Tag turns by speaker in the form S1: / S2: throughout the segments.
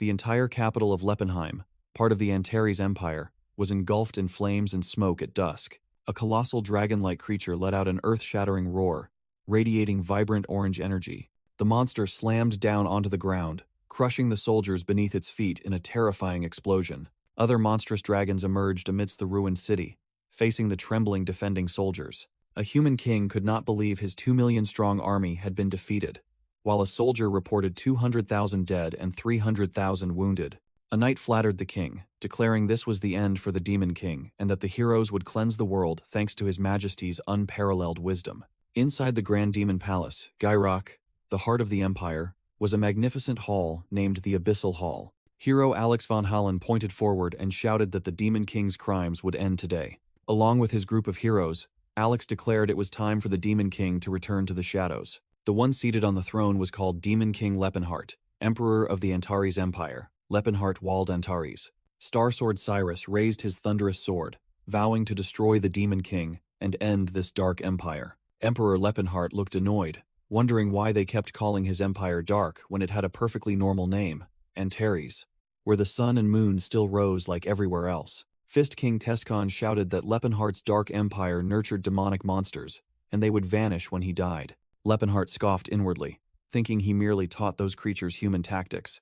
S1: The entire capital of Lepenheim, part of the Antares Empire, was engulfed in flames and smoke at dusk. A colossal dragon-like creature let out an earth-shattering roar, radiating vibrant orange energy. The monster slammed down onto the ground, crushing the soldiers beneath its feet in a terrifying explosion. Other monstrous dragons emerged amidst the ruined city, facing the trembling defending soldiers. A human king could not believe his 2 million-strong army had been defeated, while a soldier reported 200,000 dead and 300,000 wounded. A knight flattered the king, declaring this was the end for the Demon King and that the heroes would cleanse the world thanks to his majesty's unparalleled wisdom. Inside the Grand Demon Palace, Gyrock, the heart of the empire, was a magnificent hall named the Abyssal Hall. Hero Alex von Hallen pointed forward and shouted that the Demon King's crimes would end today. Along with his group of heroes, Alex declared it was time for the Demon King to return to the shadows. The one seated on the throne was called Demon King Lepenheart, Emperor of the Antares Empire. Lepenheart walled Antares. Starsword Cyrus raised his thunderous sword, vowing to destroy the Demon King and end this dark empire. Emperor Lepenheart looked annoyed, wondering why they kept calling his empire dark when it had a perfectly normal name, Antares, where the sun and moon still rose like everywhere else. Fist King Tescon shouted that Lepenheart's dark empire nurtured demonic monsters, and they would vanish when he died. Lepenheart scoffed inwardly, thinking he merely taught those creatures human tactics,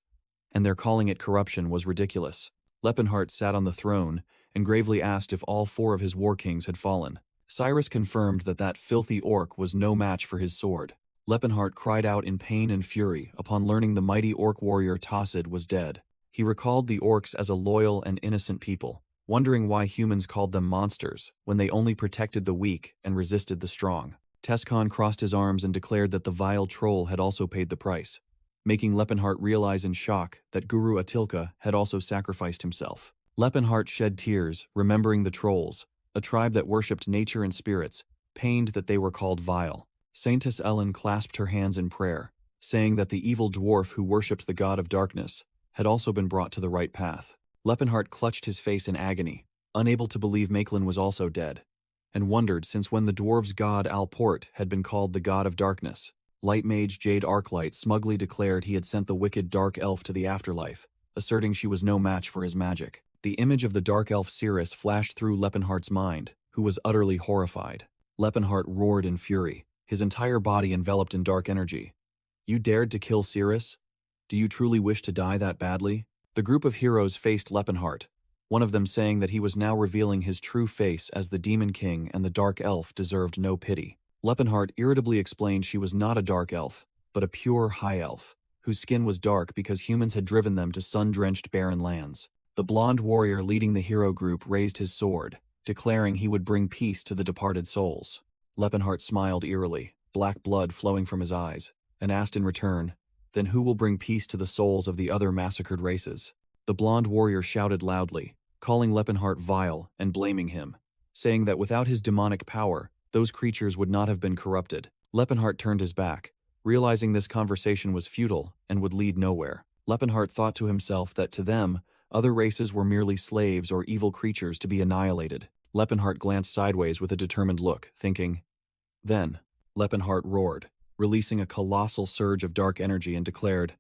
S1: and their calling it corruption was ridiculous. Lepenheart sat on the throne and gravely asked if all 4 of his war kings had fallen. Cyrus confirmed that that filthy orc was no match for his sword. Lepenheart cried out in pain and fury upon learning the mighty orc warrior Taucid was dead. He recalled the orcs as a loyal and innocent people, wondering why humans called them monsters when they only protected the weak and resisted the strong. Tescon crossed his arms and declared that the vile troll had also paid the price, making Lepenheart realize in shock that Guru Atilka had also sacrificed himself. Lepenheart shed tears, remembering the trolls, a tribe that worshipped nature and spirits, pained that they were called vile. Saintess Ellen clasped her hands in prayer, saying that the evil dwarf who worshipped the god of darkness had also been brought to the right path. Lepenheart clutched his face in agony, unable to believe Makelin was also dead, and wondered since when the dwarves' god Alport had been called the god of darkness. Light Mage Jade Arclight smugly declared he had sent the wicked dark elf to the afterlife, asserting she was no match for his magic. The image of the dark elf Cirrus flashed through Lepenheart's mind, who was utterly horrified. Lepenheart roared in fury, his entire body enveloped in dark energy. "You dared to kill Cirrus? Do you truly wish to die that badly?" The group of heroes faced Lepenheart, one of them saying that he was now revealing his true face as the Demon King and the dark elf deserved no pity. Lepenheart irritably explained she was not a dark elf, but a pure high elf, whose skin was dark because humans had driven them to sun-drenched barren lands. The blonde warrior leading the hero group raised his sword, declaring he would bring peace to the departed souls. Lepenheart smiled eerily, black blood flowing from his eyes, and asked in return, "Then who will bring peace to the souls of the other massacred races?" The blonde warrior shouted loudly, calling Lepenheart vile and blaming him, saying that without his demonic power, those creatures would not have been corrupted. Lepenheart turned his back, realizing this conversation was futile and would lead nowhere. Lepenheart thought to himself that to them, other races were merely slaves or evil creatures to be annihilated. Lepenheart glanced sideways with a determined look, thinking. Then, Lepenheart roared, releasing a colossal surge of dark energy and declared,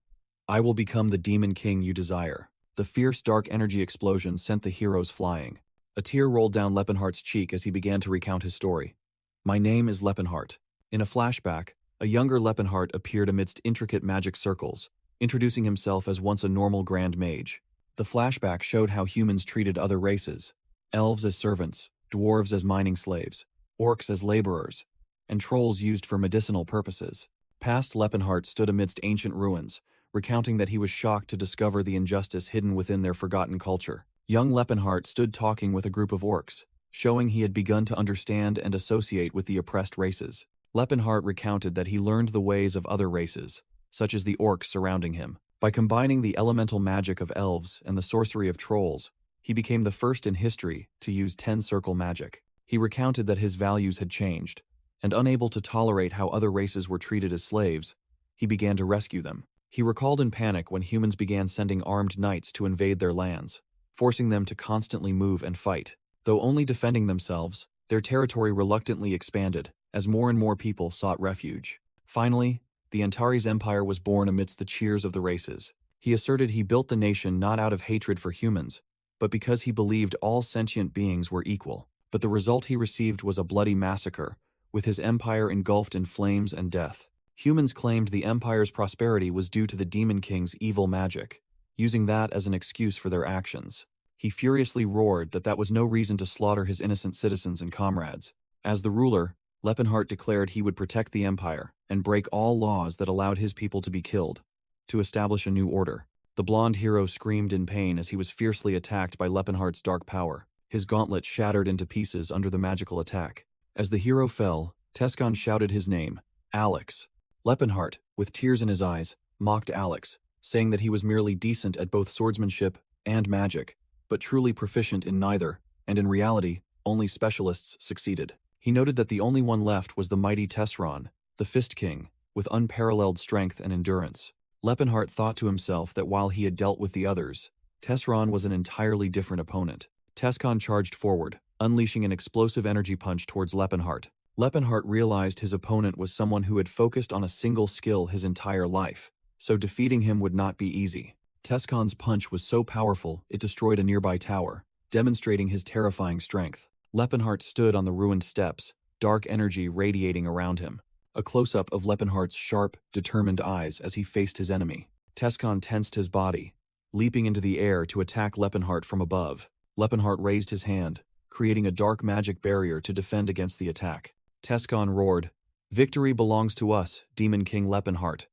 S1: "I will become the Demon King you desire." The fierce dark energy explosion sent the heroes flying. A tear rolled down Lepenheart's cheek as he began to recount his story. "My name is Lepenheart." In a flashback, a younger Lepenheart appeared amidst intricate magic circles, introducing himself as once a normal grand mage. The flashback showed how humans treated other races, elves as servants, dwarves as mining slaves, orcs as laborers, and trolls used for medicinal purposes. Past Lepenheart stood amidst ancient ruins, recounting that he was shocked to discover the injustice hidden within their forgotten culture. Young Lepenheart stood talking with a group of orcs, showing he had begun to understand and associate with the oppressed races. Lepenheart recounted that he learned the ways of other races, such as the orcs surrounding him. By combining the elemental magic of elves and the sorcery of trolls, he became the first in history to use 10-circle magic. He recounted that his values had changed, and unable to tolerate how other races were treated as slaves, he began to rescue them. He recalled in panic when humans began sending armed knights to invade their lands, forcing them to constantly move and fight. Though only defending themselves, their territory reluctantly expanded as more and more people sought refuge. Finally, the Antares Empire was born amidst the cheers of the races. He asserted he built the nation not out of hatred for humans, but because he believed all sentient beings were equal. But the result he received was a bloody massacre, with his empire engulfed in flames and death. Humans claimed the empire's prosperity was due to the Demon King's evil magic, using that as an excuse for their actions. He furiously roared that was no reason to slaughter his innocent citizens and comrades. As the ruler, Lepenhart declared he would protect the empire and break all laws that allowed his people to be killed, to establish a new order. The blonde hero screamed in pain as he was fiercely attacked by Lepenhart's dark power. His gauntlet shattered into pieces under the magical attack. As the hero fell, Tescon shouted his name, Alex. Lepenhart, with tears in his eyes, mocked Alex, saying that he was merely decent at both swordsmanship and magic, but truly proficient in neither, and in reality, only specialists succeeded. He noted that the only one left was the mighty Tesron, the Fist King, with unparalleled strength and endurance. Lepenhart thought to himself that while he had dealt with the others, Tesron was an entirely different opponent. Tescon charged forward, unleashing an explosive energy punch towards Lepenhart. Lepenhart realized his opponent was someone who had focused on a single skill his entire life, so defeating him would not be easy. Tescon's punch was so powerful it destroyed a nearby tower, demonstrating his terrifying strength. Lepenhart stood on the ruined steps, dark energy radiating around him. A close-up of Lepenhart's sharp, determined eyes as he faced his enemy. Tescon tensed his body, leaping into the air to attack Lepenhart from above. Lepenhart raised his hand, creating a dark magic barrier to defend against the attack. Tescon roared, "Victory belongs to us, Demon King Lepenhart,"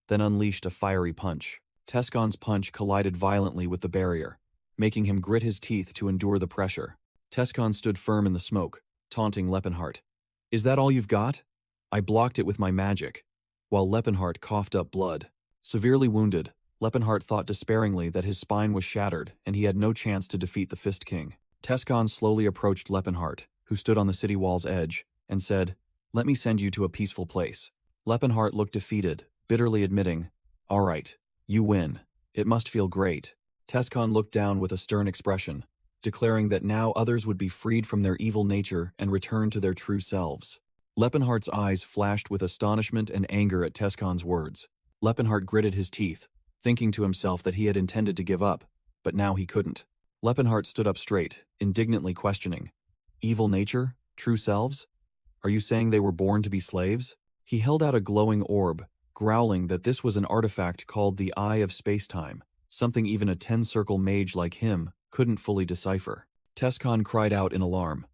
S1: then unleashed a fiery punch. Tescon's punch collided violently with the barrier, making him grit his teeth to endure the pressure. Tescon stood firm in the smoke, taunting Lepenhart. "Is that all you've got? I blocked it with my magic," while Lepenhart coughed up blood. Severely wounded, Lepenhart thought despairingly that his spine was shattered and he had no chance to defeat the Fist King. Tescon slowly approached Lepenhart, who stood on the city wall's edge, and said, "Let me send you to a peaceful place." Lepenhart looked defeated, bitterly admitting, "All right, you win. It must feel great." Tescon looked down with a stern expression, declaring that now others would be freed from their evil nature and return to their true selves. Lepenhart's eyes flashed with astonishment and anger at Tescon's words. Lepenhart gritted his teeth, thinking to himself that he had intended to give up, but now he couldn't. Lepenhart stood up straight, indignantly questioning, "Evil nature? True selves? Are you saying they were born to be slaves?" He held out a glowing orb, growling that this was an artifact called the Eye of Spacetime, something even a 10-circle mage like him couldn't fully decipher. Tescon cried out in alarm.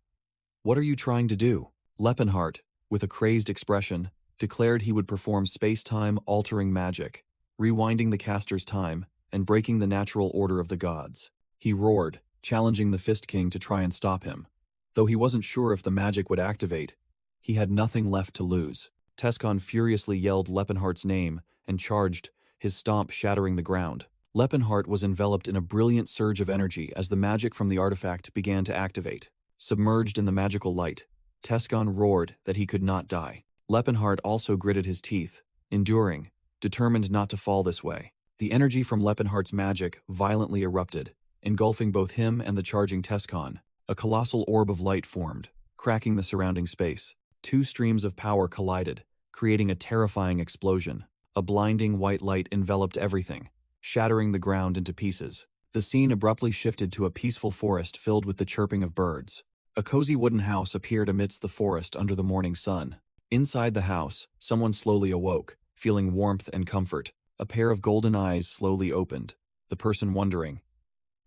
S1: "What are you trying to do?" Lepenhart, with a crazed expression, declared he would perform space-time-altering magic, rewinding the caster's time and breaking the natural order of the gods. He roared, challenging the Fist King to try and stop him. Though he wasn't sure if the magic would activate, he had nothing left to lose. Tescon furiously yelled Lepenhart's name and charged, his stomp shattering the ground. Lepenhart was enveloped in a brilliant surge of energy as the magic from the artifact began to activate. Submerged in the magical light, Tescon roared that he could not die. Lepenhart also gritted his teeth, enduring, determined not to fall this way. The energy from Lepenhart's magic violently erupted, engulfing both him and the charging Tescon. A colossal orb of light formed, cracking the surrounding space. Two streams of power collided, creating a terrifying explosion. A blinding white light enveloped everything, shattering the ground into pieces. The scene abruptly shifted to a peaceful forest filled with the chirping of birds. A cozy wooden house appeared amidst the forest under the morning sun. Inside the house, someone slowly awoke, feeling warmth and comfort. A pair of golden eyes slowly opened, the person wondering,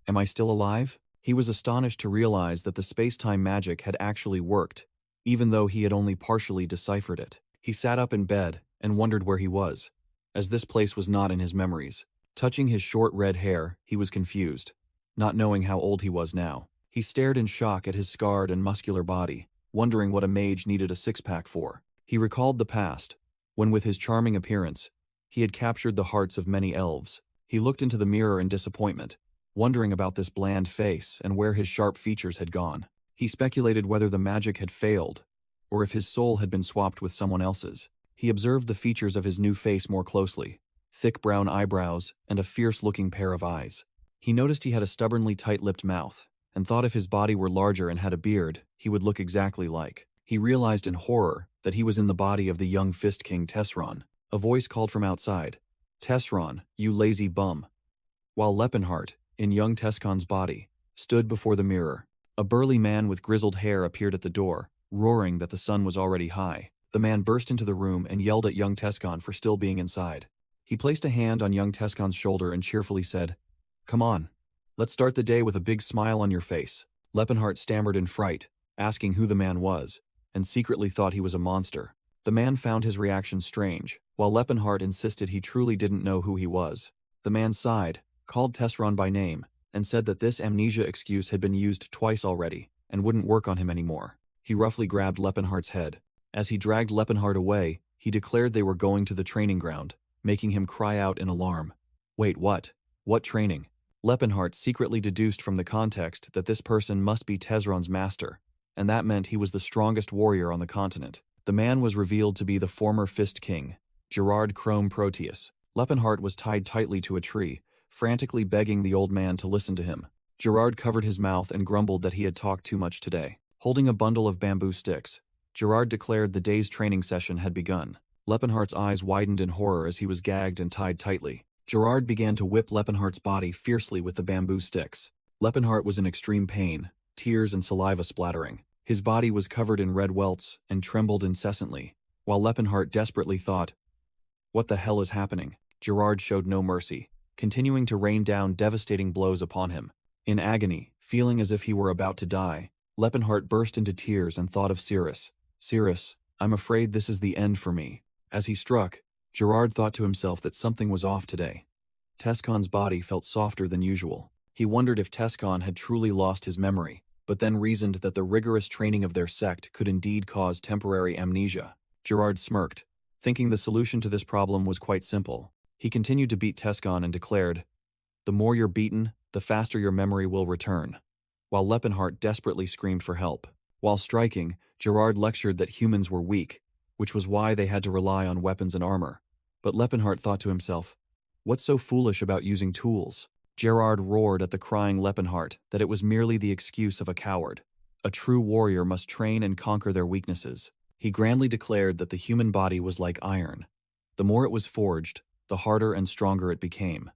S1: "Am I still alive?" He was astonished to realize that the space-time magic had actually worked, even though he had only partially deciphered it. He sat up in bed and wondered where he was, as this place was not in his memories. Touching his short red hair, he was confused, not knowing how old he was now. He stared in shock at his scarred and muscular body, wondering what a mage needed a six-pack for. He recalled the past, when with his charming appearance, he had captured the hearts of many elves. He looked into the mirror in disappointment, wondering about this bland face and where his sharp features had gone. He speculated whether the magic had failed, or if his soul had been swapped with someone else's. He observed the features of his new face more closely, thick brown eyebrows and a fierce-looking pair of eyes. He noticed he had a stubbornly tight-lipped mouth, and thought if his body were larger and had a beard, he would look exactly like. He realized in horror that he was in the body of the young Fist King Tesron. A voice called from outside, "Tesron, you lazy bum, while Lepenhart, in young Tescon's body, stood before the mirror. A burly man with grizzled hair appeared at the door, roaring that the sun was already high. The man burst into the room and yelled at young Tescon for still being inside. He placed a hand on young Tescon's shoulder and cheerfully said, "Come on. Let's start the day with a big smile on your face." Lepenhart stammered in fright, asking who the man was, and secretly thought he was a monster. The man found his reaction strange, while Lepenhart insisted he truly didn't know who he was. The man sighed, called Tesron by name, and said that this amnesia excuse had been used twice already, and wouldn't work on him anymore. He roughly grabbed Lepenhart's head. As he dragged Lepenhart away, he declared they were going to the training ground, making him cry out in alarm. Wait, what? What training? Lepenhart secretly deduced from the context that this person must be Tesron's master, and that meant he was the strongest warrior on the continent. The man was revealed to be the former Fist King, Gerard Chrome Proteus. Lepenhart was tied tightly to a tree, frantically begging the old man to listen to him. Gerard covered his mouth and grumbled that he had talked too much today. Holding a bundle of bamboo sticks, Gerard declared the day's training session had begun. Lepenhart's eyes widened in horror as he was gagged and tied tightly. Gerard began to whip Lepenhart's body fiercely with the bamboo sticks. Lepenhart was in extreme pain, tears and saliva splattering. His body was covered in red welts and trembled incessantly, while Lepenhart desperately thought, "What the hell is happening?" Gerard showed no mercy, continuing to rain down devastating blows upon him. In agony, feeling as if he were about to die, Lepenhart burst into tears and thought of Cirrus. "Cirrus, I'm afraid this is the end for me." As he struck, Gerard thought to himself that something was off today. Tescon's body felt softer than usual. He wondered if Tescon had truly lost his memory, but then reasoned that the rigorous training of their sect could indeed cause temporary amnesia. Gerard smirked, thinking the solution to this problem was quite simple. He continued to beat Tescon and declared, "The more you're beaten, the faster your memory will return," while Lepenhart desperately screamed for help. While striking, Gerard lectured that humans were weak, which was why they had to rely on weapons and armor. But Lepenhart thought to himself, "What's so foolish about using tools?" Gerard roared at the crying Lepenhart that it was merely the excuse of a coward. A true warrior must train and conquer their weaknesses. He grandly declared that the human body was like iron. The more it was forged, the harder and stronger it became,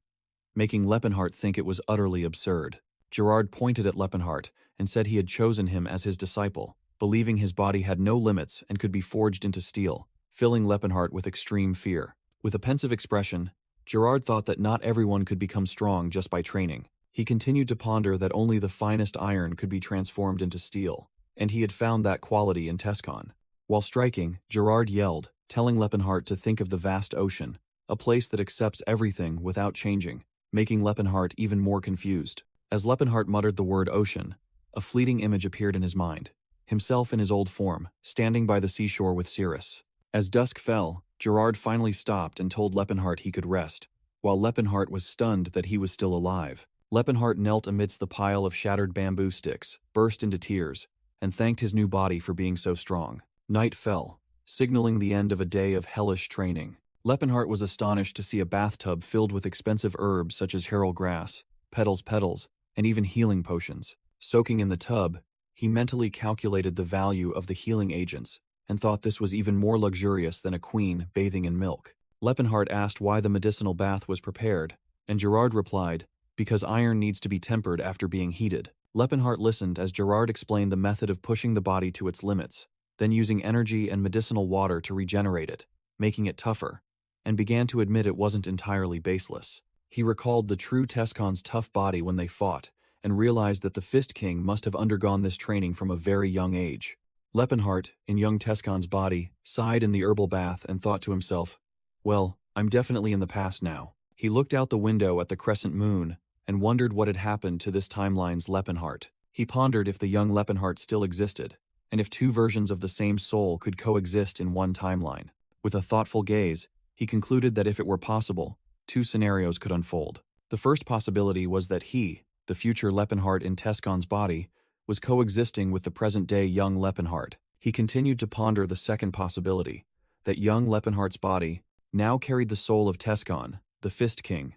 S1: making Lepenhart think it was utterly absurd. Gerard pointed at Lepenhart and said he had chosen him as his disciple, believing his body had no limits and could be forged into steel, filling Lepenhart with extreme fear. With a pensive expression, Gerard thought that not everyone could become strong just by training. He continued to ponder that only the finest iron could be transformed into steel, and he had found that quality in Tescon. While striking, Gerard yelled, telling Lepenhart to think of the vast ocean, a place that accepts everything without changing, making Lepenhart even more confused. As Lepenhart muttered the word ocean, a fleeting image appeared in his mind, himself in his old form, standing by the seashore with Cirrus. As dusk fell, Gerard finally stopped and told Lepenhart he could rest, while Lepenhart was stunned that he was still alive. Lepenhart knelt amidst the pile of shattered bamboo sticks, burst into tears, and thanked his new body for being so strong. Night fell, signaling the end of a day of hellish training. Lepenhart was astonished to see a bathtub filled with expensive herbs such as Harrow grass, petals, and even healing potions. Soaking in the tub, he mentally calculated the value of the healing agents, and thought this was even more luxurious than a queen bathing in milk. Lepenhart asked why the medicinal bath was prepared, and Gerard replied, "Because iron needs to be tempered after being heated." Lepenhart listened as Gerard explained the method of pushing the body to its limits, then using energy and medicinal water to regenerate it, making it tougher, and began to admit it wasn't entirely baseless. He recalled the true Tescon's tough body when they fought, and realized that the Fist King must have undergone this training from a very young age. Lepenhart, in young Tescon's body, sighed in the herbal bath and thought to himself, "Well, I'm definitely in the past now." He looked out the window at the crescent moon and wondered what had happened to this timeline's Lepenhart. He pondered if the young Lepenhart still existed, and if two versions of the same soul could coexist in one timeline. With a thoughtful gaze, he concluded that if it were possible, two scenarios could unfold. The first possibility was that he, the future Lepenhart in Tescon's body, was coexisting with the present-day young Lepenhart. He continued to ponder the second possibility, that young Lepenhart's body now carried the soul of Tescon, the Fist King,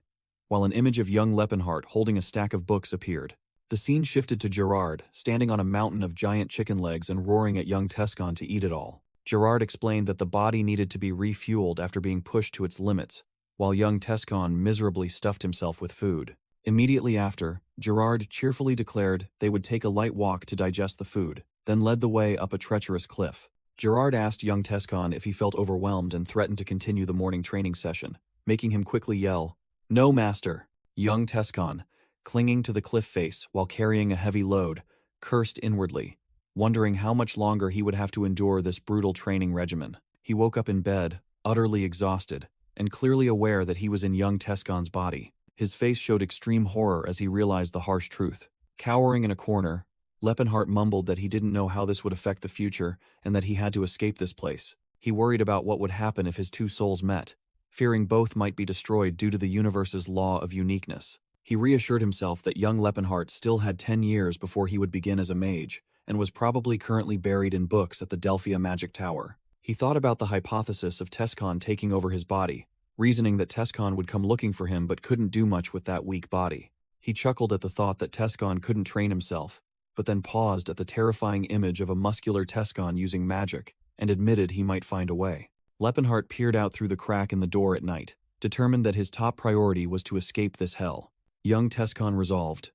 S1: while an image of young Lepenhart holding a stack of books appeared. The scene shifted to Gerard, standing on a mountain of giant chicken legs and roaring at young Tescon to eat it all. Gerard explained that the body needed to be refueled after being pushed to its limits, while young Tescon miserably stuffed himself with food. Immediately after, Gerard cheerfully declared they would take a light walk to digest the food, then led the way up a treacherous cliff. Gerard asked young Tescon if he felt overwhelmed and threatened to continue the morning training session, making him quickly yell, "No, master!" Young Tescon, clinging to the cliff face while carrying a heavy load, cursed inwardly, wondering how much longer he would have to endure this brutal training regimen. He woke up in bed, utterly exhausted, and clearly aware that he was in young Tescon's body. His face showed extreme horror as he realized the harsh truth. Cowering in a corner, Lepenheim mumbled that he didn't know how this would affect the future and that he had to escape this place. He worried about what would happen if his two souls met, fearing both might be destroyed due to the universe's law of uniqueness. He reassured himself that young Lepenheim still had 10 years before he would begin as a mage, and was probably currently buried in books at the Delphia Magic Tower. He thought about the hypothesis of Tescon taking over his body, reasoning that Tescon would come looking for him but couldn't do much with that weak body. He chuckled at the thought that Tescon couldn't train himself, but then paused at the terrifying image of a muscular Tescon using magic, and admitted he might find a way. Lepenheim peered out through the crack in the door at night, determined that his top priority was to escape this hell. Young Tescon resolved,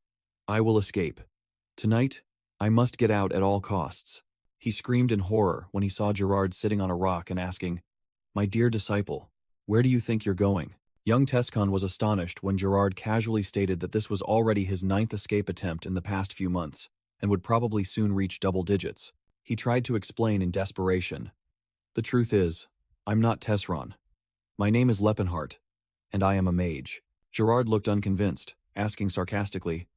S1: "I will escape. Tonight, I must get out at all costs." He screamed in horror when he saw Gerard sitting on a rock and asking, "My dear disciple, where do you think you're going?" Young Tescon was astonished when Gerard casually stated that this was already his 9th escape attempt in the past few months, and would probably soon reach double digits. He tried to explain in desperation, "The truth is, I'm not Tesron. My name is Lepenheim, and I am a mage." Gerard looked unconvinced, asking sarcastically,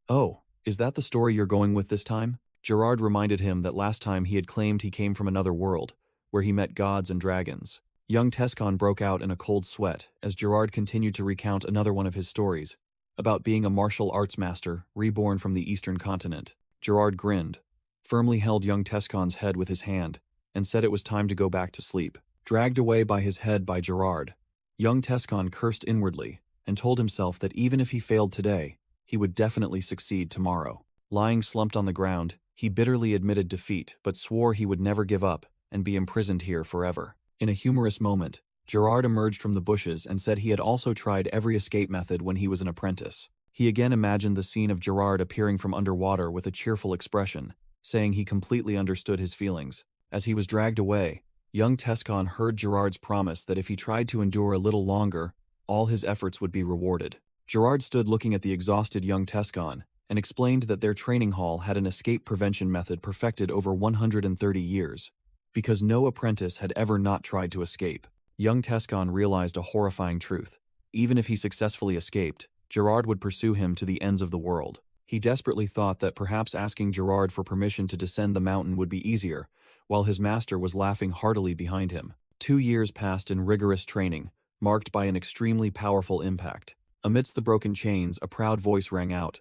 S1: "Oh, is that the story you're going with this time?" Gerard reminded him that last time he had claimed he came from another world, where he met gods and dragons. Young Tescon broke out in a cold sweat as Gerard continued to recount another one of his stories, about being a martial arts master reborn from the eastern continent. Gerard grinned, firmly held young Tescon's head with his hand, and said it was time to go back to sleep. Dragged away by his head by Gerard, young Tescon cursed inwardly, and told himself that even if he failed today, he would definitely succeed tomorrow. Lying slumped on the ground, he bitterly admitted defeat but swore he would never give up and be imprisoned here forever. In a humorous moment, Gerard emerged from the bushes and said he had also tried every escape method when he was an apprentice. He again imagined the scene of Gerard appearing from underwater with a cheerful expression, saying he completely understood his feelings. As he was dragged away, young Tescon heard Gerard's promise that if he tried to endure a little longer, all his efforts would be rewarded. Gerard stood looking at the exhausted young Tescon, and explained that their training hall had an escape prevention method perfected over 130 years, because no apprentice had ever not tried to escape. Young Tescon realized a horrifying truth. Even if he successfully escaped, Gerard would pursue him to the ends of the world. He desperately thought that perhaps asking Gerard for permission to descend the mountain would be easier, while his master was laughing heartily behind him. 2 years passed in rigorous training, marked by an extremely powerful impact. Amidst the broken chains, a proud voice rang out,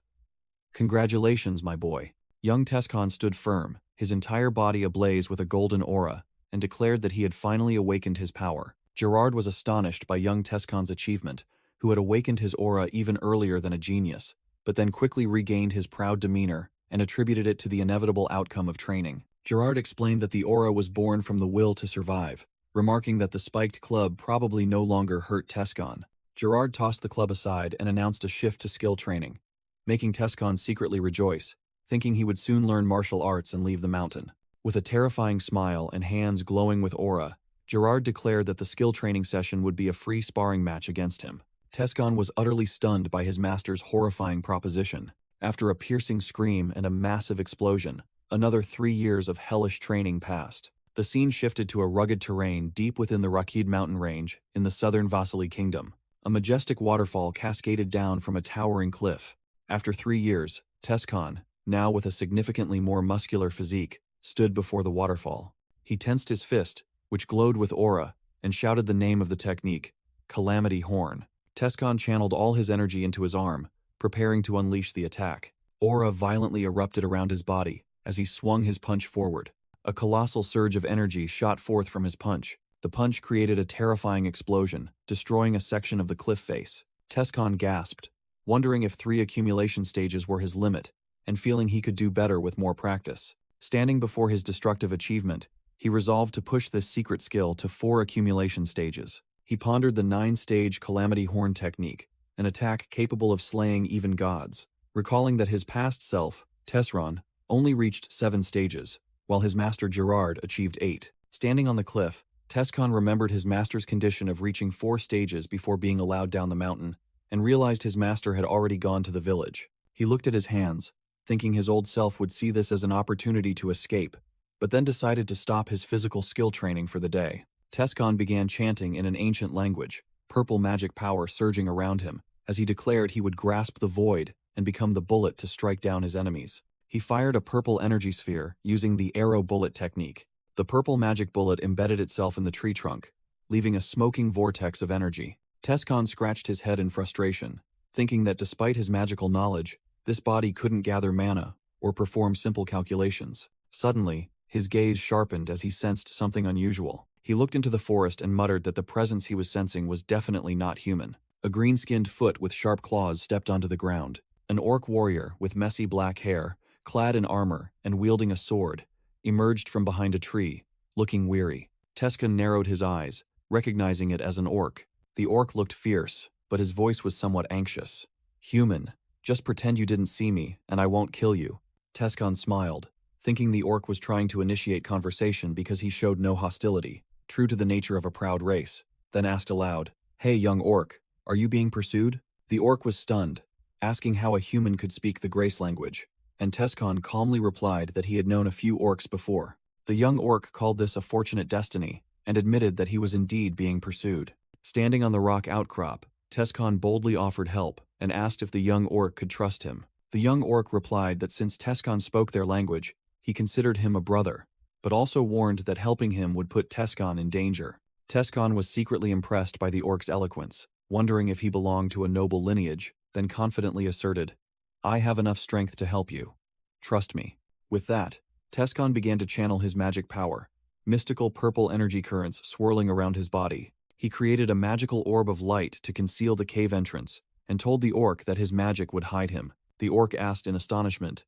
S1: "Congratulations, my boy." Young Tescon stood firm, his entire body ablaze with a golden aura, and declared that he had finally awakened his power. Gerard was astonished by young Tescon's achievement, who had awakened his aura even earlier than a genius, but then quickly regained his proud demeanor and attributed it to the inevitable outcome of training. Gerard explained that the aura was born from the will to survive, remarking that the spiked club probably no longer hurt Tescon. Gerard tossed the club aside and announced a shift to skill training, making Tescon secretly rejoice, thinking he would soon learn martial arts and leave the mountain. With a terrifying smile and hands glowing with aura, Gerard declared that the skill training session would be a free sparring match against him. Tescon was utterly stunned by his master's horrifying proposition. After a piercing scream and a massive explosion, another 3 years of hellish training passed. The scene shifted to a rugged terrain deep within the Rakid mountain range in the southern Vasily kingdom. A majestic waterfall cascaded down from a towering cliff. After 3 years, Tescon, now with a significantly more muscular physique, stood before the waterfall. He tensed his fist, which glowed with aura, and shouted the name of the technique, Calamity Horn. Tescon channeled all his energy into his arm, preparing to unleash the attack. Aura violently erupted around his body as he swung his punch forward. A colossal surge of energy shot forth from his punch. The punch created a terrifying explosion, destroying a section of the cliff face. Tescon gasped, wondering if 3 accumulation stages were his limit, and feeling he could do better with more practice. Standing before his destructive achievement, he resolved to push this secret skill to 4 accumulation stages. He pondered the 9-stage Calamity Horn technique, an attack capable of slaying even gods. Recalling that his past self, Tesron, only reached 7 stages, while his master Gerard achieved 8. Standing on the cliff, Tescon remembered his master's condition of reaching 4 stages before being allowed down the mountain, and realized his master had already gone to the village. He looked at his hands, thinking his old self would see this as an opportunity to escape, but then decided to stop his physical skill training for the day. Tescon began chanting in an ancient language, purple magic power surging around him, as he declared he would grasp the void and become the bullet to strike down his enemies. He fired a purple energy sphere using the arrow bullet technique. The purple magic bullet embedded itself in the tree trunk, leaving a smoking vortex of energy. Tescon scratched his head in frustration, thinking that despite his magical knowledge, this body couldn't gather mana or perform simple calculations. Suddenly, his gaze sharpened as he sensed something unusual. He looked into the forest and muttered that the presence he was sensing was definitely not human. A green-skinned foot with sharp claws stepped onto the ground. An orc warrior with messy black hair, clad in armor and wielding a sword, emerged from behind a tree, looking weary. Tescon narrowed his eyes, recognizing it as an orc. The orc looked fierce, but his voice was somewhat anxious. "Human, just pretend you didn't see me, and I won't kill you." Tescon smiled, thinking the orc was trying to initiate conversation because he showed no hostility, true to the nature of a proud race, then asked aloud, "Hey, young orc, are you being pursued?" The orc was stunned, asking how a human could speak the Grace language, and Tescon calmly replied that he had known a few orcs before. The young orc called this a fortunate destiny, and admitted that he was indeed being pursued. Standing on the rock outcrop, Tescon boldly offered help and asked if the young orc could trust him. The young orc replied that since Tescon spoke their language, he considered him a brother, but also warned that helping him would put Tescon in danger. Tescon was secretly impressed by the orc's eloquence, wondering if he belonged to a noble lineage, then confidently asserted, "I have enough strength to help you. Trust me." With that, Tescon began to channel his magic power, mystical purple energy currents swirling around his body. He created a magical orb of light to conceal the cave entrance, and told the orc that his magic would hide him. The orc asked in astonishment,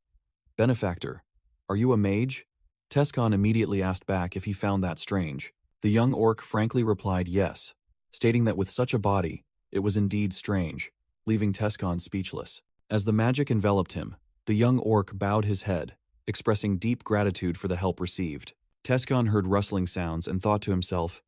S1: "Benefactor, are you a mage?" Tescon immediately asked back if he found that strange. The young orc frankly replied yes, stating that with such a body, it was indeed strange, leaving Tescon speechless. As the magic enveloped him, the young orc bowed his head, expressing deep gratitude for the help received. Tescon heard rustling sounds and thought to himself,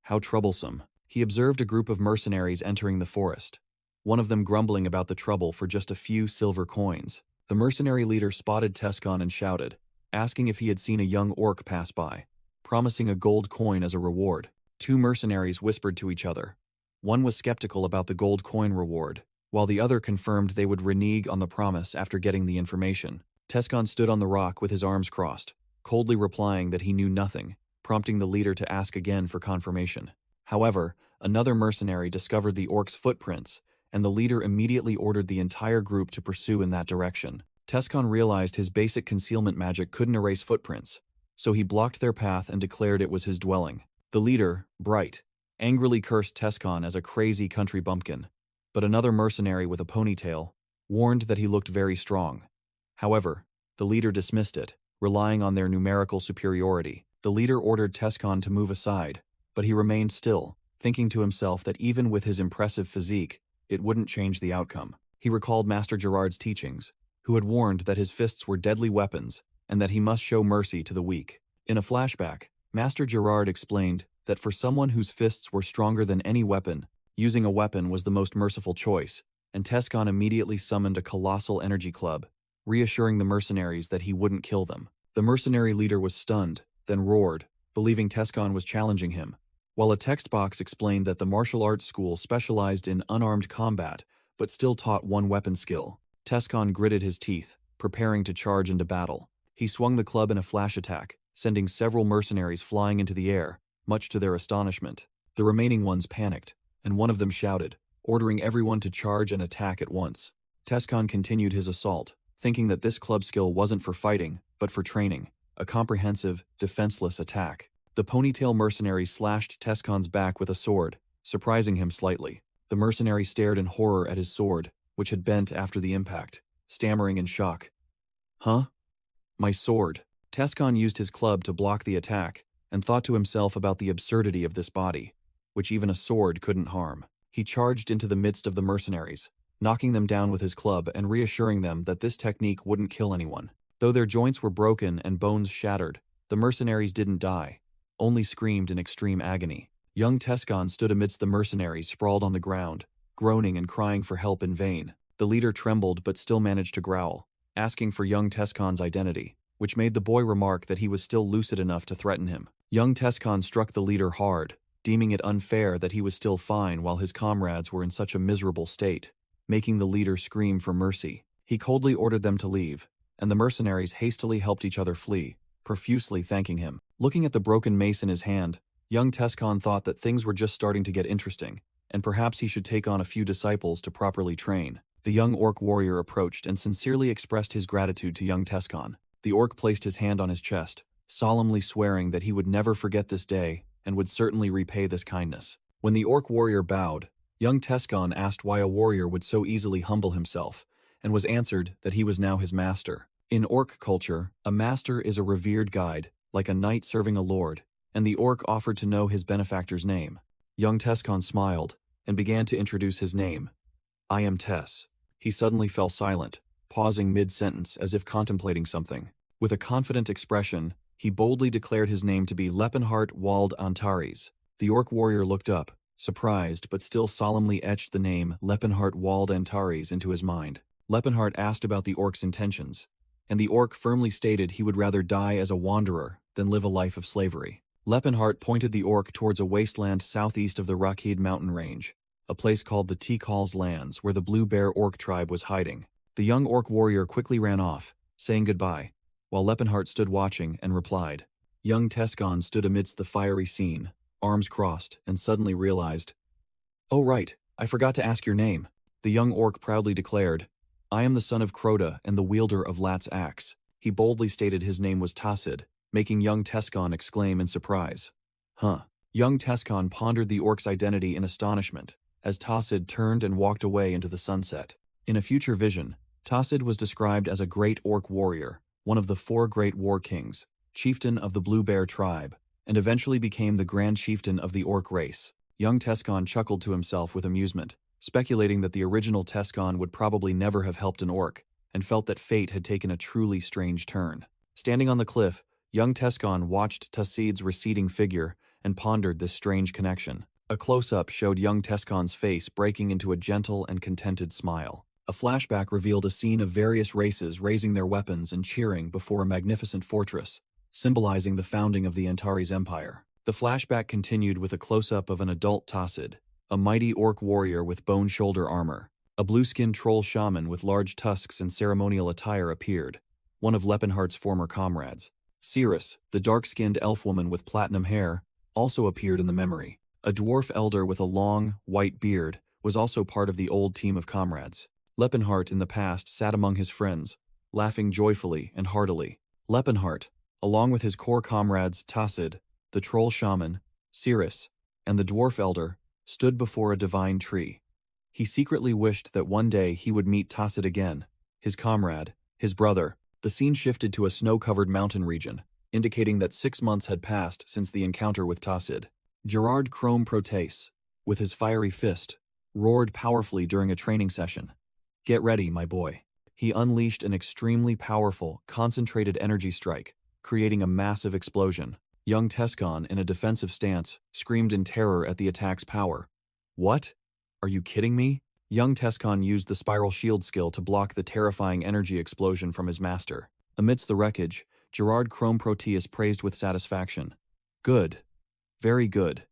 S1: how troublesome. He observed a group of mercenaries entering the forest, one of them grumbling about the trouble for just a few silver coins. The mercenary leader spotted Tescon and shouted, asking if he had seen a young orc pass by, promising a gold coin as a reward. 2 mercenaries whispered to each other. One was skeptical about the gold coin reward, while the other confirmed they would renege on the promise after getting the information. Tescon stood on the rock with his arms crossed, coldly replying that he knew nothing, prompting the leader to ask again for confirmation. However, another mercenary discovered the orc's footprints, and the leader immediately ordered the entire group to pursue in that direction. Tescon realized his basic concealment magic couldn't erase footprints, so he blocked their path and declared it was his dwelling. The leader, Bright, angrily cursed Tescon as a crazy country bumpkin, but another mercenary with a ponytail warned that he looked very strong. However, the leader dismissed it, relying on their numerical superiority. The leader ordered Tescon to move aside, but he remained still, thinking to himself that even with his impressive physique, it wouldn't change the outcome. He recalled Master Gerard's teachings, who had warned that his fists were deadly weapons and that he must show mercy to the weak. In a flashback, Master Gerard explained that for someone whose fists were stronger than any weapon, using a weapon was the most merciful choice, and Tescon immediately summoned a colossal energy club, reassuring the mercenaries that he wouldn't kill them. The mercenary leader was stunned, then roared, believing Tescon was challenging him, while a text box explained that the martial arts school specialized in unarmed combat but still taught one weapon skill. Tescon gritted his teeth, preparing to charge into battle. He swung the club in a flash attack, sending several mercenaries flying into the air, much to their astonishment. The remaining ones panicked, and one of them shouted, ordering everyone to charge and attack at once. Tescon continued his assault, thinking that this club skill wasn't for fighting, but for training, a comprehensive, defenseless attack. The ponytail mercenary slashed Tescon's back with a sword, surprising him slightly. The mercenary stared in horror at his sword, which had bent after the impact, stammering in shock. "Huh? My sword." Tescon used his club to block the attack, and thought to himself about the absurdity of this body, which even a sword couldn't harm. He charged into the midst of the mercenaries, knocking them down with his club and reassuring them that this technique wouldn't kill anyone. Though their joints were broken and bones shattered, the mercenaries didn't die, only screamed in extreme agony. Young Tescon stood amidst the mercenaries sprawled on the ground, groaning and crying for help in vain. The leader trembled but still managed to growl, asking for young Tescon's identity, which made the boy remark that he was still lucid enough to threaten him. Young Tescon struck the leader hard, deeming it unfair that he was still fine while his comrades were in such a miserable state, making the leader scream for mercy. He coldly ordered them to leave, and the mercenaries hastily helped each other flee, profusely thanking him. Looking at the broken mace in his hand, young Tescon thought that things were just starting to get interesting, and perhaps he should take on a few disciples to properly train. The young orc warrior approached and sincerely expressed his gratitude to young Tescon. The orc placed his hand on his chest, solemnly swearing that he would never forget this day and would certainly repay this kindness. When the orc warrior bowed, young Tescon asked why a warrior would so easily humble himself, and was answered that he was now his master. In orc culture, a master is a revered guide, like a knight serving a lord, and the orc offered to know his benefactor's name. Young Tescon smiled and began to introduce his name. "I am Tess." He suddenly fell silent, pausing mid-sentence as if contemplating something. With a confident expression, he boldly declared his name to be Lepenhart Wald Antares. The orc warrior looked up, surprised but still solemnly etched the name Lepenhart Wald Antares into his mind. Lepenhart asked about the orc's intentions, and the orc firmly stated he would rather die as a wanderer than live a life of slavery. Lepenhart pointed the orc towards a wasteland southeast of the Rakid mountain range, a place called the Tikal's Lands where the Blue Bear orc tribe was hiding. The young orc warrior quickly ran off, saying goodbye, while Lepenhart stood watching and replied. Young Tescon stood amidst the fiery scene, arms crossed, and suddenly realized, "Oh right, I forgot to ask your name." The young orc proudly declared, "I am the son of Crota and the wielder of Lat's axe." He boldly stated his name was Tassid, making young Tescon exclaim in surprise. "Huh." Young Tescon pondered the orc's identity in astonishment, as Tassid turned and walked away into the sunset. In a future vision, Tassid was described as a great orc warrior, one of the 4 great war kings, chieftain of the Blue Bear tribe, and eventually became the grand chieftain of the orc race. Young Tescon chuckled to himself with amusement, speculating that the original Tescon would probably never have helped an orc, and felt that fate had taken a truly strange turn. Standing on the cliff, young Tescon watched Tassid's receding figure and pondered this strange connection. A close-up showed young Tescon's face breaking into a gentle and contented smile. A flashback revealed a scene of various races raising their weapons and cheering before a magnificent fortress, symbolizing the founding of the Antares Empire. The flashback continued with a close-up of an adult Tassid, a mighty orc warrior with bone shoulder armor. A blue-skinned troll shaman with large tusks and ceremonial attire appeared, one of Lepenhart's former comrades. Cirrus, the dark-skinned elf woman with platinum hair, also appeared in the memory. A dwarf elder with a long, white beard was also part of the old team of comrades. Lepenhart in the past sat among his friends, laughing joyfully and heartily. Lepenhart, along with his core comrades Tassid, the troll shaman, Cirrus, and the dwarf elder, stood before a divine tree. He secretly wished that one day he would meet Tassid again, his comrade, his brother. The scene shifted to a snow-covered mountain region, indicating that 6 months had passed since the encounter with Tassid. Gerard Chrome Proteus, with his fiery fist, roared powerfully during a training session. "Get ready, my boy." He unleashed an extremely powerful, concentrated energy strike, creating a massive explosion. Young Tescon, in a defensive stance, screamed in terror at the attack's power. "What? Are you kidding me?" Young Tescon used the spiral shield skill to block the terrifying energy explosion from his master. Amidst the wreckage, Gerard Chrome Proteus praised with satisfaction. "Good. Very good.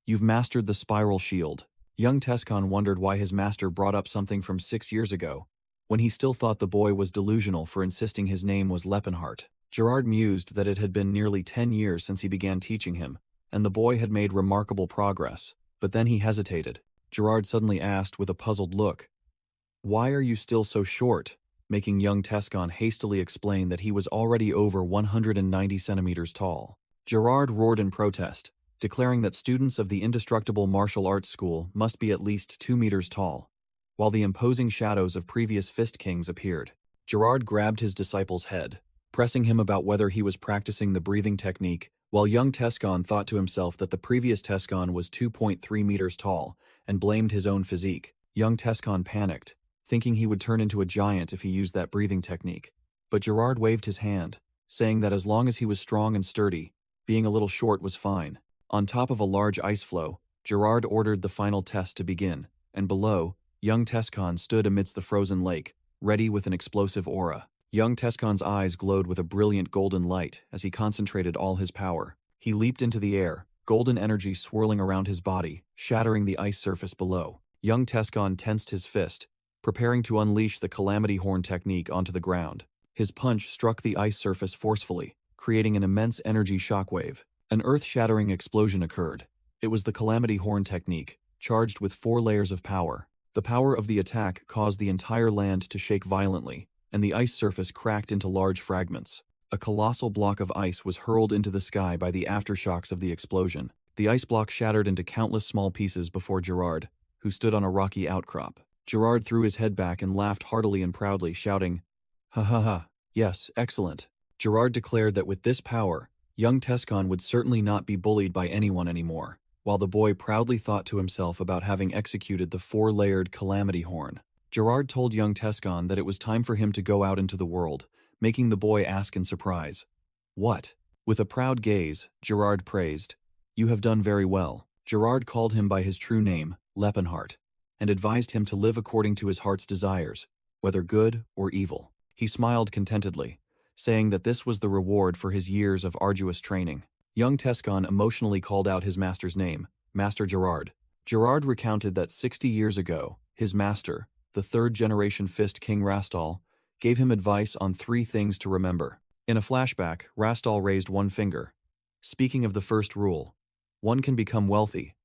S1: You've mastered the spiral shield." Young Tescon wondered why his master brought up something from 6 years ago, when he still thought the boy was delusional for insisting his name was Lepenhart. Gerard mused that it had been nearly 10 years since he began teaching him, and the boy had made remarkable progress, but then he hesitated. Gerard suddenly asked with a puzzled look, "Why are you still so short?" making young Tescon hastily explain that he was already over 190 centimeters tall. Gerard roared in protest, declaring that students of the indestructible martial arts school must be at least 2 meters tall, while the imposing shadows of previous Fist Kings appeared. Gerard grabbed his disciple's head, pressing him about whether he was practicing the breathing technique, while young Tescon thought to himself that the previous Tescon was 2.3 meters tall and blamed his own physique. Young Tescon panicked, thinking he would turn into a giant if he used that breathing technique. But Gerard waved his hand, saying that as long as he was strong and sturdy, being a little short was fine. On top of a large ice floe, Gerard ordered the final test to begin, and below, young Tescon stood amidst the frozen lake, ready with an explosive aura. Young Tescon's eyes glowed with a brilliant golden light as he concentrated all his power. He leaped into the air, golden energy swirling around his body, shattering the ice surface below. Young Tescon tensed his fist, preparing to unleash the Calamity Horn technique onto the ground. His punch struck the ice surface forcefully, creating an immense energy shockwave. An earth-shattering explosion occurred. It was the Calamity Horn technique, charged with 4 layers of power. The power of the attack caused the entire land to shake violently, and the ice surface cracked into large fragments. A colossal block of ice was hurled into the sky by the aftershocks of the explosion. The ice block shattered into countless small pieces before Gerard, who stood on a rocky outcrop. Gerard threw his head back and laughed heartily and proudly, shouting, "Ha ha ha, yes, excellent." Gerard declared that with this power, young Tescon would certainly not be bullied by anyone anymore, while the boy proudly thought to himself about having executed the 4-layered Calamity Horn. Gerard told young Tescon that it was time for him to go out into the world, making the boy ask in surprise, "What?" With a proud gaze, Gerard praised, "You have done very well." Gerard called him by his true name, Lepenheart, and advised him to live according to his heart's desires, whether good or evil. He smiled contentedly, saying that this was the reward for his years of arduous training. Young Tescon emotionally called out his master's name, Master Gerard. Gerard recounted that 60 years ago, his master, the 3rd-generation Fist King Rastal, gave him advice on 3 things to remember. In a flashback, Rastal raised 1 finger. Speaking of the first rule, one can become wealthy,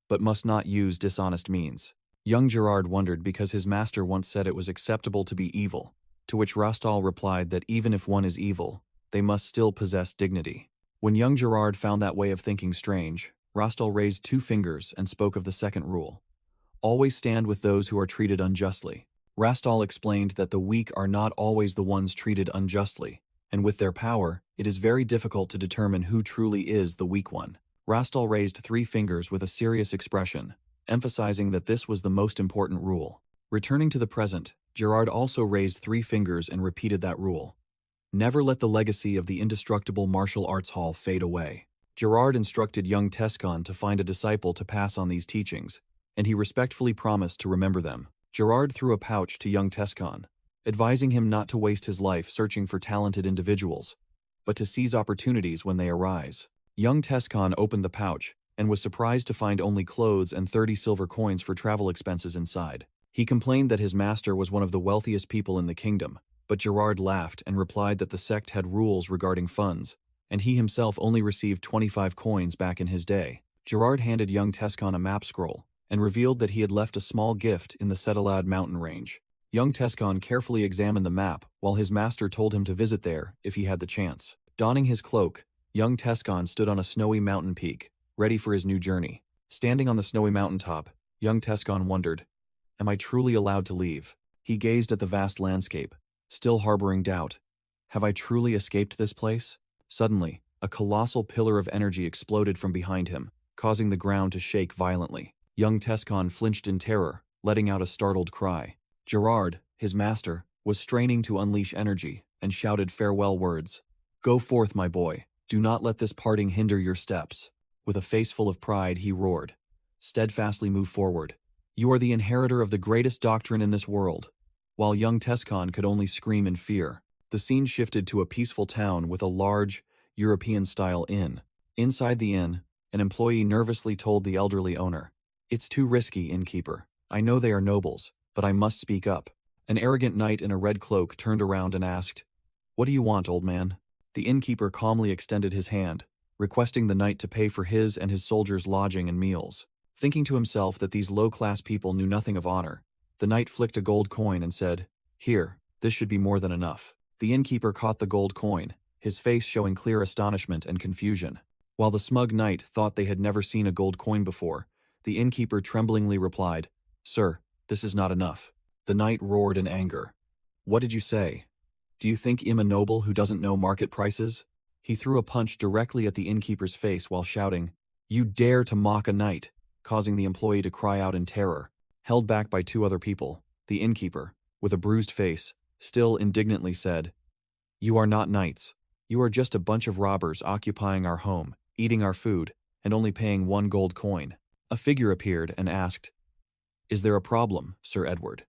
S1: but must not use dishonest means. Young Gerard wondered because his master once said it was acceptable to be evil, to which Rastal replied that even if one is evil, they must still possess dignity. When young Gerard found that way of thinking strange, Rastal raised 2 fingers and spoke of the second rule. Always stand with those who are treated unjustly. Rastal explained that the weak are not always the ones treated unjustly, and with their power, it is very difficult to determine who truly is the weak one. Rastal raised 3 fingers with a serious expression, emphasizing that this was the most important rule. Returning to the present, Gerard also raised 3 fingers and repeated that rule. Never let the legacy of the indestructible martial arts hall fade away. Gerard instructed young Tescon to find a disciple to pass on these teachings, and he respectfully promised to remember them. Gerard threw a pouch to young Tescon, advising him not to waste his life searching for talented individuals, but to seize opportunities when they arise. Young Tescon opened the pouch, and was surprised to find only clothes and 30 silver coins for travel expenses inside. He complained that his master was one of the wealthiest people in the kingdom, but Gerard laughed and replied that the sect had rules regarding funds, and he himself only received 25 coins back in his day. Gerard handed young Tescon a map scroll, and revealed that he had left a small gift in the Setalad mountain range. Young Tescon carefully examined the map, while his master told him to visit there if he had the chance. Donning his cloak, young Tescon stood on a snowy mountain peak, ready for his new journey. Standing on the snowy mountaintop, young Tescon wondered, "Am I truly allowed to leave?" He gazed at the vast landscape, still harboring doubt. "Have I truly escaped this place?" Suddenly, a colossal pillar of energy exploded from behind him, causing the ground to shake violently. Young Tescon flinched in terror, letting out a startled cry. Gerard, his master, was straining to unleash energy, and shouted farewell words. "Go forth, my boy. Do not let this parting hinder your steps." With a face full of pride, he roared, "Steadfastly move forward. You are the inheritor of the greatest doctrine in this world." While young Tescon could only scream in fear, the scene shifted to a peaceful town with a large, European-style inn. Inside the inn, an employee nervously told the elderly owner, "It's too risky, innkeeper. I know they are nobles, but I must speak up." An arrogant knight in a red cloak turned around and asked, "What do you want, old man?" The innkeeper calmly extended his hand, requesting the knight to pay for his and his soldiers' lodging and meals. Thinking to himself that these low-class people knew nothing of honor, the knight flicked a gold coin and said, "Here, this should be more than enough." The innkeeper caught the gold coin, his face showing clear astonishment and confusion. While the smug knight thought they had never seen a gold coin before, the innkeeper tremblingly replied, "Sir, this is not enough." The knight roared in anger. "What did you say? Do you think I'm a noble who doesn't know market prices?" He threw a punch directly at the innkeeper's face while shouting, "You dare to mock a knight! causing the employee to cry out in terror. Held back by two other people, the innkeeper, with a bruised face, still indignantly said, "You are not knights. You are just a bunch of robbers occupying our home, eating our food, and only paying 1 gold coin." A figure appeared and asked, "Is there a problem, Sir Edward?"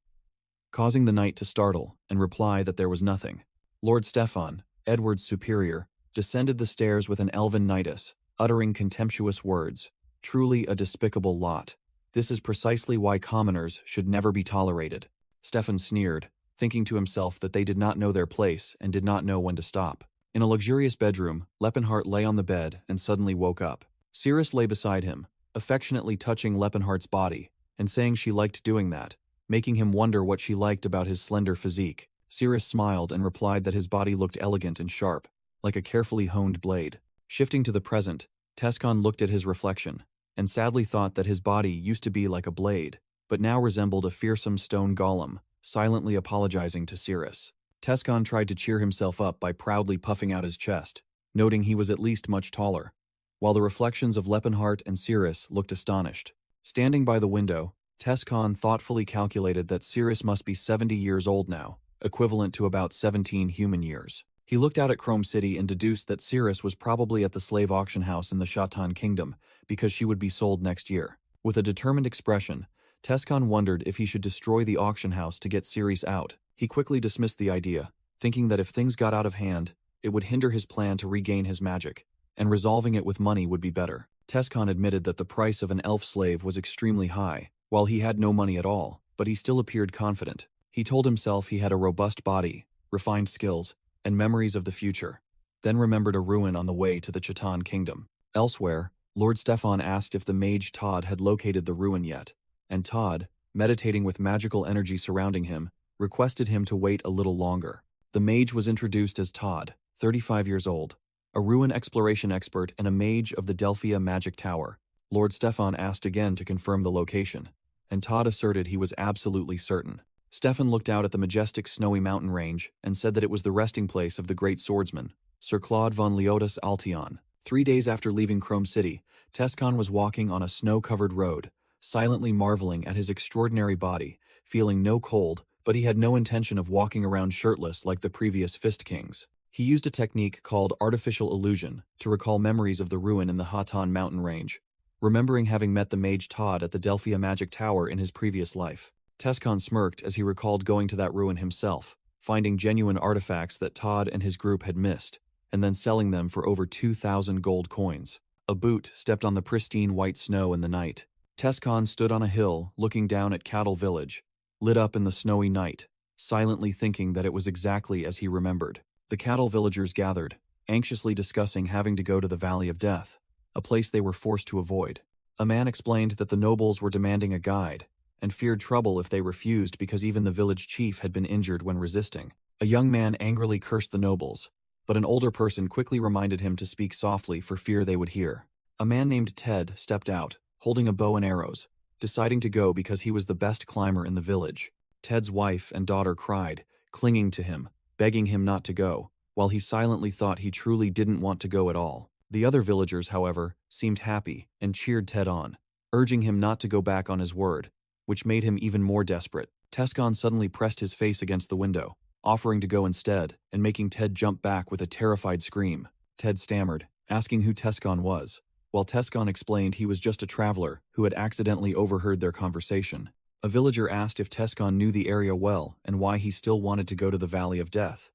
S1: Causing the knight to startle and reply that there was nothing. Lord Stefan, Edward's superior, descended the stairs with an elven knightess, uttering contemptuous words. "Truly a despicable lot. This is precisely why commoners should never be tolerated." Stefan sneered, thinking to himself that they did not know their place and did not know when to stop. In a luxurious bedroom, Lepenhart lay on the bed and suddenly woke up. Cirrus lay beside him, affectionately touching Lepenhart's body, and saying she liked doing that, making him wonder what she liked about his slender physique. Cirrus smiled and replied that his body looked elegant and sharp, like a carefully honed blade. Shifting to the present, Tescon looked at his reflection, and sadly thought that his body used to be like a blade, but now resembled a fearsome stone golem, silently apologizing to Cirrus. Tescon tried to cheer himself up by proudly puffing out his chest, noting he was at least much taller, while the reflections of Lepenhart and Cirrus looked astonished. Standing by the window, Tescon thoughtfully calculated that Cirrus must be 70 years old now, equivalent to about 17 human years. He looked out at Chrome City and deduced that Cirrus was probably at the slave auction house in the Shatan Kingdom, because she would be sold next year. With a determined expression, Tescon wondered if he should destroy the auction house to get Cirrus out. He quickly dismissed the idea, thinking that if things got out of hand, it would hinder his plan to regain his magic, and resolving it with money would be better. Tescon admitted that the price of an elf slave was extremely high, while he had no money at all, but he still appeared confident. He told himself he had a robust body, refined skills, and memories of the future, then remembered a ruin on the way to the Chatan Kingdom. Elsewhere, Lord Stefan asked if the mage Todd had located the ruin yet, and Todd, meditating with magical energy surrounding him, requested him to wait a little longer. The mage was introduced as Todd, 35 years old, a ruin exploration expert and a mage of the Delphia Magic Tower. Lord Stefan asked again to confirm the location, and Todd asserted he was absolutely certain. Stefan looked out at the majestic snowy mountain range and said that it was the resting place of the great swordsman, Sir Claude von Leotus Altion. 3 days after leaving Chrome City, Tescon was walking on a snow-covered road, silently marveling at his extraordinary body, feeling no cold, but he had no intention of walking around shirtless like the previous Fist Kings. He used a technique called artificial illusion to recall memories of the ruin in the Hatan mountain range, remembering having met the mage Todd at the Delphia Magic Tower in his previous life. Tescon smirked as he recalled going to that ruin himself, finding genuine artifacts that Todd and his group had missed, and then selling them for over 2,000 gold coins. A boot stepped on the pristine white snow in the night. Tescon stood on a hill looking down at Cattle Village, lit up in the snowy night, silently thinking that it was exactly as he remembered. The cattle villagers gathered, anxiously discussing having to go to the Valley of Death, a place they were forced to avoid. A man explained that the nobles were demanding a guide, and feared trouble if they refused because even the village chief had been injured when resisting. A young man angrily cursed the nobles, but an older person quickly reminded him to speak softly for fear they would hear. A man named Ted stepped out, holding a bow and arrows, deciding to go because he was the best climber in the village. Ted's wife and daughter cried, clinging to him, begging him not to go, while he silently thought he truly didn't want to go at all. The other villagers, however, seemed happy and cheered Ted on, urging him not to go back on his word, which made him even more desperate. Tescon suddenly pressed his face against the window, offering to go instead, and making Ted jump back with a terrified scream. Ted stammered, asking who Tescon was, while Tescon explained he was just a traveler who had accidentally overheard their conversation. A villager asked if Tescon knew the area well and why he still wanted to go to the Valley of Death.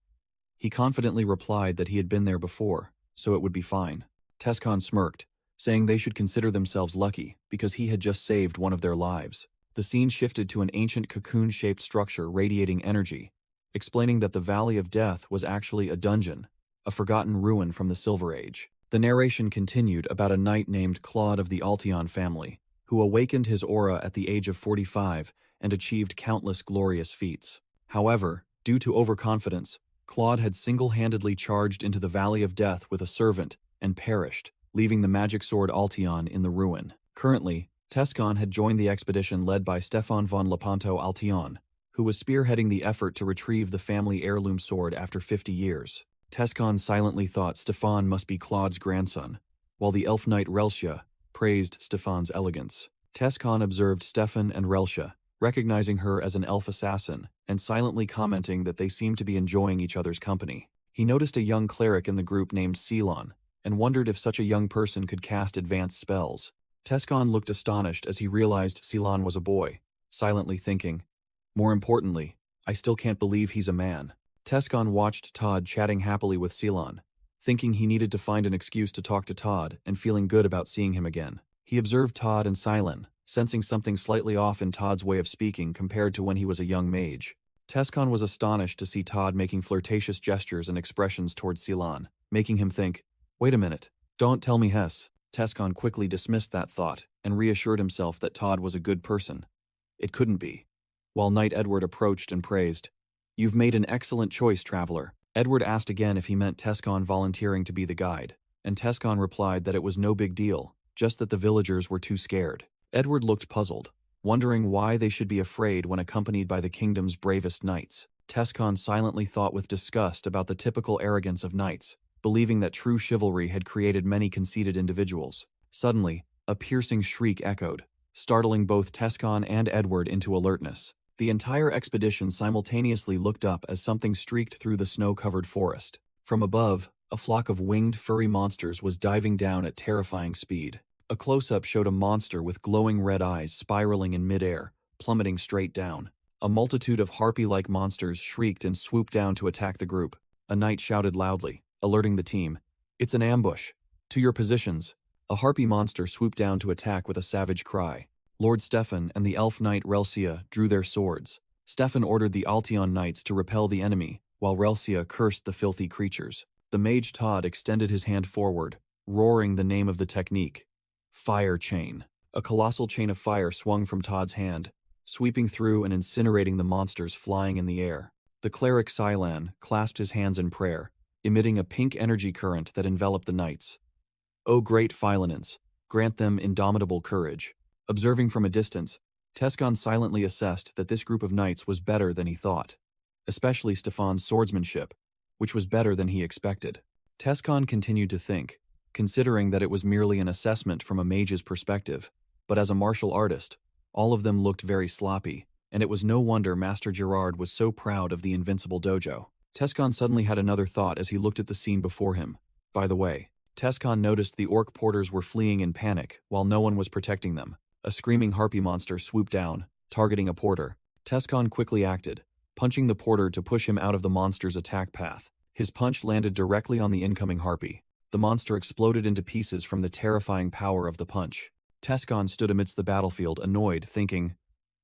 S1: He confidently replied that he had been there before, so it would be fine. Tescon smirked, saying they should consider themselves lucky because he had just saved one of their lives. The scene shifted to an ancient cocoon-shaped structure radiating energy, explaining that the Valley of Death was actually a dungeon, a forgotten ruin from the Silver Age. The narration continued about a knight named Claude of the Altion family, who awakened his aura at the age of 45 and achieved countless glorious feats. However, due to overconfidence, Claude had single-handedly charged into the Valley of Death with a servant and perished, leaving the magic sword Altion in the ruin. Currently, Tescon had joined the expedition led by Stefan von Lepanto Altion, who was spearheading the effort to retrieve the family heirloom sword after 50 years. Tescon silently thought Stefan must be Claude's grandson, while the elf knight Relsia praised Stefan's elegance. Tescon observed Stefan and Relsia, recognizing her as an elf assassin, and silently commenting that they seemed to be enjoying each other's company. He noticed a young cleric in the group named Ceylon, and wondered if such a young person could cast advanced spells. Tescon looked astonished as he realized Ceylon was a boy, silently thinking, "More importantly, I still can't believe he's a man." Tescon watched Todd chatting happily with Ceylon, thinking he needed to find an excuse to talk to Todd and feeling good about seeing him again. He observed Todd and Ceylon, sensing something slightly off in Todd's way of speaking compared to when he was a young mage. Tescon was astonished to see Todd making flirtatious gestures and expressions towards Ceylon, making him think, "Wait a minute, don't tell me Hess." Tescon quickly dismissed that thought and reassured himself that Todd was a good person. It couldn't be. While Knight Edward approached and praised, "You've made an excellent choice, traveler." Edward asked again if he meant Tescon volunteering to be the guide, and Tescon replied that it was no big deal, just that the villagers were too scared. Edward looked puzzled, wondering why they should be afraid when accompanied by the kingdom's bravest knights. Tescon silently thought with disgust about the typical arrogance of knights, believing that true chivalry had created many conceited individuals. Suddenly, a piercing shriek echoed, startling both Tescon and Edward into alertness. The entire expedition simultaneously looked up as something streaked through the snow-covered forest. From above, a flock of winged, furry monsters was diving down at terrifying speed. A close-up showed a monster with glowing red eyes spiraling in midair, plummeting straight down. A multitude of harpy-like monsters shrieked and swooped down to attack the group. A knight shouted loudly, alerting the team, "It's an ambush! To your positions!" A harpy monster swooped down to attack with a savage cry. Lord Stefan and the elf knight Relsia drew their swords. Stefan ordered the Altion knights to repel the enemy, while Relsia cursed the filthy creatures. The mage Todd extended his hand forward, roaring the name of the technique. Fire chain. A colossal chain of fire swung from Todd's hand, sweeping through and incinerating the monsters flying in the air. The cleric Ceylon clasped his hands in prayer, emitting a pink energy current that enveloped the knights. "O great Philonance, grant them indomitable courage." Observing from a distance, Tescon silently assessed that this group of knights was better than he thought, especially Stefan's swordsmanship, which was better than he expected. Tescon continued to think, considering that it was merely an assessment from a mage's perspective, but as a martial artist, all of them looked very sloppy, and it was no wonder Master Gerard was so proud of the invincible dojo. Tescon suddenly had another thought as he looked at the scene before him. By the way, Tescon noticed the orc porters were fleeing in panic while no one was protecting them. A screaming harpy monster swooped down, targeting a porter. Tescon quickly acted, punching the porter to push him out of the monster's attack path. His punch landed directly on the incoming harpy. The monster exploded into pieces from the terrifying power of the punch. Tescon stood amidst the battlefield, annoyed, thinking,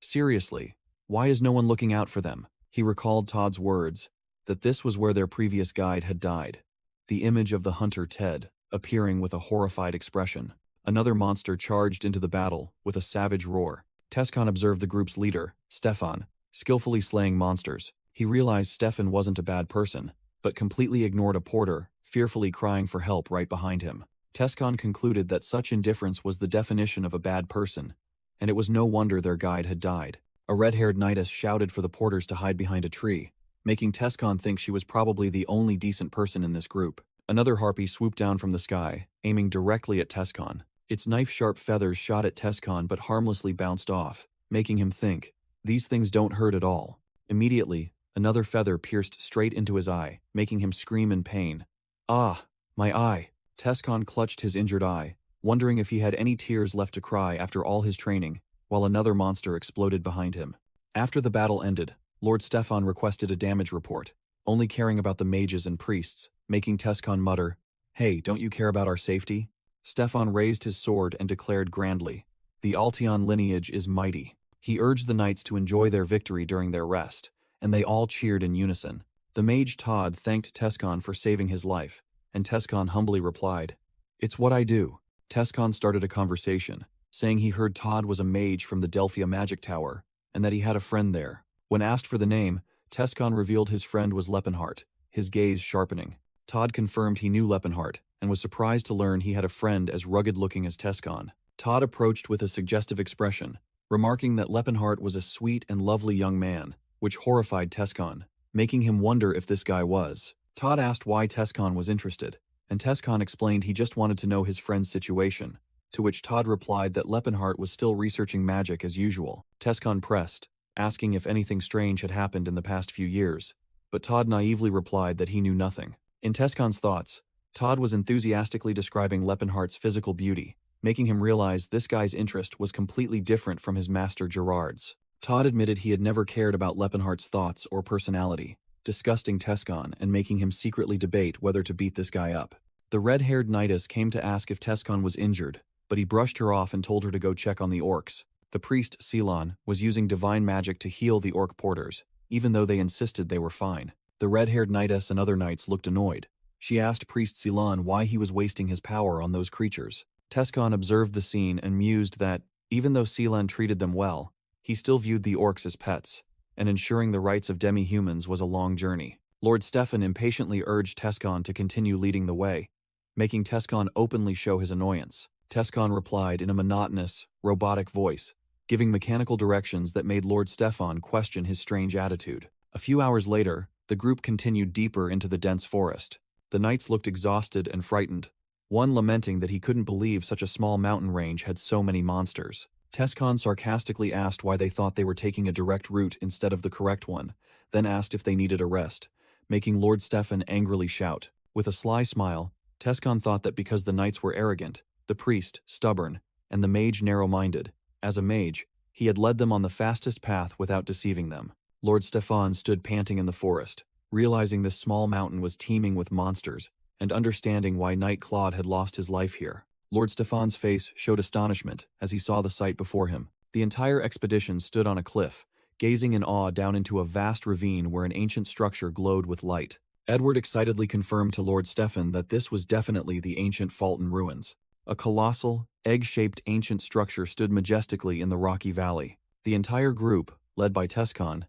S1: "Seriously, why is no one looking out for them?" He recalled Todd's words, that this was where their previous guide had died. The image of the hunter Ted, appearing with a horrified expression. Another monster charged into the battle with a savage roar. Tescon observed the group's leader, Stefan, skillfully slaying monsters. He realized Stefan wasn't a bad person, but completely ignored a porter, fearfully crying for help right behind him. Tescon concluded that such indifference was the definition of a bad person, and it was no wonder their guide had died. A red-haired knightess shouted for the porters to hide behind a tree, making Tescon think she was probably the only decent person in this group. Another harpy swooped down from the sky, aiming directly at Tescon. Its knife-sharp feathers shot at Tescon but harmlessly bounced off, making him think, "These things don't hurt at all." Immediately, another feather pierced straight into his eye, making him scream in pain. "Ah, my eye!" Tescon clutched his injured eye, wondering if he had any tears left to cry after all his training, while another monster exploded behind him. After the battle ended, Lord Stefan requested a damage report, only caring about the mages and priests, making Tescon mutter, "Hey, don't you care about our safety?" Stefan raised his sword and declared grandly, "The Altion lineage is mighty." He urged the knights to enjoy their victory during their rest, and they all cheered in unison. The mage Todd thanked Tescon for saving his life, and Tescon humbly replied, "It's what I do." Tescon started a conversation, saying he heard Todd was a mage from the Delphia Magic Tower, and that he had a friend there. When asked for the name, Tescon revealed his friend was Lepenheart, his gaze sharpening. Todd confirmed he knew Lepenheart, and was surprised to learn he had a friend as rugged-looking as Tescon. Todd approached with a suggestive expression, remarking that Lepenheart was a sweet and lovely young man, which horrified Tescon, making him wonder if this guy was. Todd asked why Tescon was interested, and Tescon explained he just wanted to know his friend's situation, to which Todd replied that Lepenhart was still researching magic as usual. Tescon pressed, asking if anything strange had happened in the past few years, but Todd naively replied that he knew nothing. In Tescon's thoughts, Todd was enthusiastically describing Lepenhart's physical beauty, making him realize this guy's interest was completely different from his master Gerard's. Todd admitted he had never cared about Lepenhart's thoughts or personality, disgusting Tescon and making him secretly debate whether to beat this guy up. The red-haired knightess came to ask if Tescon was injured, but he brushed her off and told her to go check on the orcs. The priest, Ceylon, was using divine magic to heal the orc porters, even though they insisted they were fine. The red-haired knightess and other knights looked annoyed. She asked Priest Ceylon why he was wasting his power on those creatures. Tescon observed the scene and mused that, even though Ceylon treated them well, he still viewed the orcs as pets, and ensuring the rights of demi-humans was a long journey. Lord Stefan impatiently urged Tescon to continue leading the way, making Tescon openly show his annoyance. Tescon replied in a monotonous, robotic voice, giving mechanical directions that made Lord Stefan question his strange attitude. A few hours later, the group continued deeper into the dense forest. The knights looked exhausted and frightened, one lamenting that he couldn't believe such a small mountain range had so many monsters. Tescon sarcastically asked why they thought they were taking a direct route instead of the correct one, then asked if they needed a rest, making Lord Stefan angrily shout. With a sly smile, Tescon thought that because the knights were arrogant, the priest stubborn, and the mage narrow-minded, as a mage, he had led them on the fastest path without deceiving them. Lord Stefan stood panting in the forest, realizing this small mountain was teeming with monsters, and understanding why Knight Claude had lost his life here. Lord Stefan's face showed astonishment as he saw the sight before him. The entire expedition stood on a cliff, gazing in awe down into a vast ravine where an ancient structure glowed with light. Edward excitedly confirmed to Lord Stefan that this was definitely the ancient Fulton ruins. A colossal, egg-shaped ancient structure stood majestically in the rocky valley. The entire group, led by Tescon,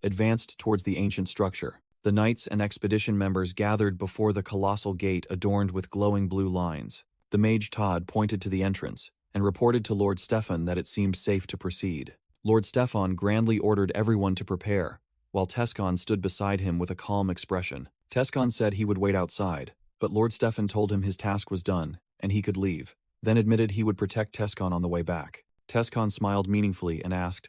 S1: advanced towards the ancient structure. The knights and expedition members gathered before the colossal gate adorned with glowing blue lines. The mage Todd pointed to the entrance and reported to Lord Stefan that it seemed safe to proceed. Lord Stefan grandly ordered everyone to prepare, while Tescon stood beside him with a calm expression. Tescon said he would wait outside, but Lord Stefan told him his task was done and he could leave, then admitted he would protect Tescon on the way back. Tescon smiled meaningfully and asked,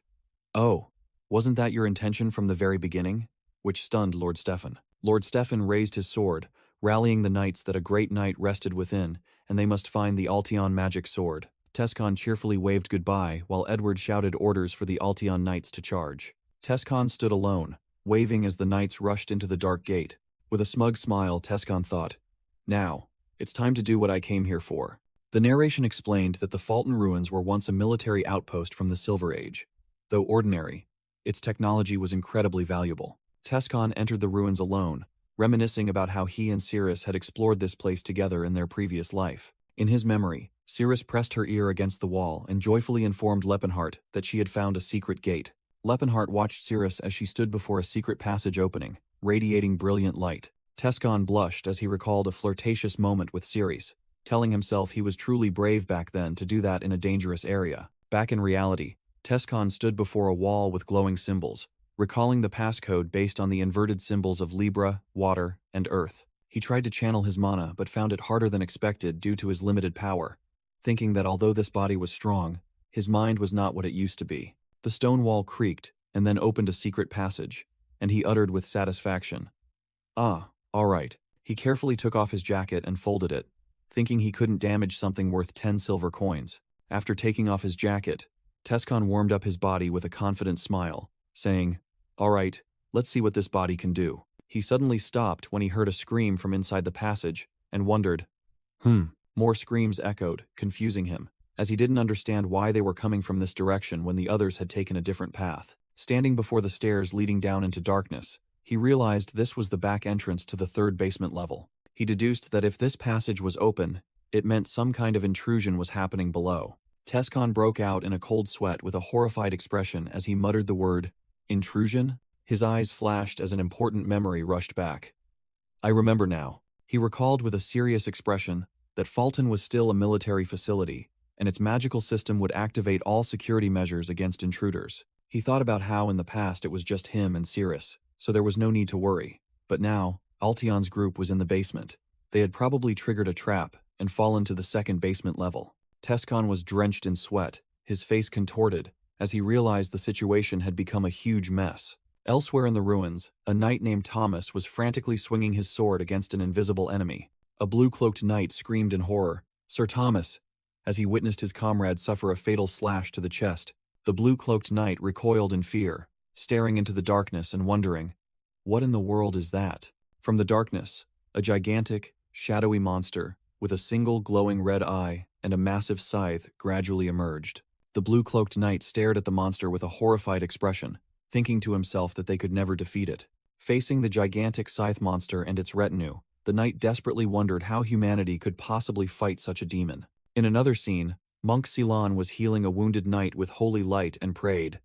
S1: "Oh, wasn't that your intention from the very beginning?" Which stunned Lord Stefan. Lord Stefan raised his sword, rallying the knights that a great knight rested within, and they must find the Altion magic sword. Tescon cheerfully waved goodbye while Edward shouted orders for the Altion knights to charge. Tescon stood alone, waving as the knights rushed into the dark gate. With a smug smile, Tescon thought, "Now, it's time to do what I came here for." The narration explained that the Fulton ruins were once a military outpost from the Silver Age. Though ordinary, its technology was incredibly valuable. Tescon entered the ruins alone, reminiscing about how he and Cirrus had explored this place together in their previous life. In his memory, Cirrus pressed her ear against the wall and joyfully informed Lepenhart that she had found a secret gate. Lepenhart watched Cirrus as she stood before a secret passage opening, radiating brilliant light. Tescon blushed as he recalled a flirtatious moment with Cirrus, telling himself he was truly brave back then to do that in a dangerous area. Back in reality, Tescon stood before a wall with glowing symbols, recalling the passcode based on the inverted symbols of Libra, water, and earth. He tried to channel his mana but found it harder than expected due to his limited power, thinking that although this body was strong, his mind was not what it used to be. The stone wall creaked and then opened a secret passage, and he uttered with satisfaction, "Ah, all right." He carefully took off his jacket and folded it, thinking he couldn't damage something worth 10 silver coins. After taking off his jacket, Tescon warmed up his body with a confident smile, saying, "All right, let's see what this body can do." He suddenly stopped when he heard a scream from inside the passage and wondered, More screams echoed, confusing him, as he didn't understand why they were coming from this direction when the others had taken a different path. Standing before the stairs leading down into darkness, he realized this was the back entrance to the third basement level. He deduced that if this passage was open, it meant some kind of intrusion was happening below. Tescon broke out in a cold sweat with a horrified expression as he muttered the word, "Intrusion?" His eyes flashed as an important memory rushed back. "I remember now." He recalled with a serious expression that Fulton was still a military facility, and its magical system would activate all security measures against intruders. He thought about how in the past it was just him and Cirrus, so there was no need to worry. But now, Altion's group was in the basement. They had probably triggered a trap and fallen to the second basement level. Tescon was drenched in sweat, his face contorted, as he realized the situation had become a huge mess. Elsewhere in the ruins, a knight named Thomas was frantically swinging his sword against an invisible enemy. A blue-cloaked knight screamed in horror, "Sir Thomas!" as he witnessed his comrade suffer a fatal slash to the chest. The blue-cloaked knight recoiled in fear, staring into the darkness and wondering, "What in the world is that?" From the darkness, a gigantic, shadowy monster, with a single glowing red eye and a massive scythe, gradually emerged. The blue-cloaked knight stared at the monster with a horrified expression, thinking to himself that they could never defeat it. Facing the gigantic scythe monster and its retinue, the knight desperately wondered how humanity could possibly fight such a demon. In another scene, Monk Silan was healing a wounded knight with holy light and prayed,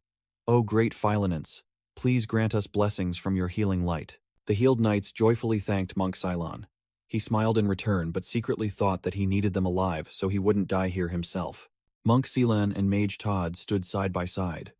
S1: "O great Philanence, please grant us blessings from your healing light." The healed knights joyfully thanked Monk Silan. He smiled in return but secretly thought that he needed them alive so he wouldn't die here himself. Monk Silan and Mage Todd stood side by side.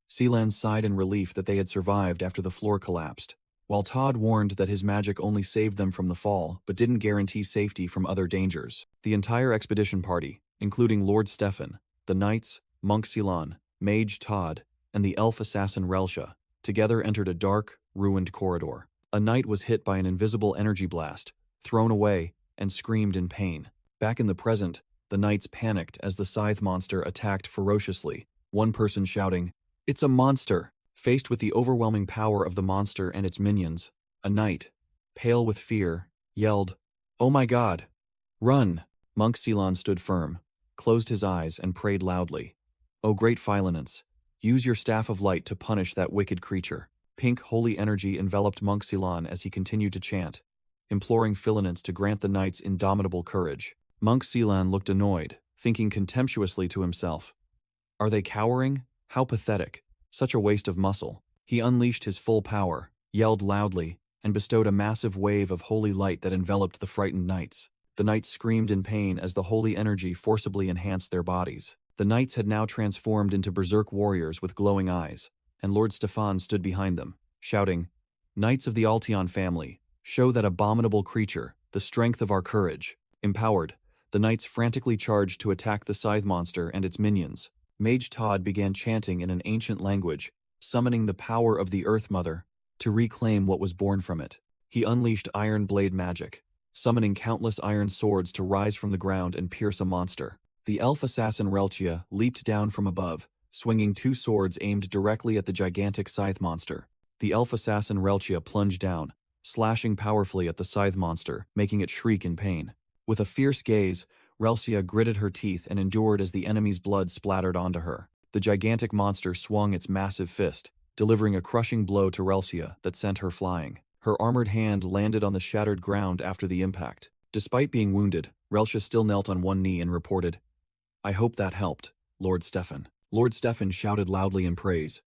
S1: Silan sighed in relief that they had survived after the floor collapsed, while Todd warned that his magic only saved them from the fall but didn't guarantee safety from other dangers. The entire expedition party, including Lord Stefan, the knights, Monk Silan, Mage Todd, and the elf assassin Relsha, together entered a dark, ruined corridor. A knight was hit by an invisible energy blast, thrown away, and screamed in pain. Back in the present, the knights panicked as the scythe monster attacked ferociously, one person shouting, "It's a monster!" Faced with the overwhelming power of the monster and its minions, a knight, pale with fear, yelled, "Oh my God! Run!" Monk Silan stood firm, closed his eyes, and prayed loudly, "O great Philanence, use your staff of light to punish that wicked creature." Pink holy energy enveloped Monk Silan as he continued to chant, imploring Philanence to grant the knights indomitable courage. Monk Silan looked annoyed, thinking contemptuously to himself, "Are they cowering? How pathetic. Such a waste of muscle." He unleashed his full power, yelled loudly, and bestowed a massive wave of holy light that enveloped the frightened knights. The knights screamed in pain as the holy energy forcibly enhanced their bodies. The knights had now transformed into berserk warriors with glowing eyes, and Lord Stefan stood behind them, shouting, "Knights of the Altion family, show that abominable creature the strength of our courage." Empowered, the knights frantically charged to attack the scythe monster and its minions. Mage Todd began chanting in an ancient language, summoning the power of the Earth Mother to reclaim what was born from it. He unleashed iron blade magic, summoning countless iron swords to rise from the ground and pierce a monster. The elf assassin Relchia leaped down from above, swinging two swords aimed directly at the gigantic scythe monster. The elf assassin Relchia plunged down, slashing powerfully at the scythe monster, making it shriek in pain. With a fierce gaze, Relchia gritted her teeth and endured as the enemy's blood splattered onto her. The gigantic monster swung its massive fist, delivering a crushing blow to Relchia that sent her flying. Her armored hand landed on the shattered ground after the impact. Despite being wounded, Relchia still knelt on one knee and reported, "I hope that helped, Lord Stefan." Lord Stefan shouted loudly in praise.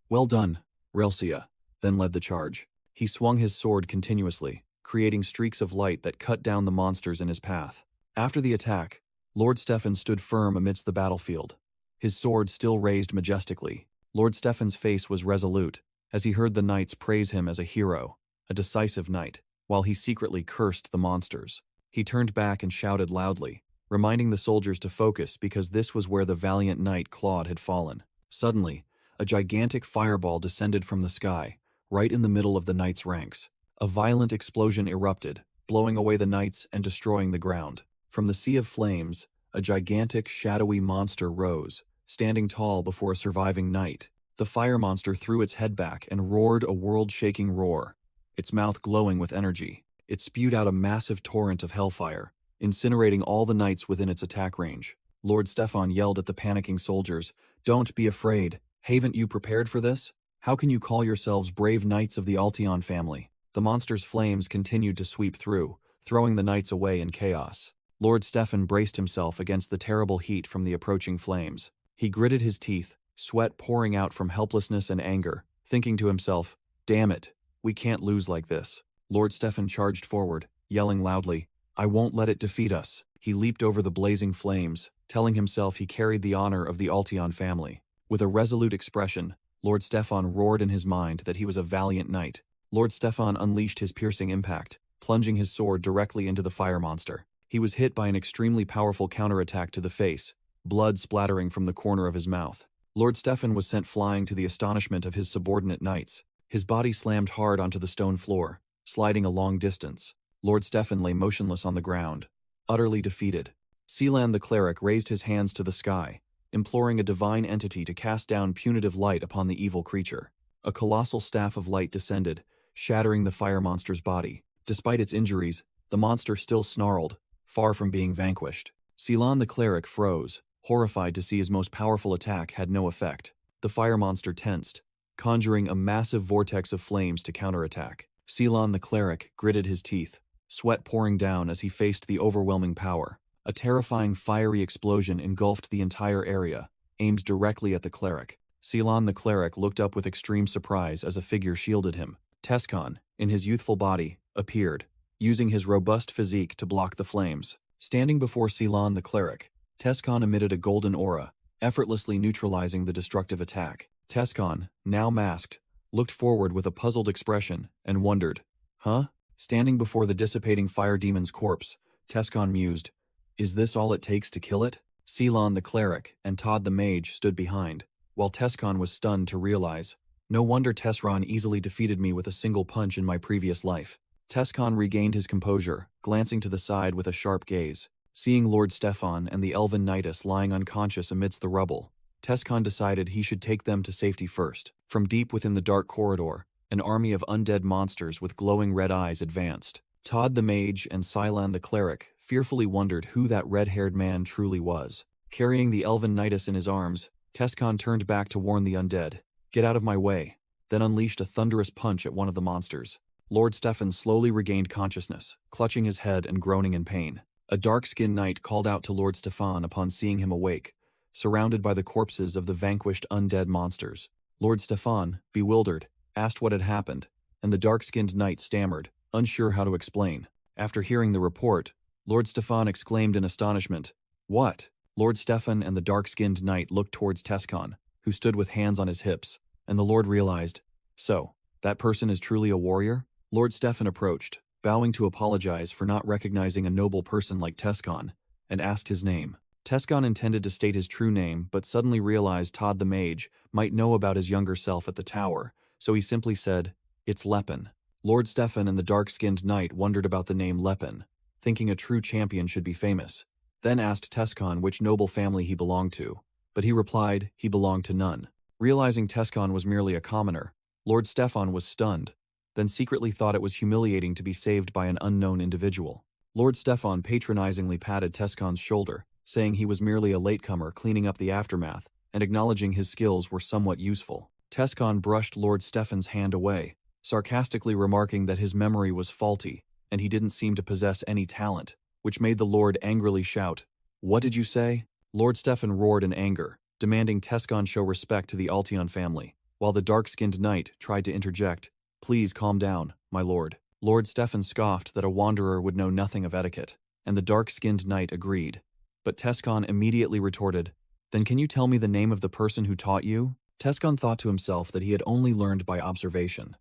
S1: "Well done, Relchia," then led the charge. He swung his sword continuously, creating streaks of light that cut down the monsters in his path. After the attack, Lord Stefan stood firm amidst the battlefield, his sword still raised majestically. Lord Stefan's face was resolute, as he heard the knights praise him as a hero, a decisive knight, while he secretly cursed the monsters. He turned back and shouted loudly, reminding the soldiers to focus because this was where the valiant knight Claude had fallen. Suddenly, a gigantic fireball descended from the sky, right in the middle of the knights' ranks. A violent explosion erupted, blowing away the knights and destroying the ground. From the sea of flames, a gigantic, shadowy monster rose, standing tall before a surviving knight. The fire monster threw its head back and roared a world-shaking roar, its mouth glowing with energy. It spewed out a massive torrent of hellfire, incinerating all the knights within its attack range. Lord Stefan yelled at the panicking soldiers, "Don't be afraid. Haven't you prepared for this? How can you call yourselves brave knights of the Altion family?" The monster's flames continued to sweep through, throwing the knights away in chaos. Lord Stefan braced himself against the terrible heat from the approaching flames. He gritted his teeth, sweat pouring out from helplessness and anger, thinking to himself, "Damn it, we can't lose like this." Lord Stefan charged forward, yelling loudly, "I won't let it defeat us." He leaped over the blazing flames, telling himself he carried the honor of the Altion family. With a resolute expression, Lord Stefan roared in his mind that he was a valiant knight. Lord Stefan unleashed his piercing impact, plunging his sword directly into the fire monster. He was hit by an extremely powerful counterattack to the face, blood splattering from the corner of his mouth. Lord Stefan was sent flying to the astonishment of his subordinate knights. His body slammed hard onto the stone floor, sliding a long distance. Lord Stefan lay motionless on the ground, utterly defeated. Seelan the cleric raised his hands to the sky, imploring a divine entity to cast down punitive light upon the evil creature. A colossal staff of light descended, shattering the fire monster's body. Despite its injuries, the monster still snarled, far from being vanquished. Seelan the cleric froze, horrified to see his most powerful attack had no effect. The fire monster tensed, conjuring a massive vortex of flames to counterattack. Seelan the cleric gritted his teeth, sweat pouring down as he faced the overwhelming power. A terrifying fiery explosion engulfed the entire area, aimed directly at the cleric. Seelan the cleric looked up with extreme surprise as a figure shielded him. Tescon, in his youthful body, appeared, using his robust physique to block the flames. Standing before Seelan the cleric, Tescon emitted a golden aura, effortlessly neutralizing the destructive attack. Tescon, now masked, looked forward with a puzzled expression and wondered, "Huh?" Standing before the dissipating fire demon's corpse, Tescon mused, "Is this all it takes to kill it?" Seelan the cleric and Todd the mage stood behind, while Tescon was stunned to realize, "No wonder Tesron easily defeated me with a single punch in my previous life." Tescon regained his composure, glancing to the side with a sharp gaze. Seeing Lord Stefan and the elven knightess lying unconscious amidst the rubble, Tescon decided he should take them to safety first. From deep within the dark corridor, an army of undead monsters with glowing red eyes advanced. Todd the mage and Seelan the cleric fearfully wondered who that red-haired man truly was. Carrying the elven knightess in his arms, Tescon turned back to warn the undead, "Get out of my way," then unleashed a thunderous punch at one of the monsters. Lord Stefan slowly regained consciousness, clutching his head and groaning in pain. A dark-skinned knight called out to Lord Stefan upon seeing him awake, surrounded by the corpses of the vanquished undead monsters. Lord Stefan, bewildered, asked what had happened, and the dark-skinned knight stammered, unsure how to explain. After hearing the report, Lord Stefan exclaimed in astonishment, "What?" Lord Stefan and the dark-skinned knight looked towards Tescon, who stood with hands on his hips, and the Lord realized, "So, that person is truly a warrior?" Lord Stefan approached, bowing to apologize for not recognizing a noble person like Tescon, and asked his name. Tescon intended to state his true name, but suddenly realized Todd the mage might know about his younger self at the tower, so he simply said, "It's Lepin." Lord Stefan and the dark-skinned knight wondered about the name Lepin, thinking a true champion should be famous, then asked Tescon which noble family he belonged to, but he replied he belonged to none. Realizing Tescon was merely a commoner, Lord Stefan was stunned, then secretly thought it was humiliating to be saved by an unknown individual. Lord Stefan patronizingly patted Tescon's shoulder, saying he was merely a latecomer cleaning up the aftermath, and acknowledging his skills were somewhat useful. Tescon brushed Lord Stefan's hand away, sarcastically remarking that his memory was faulty, and he didn't seem to possess any talent, which made the Lord angrily shout, "What did you say?" Lord Stefan roared in anger, demanding Tescon show respect to the Altion family, while the dark-skinned knight tried to interject, "Please calm down, my lord." Lord Stefan scoffed that a wanderer would know nothing of etiquette, and the dark-skinned knight agreed. But Tescon immediately retorted, "Then can you tell me the name of the person who taught you?" Tescon thought to himself that he had only learned by observation,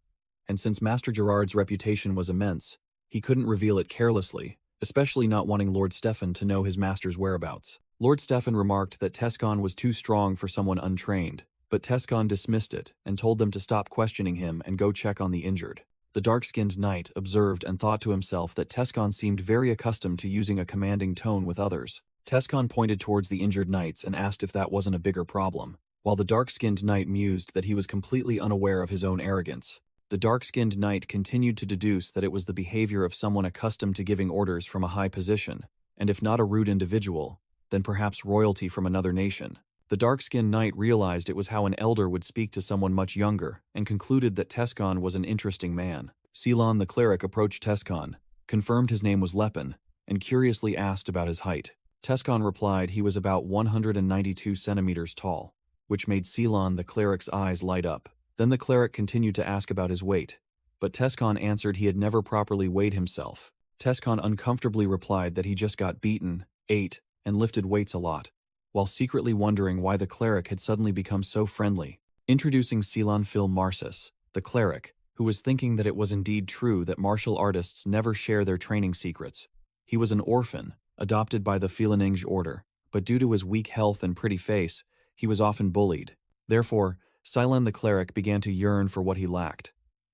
S1: and since Master Gerard's reputation was immense, he couldn't reveal it carelessly, especially not wanting Lord Stefan to know his master's whereabouts. Lord Stefan remarked that Tescon was too strong for someone untrained, but Tescon dismissed it and told them to stop questioning him and go check on the injured. The dark-skinned knight observed and thought to himself that Tescon seemed very accustomed to using a commanding tone with others. Tescon pointed towards the injured knights and asked if that wasn't a bigger problem, while the dark-skinned knight mused that he was completely unaware of his own arrogance. The dark-skinned knight continued to deduce that it was the behavior of someone accustomed to giving orders from a high position, and if not a rude individual, then perhaps royalty from another nation. The dark-skinned knight realized it was how an elder would speak to someone much younger, and concluded that Tescon was an interesting man. Seelan the cleric approached Tescon, confirmed his name was Lepin, and curiously asked about his height. Tescon replied he was about 192 centimeters tall, which made Seelan the cleric's eyes light up. Then the cleric continued to ask about his weight, but Tescon answered he had never properly weighed himself. Tescon uncomfortably replied that he just got beaten, ate, and lifted weights a lot, while secretly wondering why the cleric had suddenly become so friendly. Introducing Seelan Phil Marsis, the cleric, who was thinking that it was indeed true that martial artists never share their training secrets. He was an orphan, adopted by the Philanenge order, but due to his weak health and pretty face, he was often bullied. Therefore, Silan the cleric began to yearn for what he lacked.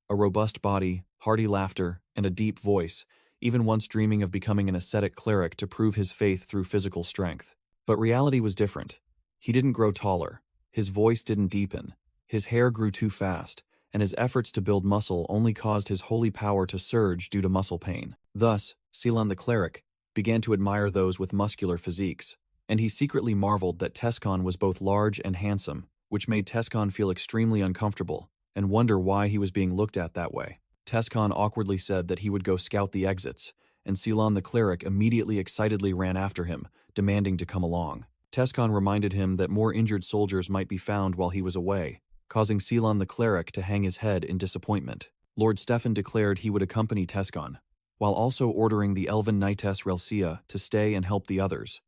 S1: A robust body, hearty laughter, and a deep voice, even once dreaming of becoming an ascetic cleric to prove his faith through physical strength. But reality was different. He didn't grow taller, his voice didn't deepen, his hair grew too fast, and his efforts to build muscle only caused his holy power to surge due to muscle pain. Thus, Silan the cleric began to admire those with muscular physiques, and he secretly marveled that Tescon was both large and handsome, which made Tescon feel extremely uncomfortable and wonder why he was being looked at that way. Tescon awkwardly said that he would go scout the exits, and Silan the cleric immediately excitedly ran after him, demanding to come along. Tescon reminded him that more injured soldiers might be found while he was away, causing Silan the cleric to hang his head in disappointment. Lord Stefan declared he would accompany Tescon, while also ordering the elven knightess Relsia to stay and help the others,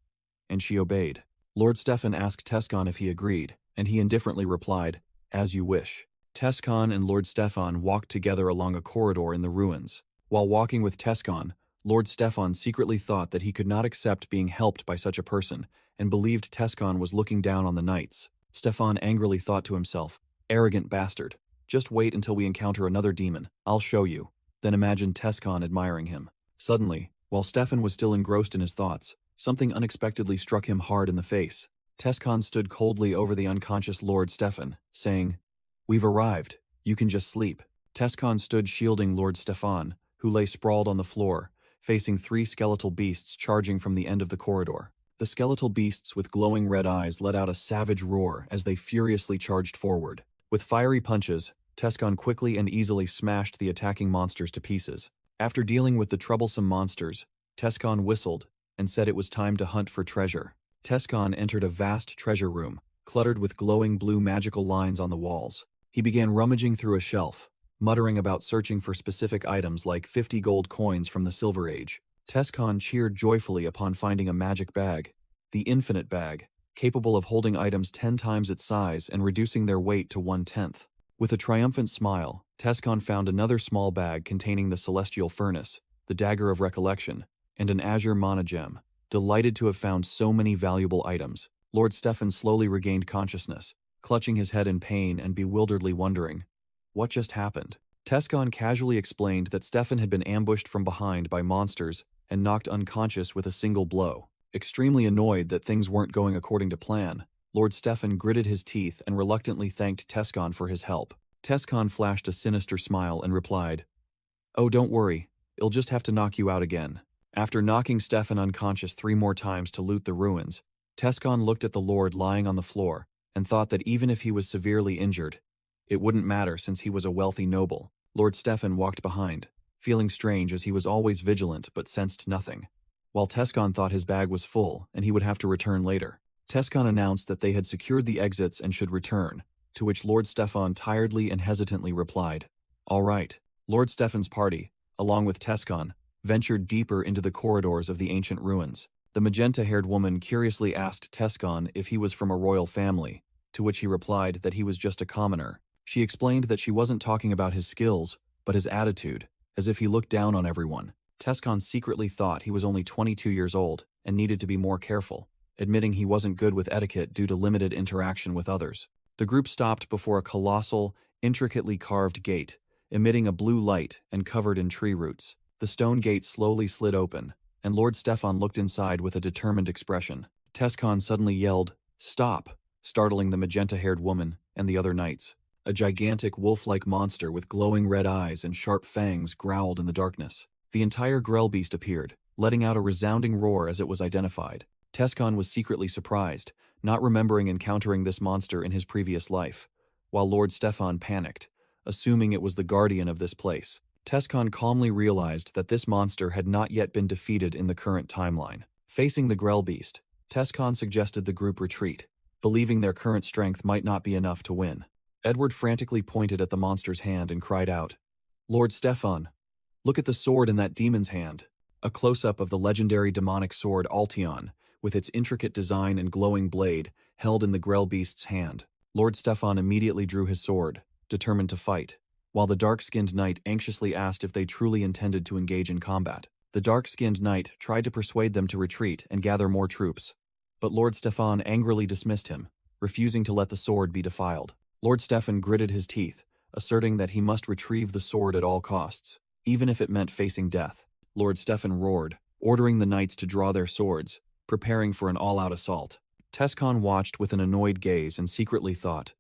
S1: and she obeyed. Lord Stefan asked Tescon if he agreed, and he indifferently replied, "As you wish." Tescon and Lord Stefan walked together along a corridor in the ruins. While walking with Tescon, Lord Stefan secretly thought that he could not accept being helped by such a person, and believed Tescon was looking down on the knights. Stefan angrily thought to himself, "Arrogant bastard. Just wait until we encounter another demon. I'll show you." Then imagined Tescon admiring him. Suddenly, while Stefan was still engrossed in his thoughts, something unexpectedly struck him hard in the face. Tescon stood coldly over the unconscious Lord Stefan, saying, "We've arrived. You can just sleep." Tescon stood shielding Lord Stefan, who lay sprawled on the floor, facing 3 skeletal beasts charging from the end of the corridor. The skeletal beasts with glowing red eyes let out a savage roar as they furiously charged forward. With fiery punches, Tescon quickly and easily smashed the attacking monsters to pieces. After dealing with the troublesome monsters, Tescon whistled and said it was time to hunt for treasure. Tescon entered a vast treasure room, cluttered with glowing blue magical lines on the walls. He began rummaging through a shelf, muttering about searching for specific items like 50 gold coins from the Silver Age. Tescon cheered joyfully upon finding a magic bag, the Infinite Bag, capable of holding items 10 times its size and reducing their weight to 1/10. With a triumphant smile, Tescon found another small bag containing the Celestial Furnace, the Dagger of Recollection, and an Azure Mana Gem. Delighted to have found so many valuable items, Lord Stefan slowly regained consciousness, clutching his head in pain and bewilderedly wondering, what just happened? Tescon casually explained that Stefan had been ambushed from behind by monsters and knocked unconscious with a single blow. Extremely annoyed that things weren't going according to plan, Lord Stefan gritted his teeth and reluctantly thanked Tescon for his help. Tescon flashed a sinister smile and replied, "Oh, don't worry, it'll just have to knock you out again." After knocking Stefan unconscious 3 more times to loot the ruins, Tescon looked at the Lord lying on the floor and thought that even if he was severely injured, it wouldn't matter since he was a wealthy noble. Lord Stefan walked behind, feeling strange as he was always vigilant but sensed nothing. While Tescon thought his bag was full and he would have to return later, Tescon announced that they had secured the exits and should return, to which Lord Stefan tiredly and hesitantly replied, "All right." Lord Stefan's party, along with Tescon, ventured deeper into the corridors of the ancient ruins. The magenta-haired woman curiously asked Tescon if he was from a royal family, to which he replied that he was just a commoner. She explained that she wasn't talking about his skills, but his attitude, as if he looked down on everyone. Tescon secretly thought he was only 22 years old and needed to be more careful, admitting he wasn't good with etiquette due to limited interaction with others. The group stopped before a colossal, intricately carved gate, emitting a blue light and covered in tree roots. The stone gate slowly slid open, and Lord Stefan looked inside with a determined expression. Tescon suddenly yelled, "Stop!" startling the magenta-haired woman and the other knights. A gigantic wolf-like monster with glowing red eyes and sharp fangs growled in the darkness. The entire grell beast appeared, letting out a resounding roar as it was identified. Tescon was secretly surprised, not remembering encountering this monster in his previous life, while Lord Stefan panicked, assuming it was the guardian of this place. Tescon calmly realized that this monster had not yet been defeated in the current timeline. Facing the grell beast, Tescon suggested the group retreat, believing their current strength might not be enough to win. Edward frantically pointed at the monster's hand and cried out, "Lord Stefan, look at the sword in that demon's hand." A close-up of the legendary demonic sword Altion, with its intricate design and glowing blade, held in the grell beast's hand. Lord Stefan immediately drew his sword, determined to fight, while the dark-skinned knight anxiously asked if they truly intended to engage in combat. The dark-skinned knight tried to persuade them to retreat and gather more troops, but Lord Stefan angrily dismissed him, refusing to let the sword be defiled. Lord Stefan gritted his teeth, asserting that he must retrieve the sword at all costs, even if it meant facing death. Lord Stefan roared, ordering the knights to draw their swords, preparing for an all-out assault. Tescon watched with an annoyed gaze and secretly thought,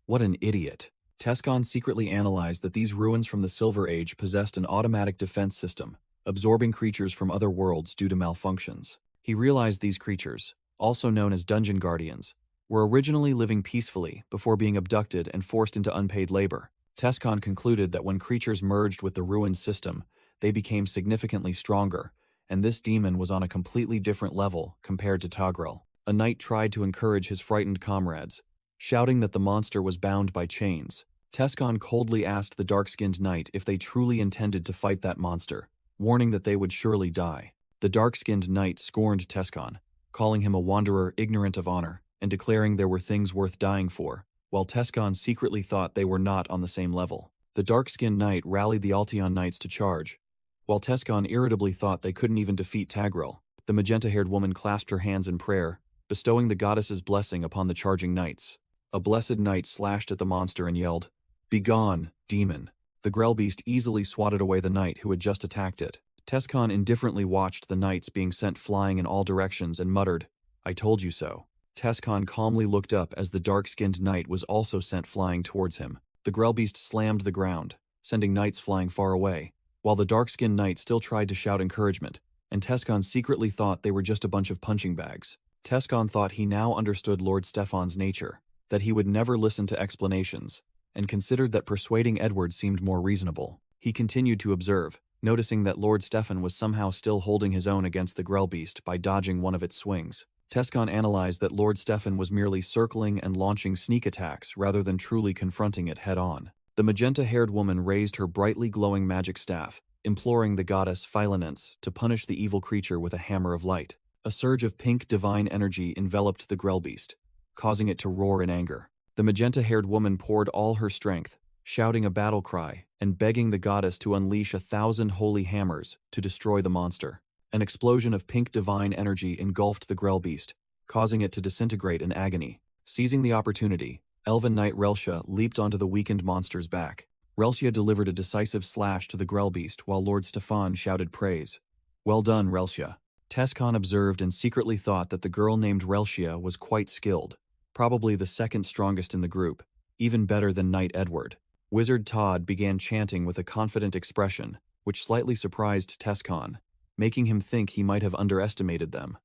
S1: "What an idiot." Tescon secretly analyzed that these ruins from the Silver Age possessed an automatic defense system, absorbing creatures from other worlds due to malfunctions. He realized these creatures, also known as dungeon guardians, were originally living peacefully before being abducted and forced into unpaid labor. Tescon concluded that when creatures merged with the ruined system, they became significantly stronger, and this demon was on a completely different level compared to Togrel. A knight tried to encourage his frightened comrades, shouting that the monster was bound by chains. Tescon coldly asked the dark-skinned knight if they truly intended to fight that monster, warning that they would surely die. The dark-skinned knight scorned Tescon, calling him a wanderer ignorant of honor, and declaring there were things worth dying for, while Tescon secretly thought they were not on the same level. The dark-skinned knight rallied the Altion knights to charge, while Tescon irritably thought they couldn't even defeat Tagrel. The magenta-haired woman clasped her hands in prayer, bestowing the goddess's blessing upon the charging knights. A blessed knight slashed at the monster and yelled, "Begone, demon!" The grell beast easily swatted away the knight who had just attacked it. Tescon indifferently watched the knights being sent flying in all directions and muttered, "I told you so." Tescon calmly looked up as the dark-skinned knight was also sent flying towards him. The grell beast slammed the ground, sending knights flying far away, while the dark-skinned knight still tried to shout encouragement, and Tescon secretly thought they were just a bunch of punching bags. Tescon thought he now understood Lord Stefan's nature, that he would never listen to explanations, and considered that persuading Edward seemed more reasonable. He continued to observe, noticing that Lord Stefan was somehow still holding his own against the grell beast by dodging one of its swings. Tescon analyzed that Lord Stefan was merely circling and launching sneak attacks rather than truly confronting it head-on. The magenta-haired woman raised her brightly glowing magic staff, imploring the goddess Philanence to punish the evil creature with a hammer of light. A surge of pink divine energy enveloped the grell beast, causing it to roar in anger. The magenta-haired woman poured all her strength, shouting a battle cry and begging the goddess to unleash 1,000 holy hammers to destroy the monster. An explosion of pink divine energy engulfed the grell beast, causing it to disintegrate in agony. Seizing the opportunity, Elven Knight Relshia leaped onto the weakened monster's back. Relshia delivered a decisive slash to the grell beast while Lord Stefan shouted praise. "Well done, Relshia." Tescon observed and secretly thought that the girl named Relshia was quite skilled, probably the second strongest in the group, even better than Knight Edward. Wizard Todd began chanting with a confident expression, which slightly surprised Tescon, making him think he might have underestimated them.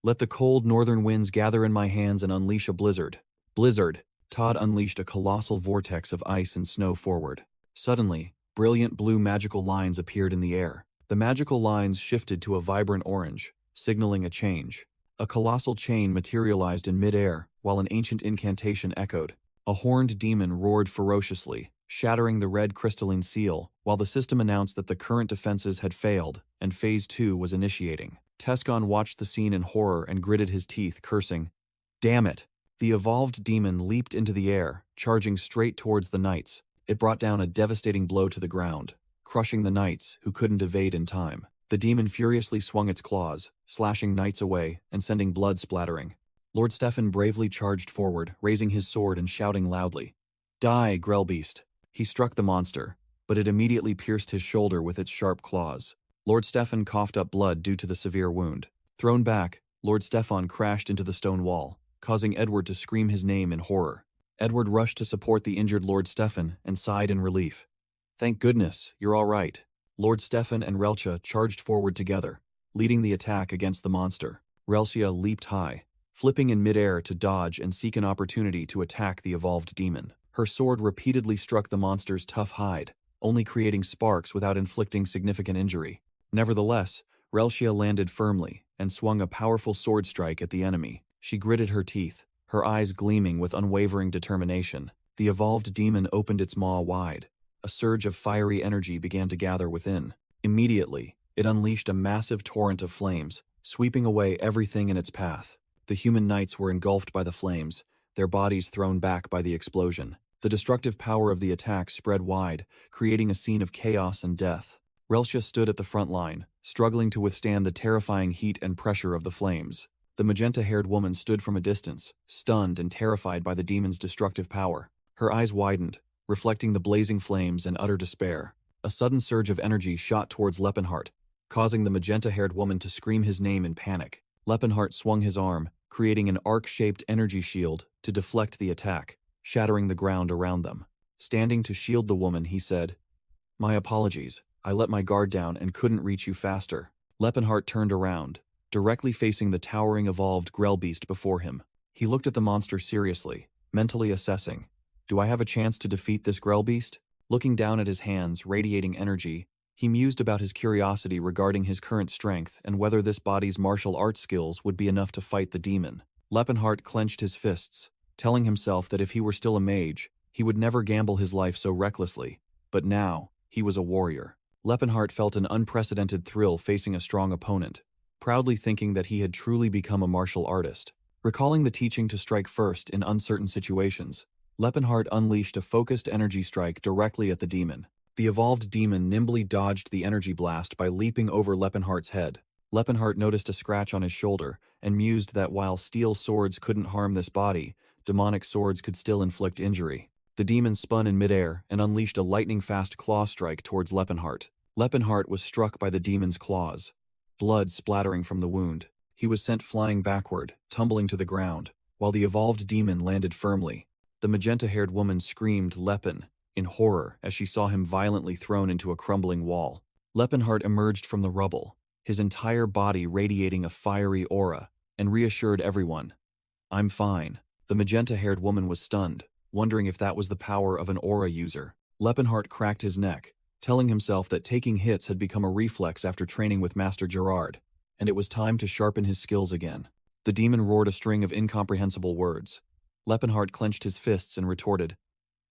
S1: "Let the cold northern winds gather in my hands and unleash a blizzard." Blizzard! Todd unleashed a colossal vortex of ice and snow forward. Suddenly, brilliant blue magical lines appeared in the air. The magical lines shifted to a vibrant orange, signaling a change. A colossal chain materialized in mid-air, while an ancient incantation echoed. A horned demon roared ferociously, shattering the red crystalline seal, while the system announced that the current defenses had failed, and Phase 2 was initiating. Tescon watched the scene in horror and gritted his teeth, cursing, "Damn it!" The evolved demon leaped into the air, charging straight towards the knights. It brought down a devastating blow to the ground, crushing the knights, who couldn't evade in time. The demon furiously swung its claws, slashing knights away and sending blood splattering. Lord Stefan bravely charged forward, raising his sword and shouting loudly, "Die, grell beast!" He struck the monster, but it immediately pierced his shoulder with its sharp claws. Lord Stefan coughed up blood due to the severe wound. Thrown back, Lord Stefan crashed into the stone wall, causing Edward to scream his name in horror. Edward rushed to support the injured Lord Stefan and sighed in relief. "Thank goodness, you're all right." Lord Stefan and Relshia charged forward together, leading the attack against the monster. Relshia leaped high, flipping in midair to dodge and seek an opportunity to attack the evolved demon. Her sword repeatedly struck the monster's tough hide, only creating sparks without inflicting significant injury. Nevertheless, Relshia landed firmly and swung a powerful sword strike at the enemy. She gritted her teeth, her eyes gleaming with unwavering determination. The evolved demon opened its maw wide. A surge of fiery energy began to gather within. Immediately, it unleashed a massive torrent of flames, sweeping away everything in its path. The human knights were engulfed by the flames, their bodies thrown back by the explosion. The destructive power of the attack spread wide, creating a scene of chaos and death. Relshia stood at the front line, struggling to withstand the terrifying heat and pressure of the flames. The magenta-haired woman stood from a distance, stunned and terrified by the demon's destructive power. Her eyes widened, reflecting the blazing flames and utter despair. A sudden surge of energy shot towards Lepenhart, causing the magenta-haired woman to scream his name in panic. Lepenhart swung his arm, creating an arc-shaped energy shield to deflect the attack, shattering the ground around them. Standing to shield the woman, he said, "My apologies, I let my guard down and couldn't reach you faster." Lepenhart turned around, directly facing the towering evolved Grell beast before him. He looked at the monster seriously, mentally assessing, "Do I have a chance to defeat this Grell beast?" Looking down at his hands, radiating energy, he mused about his curiosity regarding his current strength and whether this body's martial arts skills would be enough to fight the demon. Lepenhart clenched his fists, telling himself that if he were still a mage, he would never gamble his life so recklessly. But now, he was a warrior. Lepenhart felt an unprecedented thrill facing a strong opponent, proudly thinking that he had truly become a martial artist. Recalling the teaching to strike first in uncertain situations, Lepenhart unleashed a focused energy strike directly at the demon. The evolved demon nimbly dodged the energy blast by leaping over Lepenhart's head. Lepenhart noticed a scratch on his shoulder and mused that while steel swords couldn't harm this body, demonic swords could still inflict injury. The demon spun in midair and unleashed a lightning-fast claw strike towards Lepenhart. Lepenhart was struck by the demon's claws, blood splattering from the wound. He was sent flying backward, tumbling to the ground, while the evolved demon landed firmly. The magenta-haired woman screamed Lepen in horror as she saw him violently thrown into a crumbling wall. Lepenhart emerged from the rubble, his entire body radiating a fiery aura, and reassured everyone, "I'm fine." The magenta-haired woman was stunned, wondering if that was the power of an aura user. Lepenhart cracked his neck, telling himself that taking hits had become a reflex after training with Master Gerard, and it was time to sharpen his skills again. The demon roared a string of incomprehensible words. Lepenhart clenched his fists and retorted,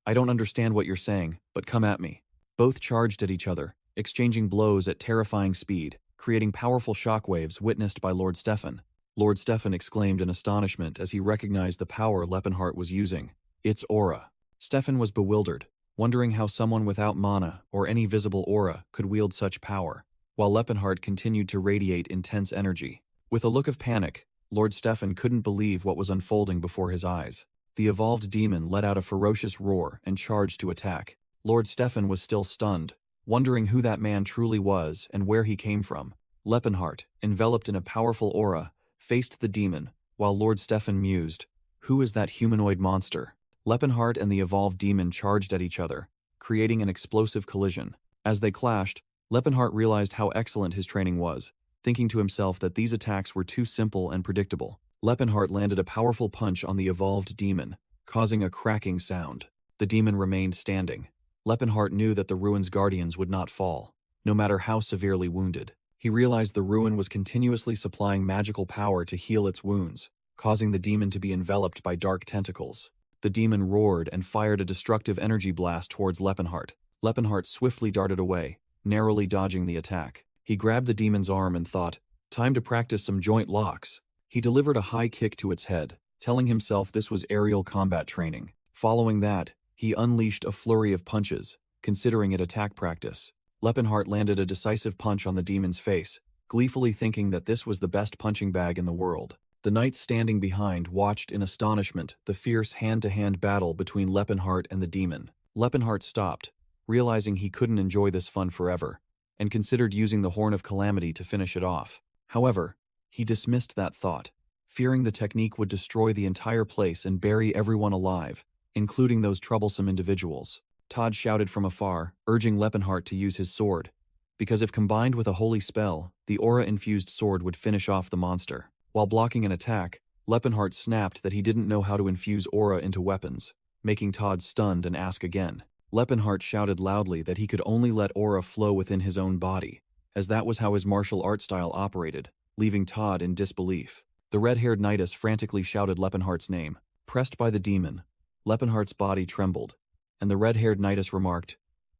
S1: "I don't understand what you're saying, but come at me." Both charged at each other, exchanging blows at terrifying speed, creating powerful shockwaves witnessed by Lord Stefan. Lord Stefan exclaimed in astonishment as he recognized the power Lepenhart was using. Its aura. Stefan was bewildered, wondering how someone without mana or any visible aura could wield such power, while Lepenhart continued to radiate intense energy. With a look of panic, Lord Stefan couldn't believe what was unfolding before his eyes. The evolved demon let out a ferocious roar and charged to attack. Lord Stefan was still stunned, wondering who that man truly was and where he came from. Lepenhart, enveloped in a powerful aura, faced the demon, while Lord Stefan mused, "Who is that humanoid monster?" Lepenhart and the evolved demon charged at each other, creating an explosive collision. As they clashed, Lepenhart realized how excellent his training was, thinking to himself that these attacks were too simple and predictable. Lepenhart landed a powerful punch on the evolved demon, causing a cracking sound. The demon remained standing. Lepenhart knew that the ruin's guardians would not fall, no matter how severely wounded. He realized the ruin was continuously supplying magical power to heal its wounds, causing the demon to be enveloped by dark tentacles. The demon roared and fired a destructive energy blast towards Lepenhart. Lepenhart swiftly darted away, narrowly dodging the attack. He grabbed the demon's arm and thought, "Time to practice some joint locks." He delivered a high kick to its head, telling himself this was aerial combat training. Following that, he unleashed a flurry of punches, considering it attack practice. Lepenhart landed a decisive punch on the demon's face, gleefully thinking that this was the best punching bag in the world. The knights standing behind watched in astonishment the fierce hand-to-hand battle between Lepenhart and the demon. Lepenhart stopped, realizing he couldn't enjoy this fun forever, and considered using the Horn of Calamity to finish it off. However, he dismissed that thought, fearing the technique would destroy the entire place and bury everyone alive, including those troublesome individuals. Todd shouted from afar, urging Lepenhart to use his sword, because if combined with a holy spell, the aura-infused sword would finish off the monster. While blocking an attack, Lepenhart snapped that he didn't know how to infuse aura into weapons, making Todd stunned and ask again. Lepenhart shouted loudly that he could only let aura flow within his own body, as that was how his martial art style operated, leaving Todd in disbelief. The red-haired knightess frantically shouted Lepenhart's name. Pressed by the demon, Lepenhart's body trembled, and the red-haired knightess remarked,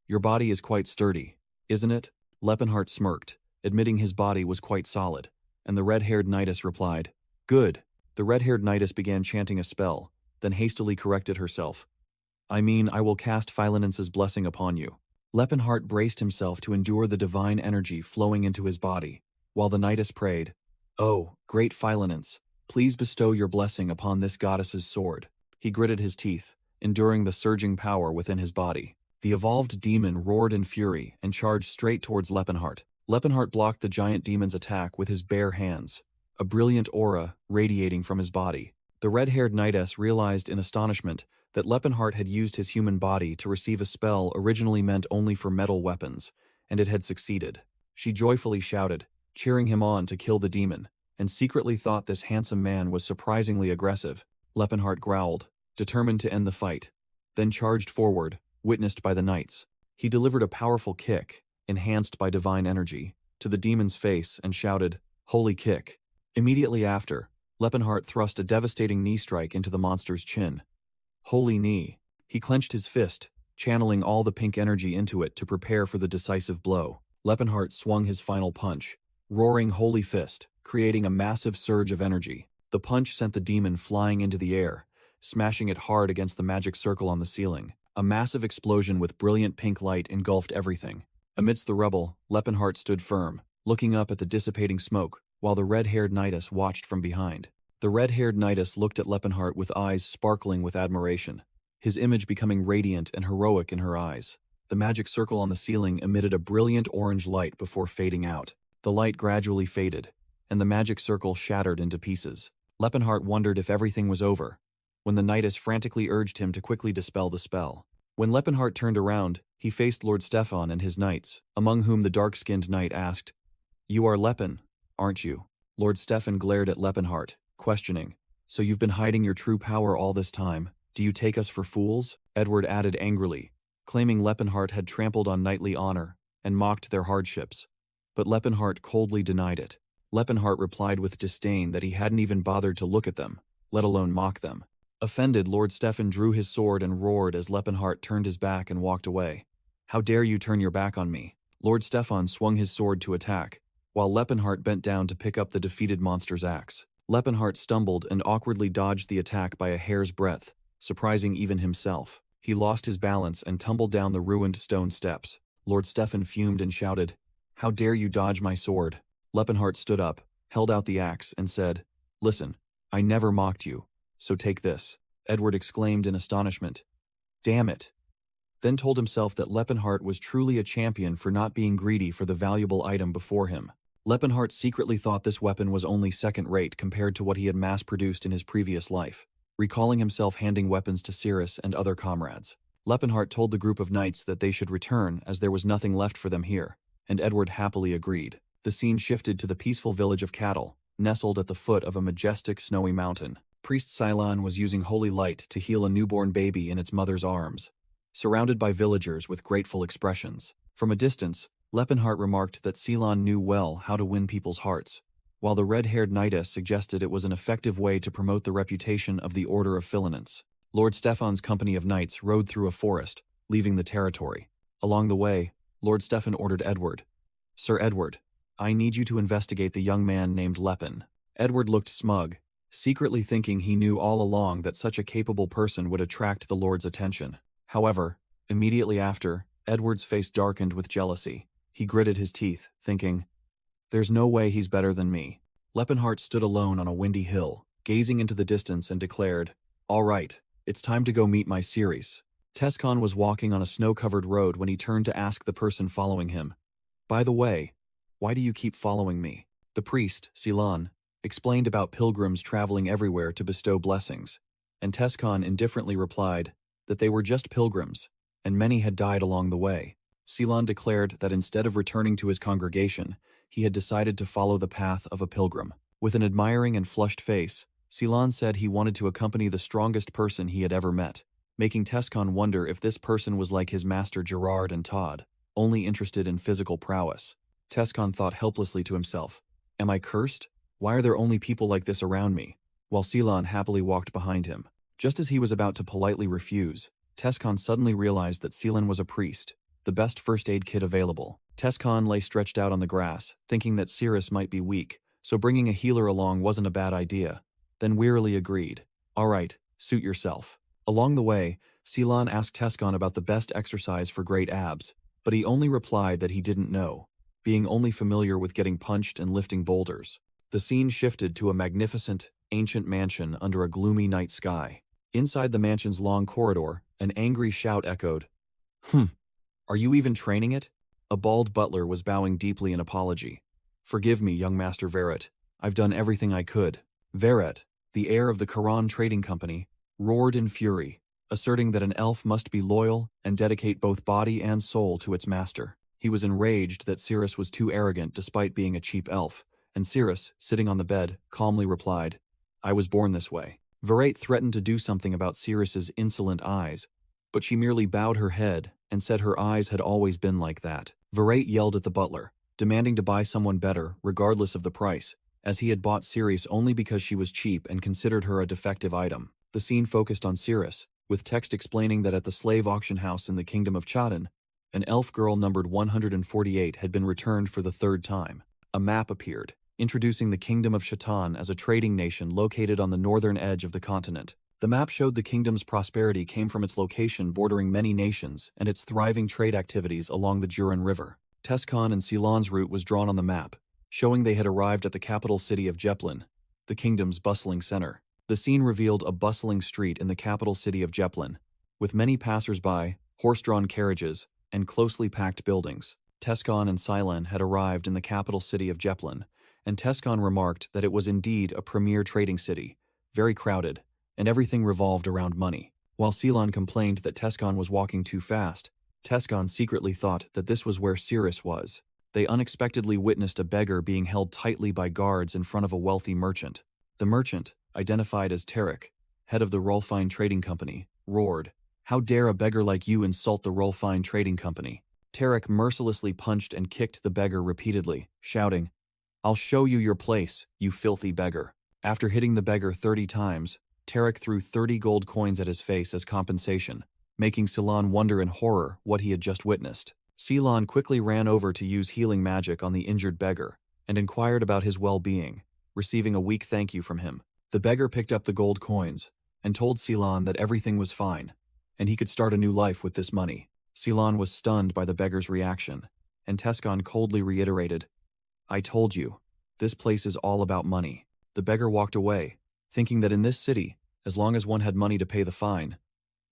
S1: "Your body is quite sturdy, isn't it?" Lepenhart smirked, admitting his body was quite solid, and the red-haired knightess replied, "Good." The red-haired knightess began chanting a spell, then hastily corrected herself. "I mean, I will cast Philinence's blessing upon you." Lepenhart braced himself to endure the divine energy flowing into his body, while the knightess prayed, "Oh, great Philinence, Please bestow your blessing upon this goddess's sword. He gritted his teeth, enduring the surging power within his body. The evolved demon roared in fury and charged straight towards Lepenheart. Lepenheart blocked the giant demon's attack with his bare hands, a brilliant aura radiating from his body. The red-haired knightess realized in astonishment that Lepenheart had used his human body to receive a spell originally meant only for metal weapons, and it had succeeded. She joyfully shouted, cheering him on to kill the demon, and secretly thought this handsome man was surprisingly aggressive. Lepenheart growled, determined to end the fight, then charged forward, witnessed by the knights. He delivered a powerful kick, enhanced by divine energy, to the demon's face and shouted, "Holy kick." Immediately after, Lepenheart thrust a devastating knee strike into the monster's chin. Holy knee. He clenched his fist, channeling all the pink energy into it to prepare for the decisive blow. Lepenheart swung his final punch, roaring Holy Fist, creating a massive surge of energy. The punch sent the demon flying into the air, smashing it hard against the magic circle on the ceiling. A massive explosion with brilliant pink light engulfed everything. Amidst the rubble, Lepenheart stood firm, looking up at the dissipating smoke, while the red-haired knightess watched from behind. The red-haired knightess looked at Lepenheart with eyes sparkling with admiration, his image becoming radiant and heroic in her eyes. The magic circle on the ceiling emitted a brilliant orange light before fading out. The light gradually faded, and the magic circle shattered into pieces. Lepenheart wondered if everything was over, when the knightess frantically urged him to quickly dispel the spell. When Lepenheart turned around, he faced Lord Stefan and his knights, among whom the dark-skinned knight asked, "You are Lepen, aren't you?" Lord Stefan glared at Lepenheart, questioning, "So you've been hiding your true power all this time? Do you take us for fools?" Edward added angrily, claiming Lepenheart had trampled on knightly honor and mocked their hardships. But Lepenheart coldly denied it. Lepenheart replied with disdain that he hadn't even bothered to look at them, let alone mock them. Offended, Lord Stefan drew his sword and roared as Lepenheart turned his back and walked away. "How dare you turn your back on me?" Lord Stefan swung his sword to attack, while Lepenheart bent down to pick up the defeated monster's axe. Lepenheart stumbled and awkwardly dodged the attack by a hair's breadth, surprising even himself. He lost his balance and tumbled down the ruined stone steps. Lord Stefan fumed and shouted, "How dare you dodge my sword?" Lepenheart stood up, held out the axe, and said, "Listen, I never mocked you, so take this." Edward exclaimed in astonishment, "Damn it," then told himself that Lepenheart was truly a champion for not being greedy for the valuable item before him. Lepenheart secretly thought this weapon was only second-rate compared to what he had mass-produced in his previous life, recalling himself handing weapons to Cirrus and other comrades. Lepenheart told the group of knights that they should return as there was nothing left for them here, and Edward happily agreed. The scene shifted to the peaceful village of cattle, nestled at the foot of a majestic snowy mountain. Priest Cylon was using holy light to heal a newborn baby in its mother's arms, surrounded by villagers with grateful expressions. From a distance, Lepenheart remarked that Cylon knew well how to win people's hearts, while the red-haired knightess suggested it was an effective way to promote the reputation of the Order of Filaments. Lord Stefan's company of knights rode through a forest, leaving the territory. Along the way, Lord Stefan ordered Edward, "Sir Edward, I need you to investigate the young man named Lepen." Edward looked smug, secretly thinking he knew all along that such a capable person would attract the Lord's attention. However, immediately after, Edward's face darkened with jealousy. He gritted his teeth, thinking, "There's no way he's better than me." Lepenheart stood alone on a windy hill, gazing into the distance and declared, "All right, it's time to go meet my Ceres." Tescon was walking on a snow-covered road when he turned to ask the person following him, "By the way, why do you keep following me?" The priest, Cylon, explained about pilgrims traveling everywhere to bestow blessings, and Tescon indifferently replied that they were just pilgrims, and many had died along the way. Cylon declared that instead of returning to his congregation, he had decided to follow the path of a pilgrim. With an admiring and flushed face, Cylon said he wanted to accompany the strongest person he had ever met, making Tescon wonder if this person was like his master Gerard and Todd, only interested in physical prowess. Tescon thought helplessly to himself, "Am I cursed? Why are there only people like this around me?" While Cylon happily walked behind him. Just as he was about to politely refuse, Tescon suddenly realized that Cylon was a priest, the best first aid kit available. Tescon lay stretched out on the grass, thinking that Cirrus might be weak, so bringing a healer along wasn't a bad idea, then wearily agreed, "All right, suit yourself." Along the way, Cylon asked Tescon about the best exercise for great abs, but he only replied that he didn't know, being only familiar with getting punched and lifting boulders. The scene shifted to a magnificent, ancient mansion under a gloomy night sky. Inside the mansion's long corridor, an angry shout echoed. Are you even training it? A bald butler was bowing deeply in apology. Forgive me, young Master Verret. I've done everything I could. Verret, the heir of the Quran Trading Company, roared in fury, asserting that an elf must be loyal and dedicate both body and soul to its master. He was enraged that Cirrus was too arrogant despite being a cheap elf, and Cirrus, sitting on the bed, calmly replied, I was born this way. Verret threatened to do something about Cirrus's insolent eyes, but she merely bowed her head and said her eyes had always been like that. Verret yelled at the butler, demanding to buy someone better regardless of the price, as he had bought Cirrus only because she was cheap and considered her a defective item. The scene focused on Cirrus, with text explaining that at the slave auction house in the kingdom of Chaden, an elf girl numbered 148 had been returned for the third time. A map appeared, introducing the kingdom of Shatan as a trading nation located on the northern edge of the continent. The map showed the kingdom's prosperity came from its location bordering many nations and its thriving trade activities along the Juran River. Tescon and Ceylon's route was drawn on the map, showing they had arrived at the capital city of Zeppelin, the kingdom's bustling center. The scene revealed a bustling street in the capital city of Zeppelin, with many passers-by, horse-drawn carriages, and closely packed buildings. Tescon and Ceylon had arrived in the capital city of Zeppelin, and Tescon remarked that it was indeed a premier trading city, very crowded, and everything revolved around money. While Ceylon complained that Tescon was walking too fast, Tescon secretly thought that this was where Cirrus was. They unexpectedly witnessed a beggar being held tightly by guards in front of a wealthy merchant. The merchant, identified as Tarek, head of the Rolfine Trading Company, roared, How dare a beggar like you insult the Rolfine Trading Company? Tarek mercilessly punched and kicked the beggar repeatedly, shouting, I'll show you your place, you filthy beggar. After hitting the beggar 30 times, Tarek threw 30 gold coins at his face as compensation, making Ceylon wonder in horror what he had just witnessed. Ceylon quickly ran over to use healing magic on the injured beggar, and inquired about his well-being, receiving a weak thank you from him. The beggar picked up the gold coins, and told Ceylon that everything was fine, and he could start a new life with this money. Ceylon was stunned by the beggar's reaction, and Tescon coldly reiterated, I told you, this place is all about money. The beggar walked away, thinking that in this city, as long as one had money to pay the fine,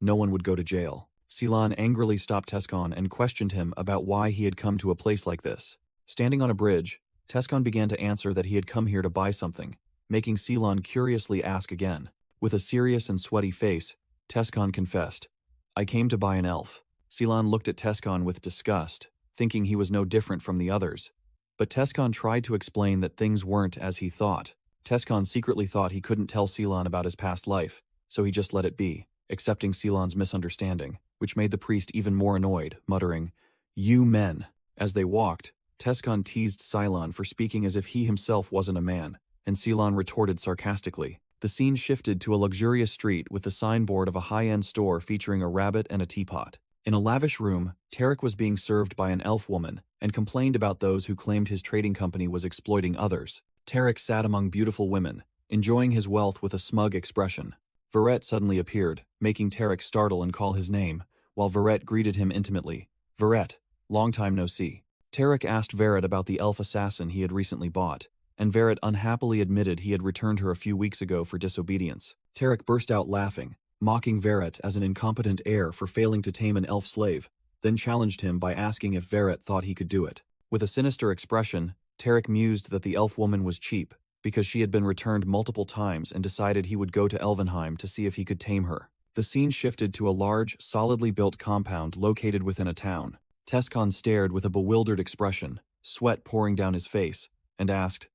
S1: no one would go to jail. Ceylon angrily stopped Tescon and questioned him about why he had come to a place like this. Standing on a bridge, Tescon began to answer that he had come here to buy something, making Ceylon curiously ask again. With a serious and sweaty face, Tescon confessed, I came to buy an elf. Ceylon looked at Tescon with disgust, thinking he was no different from the others. But Tescon tried to explain that things weren't as he thought. Tescon secretly thought he couldn't tell Ceylon about his past life, so he just let it be, accepting Ceylon's misunderstanding, which made the priest even more annoyed, muttering, You men. As they walked, Tescon teased Ceylon for speaking as if he himself wasn't a man, and Ceylon retorted sarcastically. The scene shifted to a luxurious street with the signboard of a high-end store featuring a rabbit and a teapot. In a lavish room, Tarek was being served by an elf woman and complained about those who claimed his trading company was exploiting others. Tarek sat among beautiful women, enjoying his wealth with a smug expression. Verret suddenly appeared, making Tarek startle and call his name, while Verret greeted him intimately. Verret, long time no see. Tarek asked Verret about the elf assassin he had recently bought, and Verret unhappily admitted he had returned her a few weeks ago for disobedience. Tarek burst out laughing, mocking Verret as an incompetent heir for failing to tame an elf slave, then challenged him by asking if Verret thought he could do it. With a sinister expression, Tarek mused that the elf woman was cheap, because she had been returned multiple times and decided he would go to Elvenheim to see if he could tame her. The scene shifted to a large, solidly built compound located within a town. Tescon stared with a bewildered expression, sweat pouring down his face, and asked,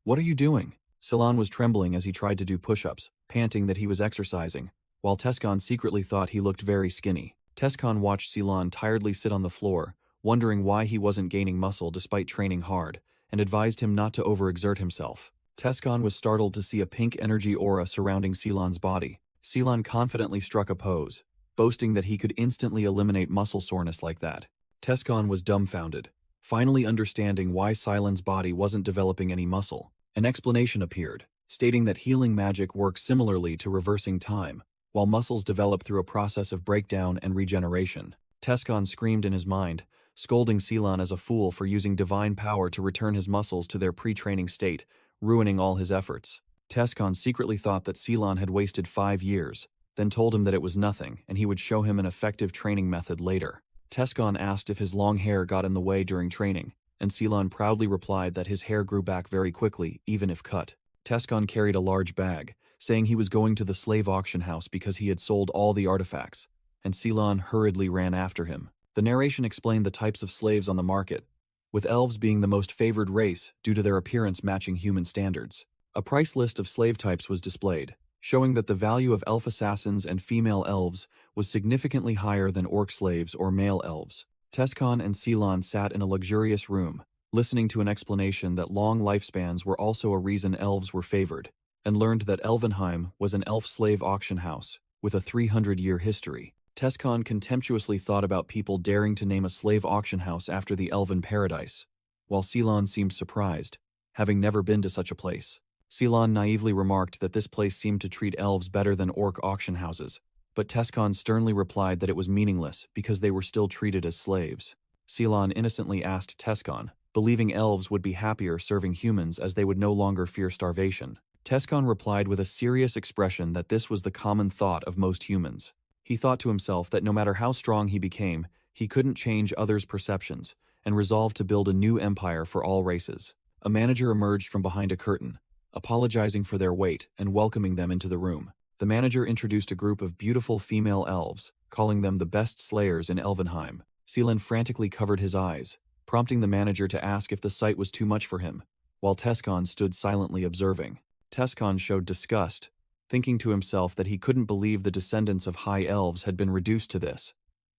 S1: What are you doing? Ceylon was trembling as he tried to do push-ups, panting that he was exercising, while Tescon secretly thought he looked very skinny. Tescon watched Ceylon tiredly sit on the floor, wondering why he wasn't gaining muscle despite training hard, and advised him not to overexert himself. Tescon was startled to see a pink energy aura surrounding Ceylon's body. Ceylon confidently struck a pose, boasting that he could instantly eliminate muscle soreness like that. Tescon was dumbfounded, finally understanding why Ceylon's body wasn't developing any muscle. An explanation appeared, stating that healing magic works similarly to reversing time, while muscles develop through a process of breakdown and regeneration. Tescon screamed in his mind, scolding Ceylon as a fool for using divine power to return his muscles to their pre-training state, ruining all his efforts. Tescon secretly thought that Ceylon had wasted 5 years, then told him that it was nothing and he would show him an effective training method later. Tescon asked if his long hair got in the way during training, and Ceylon proudly replied that his hair grew back very quickly, even if cut. Tescon carried a large bag, saying he was going to the slave auction house because he had sold all the artifacts, and Ceylon hurriedly ran after him. The narration explained the types of slaves on the market, with elves being the most favored race due to their appearance matching human standards. A price list of slave types was displayed, showing that the value of elf assassins and female elves was significantly higher than orc slaves or male elves. Tescon and Ceylon sat in a luxurious room, listening to an explanation that long lifespans were also a reason elves were favored, and learned that Elvenheim was an elf slave auction house with a 300-year history. Tescon contemptuously thought about people daring to name a slave auction house after the elven paradise, while Ceylon seemed surprised, having never been to such a place. Ceylon naively remarked that this place seemed to treat elves better than orc auction houses, but Tescon sternly replied that it was meaningless because they were still treated as slaves. Ceylon innocently asked Tescon, believing elves would be happier serving humans as they would no longer fear starvation. Tescon replied with a serious expression that this was the common thought of most humans. He thought to himself that no matter how strong he became, he couldn't change others' perceptions, and resolved to build a new empire for all races. A manager emerged from behind a curtain, apologizing for their wait and welcoming them into the room. The manager introduced a group of beautiful female elves, calling them the best slayers in Elvenheim. Ceylon frantically covered his eyes, prompting the manager to ask if the sight was too much for him, while Tescon stood silently observing. Tescon showed disgust, thinking to himself that he couldn't believe the descendants of high elves had been reduced to this,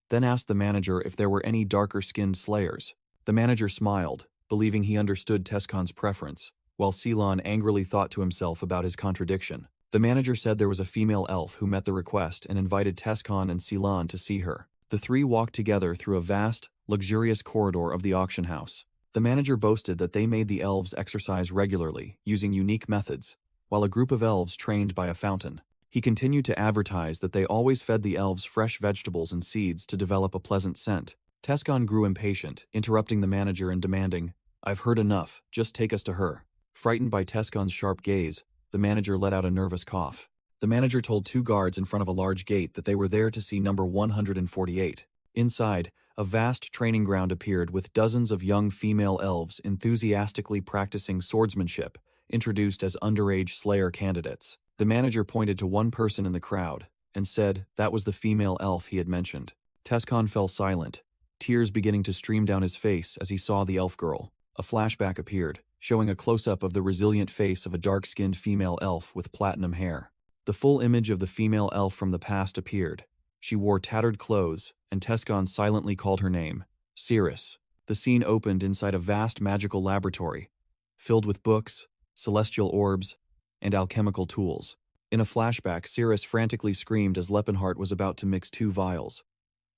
S1: then asked the manager if there were any darker-skinned slayers. The manager smiled, believing he understood Tescon's preference, while Ceylon angrily thought to himself about his contradiction. The manager said there was a female elf who met the request and invited Tescon and Ceylon to see her. The three walked together through a vast, luxurious corridor of the auction house. The manager boasted that they made the elves exercise regularly, using unique methods, while a group of elves trained by a fountain. He continued to advertise that they always fed the elves fresh vegetables and seeds to develop a pleasant scent. Tescon grew impatient, interrupting the manager and demanding, "I've heard enough, just take us to her." Frightened by Tescon's sharp gaze, the manager let out a nervous cough. The manager told 2 guards in front of a large gate that they were there to see number 148. Inside, a vast training ground appeared with dozens of young female elves enthusiastically practicing swordsmanship, introduced as underage slayer candidates. The manager pointed to one person in the crowd and said that was the female elf he had mentioned. Tescon fell silent, tears beginning to stream down his face as he saw the elf girl. A flashback appeared, showing a close-up of the resilient face of a dark-skinned female elf with platinum hair. The full image of the female elf from the past appeared. She wore tattered clothes, and Tescon silently called her name, Cirrus. The scene opened inside a vast magical laboratory, filled with books, celestial orbs, and alchemical tools. In a flashback, Cirrus frantically screamed as Lepenheart was about to mix 2 vials.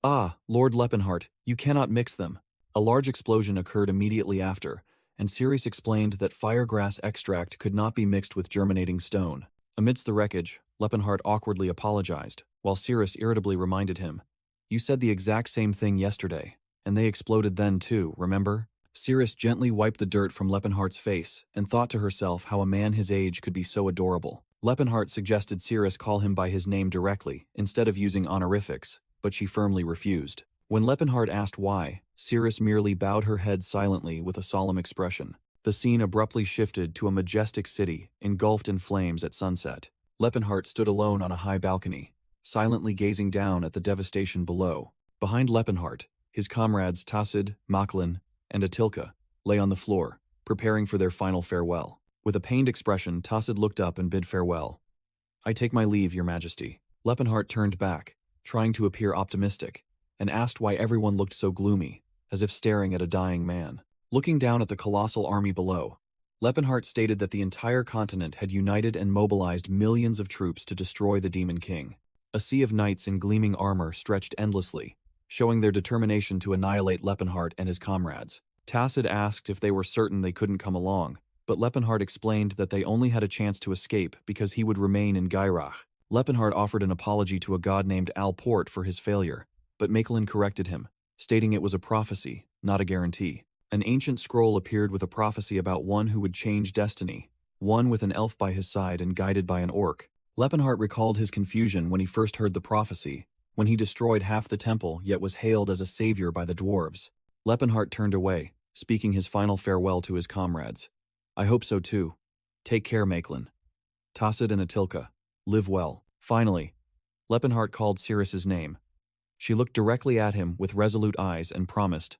S1: "Ah, Lord Lepenheart, you cannot mix them." A large explosion occurred immediately after, and Cirrus explained that firegrass extract could not be mixed with germinating stone. Amidst the wreckage, Lepenheart awkwardly apologized, while Cirrus irritably reminded him, "You said the exact same thing yesterday, and they exploded then too, remember?" Cirrus gently wiped the dirt from Lepenheart's face and thought to herself how a man his age could be so adorable. Lepenheart suggested Cirrus call him by his name directly, instead of using honorifics, but she firmly refused. When Lepenheart asked why, Cirrus merely bowed her head silently with a solemn expression. The scene abruptly shifted to a majestic city, engulfed in flames at sunset. Lepenheart stood alone on a high balcony, silently gazing down at the devastation below. Behind Lepenheart, his comrades Tassid, Macklin, and Atilka lay on the floor, preparing for their final farewell. With a pained expression, Tassid looked up and bid farewell. "I take my leave, Your Majesty." Lepenheart turned back, trying to appear optimistic, and asked why everyone looked so gloomy, as if staring at a dying man. Looking down at the colossal army below, Lepenheart stated that the entire continent had united and mobilized millions of troops to destroy the Demon King. A sea of knights in gleaming armor stretched endlessly, showing their determination to annihilate Lepenheart and his comrades. Tassid asked if they were certain they couldn't come along, but Lepenheart explained that they only had a chance to escape because he would remain in Gairach. Lepenheart offered an apology to a god named Alport for his failure, but Macklin corrected him, stating it was a prophecy, not a guarantee. An ancient scroll appeared with a prophecy about one who would change destiny, one with an elf by his side and guided by an orc. Lepenheart recalled his confusion when he first heard the prophecy, when he destroyed half the temple yet was hailed as a savior by the dwarves. Lepenheart turned away, speaking his final farewell to his comrades. I hope so too. Take care, Makelin. Tassid and Atilka. Live well. Finally, Lepenheart called Cirrus's name. She looked directly at him with resolute eyes and promised,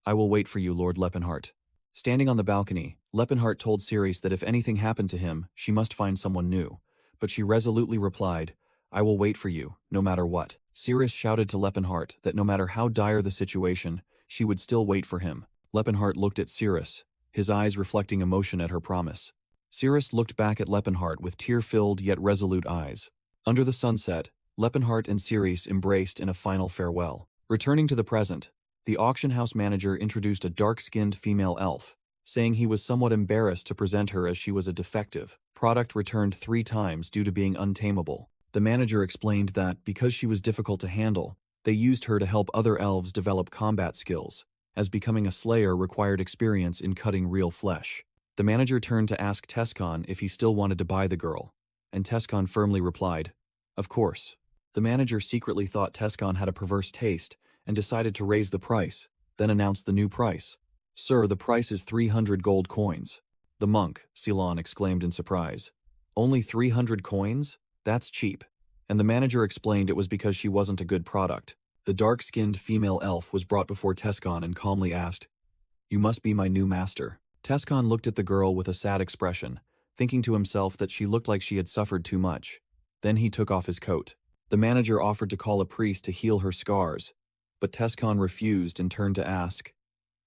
S1: I will wait for you, Lord Lepenheart. Standing on the balcony, Lepenheart told Cirrus that if anything happened to him, she must find someone new. But she resolutely replied, I will wait for you, no matter what. Cirrus shouted to Lepenheart that no matter how dire the situation, she would still wait for him. Lepenheart looked at Cirrus, his eyes reflecting emotion at her promise. Cirrus looked back at Lepenheart with tear-filled yet resolute eyes. Under the sunset, Lepenheart and Cirrus embraced in a final farewell. Returning to the present, the auction house manager introduced a dark-skinned female elf, saying he was somewhat embarrassed to present her as she was a defective product returned 3 times due to being untamable. The manager explained that, because she was difficult to handle, they used her to help other elves develop combat skills, as becoming a slayer required experience in cutting real flesh. The manager turned to ask Tescon if he still wanted to buy the girl, and Tescon firmly replied, Of course. The manager secretly thought Tescon had a perverse taste and decided to raise the price, then announced the new price. Sir, the price is 300 gold coins. The monk, Ceylon, exclaimed in surprise. Only 300 coins? That's cheap. And the manager explained it was because she wasn't a good product. The dark-skinned female elf was brought before Tescon and calmly asked, You must be my new master. Tescon looked at the girl with a sad expression, thinking to himself that she looked like she had suffered too much. Then he took off his coat. The manager offered to call a priest to heal her scars, but Tescon refused and turned to ask,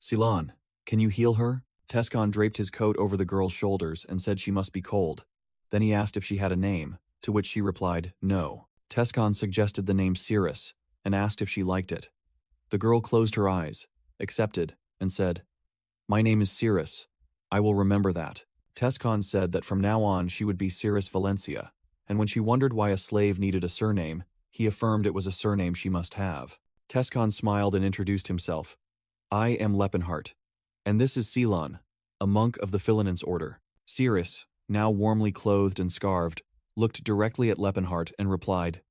S1: Ceylon, can you heal her? Tescon draped his coat over the girl's shoulders and said she must be cold. Then he asked if she had a name, to which she replied, no. Tescon suggested the name Cirrus and asked if she liked it. The girl closed her eyes, accepted, and said, My name is Cirrus. I will remember that. Tescon said that from now on she would be Cirrus Valencia, and when she wondered why a slave needed a surname, he affirmed it was a surname she must have. Tescon smiled and introduced himself. I am Lepenheart, and this is Ceylon, a monk of the Philinance order. Cirrus, now warmly clothed and scarved, looked directly at Lepenheart and replied,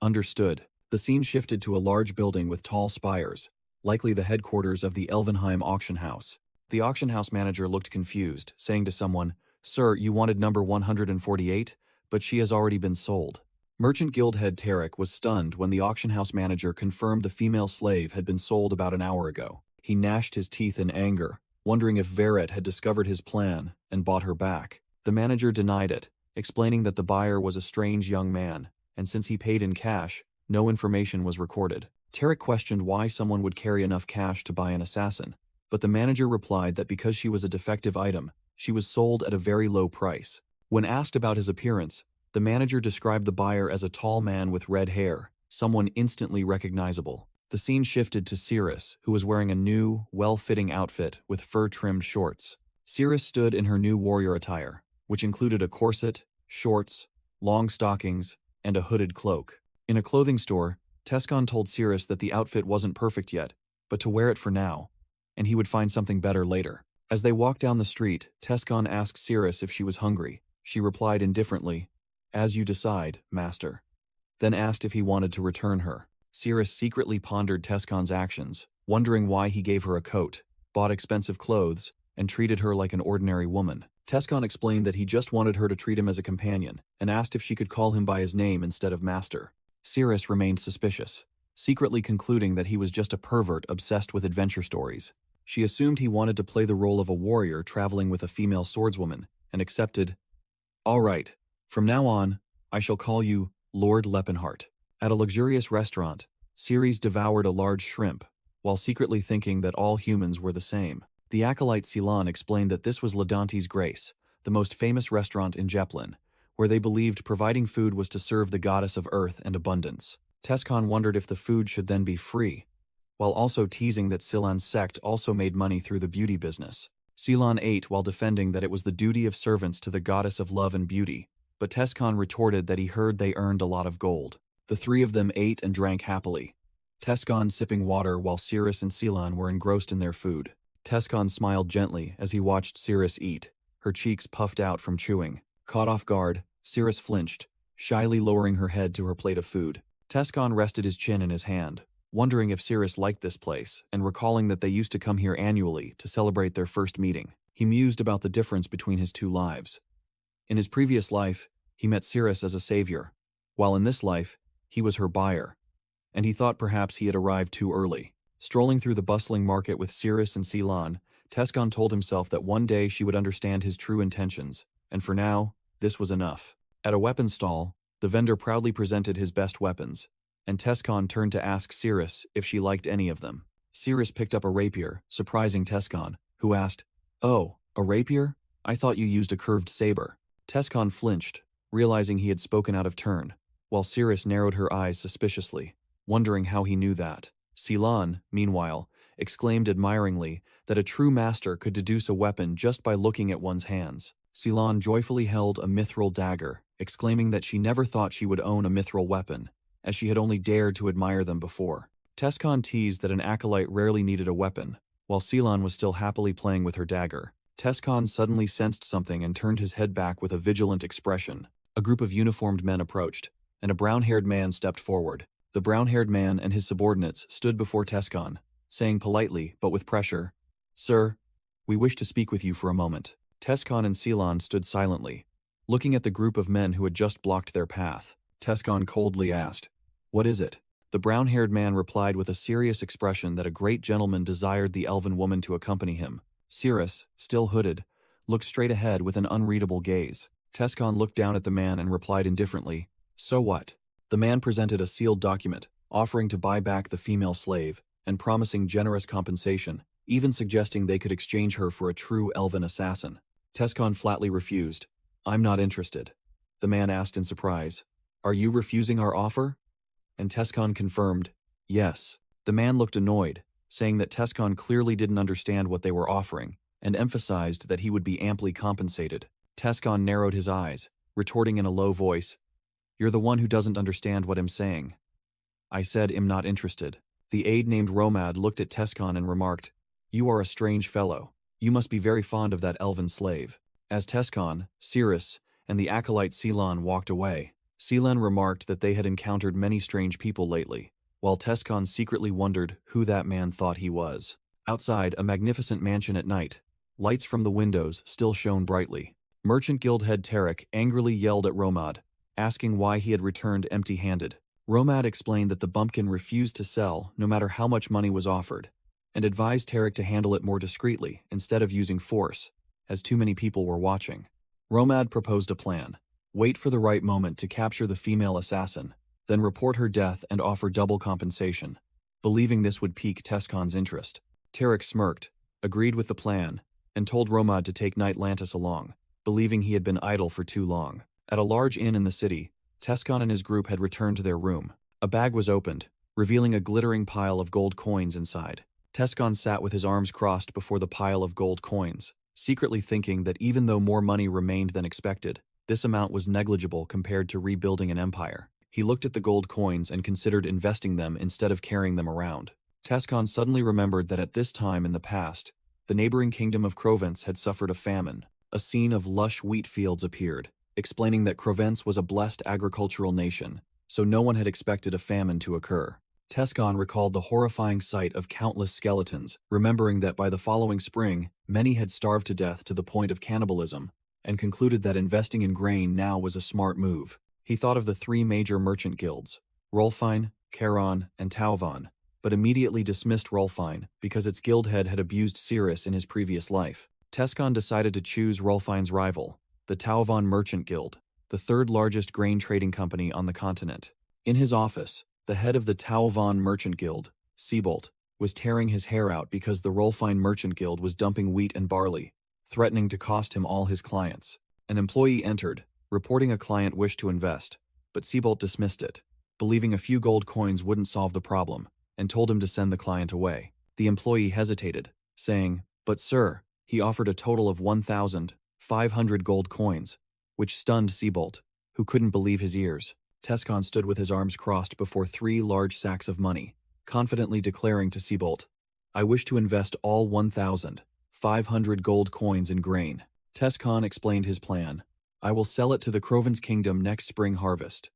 S1: Understood. The scene shifted to a large building with tall spires, likely the headquarters of the Elvenheim auction house. The auction house manager looked confused, saying to someone, Sir, you wanted number 148, but she has already been sold. Merchant Guild head Tarek was stunned when the auction house manager confirmed the female slave had been sold about an hour ago. He gnashed his teeth in anger, wondering if Verret had discovered his plan and bought her back. The manager denied it, explaining that the buyer was a strange young man, and since he paid in cash, no information was recorded. Tarek questioned why someone would carry enough cash to buy an assassin, but the manager replied that because she was a defective item, she was sold at a very low price. When asked about his appearance, the manager described the buyer as a tall man with red hair, someone instantly recognizable. The scene shifted to Cirrus, who was wearing a new, well-fitting outfit with fur-trimmed shorts. Cirrus stood in her new warrior attire, which included a corset, shorts, long stockings, and a hooded cloak. In a clothing store, Tescon told Cirrus that the outfit wasn't perfect yet, but to wear it for now, and he would find something better later. As they walked down the street, Tescon asked Cirrus if she was hungry. She replied indifferently, As you decide, master. Then asked if he wanted to return her. Cirrus secretly pondered Tescon's actions, wondering why he gave her a coat, bought expensive clothes, and treated her like an ordinary woman. Tescon explained that he just wanted her to treat him as a companion, and asked if she could call him by his name instead of master. Cirrus remained suspicious, secretly concluding that he was just a pervert obsessed with adventure stories. She assumed he wanted to play the role of a warrior traveling with a female swordswoman, and accepted, All right, from now on, I shall call you Lord Lepenheart. At a luxurious restaurant, Cirrus devoured a large shrimp, while secretly thinking that all humans were the same. The acolyte Ceylon explained that this was Ladante's Grace, the most famous restaurant in Zeppelin, where they believed providing food was to serve the goddess of earth and abundance. Tescon wondered if the food should then be free, while also teasing that Ceylon's sect also made money through the beauty business. Ceylon ate while defending that it was the duty of servants to the goddess of love and beauty, but Tescon retorted that he heard they earned a lot of gold. The three of them ate and drank happily, Tescon sipping water while Cirrus and Ceylon were engrossed in their food. Tescon smiled gently as he watched Cirrus eat, her cheeks puffed out from chewing. Caught off guard, Cirrus flinched, shyly lowering her head to her plate of food. Tescon rested his chin in his hand, wondering if Cirrus liked this place, and recalling that they used to come here annually to celebrate their first meeting. He mused about the difference between his two lives. In his previous life, he met Cirrus as a savior, while in this life, he was her buyer, and he thought perhaps he had arrived too early. Strolling through the bustling market with Cirrus and Ceylon, Tescon told himself that one day she would understand his true intentions, and for now, this was enough. At a weapons stall, the vendor proudly presented his best weapons, and Tescon turned to ask Cirrus if she liked any of them. Cirrus picked up a rapier, surprising Tescon, who asked, "Oh, a rapier? I thought you used a curved saber." Tescon flinched, realizing he had spoken out of turn, while Cirrus narrowed her eyes suspiciously, wondering how he knew that. Ceylon, meanwhile, exclaimed admiringly that a true master could deduce a weapon just by looking at one's hands. Ceylon joyfully held a mithril dagger, exclaiming that she never thought she would own a mithril weapon, as she had only dared to admire them before. Tescon teased that an acolyte rarely needed a weapon, while Ceylon was still happily playing with her dagger. Tescon suddenly sensed something and turned his head back with a vigilant expression. A group of uniformed men approached, and a brown-haired man stepped forward. The brown-haired man and his subordinates stood before Tescon, saying politely, but with pressure, "Sir, we wish to speak with you for a moment." Tescon and Ceylon stood silently, looking at the group of men who had just blocked their path. Tescon coldly asked, "What is it?" The brown-haired man replied with a serious expression that a great gentleman desired the elven woman to accompany him. Cirrus, still hooded, looked straight ahead with an unreadable gaze. Tescon looked down at the man and replied indifferently, "So what?" The man presented a sealed document, offering to buy back the female slave, and promising generous compensation, even suggesting they could exchange her for a true elven assassin. Tescon flatly refused. "I'm not interested." The man asked in surprise, "Are you refusing our offer?" And Tescon confirmed, "Yes." The man looked annoyed, saying that Tescon clearly didn't understand what they were offering, and emphasized that he would be amply compensated. Tescon narrowed his eyes, retorting in a low voice, "You're the one who doesn't understand what I'm saying." "I said I'm not interested." The aide named Romad looked at Tescon and remarked, "You are a strange fellow. You must be very fond of that elven slave." As Tescon, Cirrus, and the acolyte Ceylon walked away, Ceylon remarked that they had encountered many strange people lately, while Tescon secretly wondered who that man thought he was. Outside a magnificent mansion at night, lights from the windows still shone brightly. Merchant Guild head Tarek angrily yelled at Romad, asking why he had returned empty-handed. Romad explained that the bumpkin refused to sell no matter how much money was offered, and advised Tarek to handle it more discreetly instead of using force, as too many people were watching. Romad proposed a plan: wait for the right moment to capture the female assassin, then report her death and offer double compensation, believing this would pique Tescon's interest. Tarek smirked, agreed with the plan, and told Romad to take Knight Lantis along, believing he had been idle for too long. At a large inn in the city, Tescon and his group had returned to their room. A bag was opened, revealing a glittering pile of gold coins inside. Tescon sat with his arms crossed before the pile of gold coins, secretly thinking that even though more money remained than expected, this amount was negligible compared to rebuilding an empire. He looked at the gold coins and considered investing them instead of carrying them around. Tescon suddenly remembered that at this time in the past, the neighboring kingdom of Crovence had suffered a famine. A scene of lush wheat fields appeared, explaining that Crovence was a blessed agricultural nation, so no one had expected a famine to occur. Tescon recalled the horrifying sight of countless skeletons, remembering that by the following spring, many had starved to death to the point of cannibalism, and concluded that investing in grain now was a smart move. He thought of the three major merchant guilds, Rolfine, Charon, and Tauvan, but immediately dismissed Rolfine because its guild head had abused Cirrus in his previous life. Tescon decided to choose Rolfine's rival, the Tauvan Merchant Guild, the third largest grain trading company on the continent. In his office, the head of the Tauvan Merchant Guild, Siebold, was tearing his hair out because the Rolfine Merchant Guild was dumping wheat and barley, threatening to cost him all his clients. An employee entered, reporting a client wished to invest, but Siebold dismissed it, believing a few gold coins wouldn't solve the problem, and told him to send the client away. The employee hesitated, saying, "But sir," he offered a total of 1,500 gold coins, which stunned Siebold, who couldn't believe his ears. Tescon stood with his arms crossed before 3 large sacks of money, confidently declaring to Siebold, "I wish to invest all 1,500 gold coins in grain." Tescon explained his plan. I will sell it to the Crovin's kingdom next spring harvest.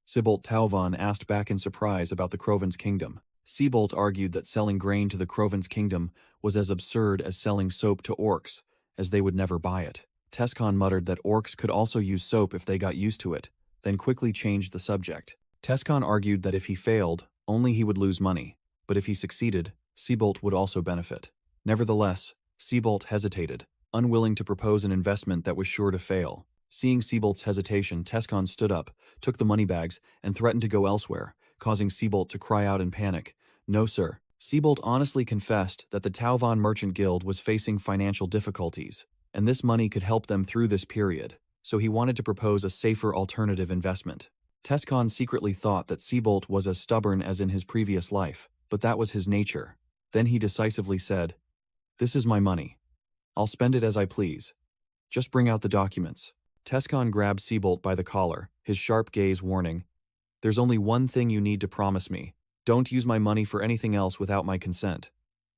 S1: Sibolt Tauvan asked back in surprise about the Crovin's kingdom. Sibolt argued that selling grain to the Crovin's kingdom was as absurd as selling soap to orcs, as they would never buy it. Tescon muttered that orcs could also use soap if they got used to it, then quickly changed the subject. Tescon argued that if he failed, only he would lose money, but if he succeeded, Sibolt would also benefit. Nevertheless, Sibolt hesitated, unwilling to propose an investment that was sure to fail. Seeing Sibolt's hesitation, Tescon stood up, took the moneybags, and threatened to go elsewhere, causing Sibolt to cry out in panic. No, sir. Sibolt honestly confessed that the Tauvan Merchant Guild was facing financial difficulties, and this money could help them through this period, so he wanted to propose a safer alternative investment. Tescon secretly thought that Sibolt was as stubborn as in his previous life, but that was his nature. Then he decisively said, "This is my money. I'll spend it as I please. Just bring out the documents." Tescon grabbed Sibolt by the collar, his sharp gaze warning, "There's only one thing you need to promise me. Don't use my money for anything else without my consent."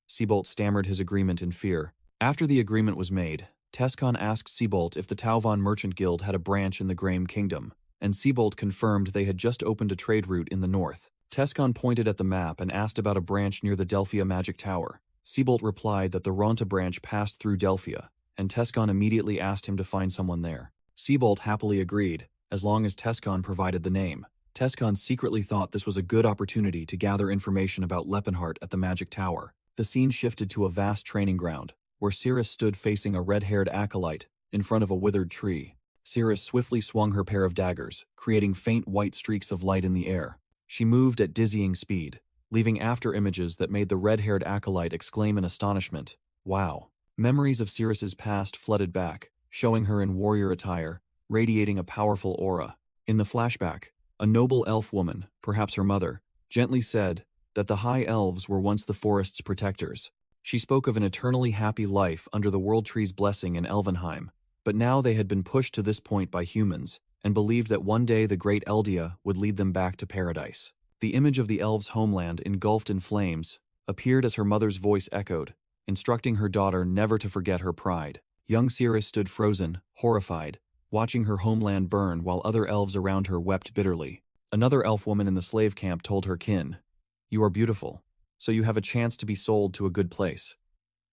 S1: Sibolt stammered his agreement in fear. After the agreement was made, Tescon asked Sibolt if the Tauvan Merchant Guild had a branch in the Graham Kingdom, and Sibolt confirmed they had just opened a trade route in the north. Tescon pointed at the map and asked about a branch near the Delphia Magic Tower. Sibolt replied that the Ronta branch passed through Delphia, and Tescon immediately asked him to find someone there. Sibolt happily agreed, as long as Tescon provided the name. Tescon secretly thought this was a good opportunity to gather information about Lepenheart at the Magic Tower. The scene shifted to a vast training ground, where Cirrus stood facing a red-haired acolyte in front of a withered tree. Cirrus swiftly swung her pair of daggers, creating faint white streaks of light in the air. She moved at dizzying speed, leaving after images that made the red-haired acolyte exclaim in astonishment, "Wow." Memories of Cirrus's past flooded back, showing her in warrior attire, radiating a powerful aura. In the flashback, a noble elf woman, perhaps her mother, gently said that the High Elves were once the forest's protectors. She spoke of an eternally happy life under the World Tree's blessing in Elvenheim, but now they had been pushed to this point by humans, and believed that one day the great Eldia would lead them back to paradise. The image of the elves' homeland engulfed in flames appeared as her mother's voice echoed, instructing her daughter never to forget her pride. Young Cirrus stood frozen, horrified, watching her homeland burn while other elves around her wept bitterly. Another elf woman in the slave camp told her kin, "You are beautiful, so you have a chance to be sold to a good place.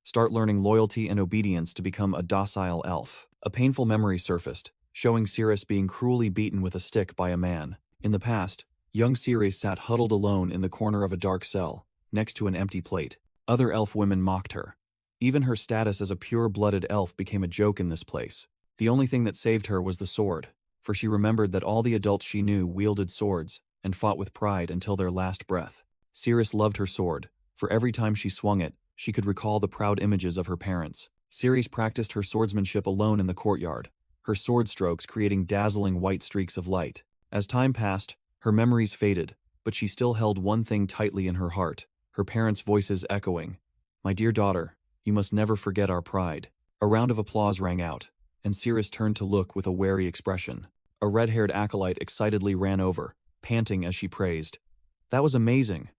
S1: Start learning loyalty and obedience to become a docile elf." A painful memory surfaced, showing Cirrus being cruelly beaten with a stick by a man. In the past, young Cirrus sat huddled alone in the corner of a dark cell, next to an empty plate. Other elf women mocked her. Even her status as a pure-blooded elf became a joke in this place. The only thing that saved her was the sword, for she remembered that all the adults she knew wielded swords and fought with pride until their last breath. Cirrus loved her sword, for every time she swung it, she could recall the proud images of her parents. Cirrus practiced her swordsmanship alone in the courtyard, her sword strokes creating dazzling white streaks of light. As time passed, her memories faded, but she still held one thing tightly in her heart, her parents' voices echoing, "My dear daughter, you must never forget our pride." A round of applause rang out, and Cirrus turned to look with a wary expression. A red-haired acolyte excitedly ran over, panting as she praised, "That was amazing.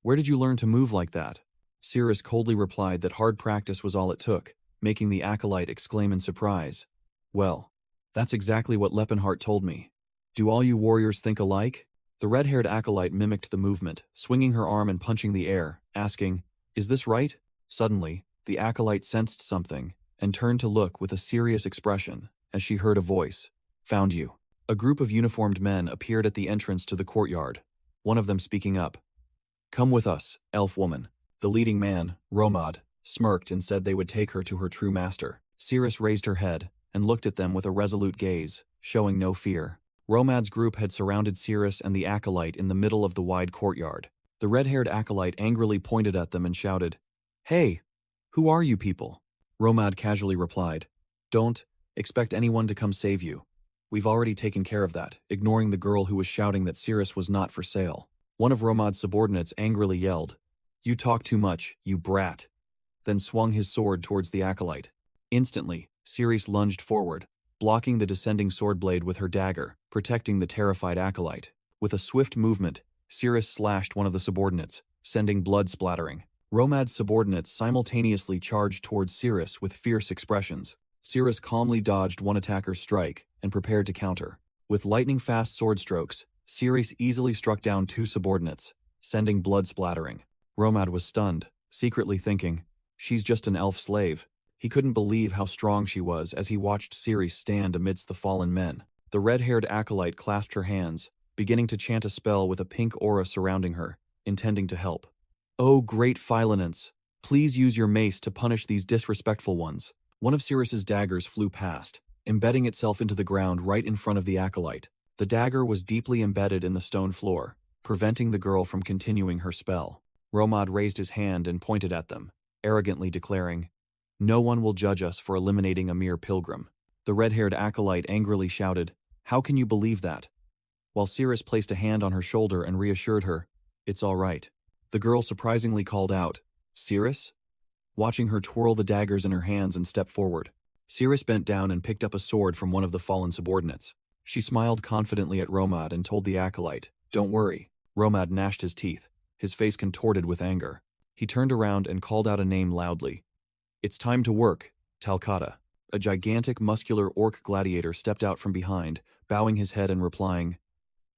S1: Where did you learn to move like that?" Cirrus coldly replied that hard practice was all it took, making the acolyte exclaim in surprise, "Well, that's exactly what Lepenheart told me. Do all you warriors think alike?" The red-haired acolyte mimicked the movement, swinging her arm and punching the air, asking, "Is this right?" Suddenly, the acolyte sensed something, and turned to look with a serious expression, as she heard a voice, "Found you." A group of uniformed men appeared at the entrance to the courtyard, one of them speaking up, "Come with us, elf woman." The leading man, Romad, smirked and said they would take her to her true master. Cirrus raised her head, and looked at them with a resolute gaze, showing no fear. Romad's group had surrounded Cirrus and the acolyte in the middle of the wide courtyard. The red-haired acolyte angrily pointed at them and shouted, "Hey! Who are you people?" Romad casually replied, "Don't expect anyone to come save you. We've already taken care of that," ignoring the girl who was shouting that Cirrus was not for sale. One of Romad's subordinates angrily yelled, "You talk too much, you brat," then swung his sword towards the acolyte. Instantly, Cirrus lunged forward, blocking the descending sword blade with her dagger, protecting the terrified acolyte. With a swift movement, Cirrus slashed one of the subordinates, sending blood splattering. Romad's subordinates simultaneously charged towards Cirrus with fierce expressions. Cirrus calmly dodged one attacker's strike and prepared to counter. With lightning-fast sword strokes, Cirrus easily struck down 2 subordinates, sending blood splattering. Romad was stunned, secretly thinking, she's just an elf slave. He couldn't believe how strong she was as he watched Cirrus stand amidst the fallen men. The red-haired acolyte clasped her hands, beginning to chant a spell with a pink aura surrounding her, intending to help. "Oh, great Philanence, please use your mace to punish these disrespectful ones." One of Cirrus's daggers flew past, embedding itself into the ground right in front of the acolyte. The dagger was deeply embedded in the stone floor, preventing the girl from continuing her spell. Romad raised his hand and pointed at them, arrogantly declaring, "No one will judge us for eliminating a mere pilgrim." The red-haired acolyte angrily shouted, "How can you believe that?" While Cirrus placed a hand on her shoulder and reassured her, "It's all right." The girl surprisingly called out, "Cirrus?" Watching her twirl the daggers in her hands and step forward, Cirrus bent down and picked up a sword from one of the fallen subordinates. She smiled confidently at Romad and told the acolyte, "Don't worry." Romad gnashed his teeth, his face contorted with anger. He turned around and called out a name loudly. "It's time to work, Talcata." A gigantic muscular orc gladiator stepped out from behind, bowing his head and replying,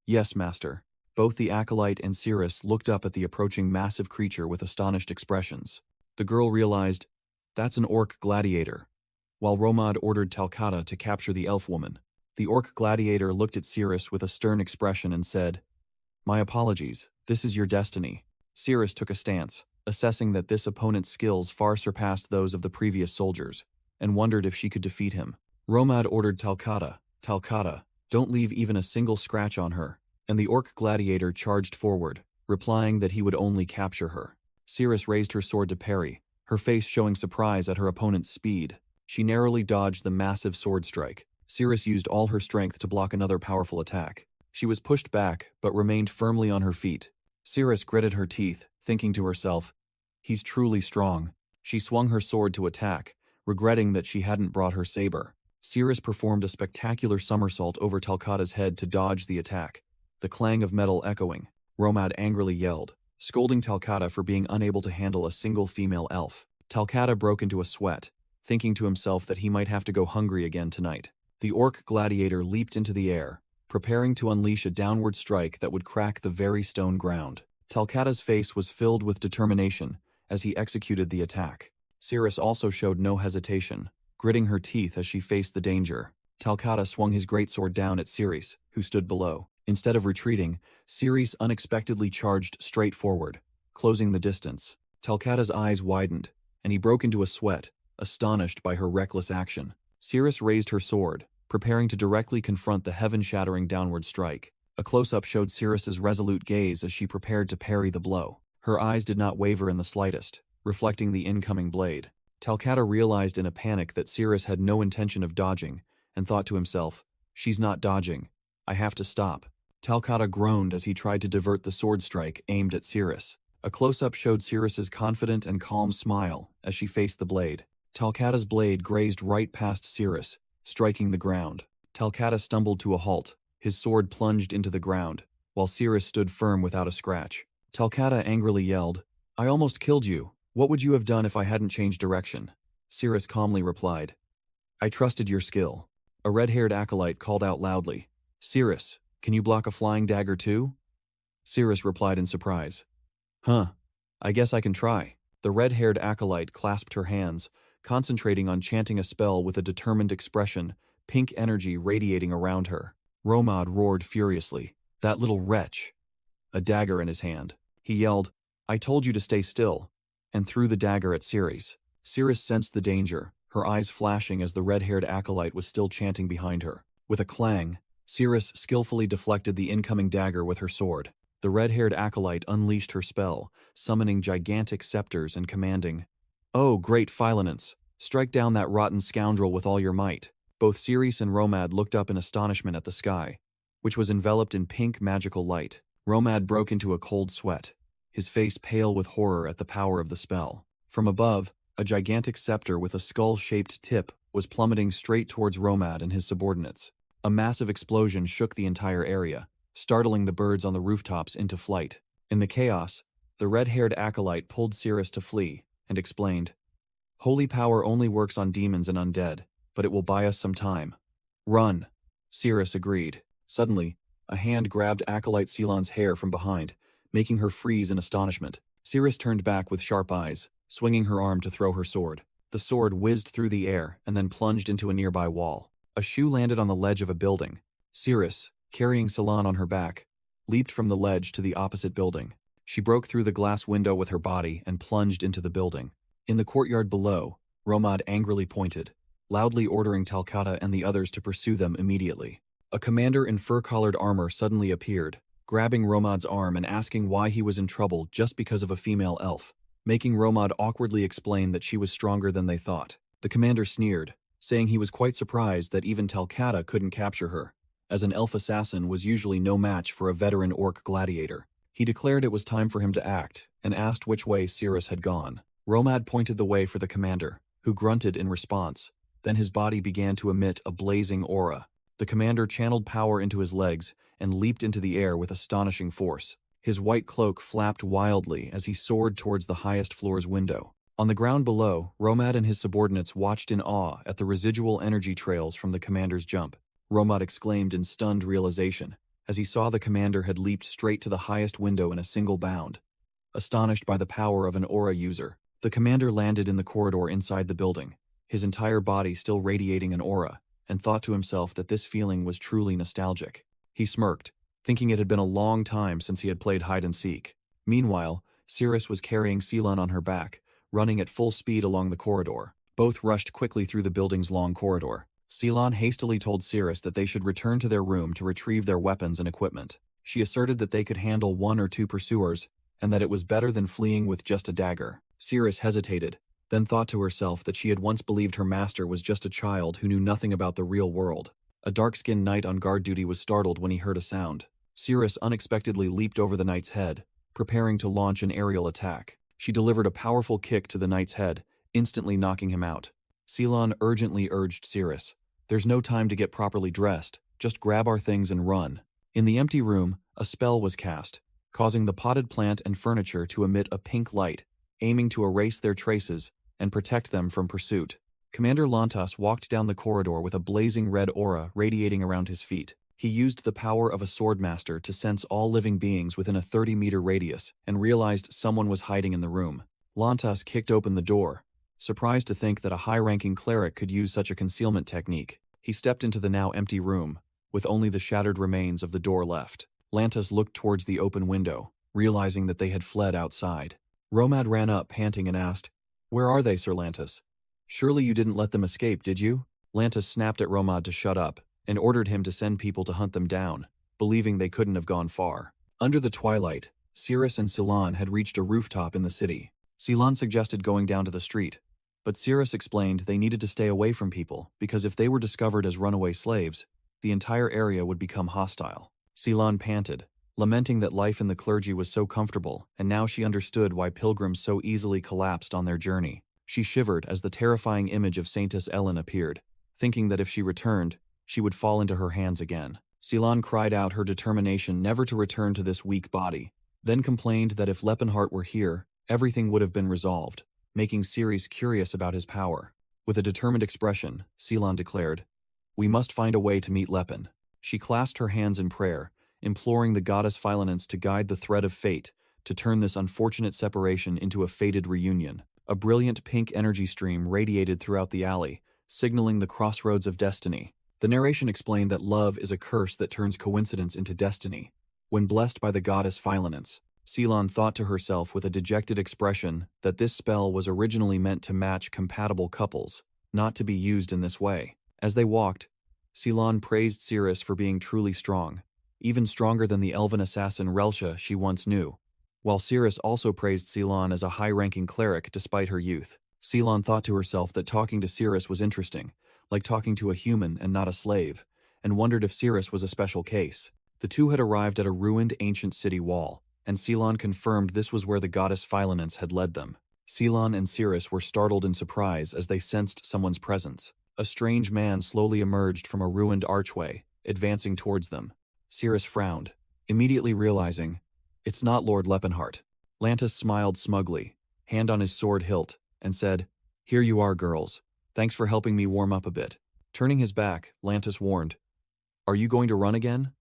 S1: "Yes, master." Both the acolyte and Cirrus looked up at the approaching massive creature with astonished expressions. The girl realized, that's an orc gladiator. While Romad ordered Talcata to capture the elf woman, the orc gladiator looked at Cirrus with a stern expression and said, "My apologies, this is your destiny." Cirrus took a stance, assessing that this opponent's skills far surpassed those of the previous soldiers, and wondered if she could defeat him. Romad ordered Talcata, don't leave even a single scratch on her, and the orc gladiator charged forward, replying that he would only capture her. Cirrus raised her sword to parry, her face showing surprise at her opponent's speed. She narrowly dodged the massive sword strike. Cirrus used all her strength to block another powerful attack. She was pushed back, but remained firmly on her feet. Cirrus gritted her teeth, thinking to herself, "He's truly strong." She swung her sword to attack, regretting that she hadn't brought her saber. Cirrus performed a spectacular somersault over Talcata's head to dodge the attack, the clang of metal echoing. Romad angrily yelled, scolding Talcata for being unable to handle a single female elf. Talcata broke into a sweat, thinking to himself that he might have to go hungry again tonight. The orc gladiator leaped into the air, preparing to unleash a downward strike that would crack the very stone ground. Talcata's face was filled with determination as he executed the attack. Cirrus also showed no hesitation, gritting her teeth as she faced the danger. Talcata swung his greatsword down at Cirrus, who stood below. Instead of retreating, Cirrus unexpectedly charged straight forward, closing the distance. Talcata's eyes widened, and he broke into a sweat, astonished by her reckless action. Cirrus raised her sword, preparing to directly confront the heaven-shattering downward strike. A close-up showed Cirrus's resolute gaze as she prepared to parry the blow. Her eyes did not waver in the slightest, reflecting the incoming blade. Talcata realized in a panic that Cirrus had no intention of dodging, and thought to himself, "She's not dodging. I have to stop." Talcata groaned as he tried to divert the sword strike aimed at Cirrus. A close-up showed Cirrus's confident and calm smile as she faced the blade. Talcata's blade grazed right past Cirrus, striking the ground. Talcata stumbled to a halt, his sword plunged into the ground, while Cirrus stood firm without a scratch. Talcata angrily yelled, "I almost killed you. What would you have done if I hadn't changed direction?" Cirrus calmly replied, "I trusted your skill." A red-haired acolyte called out loudly, "Cirrus, can you block a flying dagger too?" Cirrus replied in surprise, "Huh, I guess I can try." The red-haired acolyte clasped her hands, concentrating on chanting a spell with a determined expression, pink energy radiating around her. Romad roared furiously, "That little wretch!" A dagger in his hand. He yelled, "I told you to stay still," and threw the dagger at Cirrus. Cirrus sensed the danger, her eyes flashing as the red-haired acolyte was still chanting behind her. With a clang, Cirrus skillfully deflected the incoming dagger with her sword. The red-haired acolyte unleashed her spell, summoning gigantic scepters and commanding, "Oh, great Philanence, strike down that rotten scoundrel with all your might." Both Cirrus and Romad looked up in astonishment at the sky, which was enveloped in pink magical light. Romad broke into a cold sweat, his face pale with horror at the power of the spell. From above, a gigantic scepter with a skull-shaped tip was plummeting straight towards Romad and his subordinates. A massive explosion shook the entire area, startling the birds on the rooftops into flight. In the chaos, the red-haired acolyte pulled Cirrus to flee and explained, "Holy power only works on demons and undead. but it will buy us some time. Run, Cirrus agreed. Suddenly, a hand grabbed Acolyte Ceylon's hair from behind, making her freeze in astonishment. Cirrus turned back with sharp eyes, swinging her arm to throw her sword. The sword whizzed through the air and then plunged into a nearby wall. A shoe landed on the ledge of a building. Cirrus, carrying Ceylon on her back, leaped from the ledge to the opposite building. She broke through the glass window with her body and plunged into the building. In the courtyard below, Romad angrily pointed, loudly ordering Talcata and the others to pursue them immediately. A commander in fur-collared armor suddenly appeared, grabbing Romad's arm and asking why he was in trouble just because of a female elf, making Romad awkwardly explain that she was stronger than they thought. The commander sneered, saying he was quite surprised that even Talcata couldn't capture her, as an elf assassin was usually no match for a veteran orc gladiator. He declared it was time for him to act, and asked which way Cirrus had gone. Romad pointed the way for the commander, who grunted in response. Then his body began to emit a blazing aura. The commander channeled power into his legs and leaped into the air with astonishing force. His white cloak flapped wildly as he soared towards the highest floor's window. On the ground below, Romad and his subordinates watched in awe at the residual energy trails from the commander's jump. Romad exclaimed in stunned realization, as he saw the commander had leaped straight to the highest window in a single bound. Astonished by the power of an aura user, the commander landed in the corridor inside the building, his entire body still radiating an aura, and thought to himself that this feeling was truly nostalgic. He smirked, thinking it had been a long time since he had played hide-and-seek. Meanwhile, Cirrus was carrying Ceylon on her back, running at full speed along the corridor. Both rushed quickly through the building's long corridor. Ceylon hastily told Cirrus that they should return to their room to retrieve their weapons and equipment. She asserted that they could handle 1 or 2 pursuers, and that it was better than fleeing with just a dagger. Cirrus hesitated, then thought to herself that she had once believed her master was just a child who knew nothing about the real world. A dark-skinned knight on guard duty was startled when he heard a sound. Cirrus unexpectedly leaped over the knight's head, preparing to launch an aerial attack. She delivered a powerful kick to the knight's head, instantly knocking him out. Ceylon urgently urged Cirrus, "There's no time to get properly dressed, just grab our things and run." In the empty room, a spell was cast, causing the potted plant and furniture to emit a pink light, aiming to erase their traces and protect them from pursuit. Commander Lantas walked down the corridor with a blazing red aura radiating around his feet. He used the power of a swordmaster to sense all living beings within a 30-meter radius and realized someone was hiding in the room. Lantas kicked open the door, surprised to think that a high-ranking cleric could use such a concealment technique. He stepped into the now empty room, with only the shattered remains of the door left. Lantas looked towards the open window, realizing that they had fled outside. Romad ran up, panting, and asked, "Where are they, Sir Lantas? Surely you didn't let them escape, did you?" Lantas snapped at Romad to shut up, and ordered him to send people to hunt them down, believing they couldn't have gone far. Under the twilight, Cirrus and Ceylon had reached a rooftop in the city. Ceylon suggested going down to the street, but Cirrus explained they needed to stay away from people because if they were discovered as runaway slaves, the entire area would become hostile. Ceylon panted, lamenting that life in the clergy was so comfortable, and now she understood why pilgrims so easily collapsed on their journey. She shivered as the terrifying image of Saintess Ellen appeared, thinking that if she returned, she would fall into her hands again. Ceylon cried out her determination never to return to this weak body, then complained that if Lepenhart were here, everything would have been resolved, making Ceres curious about his power. With a determined expression, Ceylon declared, "We must find a way to meet Lepen." She clasped her hands in prayer, imploring the goddess Philanence to guide the thread of fate to turn this unfortunate separation into a fated reunion. A brilliant pink energy stream radiated throughout the alley, signaling the crossroads of destiny. The narration explained that love is a curse that turns coincidence into destiny. When blessed by the goddess Philanence, Ceylon thought to herself with a dejected expression that this spell was originally meant to match compatible couples, not to be used in this way. As they walked, Ceylon praised Cirrus for being truly strong, even stronger than the elven assassin Relsha she once knew, while Cirrus also praised Ceylon as a high-ranking cleric despite her youth. Ceylon thought to herself that talking to Cirrus was interesting, like talking to a human and not a slave, and wondered if Cirrus was a special case. The two had arrived at a ruined ancient city wall, and Ceylon confirmed this was where the goddess Philanence had led them. Ceylon and Cirrus were startled in surprise as they sensed someone's presence. A strange man slowly emerged from a ruined archway, advancing towards them. Cirrus frowned, immediately realizing, "It's not Lord Lepenhart." Lantas smiled smugly, hand on his sword hilt, and said, "Here you are, girls. Thanks for helping me warm up a bit." Turning his back, Lantis warned, "Are you going to run again?"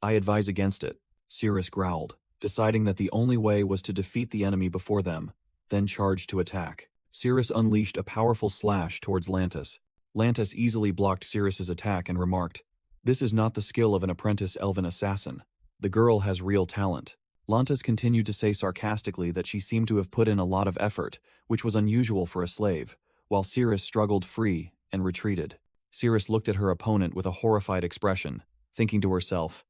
S1: "I advise against it," Cirrus growled, deciding that the only way was to defeat the enemy before them, then charge to attack. Cirrus unleashed a powerful slash towards Lantis. Lantis easily blocked Cirrus's attack and remarked, "This is not the skill of an apprentice elven assassin. The girl has real talent." Lantis continued to say sarcastically that she seemed to have put in a lot of effort, which was unusual for a slave, while Cirrus struggled free and retreated. Cirrus looked at her opponent with a horrified expression, thinking to herself,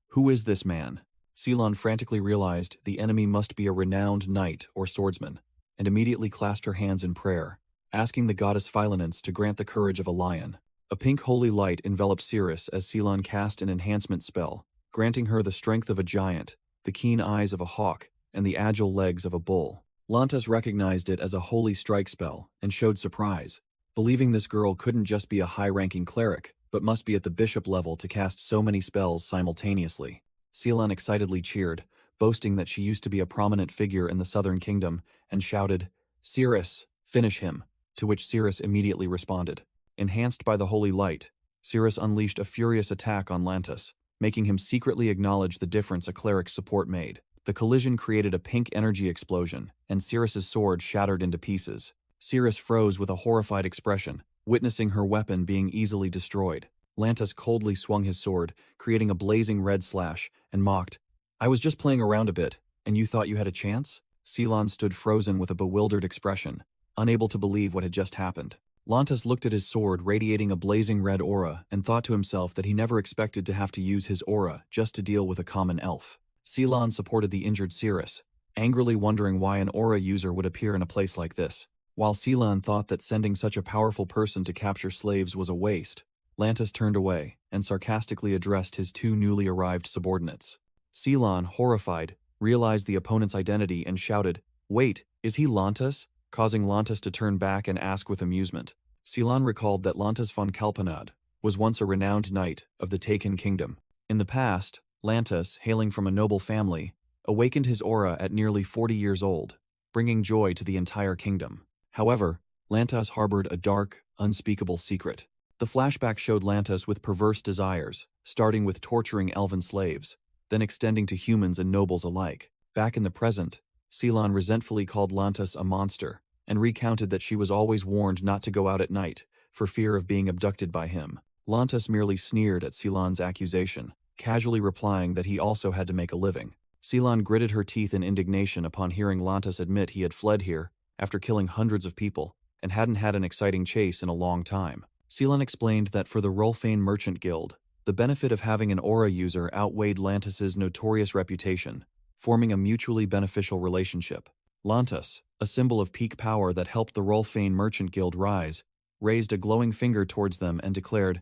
S1: "Who is this man?" Ceylon frantically realized the enemy must be a renowned knight or swordsman, and immediately clasped her hands in prayer, asking the goddess Philanence to grant the courage of a lion. A pink holy light enveloped Cirrus as Ceylon cast an enhancement spell, granting her the strength of a giant, the keen eyes of a hawk, and the agile legs of a bull. Lantis recognized it as a holy strike spell and showed surprise, believing this girl couldn't just be a high-ranking cleric, but must be at the bishop level to cast so many spells simultaneously. Ceylon excitedly cheered, boasting that she used to be a prominent figure in the Southern Kingdom, and shouted, "Cirrus, finish him," to which Cirrus immediately responded. Enhanced by the holy light, Cirrus unleashed a furious attack on Lantis, making him secretly acknowledge the difference a cleric's support made. The collision created a pink energy explosion, and Cirrus's sword shattered into pieces. Cirrus froze with a horrified expression, witnessing her weapon being easily destroyed. Lantis coldly swung his sword, creating a blazing red slash, and mocked, "I was just playing around a bit, and you thought you had a chance?" Ceylon stood frozen with a bewildered expression, unable to believe what had just happened. Lantis looked at his sword radiating a blazing red aura and thought to himself that he never expected to have to use his aura just to deal with a common elf. Ceylon supported the injured Cirrus, angrily wondering why an aura user would appear in a place like this. While Ceylon thought that sending such a powerful person to capture slaves was a waste, Lantis turned away and sarcastically addressed his two newly arrived subordinates. Ceylon, horrified, realized the opponent's identity and shouted, "Wait, is he Lantis?" causing Lantis to turn back and ask with amusement. Ceylon recalled that Lantis von Kalpanad was once a renowned knight of the Taken Kingdom. In the past, Lantis, hailing from a noble family, awakened his aura at nearly 40 years old, bringing joy to the entire kingdom. However, Lantis harbored a dark, unspeakable secret. The flashback showed Lantis with perverse desires, starting with torturing elven slaves, then extending to humans and nobles alike. Back in the present, Ceylon resentfully called Lantis a monster, and recounted that she was always warned not to go out at night, for fear of being abducted by him. Lantis merely sneered at Ceylon's accusation, casually replying that he also had to make a living. Ceylon gritted her teeth in indignation upon hearing Lantis admit he had fled here, after killing hundreds of people, and hadn't had an exciting chase in a long time. Ceylon explained that for the Rolfane Merchant Guild, the benefit of having an aura user outweighed Lantis's notorious reputation, forming a mutually beneficial relationship. Lantis, a symbol of peak power that helped the Rolfane Merchant Guild rise, raised a glowing finger towards them and declared,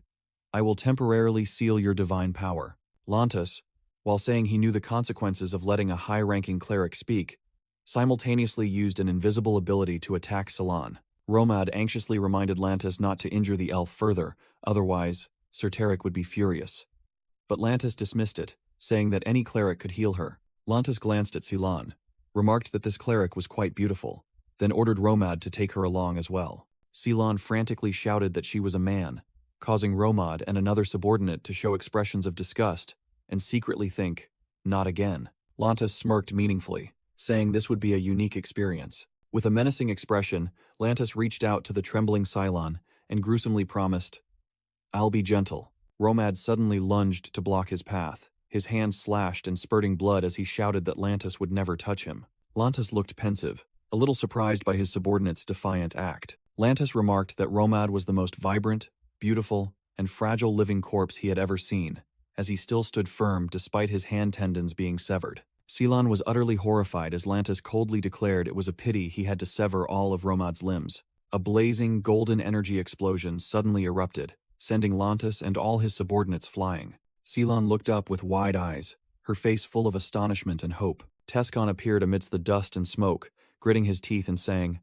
S1: "I will temporarily seal your divine power." Lantis, while saying he knew the consequences of letting a high-ranking cleric speak, simultaneously used an invisible ability to attack Ceylon. Romad anxiously reminded Lantis not to injure the elf further, otherwise, Serteric would be furious. But Lantis dismissed it, saying that any cleric could heal her. Lantis glanced at Ceylon, remarked that this cleric was quite beautiful, then ordered Romad to take her along as well. Ceylon frantically shouted that she was a man, causing Romad and another subordinate to show expressions of disgust and secretly think, "Not again." Lantis smirked meaningfully, saying this would be a unique experience. With a menacing expression, Lantis reached out to the trembling Ceylon and gruesomely promised, "I'll be gentle." Romad suddenly lunged to block his path, his hands slashed and spurting blood as he shouted that Lantis would never touch him. Lantis looked pensive, a little surprised by his subordinate's defiant act. Lantis remarked that Romad was the most vibrant, beautiful, and fragile living corpse he had ever seen, as he still stood firm despite his hand tendons being severed. Ceylon was utterly horrified as Lantis coldly declared it was a pity he had to sever all of Romad's limbs. A blazing golden energy explosion suddenly erupted, sending Lantis and all his subordinates flying. Ceylon looked up with wide eyes, her face full of astonishment and hope. Tescon appeared amidst the dust and smoke, gritting his teeth and saying,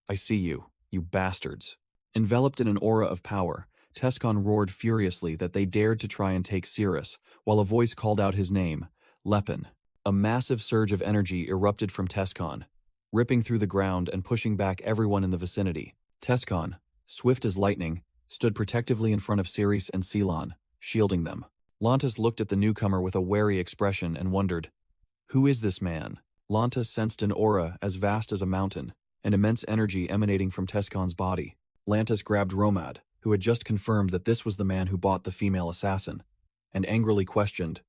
S1: "I see you, you bastards." Enveloped in an aura of power, Tescon roared furiously that they dared to try and take Cirrus, while a voice called out his name, Lepin. A massive surge of energy erupted from Tescon, ripping through the ground and pushing back everyone in the vicinity. Tescon, swift as lightning, stood protectively in front of Ceres and Ceylon, shielding them. Lantis looked at the newcomer with a wary expression and wondered, "Who is this man?" Lantis sensed an aura as vast as a mountain, and immense energy emanating from Tescon's body. Lantis grabbed Romad, who had just confirmed that this was the man who bought the female assassin, and angrily questioned,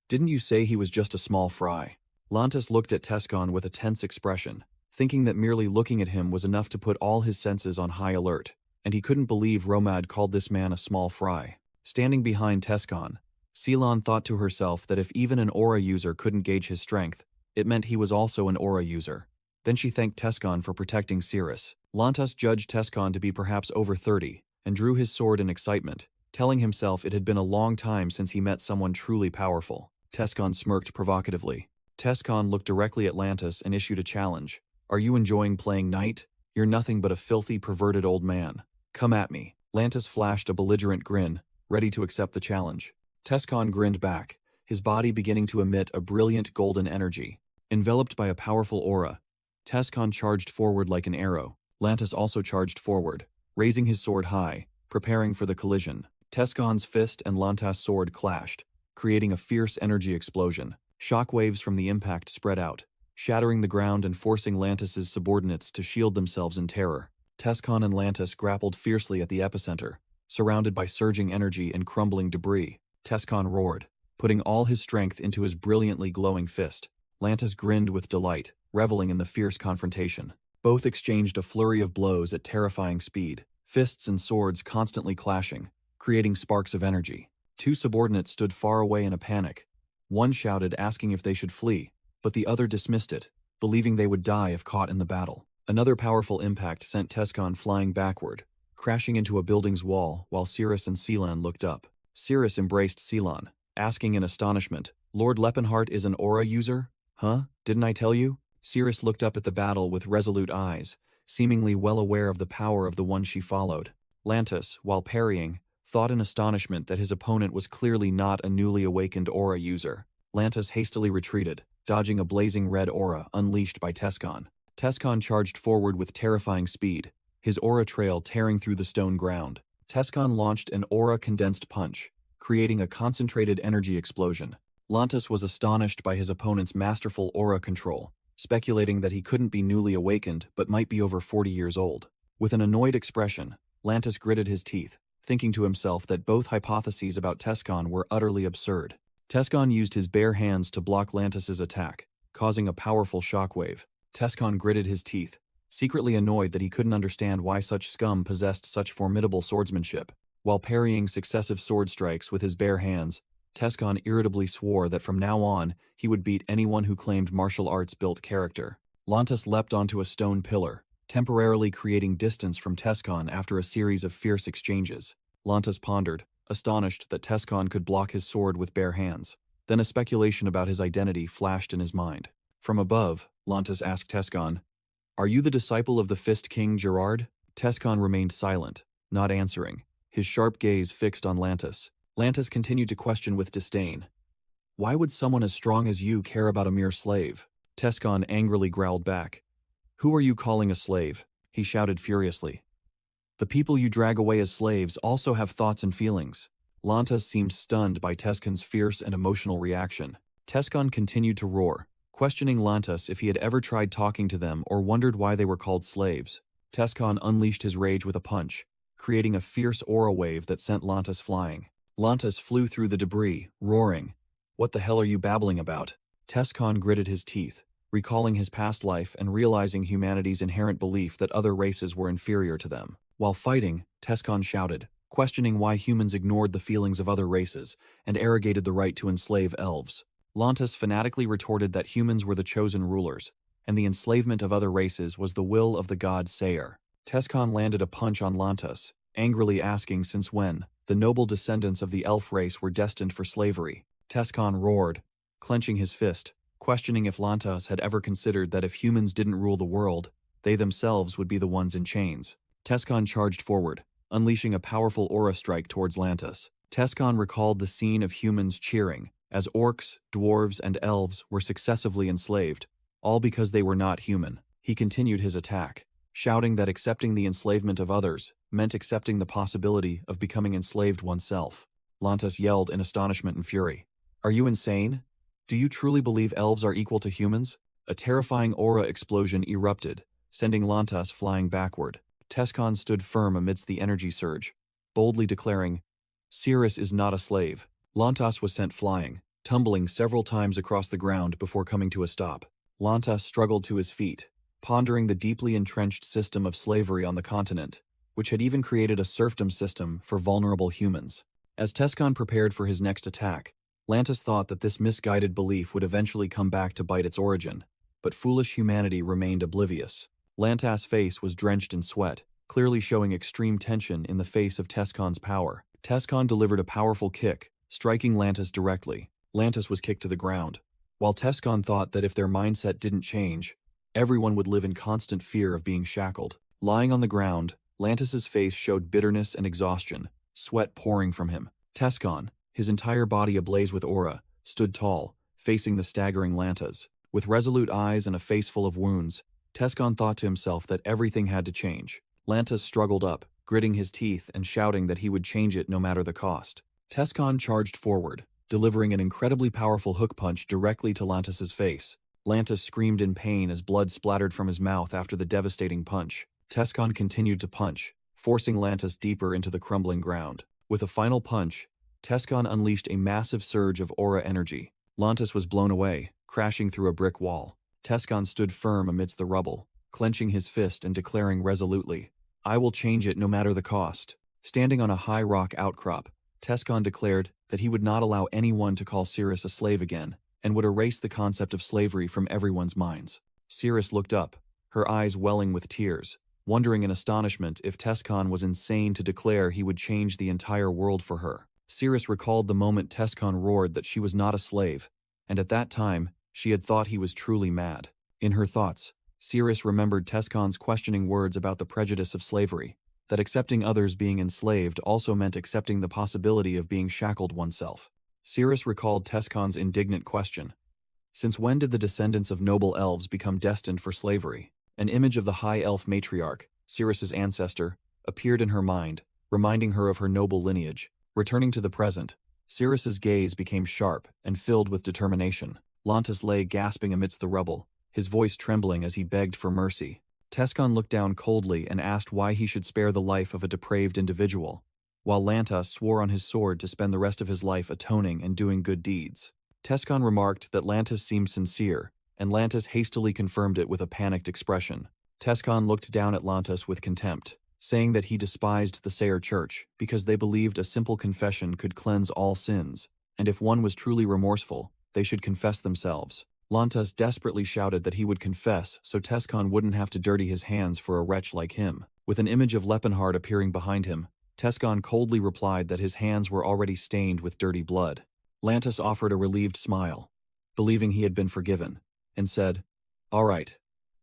S1: "Didn't you say he was just a small fry?" Lantis looked at Tescon with a tense expression, thinking that merely looking at him was enough to put all his senses on high alert, and he couldn't believe Romad called this man a small fry. Standing behind Tescon, Ceylon thought to herself that if even an aura user couldn't gauge his strength, it meant he was also an aura user. Then she thanked Tescon for protecting Ceres. Lantis judged Tescon to be perhaps over 30, and drew his sword in excitement, telling himself it had been a long time since he met someone truly powerful. Tescon smirked provocatively. Tescon looked directly at Lantis and issued a challenge. "Are you enjoying playing knight? You're nothing but a filthy, perverted old man. Come at me." Lantis flashed a belligerent grin, ready to accept the challenge. Tescon grinned back, his body beginning to emit a brilliant golden energy. Enveloped by a powerful aura, Tescon charged forward like an arrow. Lantis also charged forward, raising his sword high, preparing for the collision. Tescon's fist and Lantis' sword clashed, creating a fierce energy explosion. Shockwaves from the impact spread out, shattering the ground and forcing Lantis' subordinates to shield themselves in terror. Tescon and Lantis grappled fiercely at the epicenter, surrounded by surging energy and crumbling debris. Tescon roared, putting all his strength into his brilliantly glowing fist. Lantis grinned with delight, reveling in the fierce confrontation. Both exchanged a flurry of blows at terrifying speed, fists and swords constantly clashing, creating sparks of energy. Two subordinates stood far away in a panic. One shouted, asking if they should flee, but the other dismissed it, believing they would die if caught in the battle. Another powerful impact sent Tescon flying backward, crashing into a building's wall while Ceres and Ceylon looked up. Ceres embraced Ceylon, asking in astonishment, "Lord Lepenheim is an aura user? Huh? Didn't I tell you?" Ceres looked up at the battle with resolute eyes, seemingly well aware of the power of the one she followed. Lantis, while parrying, thought in astonishment that his opponent was clearly not a newly awakened aura user. Lantis hastily retreated, dodging a blazing red aura unleashed by Tescon. Tescon charged forward with terrifying speed, his aura trail tearing through the stone ground. Tescon launched an aura condensed punch, creating a concentrated energy explosion. Lantis was astonished by his opponent's masterful aura control, speculating that he couldn't be newly awakened but might be over 40 years old. With an annoyed expression, Lantis gritted his teeth, thinking to himself that both hypotheses about Tescon were utterly absurd. Tescon used his bare hands to block Lantis' attack, causing a powerful shockwave. Tescon gritted his teeth, secretly annoyed that he couldn't understand why such scum possessed such formidable swordsmanship. While parrying successive sword strikes with his bare hands, Tescon irritably swore that from now on, he would beat anyone who claimed martial arts-built character. Lantis leapt onto a stone pillar, temporarily creating distance from Tescon after a series of fierce exchanges. Lantis pondered, astonished that Tescon could block his sword with bare hands. Then a speculation about his identity flashed in his mind. From above, Lantis asked Tescon, "Are you the disciple of the Fist King Gerard?" Tescon remained silent, not answering, his sharp gaze fixed on Lantis. Lantis continued to question with disdain. "Why would someone as strong as you care about a mere slave?" Tescon angrily growled back. "Who are you calling a slave?" he shouted furiously. "The people you drag away as slaves also have thoughts and feelings." Lantis seemed stunned by Tescon's fierce and emotional reaction. Tescon continued to roar, questioning Lantis if he had ever tried talking to them or wondered why they were called slaves. Tescon unleashed his rage with a punch, creating a fierce aura wave that sent Lantis flying. Lantis flew through the debris, roaring, "What the hell are you babbling about?" Tescon gritted his teeth, recalling his past life and realizing humanity's inherent belief that other races were inferior to them. While fighting, Tescon shouted, questioning why humans ignored the feelings of other races and arrogated the right to enslave elves. Lantis fanatically retorted that humans were the chosen rulers, and the enslavement of other races was the will of the god Sayer. Tescon landed a punch on Lantis, angrily asking since when the noble descendants of the elf race were destined for slavery. Tescon roared, clenching his fist, questioning if Lantis had ever considered that if humans didn't rule the world, they themselves would be the ones in chains. Tescon charged forward, unleashing a powerful aura strike towards Lantis. Tescon recalled the scene of humans cheering as orcs, dwarves, and elves were successively enslaved, all because they were not human. He continued his attack, shouting that accepting the enslavement of others meant accepting the possibility of becoming enslaved oneself. Lantas yelled in astonishment and fury. "Are you insane? Do you truly believe elves are equal to humans?" A terrifying aura explosion erupted, sending Lantas flying backward. Tescon stood firm amidst the energy surge, boldly declaring, "Cirrus is not a slave." Lantas was sent flying, tumbling several times across the ground before coming to a stop. Lantas struggled to his feet, pondering the deeply entrenched system of slavery on the continent, which had even created a serfdom system for vulnerable humans. As Tescon prepared for his next attack, Lantas thought that this misguided belief would eventually come back to bite its origin, but foolish humanity remained oblivious. Lantas' face was drenched in sweat, clearly showing extreme tension in the face of Tescon's power. Tescon delivered a powerful kick, striking Lantas directly. Lantas was kicked to the ground. While Tescon thought that if their mindset didn't change, everyone would live in constant fear of being shackled. Lying on the ground, Lantas's face showed bitterness and exhaustion, sweat pouring from him. Tescon, his entire body ablaze with aura, stood tall, facing the staggering Lantas. With resolute eyes and a face full of wounds, Tescon thought to himself that everything had to change. Lantas struggled up, gritting his teeth and shouting that he would change it no matter the cost. Tescon charged forward, delivering an incredibly powerful hook punch directly to Lantas's face. Lantas screamed in pain as blood splattered from his mouth after the devastating punch. Tescon continued to punch, forcing Lantas deeper into the crumbling ground. With a final punch, Tescon unleashed a massive surge of aura energy. Lantas was blown away, crashing through a brick wall. Tescon stood firm amidst the rubble, clenching his fist and declaring resolutely, "I will change it no matter the cost." Standing on a high rock outcrop, Tescon declared that he would not allow anyone to call Cirrus a slave again, and would erase the concept of slavery from everyone's minds. Cirrus looked up, her eyes welling with tears, wondering in astonishment if Tescon was insane to declare he would change the entire world for her. Cirrus recalled the moment Tescon roared that she was not a slave, and at that time, she had thought he was truly mad. In her thoughts, Cirrus remembered Tescon's questioning words about the prejudice of slavery, that accepting others being enslaved also meant accepting the possibility of being shackled oneself. Cirrus recalled Tescon's indignant question. Since when did the descendants of noble elves become destined for slavery? An image of the high elf matriarch, Cirrus's ancestor, appeared in her mind, reminding her of her noble lineage. Returning to the present, Cirrus's gaze became sharp and filled with determination. Lantas lay gasping amidst the rubble, his voice trembling as he begged for mercy. Tescon looked down coldly and asked why he should spare the life of a depraved individual, while Lantas swore on his sword to spend the rest of his life atoning and doing good deeds. Tescon remarked that Lantas seemed sincere, and Lantas hastily confirmed it with a panicked expression. Tescon looked down at Lantas with contempt, saying that he despised the Sayer Church because they believed a simple confession could cleanse all sins, and if one was truly remorseful, they should confess themselves. Lantas desperately shouted that he would confess so Tescon wouldn't have to dirty his hands for a wretch like him. With an image of Lepenheim appearing behind him, Tescon coldly replied that his hands were already stained with dirty blood. Lantas offered a relieved smile, believing he had been forgiven, and said, "All right,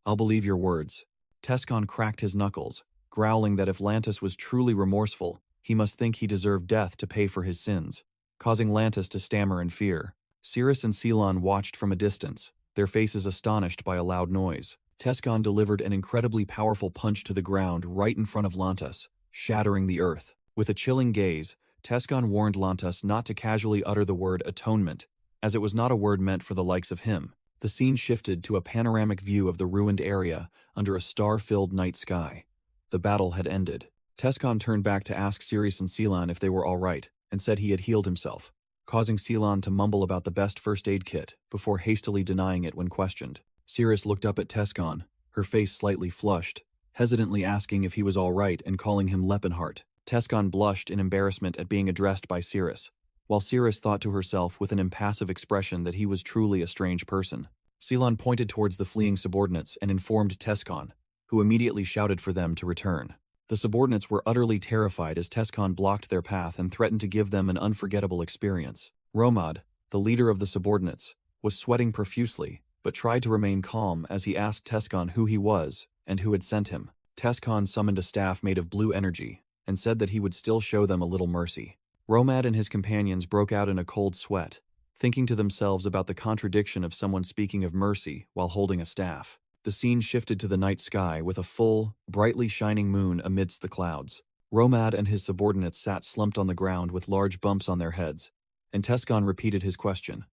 S1: I'll believe your words." Tescon cracked his knuckles, growling that if Lantas was truly remorseful, he must think he deserved death to pay for his sins, causing Lantas to stammer in fear. Cirrus and Ceylon watched from a distance, their faces astonished by a loud noise. Tescon delivered an incredibly powerful punch to the ground right in front of Lantas, shattering the earth. With a chilling gaze, Tescon warned Lantas not to casually utter the word atonement, as it was not a word meant for the likes of him. The scene shifted to a panoramic view of the ruined area under a star-filled night sky. The battle had ended. Tescon turned back to ask Cirrus and Ceylon if they were all right, and said he had healed himself, causing Ceylon to mumble about the best first aid kit before hastily denying it when questioned. Cirrus looked up at Tescon, her face slightly flushed, hesitantly asking if he was all right and calling him Lepenheim. Tescon blushed in embarrassment at being addressed by Cirrus, while Cirrus thought to herself with an impassive expression that he was truly a strange person. Ceylon pointed towards the fleeing subordinates and informed Tescon, who immediately shouted for them to return. The subordinates were utterly terrified as Tescon blocked their path and threatened to give them an unforgettable experience. Romad, the leader of the subordinates, was sweating profusely, but tried to remain calm as he asked Tescon who he was and who had sent him. Tescon summoned a staff made of blue energy and said that he would still show them a little mercy. Romad and his companions broke out in a cold sweat, thinking to themselves about the contradiction of someone speaking of mercy while holding a staff. The scene shifted to the night sky with a full, brightly shining moon amidst the clouds. Romad and his subordinates sat slumped on the ground with large bumps on their heads, and Tescon repeated his question.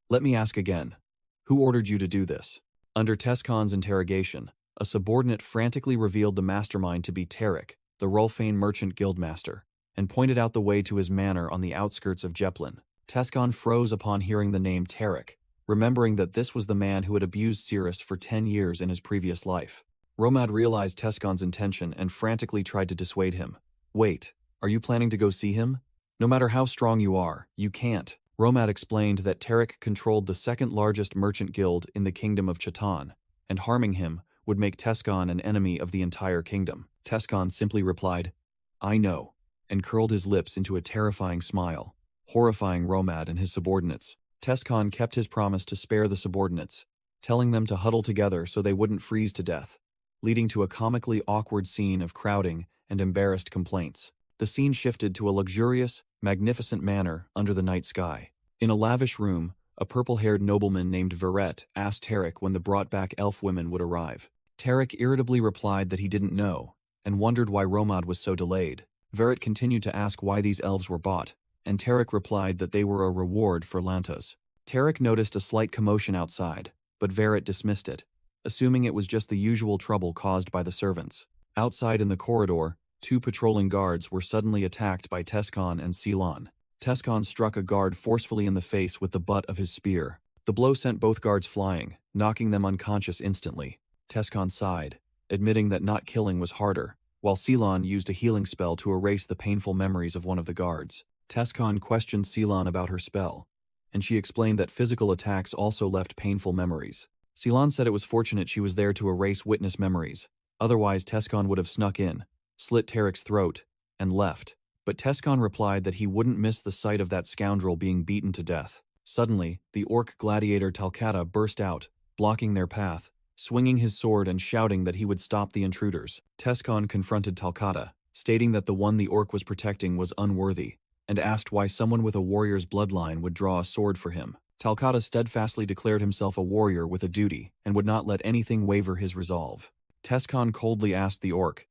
S1: Let me ask again. Who ordered you to do this? Under Tescon's interrogation, a subordinate frantically revealed the mastermind to be Tarek, the Rolfane merchant guildmaster, and pointed out the way to his manor on the outskirts of Zeppelin. Tescon froze upon hearing the name Tarek, remembering that this was the man who had abused Cirrus for 10 years in his previous life. Romad realized Tescon's intention and frantically tried to dissuade him. Wait, are you planning to go see him? No matter how strong you are, you can't. Romad explained that Tarek controlled the second largest merchant guild in the kingdom of Chatan, and harming him would make Tescon an enemy of the entire kingdom. Tescon simply replied, I know, and curled his lips into a terrifying smile, horrifying Romad and his subordinates. Tescon kept his promise to spare the subordinates, telling them to huddle together so they wouldn't freeze to death, leading to a comically awkward scene of crowding and embarrassed complaints. The scene shifted to a luxurious, magnificent manor under the night sky. In a lavish room, a purple-haired nobleman named Verret asked Tarek when the brought-back elf women would arrive. Tarek irritably replied that he didn't know, and wondered why Romad was so delayed. Verret continued to ask why these elves were bought, and Tarek replied that they were a reward for Lantas. Tarek noticed a slight commotion outside, but Verret dismissed it, assuming it was just the usual trouble caused by the servants. Outside in the corridor, 2 patrolling guards were suddenly attacked by Tescon and Ceylon. Tescon struck a guard forcefully in the face with the butt of his spear. The blow sent both guards flying, knocking them unconscious instantly. Tescon sighed, admitting that not killing was harder, while Ceylon used a healing spell to erase the painful memories of one of the guards. Tescon questioned Ceylon about her spell, and she explained that physical attacks also left painful memories. Ceylon said it was fortunate she was there to erase witness memories, otherwise Tescon would have snuck in, slit Tarek's throat, and left. But Tescon replied that he wouldn't miss the sight of that scoundrel being beaten to death. Suddenly, the orc gladiator Talcata burst out, blocking their path, swinging his sword and shouting that he would stop the intruders. Tescon confronted Talcata, stating that the one the orc was protecting was unworthy, and asked why someone with a warrior's bloodline would draw a sword for him. Talcata steadfastly declared himself a warrior with a duty, and would not let anything waver his resolve. Tescon coldly asked the orc,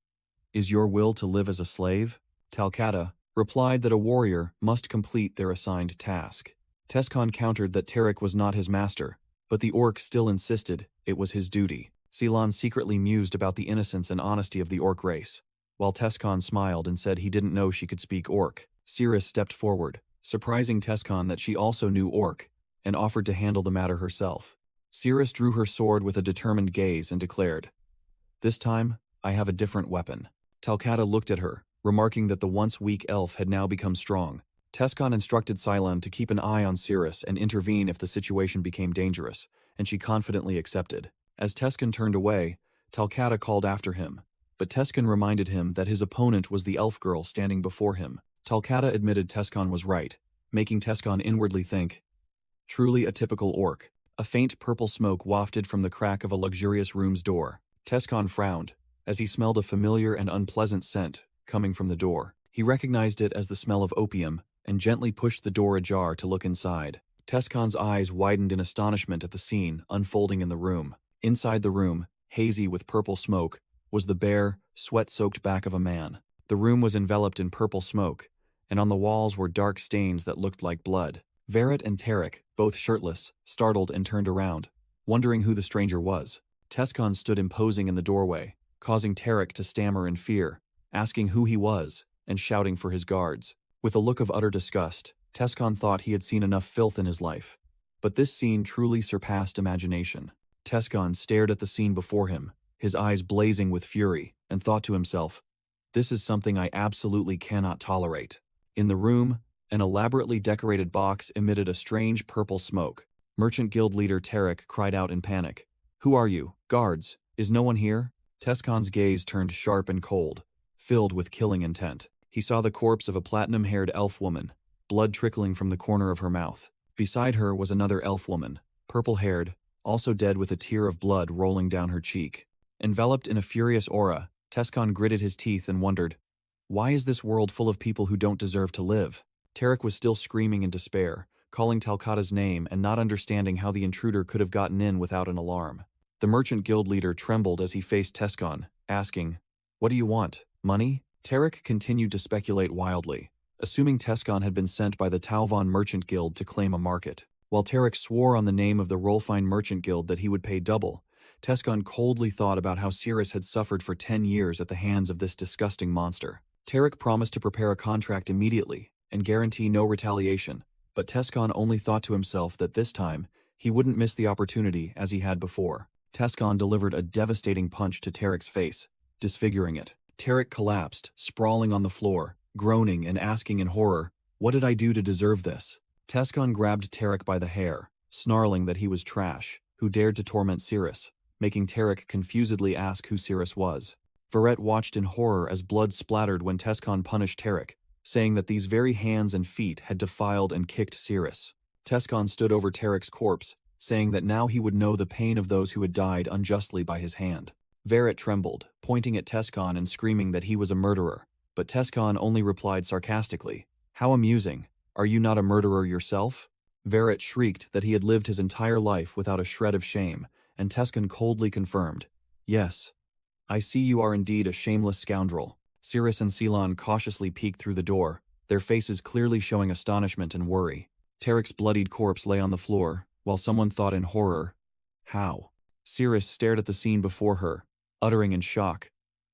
S1: Is your will to live as a slave? Talcata replied that a warrior must complete their assigned task. Tescon countered that Tarek was not his master, but the orc still insisted it was his duty. Ceylon secretly mused about the innocence and honesty of the orc race, while Tescon smiled and said he didn't know she could speak orc. Cirrus stepped forward, surprising Tescon that she also knew orc, and offered to handle the matter herself. Cirrus drew her sword with a determined gaze and declared, This time, I have a different weapon. Talcata looked at her, remarking that the once weak elf had now become strong. Tescon instructed Ceylon to keep an eye on Cirrus and intervene if the situation became dangerous, and she confidently accepted. As Tescon turned away, Talcata called after him, but Tescon reminded him that his opponent was the elf girl standing before him. Talcata admitted Tescon was right, making Tescon inwardly think, truly a typical orc. A faint purple smoke wafted from the crack of a luxurious room's door. Tescon frowned, as he smelled a familiar and unpleasant scent coming from the door. He recognized it as the smell of opium, and gently pushed the door ajar to look inside. Tescon's eyes widened in astonishment at the scene unfolding in the room. Inside the room, hazy with purple smoke, was the bare, sweat-soaked back of a man. The room was enveloped in purple smoke, and on the walls were dark stains that looked like blood. Verret and Tarek, both shirtless, startled and turned around, wondering who the stranger was. Tescon stood imposing in the doorway, causing Tarek to stammer in fear, asking who he was, and shouting for his guards. With a look of utter disgust, Tescon thought he had seen enough filth in his life. But this scene truly surpassed imagination. Tescon stared at the scene before him, his eyes blazing with fury, and thought to himself, This is something I absolutely cannot tolerate. In the room, an elaborately decorated box emitted a strange purple smoke. Merchant Guild leader Tarek cried out in panic. Who are you? Guards, is no one here? Tescon's gaze turned sharp and cold, filled with killing intent. He saw the corpse of a platinum-haired elf woman, blood trickling from the corner of her mouth. Beside her was another elf woman, purple-haired, also dead with a tear of blood rolling down her cheek. Enveloped in a furious aura, Tescon gritted his teeth and wondered, why is this world full of people who don't deserve to live? Tarek was still screaming in despair, calling Talcata's name and not understanding how the intruder could have gotten in without an alarm. The merchant guild leader trembled as he faced Tescon, asking, "What do you want? Money?" Tarek continued to speculate wildly, assuming Tescon had been sent by the Talvon Merchant Guild to claim a market. While Tarek swore on the name of the Rolfine Merchant Guild that he would pay double, Tescon coldly thought about how Cirrus had suffered for 10 years at the hands of this disgusting monster. Tarek promised to prepare a contract immediately and guarantee no retaliation, but Tescon only thought to himself that this time, he wouldn't miss the opportunity as he had before. Tescon delivered a devastating punch to Tarek's face, disfiguring it. Tarek collapsed, sprawling on the floor, groaning and asking in horror, "What did I do to deserve this?" Tescon grabbed Tarek by the hair, snarling that he was trash, who dared to torment Cirrus, making Tarek confusedly ask who Cirrus was. Verret watched in horror as blood splattered when Tescon punished Tarek, saying that these very hands and feet had defiled and kicked Cirrus. Tescon stood over Tarek's corpse, saying that now he would know the pain of those who had died unjustly by his hand. Verret trembled, pointing at Tescon and screaming that he was a murderer, but Tescon only replied sarcastically, "How amusing. Are you not a murderer yourself?" Verret shrieked that he had lived his entire life without a shred of shame, and Tescon coldly confirmed, "Yes. I see you are indeed a shameless scoundrel." Cirrus and Ceylon cautiously peeked through the door, their faces clearly showing astonishment and worry. Tarek's bloodied corpse lay on the floor, while someone thought in horror, "How?" Cirrus stared at the scene before her, uttering in shock,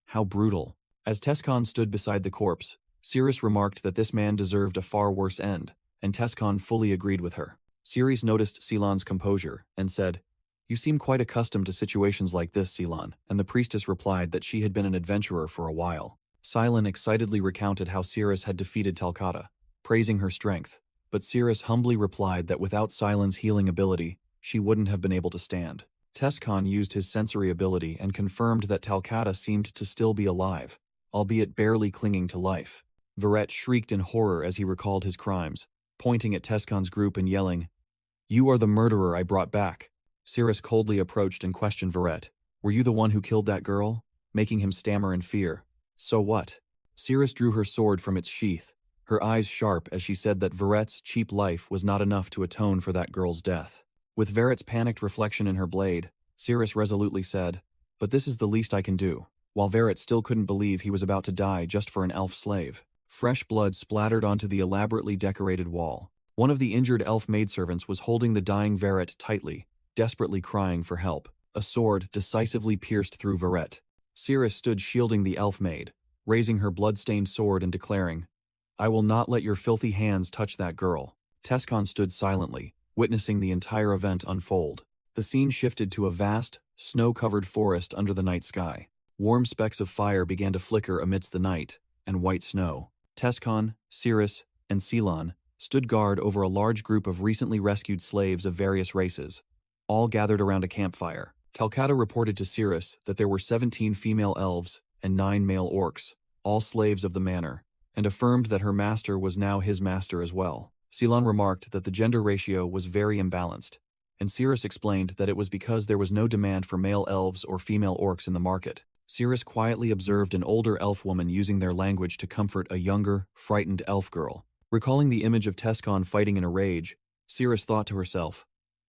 S1: "How brutal." As Tescon stood beside the corpse, Cirrus remarked that this man deserved a far worse end, and Tescon fully agreed with her. Cirrus noticed Ceylon's composure, and said, "You seem quite accustomed to situations like this, Ceylon," and the priestess replied that she had been an adventurer for a while. Ceylon excitedly recounted how Cirrus had defeated Talcata, praising her strength, but Cirrus humbly replied that without Ceylon's healing ability, she wouldn't have been able to stand. Tescon used his sensory ability and confirmed that Talcata seemed to still be alive, albeit barely clinging to life. Verret shrieked in horror as he recalled his crimes, pointing at Tescon's group and yelling, "You are the murderer I brought back." Cirrus coldly approached and questioned Verret, "Were you the one who killed that girl?" making him stammer in fear. "So what?" Cirrus drew her sword from its sheath, her eyes sharp as she said that Verret's cheap life was not enough to atone for that girl's death. With Verret's panicked reflection in her blade, Cirrus resolutely said, "But this is the least I can do," while Verret still couldn't believe he was about to die just for an elf slave. Fresh blood splattered onto the elaborately decorated wall. One of the injured elf maidservants was holding the dying Verret tightly, desperately crying for help. A sword decisively pierced through Verret. Cirrus stood shielding the elf maid, raising her blood-stained sword and declaring, "I will not let your filthy hands touch that girl." Tescon stood silently, witnessing the entire event unfold. The scene shifted to a vast, snow-covered forest under the night sky. Warm specks of fire began to flicker amidst the night, and white snow. Tescon, Cirrus, and Ceylon stood guard over a large group of recently rescued slaves of various races, all gathered around a campfire. Talcata reported to Cirrus that there were 17 female elves and 9 male orcs, all slaves of the manor, and affirmed that her master was now his master as well. Ceylon remarked that the gender ratio was very imbalanced, and Cirrus explained that it was because there was no demand for male elves or female orcs in the market. Cirrus quietly observed an older elf woman using their language to comfort a younger, frightened elf girl. Recalling the image of Tescon fighting in a rage, Cirrus thought to herself,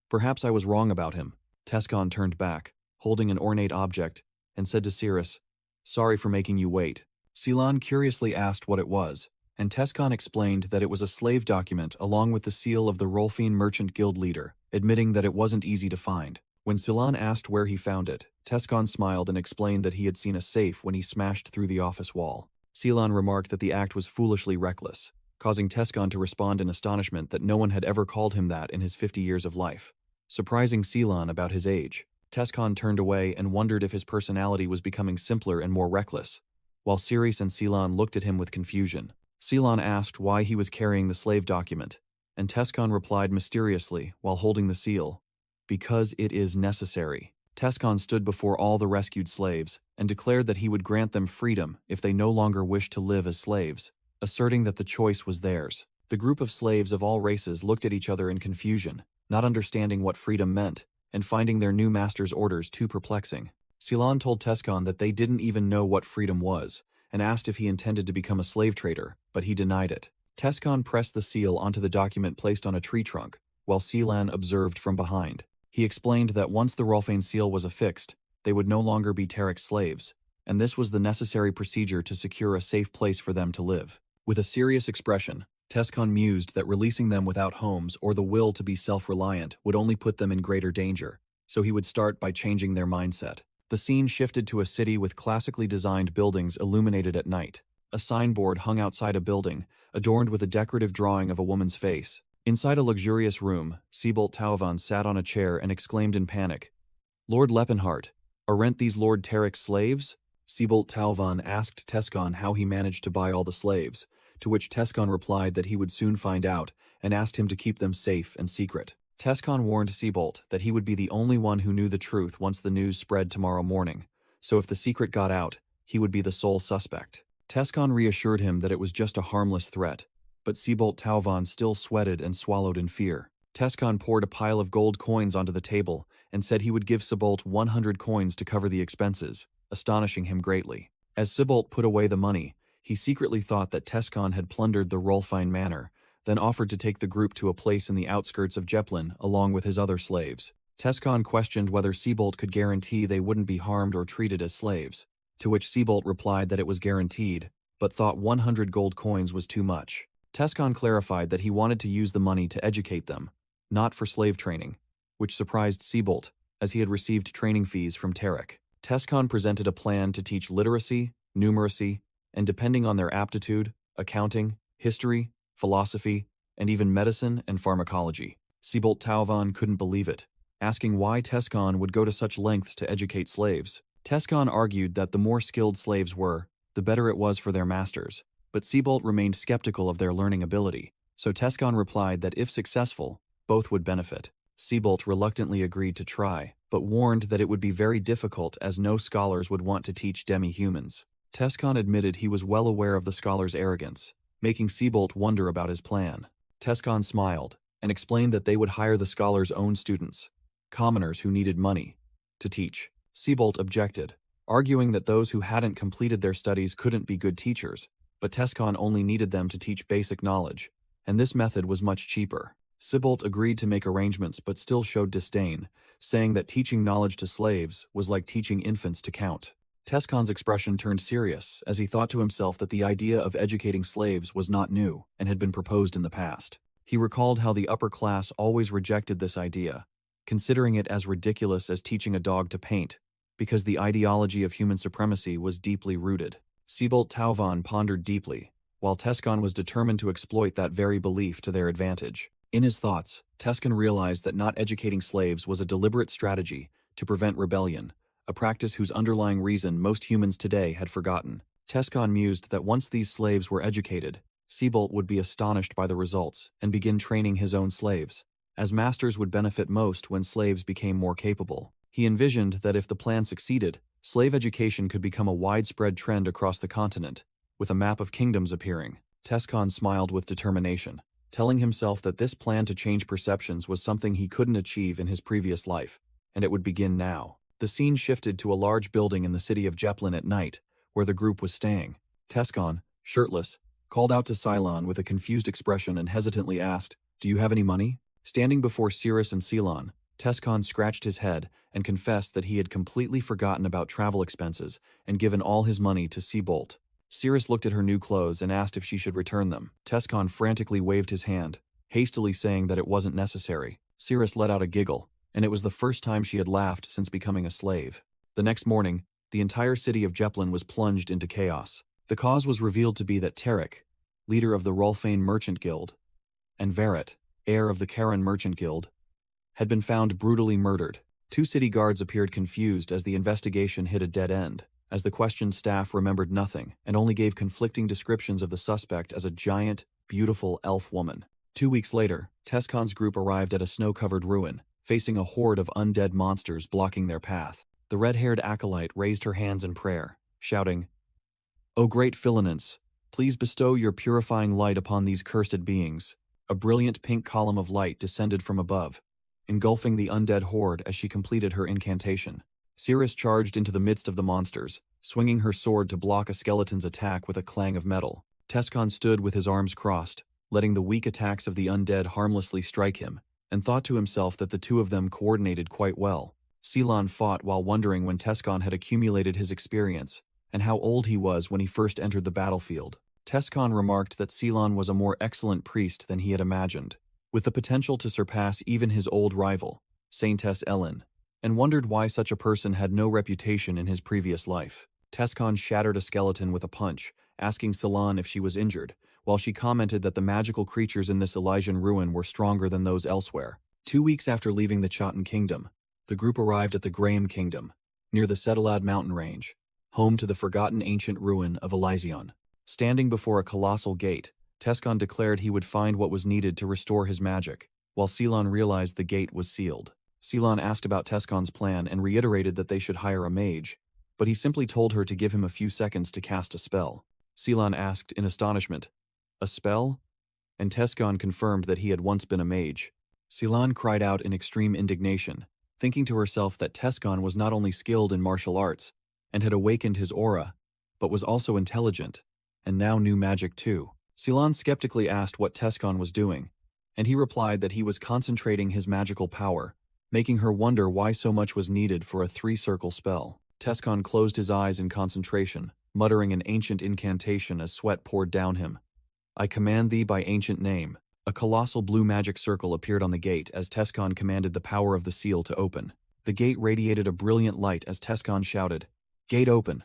S1: "Perhaps I was wrong about him." Tescon turned back, holding an ornate object, and said to Cirrus, "Sorry for making you wait." Ceylon curiously asked what it was, and Tescon explained that it was a slave document along with the seal of the Rolfine Merchant Guild leader, admitting that it wasn't easy to find. When Ceylon asked where he found it, Tescon smiled and explained that he had seen a safe when he smashed through the office wall. Ceylon remarked that the act was foolishly reckless, causing Tescon to respond in astonishment that no one had ever called him that in his 50 years of life. Surprising Ceylon about his age, Tescon turned away and wondered if his personality was becoming simpler and more reckless, while Cirrus and Ceylon looked at him with confusion. Ceylon asked why he was carrying the slave document, and Tescon replied mysteriously while holding the seal, "Because it is necessary." Tescon stood before all the rescued slaves and declared that he would grant them freedom if they no longer wished to live as slaves, asserting that the choice was theirs. The group of slaves of all races looked at each other in confusion, not understanding what freedom meant, and finding their new master's orders too perplexing. Ceylon told Tescon that they didn't even know what freedom was, and asked if he intended to become a slave trader, but he denied it. Tescon pressed the seal onto the document placed on a tree trunk, while Ceylon observed from behind. He explained that once the Rolfane seal was affixed, they would no longer be Tarek's slaves, and this was the necessary procedure to secure a safe place for them to live. With a serious expression, Tescon mused that releasing them without homes or the will to be self-reliant would only put them in greater danger, so he would start by changing their mindset. The scene shifted to a city with classically designed buildings illuminated at night. A signboard hung outside a building, adorned with a decorative drawing of a woman's face. Inside a luxurious room, Siebold Tauvan sat on a chair and exclaimed in panic, "Lord Lepenhart, aren't these Lord Tarek's slaves?" Siebold Tauvan asked Tescon how he managed to buy all the slaves, to which Tescon replied that he would soon find out and asked him to keep them safe and secret. Tescon warned Siebold that he would be the only one who knew the truth once the news spread tomorrow morning, so if the secret got out, he would be the sole suspect. Tescon reassured him that it was just a harmless threat, but Siebold Tauvan still sweated and swallowed in fear. Tescon poured a pile of gold coins onto the table and said he would give Siebold 100 coins to cover the expenses, astonishing him greatly. As Siebold put away the money, he secretly thought that Tescon had plundered the Rolfine manor, then offered to take the group to a place in the outskirts of Zeppelin along with his other slaves. Tescon questioned whether Siebold could guarantee they wouldn't be harmed or treated as slaves, to which Siebold replied that it was guaranteed, but thought 100 gold coins was too much. Tescon clarified that he wanted to use the money to educate them, not for slave training, which surprised Siebold, as he had received training fees from Tarek. Tescon presented a plan to teach literacy, numeracy, and depending on their aptitude, accounting, history, philosophy, and even medicine and pharmacology. Siebold Tauvan couldn't believe it, asking why Tescon would go to such lengths to educate slaves. Tescon argued that the more skilled slaves were, the better it was for their masters, but Siebold remained skeptical of their learning ability, so Tescon replied that if successful, both would benefit. Siebold reluctantly agreed to try, but warned that it would be very difficult as no scholars would want to teach demi-humans. Tescon admitted he was well aware of the scholar's arrogance, making Siebold wonder about his plan. Tescon smiled and explained that they would hire the scholar's own students, commoners who needed money, to teach. Siebold objected, arguing that those who hadn't completed their studies couldn't be good teachers, but Tescon only needed them to teach basic knowledge, and this method was much cheaper. Siebold agreed to make arrangements but still showed disdain, saying that teaching knowledge to slaves was like teaching infants to count. Tescon's expression turned serious as he thought to himself that the idea of educating slaves was not new and had been proposed in the past. He recalled how the upper class always rejected this idea, considering it as ridiculous as teaching a dog to paint, because the ideology of human supremacy was deeply rooted. Siebold Tauvan pondered deeply, while Tescon was determined to exploit that very belief to their advantage. In his thoughts, Tescon realized that not educating slaves was a deliberate strategy to prevent rebellion, a practice whose underlying reason most humans today had forgotten. Tescon mused that once these slaves were educated, Siebold would be astonished by the results and begin training his own slaves, as masters would benefit most when slaves became more capable. He envisioned that if the plan succeeded, slave education could become a widespread trend across the continent, with a map of kingdoms appearing. Tescon smiled with determination, telling himself that this plan to change perceptions was something he couldn't achieve in his previous life, and it would begin now. The scene shifted to a large building in the city of Zeppelin at night, where the group was staying. Tescon, shirtless, called out to Cylon with a confused expression and hesitantly asked, "Do you have any money?" Standing before Cirrus and Cylon, Tescon scratched his head and confessed that he had completely forgotten about travel expenses and given all his money to Siebold. Cirrus looked at her new clothes and asked if she should return them. Tescon frantically waved his hand, hastily saying that it wasn't necessary. Cirrus let out a giggle, and it was the first time she had laughed since becoming a slave. The next morning, the entire city of Zeppelin was plunged into chaos. The cause was revealed to be that Tarek, leader of the Rolfane Merchant Guild, and Verret, heir of the Karen Merchant Guild, had been found brutally murdered. Two city guards appeared confused as the investigation hit a dead end, as the questioned staff remembered nothing and only gave conflicting descriptions of the suspect as a giant, beautiful elf woman. 2 weeks later, Tescon's group arrived at a snow-covered ruin, facing a horde of undead monsters blocking their path. The red-haired acolyte raised her hands in prayer, shouting, "O great Philanence, please bestow your purifying light upon these cursed beings." A brilliant pink column of light descended from above, engulfing the undead horde as she completed her incantation. Cirrus charged into the midst of the monsters, swinging her sword to block a skeleton's attack with a clang of metal. Tescon stood with his arms crossed, letting the weak attacks of the undead harmlessly strike him, and thought to himself that the two of them coordinated quite well. Ceylon fought while wondering when Tescon had accumulated his experience, and how old he was when he first entered the battlefield. Tescon remarked that Ceylon was a more excellent priest than he had imagined, with the potential to surpass even his old rival, Saintess Ellen, and wondered why such a person had no reputation in his previous life. Tescon shattered a skeleton with a punch, asking Ceylon if she was injured, while she commented that the magical creatures in this Elysian ruin were stronger than those elsewhere. 2 weeks after leaving the Chotin Kingdom, the group arrived at the Graham Kingdom, near the Setalad mountain range, home to the forgotten ancient ruin of Elysion. Standing before a colossal gate, Tescon declared he would find what was needed to restore his magic, while Ceylon realized the gate was sealed. Ceylon asked about Tescon's plan and reiterated that they should hire a mage, but he simply told her to give him a few seconds to cast a spell. Ceylon asked in astonishment, "A spell?" And Tescon confirmed that he had once been a mage. Ceylon cried out in extreme indignation, thinking to herself that Tescon was not only skilled in martial arts and had awakened his aura, but was also intelligent, and now knew magic too. Ceylon skeptically asked what Tescon was doing, and he replied that he was concentrating his magical power, making her wonder why so much was needed for a 3-circle spell. Tescon closed his eyes in concentration, muttering an ancient incantation as sweat poured down him. "I command thee by ancient name." A colossal blue magic circle appeared on the gate as Tescon commanded the power of the seal to open. The gate radiated a brilliant light as Tescon shouted, "Gate open!"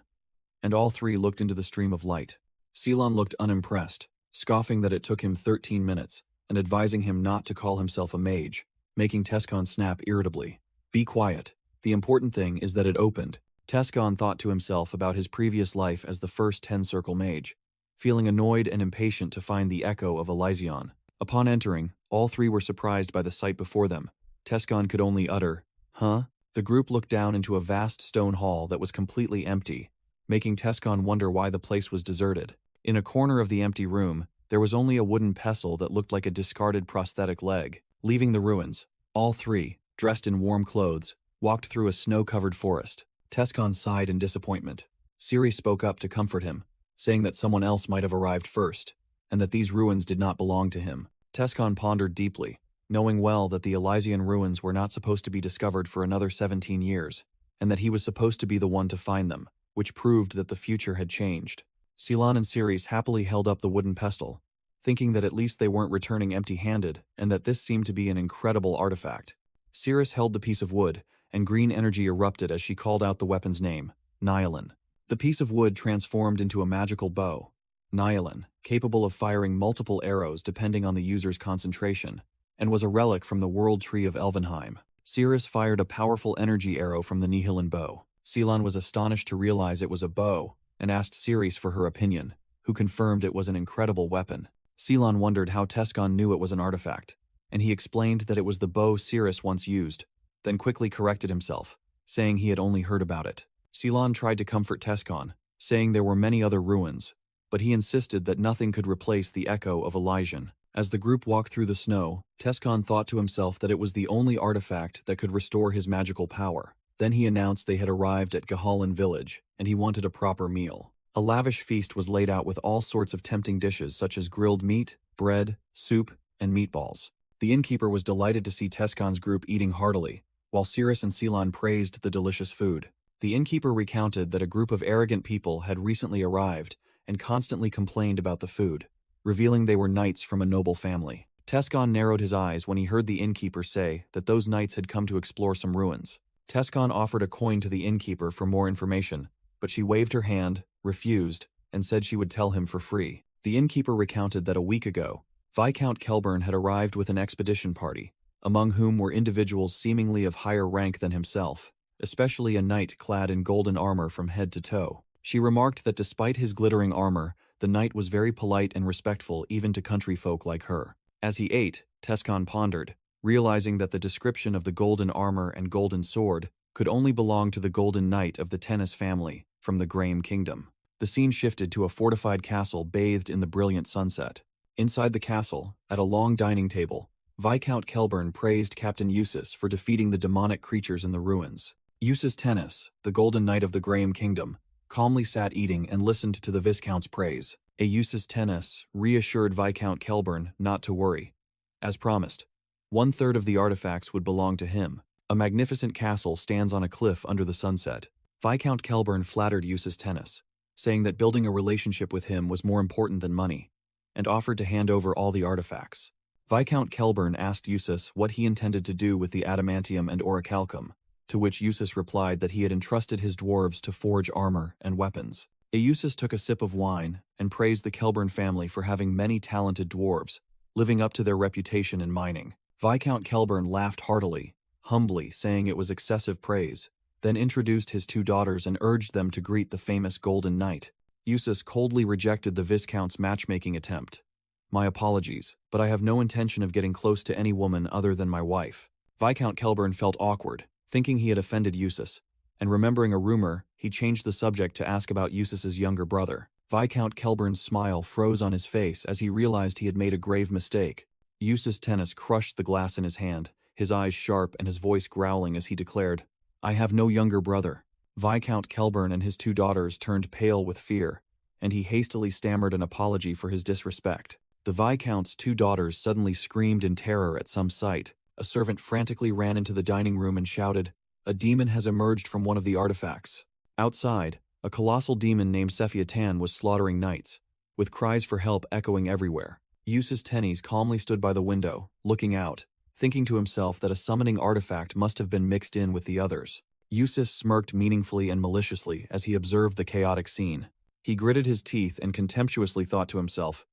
S1: And all three looked into the stream of light. Ceylon looked unimpressed, scoffing that it took him 13 minutes, and advising him not to call himself a mage, making Tescon snap irritably. "Be quiet. The important thing is that it opened." Tescon thought to himself about his previous life as the first 10-circle mage, feeling annoyed and impatient to find the echo of Elysion. Upon entering, all three were surprised by the sight before them. Tescon could only utter, "Huh?" The group looked down into a vast stone hall that was completely empty, making Tescon wonder why the place was deserted. In a corner of the empty room, there was only a wooden pestle that looked like a discarded prosthetic leg. Leaving the ruins, all three, dressed in warm clothes, walked through a snow-covered forest. Tescon sighed in disappointment. Ciri spoke up to comfort him, saying that someone else might have arrived first, and that these ruins did not belong to him. Tescon pondered deeply, knowing well that the Elysian ruins were not supposed to be discovered for another 17 years, and that he was supposed to be the one to find them, which proved that the future had changed. Ceylon and Ceres happily held up the wooden pestle, thinking that at least they weren't returning empty-handed, and that this seemed to be an incredible artifact. Ceres held the piece of wood, and green energy erupted as she called out the weapon's name, Nihilin. The piece of wood transformed into a magical bow, Nihilin, capable of firing multiple arrows depending on the user's concentration, and was a relic from the World Tree of Elvenheim. Ceres fired a powerful energy arrow from the Nihilin bow. Ceylon was astonished to realize it was a bow, and asked Ceres for her opinion, who confirmed it was an incredible weapon. Ceylon wondered how Tescon knew it was an artifact, and he explained that it was the bow Ceres once used, then quickly corrected himself, saying he had only heard about it. Ceylon tried to comfort Tescon, saying there were many other ruins, but he insisted that nothing could replace the echo of Elysion. As the group walked through the snow, Tescon thought to himself that it was the only artifact that could restore his magical power. Then he announced they had arrived at Gahalan village, and he wanted a proper meal. A lavish feast was laid out with all sorts of tempting dishes such as grilled meat, bread, soup, and meatballs. The innkeeper was delighted to see Tescon's group eating heartily, while Ceres and Ceylon praised the delicious food. The innkeeper recounted that a group of arrogant people had recently arrived and constantly complained about the food, revealing they were knights from a noble family. Tescon narrowed his eyes when he heard the innkeeper say that those knights had come to explore some ruins. Tescon offered a coin to the innkeeper for more information, but she waved her hand, refused, and said she would tell him for free. The innkeeper recounted that a week ago, Viscount Kelburn had arrived with an expedition party, among whom were individuals seemingly of higher rank than himself, especially a knight clad in golden armor from head to toe. She remarked that despite his glittering armor, the knight was very polite and respectful even to country folk like her. As he ate, Tescon pondered, realizing that the description of the golden armor and golden sword could only belong to the golden knight of the Tennis family from the Graham Kingdom. The scene shifted to a fortified castle bathed in the brilliant sunset. Inside the castle, at a long dining table, Viscount Kelburn praised Captain Eustace for defeating the demonic creatures in the ruins. Eustace Tennis, the golden knight of the Graham Kingdom, calmly sat eating and listened to the Viscount's praise. Eustace Tennis reassured Viscount Kelburn not to worry. As promised, 1/3 of the artifacts would belong to him. A magnificent castle stands on a cliff under the sunset. Viscount Kelburn flattered Eustace Tennis, saying that building a relationship with him was more important than money, and offered to hand over all the artifacts. Viscount Kelburn asked Eustace what he intended to do with the adamantium and orichalcum, to which Eustace replied that he had entrusted his dwarves to forge armor and weapons. Eustace took a sip of wine and praised the Kelburn family for having many talented dwarves, living up to their reputation in mining. Viscount Kelburn laughed heartily, humbly saying it was excessive praise, then introduced his 2 daughters and urged them to greet the famous Golden Knight. Eustace coldly rejected the Viscount's matchmaking attempt. "My apologies, but I have no intention of getting close to any woman other than my wife." Viscount Kelburn felt awkward, thinking he had offended Eustace, and remembering a rumor, he changed the subject to ask about Eustace's younger brother. Viscount Kelburn's smile froze on his face as he realized he had made a grave mistake. Eustace Tennis crushed the glass in his hand, his eyes sharp and his voice growling as he declared, "I have no younger brother." Viscount Kelburn and his 2 daughters turned pale with fear, and he hastily stammered an apology for his disrespect. The Viscount's 2 daughters suddenly screamed in terror at some sight. A servant frantically ran into the dining room and shouted, "A demon has emerged from one of the artifacts." Outside, a colossal demon named Sephiatan was slaughtering knights, with cries for help echoing everywhere. Eustace Tennis calmly stood by the window, looking out, thinking to himself that a summoning artifact must have been mixed in with the others. Eustace smirked meaningfully and maliciously as he observed the chaotic scene. He gritted his teeth and contemptuously thought to himself,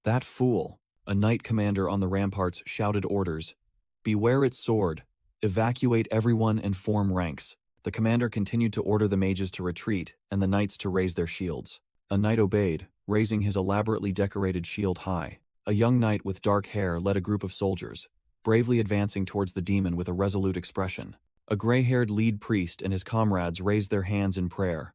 S1: "That fool." A knight commander on the ramparts shouted orders. "Beware its sword. Evacuate everyone and form ranks." The commander continued to order the mages to retreat and the knights to raise their shields. A knight obeyed, raising his elaborately decorated shield high. A young knight with dark hair led a group of soldiers, bravely advancing towards the demon with a resolute expression. A gray-haired lead priest and his comrades raised their hands in prayer.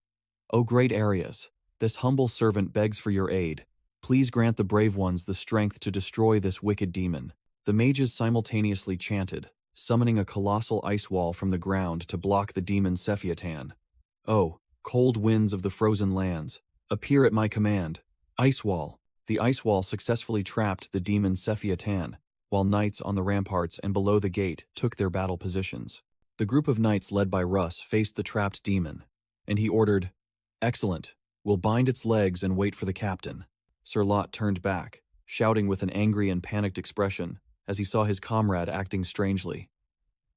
S1: "O great Arias, this humble servant begs for your aid. Please grant the brave ones the strength to destroy this wicked demon." The mages simultaneously chanted, summoning a colossal ice wall from the ground to block the demon Sephiatan. "Oh, cold winds of the frozen lands, appear at my command. Ice wall." The ice wall successfully trapped the demon Sephiatan, while knights on the ramparts and below the gate took their battle positions. The group of knights led by Russ faced the trapped demon, and he ordered, "Excellent, we'll bind its legs and wait for the captain." Sir Lot turned back, shouting with an angry and panicked expression as he saw his comrade acting strangely.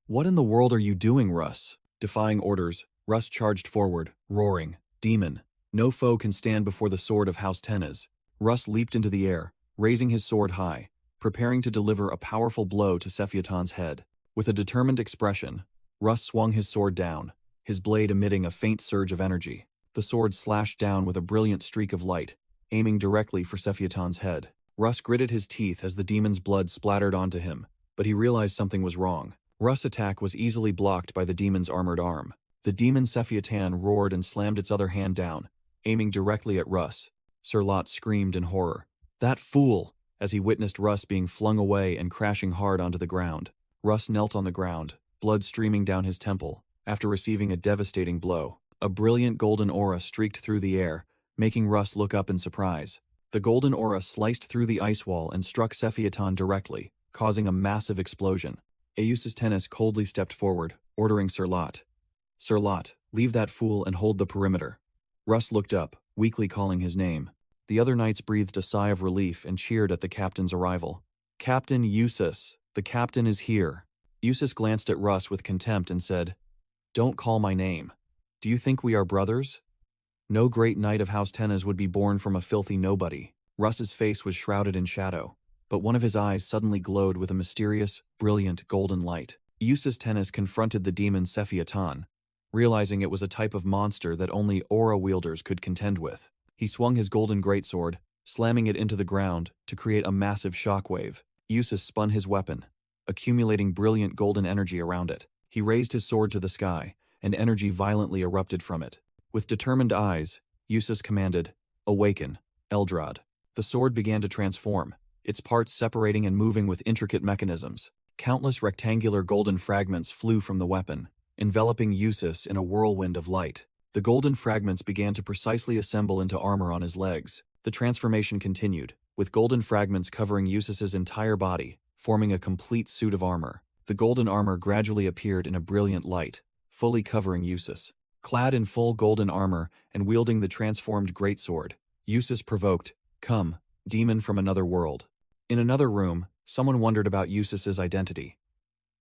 S1: "What in the world are you doing, Russ?" Defying orders, Russ charged forward, roaring, "Demon, no foe can stand before the sword of House Tennis." Russ leaped into the air, raising his sword high, preparing to deliver a powerful blow to Sephiatan's head. With a determined expression, Russ swung his sword down, his blade emitting a faint surge of energy. The sword slashed down with a brilliant streak of light, aiming directly for Sephiatan's head. Russ gritted his teeth as the demon's blood splattered onto him, but he realized something was wrong. Russ' attack was easily blocked by the demon's armored arm. The demon Sephiatan roared and slammed its other hand down, aiming directly at Russ. Sir Lot screamed in horror. "That fool!" as he witnessed Russ being flung away and crashing hard onto the ground. Russ knelt on the ground, blood streaming down his temple, after receiving a devastating blow. A brilliant golden aura streaked through the air, making Russ look up in surprise. The golden aura sliced through the ice wall and struck Sephiatan directly, causing a massive explosion. Eustace Tennis coldly stepped forward, ordering Sir Lot, "Sir Lot, leave that fool and hold the perimeter." Russ looked up, weakly calling his name. The other knights breathed a sigh of relief and cheered at the captain's arrival. "Captain Eustace, the captain is here." Eustace glanced at Russ with contempt and said, "Don't call my name. Do you think we are brothers? No great knight of House Tennis would be born from a filthy nobody." Russ's face was shrouded in shadow, but one of his eyes suddenly glowed with a mysterious, brilliant golden light. Eustace Tennis confronted the demon Sephiatan, realizing it was a type of monster that only aura wielders could contend with. He swung his golden greatsword, slamming it into the ground to create a massive shockwave. Eustace spun his weapon, accumulating brilliant golden energy around it. He raised his sword to the sky, and energy violently erupted from it. With determined eyes, Eustace commanded, "Awaken, Eldrad." The sword began to transform, its parts separating and moving with intricate mechanisms. Countless rectangular golden fragments flew from the weapon, enveloping Eustace in a whirlwind of light. The golden fragments began to precisely assemble into armor on his legs. The transformation continued, with golden fragments covering Eustace's entire body, forming a complete suit of armor. The golden armor gradually appeared in a brilliant light, fully covering Eustace. Clad in full golden armor and wielding the transformed greatsword, Eustace provoked, "Come, demon from another world." In another room, someone wondered about Eustace's identity.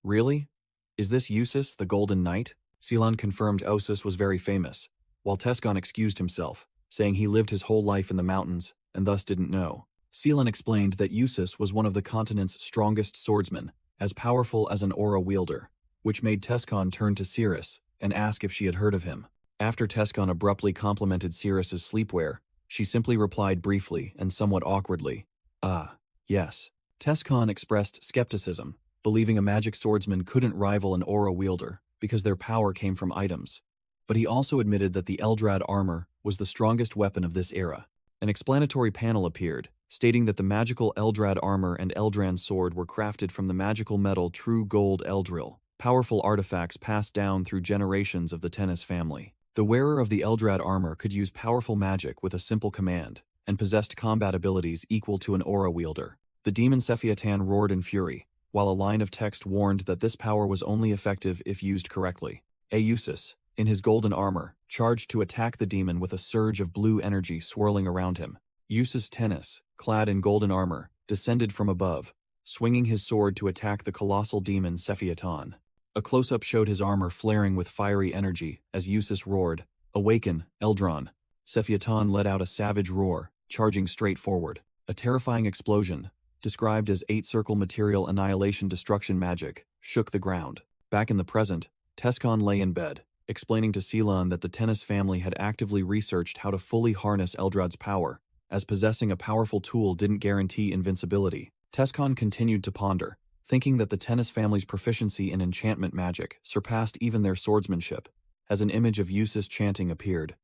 S1: "Really? Is this Eustace, the Golden Knight?" Ceylon confirmed Eustace was very famous, while Tescon excused himself, saying he lived his whole life in the mountains and thus didn't know. Ceylon explained that Eustace was one of the continent's strongest swordsmen, as powerful as an aura wielder, which made Tescon turn to Cirrus and ask if she had heard of him. After Tescon abruptly complimented Cirrus's sleepwear, she simply replied briefly and somewhat awkwardly, "Ah, yes." Tescon expressed skepticism, believing a magic swordsman couldn't rival an aura wielder because their power came from items. But he also admitted that the Eldrad armor was the strongest weapon of this era. An explanatory panel appeared, stating that the magical Eldrad armor and Eldran sword were crafted from the magical metal True Gold Eldril, powerful artifacts passed down through generations of the Tennis family. The wearer of the Eldrad armor could use powerful magic with a simple command, and possessed combat abilities equal to an aura wielder. The demon Sephiatan roared in fury, while a line of text warned that this power was only effective if used correctly. Eustace, in his golden armor, charged to attack the demon with a surge of blue energy swirling around him. Eustace Tennis, clad in golden armor, descended from above, swinging his sword to attack the colossal demon Sephiatan. A close-up showed his armor flaring with fiery energy as Eustace roared, "Awaken, Eldron." Sephiatan let out a savage roar, charging straight forward. A terrifying explosion, described as 8-circle material annihilation destruction magic, shook the ground. Back in the present, Tescon lay in bed, explaining to Ceylon that the Tennis family had actively researched how to fully harness Eldrad's power, as possessing a powerful tool didn't guarantee invincibility. Tescon continued to ponder, thinking that the Tennis family's proficiency in enchantment magic surpassed even their swordsmanship, as an image of Eustace chanting appeared.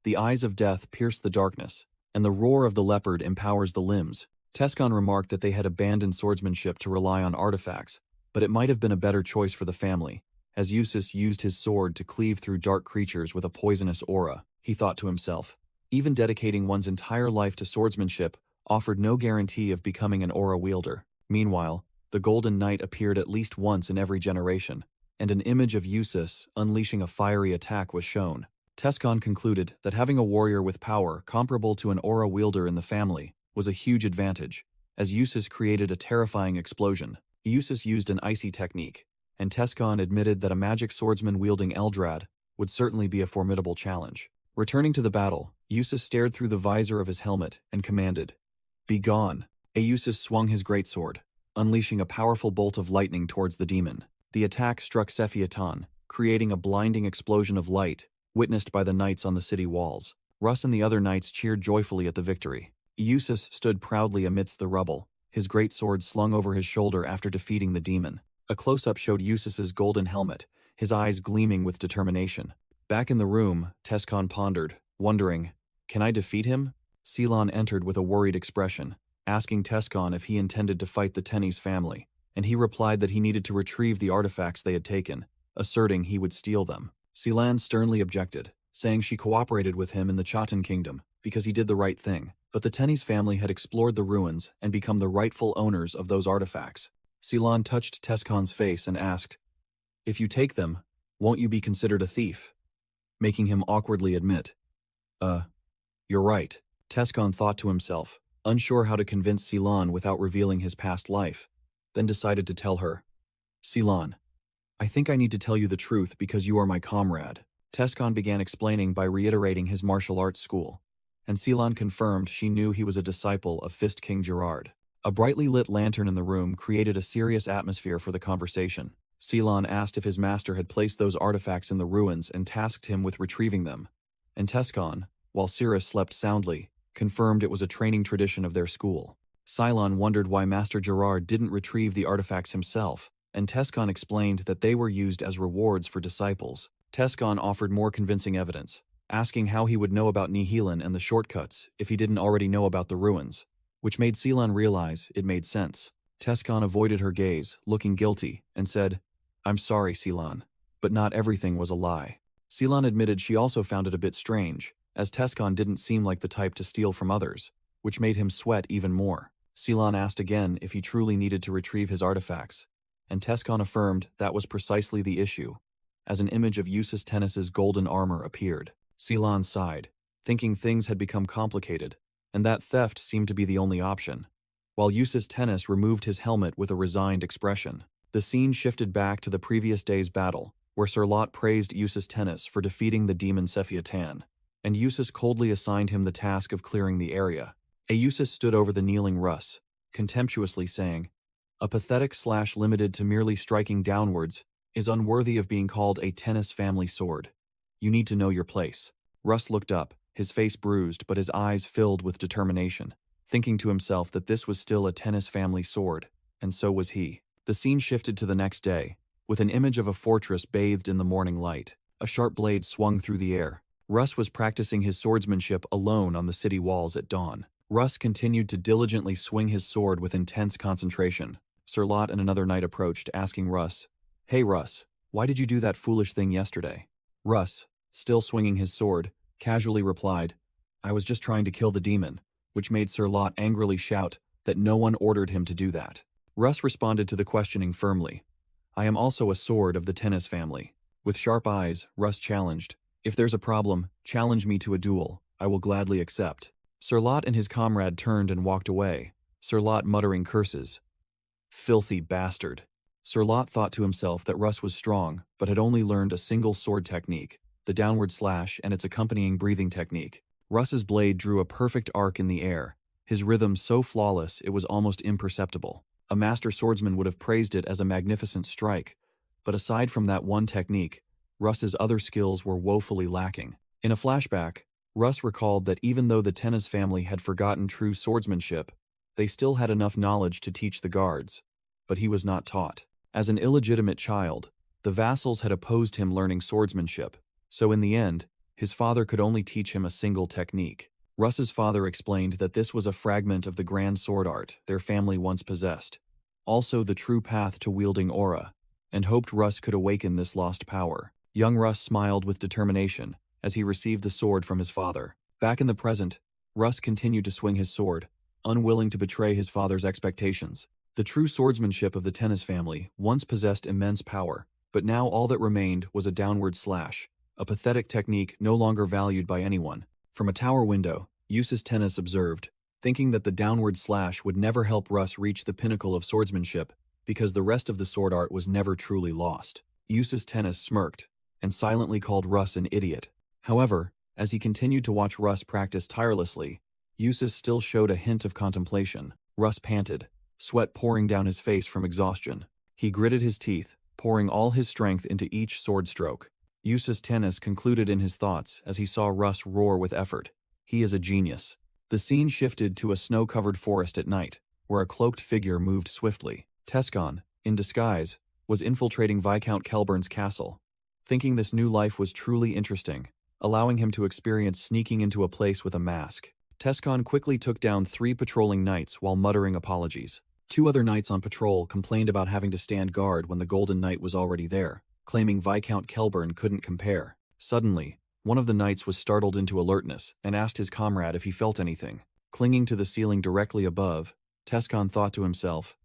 S1: "The eyes of death pierce the darkness, and the roar of the leopard empowers the limbs." Tescon remarked that they had abandoned swordsmanship to rely on artifacts, but it might have been a better choice for the family, as Eustace used his sword to cleave through dark creatures with a poisonous aura. He thought to himself, even dedicating one's entire life to swordsmanship offered no guarantee of becoming an aura wielder. Meanwhile, the Golden Knight appeared at least once in every generation, and an image of Eustace unleashing a fiery attack was shown. Tescon concluded that having a warrior with power comparable to an aura wielder in the family was a huge advantage, as Eustace created a terrifying explosion. Eustace used an icy technique, and Tescon admitted that a magic swordsman wielding Eldrad would certainly be a formidable challenge. Returning to the battle, Eustace stared through the visor of his helmet and commanded, "Be gone." Eustace swung his greatsword, unleashing a powerful bolt of lightning towards the demon. The attack struck Sephiatan, creating a blinding explosion of light, witnessed by the knights on the city walls. Russ and the other knights cheered joyfully at the victory. Eustace stood proudly amidst the rubble, his greatsword slung over his shoulder after defeating the demon. A close-up showed Eustace's golden helmet, his eyes gleaming with determination. Back in the room, Tescon pondered, wondering, "Can I defeat him?" Ceylon entered with a worried expression, asking Tescon if he intended to fight the Tennis family, and he replied that he needed to retrieve the artifacts they had taken, asserting he would steal them. Ceylon sternly objected, saying she cooperated with him in the Chotan kingdom because he did the right thing, but the Tennis family had explored the ruins and become the rightful owners of those artifacts. Ceylon touched Tescon's face and asked, "If you take them, won't you be considered a thief?" Making him awkwardly admit, You're right." Tescon thought to himself, unsure how to convince Ceylon without revealing his past life, then decided to tell her, "Ceylon, I think I need to tell you the truth because you are my comrade." Tescon began explaining by reiterating his martial arts school, and Ceylon confirmed she knew he was a disciple of Fist King Gerard. A brightly lit lantern in the room created a serious atmosphere for the conversation. Ceylon asked if his master had placed those artifacts in the ruins and tasked him with retrieving them, and Tescon, while Cirrus slept soundly, confirmed it was a training tradition of their school. Ceylon wondered why Master Gerard didn't retrieve the artifacts himself, and Tescon explained that they were used as rewards for disciples. Tescon offered more convincing evidence, asking how he would know about Nihilin and the shortcuts if he didn't already know about the ruins, which made Ceylon realize it made sense. Tescon avoided her gaze, looking guilty, and said, "I'm sorry, Ceylon, but not everything was a lie." Ceylon admitted she also found it a bit strange, as Tescon didn't seem like the type to steal from others, which made him sweat even more. Ceylon asked again if he truly needed to retrieve his artifacts, and Tescon affirmed that was precisely the issue, as an image of Eustace Tennis's golden armor appeared. Ceylon sighed, thinking things had become complicated, and that theft seemed to be the only option, while Eustace Tennis removed his helmet with a resigned expression. The scene shifted back to the previous day's battle, where Sir Lot praised Eustace Tennis for defeating the demon Sephiatan, and Eustace coldly assigned him the task of clearing the area. Eustace stood over the kneeling Russ, contemptuously saying, "A pathetic/limited to merely striking downwards is unworthy of being called a Tennis family sword. You need to know your place." Russ looked up, his face bruised but his eyes filled with determination, thinking to himself that this was still a Tennis family sword, and so was he. The scene shifted to the next day, with an image of a fortress bathed in the morning light. A sharp blade swung through the air. Russ was practicing his swordsmanship alone on the city walls at dawn. Russ continued to diligently swing his sword with intense concentration. Sir Lot and another knight approached, asking Russ, "Hey Russ, why did you do that foolish thing yesterday?" Russ, still swinging his sword, casually replied, "I was just trying to kill the demon," which made Sir Lot angrily shout that no one ordered him to do that. Russ responded to the questioning firmly, "I am also a sword of the Tennis family." With sharp eyes, Russ challenged, "If there's a problem, challenge me to a duel. I will gladly accept." Sir Lot and his comrade turned and walked away, Sir Lot muttering curses. "Filthy bastard." Sir Lot thought to himself that Russ was strong, but had only learned a single sword technique, the downward slash and its accompanying breathing technique. Russ's blade drew a perfect arc in the air, his rhythm so flawless it was almost imperceptible. A master swordsman would have praised it as a magnificent strike, but aside from that one technique, Russ's other skills were woefully lacking. In a flashback, Russ recalled that even though the Tennis family had forgotten true swordsmanship, they still had enough knowledge to teach the guards, but he was not taught. As an illegitimate child, the vassals had opposed him learning swordsmanship, so in the end, his father could only teach him a single technique. Russ's father explained that this was a fragment of the grand sword art their family once possessed, also the true path to wielding aura, and hoped Russ could awaken this lost power. Young Russ smiled with determination as he received the sword from his father. Back in the present, Russ continued to swing his sword, unwilling to betray his father's expectations. The true swordsmanship of the Tennis family once possessed immense power, but now all that remained was a downward slash, a pathetic technique no longer valued by anyone. From a tower window, Eustace Tennis observed, thinking that the downward slash would never help Russ reach the pinnacle of swordsmanship because the rest of the sword art was never truly lost. Eustace Tennis smirked and silently called Russ an idiot. However, as he continued to watch Russ practice tirelessly, Eustace still showed a hint of contemplation. Russ panted, sweat pouring down his face from exhaustion. He gritted his teeth, pouring all his strength into each sword stroke. Eustace Tennis concluded in his thoughts as he saw Russ roar with effort. He is a genius. The scene shifted to a snow-covered forest at night, where a cloaked figure moved swiftly. Tescon, in disguise, was infiltrating Viscount Kelburn's castle, thinking this new life was truly interesting, allowing him to experience sneaking into a place with a mask. Tescon quickly took down 3 patrolling knights while muttering apologies. 2 other knights on patrol complained about having to stand guard when the Golden Knight was already there, claiming Viscount Kelburn couldn't compare. Suddenly, one of the knights was startled into alertness and asked his comrade if he felt anything. Clinging to the ceiling directly above, Tescon thought to himself,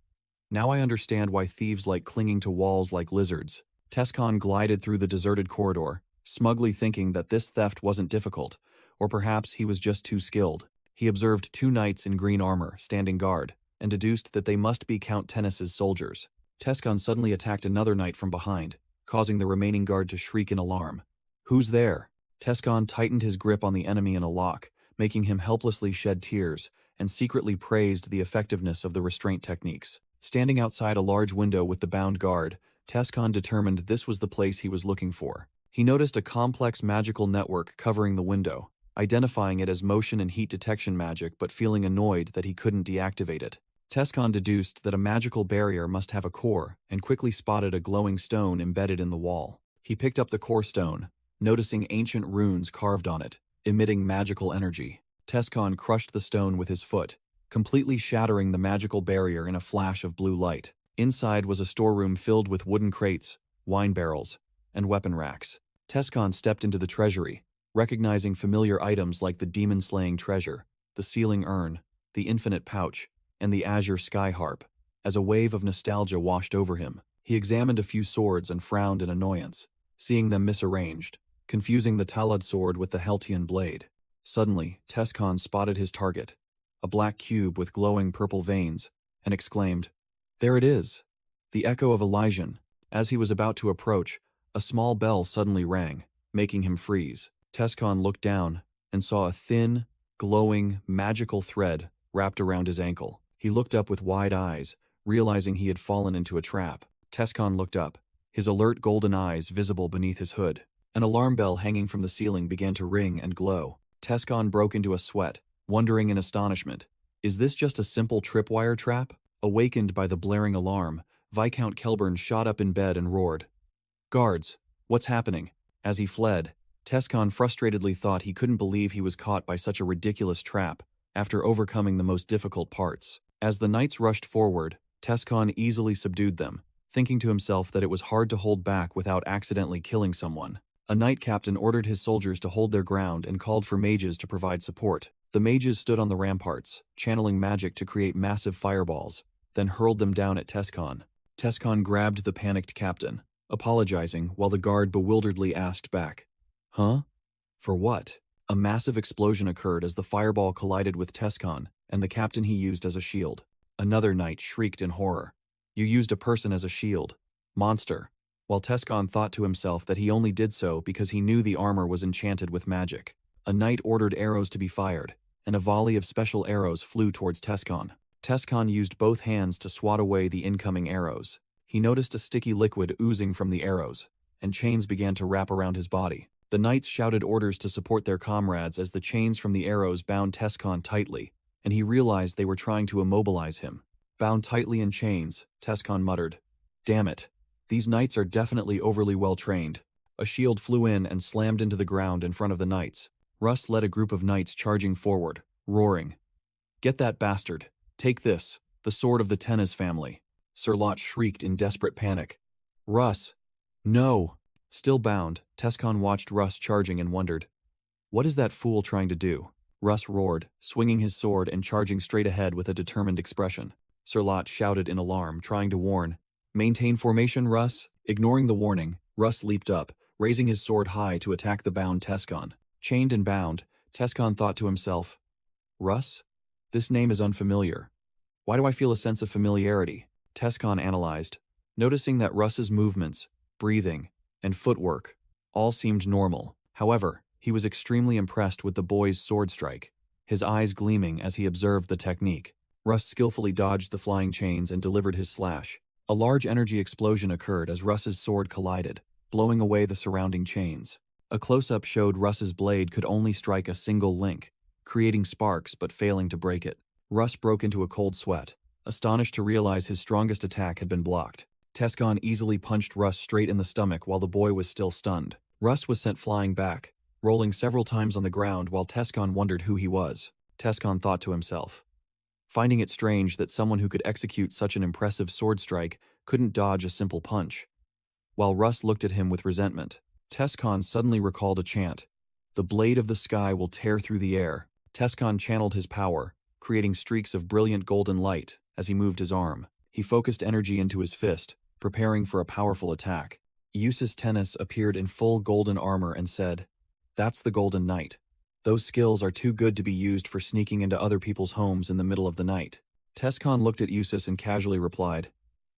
S1: "Now I understand why thieves like clinging to walls like lizards." Tescon glided through the deserted corridor, smugly thinking that this theft wasn't difficult, or perhaps he was just too skilled. He observed 2 knights in green armor standing guard, and deduced that they must be Count Tennis's soldiers. Tescon suddenly attacked another knight from behind, causing the remaining guard to shriek in alarm. "Who's there?" Tescon tightened his grip on the enemy in a lock, making him helplessly shed tears, and secretly praised the effectiveness of the restraint techniques. Standing outside a large window with the bound guard, Tescon determined this was the place he was looking for. He noticed a complex magical network covering the window, identifying it as motion and heat detection magic but feeling annoyed that he couldn't deactivate it. Tescon deduced that a magical barrier must have a core and quickly spotted a glowing stone embedded in the wall. He picked up the core stone, noticing ancient runes carved on it, emitting magical energy. Tescon crushed the stone with his foot, completely shattering the magical barrier in a flash of blue light. Inside was a storeroom filled with wooden crates, wine barrels, and weapon racks. Tescon stepped into the treasury, recognizing familiar items like the demon-slaying treasure, the sealing urn, the infinite pouch, and the azure sky harp. As a wave of nostalgia washed over him, he examined a few swords and frowned in annoyance, seeing them misarranged, confusing the Talud sword with the Heltian blade. Suddenly, Tescon spotted his target, a black cube with glowing purple veins, and exclaimed, "There it is!" The echo of Elysian. As he was about to approach, a small bell suddenly rang, making him freeze. Tescon looked down and saw a thin, glowing, magical thread wrapped around his ankle. He looked up with wide eyes, realizing he had fallen into a trap. Tescon looked up, his alert golden eyes visible beneath his hood. An alarm bell hanging from the ceiling began to ring and glow. Tescon broke into a sweat, wondering in astonishment, is this just a simple tripwire trap? Awakened by the blaring alarm, Viscount Kelburn shot up in bed and roared, "Guards, what's happening?" As he fled, Tescon frustratedly thought he couldn't believe he was caught by such a ridiculous trap after overcoming the most difficult parts. As the knights rushed forward, Tescon easily subdued them, thinking to himself that it was hard to hold back without accidentally killing someone. A knight captain ordered his soldiers to hold their ground and called for mages to provide support. The mages stood on the ramparts, channeling magic to create massive fireballs, then hurled them down at Tescon. Tescon grabbed the panicked captain, apologizing while the guard bewilderedly asked back, "Huh? For what?" A massive explosion occurred as the fireball collided with Tescon and the captain he used as a shield. Another knight shrieked in horror. "You used a person as a shield. Monster." While Tescon thought to himself that he only did so because he knew the armor was enchanted with magic. A knight ordered arrows to be fired, and a volley of special arrows flew towards Tescon. Tescon used both hands to swat away the incoming arrows. He noticed a sticky liquid oozing from the arrows, and chains began to wrap around his body. The knights shouted orders to support their comrades as the chains from the arrows bound Tescon tightly, and he realized they were trying to immobilize him. Bound tightly in chains, Tescon muttered, "Damn it. These knights are definitely overly well trained." A shield flew in and slammed into the ground in front of the knights. Russ led a group of knights charging forward, roaring, "Get that bastard! Take this, the sword of the Tennis family." Sir Lot shrieked in desperate panic. "Russ! No!" Still bound, Tescon watched Russ charging and wondered, "What is that fool trying to do?" Russ roared, swinging his sword and charging straight ahead with a determined expression. Sir Lot shouted in alarm, trying to warn, "Maintain formation, Russ." Ignoring the warning, Russ leaped up, raising his sword high to attack the bound Tescon. Chained and bound, Tescon thought to himself, "Russ? This name is unfamiliar. Why do I feel a sense of familiarity?" Tescon analyzed, noticing that Russ's movements, breathing, and footwork all seemed normal. However, he was extremely impressed with the boy's sword strike, his eyes gleaming as he observed the technique. Russ skillfully dodged the flying chains and delivered his slash. A large energy explosion occurred as Russ's sword collided, blowing away the surrounding chains. A close-up showed Russ's blade could only strike a single link, creating sparks but failing to break it. Russ broke into a cold sweat, astonished to realize his strongest attack had been blocked. Tescon easily punched Russ straight in the stomach while the boy was still stunned. Russ was sent flying back, rolling several times on the ground while Tescon wondered who he was. Tescon thought to himself, finding it strange that someone who could execute such an impressive sword strike couldn't dodge a simple punch. While Russ looked at him with resentment, Tescon suddenly recalled a chant, "The blade of the sky will tear through the air." Tescon channeled his power, creating streaks of brilliant golden light as he moved his arm. He focused energy into his fist, preparing for a powerful attack. Eustace Tennis appeared in full golden armor and said, "That's the Golden Knight. Those skills are too good to be used for sneaking into other people's homes in the middle of the night." Tescon looked at Eustace and casually replied,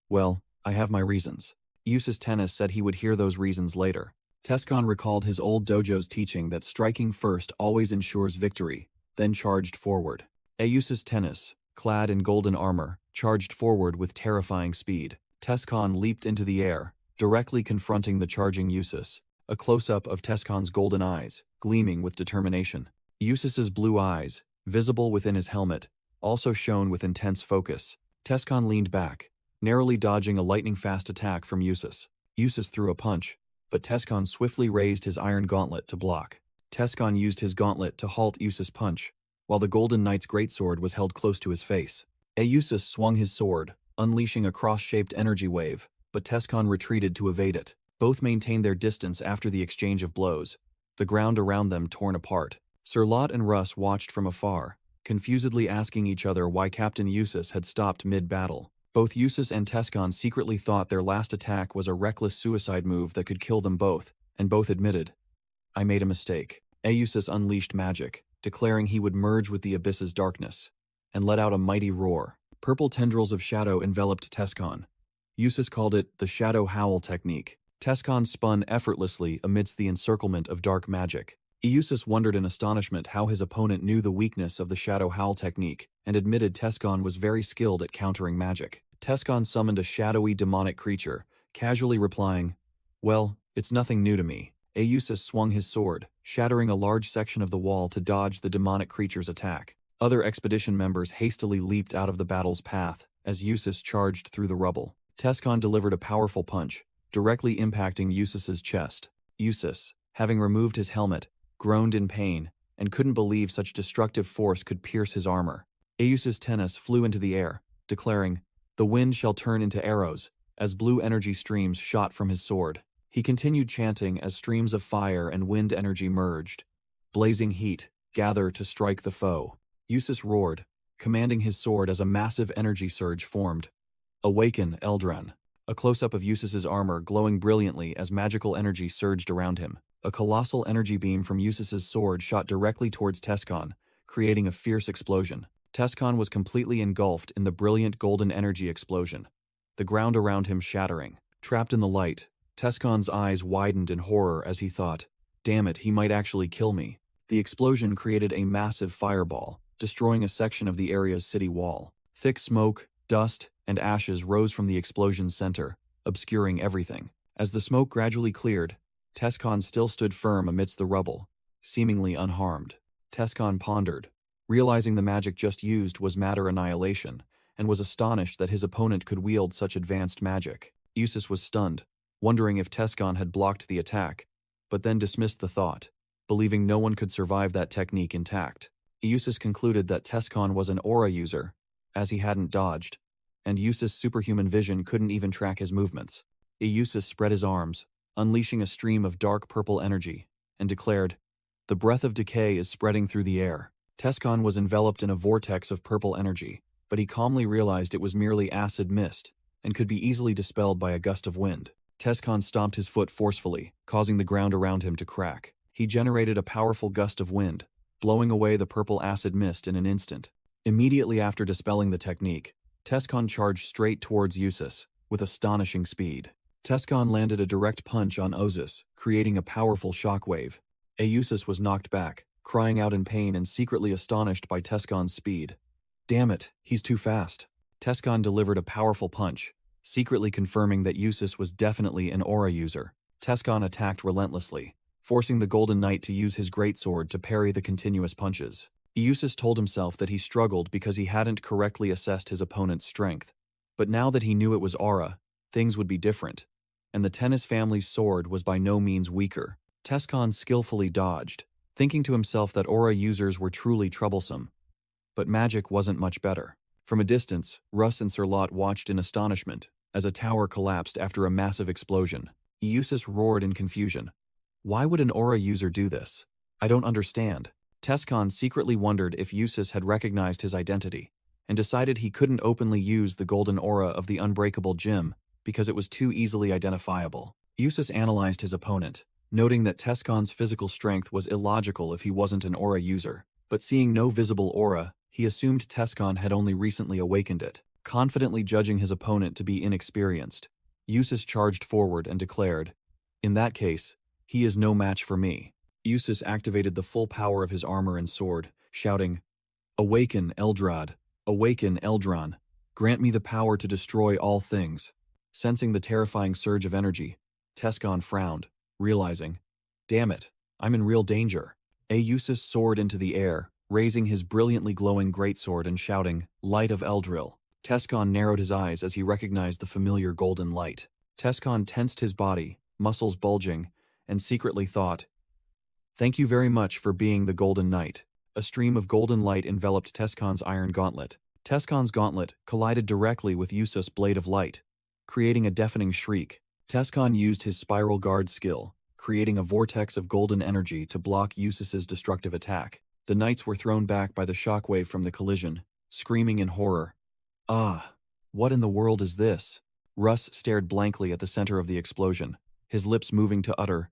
S1: "Well, I have my reasons." Eustace Tennis said he would hear those reasons later. Tescon recalled his old dojo's teaching that striking first always ensures victory, then charged forward. Eustace Tennis, clad in golden armor, charged forward with terrifying speed. Tescon leaped into the air, directly confronting the charging Eustace. A close-up of Tescon's golden eyes, gleaming with determination. Eustace's blue eyes, visible within his helmet, also shone with intense focus. Tescon leaned back, narrowly dodging a lightning-fast attack from Eustace. Eustace threw a punch, but Tescon swiftly raised his iron gauntlet to block. Tescon used his gauntlet to halt Eustace's punch, while the Golden Knight's greatsword was held close to his face. Eustace swung his sword, unleashing a cross-shaped energy wave, but Tescon retreated to evade it. Both maintained their distance after the exchange of blows, the ground around them torn apart. Sir Lot and Russ watched from afar, confusedly asking each other why Captain Eustace had stopped mid-battle. Both Eustace and Tescon secretly thought their last attack was a reckless suicide move that could kill them both, and both admitted, "I made a mistake." Eustace unleashed magic, declaring he would merge with the abyss's darkness, and let out a mighty roar. Purple tendrils of shadow enveloped Tescon. Eustace called it the Shadow Howl technique. Tescon spun effortlessly amidst the encirclement of dark magic. Eustace wondered in astonishment how his opponent knew the weakness of the Shadow Howl technique, and admitted Tescon was very skilled at countering magic. Tescon summoned a shadowy demonic creature, casually replying, "Well, it's nothing new to me." Eustace swung his sword, shattering a large section of the wall to dodge the demonic creature's attack. Other expedition members hastily leaped out of the battle's path as Eustace charged through the rubble. Tescon delivered a powerful punch, directly impacting Eustace's chest. Eustace, having removed his helmet, groaned in pain, and couldn't believe such destructive force could pierce his armor. Eustace's tennis flew into the air, declaring, "The wind shall turn into arrows," as blue energy streams shot from his sword. He continued chanting as streams of fire and wind energy merged. "Blazing heat, gather to strike the foe." Eustace roared, commanding his sword as a massive energy surge formed. "Awaken, Eldran." A close-up of Eustace's armor glowing brilliantly as magical energy surged around him. A colossal energy beam from Eustace's sword shot directly towards Tescon, creating a fierce explosion. Tescon was completely engulfed in the brilliant golden energy explosion, the ground around him shattering. Trapped in the light, Tescon's eyes widened in horror as he thought, "Damn it, he might actually kill me." The explosion created a massive fireball, destroying a section of the area's city wall. Thick smoke, dust, and ashes rose from the explosion's center, obscuring everything. As the smoke gradually cleared, Tescon still stood firm amidst the rubble, seemingly unharmed. Tescon pondered, realizing the magic just used was matter annihilation, and was astonished that his opponent could wield such advanced magic. Eustace was stunned, wondering if Tescon had blocked the attack, but then dismissed the thought, believing no one could survive that technique intact. Eustace concluded that Tescon was an aura user, as he hadn't dodged, and Eustace's superhuman vision couldn't even track his movements. Eustace spread his arms, unleashing a stream of dark purple energy, and declared, "The breath of decay is spreading through the air." Tescon was enveloped in a vortex of purple energy, but he calmly realized it was merely acid mist, and could be easily dispelled by a gust of wind. Tescon stomped his foot forcefully, causing the ground around him to crack. He generated a powerful gust of wind, blowing away the purple acid mist in an instant. Immediately after dispelling the technique, Tescon charged straight towards Eustace, with astonishing speed. Tescon landed a direct punch on Eustace, creating a powerful shockwave. Eustace was knocked back, crying out in pain and secretly astonished by Tescon's speed. "Damn it, he's too fast." Tescon delivered a powerful punch, secretly confirming that Eustace was definitely an aura user. Tescon attacked relentlessly, forcing the Golden Knight to use his greatsword to parry the continuous punches. Eustace told himself that he struggled because he hadn't correctly assessed his opponent's strength. But now that he knew it was aura, things would be different, and the Tennis family's sword was by no means weaker. Tescon skillfully dodged, thinking to himself that aura users were truly troublesome. But magic wasn't much better. From a distance, Russ and Sir Lot watched in astonishment as a tower collapsed after a massive explosion. Eustace roared in confusion. "Why would an aura user do this? I don't understand." Tescon secretly wondered if Eustace had recognized his identity, and decided he couldn't openly use the golden aura of the unbreakable gem because it was too easily identifiable. Eustace analyzed his opponent, noting that Tescon's physical strength was illogical if he wasn't an aura user, but seeing no visible aura, he assumed Tescon had only recently awakened it. Confidently judging his opponent to be inexperienced, Eustace charged forward and declared, "In that case, he is no match for me." Eustace activated the full power of his armor and sword, shouting, "Awaken, Eldrad! Awaken, Eldran! Grant me the power to destroy all things." Sensing the terrifying surge of energy, Tescon frowned, realizing, "Damn it, I'm in real danger." Eustace soared into the air, raising his brilliantly glowing greatsword and shouting, "Light of Eldril." Tescon narrowed his eyes as he recognized the familiar golden light. Tescon tensed his body, muscles bulging, and secretly thought, "Thank you very much for being the Golden Knight." A stream of golden light enveloped Tescon's iron gauntlet. Tescon's gauntlet collided directly with Eustace's blade of light, creating a deafening shriek. Tescon used his spiral guard skill, creating a vortex of golden energy to block Eustace's destructive attack. The knights were thrown back by the shockwave from the collision, screaming in horror. Ah! What in the world is this? Russ stared blankly at the center of the explosion, his lips moving to utter,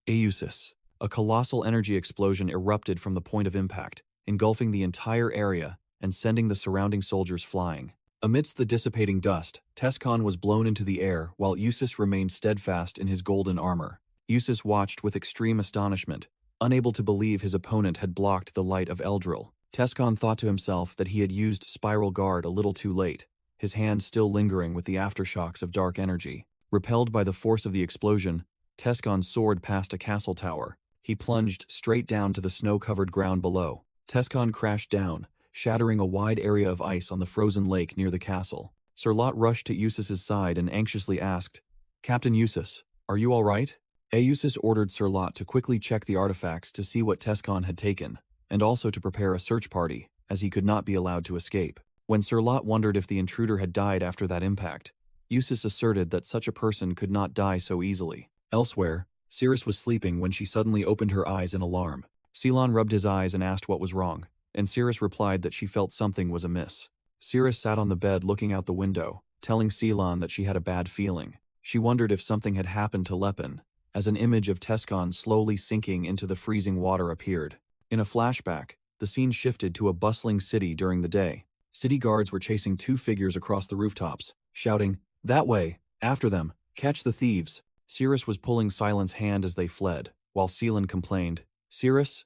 S1: Eusis. A colossal energy explosion erupted from the point of impact, engulfing the entire area and sending the surrounding soldiers flying. Amidst the dissipating dust, Tescon was blown into the air while Eusis remained steadfast in his golden armor. Eusis watched with extreme astonishment, unable to believe his opponent had blocked the light of Eldril. Tescon thought to himself that he had used Spiral Guard a little too late, his hand still lingering with the aftershocks of dark energy. Repelled by the force of the explosion, Tescon soared past a castle tower. He plunged straight down to the snow-covered ground below. Tescon crashed down, shattering a wide area of ice on the frozen lake near the castle. Sir Lot rushed to Eusis's side and anxiously asked, "Captain Eusis, are you all right?" Eusis ordered Sir Lot to quickly check the artifacts to see what Tescon had taken, and also to prepare a search party, as he could not be allowed to escape. When Sir Lot wondered if the intruder had died after that impact, Eusis asserted that such a person could not die so easily. Elsewhere, Cirrus was sleeping when she suddenly opened her eyes in alarm. Ceylon rubbed his eyes and asked what was wrong, and Cirrus replied that she felt something was amiss. Cirrus sat on the bed looking out the window, telling Ceylon that she had a bad feeling. She wondered if something had happened to Lepin, as an image of Tescon slowly sinking into the freezing water appeared. In a flashback, the scene shifted to a bustling city during the day. City guards were chasing two figures across the rooftops, shouting, "That way! After them! Catch the thieves!" Cirrus was pulling Silent's hand as they fled, while Ceylon complained, "Cirrus?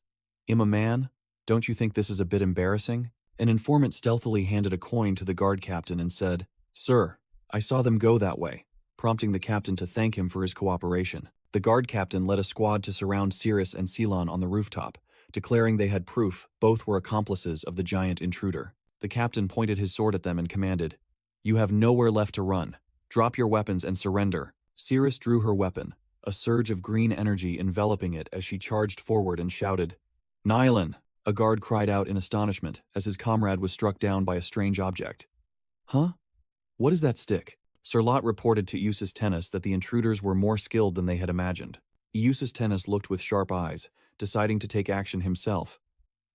S1: I'm a man? Don't you think this is a bit embarrassing?" An informant stealthily handed a coin to the guard captain and said, "Sir, I saw them go that way," prompting the captain to thank him for his cooperation. The guard captain led a squad to surround Cirrus and Ceylon on the rooftop, declaring they had proof both were accomplices of the giant intruder. The captain pointed his sword at them and commanded, "You have nowhere left to run. Drop your weapons and surrender." Cirrus drew her weapon, a surge of green energy enveloping it as she charged forward and shouted, "Nylon!" A guard cried out in astonishment as his comrade was struck down by a strange object. "Huh? What is that stick?" Sir Lot reported to Eustace Tennis that the intruders were more skilled than they had imagined. Eustace Tennis looked with sharp eyes, deciding to take action himself.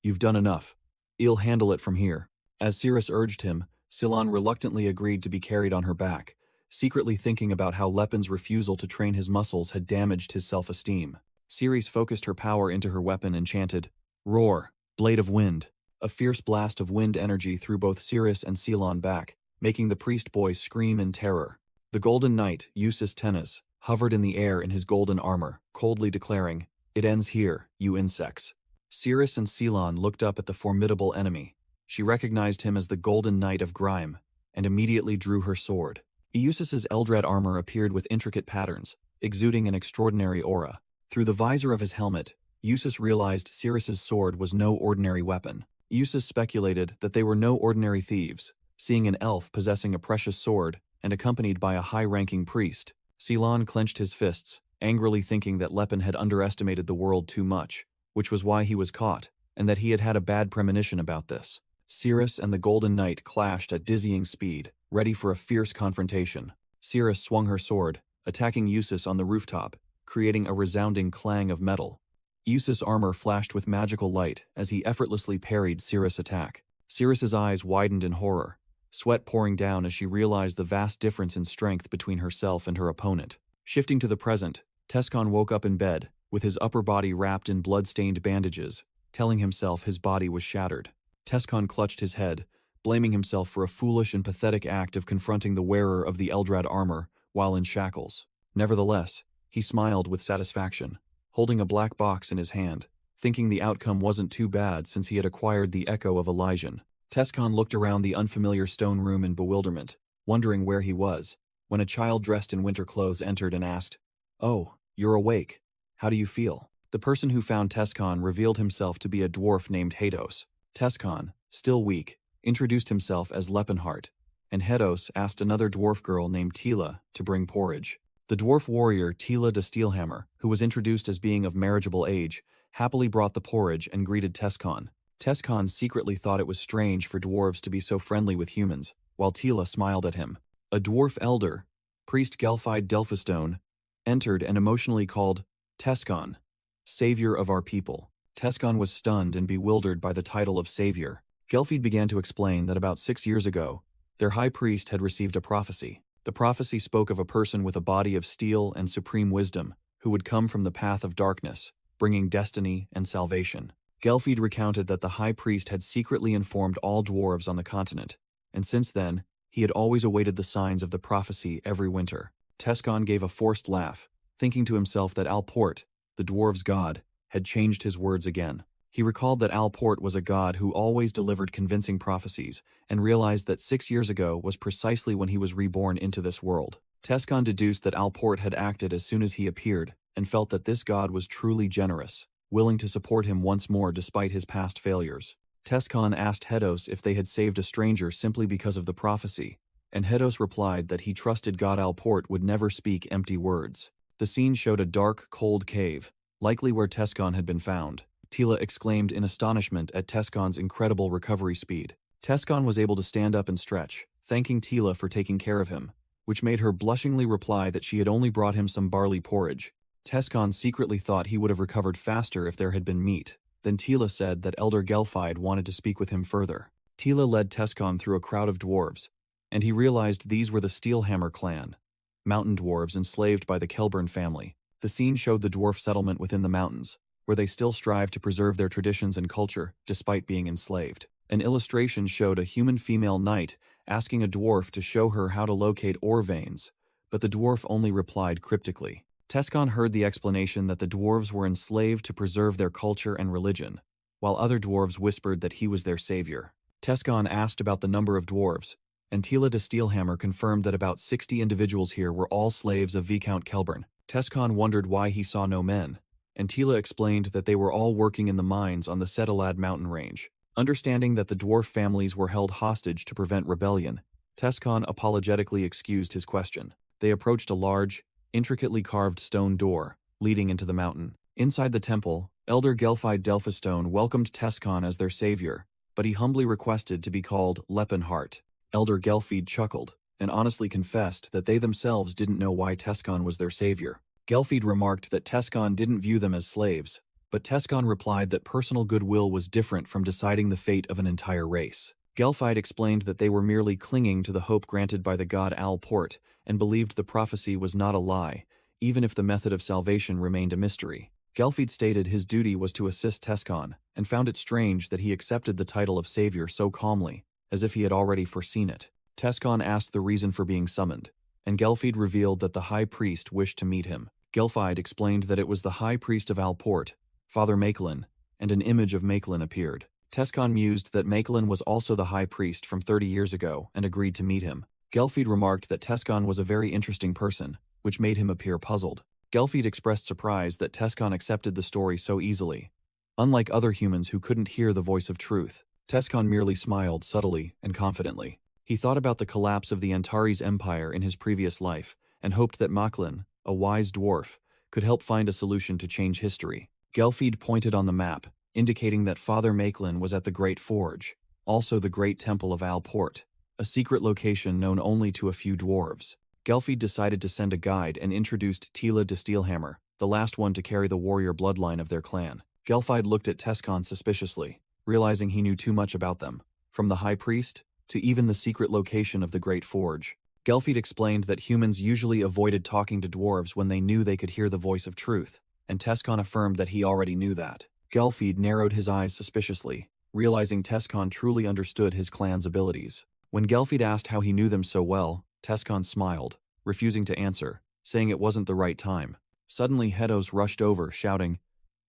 S1: "You've done enough. I'll handle it from here." As Cirrus urged him, Ceylon reluctantly agreed to be carried on her back, secretly thinking about how Lepin's refusal to train his muscles had damaged his self-esteem. Ceres focused her power into her weapon and chanted, "Roar, Blade of Wind." A fierce blast of wind energy threw both Cirrus and Ceylon back, making the priest boy scream in terror. The Golden Knight, Eustace Tennis, hovered in the air in his golden armor, coldly declaring, "It ends here, you insects." Cirrus and Ceylon looked up at the formidable enemy. She recognized him as the Golden Knight of Grime, and immediately drew her sword. Eustace's Eldrad armor appeared with intricate patterns, exuding an extraordinary aura. Through the visor of his helmet, Eustace realized Cirrus's sword was no ordinary weapon. Eustace speculated that they were no ordinary thieves, seeing an elf possessing a precious sword and accompanied by a high-ranking priest. Ceylon clenched his fists, angrily thinking that Lepin had underestimated the world too much, which was why he was caught, and that he had had a bad premonition about this. Cirrus and the Golden Knight clashed at dizzying speed, ready for a fierce confrontation. Cirrus swung her sword, attacking Eustace on the rooftop, creating a resounding clang of metal. Eustace's armor flashed with magical light as he effortlessly parried Cirrus' attack. Cirrus's eyes widened in horror, sweat pouring down as she realized the vast difference in strength between herself and her opponent. Shifting to the present, Tescon woke up in bed, with his upper body wrapped in blood-stained bandages, telling himself his body was shattered. Tescon clutched his head, blaming himself for a foolish and pathetic act of confronting the wearer of the Eldrad armor while in shackles. Nevertheless, he smiled with satisfaction, holding a black box in his hand, thinking the outcome wasn't too bad since he had acquired the Echo of Elysian. Tescon looked around the unfamiliar stone room in bewilderment, wondering where he was, when a child dressed in winter clothes entered and asked, "Oh, you're awake. How do you feel?" The person who found Tescon revealed himself to be a dwarf named Hados. Tescon, still weak, introduced himself as Lepenheart, and Hados asked another dwarf girl named Tila to bring porridge. The dwarf warrior Tila de Steelhammer, who was introduced as being of marriageable age, happily brought the porridge and greeted Tescon. Tescon secretly thought it was strange for dwarves to be so friendly with humans, while Tila smiled at him. A dwarf elder, Priest Gelfide Delphistone, entered and emotionally called, "Tescon, savior of our people." Tescon was stunned and bewildered by the title of Savior. Gelfid began to explain that about 6 years ago, their high priest had received a prophecy. The prophecy spoke of a person with a body of steel and supreme wisdom, who would come from the path of darkness, bringing destiny and salvation. Gelfid recounted that the high priest had secretly informed all dwarves on the continent, and since then, he had always awaited the signs of the prophecy every winter. Tescon gave a forced laugh, thinking to himself that Alport, the dwarves' god, had changed his words again. He recalled that Alport was a god who always delivered convincing prophecies, and realized that 6 years ago was precisely when he was reborn into this world. Tescon deduced that Alport had acted as soon as he appeared, and felt that this god was truly generous, willing to support him once more despite his past failures. Tescon asked Hedos if they had saved a stranger simply because of the prophecy, and Hedos replied that he trusted god Alport would never speak empty words. The scene showed a dark, cold cave, likely where Tescon had been found. Tila exclaimed in astonishment at Tescon's incredible recovery speed. Tescon was able to stand up and stretch, thanking Tila for taking care of him, which made her blushingly reply that she had only brought him some barley porridge. Tescon secretly thought he would have recovered faster if there had been meat. Then Tila said that Elder Gelfide wanted to speak with him further. Tila led Tescon through a crowd of dwarves, and he realized these were the Steelhammer clan, mountain dwarves enslaved by the Kelburn family. The scene showed the dwarf settlement within the mountains, where they still strive to preserve their traditions and culture despite being enslaved. An illustration showed a human female knight asking a dwarf to show her how to locate ore veins, but the dwarf only replied cryptically. Tescon heard the explanation that the dwarves were enslaved to preserve their culture and religion, while other dwarves whispered that he was their savior. Tescon asked about the number of dwarves, and Tila de Steelhammer confirmed that about 60 individuals here were all slaves of Viscount Kelburn. Tescon wondered why he saw no men, and Tila explained that they were all working in the mines on the Setalad mountain range. Understanding that the dwarf families were held hostage to prevent rebellion, Tescon apologetically excused his question. They approached a large, intricately carved stone door, leading into the mountain. Inside the temple, Elder Gelfide Delphistone welcomed Tescon as their savior, but he humbly requested to be called Lepenheart. Elder Gelfide chuckled, and honestly confessed that they themselves didn't know why Tescon was their savior. Gelfide remarked that Tescon didn't view them as slaves, but Tescon replied that personal goodwill was different from deciding the fate of an entire race. Gelfide explained that they were merely clinging to the hope granted by the god Alport, and believed the prophecy was not a lie, even if the method of salvation remained a mystery. Gelfide stated his duty was to assist Tescon, and found it strange that he accepted the title of savior so calmly, as if he had already foreseen it. Tescon asked the reason for being summoned, and Gelfide revealed that the high priest wished to meet him. Gelfide explained that it was the high priest of Alport, Father Makelin, and an image of Makelin appeared. Tescon mused that Makelin was also the high priest from 30 years ago and agreed to meet him. Gelfide remarked that Tescon was a very interesting person, which made him appear puzzled. Gelfide expressed surprise that Tescon accepted the story so easily. Unlike other humans who couldn't hear the voice of truth, Tescon merely smiled subtly and confidently. He thought about the collapse of the Antares Empire in his previous life, and hoped that Makelin, a wise dwarf, could help find a solution to change history. Gelfide pointed on the map, indicating that Father Makelin was at the Great Forge, also the Great Temple of Alport, a secret location known only to a few dwarves. Gelfide decided to send a guide and introduced Tila de Steelhammer, the last one to carry the warrior bloodline of their clan. Gelfide looked at Tescon suspiciously, realizing he knew too much about them, from the high priest to even the secret location of the Great Forge. Gelfide explained that humans usually avoided talking to dwarves when they knew they could hear the voice of truth, and Tescon affirmed that he already knew that. Gelfide narrowed his eyes suspiciously, realizing Tescon truly understood his clan's abilities. When Gelfide asked how he knew them so well, Tescon smiled, refusing to answer, saying it wasn't the right time. Suddenly Hedos rushed over, shouting,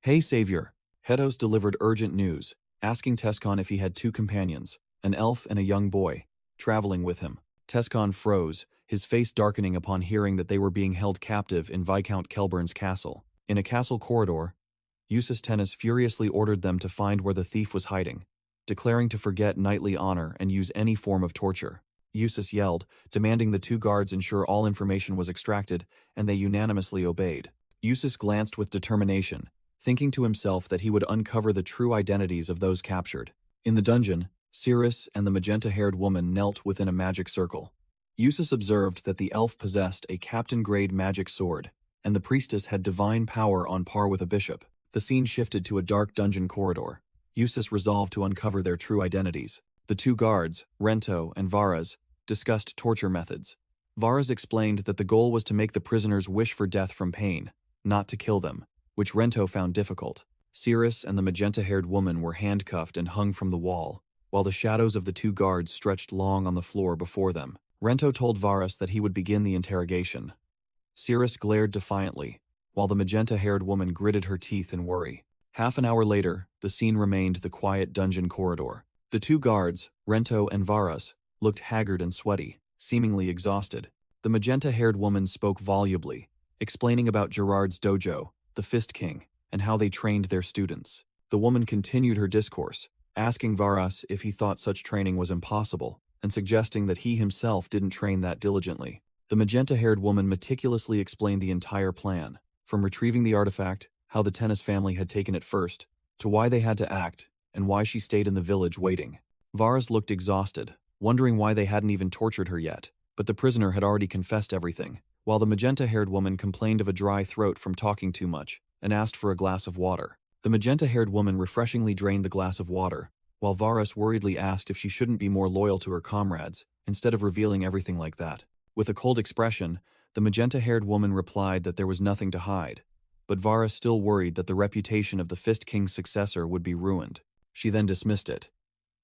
S1: "Hey, Savior!" Hedos delivered urgent news, asking Tescon if he had 2 companions, an elf and a young boy, traveling with him. Tescon froze, his face darkening upon hearing that they were being held captive in Viscount Kelburn's castle. In a castle corridor, Eustace Tennis furiously ordered them to find where the thief was hiding, declaring to forget knightly honor and use any form of torture. Eustace yelled, demanding the 2 guards ensure all information was extracted, and they unanimously obeyed. Eustace glanced with determination, thinking to himself that he would uncover the true identities of those captured. In the dungeon, Cirrus and the magenta-haired woman knelt within a magic circle. Eustace observed that the elf possessed a captain-grade magic sword, and the priestess had divine power on par with a bishop. The scene shifted to a dark dungeon corridor. Eustace resolved to uncover their true identities. The two guards, Rento and Varas, discussed torture methods. Varas explained that the goal was to make the prisoners wish for death from pain, not to kill them, which Rento found difficult. Cirrus and the magenta-haired woman were handcuffed and hung from the wall, while the shadows of the two guards stretched long on the floor before them. Rento told Varas that he would begin the interrogation. Cirrus glared defiantly, while the magenta-haired woman gritted her teeth in worry. Half an hour later, the scene remained the quiet dungeon corridor. The two guards, Rento and Varas, looked haggard and sweaty, seemingly exhausted. The magenta-haired woman spoke volubly, explaining about Gerard's dojo, the Fist King, and how they trained their students. The woman continued her discourse, asking Varas if he thought such training was impossible, and suggesting that he himself didn't train that diligently. The magenta-haired woman meticulously explained the entire plan, from retrieving the artifact, how the Tennis family had taken it first, to why they had to act, and why she stayed in the village waiting. Varas looked exhausted, wondering why they hadn't even tortured her yet, but the prisoner had already confessed everything, while the magenta-haired woman complained of a dry throat from talking too much, and asked for a glass of water. The magenta-haired woman refreshingly drained the glass of water, while Varas worriedly asked if she shouldn't be more loyal to her comrades, instead of revealing everything like that. With a cold expression, the magenta-haired woman replied that there was nothing to hide, but Varas still worried that the reputation of the Fist King's successor would be ruined. She then dismissed it.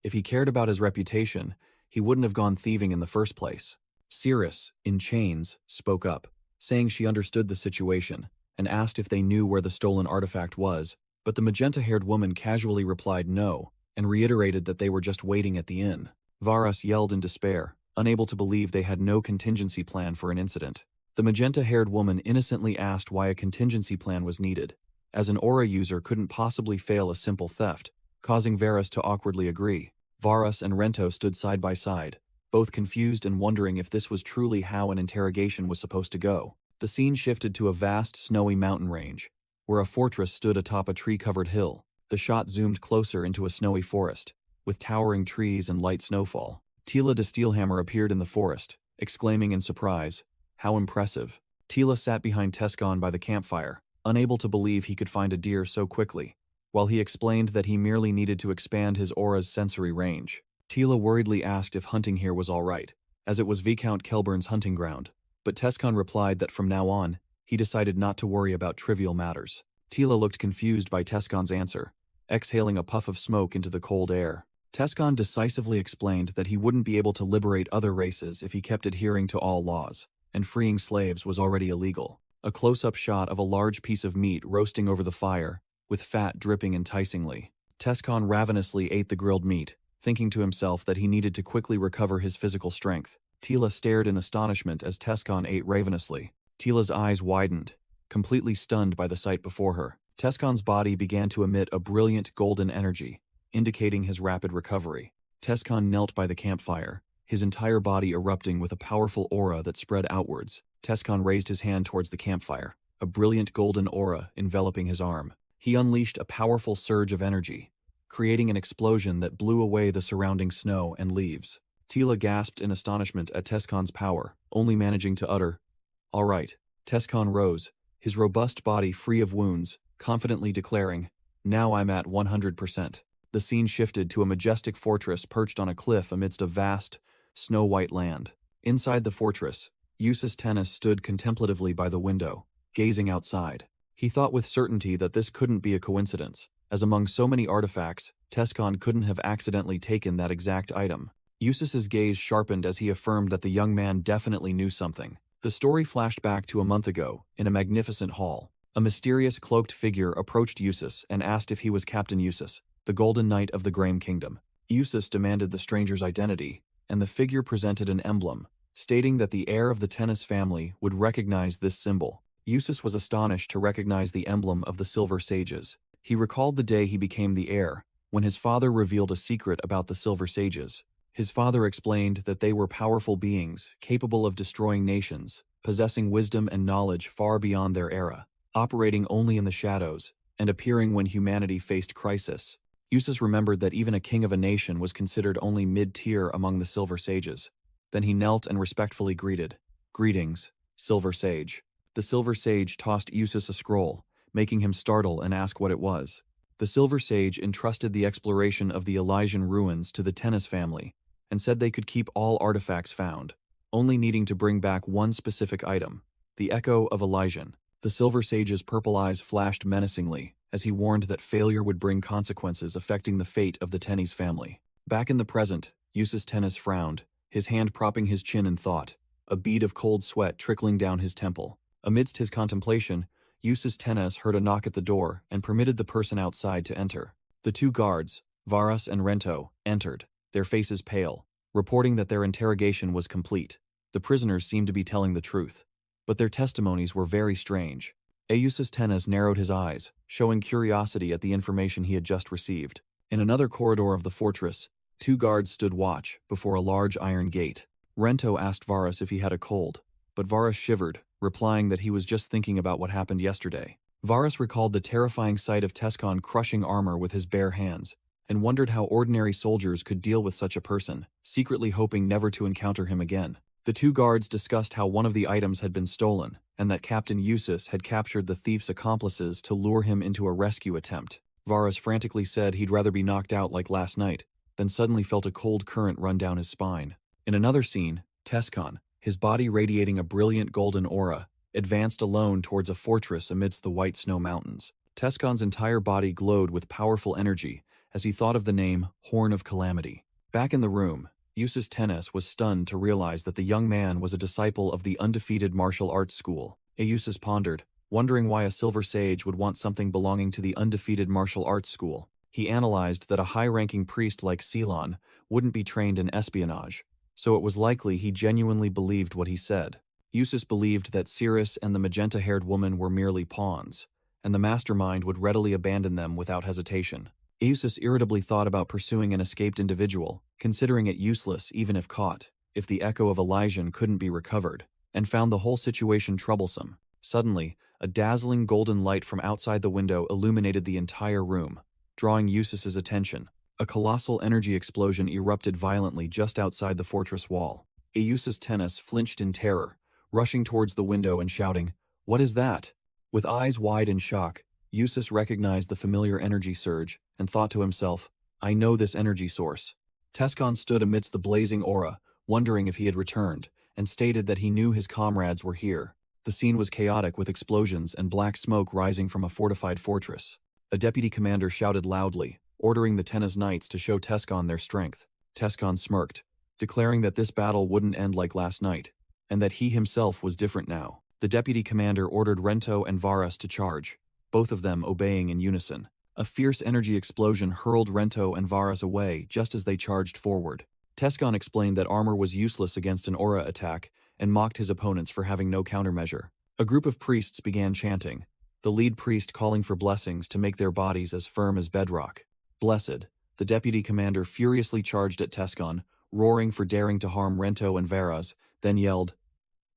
S1: If he cared about his reputation, he wouldn't have gone thieving in the first place. Cirrus, in chains, spoke up, saying she understood the situation, and asked if they knew where the stolen artifact was, but the magenta-haired woman casually replied no, and reiterated that they were just waiting at the inn. Varas yelled in despair, unable to believe they had no contingency plan for an incident. The magenta-haired woman innocently asked why a contingency plan was needed, as an aura user couldn't possibly fail a simple theft, causing Varas to awkwardly agree. Varas and Rento stood side by side, both confused and wondering if this was truly how an interrogation was supposed to go. The scene shifted to a vast, snowy mountain range, where a fortress stood atop a tree-covered hill. The shot zoomed closer into a snowy forest, with towering trees and light snowfall. Tila de Steelhammer appeared in the forest, exclaiming in surprise, "How impressive." Tila sat behind Tescon by the campfire, unable to believe he could find a deer so quickly, while he explained that he merely needed to expand his aura's sensory range. Tila worriedly asked if hunting here was all right, as it was Viscount Kelburn's hunting ground, but Tescon replied that from now on, he decided not to worry about trivial matters. Tila looked confused by Tescon's answer, exhaling a puff of smoke into the cold air. Tescon decisively explained that he wouldn't be able to liberate other races if he kept adhering to all laws, and freeing slaves was already illegal. A close-up shot of a large piece of meat roasting over the fire, with fat dripping enticingly. Tescon ravenously ate the grilled meat, thinking to himself that he needed to quickly recover his physical strength. Tila stared in astonishment as Tescon ate ravenously. Tila's eyes widened, completely stunned by the sight before her. Tescon's body began to emit a brilliant golden energy, indicating his rapid recovery. Tescon knelt by the campfire, his entire body erupting with a powerful aura that spread outwards. Tescon raised his hand towards the campfire, a brilliant golden aura enveloping his arm. He unleashed a powerful surge of energy, creating an explosion that blew away the surrounding snow and leaves. Tila gasped in astonishment at Tescon's power, only managing to utter, "All right." Tescon rose, his robust body free of wounds, confidently declaring, "Now I'm at 100%. The scene shifted to a majestic fortress perched on a cliff amidst a vast, snow-white land. Inside the fortress, Eustace Tennis stood contemplatively by the window, gazing outside. He thought with certainty that this couldn't be a coincidence, as among so many artifacts, Tescon couldn't have accidentally taken that exact item. Eustace's gaze sharpened as he affirmed that the young man definitely knew something. The story flashed back to a month ago, in a magnificent hall. A mysterious cloaked figure approached Eustace and asked if he was Captain Eustace, the Golden Knight of the Graham Kingdom. Eustace demanded the stranger's identity, and the figure presented an emblem, stating that the heir of the Tennis family would recognize this symbol. Eustace was astonished to recognize the emblem of the Silver Sages. He recalled the day he became the heir, when his father revealed a secret about the Silver Sages. His father explained that they were powerful beings, capable of destroying nations, possessing wisdom and knowledge far beyond their era, operating only in the shadows, and appearing when humanity faced crisis. Eustace remembered that even a king of a nation was considered only mid-tier among the Silver Sages. Then he knelt and respectfully greeted, "Greetings, Silver Sage." The Silver Sage tossed Eustace a scroll, making him startle and ask what it was. The Silver Sage entrusted the exploration of the Elysian ruins to the Tennis family, and said they could keep all artifacts found, only needing to bring back one specific item, the Echo of Elysian. The Silver Sage's purple eyes flashed menacingly as he warned that failure would bring consequences affecting the fate of the Tennis family. Back in the present, Eustace Tennis frowned, his hand propping his chin in thought, a bead of cold sweat trickling down his temple. Amidst his contemplation, Eustace Tennis heard a knock at the door and permitted the person outside to enter. The two guards, Varus and Rento, entered, their faces pale, reporting that their interrogation was complete. The prisoners seemed to be telling the truth, but their testimonies were very strange. Eustace Tennis narrowed his eyes, showing curiosity at the information he had just received. In another corridor of the fortress, two guards stood watch before a large iron gate. Rento asked Varus if he had a cold, but Varus shivered, replying that he was just thinking about what happened yesterday. Varus recalled the terrifying sight of Tescon crushing armor with his bare hands, and wondered how ordinary soldiers could deal with such a person, secretly hoping never to encounter him again. The two guards discussed how one of the items had been stolen, and that Captain Eustace had captured the thief's accomplices to lure him into a rescue attempt. Varus frantically said he'd rather be knocked out like last night, then suddenly felt a cold current run down his spine. In another scene, Tescon, his body radiating a brilliant golden aura, advanced alone towards a fortress amidst the white snow mountains. Tescon's entire body glowed with powerful energy as he thought of the name Horn of Calamity. Back in the room, Eustace Tennis was stunned to realize that the young man was a disciple of the undefeated martial arts school. Eustace pondered, wondering why a Silver Sage would want something belonging to the undefeated martial arts school. He analyzed that a high-ranking priest like Ceylon wouldn't be trained in espionage, so it was likely he genuinely believed what he said. Eustace believed that Cirrus and the magenta-haired woman were merely pawns, and the mastermind would readily abandon them without hesitation. Eustace irritably thought about pursuing an escaped individual, considering it useless even if caught, if the Echo of Elysian couldn't be recovered, and found the whole situation troublesome. Suddenly, a dazzling golden light from outside the window illuminated the entire room, drawing Eustace's attention. A colossal energy explosion erupted violently just outside the fortress wall. Eustace Tennis flinched in terror, rushing towards the window and shouting, "What is that?" With eyes wide in shock, Eustace recognized the familiar energy surge and thought to himself, "I know this energy source." Tescon stood amidst the blazing aura, wondering if he had returned, and stated that he knew his comrades were here. The scene was chaotic with explosions and black smoke rising from a fortified fortress. A deputy commander shouted loudly, ordering the Tennis Knights to show Tescon their strength. Tescon smirked, declaring that this battle wouldn't end like last night, and that he himself was different now. The deputy commander ordered Rento and Varus to charge, both of them obeying in unison. A fierce energy explosion hurled Rento and Varus away just as they charged forward. Tescon explained that armor was useless against an aura attack and mocked his opponents for having no countermeasure. A group of priests began chanting, the lead priest calling for blessings to make their bodies as firm as bedrock. Blessed, the deputy commander furiously charged at Tescon, roaring for daring to harm Rento and Varus, then yelled,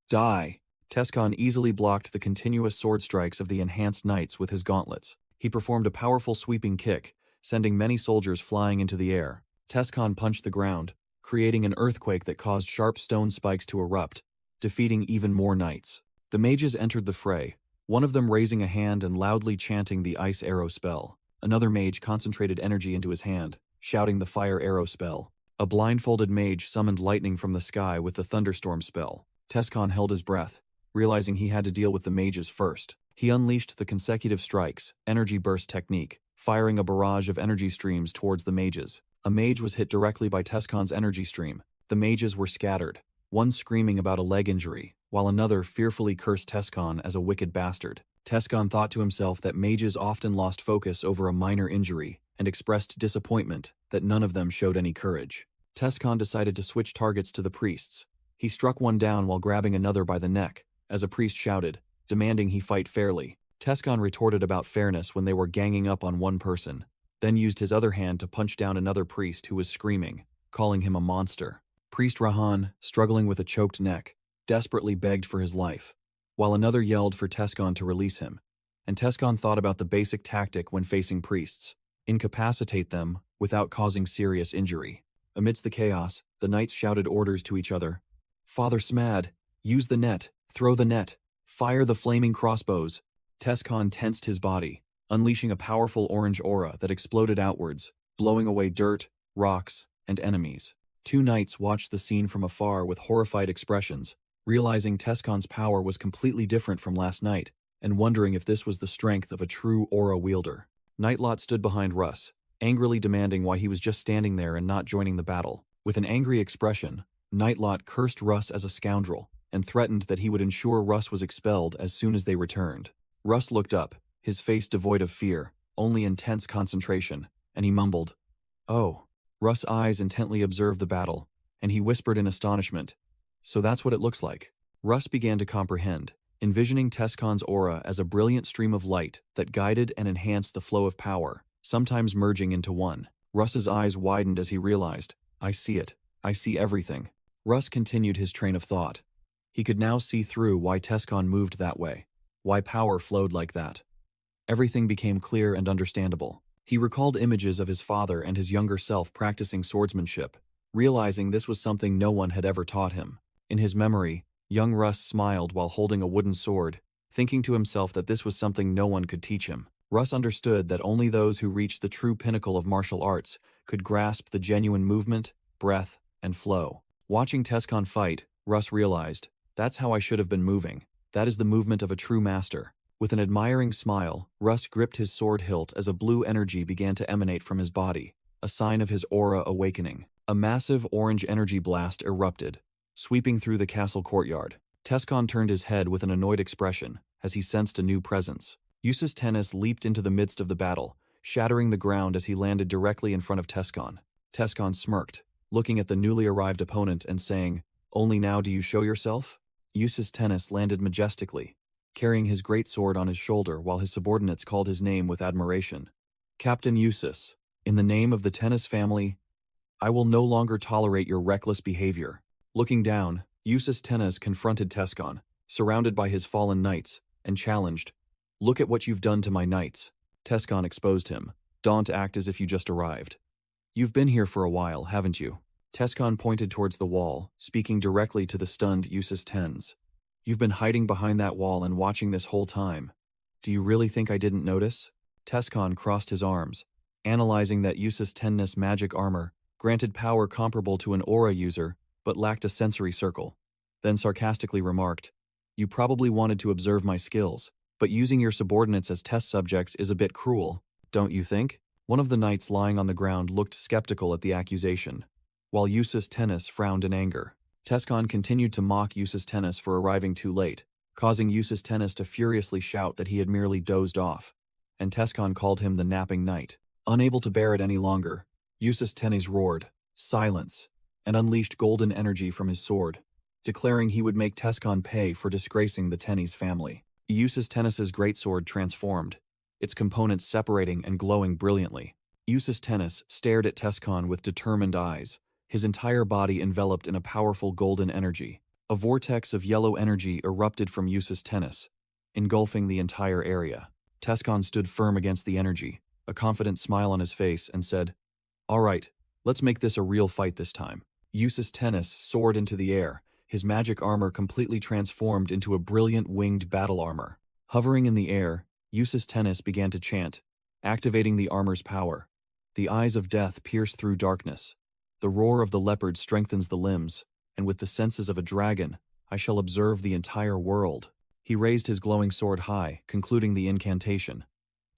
S1: "Die!" Tescon easily blocked the continuous sword strikes of the enhanced knights with his gauntlets. He performed a powerful sweeping kick, sending many soldiers flying into the air. Tescon punched the ground, creating an earthquake that caused sharp stone spikes to erupt, defeating even more knights. The mages entered the fray, one of them raising a hand and loudly chanting the ice arrow spell. Another mage concentrated energy into his hand, shouting the fire arrow spell. A blindfolded mage summoned lightning from the sky with the thunderstorm spell. Tescon held his breath, realizing he had to deal with the mages first. He unleashed the consecutive strikes, energy burst technique, firing a barrage of energy streams towards the mages. A mage was hit directly by Tescon's energy stream. The mages were scattered, one screaming about a leg injury, while another fearfully cursed Tescon as a wicked bastard. Tescon thought to himself that mages often lost focus over a minor injury and expressed disappointment that none of them showed any courage. Tescon decided to switch targets to the priests. He struck one down while grabbing another by the neck, as a priest shouted, demanding he fight fairly. Tescon retorted about fairness when they were ganging up on one person, then used his other hand to punch down another priest who was screaming, calling him a monster. Priest Rahan, struggling with a choked neck, desperately begged for his life, while another yelled for Tescon to release him. And Tescon thought about the basic tactic when facing priests: incapacitate them without causing serious injury. Amidst the chaos, the knights shouted orders to each other. "Father Smad, use the net, throw the net, fire the flaming crossbows." Tescon tensed his body, unleashing a powerful orange aura that exploded outwards, blowing away dirt, rocks, and enemies. Two knights watched the scene from afar with horrified expressions, realizing Tescon's power was completely different from last night, and wondering if this was the strength of a true aura wielder. Nightlot stood behind Russ, angrily demanding why he was just standing there and not joining the battle. With an angry expression, Nightlot cursed Russ as a scoundrel, and threatened that he would ensure Russ was expelled as soon as they returned. Russ looked up, his face devoid of fear, only intense concentration, and he mumbled, "Oh." Russ' eyes intently observed the battle, and he whispered in astonishment, "So that's what it looks like." Russ began to comprehend, envisioning Tescon's aura as a brilliant stream of light that guided and enhanced the flow of power, sometimes merging into one. Russ's eyes widened as he realized, "I see it. I see everything." Russ continued his train of thought. He could now see through why Tescon moved that way, why power flowed like that. Everything became clear and understandable. He recalled images of his father and his younger self practicing swordsmanship, realizing this was something no one had ever taught him. In his memory, young Russ smiled while holding a wooden sword, thinking to himself that this was something no one could teach him. Russ understood that only those who reached the true pinnacle of martial arts could grasp the genuine movement, breath, and flow. Watching Tescon fight, Russ realized, that's how I should have been moving. That is the movement of a true master. With an admiring smile, Russ gripped his sword hilt as a blue energy began to emanate from his body, a sign of his aura awakening. A massive orange energy blast erupted, sweeping through the castle courtyard. Tescon turned his head with an annoyed expression as he sensed a new presence. Eustace Tennis leaped into the midst of the battle, shattering the ground as he landed directly in front of Tescon. Tescon smirked, looking at the newly arrived opponent and saying, "Only now do you show yourself?" Eustace Tennis landed majestically, carrying his great sword on his shoulder while his subordinates called his name with admiration. "Captain Eustace, in the name of the Tennis family, I will no longer tolerate your reckless behavior." Looking down, Eustace Tennis confronted Tescon, surrounded by his fallen knights, and challenged, "Look at what you've done to my knights." Tescon exposed him. "Don't act as if you just arrived. You've been here for a while, haven't you?" Tescon pointed towards the wall, speaking directly to the stunned Eustace Tenns. "You've been hiding behind that wall and watching this whole time. Do you really think I didn't notice?" Tescon crossed his arms, analyzing that Eustace Tennis' magic armor granted power comparable to an aura user, but lacked a sensory circle. Then sarcastically remarked, "You probably wanted to observe my skills, but using your subordinates as test subjects is a bit cruel, don't you think?" One of the knights lying on the ground looked skeptical at the accusation, while Eustace Tennis frowned in anger. Tescon continued to mock Eustace Tennis for arriving too late, causing Eustace Tennis to furiously shout that he had merely dozed off, and Tescon called him the napping knight. Unable to bear it any longer, Eustace Tennis roared, "Silence," and unleashed golden energy from his sword, declaring he would make Tescon pay for disgracing the Tennis family. Eustace Tennis's greatsword transformed, its components separating and glowing brilliantly. Eustace Tennis stared at Tescon with determined eyes, his entire body enveloped in a powerful golden energy. A vortex of yellow energy erupted from Eustace Tennis, engulfing the entire area. Tescon stood firm against the energy, a confident smile on his face, and said, "All right, let's make this a real fight this time." Eustace Tennis soared into the air, his magic armor completely transformed into a brilliant winged battle armor. Hovering in the air, Eustace Tennis began to chant, activating the armor's power. The eyes of death pierce through darkness. The roar of the leopard strengthens the limbs, and with the senses of a dragon, I shall observe the entire world. He raised his glowing sword high, concluding the incantation.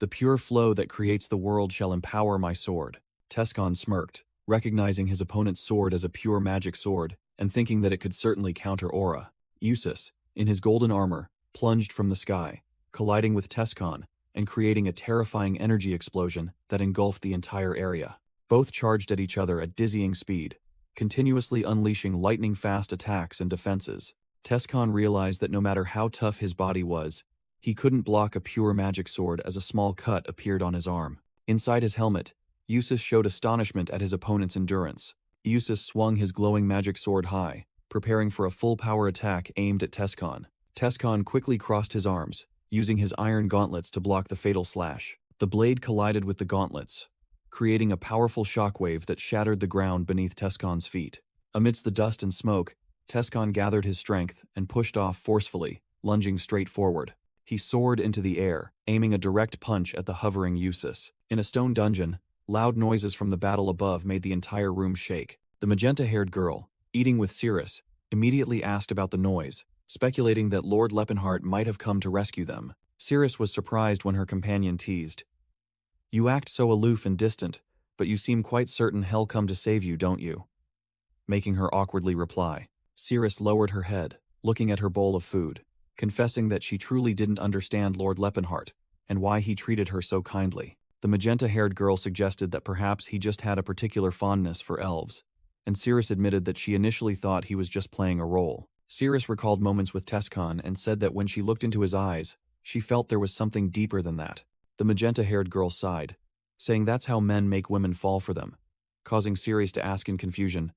S1: "The pure flow that creates the world shall empower my sword." Tescon smirked, recognizing his opponent's sword as a pure magic sword, and thinking that it could certainly counter aura. Eustace, in his golden armor, plunged from the sky, colliding with Tescon, and creating a terrifying energy explosion that engulfed the entire area. Both charged at each other at dizzying speed, continuously unleashing lightning-fast attacks and defenses. Tescon realized that no matter how tough his body was, he couldn't block a pure magic sword as a small cut appeared on his arm. Inside his helmet, Eustace showed astonishment at his opponent's endurance. Eustace swung his glowing magic sword high, preparing for a full-power attack aimed at Tescon. Tescon quickly crossed his arms, using his iron gauntlets to block the fatal slash. The blade collided with the gauntlets, creating a powerful shockwave that shattered the ground beneath Tescon's feet. Amidst the dust and smoke, Tescon gathered his strength and pushed off forcefully, lunging straight forward. He soared into the air, aiming a direct punch at the hovering Usus. In a stone dungeon, loud noises from the battle above made the entire room shake. The magenta-haired girl, eating with Cirrus, immediately asked about the noise, speculating that Lord Lepenheim might have come to rescue them. Cirrus was surprised when her companion teased. "You act so aloof and distant, but you seem quite certain hell come to save you, don't you?" Making her awkwardly reply. Cirrus lowered her head, looking at her bowl of food, confessing that she truly didn't understand Lord Lepenheim and why he treated her so kindly. The magenta-haired girl suggested that perhaps he just had a particular fondness for elves, and Cirrus admitted that she initially thought he was just playing a role. Cirrus recalled moments with Tescon and said that when she looked into his eyes, she felt there was something deeper than that. The magenta-haired girl sighed, saying that's how men make women fall for them, causing Cirrus to ask in confusion,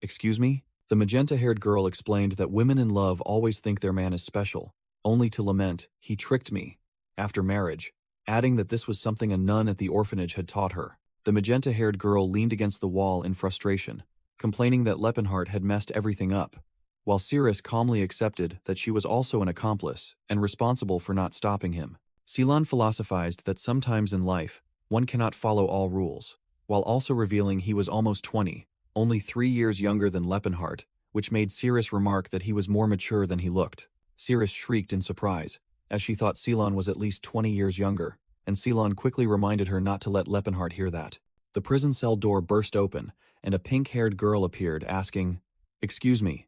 S1: "Excuse me?" The magenta-haired girl explained that women in love always think their man is special, only to lament, "He tricked me," after marriage, adding that this was something a nun at the orphanage had taught her. The magenta-haired girl leaned against the wall in frustration, complaining that Lepenheim had messed everything up, while Cirrus calmly accepted that she was also an accomplice and responsible for not stopping him. Ceylon philosophized that sometimes in life, one cannot follow all rules, while also revealing he was almost 20, only 3 years younger than Lepenheim, which made Cirrus remark that he was more mature than he looked. Cirrus shrieked in surprise, as she thought Ceylon was at least 20 years younger, and Ceylon quickly reminded her not to let Lepenheim hear that. The prison cell door burst open, and a pink-haired girl appeared, asking, "Excuse me,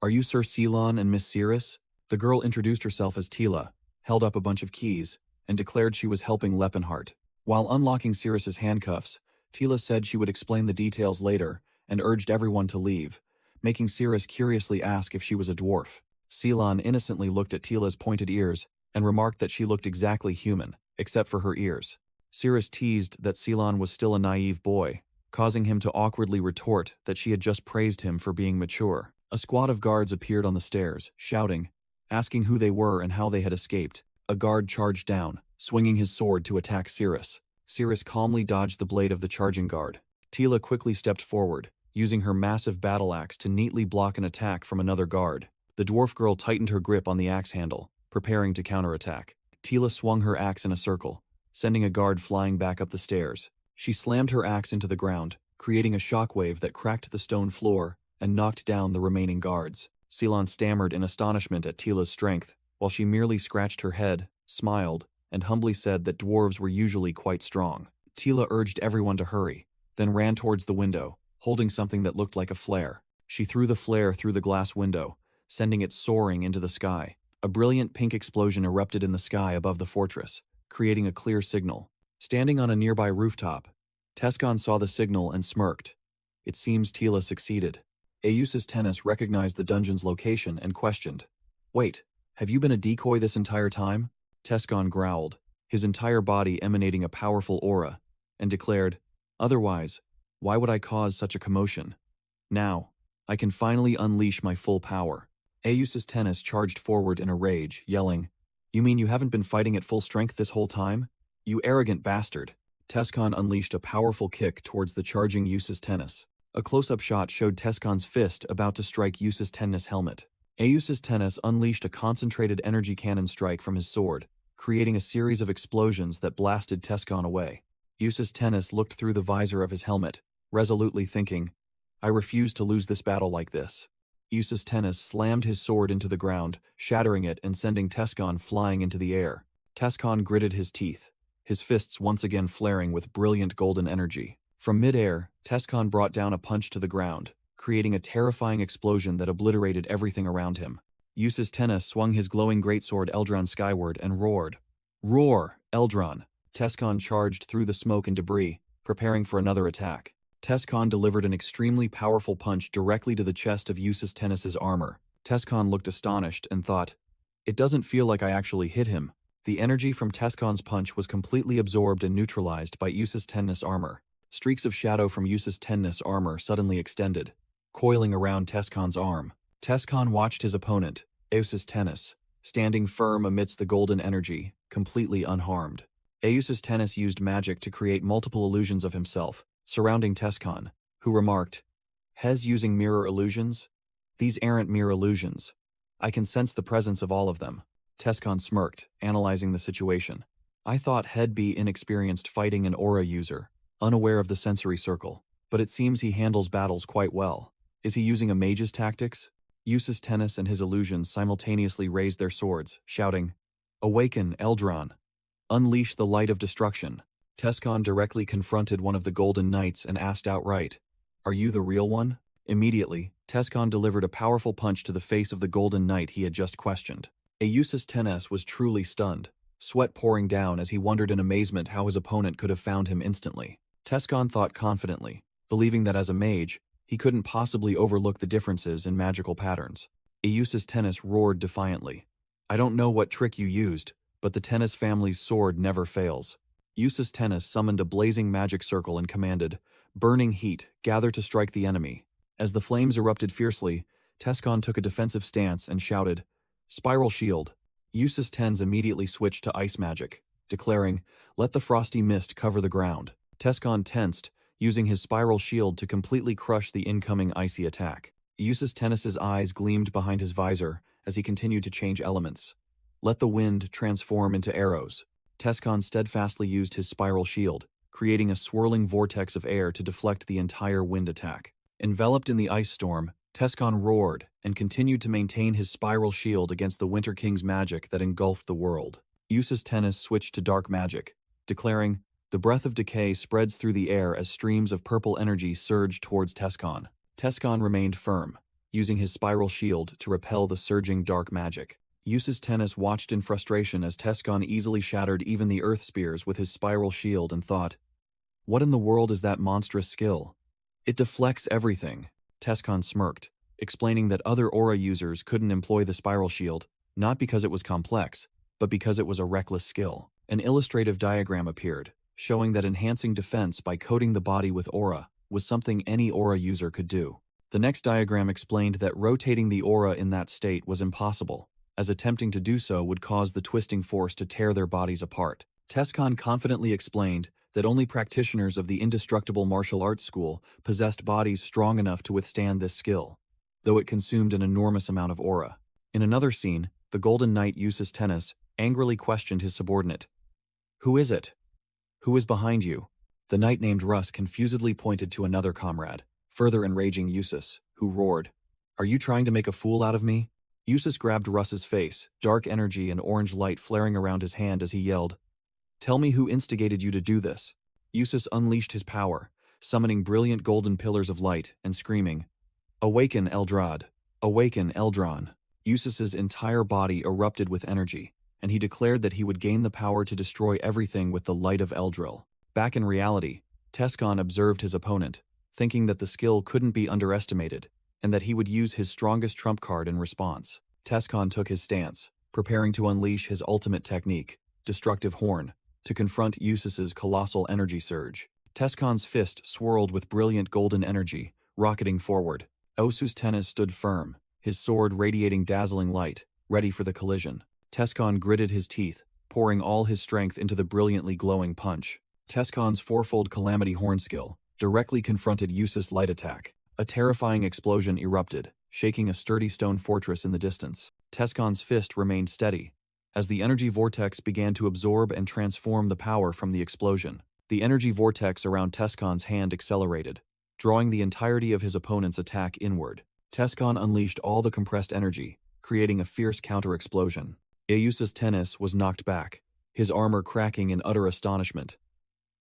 S1: are you Sir Ceylon and Miss Cirrus?" The girl introduced herself as Tila, held up a bunch of keys, and declared she was helping Lepenheim. While unlocking Cirrus's handcuffs, Tila said she would explain the details later, and urged everyone to leave, making Cirrus curiously ask if she was a dwarf. Ceylon innocently looked at Tila's pointed ears and remarked that she looked exactly human, except for her ears. Cirrus teased that Ceylon was still a naive boy, causing him to awkwardly retort that she had just praised him for being mature. A squad of guards appeared on the stairs, shouting, asking who they were and how they had escaped. A guard charged down, swinging his sword to attack Cirrus. Cirrus calmly dodged the blade of the charging guard. Tila quickly stepped forward, using her massive battle axe to neatly block an attack from another guard. The dwarf girl tightened her grip on the axe handle, preparing to counterattack. Tila swung her axe in a circle, sending a guard flying back up the stairs. She slammed her axe into the ground, creating a shockwave that cracked the stone floor and knocked down the remaining guards. Ceylon stammered in astonishment at Tila's strength, while she merely scratched her head, smiled, and humbly said that dwarves were usually quite strong. Tila urged everyone to hurry, then ran towards the window, holding something that looked like a flare. She threw the flare through the glass window, sending it soaring into the sky. A brilliant pink explosion erupted in the sky above the fortress, creating a clear signal. Standing on a nearby rooftop, Tescon saw the signal and smirked. It seems Tila succeeded. Eustace Tennis recognized the dungeon's location and questioned, "Wait, have you been a decoy this entire time?" Tescon growled, his entire body emanating a powerful aura, and declared, "Otherwise, why would I cause such a commotion? Now, I can finally unleash my full power." Eustace Tennis charged forward in a rage, yelling, "You mean you haven't been fighting at full strength this whole time? You arrogant bastard." Tescon unleashed a powerful kick towards the charging Eustace Tennis. A close-up shot showed Tescon's fist about to strike Eustace Tennis' helmet. Eustace Tennis unleashed a concentrated energy cannon strike from his sword, creating a series of explosions that blasted Tescon away. Eustace Tennis looked through the visor of his helmet, resolutely thinking, "I refuse to lose this battle like this." Eustace Tennis slammed his sword into the ground, shattering it and sending Tescon flying into the air. Tescon gritted his teeth, his fists once again flaring with brilliant golden energy. From mid-air, Tescon brought down a punch to the ground, creating a terrifying explosion that obliterated everything around him. Eustace Tennis swung his glowing greatsword Eldron skyward and roared. "Roar, Eldron!" Tescon charged through the smoke and debris, preparing for another attack. Tescon delivered an extremely powerful punch directly to the chest of Eustace Tennis's armor. Tescon looked astonished and thought, "It doesn't feel like I actually hit him." The energy from Tescon's punch was completely absorbed and neutralized by Eustace Tennis' armor. Streaks of shadow from Eustace Tennis' armor suddenly extended, coiling around Tescon's arm. Tescon watched his opponent, Eustace Tennis, standing firm amidst the golden energy, completely unharmed. Eustace Tennis used magic to create multiple illusions of himself, surrounding Tescon, who remarked, "Hez using mirror illusions? These aren't mere illusions. I can sense the presence of all of them." Tescon smirked, analyzing the situation. I thought he'd be inexperienced fighting an aura user, unaware of the sensory circle, but it seems he handles battles quite well. Is he using a mage's tactics? Eustace Tennis and his illusions simultaneously raised their swords, shouting, "Awaken, Eldron! Unleash the light of destruction." Tescon directly confronted one of the Golden Knights and asked outright, "Are you the real one?" Immediately, Tescon delivered a powerful punch to the face of the Golden Knight he had just questioned. Eustace Tennis was truly stunned, sweat pouring down as he wondered in amazement how his opponent could have found him instantly. Tescon thought confidently, believing that as a mage, he couldn't possibly overlook the differences in magical patterns. Eustace Tennis roared defiantly, "I don't know what trick you used, but the Tennis family's sword never fails." Eustace Tennis summoned a blazing magic circle and commanded, "Burning heat, gather to strike the enemy." As the flames erupted fiercely, Tescon took a defensive stance and shouted, "Spiral shield." Eustace Tennis immediately switched to ice magic, declaring, "Let the frosty mist cover the ground." Tescon tensed, using his spiral shield to completely crush the incoming icy attack. Eustace Tennis's eyes gleamed behind his visor as he continued to change elements. "Let the wind transform into arrows." Tescon steadfastly used his spiral shield, creating a swirling vortex of air to deflect the entire wind attack. Enveloped in the ice storm, Tescon roared and continued to maintain his spiral shield against the Winter King's magic that engulfed the world. Eustace Tennis switched to dark magic, declaring, "The breath of decay spreads through the air as streams of purple energy surge towards Tescon." Tescon remained firm, using his spiral shield to repel the surging dark magic. Eustace Tennis watched in frustration as Tescon easily shattered even the earth spears with his spiral shield and thought, "What in the world is that monstrous skill? It deflects everything." Tescon smirked, explaining that other aura users couldn't employ the spiral shield, not because it was complex, but because it was a reckless skill. An illustrative diagram appeared, showing that enhancing defense by coating the body with aura was something any aura user could do. The next diagram explained that rotating the aura in that state was impossible, as attempting to do so would cause the twisting force to tear their bodies apart. Tescon confidently explained that only practitioners of the indestructible martial arts school possessed bodies strong enough to withstand this skill, though it consumed an enormous amount of aura. In another scene, the Golden Knight Eustace Tennis angrily questioned his subordinate, "Who is it? Who is behind you?" The knight named Russ confusedly pointed to another comrade, further enraging Eustace, who roared, "Are you trying to make a fool out of me?" Eustace grabbed Russ's face, dark energy and orange light flaring around his hand as he yelled, "Tell me who instigated you to do this." Eustace unleashed his power, summoning brilliant golden pillars of light and screaming, "Awaken, Eldrad! Awaken, Eldron!" Eustace's entire body erupted with energy, and he declared that he would gain the power to destroy everything with the light of Eldril. Back in reality, Tescon observed his opponent, thinking that the skill couldn't be underestimated, and that he would use his strongest trump card in response. Tescon took his stance, preparing to unleash his ultimate technique, Destructive Horn, to confront Eustace's colossal energy surge. Tescon's fist swirled with brilliant golden energy, rocketing forward. Eustace Tennis stood firm, his sword radiating dazzling light, ready for the collision. Tescon gritted his teeth, pouring all his strength into the brilliantly glowing punch. Tescon's fourfold Calamity Horn skill directly confronted Eustace's light attack. A terrifying explosion erupted, shaking a sturdy stone fortress in the distance. Tescon's fist remained steady, as the energy vortex began to absorb and transform the power from the explosion. The energy vortex around Tescon's hand accelerated, drawing the entirety of his opponent's attack inward. Tescon unleashed all the compressed energy, creating a fierce counter-explosion. Eustace Tennis was knocked back, his armor cracking in utter astonishment.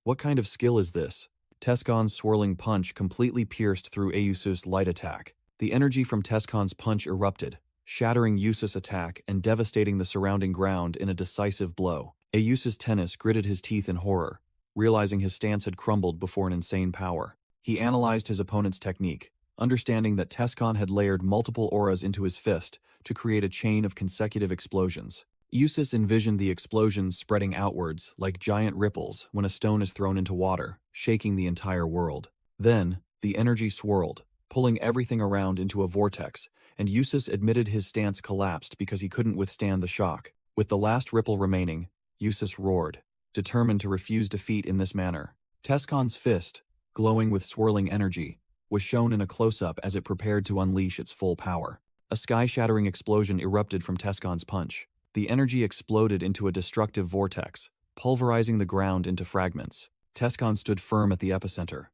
S1: What kind of skill is this? Tescon's swirling punch completely pierced through Eustace's light attack. The energy from Tescon's punch erupted, shattering Eustace's attack and devastating the surrounding ground in a decisive blow. Eustace Tennis gritted his teeth in horror, realizing his stance had crumbled before an insane power. He analyzed his opponent's technique, understanding that Tescon had layered multiple auras into his fist to create a chain of consecutive explosions. Eustace envisioned the explosions spreading outwards like giant ripples when a stone is thrown into water, shaking the entire world. Then, the energy swirled, pulling everything around into a vortex, and Eustace admitted his stance collapsed because he couldn't withstand the shock. With the last ripple remaining, Eustace roared, determined to refuse defeat in this manner. Tescon's fist, glowing with swirling energy, was shown in a close-up as it prepared to unleash its full power. A sky-shattering explosion erupted from Tescon's punch, The energy exploded into a destructive vortex, pulverizing the ground into fragments. Tescon stood firm at the epicenter,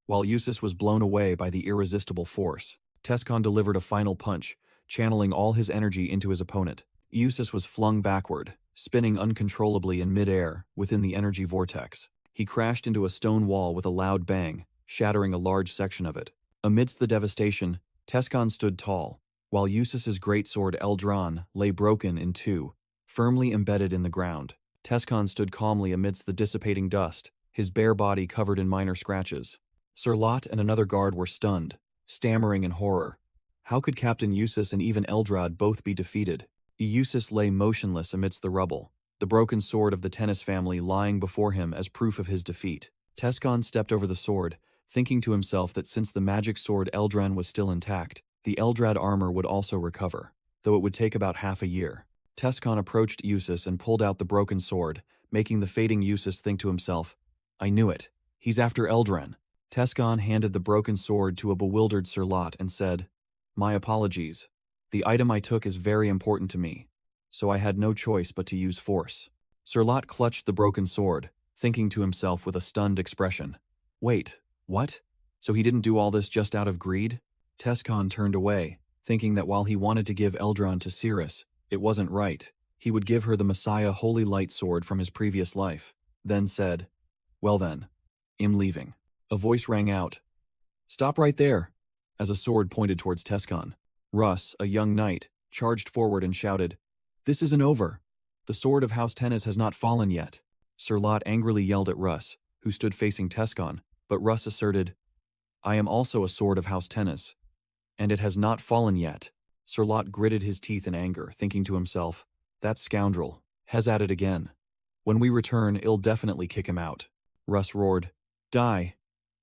S1: while Eustace was blown away by the irresistible force. Tescon delivered a final punch, channeling all his energy into his opponent. Eustace was flung backward, spinning uncontrollably in midair within the energy vortex. He crashed into a stone wall with a loud bang, shattering a large section of it. Amidst the devastation, Tescon stood tall, while Eustace's greatsword Eldron lay broken in two, firmly embedded in the ground. Tescon stood calmly amidst the dissipating dust, his bare body covered in minor scratches. Sir Lot and another guard were stunned, stammering in horror. How could Captain Eustace and even Eldrad both be defeated? Eustace lay motionless amidst the rubble, the broken sword of the Tennis family lying before him as proof of his defeat. Tescon stepped over the sword, thinking to himself that since the magic sword Eldran was still intact, the Eldrad armor would also recover, though it would take about half a year. Tescon approached Eustace and pulled out the broken sword, making the fading Eustace think to himself, "I knew it. He's after Eldran." Tescon handed the broken sword to a bewildered Sir Lot and said, "My apologies. The item I took is very important to me, so I had no choice but to use force." Sir Lot clutched the broken sword, thinking to himself with a stunned expression, "Wait, what? So he didn't do all this just out of greed?" Tescon turned away, thinking that while he wanted to give Eldron to Cirrus, it wasn't right. He would give her the Messiah Holy Light Sword from his previous life, then said, "Well then, I'm leaving." A voice rang out, "Stop right there," as a sword pointed towards Tescon. Russ, a young knight, charged forward and shouted, "This isn't over. The sword of House Tennis has not fallen yet." Sir Lot angrily yelled at Russ, who stood facing Tescon, but Russ asserted, "I am also a sword of House Tennis, and it has not fallen yet." Sir Lot gritted his teeth in anger, thinking to himself, "That scoundrel has at it again. When we return, I'll definitely kick him out." Russ roared, "Die,"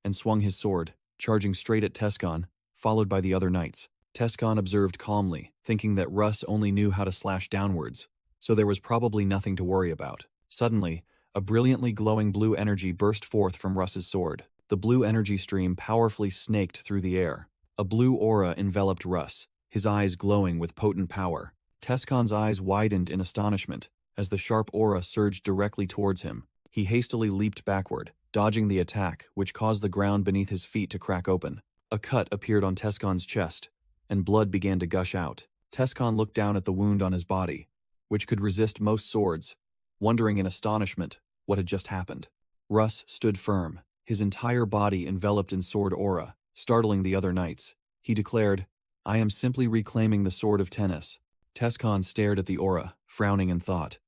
S1: and swung his sword, charging straight at Tescon, followed by the other knights. Tescon observed calmly, thinking that Russ only knew how to slash downwards, so there was probably nothing to worry about. Suddenly, a brilliantly glowing blue energy burst forth from Russ's sword. The blue energy stream powerfully snaked through the air. A blue aura enveloped Russ, his eyes glowing with potent power. Tescon's eyes widened in astonishment as the sharp aura surged directly towards him. He hastily leaped backward, dodging the attack, which caused the ground beneath his feet to crack open. A cut appeared on Tescon's chest, and blood began to gush out. Tescon looked down at the wound on his body, which could resist most swords, wondering in astonishment what had just happened. Russ stood firm, his entire body enveloped in sword aura, startling the other knights. He declared, "I am simply reclaiming the sword of Tennis." Tescon stared at the aura, frowning in thought.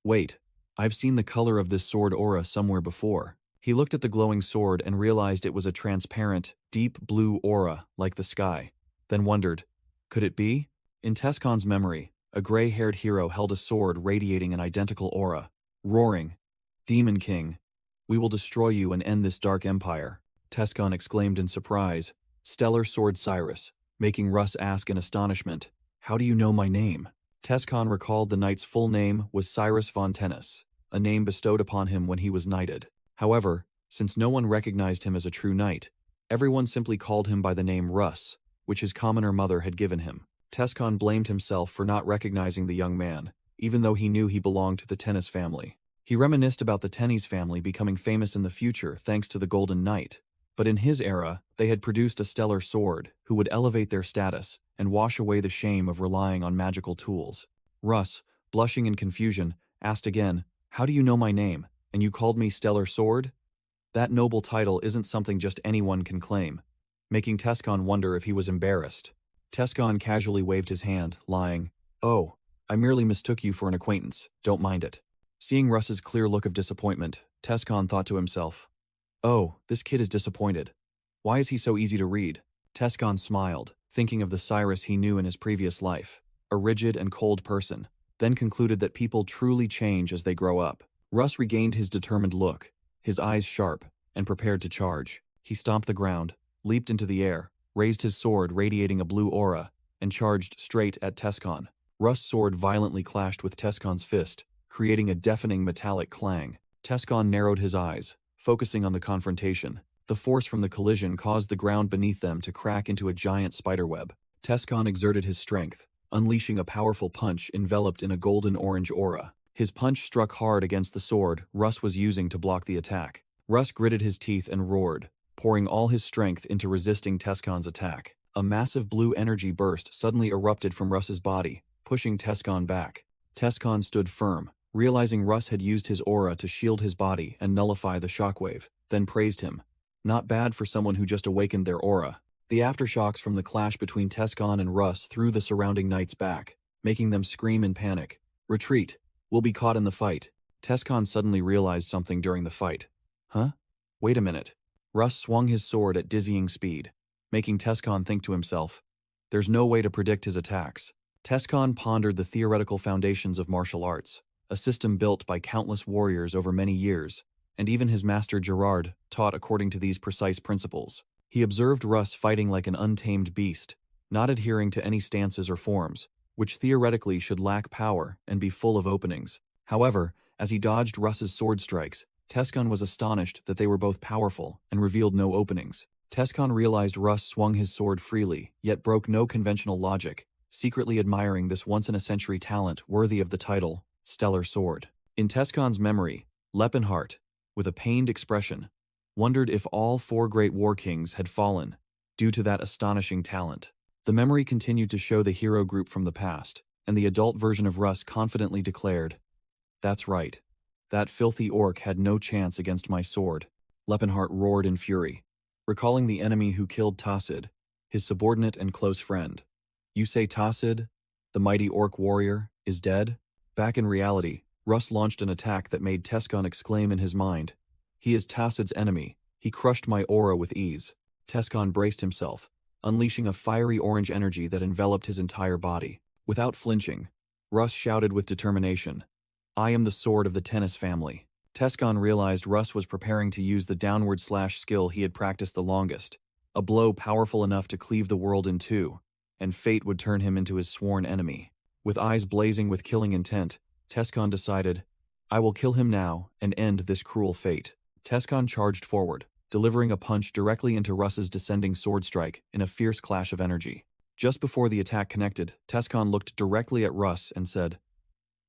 S1: "Wait, I've seen the color of this sword aura somewhere before." He looked at the glowing sword and realized it was a transparent, deep blue aura like the sky, then wondered, could it be? In Tescon's memory, a gray-haired hero held a sword radiating an identical aura, roaring, "Demon King, we will destroy you and end this dark empire." Tescon exclaimed in surprise, "Stellar Sword Cyrus," making Russ ask in astonishment, "How do you know my name?" Tescon recalled the knight's full name was Cyrus von Tennis, a name bestowed upon him when he was knighted. However, since no one recognized him as a true knight, everyone simply called him by the name Russ, which his commoner mother had given him. Tescon blamed himself for not recognizing the young man, even though he knew he belonged to the Tennis family. He reminisced about the Tennis family becoming famous in the future thanks to the Golden Knight, but in his era, they had produced a stellar sword who would elevate their status and wash away the shame of relying on magical tools. Russ, blushing in confusion, asked again, "How do you know my name, and you called me Stellar Sword?" That noble title isn't something just anyone can claim, making Tescon wonder if he was embarrassed. Tescon casually waved his hand, lying, "Oh, I merely mistook you for an acquaintance, don't mind it." Seeing Russ's clear look of disappointment, Tescon thought to himself, "Oh, this kid is disappointed. Why is he so easy to read?" Tescon smiled, thinking of the Cyrus he knew in his previous life, a rigid and cold person, then concluded that people truly change as they grow up. Russ regained his determined look, his eyes sharp, and prepared to charge. He stomped the ground, leaped into the air, raised his sword radiating a blue aura, and charged straight at Tescon. Russ's sword violently clashed with Tescon's fist, creating a deafening metallic clang. Tescon narrowed his eyes, focusing on the confrontation. The force from the collision caused the ground beneath them to crack into a giant spiderweb. Tescon exerted his strength, unleashing a powerful punch enveloped in a golden-orange aura. His punch struck hard against the sword Russ was using to block the attack. Russ gritted his teeth and roared, pouring all his strength into resisting Tescon's attack. A massive blue energy burst suddenly erupted from Russ's body, pushing Tescon back. Tescon stood firm, realizing Russ had used his aura to shield his body and nullify the shockwave, then praised him. Not bad for someone who just awakened their aura. The aftershocks from the clash between Tescon and Russ threw the surrounding knights back, making them scream in panic. Retreat! We'll be caught in the fight. Tescon suddenly realized something during the fight. Huh? Wait a minute. Russ swung his sword at dizzying speed, making Tescon think to himself, there's no way to predict his attacks. Tescon pondered the theoretical foundations of martial arts, a system built by countless warriors over many years, and even his master Gerard taught according to these precise principles. He observed Russ fighting like an untamed beast, not adhering to any stances or forms, which theoretically should lack power and be full of openings. However, as he dodged Russ's sword strikes, Tescon was astonished that they were both powerful and revealed no openings. Tescon realized Russ swung his sword freely, yet broke no conventional logic, secretly admiring this once-in-a-century talent worthy of the title, Stellar Sword. In Tescon's memory, Lepenheim, with a pained expression, wondered if all 4 great war kings had fallen due to that astonishing talent. The memory continued to show the hero group from the past, and the adult version of Russ confidently declared, "That's right. That filthy orc had no chance against my sword." Lepenheim roared in fury, recalling the enemy who killed Tassid, his subordinate and close friend. You say Tassid, the mighty orc warrior, is dead? Back in reality, Russ launched an attack that made Tescon exclaim in his mind, "He is Tassid's enemy. He crushed my aura with ease." Tescon braced himself, unleashing a fiery orange energy that enveloped his entire body. Without flinching, Russ shouted with determination, "I am the sword of the tennis family." Tescon realized Russ was preparing to use the downward slash skill he had practiced the longest, a blow powerful enough to cleave the world in two, and fate would turn him into his sworn enemy. With eyes blazing with killing intent, Tescon decided, "I will kill him now and end this cruel fate." Tescon charged forward, delivering a punch directly into Russ's descending sword strike in a fierce clash of energy. Just before the attack connected, Tescon looked directly at Russ and said,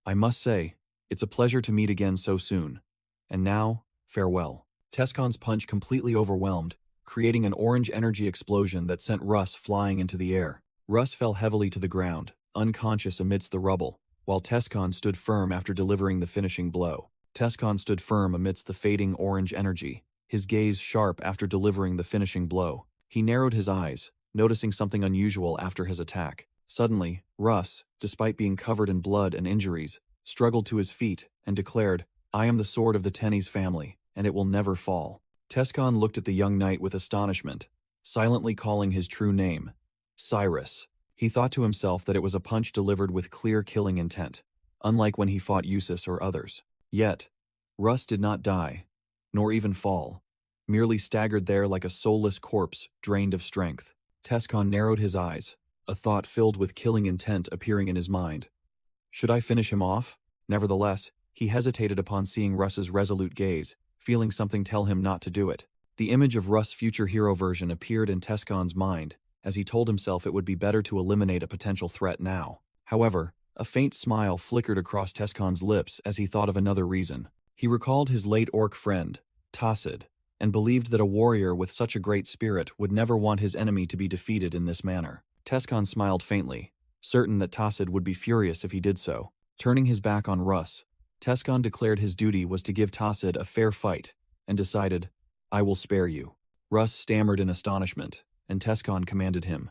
S1: "I must say, it's a pleasure to meet again so soon. And now, farewell." Tescon's punch completely overwhelmed, creating an orange energy explosion that sent Russ flying into the air. Russ fell heavily to the ground, unconscious amidst the rubble, while Tescon stood firm after delivering the finishing blow. Tescon stood firm amidst the fading orange energy, his gaze sharp after delivering the finishing blow. He narrowed his eyes, noticing something unusual after his attack. Suddenly, Russ, despite being covered in blood and injuries, struggled to his feet and declared, "I am the sword of the Tennies family, and it will never fall." Tescon looked at the young knight with astonishment, silently calling his true name, Cyrus. He thought to himself that it was a punch delivered with clear killing intent, unlike when he fought Usus or others. Yet, Russ did not die, nor even fall, merely staggered there like a soulless corpse drained of strength. Tescon narrowed his eyes, a thought filled with killing intent appearing in his mind. Should I finish him off? Nevertheless, he hesitated upon seeing Russ's resolute gaze, feeling something tell him not to do it. The image of Russ' future hero version appeared in Tescon's mind, as he told himself it would be better to eliminate a potential threat now. However, a faint smile flickered across Tescon's lips as he thought of another reason. He recalled his late orc friend, Tassid, and believed that a warrior with such a great spirit would never want his enemy to be defeated in this manner. Tescon smiled faintly, certain that Tassid would be furious if he did so. Turning his back on Russ, Tescon declared his duty was to give Tassid a fair fight, and decided, "I will spare you." Russ stammered in astonishment, and Tescon commanded him,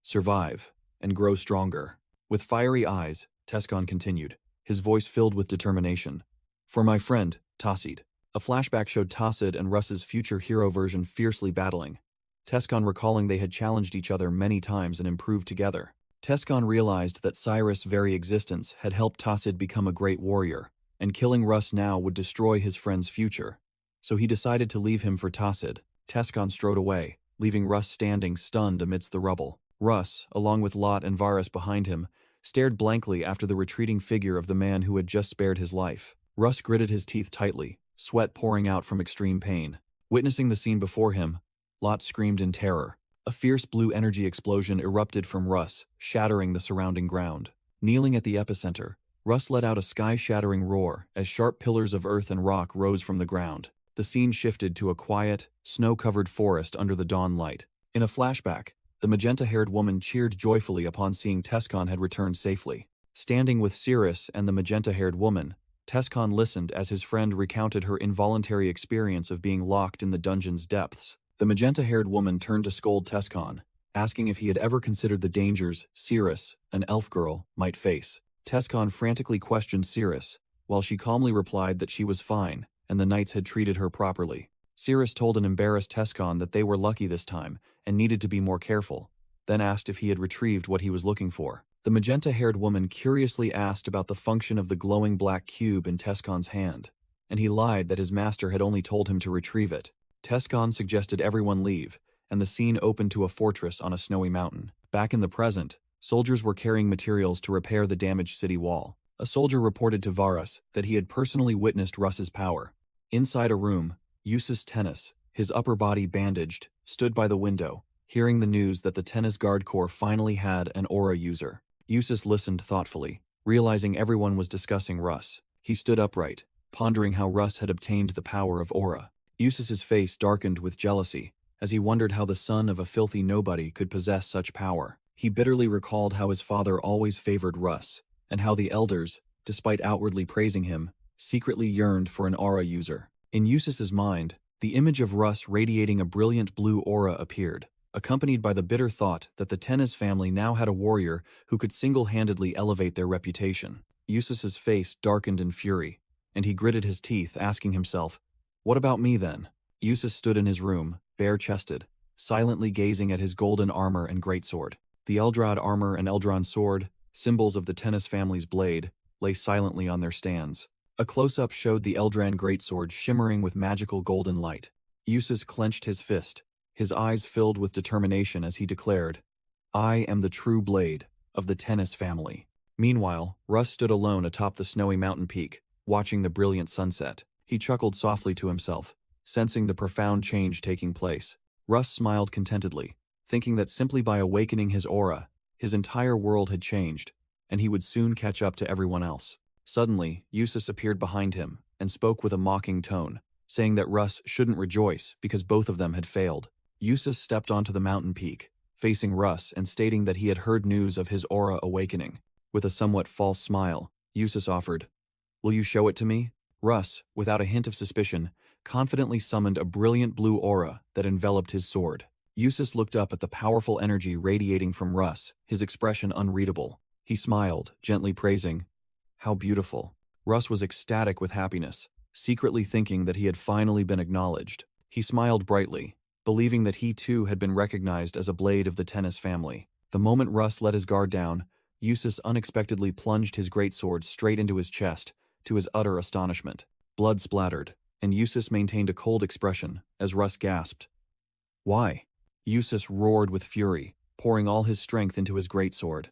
S1: "Survive, and grow stronger." With fiery eyes, Tescon continued, his voice filled with determination. "For my friend, Tassid." A flashback showed Tassid and Russ's future hero version fiercely battling, Tescon recalling they had challenged each other many times and improved together. Tescon realized that Cyrus' very existence had helped Tassid become a great warrior, and killing Russ now would destroy his friend's future. So he decided to leave him for Tassid. Tescon strode away, leaving Russ standing stunned amidst the rubble. Russ, along with Lot and Varus behind him, stared blankly after the retreating figure of the man who had just spared his life. Russ gritted his teeth tightly, sweat pouring out from extreme pain. Witnessing the scene before him, Lot screamed in terror, A fierce blue energy explosion erupted from Russ, shattering the surrounding ground. Kneeling at the epicenter, Russ let out a sky-shattering roar as sharp pillars of earth and rock rose from the ground. The scene shifted to a quiet, snow-covered forest under the dawn light. In a flashback, the magenta-haired woman cheered joyfully upon seeing Tescon had returned safely. Standing with Cirrus and the magenta-haired woman, Tescon listened as his friend recounted her involuntary experience of being locked in the dungeon's depths. The magenta-haired woman turned to scold Tescon, asking if he had ever considered the dangers Cirrus, an elf girl, might face. Tescon frantically questioned Cirrus, while she calmly replied that she was fine and the knights had treated her properly. Cirrus told an embarrassed Tescon that they were lucky this time and needed to be more careful, then asked if he had retrieved what he was looking for. The magenta-haired woman curiously asked about the function of the glowing black cube in Tescon's hand, and he lied that his master had only told him to retrieve it. Tescon suggested everyone leave, and the scene opened to a fortress on a snowy mountain. Back in the present, soldiers were carrying materials to repair the damaged city wall. A soldier reported to Varus that he had personally witnessed Russ's power. Inside a room, Eustace Tennis, his upper body bandaged, stood by the window, hearing the news that the Tennis Guard Corps finally had an aura user. Eustace listened thoughtfully, realizing everyone was discussing Russ. He stood upright, pondering how Russ had obtained the power of aura. Eustace's face darkened with jealousy, as he wondered how the son of a filthy nobody could possess such power. He bitterly recalled how his father always favored Russ, and how the elders, despite outwardly praising him, secretly yearned for an aura user. In Eustace's mind, the image of Russ radiating a brilliant blue aura appeared, accompanied by the bitter thought that the Tennis family now had a warrior who could single-handedly elevate their reputation. Eustace's face darkened in fury, and he gritted his teeth, asking himself, "What about me then?" Eustace stood in his room, bare-chested, silently gazing at his golden armor and greatsword. The Eldrad armor and Eldron sword, symbols of the Tennis family's blade, lay silently on their stands. A close-up showed the Eldran greatsword shimmering with magical golden light. Eustace clenched his fist, his eyes filled with determination as he declared, "I am the true blade of the Tennis family." Meanwhile, Russ stood alone atop the snowy mountain peak, watching the brilliant sunset. He chuckled softly to himself, sensing the profound change taking place. Russ smiled contentedly, thinking that simply by awakening his aura, his entire world had changed, and he would soon catch up to everyone else. Suddenly, Eustace appeared behind him and spoke with a mocking tone, saying that Russ shouldn't rejoice because both of them had failed. Eustace stepped onto the mountain peak, facing Russ and stating that he had heard news of his aura awakening. With a somewhat false smile, Eustace offered, "Will you show it to me?" Russ, without a hint of suspicion, confidently summoned a brilliant blue aura that enveloped his sword. Eustace looked up at the powerful energy radiating from Russ, his expression unreadable. He smiled, gently praising, "How beautiful." Russ was ecstatic with happiness, secretly thinking that he had finally been acknowledged. He smiled brightly, believing that he too had been recognized as a blade of the Tennis family. The moment Russ let his guard down, Eustace unexpectedly plunged his greatsword straight into his chest, to his utter astonishment. Blood splattered, and Eustace maintained a cold expression as Russ gasped, "Why?" Eustace roared with fury, pouring all his strength into his greatsword.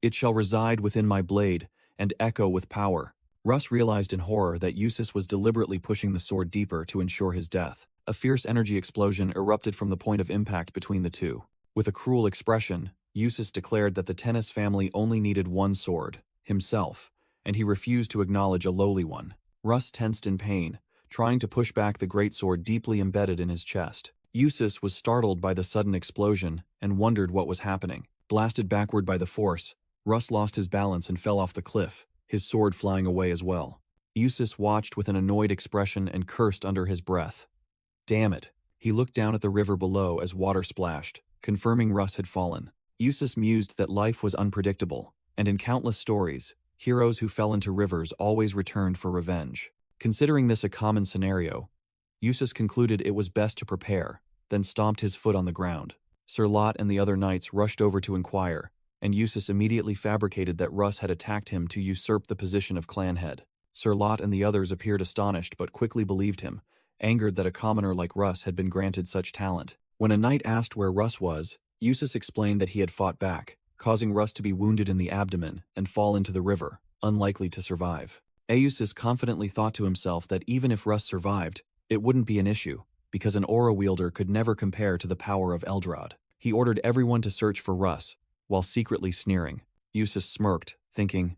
S1: "It shall reside within my blade and echo with power." Russ realized in horror that Eustace was deliberately pushing the sword deeper to ensure his death. A fierce energy explosion erupted from the point of impact between the two. With a cruel expression, Eustace declared that the Tennis family only needed one sword, himself, and he refused to acknowledge a lowly one. Russ tensed in pain, trying to push back the greatsword deeply embedded in his chest. Eustace was startled by the sudden explosion and wondered what was happening. Blasted backward by the force, Russ lost his balance and fell off the cliff, his sword flying away as well. Eustace watched with an annoyed expression and cursed under his breath. Damn it. He looked down at the river below as water splashed, confirming Russ had fallen. Eustace mused that life was unpredictable, and in countless stories, heroes who fell into rivers always returned for revenge. Considering this a common scenario, Eustace concluded it was best to prepare, then stomped his foot on the ground. Sir Lot and the other knights rushed over to inquire, and Eustace immediately fabricated that Russ had attacked him to usurp the position of clan head. Sir Lot and the others appeared astonished but quickly believed him, angered that a commoner like Russ had been granted such talent. When a knight asked where Russ was, Eustace explained that he had fought back, causing Russ to be wounded in the abdomen and fall into the river, unlikely to survive. Eustace confidently thought to himself that even if Russ survived, it wouldn't be an issue, because an aura wielder could never compare to the power of Eldrad. He ordered everyone to search for Russ, while secretly sneering. Eustace smirked, thinking,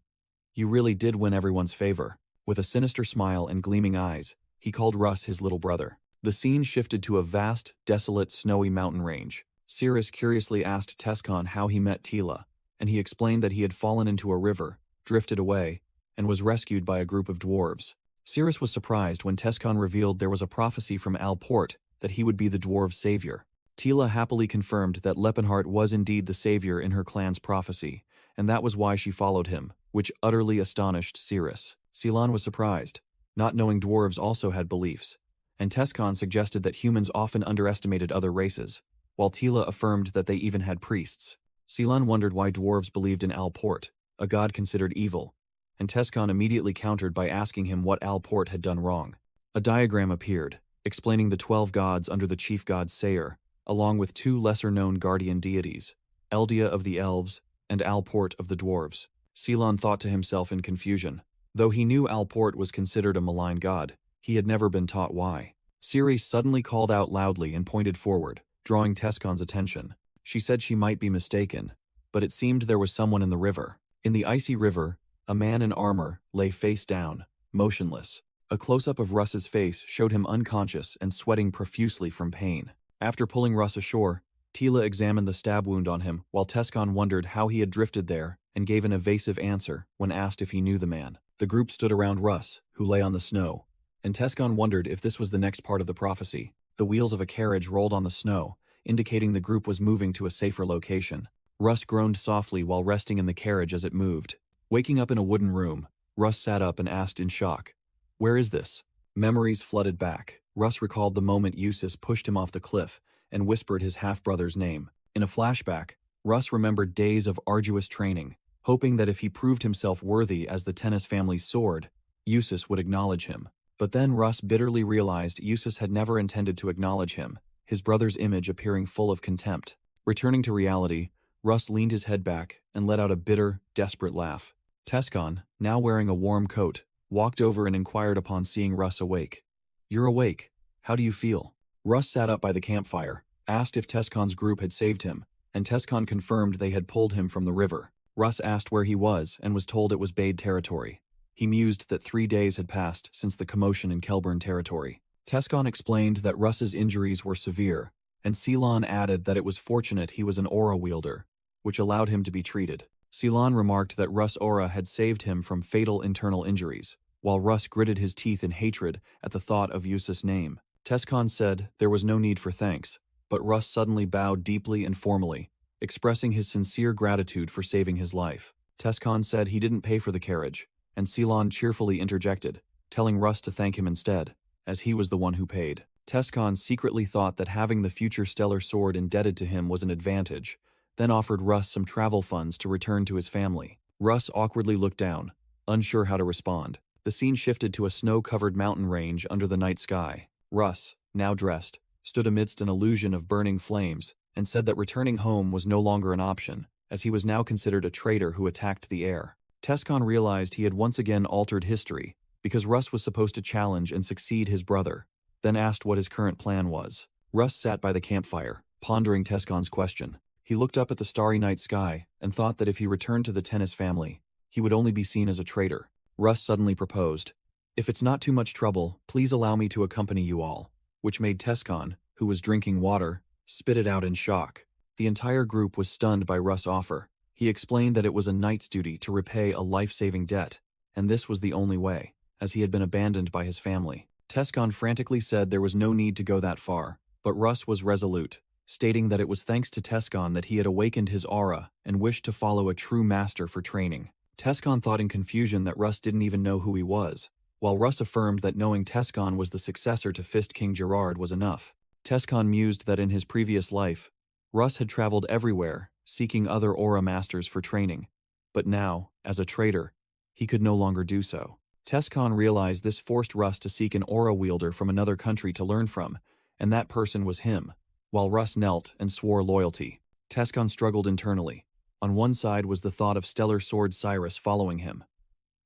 S1: "You really did win everyone's favor." With a sinister smile and gleaming eyes, he called Russ his little brother. The scene shifted to a vast, desolate, snowy mountain range. Cirrus curiously asked Tescon how he met Tila, and he explained that he had fallen into a river, drifted away, and was rescued by a group of dwarves. Cirrus was surprised when Tescon revealed there was a prophecy from Alport that he would be the dwarves' savior. Tila happily confirmed that Lepenheart was indeed the savior in her clan's prophecy, and that was why she followed him, which utterly astonished Cirrus. Ceylon was surprised, not knowing dwarves also had beliefs, and Tescon suggested that humans often underestimated other races, while Tila affirmed that they even had priests. Ceylon wondered why dwarves believed in Alport, a god considered evil, and Tescon immediately countered by asking him what Alport had done wrong. A diagram appeared, explaining the 12 gods under the chief god Sayer, along with 2 lesser-known guardian deities, Eldia of the elves and Alport of the dwarves. Ceylon thought to himself in confusion. Though he knew Alport was considered a malign god, he had never been taught why. Ceres suddenly called out loudly and pointed forward, drawing Tescon's attention. She said she might be mistaken, but it seemed there was someone in the river. In the icy river, a man in armor lay face down, motionless. A close-up of Russ's face showed him unconscious and sweating profusely from pain. After pulling Russ ashore, Tila examined the stab wound on him, while Tescon wondered how he had drifted there and gave an evasive answer when asked if he knew the man. The group stood around Russ, who lay on the snow, and Tescon wondered if this was the next part of the prophecy. The wheels of a carriage rolled on the snow, indicating the group was moving to a safer location. Russ groaned softly while resting in the carriage as it moved. Waking up in a wooden room, Russ sat up and asked in shock, "Where is this?" Memories flooded back. Russ recalled the moment Eustace pushed him off the cliff and whispered his half-brother's name. In a flashback, Russ remembered days of arduous training, hoping that if he proved himself worthy as the Tennis family's sword, Eustace would acknowledge him. But then Russ bitterly realized Eustace had never intended to acknowledge him, his brother's image appearing full of contempt. Returning to reality, Russ leaned his head back and let out a bitter, desperate laugh. Tescon, now wearing a warm coat, walked over and inquired upon seeing Russ awake. "You're awake. How do you feel?" Russ sat up by the campfire, asked if Tescon's group had saved him, and Tescon confirmed they had pulled him from the river. Russ asked where he was and was told it was Bade territory. He mused that 3 days had passed since the commotion in Kelburn territory. Tescon explained that Russ's injuries were severe, and Ceylon added that it was fortunate he was an aura wielder, which allowed him to be treated. Ceylon remarked that Russ' aura had saved him from fatal internal injuries, while Russ gritted his teeth in hatred at the thought of Eustace's name. Tescon said there was no need for thanks, but Russ suddenly bowed deeply and formally, expressing his sincere gratitude for saving his life. Tescon said he didn't pay for the carriage, and Ceylon cheerfully interjected, telling Russ to thank him instead, as he was the one who paid. Tescon secretly thought that having the future stellar sword indebted to him was an advantage, then offered Russ some travel funds to return to his family. Russ awkwardly looked down, unsure how to respond. The scene shifted to a snow-covered mountain range under the night sky. Russ, now dressed, stood amidst an illusion of burning flames and said that returning home was no longer an option, as he was now considered a traitor who attacked the heir. Tescon realized he had once again altered history, because Russ was supposed to challenge and succeed his brother, then asked what his current plan was. Russ sat by the campfire, pondering Tescon's question. He looked up at the starry night sky and thought that if he returned to the Tennis family, he would only be seen as a traitor. Russ suddenly proposed, "If it's not too much trouble, please allow me to accompany you all," which made Tescon, who was drinking water, spit it out in shock. The entire group was stunned by Russ' offer. He explained that it was a knight's duty to repay a life-saving debt, and this was the only way, as he had been abandoned by his family. Tescon frantically said there was no need to go that far, but Russ was resolute, stating that it was thanks to Tescon that he had awakened his aura and wished to follow a true master for training. Tescon thought in confusion that Russ didn't even know who he was, while Russ affirmed that knowing Tescon was the successor to Fist King Gerard was enough. Tescon mused that in his previous life, Russ had traveled everywhere, seeking other aura masters for training, but now, as a traitor, he could no longer do so. Tescon realized this forced Russ to seek an aura wielder from another country to learn from, and that person was him, while Russ knelt and swore loyalty. Tescon struggled internally. On one side was the thought of Stellar Sword Cyrus following him.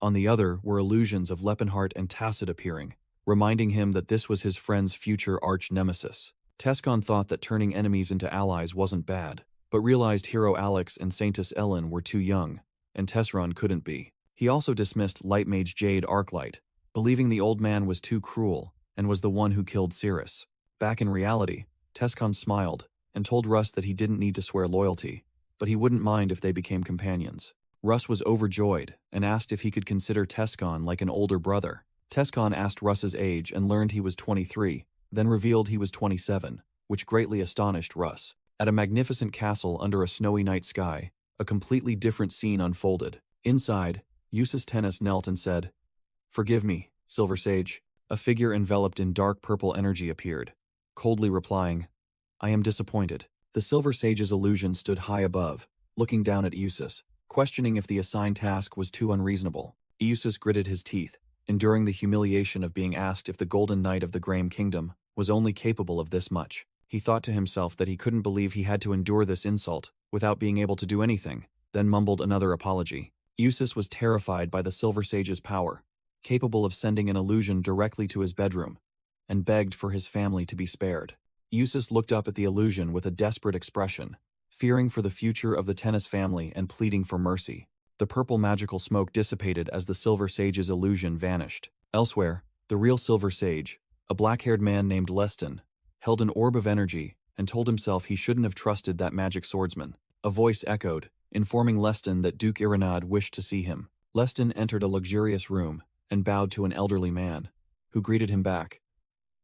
S1: On the other were illusions of Lepenheart and Tacit appearing, reminding him that this was his friend's future arch-nemesis. Tescon thought that turning enemies into allies wasn't bad, but realized hero Alex and Saintess Ellen were too young, and Tesron couldn't be. He also dismissed Light Mage Jade Arclight, believing the old man was too cruel and was the one who killed Cirrus. Back in reality, Tescon smiled and told Russ that he didn't need to swear loyalty, but he wouldn't mind if they became companions. Russ was overjoyed and asked if he could consider Tescon like an older brother. Tescon asked Russ's age and learned he was 23, then revealed he was 27, which greatly astonished Russ. At a magnificent castle under a snowy night sky, a completely different scene unfolded. Inside, Eustace Tennis knelt and said, "Forgive me, Silver Sage." A figure enveloped in dark purple energy appeared, coldly replying, "I am disappointed." The Silver Sage's illusion stood high above, looking down at Eustace, questioning if the assigned task was too unreasonable. Eustace gritted his teeth, enduring the humiliation of being asked if the Golden Knight of the Graham Kingdom was only capable of this much. He thought to himself that he couldn't believe he had to endure this insult without being able to do anything, then mumbled another apology. Eustace was terrified by the Silver Sage's power, capable of sending an illusion directly to his bedroom, and begged for his family to be spared. Eustace looked up at the illusion with a desperate expression, fearing for the future of the Tennis family and pleading for mercy. The purple magical smoke dissipated as the Silver Sage's illusion vanished. Elsewhere, the real Silver Sage, a black-haired man named Leston, held an orb of energy and told himself he shouldn't have trusted that magic swordsman. A voice echoed, informing Leston that Duke Iranad wished to see him. Leston entered a luxurious room and bowed to an elderly man, who greeted him back.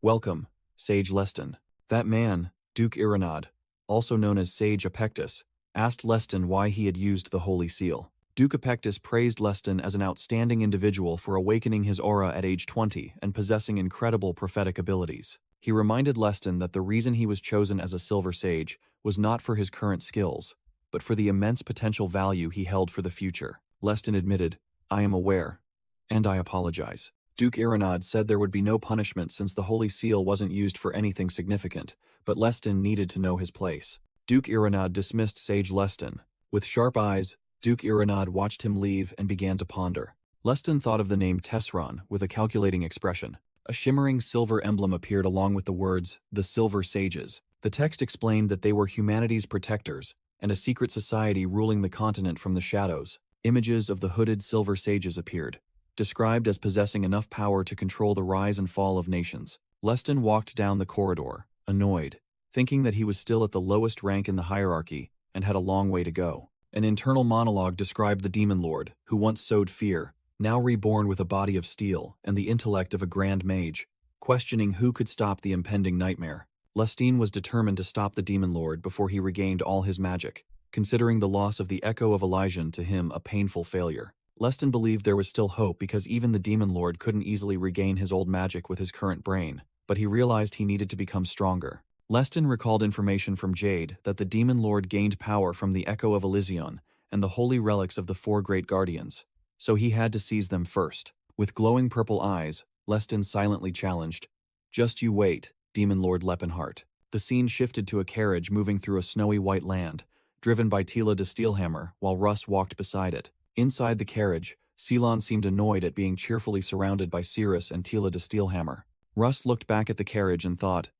S1: "Welcome, Sage Leston." That man, Duke Iranad, also known as Sage Apectus, asked Leston why he had used the Holy Seal. Duke Apectus praised Leston as an outstanding individual for awakening his aura at age 20 and possessing incredible prophetic abilities. He reminded Leston that the reason he was chosen as a Silver Sage was not for his current skills, but for the immense potential value he held for the future. Leston admitted, "I am aware, and I apologize." Duke Iranad said there would be no punishment since the Holy Seal wasn't used for anything significant, but Leston needed to know his place. Duke Iranad dismissed Sage Leston. With sharp eyes, Duke Iranad watched him leave and began to ponder. Leston thought of the name Tesron with a calculating expression. A shimmering silver emblem appeared along with the words, "The Silver Sages." The text explained that they were humanity's protectors, and a secret society ruling the continent from the shadows. Images of the hooded Silver Sages appeared, described as possessing enough power to control the rise and fall of nations. Leston walked down the corridor, annoyed, thinking that he was still at the lowest rank in the hierarchy and had a long way to go. An internal monologue described the Demon Lord, who once sowed fear, now reborn with a body of steel and the intellect of a grand mage, questioning who could stop the impending nightmare. Lestin was determined to stop the Demon Lord before he regained all his magic, considering the loss of the Echo of Elysian to him a painful failure. Lestin believed there was still hope because even the Demon Lord couldn't easily regain his old magic with his current brain, but he realized he needed to become stronger. Lestin recalled information from Jade that the Demon Lord gained power from the Echo of Elysian and the holy relics of the four great guardians, so he had to seize them first. With glowing purple eyes, Lestin silently challenged, "Just you wait, Demon Lord Lepenheart." The scene shifted to a carriage moving through a snowy white land, driven by Tila de Steelhammer while Russ walked beside it. Inside the carriage, Ceylon seemed annoyed at being cheerfully surrounded by Cirrus and Tila de Steelhammer. Russ looked back at the carriage and thought,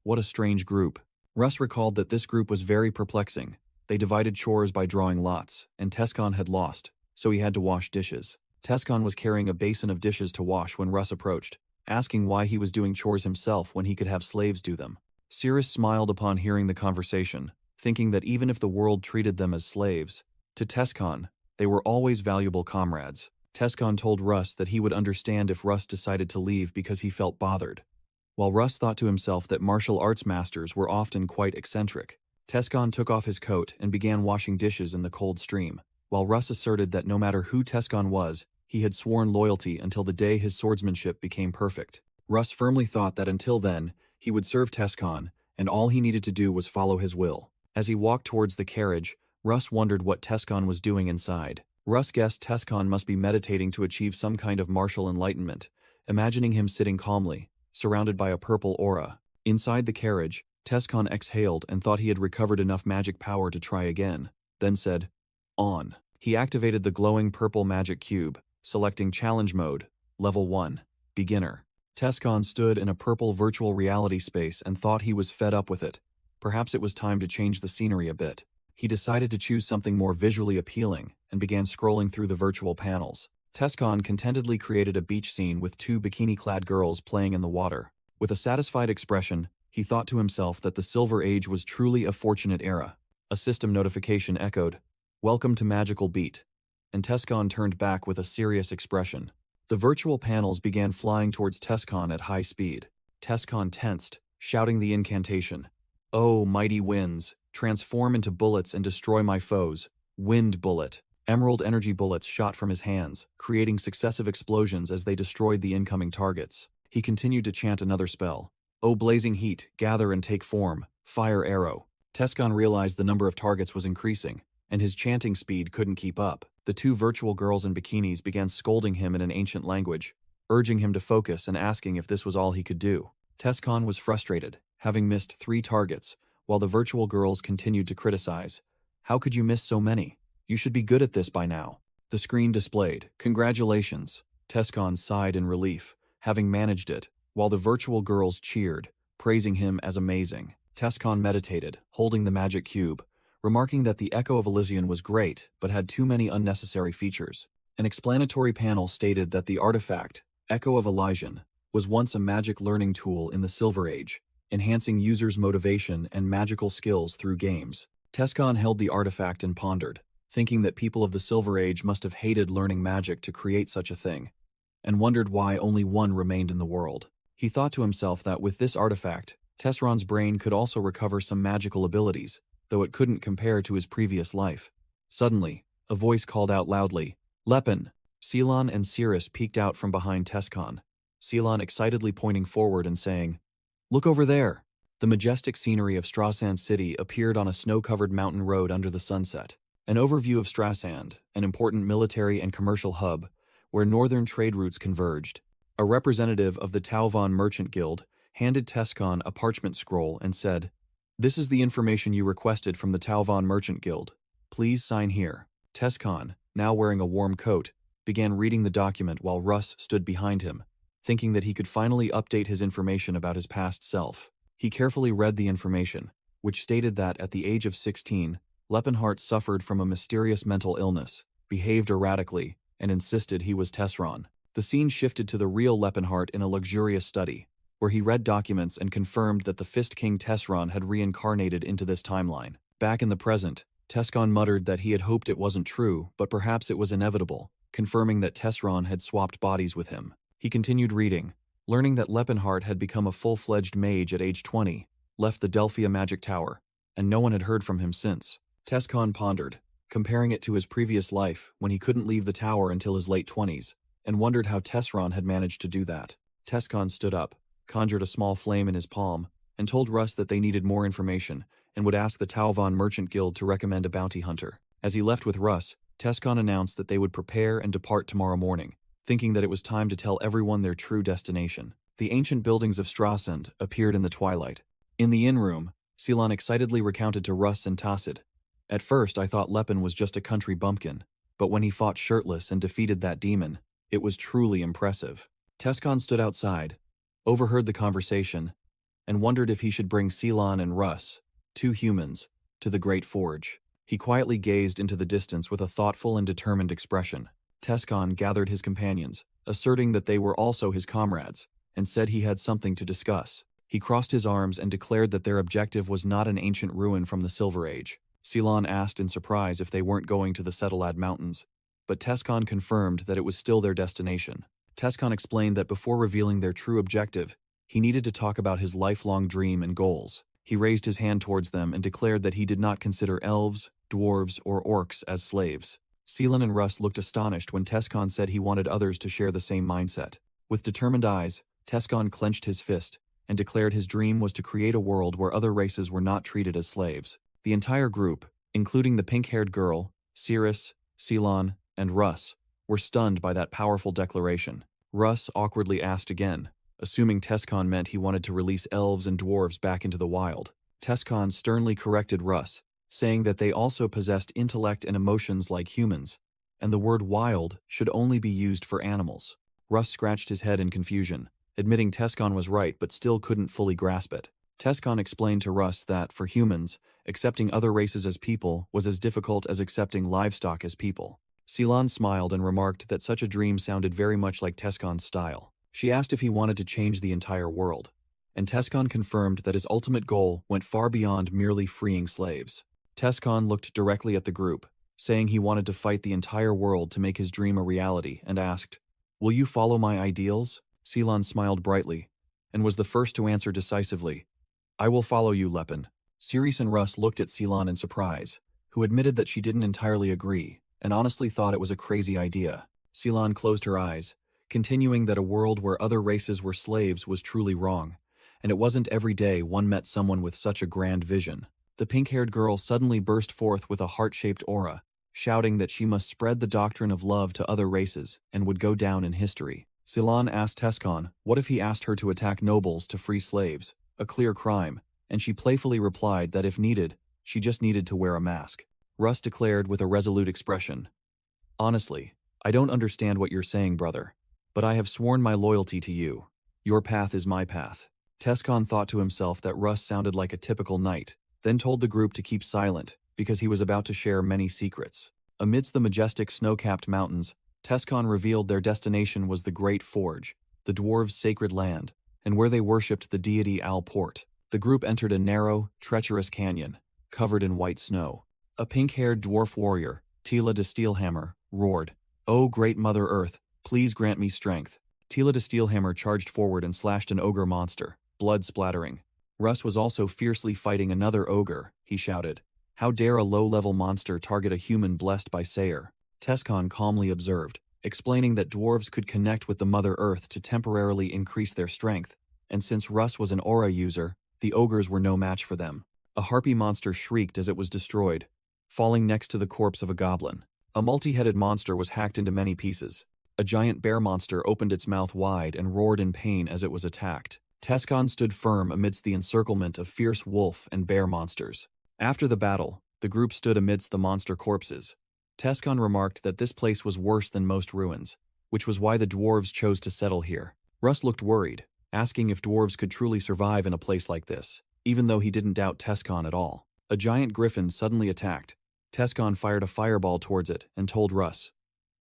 S1: what a strange group. Russ recalled that this group was very perplexing. They divided chores by drawing lots, and Tescon had lost, so he had to wash dishes. Tescon was carrying a basin of dishes to wash when Russ approached, asking why he was doing chores himself when he could have slaves do them. Cirrus smiled upon hearing the conversation, thinking that even if the world treated them as slaves, to Tescon, they were always valuable comrades. Tescon told Russ that he would understand if Russ decided to leave because he felt bothered. While Russ thought to himself that martial arts masters were often quite eccentric, Tescon took off his coat and began washing dishes in the cold stream, while Russ asserted that no matter who Tescon was, he had sworn loyalty until the day his swordsmanship became perfect. Russ firmly thought that until then, he would serve Tescon, and all he needed to do was follow his will. As he walked towards the carriage, Russ wondered what Tescon was doing inside. Russ guessed Tescon must be meditating to achieve some kind of martial enlightenment, imagining him sitting calmly, surrounded by a purple aura. Inside the carriage, Tescon exhaled and thought he had recovered enough magic power to try again, then said, "On." He activated the glowing purple magic cube, selecting Challenge Mode, Level 1, Beginner. Tescon stood in a purple virtual reality space and thought he was fed up with it. Perhaps it was time to change the scenery a bit. He decided to choose something more visually appealing and began scrolling through the virtual panels. Tescon contentedly created a beach scene with two bikini-clad girls playing in the water. With a satisfied expression, he thought to himself that the Silver Age was truly a fortunate era. A system notification echoed, "Welcome to Magical Beat," and Tescon turned back with a serious expression. The virtual panels began flying towards Tescon at high speed. Tescon tensed, shouting the incantation. "Oh, mighty winds, transform into bullets and destroy my foes. Wind bullet." Emerald energy bullets shot from his hands, creating successive explosions as they destroyed the incoming targets. He continued to chant another spell. "Oh, blazing heat, gather and take form. Fire arrow." Tescon realized the number of targets was increasing, and his chanting speed couldn't keep up. The two virtual girls in bikinis began scolding him in an ancient language, urging him to focus and asking if this was all he could do. Tescon was frustrated, having missed 3 targets, while the virtual girls continued to criticize. "How could you miss so many? You should be good at this by now." The screen displayed, "Congratulations." Tescon sighed in relief, having managed it, while the virtual girls cheered, praising him as amazing. Tescon meditated, holding the magic cube, remarking that the Echo of Elysian was great, but had too many unnecessary features. An explanatory panel stated that the artifact, Echo of Elysian, was once a magic learning tool in the Silver Age, enhancing users' motivation and magical skills through games. Tescon held the artifact and pondered, thinking that people of the Silver Age must have hated learning magic to create such a thing, and wondered why only one remained in the world. He thought to himself that with this artifact, Tesron's brain could also recover some magical abilities, though it couldn't compare to his previous life. Suddenly, a voice called out loudly, "Lepen!" Ceylon and Cirrus peeked out from behind Tescon, Ceylon excitedly pointing forward and saying, "Look over there!" The majestic scenery of Strasand City appeared on a snow-covered mountain road under the sunset. An overview of Strasand, an important military and commercial hub, where northern trade routes converged. A representative of the Tauvan Merchant Guild handed Tescon a parchment scroll and said, "This is the information you requested from the Tauvan Merchant Guild. Please sign here." Tescon, now wearing a warm coat, began reading the document while Russ stood behind him, thinking that he could finally update his information about his past self. He carefully read the information, which stated that at the age of 16, Lepenhart suffered from a mysterious mental illness, behaved erratically, and insisted he was Tesron. The scene shifted to the real Lepenhart in a luxurious study, where he read documents and confirmed that the Fist King Tesron had reincarnated into this timeline. Back in the present, Tescon muttered that he had hoped it wasn't true, but perhaps it was inevitable, confirming that Tesron had swapped bodies with him. He continued reading, learning that Lepenhart had become a full-fledged mage at age 20, left the Delphia Magic Tower, and no one had heard from him since. Tescon pondered, comparing it to his previous life when he couldn't leave the tower until his late 20s, and wondered how Tesron had managed to do that. Tescon stood up, conjured a small flame in his palm, and told Russ that they needed more information and would ask the Tauvan Merchant Guild to recommend a bounty hunter. As he left with Russ, Tescon announced that they would prepare and depart tomorrow morning, thinking that it was time to tell everyone their true destination. The ancient buildings of Strasand appeared in the twilight. In the inn room, Ceylon excitedly recounted to Russ and Tacit, "At first I thought Lepen was just a country bumpkin, but when he fought shirtless and defeated that demon, it was truly impressive." Tescon stood outside, overheard the conversation, and wondered if he should bring Ceylon and Russ, 2 humans, to the Great Forge. He quietly gazed into the distance with a thoughtful and determined expression. Tescon gathered his companions, asserting that they were also his comrades, and said he had something to discuss. He crossed his arms and declared that their objective was not an ancient ruin from the Silver Age. Ceylon asked in surprise if they weren't going to the Settlad Mountains, but Tescon confirmed that it was still their destination. Tescon explained that before revealing their true objective, he needed to talk about his lifelong dream and goals. He raised his hand towards them and declared that he did not consider elves, dwarves, or orcs as slaves. Ceylon and Russ looked astonished when Tescon said he wanted others to share the same mindset. With determined eyes, Tescon clenched his fist and declared his dream was to create a world where other races were not treated as slaves. The entire group, including the pink-haired girl, Cirrus, Ceylon, and Russ, were stunned by that powerful declaration. Russ awkwardly asked again, assuming Tescon meant he wanted to release elves and dwarves back into the wild. Tescon sternly corrected Russ, saying that they also possessed intellect and emotions like humans, and the word wild should only be used for animals. Russ scratched his head in confusion, admitting Tescon was right but still couldn't fully grasp it. Tescon explained to Russ that, for humans, accepting other races as people was as difficult as accepting livestock as people. Ceylon smiled and remarked that such a dream sounded very much like Tescon's style. She asked if he wanted to change the entire world, and Tescon confirmed that his ultimate goal went far beyond merely freeing slaves. Tescon looked directly at the group, saying he wanted to fight the entire world to make his dream a reality, and asked, "Will you follow my ideals?" Ceylon smiled brightly, and was the first to answer decisively, "I will follow you, Lepin." Ceres and Russ looked at Ceylon in surprise, who admitted that she didn't entirely agree, and honestly thought it was a crazy idea. Ceylon closed her eyes, continuing that a world where other races were slaves was truly wrong, and it wasn't every day one met someone with such a grand vision. The pink-haired girl suddenly burst forth with a heart-shaped aura, shouting that she must spread the doctrine of love to other races and would go down in history. Ceylon asked Tescon what if he asked her to attack nobles to free slaves, a clear crime, and she playfully replied that if needed, she just needed to wear a mask. Russ declared with a resolute expression, "Honestly, I don't understand what you're saying, brother, but I have sworn my loyalty to you. Your path is my path." Tescon thought to himself that Russ sounded like a typical knight, then told the group to keep silent because he was about to share many secrets. Amidst the majestic snow-capped mountains, Tescon revealed their destination was the Great Forge, the dwarves' sacred land, and where they worshipped the deity Alport. The group entered a narrow, treacherous canyon, covered in white snow. A pink-haired dwarf warrior, Tila de Steelhammer, roared, "O great Mother Earth, please grant me strength." Tila de Steelhammer charged forward and slashed an ogre monster, blood splattering. Russ was also fiercely fighting another ogre, he shouted. "How dare a low-level monster target a human blessed by Sayer?" Tescon calmly observed, explaining that dwarves could connect with the Mother Earth to temporarily increase their strength, and since Russ was an aura user, the ogres were no match for them. A harpy monster shrieked as it was destroyed, falling next to the corpse of a goblin. A multi-headed monster was hacked into many pieces. A giant bear monster opened its mouth wide and roared in pain as it was attacked. Tescon stood firm amidst the encirclement of fierce wolf and bear monsters. After the battle, the group stood amidst the monster corpses. Tescon remarked that this place was worse than most ruins, which was why the dwarves chose to settle here. Russ looked worried, asking if dwarves could truly survive in a place like this, even though he didn't doubt Tescon at all. A giant griffin suddenly attacked. Tescon fired a fireball towards it and told Russ,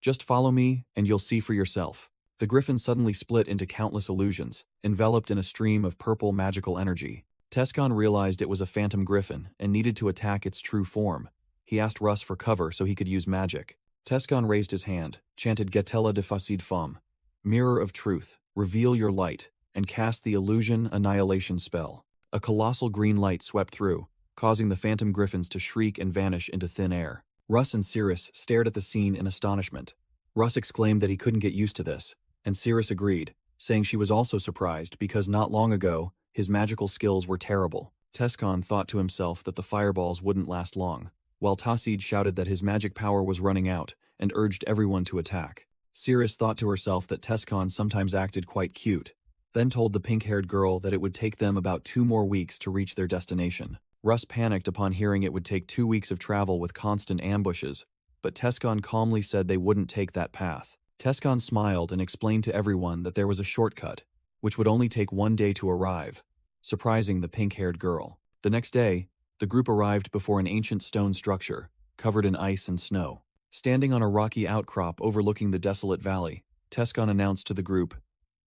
S1: "Just follow me and you'll see for yourself." The griffin suddenly split into countless illusions, enveloped in a stream of purple magical energy. Tescon realized it was a phantom griffin and needed to attack its true form. He asked Russ for cover so he could use magic. Tescon raised his hand, chanted Getella de Facid Fum, "Mirror of Truth, reveal your light," and cast the Illusion Annihilation spell. A colossal green light swept through, causing the phantom griffins to shriek and vanish into thin air. Russ and Cirrus stared at the scene in astonishment. Russ exclaimed that he couldn't get used to this, and Cirrus agreed, saying she was also surprised because not long ago, his magical skills were terrible. Tescon thought to himself that the fireballs wouldn't last long, while Tassid shouted that his magic power was running out and urged everyone to attack. Cirrus thought to herself that Tescon sometimes acted quite cute, then told the pink-haired girl that it would take them about 2 more weeks to reach their destination. Russ panicked upon hearing it would take 2 weeks of travel with constant ambushes, but Tescon calmly said they wouldn't take that path. Tescon smiled and explained to everyone that there was a shortcut, which would only take 1 day to arrive, surprising the pink-haired girl. The next day, the group arrived before an ancient stone structure, covered in ice and snow. Standing on a rocky outcrop overlooking the desolate valley, Tescon announced to the group,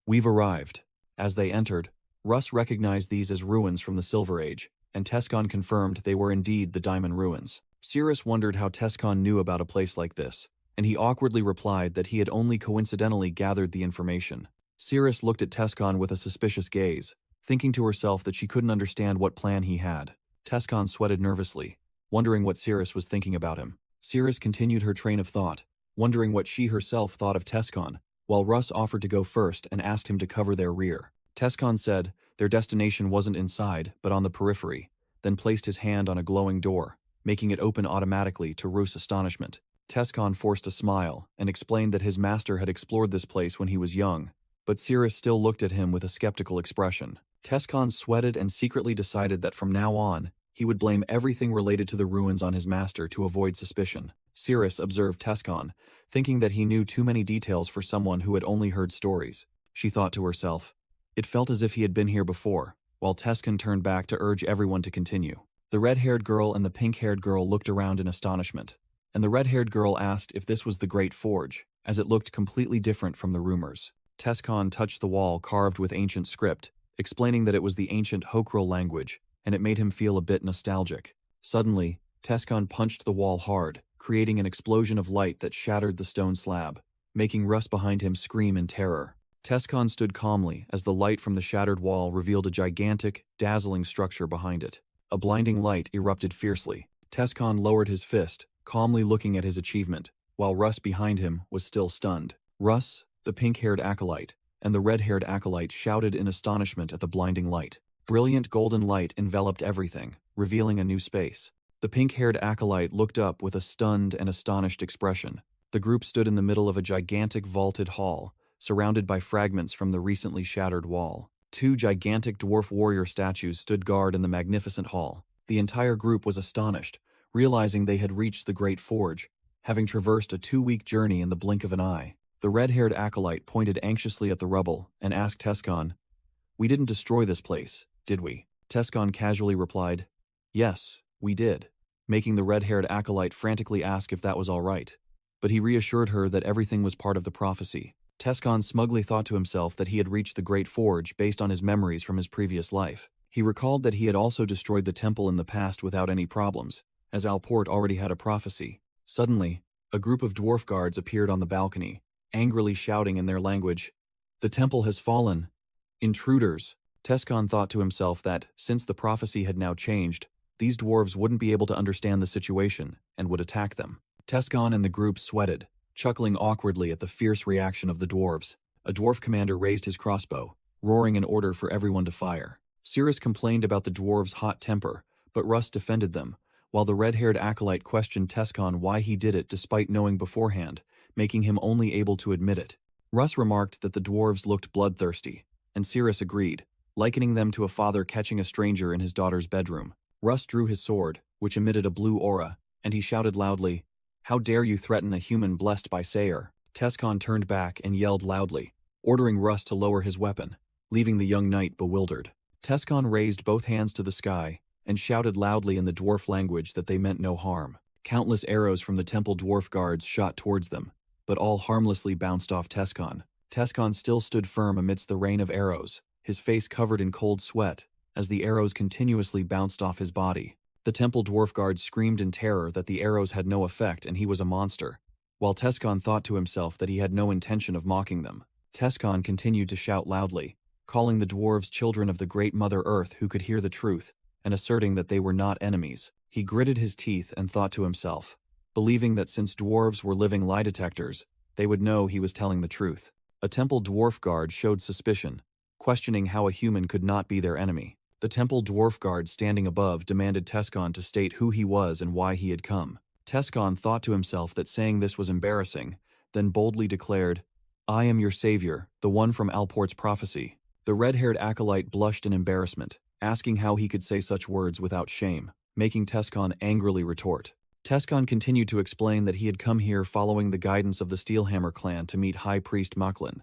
S1: "We've arrived." As they entered, Russ recognized these as ruins from the Silver Age, and Tescon confirmed they were indeed the Diamond Ruins. Cirrus wondered how Tescon knew about a place like this, and he awkwardly replied that he had only coincidentally gathered the information. Cirrus looked at Tescon with a suspicious gaze, thinking to herself that she couldn't understand what plan he had. Tescon sweated nervously, wondering what Cirrus was thinking about him. Cirrus continued her train of thought, wondering what she herself thought of Tescon, while Russ offered to go first and asked him to cover their rear. Tescon said their destination wasn't inside, but on the periphery, then placed his hand on a glowing door, making it open automatically to Ruth's astonishment. Tescon forced a smile and explained that his master had explored this place when he was young, but Cirrus still looked at him with a skeptical expression. Tescon sweated and secretly decided that from now on, he would blame everything related to the ruins on his master to avoid suspicion. Cirrus observed Tescon, thinking that he knew too many details for someone who had only heard stories. She thought to herself, It felt as if he had been here before, while Tescon turned back to urge everyone to continue. The red-haired girl and the pink-haired girl looked around in astonishment, and the red-haired girl asked if this was the Great Forge, as it looked completely different from the rumors. Tescon touched the wall carved with ancient script, explaining that it was the ancient Hokrul language, and it made him feel a bit nostalgic. Suddenly, Tescon punched the wall hard, creating an explosion of light that shattered the stone slab, making Russ behind him scream in terror. Tescon stood calmly as the light from the shattered wall revealed a gigantic, dazzling structure behind it. A blinding light erupted fiercely. Tescon lowered his fist, calmly looking at his achievement, while Russ behind him was still stunned. Russ, the pink-haired acolyte, and the red-haired acolyte shouted in astonishment at the blinding light. Brilliant golden light enveloped everything, revealing a new space. The pink-haired acolyte looked up with a stunned and astonished expression. The group stood in the middle of a gigantic vaulted hall, surrounded by fragments from the recently shattered wall. Two gigantic dwarf warrior statues stood guard in the magnificent hall. The entire group was astonished, realizing they had reached the Great Forge, having traversed a 2-week journey in the blink of an eye. The red-haired acolyte pointed anxiously at the rubble and asked Tescon, "We didn't destroy this place, did we?" Tescon casually replied, "Yes, we did," making the red-haired acolyte frantically ask if that was all right. But he reassured her that everything was part of the prophecy. Tescon smugly thought to himself that he had reached the Great Forge based on his memories from his previous life. He recalled that he had also destroyed the temple in the past without any problems, as Alport already had a prophecy. Suddenly, a group of dwarf guards appeared on the balcony, angrily shouting in their language, "The temple has fallen! Intruders!" Tescon thought to himself that, since the prophecy had now changed, these dwarves wouldn't be able to understand the situation and would attack them. Tescon and the group sweated, chuckling awkwardly at the fierce reaction of the dwarves. A dwarf commander raised his crossbow, roaring an order for everyone to fire. Cirrus complained about the dwarves' hot temper, but Russ defended them, while the red-haired acolyte questioned Tescon why he did it despite knowing beforehand, making him only able to admit it. Russ remarked that the dwarves looked bloodthirsty, and Cirrus agreed, likening them to a father catching a stranger in his daughter's bedroom. Russ drew his sword, which emitted a blue aura, and he shouted loudly, "How dare you threaten a human blessed by Sayer?" Tescon turned back and yelled loudly, ordering Russ to lower his weapon, leaving the young knight bewildered. Tescon raised both hands to the sky and shouted loudly in the dwarf language that they meant no harm. Countless arrows from the temple dwarf guards shot towards them, but all harmlessly bounced off Tescon. Tescon still stood firm amidst the rain of arrows, his face covered in cold sweat, as the arrows continuously bounced off his body. The temple dwarf guards screamed in terror that the arrows had no effect and he was a monster, while Tescon thought to himself that he had no intention of mocking them. Tescon continued to shout loudly, calling the dwarves children of the great Mother Earth who could hear the truth, and asserting that they were not enemies. He gritted his teeth and thought to himself, believing that since dwarves were living lie detectors, they would know he was telling the truth. A temple dwarf guard showed suspicion, questioning how a human could not be their enemy. The temple dwarf guard standing above demanded Tescon to state who he was and why he had come. Tescon thought to himself that saying this was embarrassing, then boldly declared, "I am your savior, the one from Alport's prophecy." The red-haired acolyte blushed in embarrassment, asking how he could say such words without shame, making Tescon angrily retort. Tescon continued to explain that he had come here following the guidance of the Steelhammer clan to meet High Priest Macklin,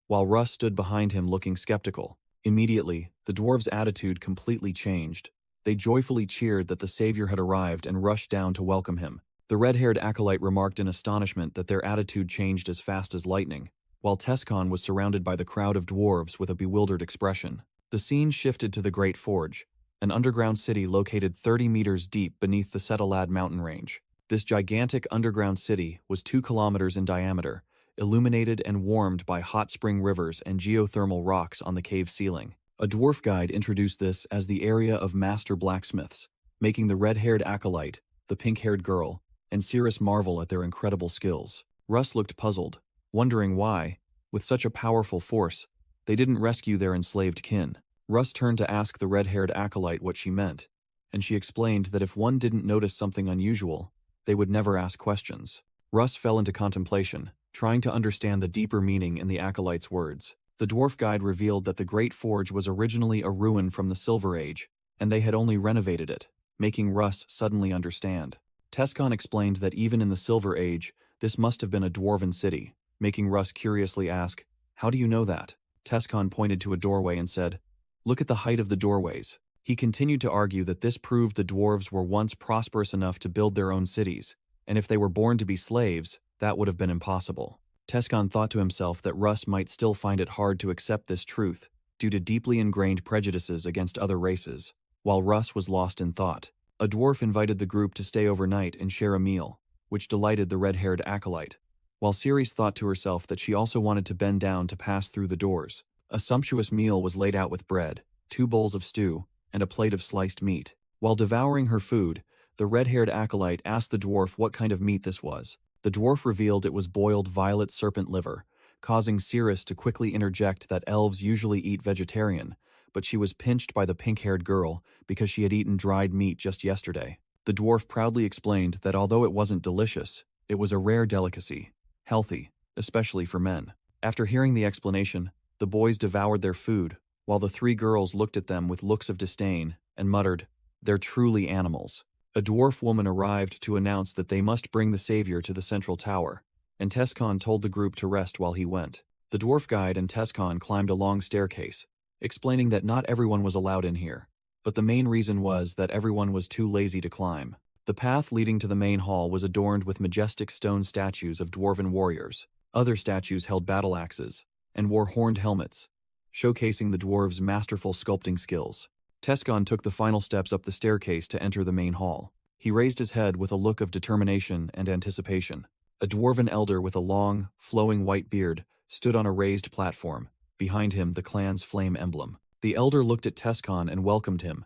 S1: while Russ stood behind him looking skeptical. Immediately, the dwarves' attitude completely changed. They joyfully cheered that the savior had arrived and rushed down to welcome him. The red-haired acolyte remarked in astonishment that their attitude changed as fast as lightning, while Tescon was surrounded by the crowd of dwarves with a bewildered expression. The scene shifted to the Great Forge, an underground city located 30 meters deep beneath the Setalad mountain range. This gigantic underground city was 2 kilometers in diameter, illuminated and warmed by hot spring rivers and geothermal rocks on the cave ceiling. A dwarf guide introduced this as the area of master blacksmiths, making the red-haired acolyte, the pink-haired girl, and Cirrus marvel at their incredible skills. Russ looked puzzled, wondering why, with such a powerful force, they didn't rescue their enslaved kin. Russ turned to ask the red-haired acolyte what she meant, and she explained that if one didn't notice something unusual, they would never ask questions. Russ fell into contemplation, trying to understand the deeper meaning in the acolyte's words. The dwarf guide revealed that the Great Forge was originally a ruin from the Silver Age, and they had only renovated it, making Russ suddenly understand. Tescon explained that even in the Silver Age, this must have been a dwarven city, making Russ curiously ask, "How do you know that?" Tescon pointed to a doorway and said, "Look at the height of the doorways." He continued to argue that this proved the dwarves were once prosperous enough to build their own cities, and if they were born to be slaves, that would have been impossible. Tescon thought to himself that Russ might still find it hard to accept this truth, due to deeply ingrained prejudices against other races. While Russ was lost in thought, a dwarf invited the group to stay overnight and share a meal, which delighted the red-haired acolyte, while Ceres thought to herself that she also wanted to bend down to pass through the doors. A sumptuous meal was laid out with bread, 2 bowls of stew, and a plate of sliced meat. While devouring her food, the red-haired acolyte asked the dwarf what kind of meat this was. The dwarf revealed it was boiled violet serpent liver, causing Ceres to quickly interject that elves usually eat vegetarian, but she was pinched by the pink-haired girl because she had eaten dried meat just yesterday. The dwarf proudly explained that although it wasn't delicious, it was a rare delicacy, healthy, especially for men. After hearing the explanation, the boys devoured their food, while the 3 girls looked at them with looks of disdain and muttered, "They're truly animals." A dwarf woman arrived to announce that they must bring the savior to the central tower, and Tescon told the group to rest while he went. The dwarf guide and Tescon climbed a long staircase, explaining that not everyone was allowed in here, but the main reason was that everyone was too lazy to climb. The path leading to the main hall was adorned with majestic stone statues of dwarven warriors. Other statues held battle axes and wore horned helmets, showcasing the dwarves' masterful sculpting skills. Tescon took the final steps up the staircase to enter the main hall. He raised his head with a look of determination and anticipation. A dwarven elder with a long, flowing white beard stood on a raised platform, behind him the clan's flame emblem. The elder looked at Tescon and welcomed him.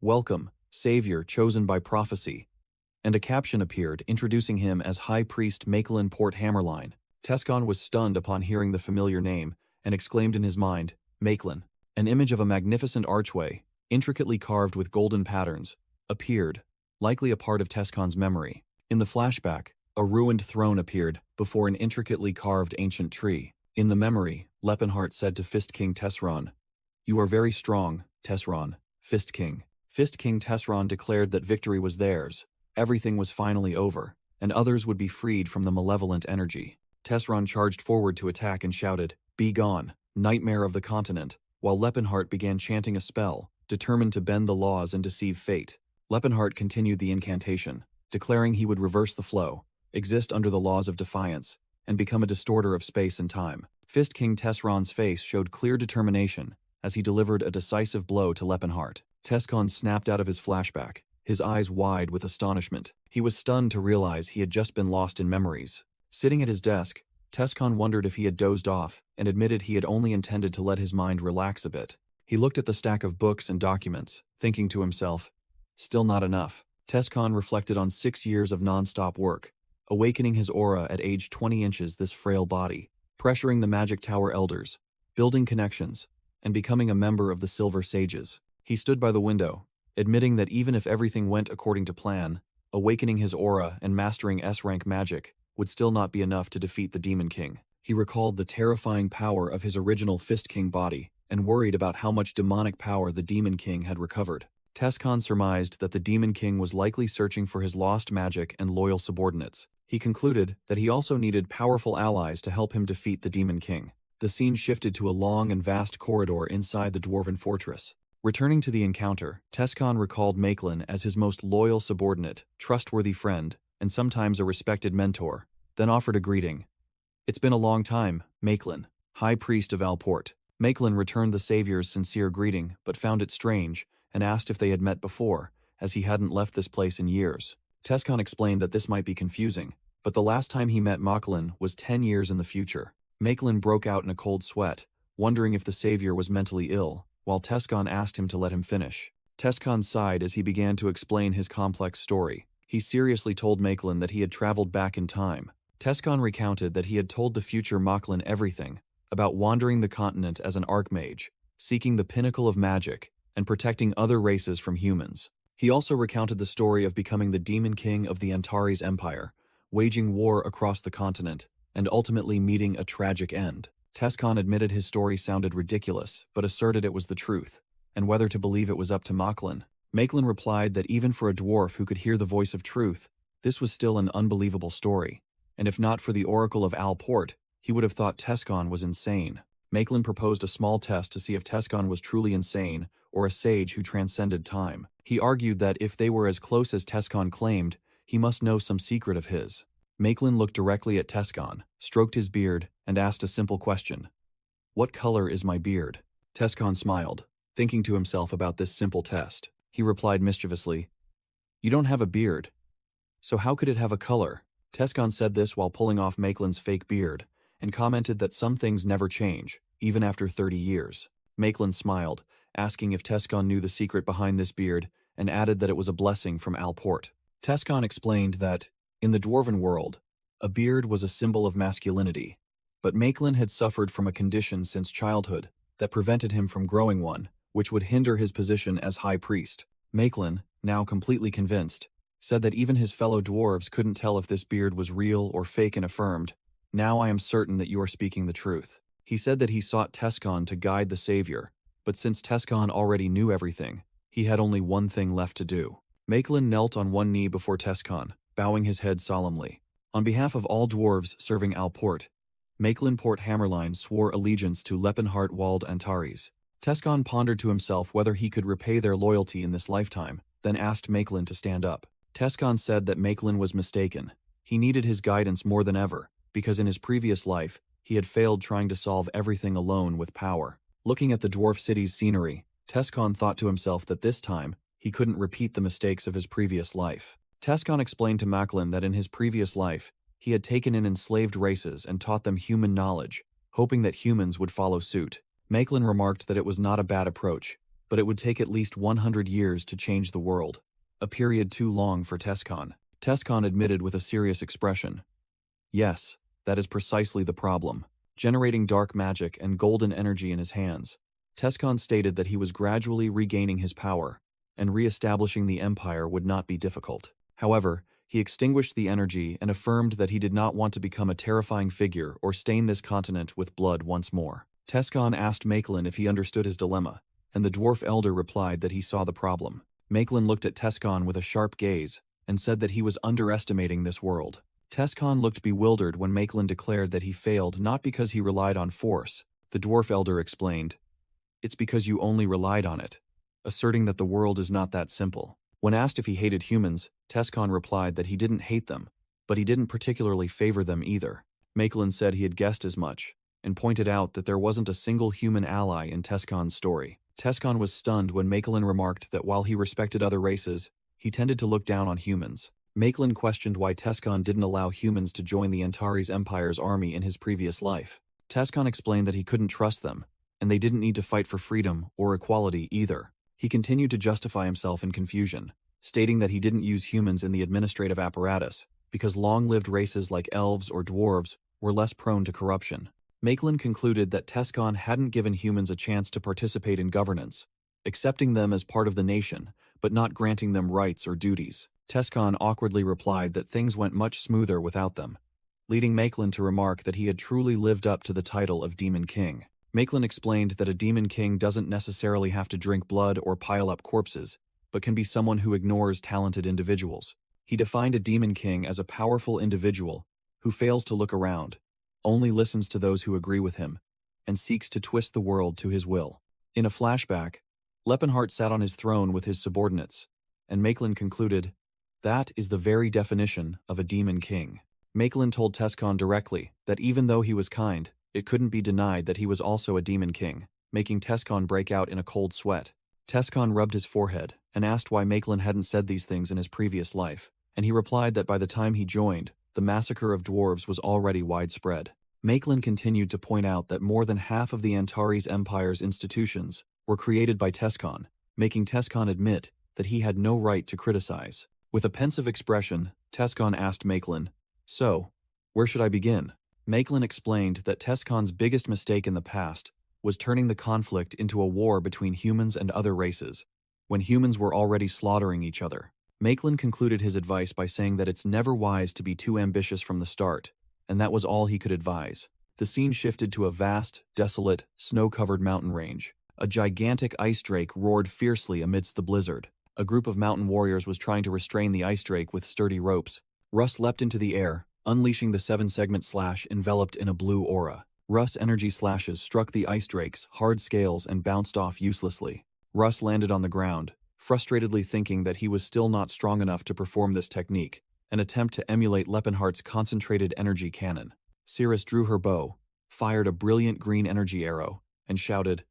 S1: "Welcome, savior chosen by prophecy." And a caption appeared, introducing him as High Priest Makelin Port Hammerline. Tescon was stunned upon hearing the familiar name, and exclaimed in his mind, "Makelin." An image of a magnificent archway, intricately carved with golden patterns, appeared, likely a part of Tescon's memory. In the flashback, a ruined throne appeared before an intricately carved ancient tree. In the memory, Lepenheart said to Fist King Tesron, "You are very strong, Tesron, Fist King." Fist King Tesron declared that victory was theirs, everything was finally over, and others would be freed from the malevolent energy. Tesron charged forward to attack and shouted, "Be gone, nightmare of the continent," while Lepenheart began chanting a spell, determined to bend the laws and deceive fate. Lepenheart continued the incantation, declaring he would reverse the flow, exist under the laws of defiance, and become a distorter of space and time. Fist King Tesron's face showed clear determination as he delivered a decisive blow to Lepenheart. Tescon snapped out of his flashback, his eyes wide with astonishment. He was stunned to realize he had just been lost in memories. Sitting at his desk, Tescon wondered if he had dozed off and admitted he had only intended to let his mind relax a bit. He looked at the stack of books and documents, thinking to himself, still not enough. Tescon reflected on 6 years of non-stop work, awakening his aura at age 20 inches this frail body, pressuring the Magic Tower elders, building connections, and becoming a member of the Silver Sages. He stood by the window, admitting that even if everything went according to plan, awakening his aura and mastering S-rank magic would still not be enough to defeat the Demon King. He recalled the terrifying power of his original Fist King body and worried about how much demonic power the Demon King had recovered. Tescon surmised that the Demon King was likely searching for his lost magic and loyal subordinates. He concluded that he also needed powerful allies to help him defeat the Demon King. The scene shifted to a long and vast corridor inside the Dwarven fortress. Returning to the encounter, Tescon recalled Makelin as his most loyal subordinate, trustworthy friend, and sometimes a respected mentor, then offered a greeting. "It's been a long time, Makelin, High Priest of Alport." Makelin returned the Savior's sincere greeting, but found it strange, and asked if they had met before, as he hadn't left this place in years. Tescon explained that this might be confusing, but the last time he met Makelin was 10 years in the future. Makelin broke out in a cold sweat, wondering if the Savior was mentally ill, while Tescon asked him to let him finish. Tescon sighed as he began to explain his complex story. He seriously told Makelin that he had traveled back in time. Tescon recounted that he had told the future Makelin everything, about wandering the continent as an archmage, seeking the pinnacle of magic, and protecting other races from humans. He also recounted the story of becoming the Demon King of the Antares Empire, waging war across the continent, and ultimately meeting a tragic end. Tescon admitted his story sounded ridiculous, but asserted it was the truth, and whether to believe it was up to Makelin. Makelin replied that even for a dwarf who could hear the voice of truth, this was still an unbelievable story, and if not for the Oracle of Alport, he would have thought Tescon was insane. Makelin proposed a small test to see if Tescon was truly insane or a sage who transcended time. He argued that if they were as close as Tescon claimed, he must know some secret of his. Makelin looked directly at Tescon, stroked his beard, and asked a simple question. "What color is my beard?" Tescon smiled, thinking to himself about this simple test. He replied mischievously, "You don't have a beard. So how could it have a color?" Tescon said this while pulling off Makelin's fake beard, and commented that some things never change, even after 30 years. Makelin smiled, asking if Tescon knew the secret behind this beard, and added that it was a blessing from Alport. Tescon explained that, in the dwarven world, a beard was a symbol of masculinity, but Makelin had suffered from a condition since childhood that prevented him from growing one, which would hinder his position as high priest. Makelin, now completely convinced, said that even his fellow dwarves couldn't tell if this beard was real or fake, and affirmed, "Now I am certain that you are speaking the truth." He said that he sought Tescon to guide the savior, but since Tescon already knew everything, he had only one thing left to do. Makelin knelt on one knee before Tescon, bowing his head solemnly. On behalf of all dwarves serving Alport, Makelin Port Hammerline swore allegiance to Lepenhart Wald Antares. Tescon pondered to himself whether he could repay their loyalty in this lifetime, then asked Makelin to stand up. Tescon said that Makelin was mistaken. He needed his guidance more than ever, because in his previous life, he had failed trying to solve everything alone with power. Looking at the dwarf city's scenery, Tescon thought to himself that this time, he couldn't repeat the mistakes of his previous life. Tescon explained to Makelin that in his previous life, he had taken in enslaved races and taught them human knowledge, hoping that humans would follow suit. Makelin remarked that it was not a bad approach, but it would take at least 100 years to change the world, a period too long for Tescon. Tescon admitted with a serious expression, "Yes, that is precisely the problem." Generating dark magic and golden energy in his hands, Tescon stated that he was gradually regaining his power, and re-establishing the empire would not be difficult. However, he extinguished the energy and affirmed that he did not want to become a terrifying figure or stain this continent with blood once more. Tescon asked Makelin if he understood his dilemma, and the dwarf elder replied that he saw the problem. Makelin looked at Tescon with a sharp gaze, and said that he was underestimating this world. Tescon looked bewildered when Makelin declared that he failed not because he relied on force. The dwarf elder explained, "It's because you only relied on it," asserting that the world is not that simple. When asked if he hated humans, Tescon replied that he didn't hate them, but he didn't particularly favor them either. Makelin said he had guessed as much, and pointed out that there wasn't a single human ally in Tescon's story. Tescon was stunned when Makelin remarked that while he respected other races, he tended to look down on humans. Makelin questioned why Tescon didn't allow humans to join the Antares Empire's army in his previous life. Tescon explained that he couldn't trust them, and they didn't need to fight for freedom or equality either. He continued to justify himself in confusion, stating that he didn't use humans in the administrative apparatus because long-lived races like elves or dwarves were less prone to corruption. Makelin concluded that Tescon hadn't given humans a chance to participate in governance, accepting them as part of the nation, but not granting them rights or duties. Tescon awkwardly replied that things went much smoother without them, leading Makelin to remark that he had truly lived up to the title of Demon King. Makelin explained that a Demon King doesn't necessarily have to drink blood or pile up corpses, but can be someone who ignores talented individuals. He defined a Demon King as a powerful individual who fails to look around, only listens to those who agree with him, and seeks to twist the world to his will. In a flashback, Lepenhart sat on his throne with his subordinates, and Makelin concluded, "That is the very definition of a Demon King." Makelin told Tescon directly that even though he was kind, it couldn't be denied that he was also a Demon King, making Tescon break out in a cold sweat. Tescon rubbed his forehead and asked why Makelin hadn't said these things in his previous life, and he replied that by the time he joined, the massacre of dwarves was already widespread. Makelin continued to point out that more than half of the Antares Empire's institutions were created by Tescon, making Tescon admit that he had no right to criticize. With a pensive expression, Tescon asked Makelin, "So, where should I begin?" Makelin explained that Tescon's biggest mistake in the past was turning the conflict into a war between humans and other races, when humans were already slaughtering each other. Makelin concluded his advice by saying that it's never wise to be too ambitious from the start, and that was all he could advise. The scene shifted to a vast, desolate, snow-covered mountain range. A gigantic ice drake roared fiercely amidst the blizzard. A group of mountain warriors was trying to restrain the ice drake with sturdy ropes. Russ leapt into the air, unleashing the 7-segment slash enveloped in a blue aura. Russ' energy slashes struck the ice drake's hard scales and bounced off uselessly. Russ landed on the ground, frustratedly thinking that he was still not strong enough to perform this technique, an attempt to emulate Lepenhart's concentrated energy cannon. Cirrus drew her bow, fired a brilliant green energy arrow, and shouted,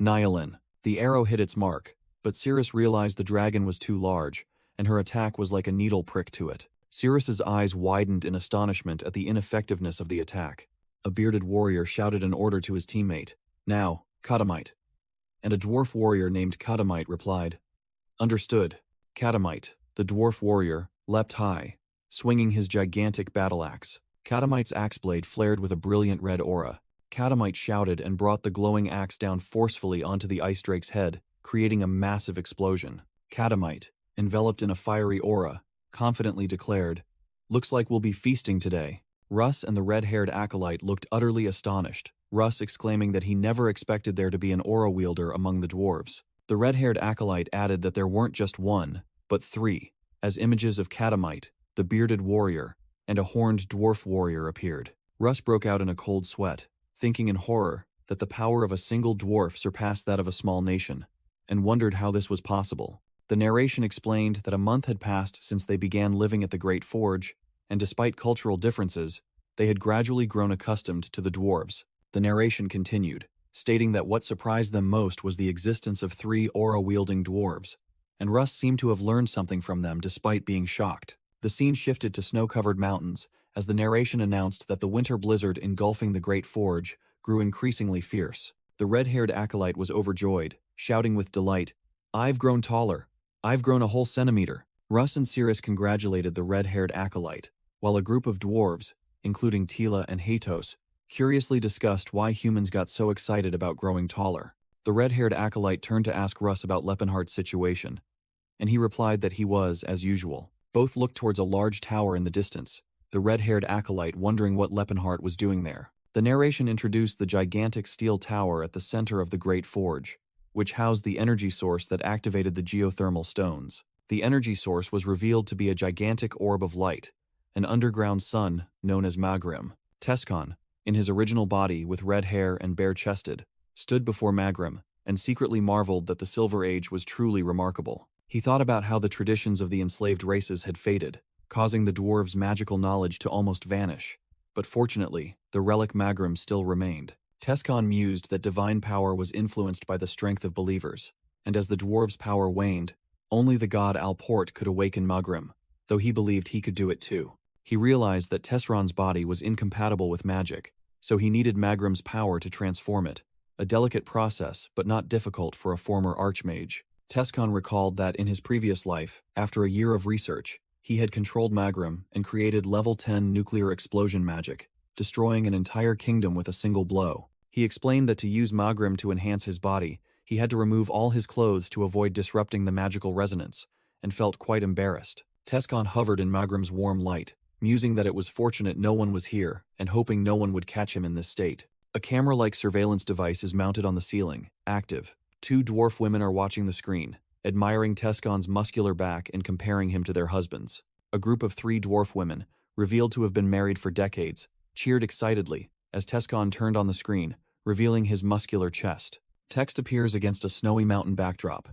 S1: "Nihilin." The arrow hit its mark, but Cirrus realized the dragon was too large, and her attack was like a needle prick to it. Cirrus's eyes widened in astonishment at the ineffectiveness of the attack. A bearded warrior shouted an order to his teammate, "Now, Katamite." And a dwarf warrior named Katamite replied, "Understood." Katamite, the dwarf warrior, leapt high, swinging his gigantic battle axe. Katamite's axe blade flared with a brilliant red aura. Katamite shouted and brought the glowing axe down forcefully onto the ice drake's head, creating a massive explosion. Katamite, enveloped in a fiery aura, confidently declared, "Looks like we'll be feasting today." Russ and the red-haired acolyte looked utterly astonished, Russ exclaiming that he never expected there to be an aura wielder among the dwarves. The red-haired acolyte added that there weren't just one, but three, as images of Katamite, the bearded warrior, and a horned dwarf warrior appeared. Russ broke out in a cold sweat, thinking in horror that the power of a single dwarf surpassed that of a small nation, and wondered how this was possible. The narration explained that a month had passed since they began living at the Great Forge, and despite cultural differences, they had gradually grown accustomed to the dwarves. The narration continued, stating that what surprised them most was the existence of 3 aura-wielding dwarves, and Russ seemed to have learned something from them despite being shocked. The scene shifted to snow-covered mountains as the narration announced that the winter blizzard engulfing the Great Forge grew increasingly fierce. The red-haired acolyte was overjoyed, shouting with delight, "I've grown taller. I've grown a whole centimeter." Russ and Cirrus congratulated the red-haired acolyte, while a group of dwarves, including Tila and Hatos, curiously discussed why humans got so excited about growing taller. The red-haired acolyte turned to ask Russ about Lepenhart's situation, and he replied that he was, as usual. Both looked towards a large tower in the distance, the red-haired acolyte wondering what Lepenhart was doing there. The narration introduced the gigantic steel tower at the center of the Great Forge, which housed the energy source that activated the geothermal stones. The energy source was revealed to be a gigantic orb of light, an underground sun known as Magrim. Tescon, in his original body with red hair and bare-chested, stood before Magrim and secretly marveled that the Silver Age was truly remarkable. He thought about how the traditions of the enslaved races had faded, causing the dwarves' magical knowledge to almost vanish. But fortunately, the relic Magrim still remained. Tescon mused that divine power was influenced by the strength of believers, and as the dwarves' power waned, only the god Alport could awaken Magrim, though he believed he could do it too. He realized that Tesron's body was incompatible with magic, so he needed Magrim's power to transform it, a delicate process but not difficult for a former archmage. Tescon recalled that in his previous life, after a year of research, he had controlled Magrim and created level 10 nuclear explosion magic, destroying an entire kingdom with a single blow. He explained that to use Magrim to enhance his body, he had to remove all his clothes to avoid disrupting the magical resonance, and felt quite embarrassed. Tescon hovered in Magrim's warm light, musing that it was fortunate no one was here and hoping no one would catch him in this state. A camera-like surveillance device is mounted on the ceiling, active. 2 dwarf women are watching the screen, admiring Tescon's muscular back and comparing him to their husbands. A group of 3 dwarf women, revealed to have been married for decades, cheered excitedly as Tescon turned on the screen, revealing his muscular chest. Text appears against a snowy mountain backdrop.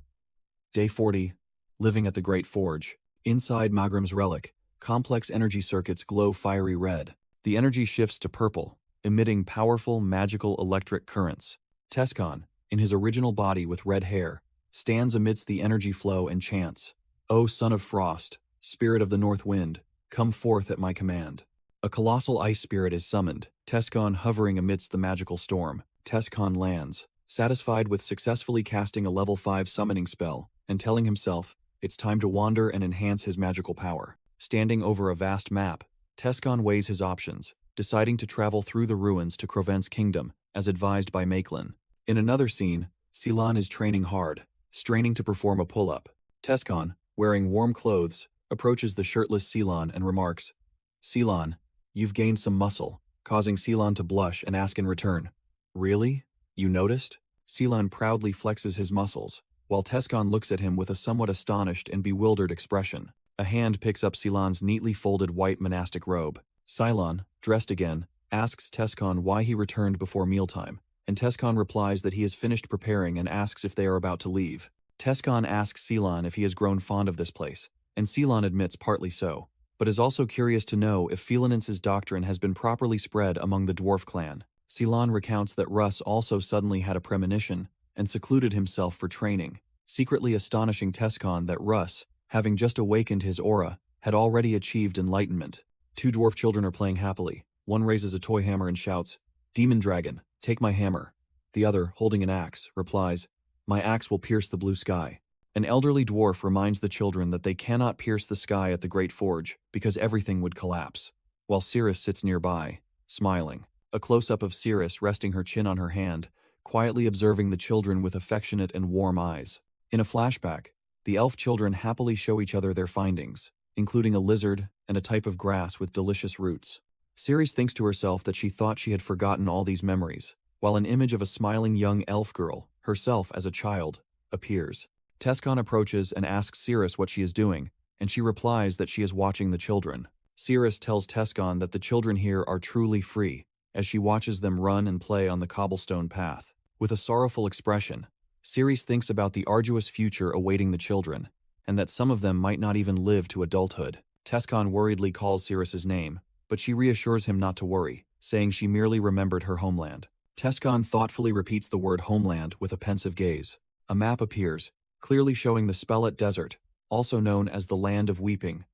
S1: Day 40. Living at the Great Forge. Inside Magrim's relic, complex energy circuits glow fiery red. The energy shifts to purple, emitting powerful magical electric currents. Tescon, in his original body with red hair, stands amidst the energy flow and chants, "O son of frost, spirit of the north wind, come forth at my command." A colossal ice spirit is summoned, Tescon hovering amidst the magical storm. Tescon lands, satisfied with successfully casting a level 5 summoning spell, and telling himself, it's time to wander and enhance his magical power. Standing over a vast map, Tescon weighs his options, deciding to travel through the ruins to Crovent's kingdom, as advised by Makelin. In another scene, Ceylon is training hard, straining to perform a pull-up. Tescon, wearing warm clothes, approaches the shirtless Ceylon and remarks, "Ceylon, you've gained some muscle," causing Ceylon to blush and ask in return, "Really? You noticed?" Ceylon proudly flexes his muscles, while Tescon looks at him with a somewhat astonished and bewildered expression. A hand picks up Ceylon's neatly folded white monastic robe. Ceylon, dressed again, asks Tescon why he returned before mealtime, and Tescon replies that he has finished preparing and asks if they are about to leave. Tescon asks Ceylon if he has grown fond of this place, and Ceylon admits partly so, but is also curious to know if Felinence's doctrine has been properly spread among the dwarf clan. Ceylon recounts that Russ also suddenly had a premonition and secluded himself for training, secretly astonishing Tescon that Russ, having just awakened his aura, had already achieved enlightenment. Two dwarf children are playing happily. One raises a toy hammer and shouts, "Demon dragon, take my hammer." The other, holding an axe, replies, "My axe will pierce the blue sky." An elderly dwarf reminds the children that they cannot pierce the sky at the Great Forge because everything would collapse, while Cirrus sits nearby, smiling. A close-up of Cirrus resting her chin on her hand, quietly observing the children with affectionate and warm eyes. In a flashback, the elf children happily show each other their findings, including a lizard and a type of grass with delicious roots. Ceres thinks to herself that she thought she had forgotten all these memories, while an image of a smiling young elf girl, herself as a child, appears. Tescon approaches and asks Ceres what she is doing, and she replies that she is watching the children. Ceres tells Tescon that the children here are truly free, as she watches them run and play on the cobblestone path. With a sorrowful expression, Ceres thinks about the arduous future awaiting the children, and that some of them might not even live to adulthood. Tescon worriedly calls Ceres's name, but she reassures him not to worry, saying she merely remembered her homeland. Tescon thoughtfully repeats the word homeland with a pensive gaze. A map appears, clearly showing the Spellet Desert, also known as the Land of Weeping,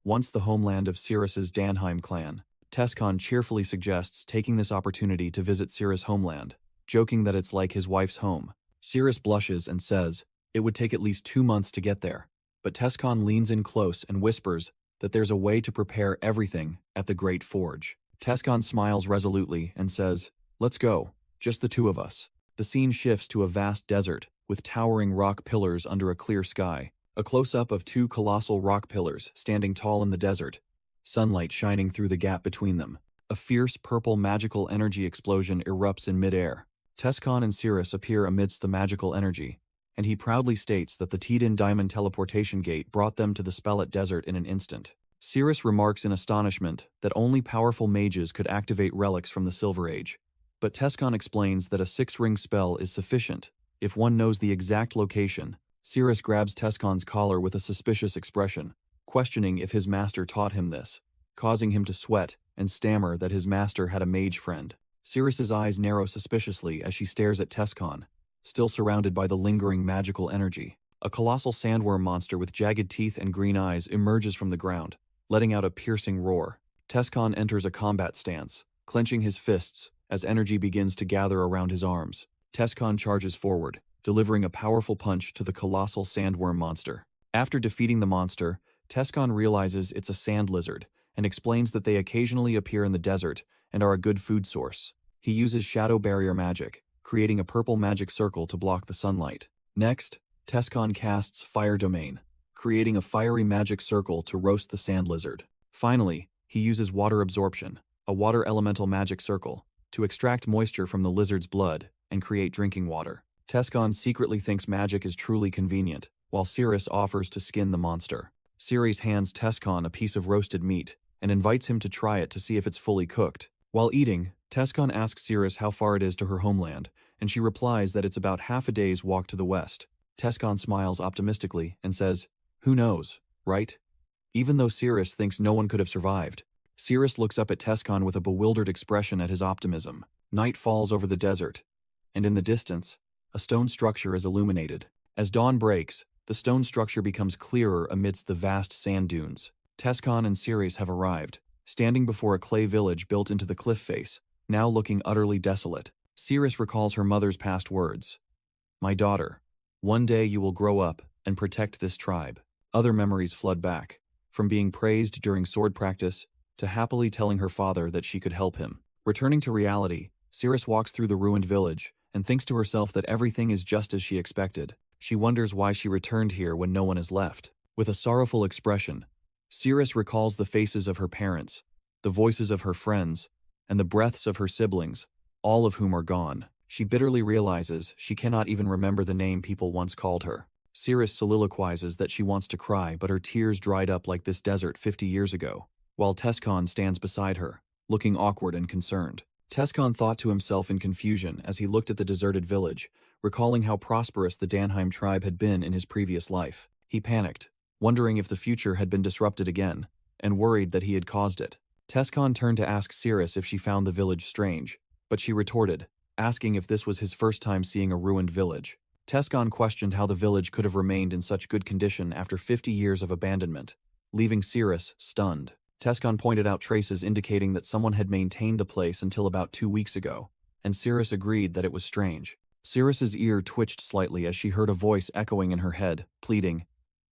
S1: once the homeland of Ceres's Danheim clan. Tescon cheerfully suggests taking this opportunity to visit Ceres' homeland, joking that it's like his wife's home. Ceres blushes and says it would take at least 2 months to get there, but Tescon leans in close and whispers that there's a way to prepare everything at the Great Forge. Tescon smiles resolutely and says, "Let's go, just the two of us." The scene shifts to a vast desert, with towering rock pillars under a clear sky. A close-up of 2 colossal rock pillars standing tall in the desert, sunlight shining through the gap between them. A fierce purple magical energy explosion erupts in midair. Tescon and Ceres appear amidst the magical energy, and he proudly states that the Tidin Diamond teleportation gate brought them to the Spellet Desert in an instant. Ceres remarks in astonishment that only powerful mages could activate relics from the Silver Age, but Tescon explains that a 6-ring spell is sufficient if one knows the exact location. Ceres grabs Tescon's collar with a suspicious expression, questioning if his master taught him this, causing him to sweat and stammer that his master had a mage friend. Ceres's eyes narrow suspiciously as she stares at Tescon, still surrounded by the lingering magical energy. A colossal sandworm monster with jagged teeth and green eyes emerges from the ground, letting out a piercing roar. Tescon enters a combat stance, clenching his fists as energy begins to gather around his arms. Tescon charges forward, delivering a powerful punch to the colossal sandworm monster. After defeating the monster, Tescon realizes it's a sand lizard and explains that they occasionally appear in the desert and are a good food source. He uses shadow barrier magic, creating a purple magic circle to block the sunlight. Next, Tescon casts Fire Domain, creating a fiery magic circle to roast the sand lizard. Finally, he uses Water Absorption, a water elemental magic circle, to extract moisture from the lizard's blood and create drinking water. Tescon secretly thinks magic is truly convenient, while Ceres offers to skin the monster. Ceres hands Tescon a piece of roasted meat and invites him to try it to see if it's fully cooked. While eating, Tescon asks Ceres how far it is to her homeland, and she replies that it's about half a day's walk to the west. Tescon smiles optimistically and says, "Who knows, right?" Even though Ceres thinks no one could have survived. Ceres looks up at Tescon with a bewildered expression at his optimism. Night falls over the desert, and in the distance, a stone structure is illuminated. As dawn breaks, the stone structure becomes clearer amidst the vast sand dunes. Tescon and Ceres have arrived, standing before a clay village built into the cliff face, now looking utterly desolate. Ceres recalls her mother's past words. "My daughter, one day you will grow up and protect this tribe." Other memories flood back, from being praised during sword practice to happily telling her father that she could help him. Returning to reality, Ceres walks through the ruined village and thinks to herself that everything is just as she expected. She wonders why she returned here when no one is left. With a sorrowful expression, Ceres recalls the faces of her parents, the voices of her friends, and the breaths of her siblings, all of whom are gone. She bitterly realizes she cannot even remember the name people once called her. Ceres soliloquizes that she wants to cry, but her tears dried up like this desert 50 years ago, while Tescon stands beside her, looking awkward and concerned. Tescon thought to himself in confusion as he looked at the deserted village, recalling how prosperous the Danheim tribe had been in his previous life. He panicked, wondering if the future had been disrupted again, and worried that he had caused it. Tescon turned to ask Cirrus if she found the village strange, but she retorted, asking if this was his first time seeing a ruined village. Tescon questioned how the village could have remained in such good condition after 50 years of abandonment, leaving Cirrus stunned. Tescon pointed out traces indicating that someone had maintained the place until about 2 weeks ago, and Cirrus agreed that it was strange. Cirrus's ear twitched slightly as she heard a voice echoing in her head, pleading,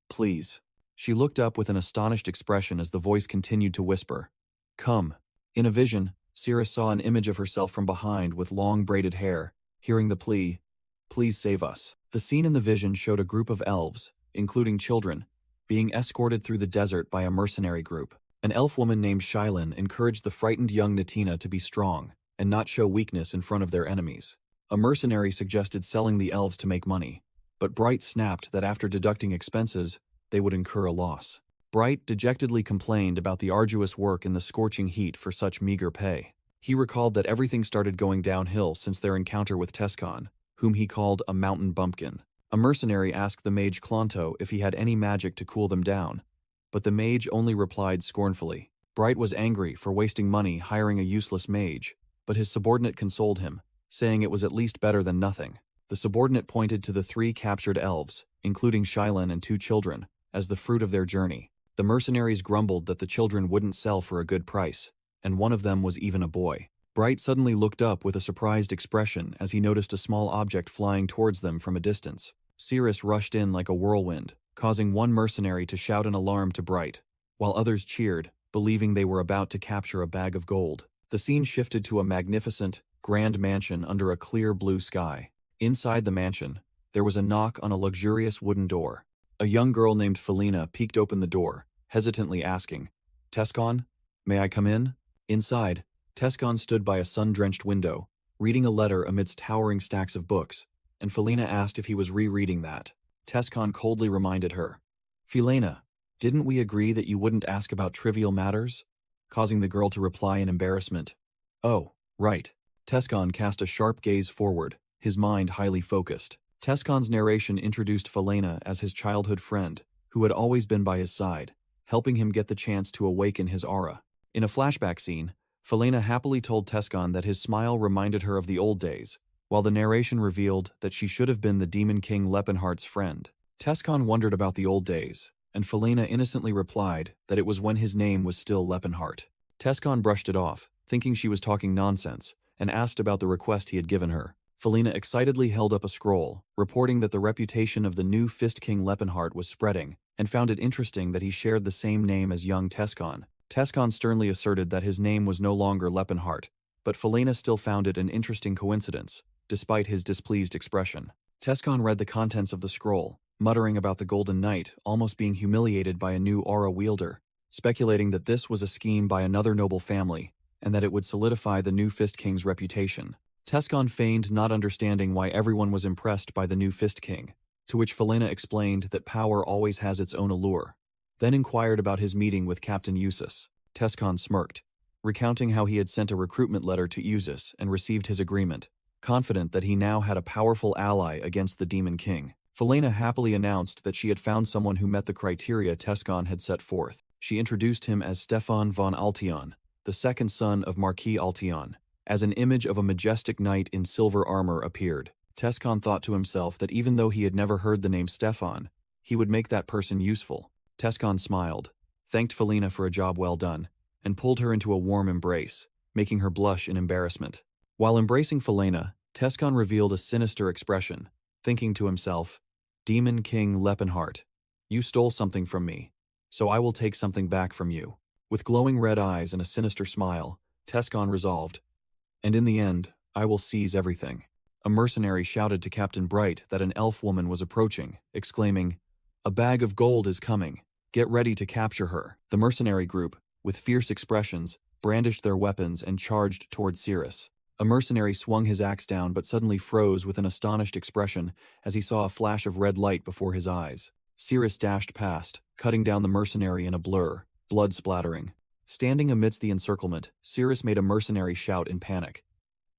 S1: "Please." She looked up with an astonished expression as the voice continued to whisper, "Come." In a vision, Cirrus saw an image of herself from behind with long braided hair, hearing the plea, "Please save us." The scene in the vision showed a group of elves, including children, being escorted through the desert by a mercenary group. An elf woman named Shylin encouraged the frightened young Natina to be strong and not show weakness in front of their enemies. A mercenary suggested selling the elves to make money, but Bright snapped that after deducting expenses, they would incur a loss. Bright dejectedly complained about the arduous work in the scorching heat for such meager pay. He recalled that everything started going downhill since their encounter with Tescon, whom he called a mountain bumpkin. A mercenary asked the mage Clonto if he had any magic to cool them down, but the mage only replied scornfully. Bright was angry for wasting money hiring a useless mage, but his subordinate consoled him, saying it was at least better than nothing. The subordinate pointed to the 3 captured elves, including Shylin and 2 children, as the fruit of their journey. The mercenaries grumbled that the children wouldn't sell for a good price, and one of them was even a boy. Bright suddenly looked up with a surprised expression as he noticed a small object flying towards them from a distance. Cirrus rushed in like a whirlwind, causing one mercenary to shout an alarm to Bright, while others cheered, believing they were about to capture a bag of gold. The scene shifted to a magnificent, grand mansion under a clear blue sky. Inside the mansion, there was a knock on a luxurious wooden door. A young girl named Felina peeked open the door, hesitantly asking, "Tescon, may I come in?" Inside, Tescon stood by a sun-drenched window, reading a letter amidst towering stacks of books, and Felina asked if he was rereading that. Tescon coldly reminded her, "Felina, didn't we agree that you wouldn't ask about trivial matters?" Causing the girl to reply in embarrassment, "Oh, right." Tescon cast a sharp gaze forward, his mind highly focused. Tescon's narration introduced Felina as his childhood friend, who had always been by his side, helping him get the chance to awaken his aura. In a flashback scene, Felina happily told Tescon that his smile reminded her of the old days, while the narration revealed that she should have been the Demon King Lepenheart's friend. Tescon wondered about the old days, and Felina innocently replied that it was when his name was still Lepenheart. Tescon brushed it off, thinking she was talking nonsense, and asked about the request he had given her. Felina excitedly held up a scroll, reporting that the reputation of the new Fist King Lepenheart was spreading, and found it interesting that he shared the same name as young Tescon. Tescon sternly asserted that his name was no longer Lepenheart, but Felina still found it an interesting coincidence, despite his displeased expression. Tescon read the contents of the scroll, muttering about the Golden Knight almost being humiliated by a new aura wielder, speculating that this was a scheme by another noble family, and that it would solidify the new Fist King's reputation. Tescon feigned not understanding why everyone was impressed by the new Fist King, to which Felina explained that power always has its own allure, then inquired about his meeting with Captain Eustace. Tescon smirked, recounting how he had sent a recruitment letter to Eustace and received his agreement, confident that he now had a powerful ally against the Demon King. Felina happily announced that she had found someone who met the criteria Tescon had set forth. She introduced him as Stefan von Altion, the second son of Marquis Altion. As an image of a majestic knight in silver armor appeared, Tescon thought to himself that even though he had never heard the name Stefan, he would make that person useful. Tescon smiled, thanked Felina for a job well done, and pulled her into a warm embrace, making her blush in embarrassment. While embracing Felina, Tescon revealed a sinister expression, thinking to himself, "Demon King Lepenheart, you stole something from me, so I will take something back from you." With glowing red eyes and a sinister smile, Tescon resolved, "And in the end, I will seize everything." A mercenary shouted to Captain Bright that an elf woman was approaching, exclaiming, "A bag of gold is coming. Get ready to capture her." The mercenary group, with fierce expressions, brandished their weapons and charged towards Cirrus. A mercenary swung his axe down but suddenly froze with an astonished expression as he saw a flash of red light before his eyes. Cirrus dashed past, cutting down the mercenary in a blur, blood splattering. Standing amidst the encirclement, Cirrus made a mercenary shout in panic.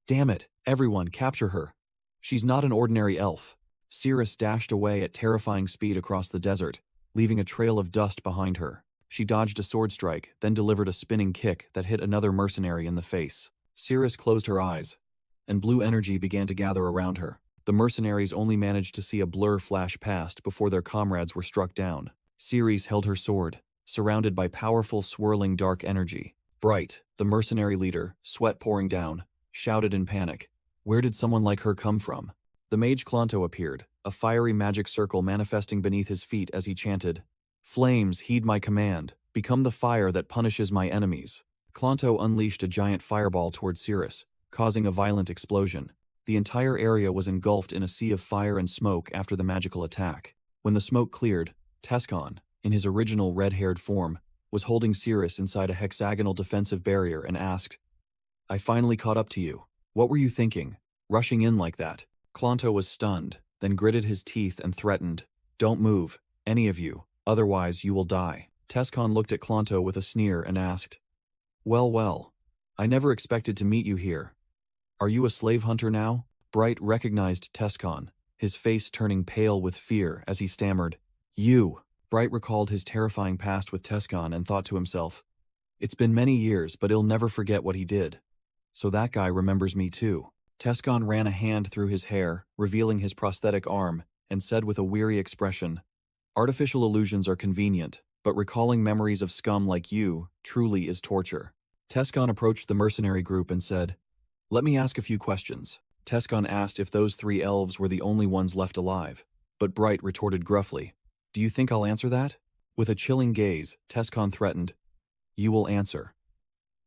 S1: "Damn it! Everyone, capture her! She's not an ordinary elf." Cirrus dashed away at terrifying speed across the desert, leaving a trail of dust behind her. She dodged a sword strike, then delivered a spinning kick that hit another mercenary in the face. Cirrus closed her eyes, and blue energy began to gather around her. The mercenaries only managed to see a blur flash past before their comrades were struck down. Ceres held her sword, surrounded by powerful swirling dark energy. Bright, the mercenary leader, sweat pouring down, shouted in panic. Where did someone like her come from? The mage Clonto appeared, a fiery magic circle manifesting beneath his feet as he chanted, "Flames, heed my command. Become the fire that punishes my enemies." Clonto unleashed a giant fireball towards Cirrus, causing a violent explosion. The entire area was engulfed in a sea of fire and smoke after the magical attack. When the smoke cleared, Tescon, in his original red-haired form, was holding Cirrus inside a hexagonal defensive barrier and asked, "I finally caught up to you. What were you thinking, rushing in like that?" Clonto was stunned, then gritted his teeth and threatened, "Don't move, any of you, otherwise you will die." Tescon looked at Clonto with a sneer and asked, Well, I never expected to meet you here. Are you a slave hunter now?" Bright recognized Tescon, his face turning pale with fear as he stammered, "You." Bright recalled his terrifying past with Tescon and thought to himself, "It's been many years, but he'll never forget what he did. So that guy remembers me too." Tescon ran a hand through his hair, revealing his prosthetic arm, and said with a weary expression, "Artificial illusions are convenient, but recalling memories of scum like you truly is torture." Tescon approached the mercenary group and said, "Let me ask a few questions." Tescon asked if those 3 elves were the only ones left alive, but Bright retorted gruffly, "Do you think I'll answer that?" With a chilling gaze, Tescon threatened, "You will answer.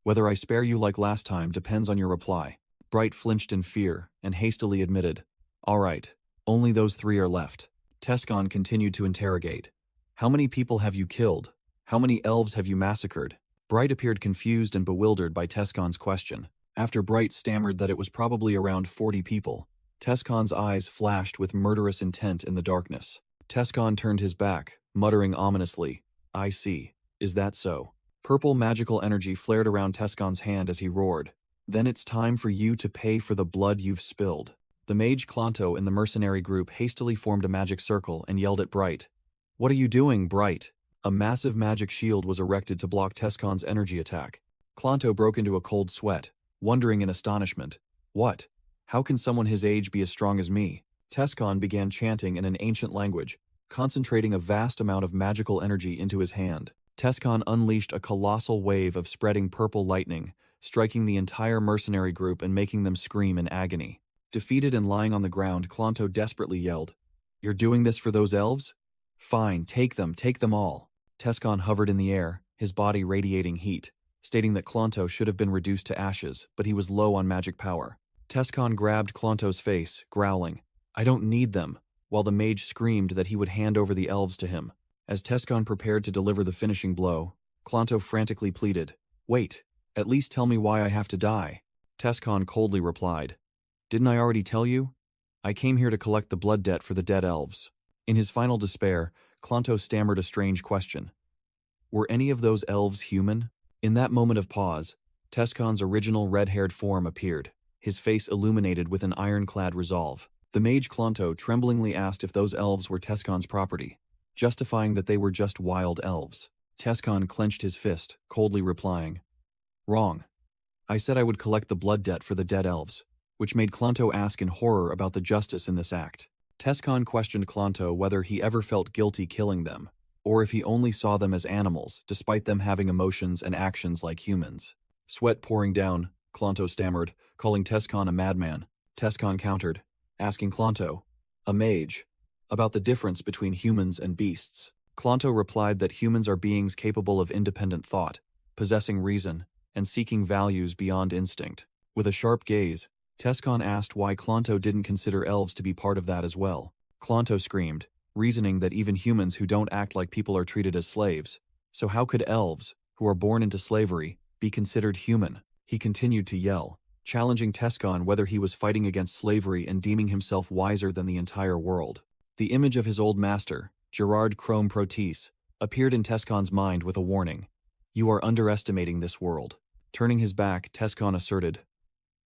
S1: Whether I spare you like last time depends on your reply." Bright flinched in fear and hastily admitted, "All right, only those 3 are left." Tescon continued to interrogate, "How many people have you killed? How many elves have you massacred?" Bright appeared confused and bewildered by Tescon's question. After Bright stammered that it was probably around 40 people, Tescon's eyes flashed with murderous intent in the darkness. Tescon turned his back, muttering ominously, "I see. Is that so?" Purple magical energy flared around Tescon's hand as he roared, "Then it's time for you to pay for the blood you've spilled." The mage Clonto in the mercenary group hastily formed a magic circle and yelled at Bright, "What are you doing, Bright?" A massive magic shield was erected to block Tescon's energy attack. Clonto broke into a cold sweat, wondering in astonishment, "What? How can someone his age be as strong as me?" Tescon began chanting in an ancient language, concentrating a vast amount of magical energy into his hand. Tescon unleashed a colossal wave of spreading purple lightning, striking the entire mercenary group and making them scream in agony. Defeated and lying on the ground, Clonto desperately yelled, "You're doing this for those elves? Fine, take them all." Tescon hovered in the air, his body radiating heat, stating that Clonto should have been reduced to ashes, but he was low on magic power. Tescon grabbed Clonto's face, growling, "I don't need them," while the mage screamed that he would hand over the elves to him. As Tescon prepared to deliver the finishing blow, Clonto frantically pleaded, "Wait, at least tell me why I have to die." Tescon coldly replied, "Didn't I already tell you? I came here to collect the blood debt for the dead elves." In his final despair, Clonto stammered a strange question. Were any of those elves human? In that moment of pause, Tescon's original red-haired form appeared, his face illuminated with an ironclad resolve. The mage Clonto tremblingly asked if those elves were Tescon's property, justifying that they were just wild elves. Tescon clenched his fist, coldly replying, "Wrong. I said I would collect the blood debt for the dead elves," which made Clonto ask in horror about the justice in this act. Tescon questioned Clonto whether he ever felt guilty killing them, or if he only saw them as animals, despite them having emotions and actions like humans. Sweat pouring down, Clonto stammered, calling Tescon a madman. Tescon countered, asking Clonto, a mage, about the difference between humans and beasts. Clonto replied that humans are beings capable of independent thought, possessing reason, and seeking values beyond instinct. With a sharp gaze, Tescon asked why Clonto didn't consider elves to be part of that as well. Clonto screamed, reasoning that even humans who don't act like people are treated as slaves. So how could elves, who are born into slavery, be considered human? He continued to yell, challenging Tescon whether he was fighting against slavery and deeming himself wiser than the entire world. The image of his old master, Gerard Chrome Proteus, appeared in Tescon's mind with a warning. You are underestimating this world. Turning his back, Tescon asserted,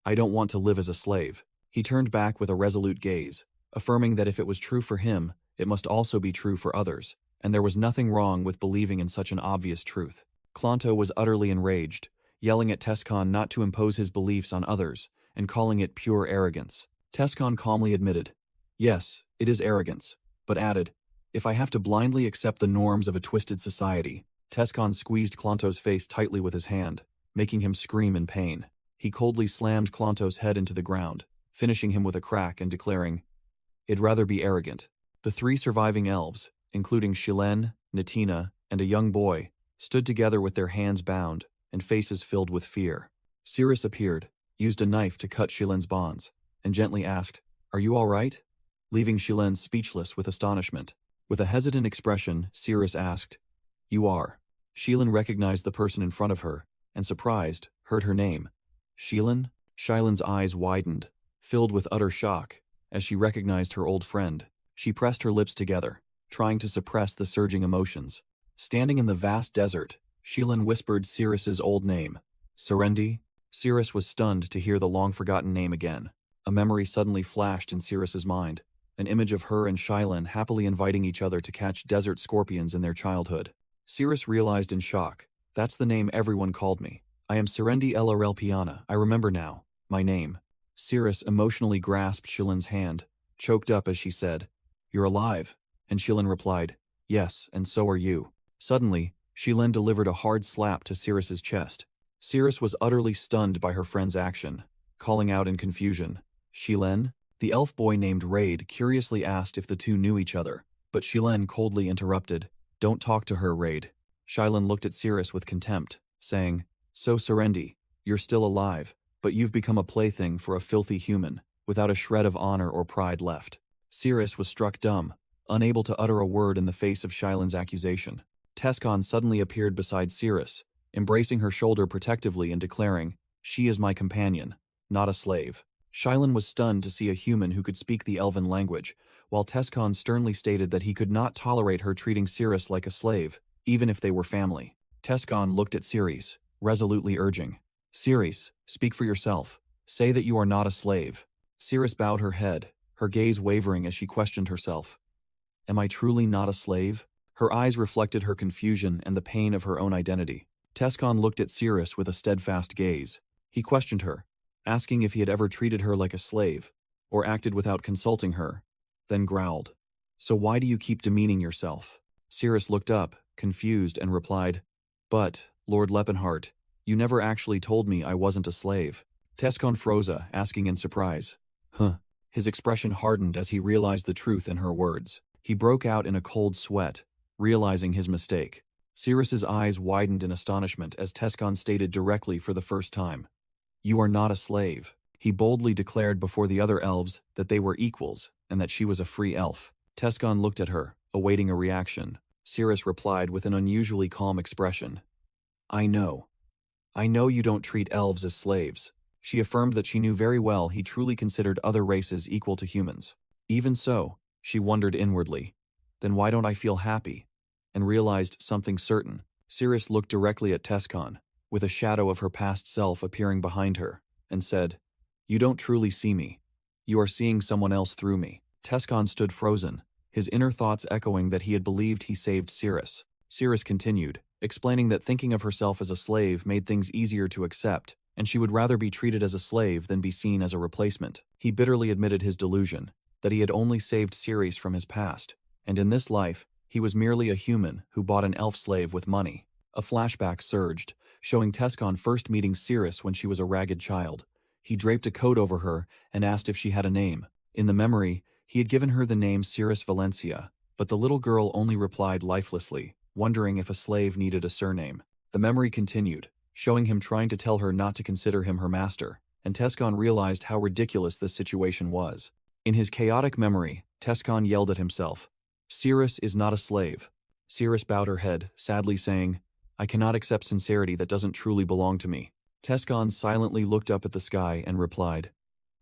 S1: I don't want to live as a slave. He turned back with a resolute gaze, affirming that if it was true for him, it must also be true for others, and there was nothing wrong with believing in such an obvious truth. Klonto was utterly enraged, yelling at Tescon not to impose his beliefs on others, and calling it pure arrogance. Tescon calmly admitted, yes, it is arrogance, but added, if I have to blindly accept the norms of a twisted society. Tescon squeezed Klonto's face tightly with his hand, making him scream in pain. He coldly slammed Klonto's head into the ground, finishing him with a crack and declaring, I'd rather be arrogant. The 3 surviving elves, including Shilen, Natina, and a young boy, stood together with their hands bound and faces filled with fear. Cirrus appeared, used a knife to cut Shilen's bonds, and gently asked, Are you all right? Leaving Shilen speechless with astonishment. With a hesitant expression, Cirrus asked, You are. Shilen recognized the person in front of her, and surprised, heard her name. Shilen? Shilen's eyes widened, filled with utter shock, as she recognized her old friend. She pressed her lips together, trying to suppress the surging emotions. Standing in the vast desert, Shilen whispered Cirrus's old name. Serendi? Cirrus was stunned to hear the long-forgotten name again. A memory suddenly flashed in Cirrus's mind, an image of her and Shilen happily inviting each other to catch desert scorpions in their childhood. Cirrus realized in shock, that's the name everyone called me. I am Serendi El Arelpiana, I remember now. My name. Cirrus emotionally grasped Shilen's hand, choked up as she said, You're alive. And Shilen replied, Yes, and so are you. Suddenly, Shilen delivered a hard slap to Cirrus's chest. Cirrus was utterly stunned by her friend's action, calling out in confusion, Shilen? The elf boy named Raid curiously asked if the two knew each other, but Shilen coldly interrupted, Don't talk to her, Raid. Shilen looked at Cirrus with contempt, saying, So Serendi, you're still alive, but you've become a plaything for a filthy human, without a shred of honor or pride left. Cirrus was struck dumb, unable to utter a word in the face of Shilen's accusation. Tescon suddenly appeared beside Cirrus, embracing her shoulder protectively and declaring, She is my companion, not a slave. Shilen was stunned to see a human who could speak the elven language, while Tescon sternly stated that he could not tolerate her treating Cirrus like a slave, even if they were family. Tescon looked at Cirrus, resolutely urging, Cirrus, speak for yourself. Say that you are not a slave. Cirrus bowed her head, her gaze wavering as she questioned herself. Am I truly not a slave? Her eyes reflected her confusion and the pain of her own identity. Tescon looked at Cirrus with a steadfast gaze. He questioned her, asking if he had ever treated her like a slave, or acted without consulting her, then growled, So why do you keep demeaning yourself? Cirrus looked up, confused, and replied, But, Lord Lepenheart, you never actually told me I wasn't a slave. Tescon froze, asking in surprise, Huh. His expression hardened as he realized the truth in her words. He broke out in a cold sweat, realizing his mistake. Cirrus's eyes widened in astonishment as Tescon stated directly for the first time, You are not a slave. He boldly declared before the other elves that they were equals and that she was a free elf. Tescon looked at her, awaiting a reaction. Cirrus replied with an unusually calm expression, I know you don't treat elves as slaves. She affirmed that she knew very well he truly considered other races equal to humans. Even so, she wondered inwardly, then why don't I feel happy? And realized something certain. Cirrus looked directly at Tescon, with a shadow of her past self appearing behind her, and said, You don't truly see me. You are seeing someone else through me. Tescon stood frozen, his inner thoughts echoing that he had believed he saved Cirrus. Cirrus continued, explaining that thinking of herself as a slave made things easier to accept, and she would rather be treated as a slave than be seen as a replacement. He bitterly admitted his delusion, that he had only saved Cirrus from his past, and in this life, he was merely a human who bought an elf slave with money. A flashback surged, showing Tescon first meeting Cirrus when she was a ragged child. He draped a coat over her and asked if she had a name. In the memory, he had given her the name Cirrus Valencia, but the little girl only replied lifelessly, wondering if a slave needed a surname. The memory continued, showing him trying to tell her not to consider him her master, and Tescon realized how ridiculous this situation was. In his chaotic memory, Tescon yelled at himself, Cirrus is not a slave. Cirrus bowed her head, sadly saying, I cannot accept sincerity that doesn't truly belong to me. Tescon silently looked up at the sky and replied,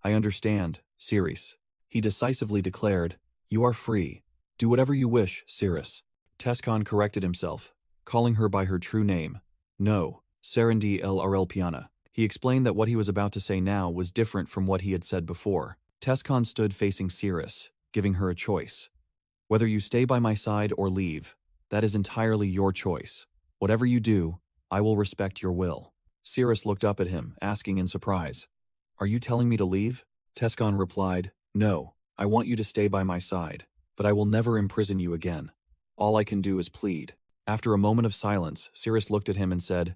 S1: I understand, Cirrus. He decisively declared, You are free. Do whatever you wish, Cirrus. Tescon corrected himself, calling her by her true name, No, Serendi el Arelpiana. He explained that what he was about to say now was different from what he had said before. Tescon stood facing Cirrus, giving her a choice. Whether you stay by my side or leave, that is entirely your choice. Whatever you do, I will respect your will. Cirrus looked up at him, asking in surprise, "Are you telling me to leave?" Tescon replied, "No, I want you to stay by my side, but I will never imprison you again. All I can do is plead." After a moment of silence, Cirrus looked at him and said,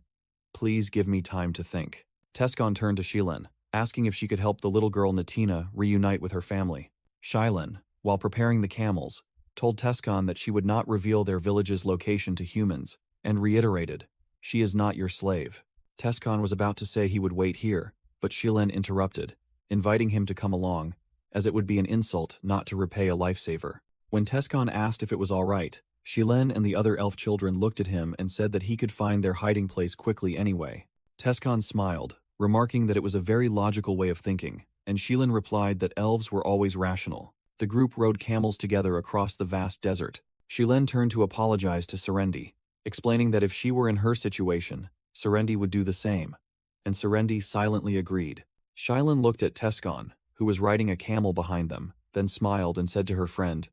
S1: "Please give me time to think." Tescon turned to Shilen, asking if she could help the little girl Natina reunite with her family. Shilen, while preparing the camels, told Tescon that she would not reveal their village's location to humans, and reiterated, "She is not your slave." Tescon was about to say he would wait here, but Shilen interrupted, inviting him to come along, as it would be an insult not to repay a lifesaver. When Tescon asked if it was all right, Shilen and the other elf children looked at him and said that he could find their hiding place quickly anyway. Tescon smiled, remarking that it was a very logical way of thinking, and Shilen replied that elves were always rational. The group rode camels together across the vast desert. Shilen turned to apologize to Serendi, explaining that if she were in her situation, Serendi would do the same, and Serendi silently agreed. Shilen looked at Tescon, who was riding a camel behind them, then smiled and said to her friend,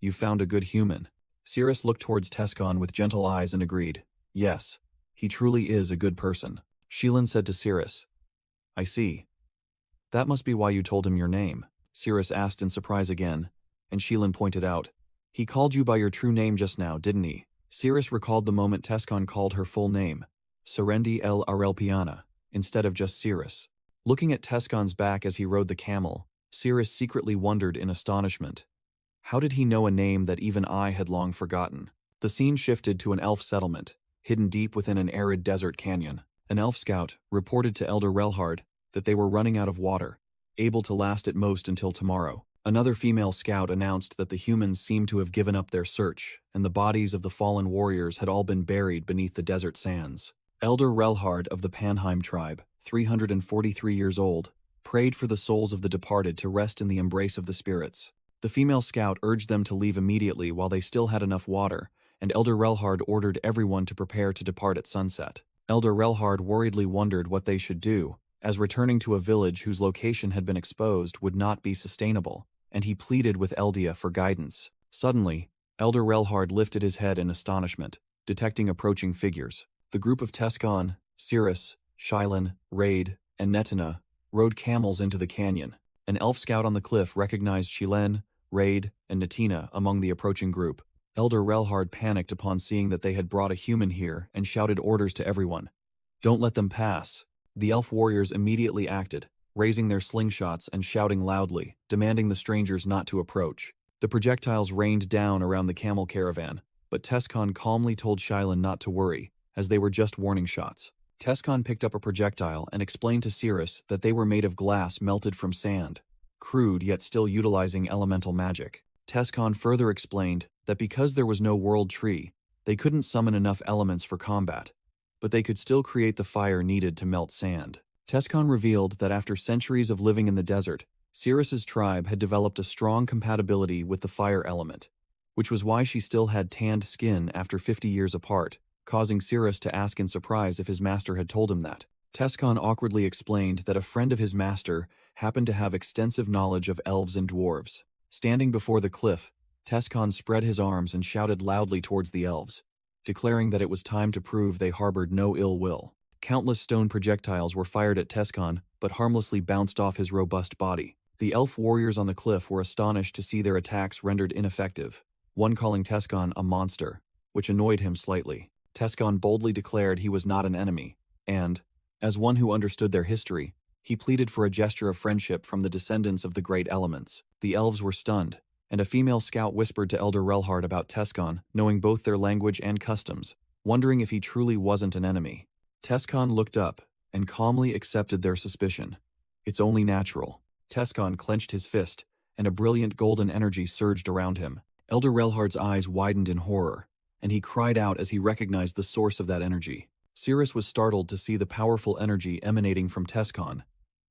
S1: "You found a good human." Cirrus looked towards Tescon with gentle eyes and agreed, "Yes, he truly is a good person." Shilen said to Cirrus, "I see. That must be why you told him your name." Cirrus asked in surprise again, and Shilen pointed out, "He called you by your true name just now, didn't he?" Cirrus recalled the moment Tescon called her full name, Serendi el Arelpiana, instead of just Cirrus. Looking at Tescon's back as he rode the camel, Cirrus secretly wondered in astonishment. How did he know a name that even I had long forgotten? The scene shifted to an elf settlement, hidden deep within an arid desert canyon. An elf scout reported to Elder Relhard that they were running out of water, able to last at most until tomorrow. Another female scout announced that the humans seemed to have given up their search, and the bodies of the fallen warriors had all been buried beneath the desert sands. Elder Relhard of the Panheim tribe, 343 years old, prayed for the souls of the departed to rest in the embrace of the spirits. The female scout urged them to leave immediately while they still had enough water, and Elder Relhard ordered everyone to prepare to depart at sunset. Elder Relhard worriedly wondered what they should do, as returning to a village whose location had been exposed would not be sustainable, and he pleaded with Eldia for guidance. Suddenly, Elder Relhard lifted his head in astonishment, detecting approaching figures. The group of Tescon, Cirrus, Shilen, Raid, and Netina rode camels into the canyon. An elf scout on the cliff recognized Shilen, Raid, and Netina among the approaching group. Elder Relhard panicked upon seeing that they had brought a human here and shouted orders to everyone. "Don't let them pass." The elf warriors immediately acted, raising their slingshots and shouting loudly, demanding the strangers not to approach. The projectiles rained down around the camel caravan, but Tescon calmly told Shilen not to worry, as they were just warning shots. Tescon picked up a projectile and explained to Cirrus that they were made of glass melted from sand, crude yet still utilizing elemental magic. Tescon further explained that because there was no world tree, they couldn't summon enough elements for combat, but they could still create the fire needed to melt sand. Tescon revealed that after centuries of living in the desert, Cirrus's tribe had developed a strong compatibility with the fire element, which was why she still had tanned skin after 50 years apart, causing Cirrus to ask in surprise if his master had told him that. Tescon awkwardly explained that a friend of his master happened to have extensive knowledge of elves and dwarves. Standing before the cliff, Tescon spread his arms and shouted loudly towards the elves, declaring that it was time to prove they harbored no ill will. Countless stone projectiles were fired at Tescon, but harmlessly bounced off his robust body. The elf warriors on the cliff were astonished to see their attacks rendered ineffective, one calling Tescon a monster, which annoyed him slightly. Tescon boldly declared he was not an enemy, and, as one who understood their history, he pleaded for a gesture of friendship from the descendants of the great elements. The elves were stunned, and a female scout whispered to Elder Relhard about Tescon, knowing both their language and customs, wondering if he truly wasn't an enemy. Tescon looked up and calmly accepted their suspicion. "It's only natural." Tescon clenched his fist, and a brilliant golden energy surged around him. Elder Relhard's eyes widened in horror, and he cried out as he recognized the source of that energy. Cirrus was startled to see the powerful energy emanating from Tescon,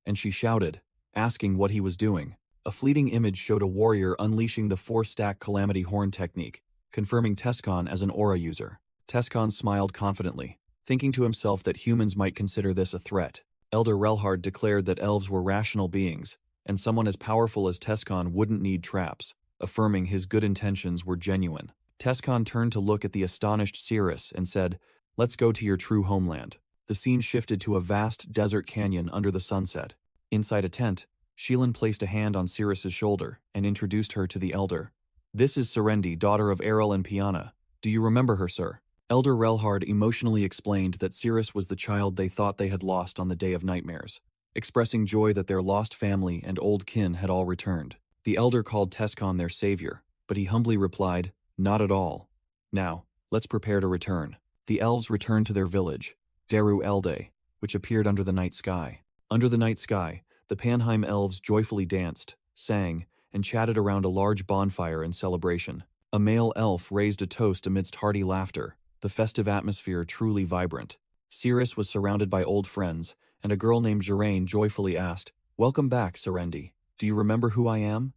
S1: and she shouted, asking what he was doing. A fleeting image showed a warrior unleashing the 4-stack Calamity Horn technique, confirming Tescon as an aura user. Tescon smiled confidently, thinking to himself that humans might consider this a threat. Elder Relhard declared that elves were rational beings, and someone as powerful as Tescon wouldn't need traps, affirming his good intentions were genuine. Tescon turned to look at the astonished Cirrus and said, "Let's go to your true homeland." The scene shifted to a vast desert canyon under the sunset. Inside a tent, Sheelan placed a hand on Cirrus's shoulder and introduced her to the elder. "This is Serendi, daughter of Errol and Piana. Do you remember her, sir?" Elder Relhard emotionally explained that Cirrus was the child they thought they had lost on the Day of Nightmares, expressing joy that their lost family and old kin had all returned. The elder called Tescon their savior, but he humbly replied, "Not at all. Now, let's prepare to return." The elves returned to their village, Deru Elde, which appeared under the night sky. Under the night sky, the Panheim elves joyfully danced, sang, and chatted around a large bonfire in celebration. A male elf raised a toast amidst hearty laughter, the festive atmosphere truly vibrant. Cirrus was surrounded by old friends, and a girl named Geraint joyfully asked, "Welcome back, Serendi. Do you remember who I am?"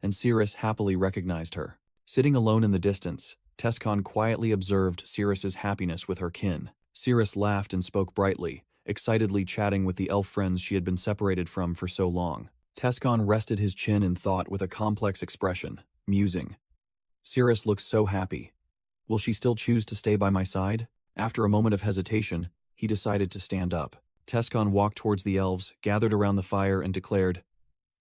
S1: And Cirrus happily recognized her. Sitting alone in the distance, Tescon quietly observed Cirrus's happiness with her kin. Cirrus laughed and spoke brightly, excitedly chatting with the elf friends she had been separated from for so long. Tescon rested his chin in thought with a complex expression, musing. "Cirrus looks so happy. Will she still choose to stay by my side?" After a moment of hesitation, he decided to stand up. Tescon walked towards the elves, gathered around the fire, and declared,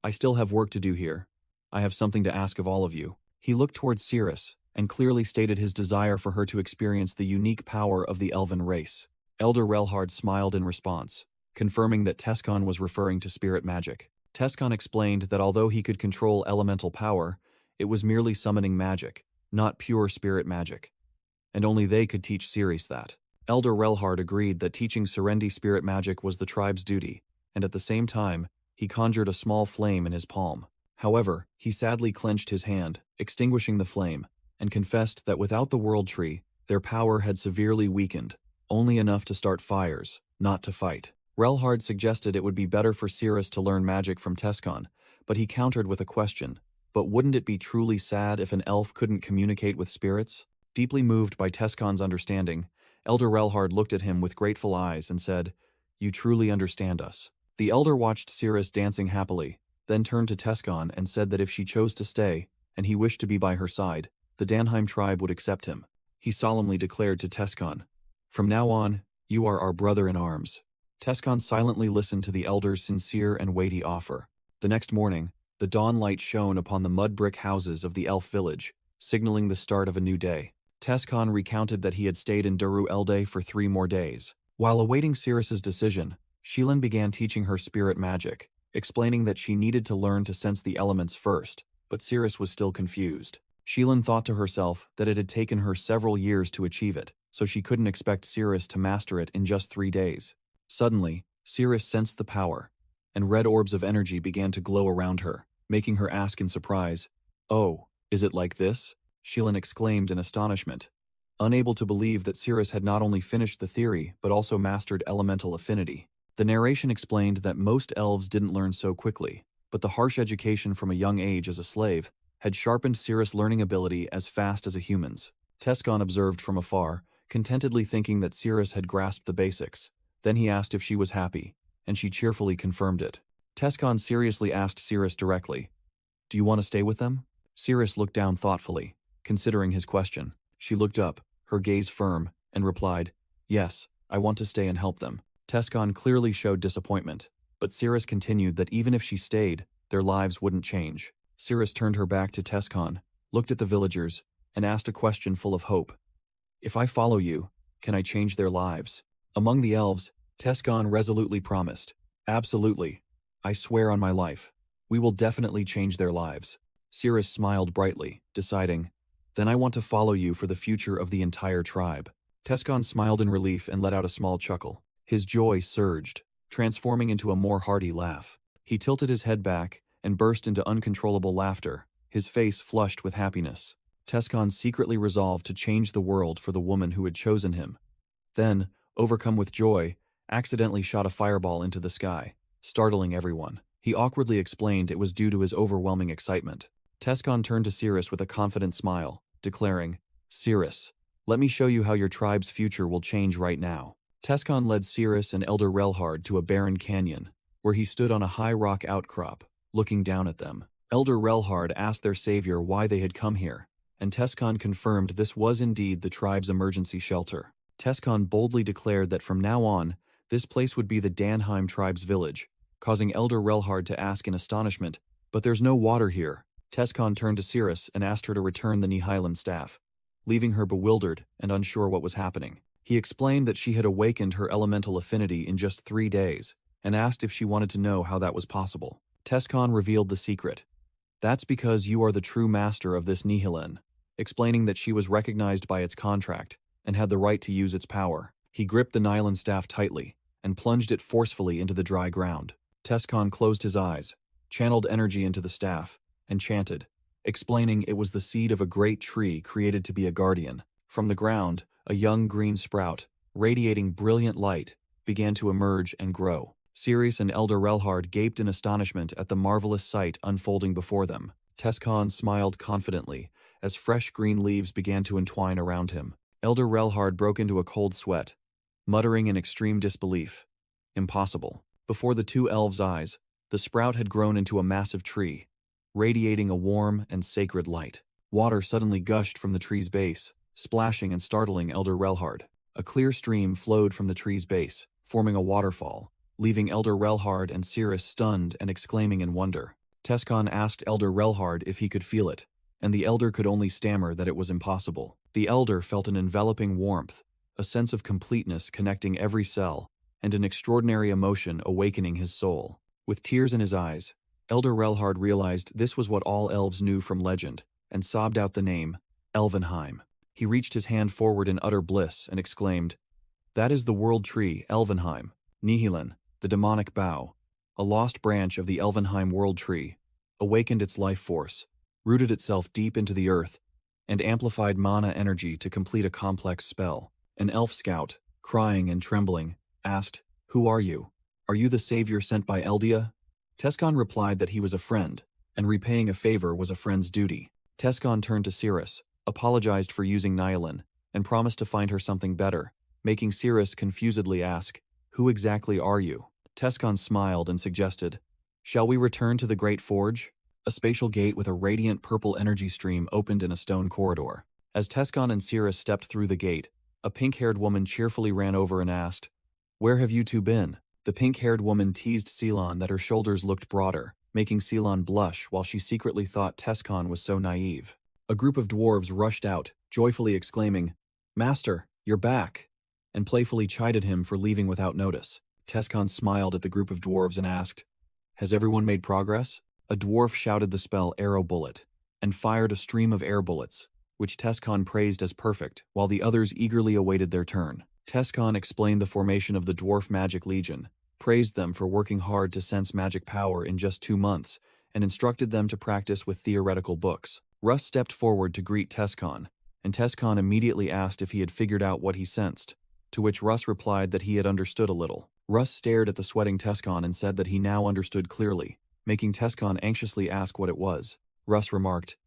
S1: "I still have work to do here. I have something to ask of all of you." He looked towards Cirrus, and clearly stated his desire for her to experience the unique power of the elven race. Elder Relhard smiled in response, confirming that Tescon was referring to spirit magic. Tescon explained that although he could control elemental power, it was merely summoning magic, not pure spirit magic. And only they could teach Cirrus that. Elder Relhard agreed that teaching Serendi spirit magic was the tribe's duty, and at the same time, he conjured a small flame in his palm. However, he sadly clenched his hand, extinguishing the flame, and confessed that without the World Tree, their power had severely weakened, only enough to start fires, not to fight. Relhard suggested it would be better for Cirrus to learn magic from Tescon, but he countered with a question, "But wouldn't it be truly sad if an elf couldn't communicate with spirits?" Deeply moved by Tescon's understanding, Elder Relhard looked at him with grateful eyes and said, "You truly understand us." The elder watched Cirrus dancing happily, then turned to Tescon and said that if she chose to stay, and he wished to be by her side, the Danheim tribe would accept him. He solemnly declared to Tescon, "From now on, you are our brother in arms." Tescon silently listened to the elder's sincere and weighty offer. The next morning, the dawn light shone upon the mud brick houses of the elf village, signaling the start of a new day. Tescon recounted that he had stayed in Deru Elde for 3 more days. While awaiting Cirrus's decision, Sheelan began teaching her spirit magic, explaining that she needed to learn to sense the elements first, but Cirrus was still confused. Sheelan thought to herself that it had taken her several years to achieve it, so she couldn't expect Cirrus to master it in just 3 days. Suddenly, Cirrus sensed the power, and red orbs of energy began to glow around her, making her ask in surprise, "Oh, is it like this?" Sheelan exclaimed in astonishment, unable to believe that Cirrus had not only finished the theory but also mastered elemental affinity. The narration explained that most elves didn't learn so quickly, but the harsh education from a young age as a slave had sharpened Cirrus' learning ability as fast as a human's. Tescon observed from afar, contentedly thinking that Cirrus had grasped the basics. Then he asked if she was happy, and she cheerfully confirmed it. Tescon seriously asked Cirrus directly, "Do you want to stay with them?" Cirrus looked down thoughtfully, considering his question. She looked up, her gaze firm, and replied, "Yes, I want to stay and help them." Tescon clearly showed disappointment, but Cirrus continued that even if she stayed, their lives wouldn't change. Cirrus turned her back to Tescon, looked at the villagers, and asked a question full of hope. "If I follow you, can I change their lives?" Among the elves, Tescon resolutely promised, "Absolutely. I swear on my life. We will definitely change their lives." Cirrus smiled brightly, deciding, "Then I want to follow you for the future of the entire tribe." Tescon smiled in relief and let out a small chuckle. His joy surged, transforming into a more hearty laugh. He tilted his head back and burst into uncontrollable laughter, his face flushed with happiness. Tescon secretly resolved to change the world for the woman who had chosen him. Then, overcome with joy, accidentally shot a fireball into the sky, startling everyone. He awkwardly explained it was due to his overwhelming excitement. Tescon turned to Cirrus with a confident smile, declaring, "Cirrus, let me show you how your tribe's future will change right now." Tescon led Cirrus and Elder Relhard to a barren canyon, where he stood on a high rock outcrop, looking down at them. Elder Relhard asked their savior why they had come here, and Tescon confirmed this was indeed the tribe's emergency shelter. Tescon boldly declared that from now on, this place would be the Danheim tribe's village, causing Elder Relhard to ask in astonishment, "But there's no water here." Tescon turned to Cirrus and asked her to return the Nihilin staff, leaving her bewildered and unsure what was happening. He explained that she had awakened her elemental affinity in just 3 days, and asked if she wanted to know how that was possible. Tescon revealed the secret. "That's because you are the true master of this Nihilin," explaining that she was recognized by its contract and had the right to use its power. He gripped the Nihilin staff tightly and plunged it forcefully into the dry ground. Tescon closed his eyes, channeled energy into the staff, and chanted, explaining it was the seed of a great tree created to be a guardian. From the ground, a young green sprout, radiating brilliant light, began to emerge and grow. Cirrus and Elder Relhard gaped in astonishment at the marvelous sight unfolding before them. Tescon smiled confidently as fresh green leaves began to entwine around him. Elder Relhard broke into a cold sweat, muttering in extreme disbelief. Impossible. Before the two elves' eyes, the sprout had grown into a massive tree, radiating a warm and sacred light. Water suddenly gushed from the tree's base, splashing and startling Elder Relhard. A clear stream flowed from the tree's base, forming a waterfall, leaving Elder Relhard and Cirrus stunned and exclaiming in wonder. Tescon asked Elder Relhard if he could feel it, and the elder could only stammer that it was impossible. The elder felt an enveloping warmth, a sense of completeness connecting every cell, and an extraordinary emotion awakening his soul. With tears in his eyes, Elder Relhard realized this was what all elves knew from legend, and sobbed out the name, Elvenheim. He reached his hand forward in utter bliss and exclaimed, "That is the world tree, Elvenheim, Nihilin, the demonic bough, a lost branch of the Elvenheim world tree, awakened its life force, rooted itself deep into the earth, and amplified mana energy to complete a complex spell." An elf scout, crying and trembling, asked, "Who are you? Are you the savior sent by Eldia?" Tescon replied that he was a friend, and repaying a favor was a friend's duty. Tescon turned to Cirrus, apologized for using Nihilin, and promised to find her something better, making Cirrus confusedly ask, "Who exactly are you?" Tescon smiled and suggested, "Shall we return to the Great Forge?" A spatial gate with a radiant purple energy stream opened in a stone corridor. As Tescon and Cirrus stepped through the gate, a pink-haired woman cheerfully ran over and asked, "Where have you two been?" The pink-haired woman teased Ceylon that her shoulders looked broader, making Ceylon blush while she secretly thought Tescon was so naive. A group of dwarves rushed out, joyfully exclaiming, "Master, you're back," and playfully chided him for leaving without notice. Tescon smiled at the group of dwarves and asked, "Has everyone made progress?" A dwarf shouted the spell Arrow Bullet, and fired a stream of air bullets, which Tescon praised as perfect, while the others eagerly awaited their turn. Tescon explained the formation of the Dwarf Magic Legion, praised them for working hard to sense magic power in just 2 months, and instructed them to practice with theoretical books. Russ stepped forward to greet Tescon, and Tescon immediately asked if he had figured out what he sensed, to which Russ replied that he had understood a little. Russ stared at the sweating Tescon and said that he now understood clearly, making Tescon anxiously ask what it was. Russ remarked,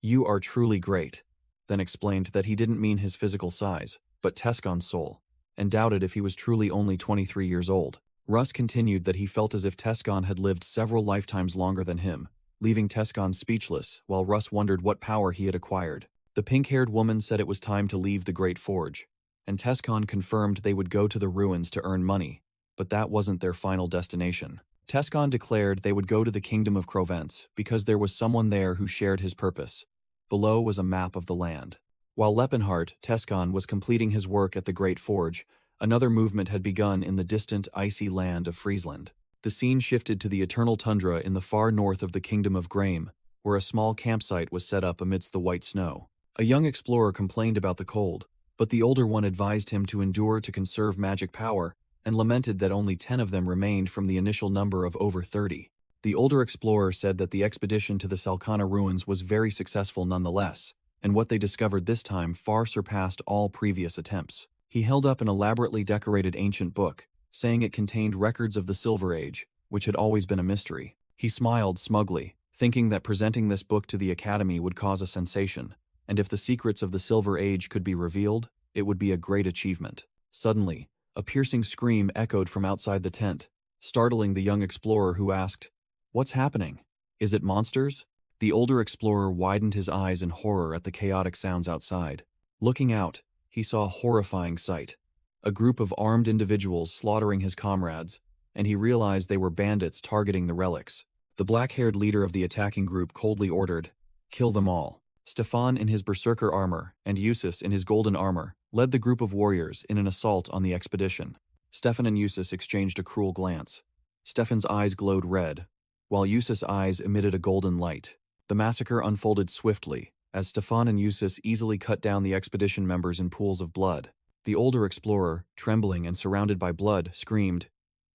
S1: "You are truly great," then explained that he didn't mean his physical size, but Tescon's soul, and doubted if he was truly only 23 years old. Russ continued that he felt as if Tescon had lived several lifetimes longer than him, leaving Tescon speechless while Russ wondered what power he had acquired. The pink-haired woman said it was time to leave the Great Forge, and Tescon confirmed they would go to the ruins to earn money, but that wasn't their final destination. Tescon declared they would go to the Kingdom of Crovence because there was someone there who shared his purpose. Below was a map of the land. While Lepenhart, Tescon, was completing his work at the Great Forge, another movement had begun in the distant, icy land of Friesland. The scene shifted to the eternal tundra in the far north of the Kingdom of Graham, where a small campsite was set up amidst the white snow. A young explorer complained about the cold, but the older one advised him to endure to conserve magic power, and lamented that only 10 of them remained from the initial number of over 30. The older explorer said that the expedition to the Salkana ruins was very successful nonetheless, and what they discovered this time far surpassed all previous attempts. He held up an elaborately decorated ancient book, saying it contained records of the Silver Age, which had always been a mystery. He smiled smugly, thinking that presenting this book to the Academy would cause a sensation, and if the secrets of the Silver Age could be revealed, it would be a great achievement. Suddenly, A piercing scream echoed from outside the tent, startling the young explorer who asked, "What's happening? Is it monsters?" The older explorer widened his eyes in horror at the chaotic sounds outside. Looking out, he saw a horrifying sight. A group of armed individuals slaughtering his comrades, and he realized they were bandits targeting the relics. The black-haired leader of the attacking group coldly ordered, "Kill them all." Stefan in his berserker armor and Eustace in his golden armor led the group of warriors in an assault on the expedition. Stefan and Eustace exchanged a cruel glance. Stefan's eyes glowed red, while Eustace's eyes emitted a golden light. The massacre unfolded swiftly, as Stefan and Eustace easily cut down the expedition members in pools of blood. The older explorer, trembling and surrounded by blood, screamed,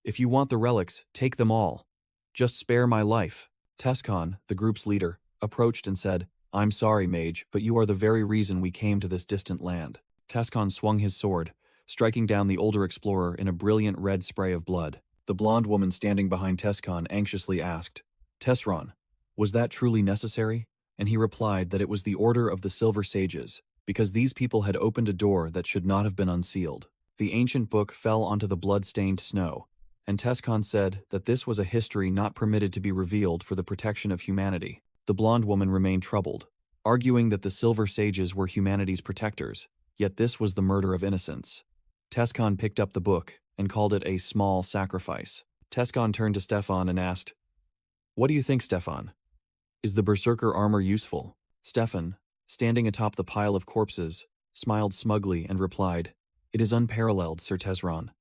S1: "If you want the relics, take them all. Just spare my life." Tescon, the group's leader, approached and said, "I'm sorry, Mage, but you are the very reason we came to this distant land." Tescon swung his sword, striking down the older explorer in a brilliant red spray of blood. The blonde woman standing behind Tescon anxiously asked, "Tesron, was that truly necessary?" And he replied that it was the order of the Silver Sages, because these people had opened a door that should not have been unsealed. The ancient book fell onto the blood-stained snow, and Tescon said that this was a history not permitted to be revealed for the protection of humanity. The blonde woman remained troubled, arguing that the Silver Sages were humanity's protectors, yet this was the murder of innocents. Tescon picked up the book and called it a small sacrifice. Tescon turned to Stefan and asked, "What do you think, Stefan? Is the berserker armor useful?" Stefan, standing atop the pile of corpses, smiled smugly and replied, "It is unparalleled, Sir Tesron.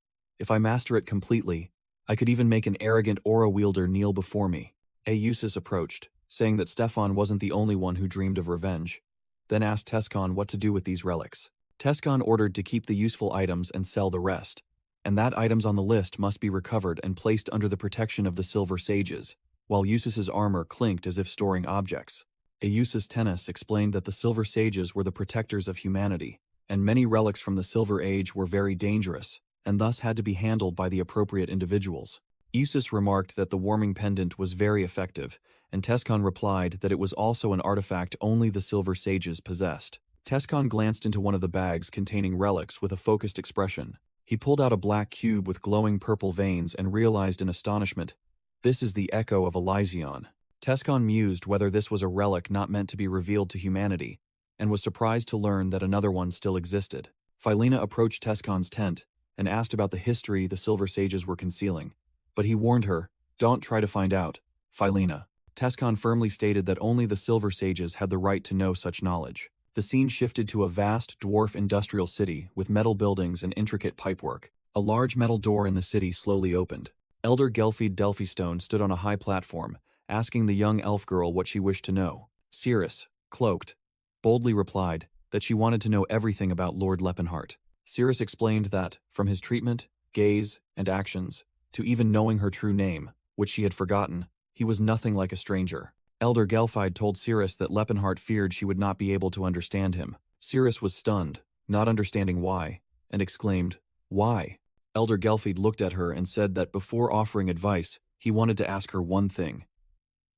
S1: If I master it completely, I could even make an arrogant aura wielder kneel before me." Eustace approached, saying that Stefan wasn't the only one who dreamed of revenge, then asked Tescon what to do with these relics. Tescon ordered to keep the useful items and sell the rest, and that items on the list must be recovered and placed under the protection of the Silver Sages, while Eustace's armor clinked as if storing objects. Eustace Tennis explained that the Silver Sages were the protectors of humanity, and many relics from the Silver Age were very dangerous, and thus had to be handled by the appropriate individuals. Eustace remarked that the warming pendant was very effective, and Tescon replied that it was also an artifact only the Silver Sages possessed. Tescon glanced into one of the bags containing relics with a focused expression. He pulled out a black cube with glowing purple veins and realized in astonishment, "This is the echo of Elysion." Tescon mused whether this was a relic not meant to be revealed to humanity, and was surprised to learn that another one still existed. Philena approached Tescon's tent and asked about the history the Silver Sages were concealing, but he warned her, "Don't try to find out, Philena." Tescon firmly stated that only the Silver Sages had the right to know such knowledge. The scene shifted to a vast dwarf industrial city with metal buildings and intricate pipework. A large metal door in the city slowly opened. Elder Gelfried Delphystone stood on a high platform, asking the young elf girl what she wished to know. Cirrus, cloaked, boldly replied that she wanted to know everything about Lord Lepenheim. Cirrus explained that, from his treatment, gaze, and actions, to even knowing her true name, which she had forgotten, he was nothing like a stranger. Elder Gelfried told Cirrus that Lepenheim feared she would not be able to understand him. Cirrus was stunned, not understanding why, and exclaimed, "Why?" Elder Gelfried looked at her and said that before offering advice, he wanted to ask her one thing.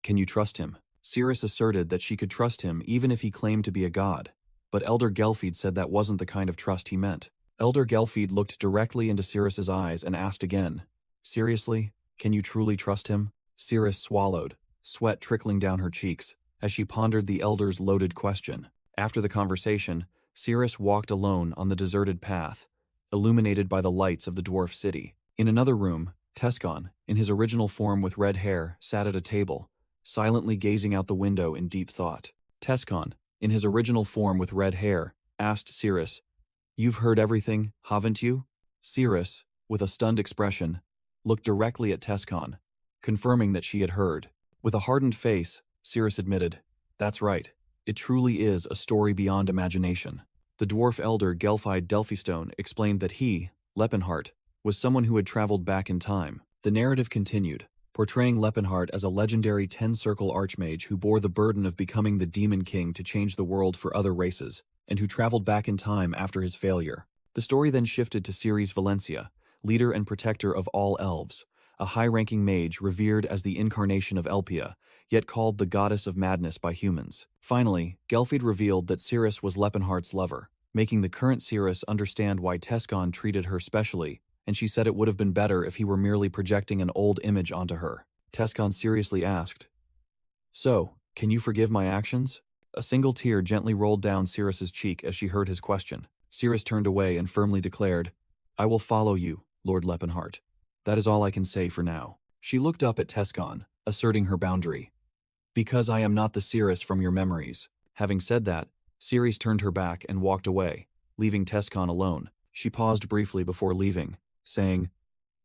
S1: "Can you trust him?" Cirrus asserted that she could trust him even if he claimed to be a god, but Elder Gelfried said that wasn't the kind of trust he meant. Elder Gelfried looked directly into Cirrus's eyes and asked again, "Seriously, can you truly trust him?" Cirrus swallowed, sweat trickling down her cheeks, as she pondered the elder's loaded question. After the conversation, Cirrus walked alone on the deserted path, illuminated by the lights of the dwarf city. In another room, Tescon, in his original form with red hair, sat at a table, silently gazing out the window in deep thought. Tescon, in his original form with red hair, asked Cirrus, "You've heard everything, haven't you?" Cirrus, with a stunned expression, looked directly at Tescon, confirming that she had heard. With a hardened face, Cirrus admitted, "That's right. It truly is a story beyond imagination." The dwarf elder Gelfried Delphystone explained that he, Lepenheim, was someone who had traveled back in time. The narrative continued, portraying Lepenheim as a legendary 10-circle archmage who bore the burden of becoming the Demon King to change the world for other races, and who traveled back in time after his failure. The story then shifted to Ceres Valencia, leader and protector of all elves, a high-ranking mage revered as the incarnation of Elpia, yet called the goddess of madness by humans. Finally, Gelfried revealed that Cirrus was Lepenheim's lover, making the current Cirrus understand why Tescon treated her specially and she said it would have been better if he were merely projecting an old image onto her. Tescon seriously asked, "So, can you forgive my actions?" A single tear gently rolled down Cirrus's cheek as she heard his question. Cirrus turned away and firmly declared, "I will follow you, Lord Lepenheart. That is all I can say for now." She looked up at Tescon, asserting her boundary. "Because I am not the Cirrus from your memories." Having said that, Cirrus turned her back and walked away, leaving Tescon alone. She paused briefly before leaving, saying,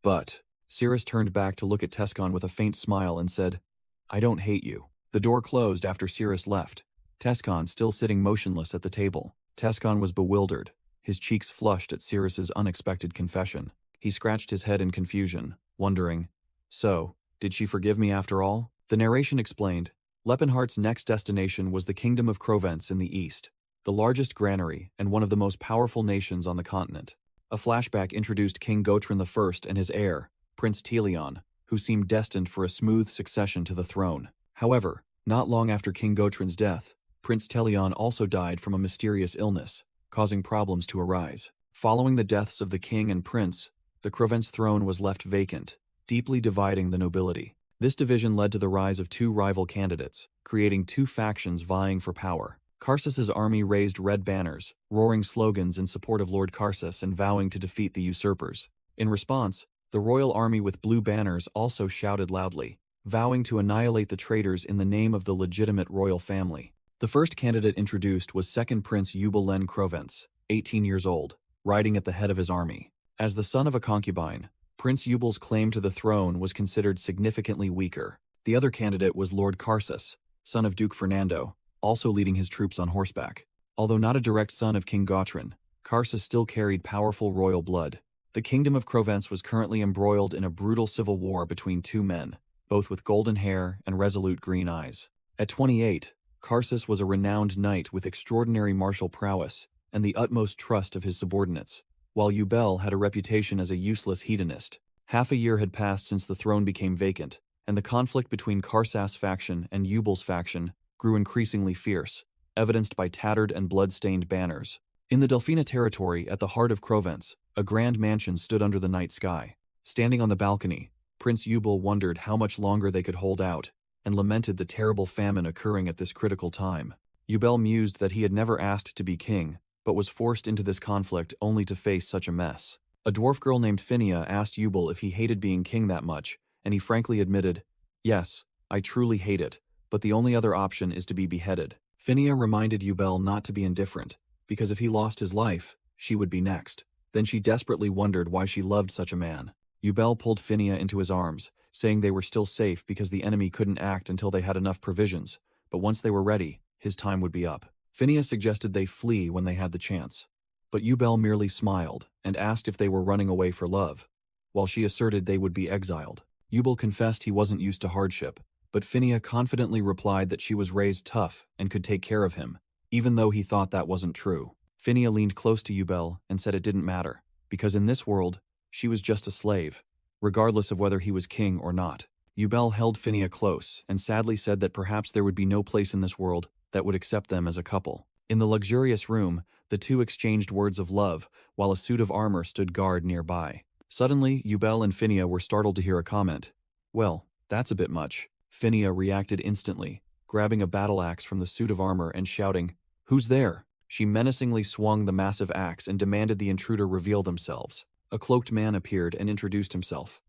S1: "But..." Cirrus turned back to look at Tescon with a faint smile and said, "I don't hate you." The door closed after Cirrus left, Tescon still sitting motionless at the table. Tescon was bewildered, his cheeks flushed at Cirrus's unexpected confession. He scratched his head in confusion, wondering, "So, did she forgive me after all?" The narration explained, Lepenheart's next destination was the Kingdom of Crovence in the east, the largest granary and one of the most powerful nations on the continent. A flashback introduced King Gotrin I and his heir, Prince Teleon, who seemed destined for a smooth succession to the throne. However, not long after King Gotrin's death, Prince Teleon also died from a mysterious illness, causing problems to arise. Following the deaths of the king and prince, the Crovence throne was left vacant, deeply dividing the nobility. This division led to the rise of two rival candidates, creating two factions vying for power. Karsus's army raised red banners, roaring slogans in support of Lord Karsus and vowing to defeat the usurpers. In response, the royal army with blue banners also shouted loudly, vowing to annihilate the traitors in the name of the legitimate royal family. The first candidate introduced was second Prince Eubel Len Crovence, 18 years old, riding at the head of his army. As the son of a concubine, Prince Eubel's claim to the throne was considered significantly weaker. The other candidate was Lord Karsus, son of Duke Fernando, also leading his troops on horseback. Although not a direct son of King Gotrin, Karsus still carried powerful royal blood. The Kingdom of Crovence was currently embroiled in a brutal civil war between two men, both with golden hair and resolute green eyes. At 28, Karsus was a renowned knight with extraordinary martial prowess and the utmost trust of his subordinates, while Eubel had a reputation as a useless hedonist. Half a year had passed since the throne became vacant, and the conflict between Karsus' faction and Eubel's faction grew increasingly fierce, evidenced by tattered and blood-stained banners. In the Delphina territory at the heart of Crovence, a grand mansion stood under the night sky. Standing on the balcony, Prince Eubel wondered how much longer they could hold out, and lamented the terrible famine occurring at this critical time. Eubel mused that he had never asked to be king, but was forced into this conflict only to face such a mess. A dwarf girl named Phinia asked Eubel if he hated being king that much, and he frankly admitted, "Yes, I truly hate it, but the only other option is to be beheaded." Phinia reminded Eubel not to be indifferent, because if he lost his life, she would be next. Then she desperately wondered why she loved such a man. Eubel pulled Phinia into his arms, saying they were still safe because the enemy couldn't act until they had enough provisions, but once they were ready, his time would be up. Phinia suggested they flee when they had the chance, but Eubel merely smiled and asked if they were running away for love, while she asserted they would be exiled. Eubel confessed he wasn't used to hardship, but Phinia confidently replied that she was raised tough and could take care of him, even though he thought that wasn't true. Phinia leaned close to Eubel and said it didn't matter, because in this world, she was just a slave, regardless of whether he was king or not. Eubel held Phinia close and sadly said that perhaps there would be no place in this world that would accept them as a couple. In the luxurious room, the two exchanged words of love, while a suit of armor stood guard nearby. Suddenly, Eubel and Phinia were startled to hear a comment. "Well, that's a bit much." Phinia reacted instantly, grabbing a battle axe from the suit of armor and shouting, "Who's there?" She menacingly swung the massive axe and demanded the intruder reveal themselves. A cloaked man appeared and introduced himself.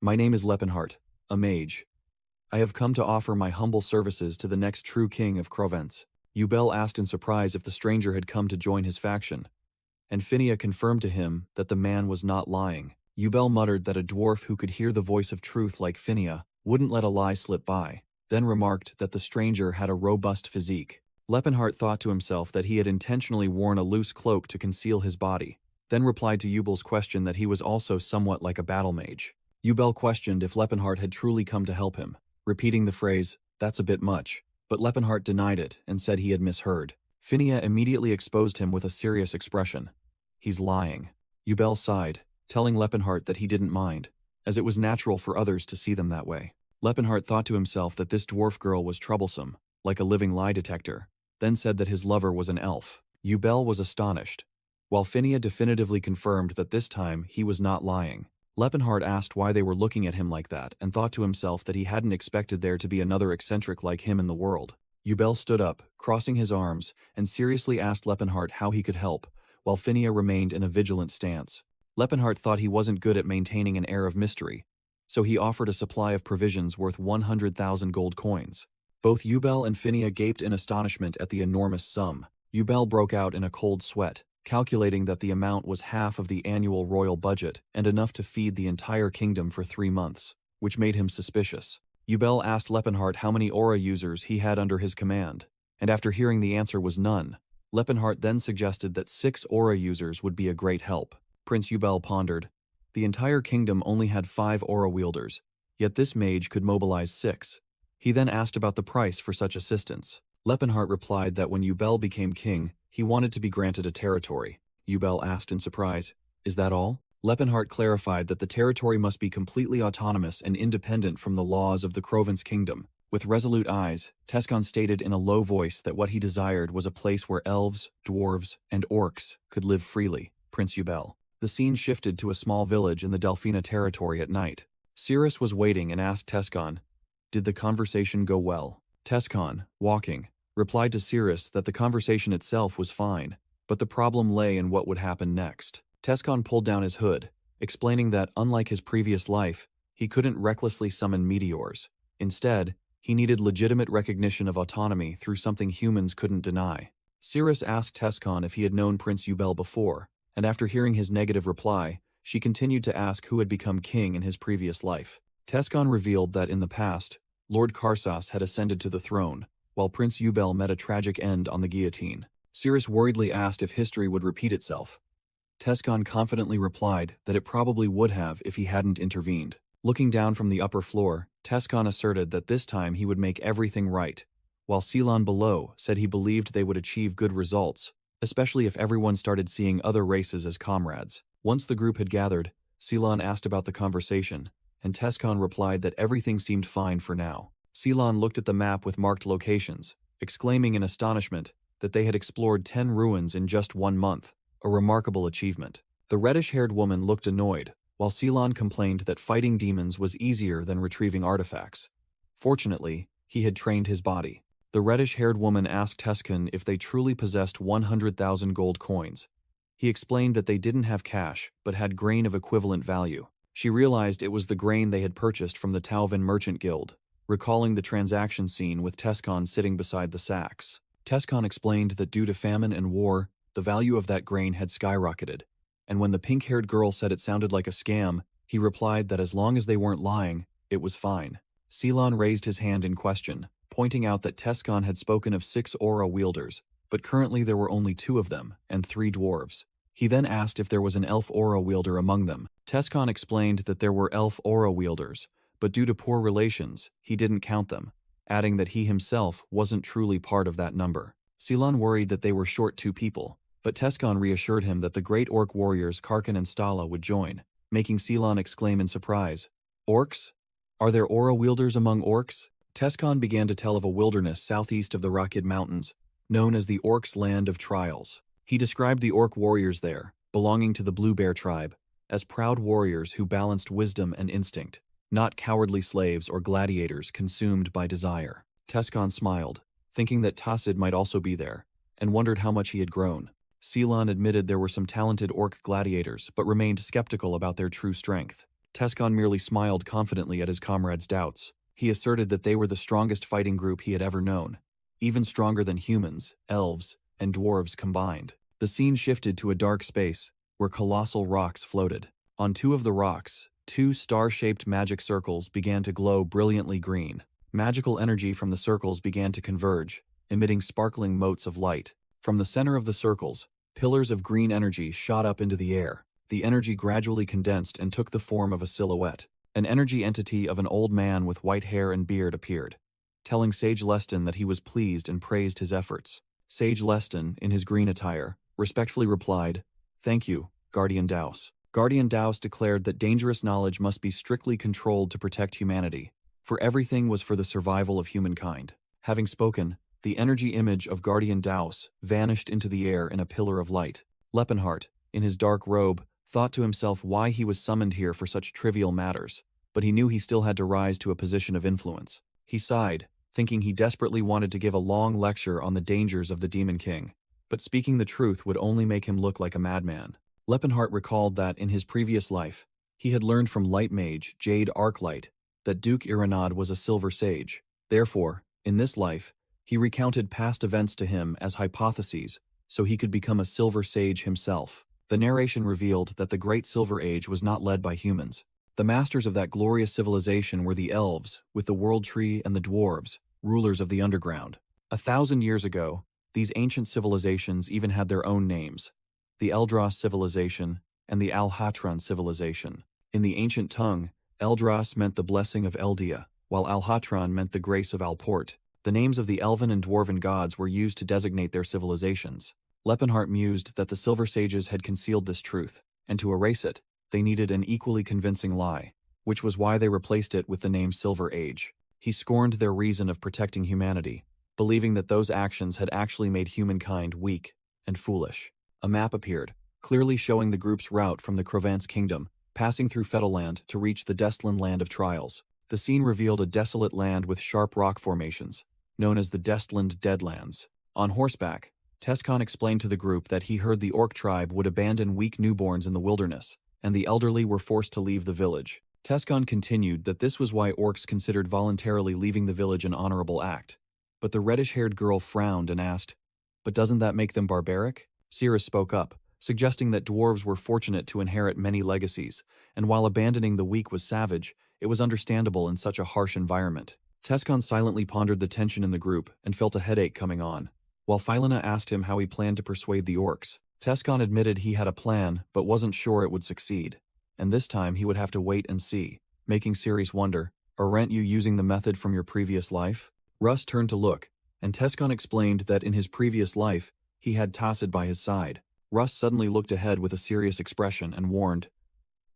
S1: "My name is Lepenheart, a mage. I have come to offer my humble services to the next true king of Crovence." Eubel asked in surprise if the stranger had come to join his faction, and Phinia confirmed to him that the man was not lying. Eubel muttered that a dwarf who could hear the voice of truth like Phinia wouldn't let a lie slip by, then remarked that the stranger had a robust physique. Lepenheart thought to himself that he had intentionally worn a loose cloak to conceal his body, then replied to Eubel's question that he was also somewhat like a battle mage. Eubel questioned if Lepenheart had truly come to help him, repeating the phrase, "That's a bit much," but Lepenheart denied it and said he had misheard. Phinia immediately exposed him with a serious expression. "He's lying." Eubel sighed, telling Lepenheart that he didn't mind, as it was natural for others to see them that way. Lepenheart thought to himself that this dwarf girl was troublesome, like a living lie detector, then said that his lover was an elf. Eubel was astonished, while Phinia definitively confirmed that this time he was not lying. Lepenhart asked why they were looking at him like that and thought to himself that he hadn't expected there to be another eccentric like him in the world. Yubel stood up, crossing his arms, and seriously asked Lepenhart how he could help, while Phinia remained in a vigilant stance. Lepenhart thought he wasn't good at maintaining an air of mystery, so he offered a supply of provisions worth 100,000 gold coins. Both Yubel and Phinia gaped in astonishment at the enormous sum. Yubel broke out in a cold sweat, calculating that the amount was half of the annual royal budget and enough to feed the entire kingdom for 3 months, which made him suspicious. Yubel asked Lepenhart how many aura users he had under his command, and after hearing the answer was none, Lepenhart then suggested that 6 aura users would be a great help. Prince Yubel pondered. The entire kingdom only had 5 aura wielders, yet this mage could mobilize 6. He then asked about the price for such assistance. Lepenhart replied that when Yubel became king, he wanted to be granted a territory. Yubel asked in surprise, "Is that all?" Lepenhart clarified that the territory must be completely autonomous and independent from the laws of the Province Kingdom. With resolute eyes, Tescon stated in a low voice that what he desired was a place where elves, dwarves, and orcs could live freely. Prince Yubel. The scene shifted to a small village in the Delphina territory at night. Cirrus was waiting and asked Tescon, "Did the conversation go well?" Tescon, walking, replied to Cirrus that the conversation itself was fine, but the problem lay in what would happen next. Tescon pulled down his hood, explaining that, unlike his previous life, he couldn't recklessly summon meteors. Instead, he needed legitimate recognition of autonomy through something humans couldn't deny. Cirrus asked Tescon if he had known Prince Yubel before, and after hearing his negative reply, she continued to ask who had become king in his previous life. Tescon revealed that in the past, Lord Karsas had ascended to the throne, while Prince Yubel met a tragic end on the guillotine. Cirrus worriedly asked if history would repeat itself. Tescon confidently replied that it probably would have if he hadn't intervened. Looking down from the upper floor, Tescon asserted that this time he would make everything right, while Ceylon below said he believed they would achieve good results, especially if everyone started seeing other races as comrades. Once the group had gathered, Ceylon asked about the conversation, and Tescon replied that everything seemed fine for now. Ceylon looked at the map with marked locations, exclaiming in astonishment that they had explored 10 ruins in just 1 month, a remarkable achievement. The reddish-haired woman looked annoyed, while Ceylon complained that fighting demons was easier than retrieving artifacts. Fortunately, he had trained his body. The reddish-haired woman asked Tescon if they truly possessed 100,000 gold coins. He explained that they didn't have cash, but had grain of equivalent value. She realized it was the grain they had purchased from the Tauvin Merchant Guild, recalling the transaction scene with Tescon sitting beside the sacks. Tescon explained that due to famine and war, the value of that grain had skyrocketed, and when the pink-haired girl said it sounded like a scam, he replied that as long as they weren't lying, it was fine. Ceylon raised his hand in question, pointing out that Tescon had spoken of 6 aura wielders, but currently there were only 2 of them, and 3 dwarves. He then asked if there was an elf aura wielder among them. Tescon explained that there were elf aura wielders, but due to poor relations, he didn't count them, adding that he himself wasn't truly part of that number. Ceylon worried that they were short 2 people, but Tescon reassured him that the great orc warriors Karkin and Stala would join, making Ceylon exclaim in surprise, "Orcs? Are there aura wielders among orcs?" Tescon began to tell of a wilderness southeast of the Rakid Mountains, known as the Orc Land of Trials. He described the orc warriors there, belonging to the Blue Bear tribe, as proud warriors who balanced wisdom and instinct, not cowardly slaves or gladiators consumed by desire. Tescon smiled, thinking that Tassid might also be there, and wondered how much he had grown. Ceylon admitted there were some talented orc gladiators, but remained skeptical about their true strength. Tescon merely smiled confidently at his comrade's doubts. He asserted that they were the strongest fighting group he had ever known, even stronger than humans, elves, and dwarves combined. The scene shifted to a dark space, where colossal rocks floated. On 2 of the rocks, 2 star-shaped magic circles began to glow brilliantly green. Magical energy from the circles began to converge, emitting sparkling motes of light. From the center of the circles, pillars of green energy shot up into the air. The energy gradually condensed and took the form of a silhouette. An energy entity of an old man with white hair and beard appeared, telling Sage Leston that he was pleased and praised his efforts. Sage Leston, in his green attire, respectfully replied, "Thank you, Guardian Daus." Guardian Daus declared that dangerous knowledge must be strictly controlled to protect humanity, for everything was for the survival of humankind. Having spoken, the energy image of Guardian Daus vanished into the air in a pillar of light. Lepenhart, in his dark robe, thought to himself why he was summoned here for such trivial matters, but he knew he still had to rise to a position of influence. He sighed, thinking he desperately wanted to give a long lecture on the dangers of the Demon King, but speaking the truth would only make him look like a madman. Lepenhart recalled that in his previous life, he had learned from Light Mage Jade Arclight that Duke Iranad was a Silver Sage. Therefore, in this life, he recounted past events to him as hypotheses so he could become a Silver Sage himself. The narration revealed that the Great Silver Age was not led by humans. The masters of that glorious civilization were the elves, with the World Tree, and the dwarves, rulers of the underground. 1,000 years ago, these ancient civilizations even had their own names: the Eldras civilization and the Alhatran civilization. In the ancient tongue, Eldras meant the blessing of Eldia, while Alhatran meant the grace of Alport. The names of the elven and dwarven gods were used to designate their civilizations. Lepenhart mused that the Silver Sages had concealed this truth, and to erase it, they needed an equally convincing lie, which was why they replaced it with the name Silver Age. He scorned their reason of protecting humanity, believing that those actions had actually made humankind weak and foolish. A map appeared, clearly showing the group's route from the Crovance Kingdom, passing through Fettelland to reach the Zeppelin Land of Trials. The scene revealed a desolate land with sharp rock formations, known as the Zeppelin Deadlands. On horseback, Tescon explained to the group that he heard the Orc tribe would abandon weak newborns in the wilderness, and the elderly were forced to leave the village. Tescon continued that this was why orcs considered voluntarily leaving the village an honorable act. But the reddish-haired girl frowned and asked, "But doesn't that make them barbaric?" Cirrus spoke up, suggesting that dwarves were fortunate to inherit many legacies, and while abandoning the weak was savage, it was understandable in such a harsh environment. Tescon silently pondered the tension in the group and felt a headache coming on. While Philina asked him how he planned to persuade the orcs, Tescon admitted he had a plan but wasn't sure it would succeed, and this time he would have to wait and see, making Ceres wonder, "Aren't you using the method from your previous life?" Russ turned to look, and Tescon explained that in his previous life, he had Tassid by his side. Russ suddenly looked ahead with a serious expression and warned,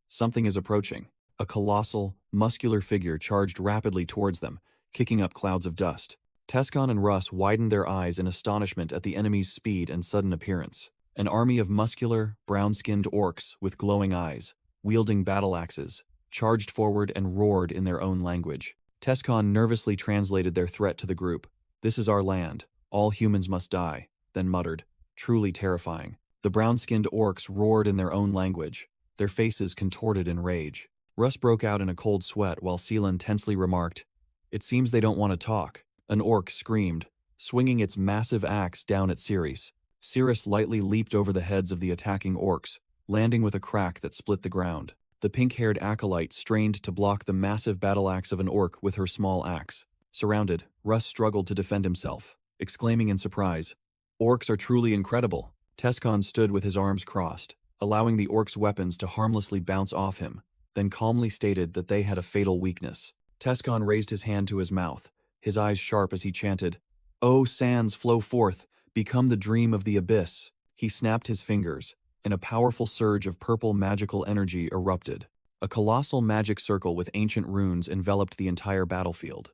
S1: "Something is approaching." A colossal, muscular figure charged rapidly towards them, kicking up clouds of dust. Tescon and Russ widened their eyes in astonishment at the enemy's speed and sudden appearance. An army of muscular, brown-skinned orcs with glowing eyes, wielding battle axes, charged forward and roared in their own language. Tescon nervously translated their threat to the group. "This is our land. All humans must die," then muttered, "Truly terrifying." The brown-skinned orcs roared in their own language, their faces contorted in rage. Russ broke out in a cold sweat while Seelan tensely remarked, "It seems they don't want to talk." An orc screamed, swinging its massive axe down at Ceres. Cirrus lightly leaped over the heads of the attacking orcs, landing with a crack that split the ground. The pink-haired acolyte strained to block the massive battle axe of an orc with her small axe. Surrounded, Russ struggled to defend himself, exclaiming in surprise, "Orcs are truly incredible." Tescon stood with his arms crossed, allowing the orcs' weapons to harmlessly bounce off him, then calmly stated that they had a fatal weakness. Tescon raised his hand to his mouth, his eyes sharp as he chanted, "O sands, flow forth, become the dream of the abyss." He snapped his fingers, and a powerful surge of purple magical energy erupted. A colossal magic circle with ancient runes enveloped the entire battlefield.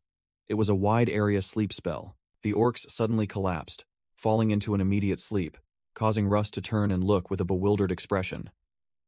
S1: It was a wide-area sleep spell. The orcs suddenly collapsed, falling into an immediate sleep, causing Russ to turn and look with a bewildered expression.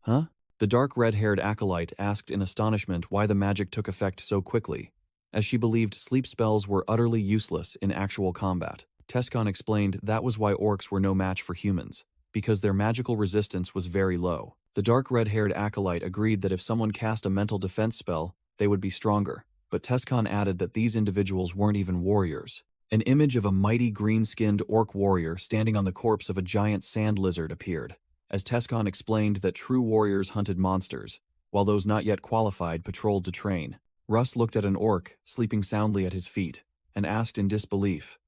S1: "Huh?" The dark red-haired acolyte asked in astonishment why the magic took effect so quickly, as she believed sleep spells were utterly useless in actual combat. Tescon explained that was why orcs were no match for humans, because their magical resistance was very low. The dark red-haired acolyte agreed that if someone cast a mental defense spell, they would be stronger, but Tescon added that these individuals weren't even warriors. An image of a mighty green-skinned orc warrior standing on the corpse of a giant sand lizard appeared, as Tescon explained that true warriors hunted monsters, while those not yet qualified patrolled to train. Russ looked at an orc sleeping soundly at his feet, and asked in disbelief,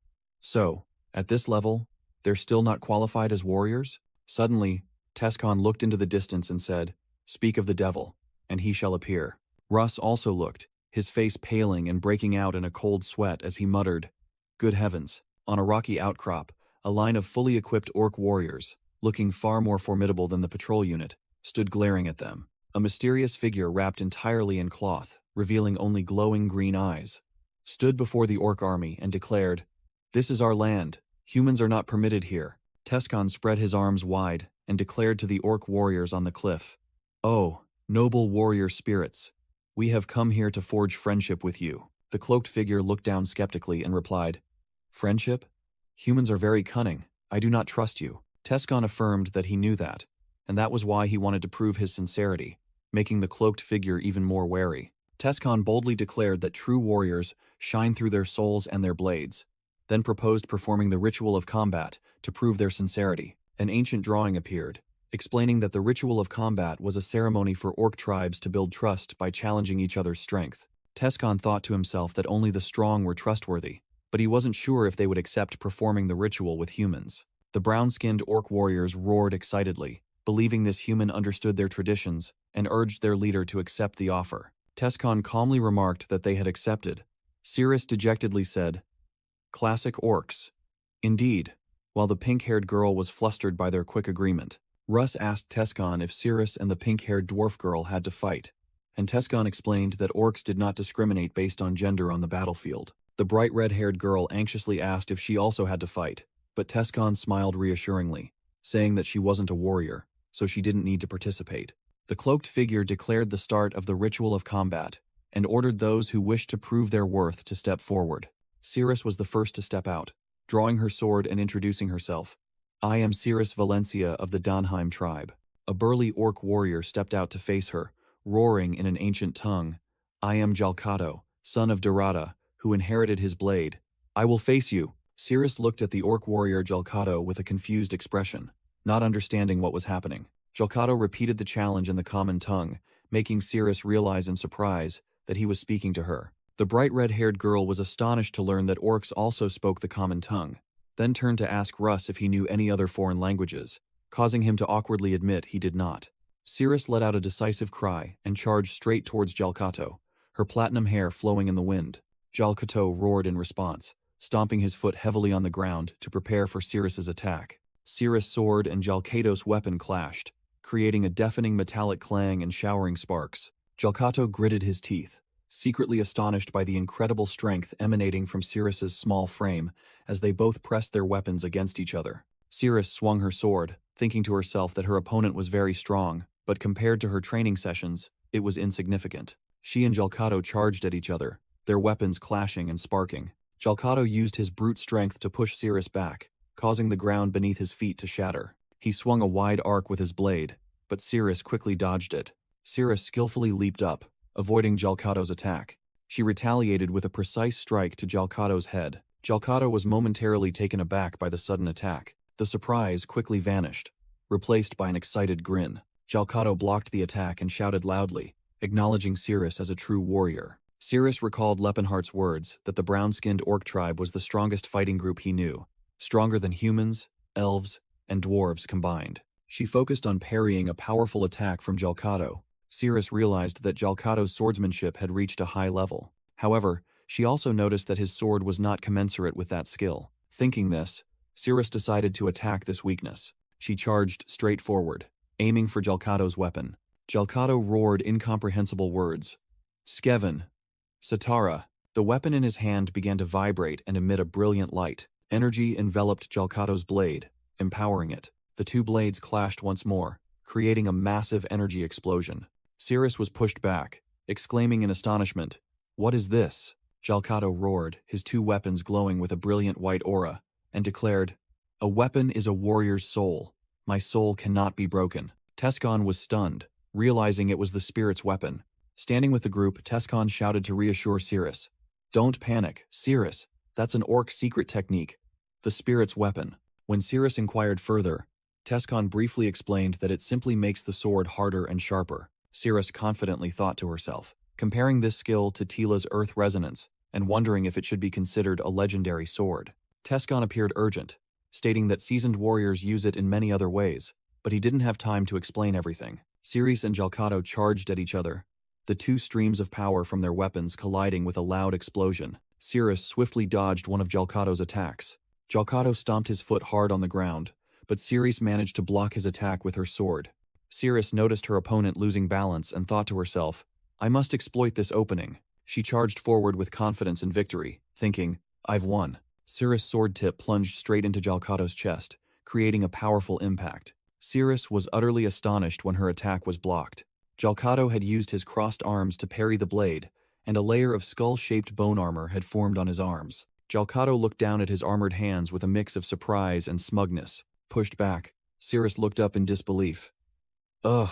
S1: "So, at this level, they're still not qualified as warriors?" Suddenly, Tescon looked into the distance and said, "Speak of the devil, and he shall appear." Russ also looked, his face paling and breaking out in a cold sweat as he muttered, "Good heavens." On a rocky outcrop, a line of fully equipped orc warriors, looking far more formidable than the patrol unit, stood glaring at them. A mysterious figure wrapped entirely in cloth, revealing only glowing green eyes, stood before the orc army and declared, "This is our land. Humans are not permitted here." Tescon spread his arms wide and declared to the orc warriors on the cliff, "Oh, noble warrior spirits, we have come here to forge friendship with you." The cloaked figure looked down skeptically and replied, "Friendship? Humans are very cunning. I do not trust you." Tescon affirmed that he knew that, and that was why he wanted to prove his sincerity, making the cloaked figure even more wary. Tescon boldly declared that true warriors shine through their souls and their blades, then proposed performing the ritual of combat to prove their sincerity. An ancient drawing appeared, explaining that the ritual of combat was a ceremony for orc tribes to build trust by challenging each other's strength. Tescon thought to himself that only the strong were trustworthy, but he wasn't sure if they would accept performing the ritual with humans. The brown-skinned orc warriors roared excitedly, believing this human understood their traditions and urged their leader to accept the offer. Tescon calmly remarked that they had accepted. Cirrus dejectedly said, "Classic orcs." Indeed, while the pink-haired girl was flustered by their quick agreement. Russ asked Tescon if Cirrus and the pink-haired dwarf girl had to fight, and Tescon explained that orcs did not discriminate based on gender on the battlefield. The bright red-haired girl anxiously asked if she also had to fight, but Tescon smiled reassuringly, saying that she wasn't a warrior, so she didn't need to participate. The cloaked figure declared the start of the ritual of combat and ordered those who wished to prove their worth to step forward. Cirrus was the first to step out, drawing her sword and introducing herself. "I am Cirrus Valencia of the Donheim tribe." A burly orc warrior stepped out to face her, roaring in an ancient tongue, "I am Jalkato, son of Dorada, who inherited his blade. I will face you." Cirrus looked at the orc warrior Jalkato with a confused expression, not understanding what was happening. Jalkato repeated the challenge in the common tongue, making Cirrus realize in surprise that he was speaking to her. The bright red-haired girl was astonished to learn that orcs also spoke the common tongue, then turned to ask Russ if he knew any other foreign languages, causing him to awkwardly admit he did not. Cirrus let out a decisive cry and charged straight towards Jalkato, her platinum hair flowing in the wind. Jalkato roared in response, stomping his foot heavily on the ground to prepare for Cirrus's attack. Cirrus' sword and Jalkato's weapon clashed, creating a deafening metallic clang and showering sparks. Jalkato gritted his teeth, secretly astonished by the incredible strength emanating from Cirrus's small frame as they both pressed their weapons against each other. Cirrus swung her sword, thinking to herself that her opponent was very strong, but compared to her training sessions, it was insignificant. She and Jalkato charged at each other, their weapons clashing and sparking. Jalkato used his brute strength to push Cirrus back, causing the ground beneath his feet to shatter. He swung a wide arc with his blade, but Cirrus quickly dodged it. Cirrus skillfully leaped up, avoiding Jalkato's attack. She retaliated with a precise strike to Jalkato's head. Jalkato was momentarily taken aback by the sudden attack. The surprise quickly vanished, replaced by an excited grin. Jalkato blocked the attack and shouted loudly, acknowledging Cirrus as a true warrior. Cirrus recalled Lepenheart's words that the brown-skinned orc tribe was the strongest fighting group he knew, stronger than humans, elves, and dwarves combined. She focused on parrying a powerful attack from Jalkato. Cirrus realized that Jalkato's swordsmanship had reached a high level. However, she also noticed that his sword was not commensurate with that skill. Thinking this, Cirrus decided to attack this weakness. She charged straight forward, aiming for Jalkato's weapon. Jalkato roared incomprehensible words. "Skeven. Satara." The weapon in his hand began to vibrate and emit a brilliant light. Energy enveloped Jalkato's blade, empowering it. The two blades clashed once more, creating a massive energy explosion. Cirrus was pushed back, exclaiming in astonishment, "What is this?" Jalkato roared, his two weapons glowing with a brilliant white aura, and declared, "A weapon is a warrior's soul. My soul cannot be broken." Tescon was stunned, realizing it was the spirit's weapon. Standing with the group, Tescon shouted to reassure Cirrus, "Don't panic, Cirrus. That's an orc secret technique. The spirit's weapon." When Cirrus inquired further, Tescon briefly explained that it simply makes the sword harder and sharper. Cirrus confidently thought to herself, comparing this skill to Tila's Earth Resonance and wondering if it should be considered a legendary sword. Tescon appeared urgent, stating that seasoned warriors use it in many other ways, but he didn't have time to explain everything. Cirrus and Jalkato charged at each other, the two streams of power from their weapons colliding with a loud explosion. Cirrus swiftly dodged one of Jalkato's attacks. Jalkato stomped his foot hard on the ground, but Cirrus managed to block his attack with her sword. Cirrus noticed her opponent losing balance and thought to herself, "I must exploit this opening." She charged forward with confidence and victory, thinking, "I've won." Cirrus' sword tip plunged straight into Jalkato's chest, creating a powerful impact. Cirrus was utterly astonished when her attack was blocked. Jalcato had used his crossed arms to parry the blade, and a layer of skull-shaped bone armor had formed on his arms. Jalcato looked down at his armored hands with a mix of surprise and smugness. Pushed back, Cirrus looked up in disbelief. Ugh,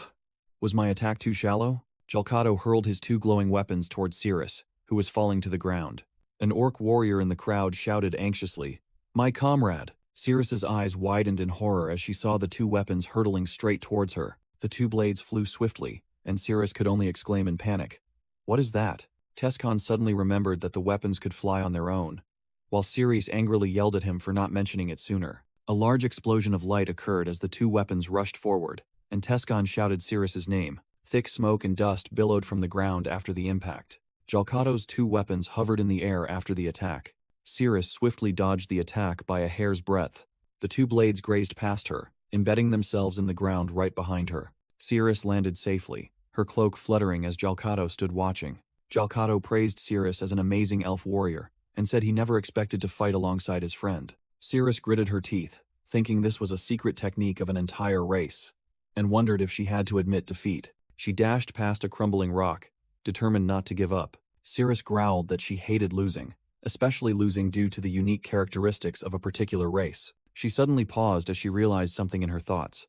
S1: was my attack too shallow? Jalcato hurled his two glowing weapons towards Cirrus, who was falling to the ground. An orc warrior in the crowd shouted anxiously, "My comrade!" Cirrus's eyes widened in horror as she saw the two weapons hurtling straight towards her. The two blades flew swiftly, and Cirrus could only exclaim in panic, "What is that?" Tescon suddenly remembered that the weapons could fly on their own, while Cirrus angrily yelled at him for not mentioning it sooner. A large explosion of light occurred as the two weapons rushed forward, and Tescon shouted Cirrus's name. Thick smoke and dust billowed from the ground after the impact. Jalcato's two weapons hovered in the air after the attack. Cirrus swiftly dodged the attack by a hair's breadth. The two blades grazed past her, embedding themselves in the ground right behind her. Cirrus landed safely, her cloak fluttering as Jalcato stood watching. Jalcato praised Cirrus as an amazing elf warrior, and said he never expected to fight alongside his friend. Cirrus gritted her teeth, thinking this was a secret technique of an entire race, and wondered if she had to admit defeat. She dashed past a crumbling rock, determined not to give up. Cirrus growled that she hated losing, especially losing due to the unique characteristics of a particular race. She suddenly paused as she realized something in her thoughts.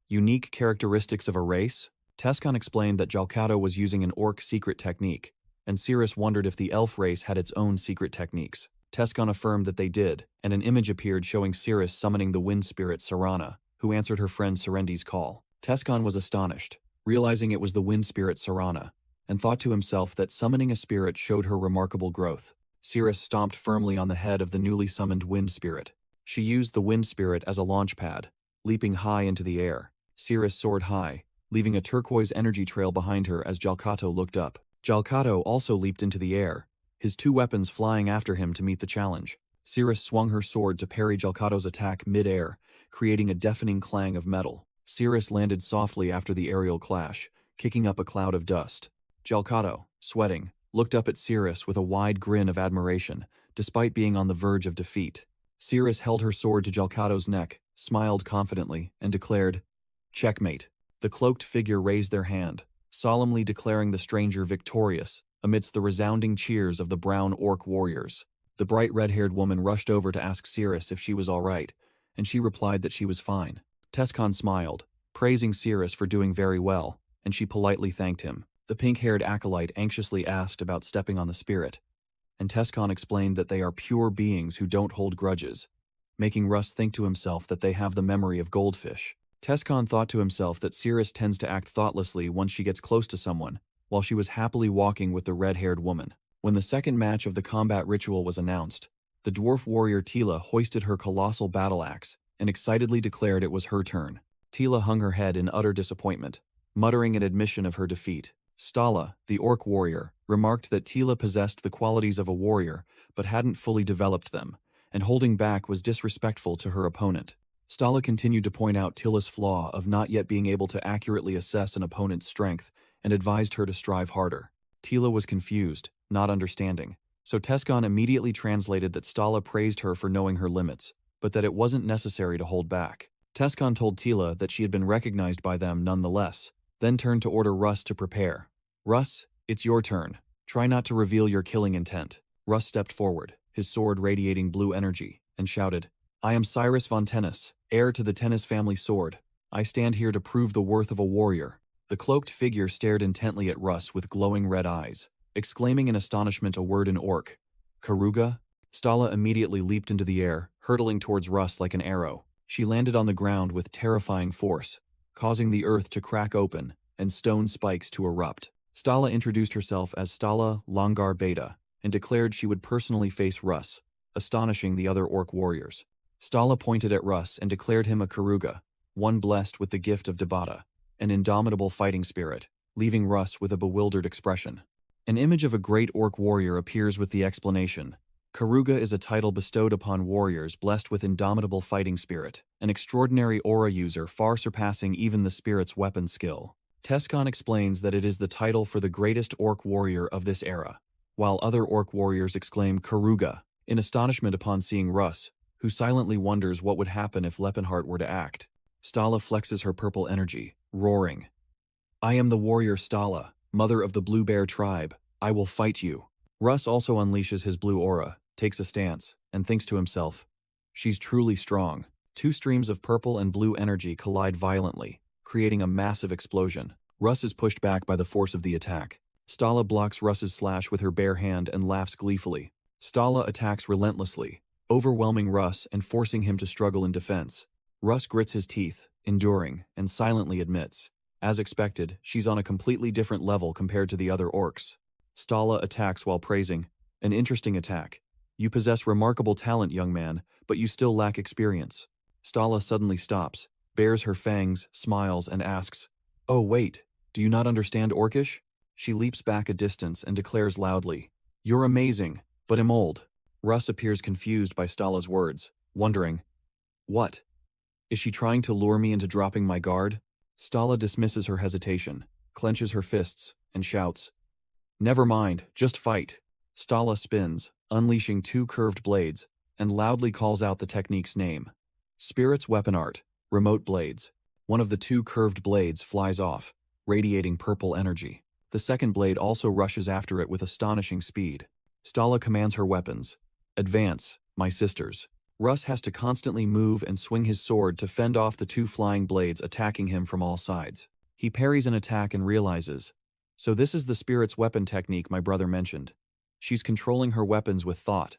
S1: Unique characteristics of a race? Tescon explained that Jalcato was using an orc secret technique, and Cirrus wondered if the elf race had its own secret techniques. Tescon affirmed that they did, and an image appeared showing Cirrus summoning the wind spirit Sarana, who answered her friend Serendi's call. Tescon was astonished, realizing it was the wind spirit Sarana, and thought to himself that summoning a spirit showed her remarkable growth. Cirrus stomped firmly on the head of the newly summoned wind spirit. She used the wind spirit as a launch pad, leaping high into the air. Cirrus soared high, leaving a turquoise energy trail behind her as Jalcato looked up. Jalcato also leaped into the air, his two weapons flying after him to meet the challenge. Cirrus swung her sword to parry Jalcato's attack mid-air, creating a deafening clang of metal. Cirrus landed softly after the aerial clash, kicking up a cloud of dust. Jalcato, sweating, looked up at Cirrus with a wide grin of admiration, despite being on the verge of defeat. Cirrus held her sword to Jalcato's neck, smiled confidently, and declared, "Checkmate." The cloaked figure raised their hand, solemnly declaring the stranger victorious, amidst the resounding cheers of the brown orc warriors. The bright red-haired woman rushed over to ask Cirrus if she was all right, and she replied that she was fine. Tescon smiled, praising Cirrus for doing very well, and she politely thanked him. The pink-haired acolyte anxiously asked about stepping on the spirit, and Tescon explained that they are pure beings who don't hold grudges, making Russ think to himself that they have the memory of goldfish. Tescon thought to himself that Cirrus tends to act thoughtlessly once she gets close to someone, while she was happily walking with the red-haired woman. When the second match of the combat ritual was announced, the dwarf warrior Tila hoisted her colossal battle axe and excitedly declared it was her turn. Tila hung her head in utter disappointment, muttering an admission of her defeat. Stala, the orc warrior, remarked that Tila possessed the qualities of a warrior but hadn't fully developed them, and holding back was disrespectful to her opponent. Stala continued to point out Tila's flaw of not yet being able to accurately assess an opponent's strength and advised her to strive harder. Tila was confused, not understanding, so Tescon immediately translated that Stala praised her for knowing her limits, but that it wasn't necessary to hold back. Tescon told Tila that she had been recognized by them nonetheless, then turned to order Russ to prepare. "Russ, it's your turn. Try not to reveal your killing intent." Russ stepped forward, his sword radiating blue energy, and shouted, "I am Cyrus von Tennis, heir to the Tennis family sword. I stand here to prove the worth of a warrior." The cloaked figure stared intently at Russ with glowing red eyes, exclaiming in astonishment a word in Orc. "Karuga?" Stala immediately leaped into the air, hurtling towards Russ like an arrow. She landed on the ground with terrifying force, causing the earth to crack open and stone spikes to erupt. Stala introduced herself as Stala Longar Beta and declared she would personally face Russ, astonishing the other orc warriors. Stala pointed at Russ and declared him a Karuga, one blessed with the gift of Dabata, an indomitable fighting spirit, leaving Russ with a bewildered expression. An image of a great orc warrior appears with the explanation. Karuga is a title bestowed upon warriors blessed with indomitable fighting spirit, an extraordinary aura user far surpassing even the spirit's weapon skill. Tescon explains that it is the title for the greatest orc warrior of this era, while other orc warriors exclaim Karuga in astonishment upon seeing Russ, who silently wonders what would happen if Lepenheart were to act. Stala flexes her purple energy, roaring. I am the warrior Stala, mother of the Blue Bear tribe. I will fight you. Russ also unleashes his blue aura, takes a stance, and thinks to himself, she's truly strong. Two streams of purple and blue energy collide violently, creating a massive explosion. Russ is pushed back by the force of the attack. Stala blocks Russ's slash with her bare hand and laughs gleefully. Stala attacks relentlessly, overwhelming Russ and forcing him to struggle in defense. Russ grits his teeth, enduring, and silently admits, as expected, she's on a completely different level compared to the other orcs. Stala attacks while praising, an interesting attack. You possess remarkable talent, young man, but you still lack experience. Stala suddenly stops, bares her fangs, smiles, and asks, oh wait, do you not understand Orcish? She leaps back a distance and declares loudly, you're amazing, but am old. Russ appears confused by Stala's words, wondering, what? Is she trying to lure me into dropping my guard? Stala dismisses her hesitation, clenches her fists, and shouts, never mind, just fight. Stala spins, unleashing two curved blades, and loudly calls out the technique's name. Spirit's Weapon Art, Remote Blades. One of the two curved blades flies off, radiating purple energy. The second blade also rushes after it with astonishing speed. Stala commands her weapons. Advance, my sisters. Russ has to constantly move and swing his sword to fend off the two flying blades attacking him from all sides. He parries an attack and realizes, so this is the Spirit's Weapon technique my brother mentioned. She's controlling her weapons with thought.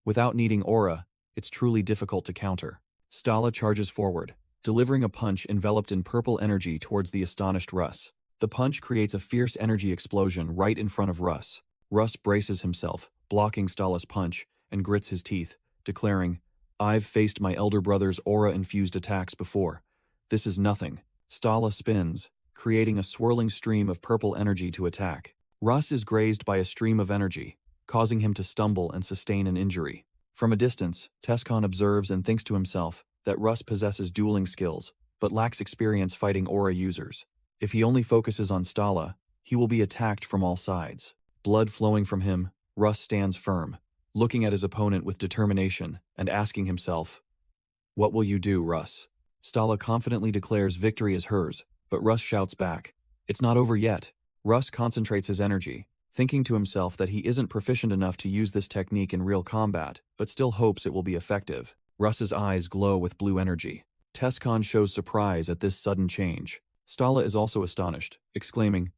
S1: Without needing aura, it's truly difficult to counter. Stala charges forward, delivering a punch enveloped in purple energy towards the astonished Russ. The punch creates a fierce energy explosion right in front of Russ. Russ braces himself, blocking Stala's punch, and grits his teeth, declaring, I've faced my elder brother's aura-infused attacks before. This is nothing. Stala spins, creating a swirling stream of purple energy to attack. Russ is grazed by a stream of energy, causing him to stumble and sustain an injury. From a distance, Tescon observes and thinks to himself that Russ possesses dueling skills, but lacks experience fighting aura users. If he only focuses on Stala, he will be attacked from all sides. Blood flowing from him, Russ stands firm, looking at his opponent with determination and asking himself, what will you do, Russ? Stala confidently declares victory is hers, but Russ shouts back, it's not over yet. Russ concentrates his energy, thinking to himself that he isn't proficient enough to use this technique in real combat, but still hopes it will be effective. Russ's eyes glow with blue energy. Tescon shows surprise at this sudden change. Stala is also astonished, exclaiming,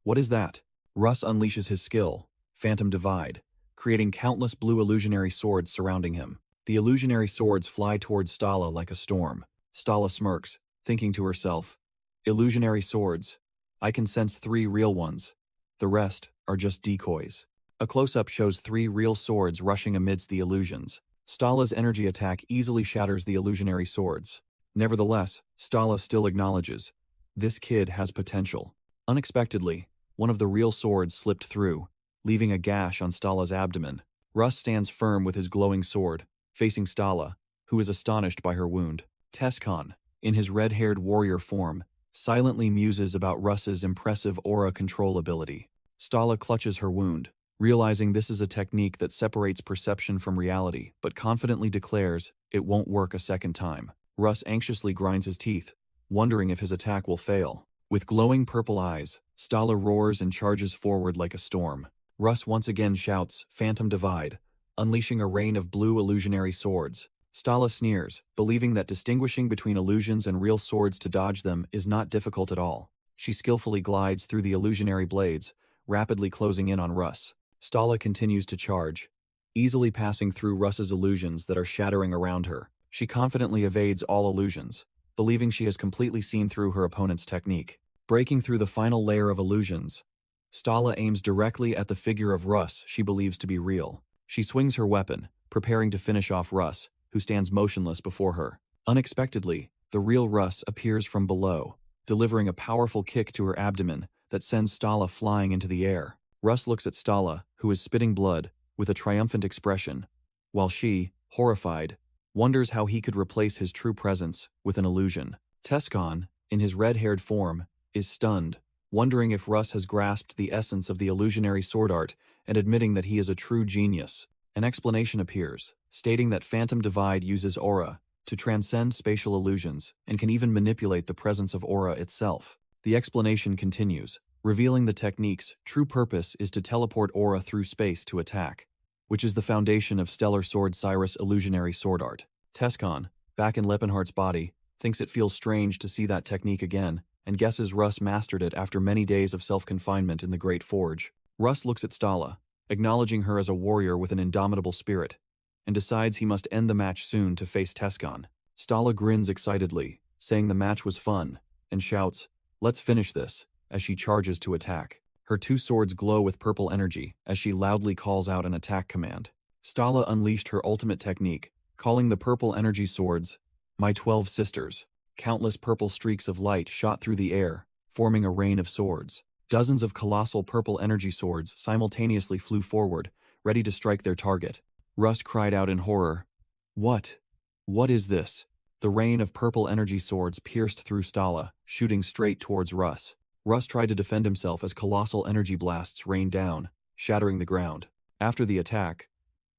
S1: what is that? Russ unleashes his skill, Phantom Divide, creating countless blue illusionary swords surrounding him. The illusionary swords fly towards Stala like a storm. Stala smirks, thinking to herself, illusionary swords. I can sense 3 real ones. The rest are just decoys. A close-up shows 3 real swords rushing amidst the illusions. Stala's energy attack easily shatters the illusionary swords. Nevertheless, Stala still acknowledges, this kid has potential. Unexpectedly, one of the real swords slipped through, leaving a gash on Stala's abdomen. Russ stands firm with his glowing sword, facing Stala, who is astonished by her wound. Tescon, in his red-haired warrior form, silently muses about Russ's impressive aura control ability. Stala clutches her wound, realizing this is a technique that separates perception from reality, but confidently declares it won't work a second time. Russ anxiously grinds his teeth, wondering if his attack will fail. With glowing purple eyes, Stala roars and charges forward like a storm. Russ once again shouts, Phantom Divide, unleashing a rain of blue illusionary swords. Stala sneers, believing that distinguishing between illusions and real swords to dodge them is not difficult at all. She skillfully glides through the illusionary blades, rapidly closing in on Russ. Stala continues to charge, easily passing through Russ's illusions that are shattering around her. She confidently evades all illusions, believing she has completely seen through her opponent's technique. Breaking through the final layer of illusions, Stala aims directly at the figure of Russ she believes to be real. She swings her weapon, preparing to finish off Russ, who stands motionless before her. Unexpectedly, the real Russ appears from below, delivering a powerful kick to her abdomen that sends Stala flying into the air. Russ looks at Stala, who is spitting blood, with a triumphant expression, while she, horrified, wonders how he could replace his true presence with an illusion. Tescon, in his red-haired form, is stunned, wondering if Russ has grasped the essence of the illusionary sword art and admitting that he is a true genius. An explanation appears, stating that Phantom Divide uses aura, to transcend spatial illusions, and can even manipulate the presence of aura itself. The explanation continues, revealing the technique's true purpose is to teleport aura through space to attack, which is the foundation of Stellar Sword Cyrus' illusionary sword art. Tescon, back in Lepenheart's body, thinks it feels strange to see that technique again, and guesses Russ mastered it after many days of self-confinement in the Great Forge. Russ looks at Stala, acknowledging her as a warrior with an indomitable spirit, and decides he must end the match soon to face Tescon. Stala grins excitedly, saying the match was fun, and shouts, "Let's finish this," as she charges to attack. Her two swords glow with purple energy as she loudly calls out an attack command. Stala unleashed her ultimate technique, calling the purple energy swords, "My 12 sisters." Countless purple streaks of light shot through the air, forming a rain of swords. Dozens of colossal purple energy swords simultaneously flew forward, ready to strike their target. Russ cried out in horror, "What? What is this?" The rain of purple energy swords pierced through Stala, shooting straight towards Russ. Russ tried to defend himself as colossal energy blasts rained down, shattering the ground. After the attack,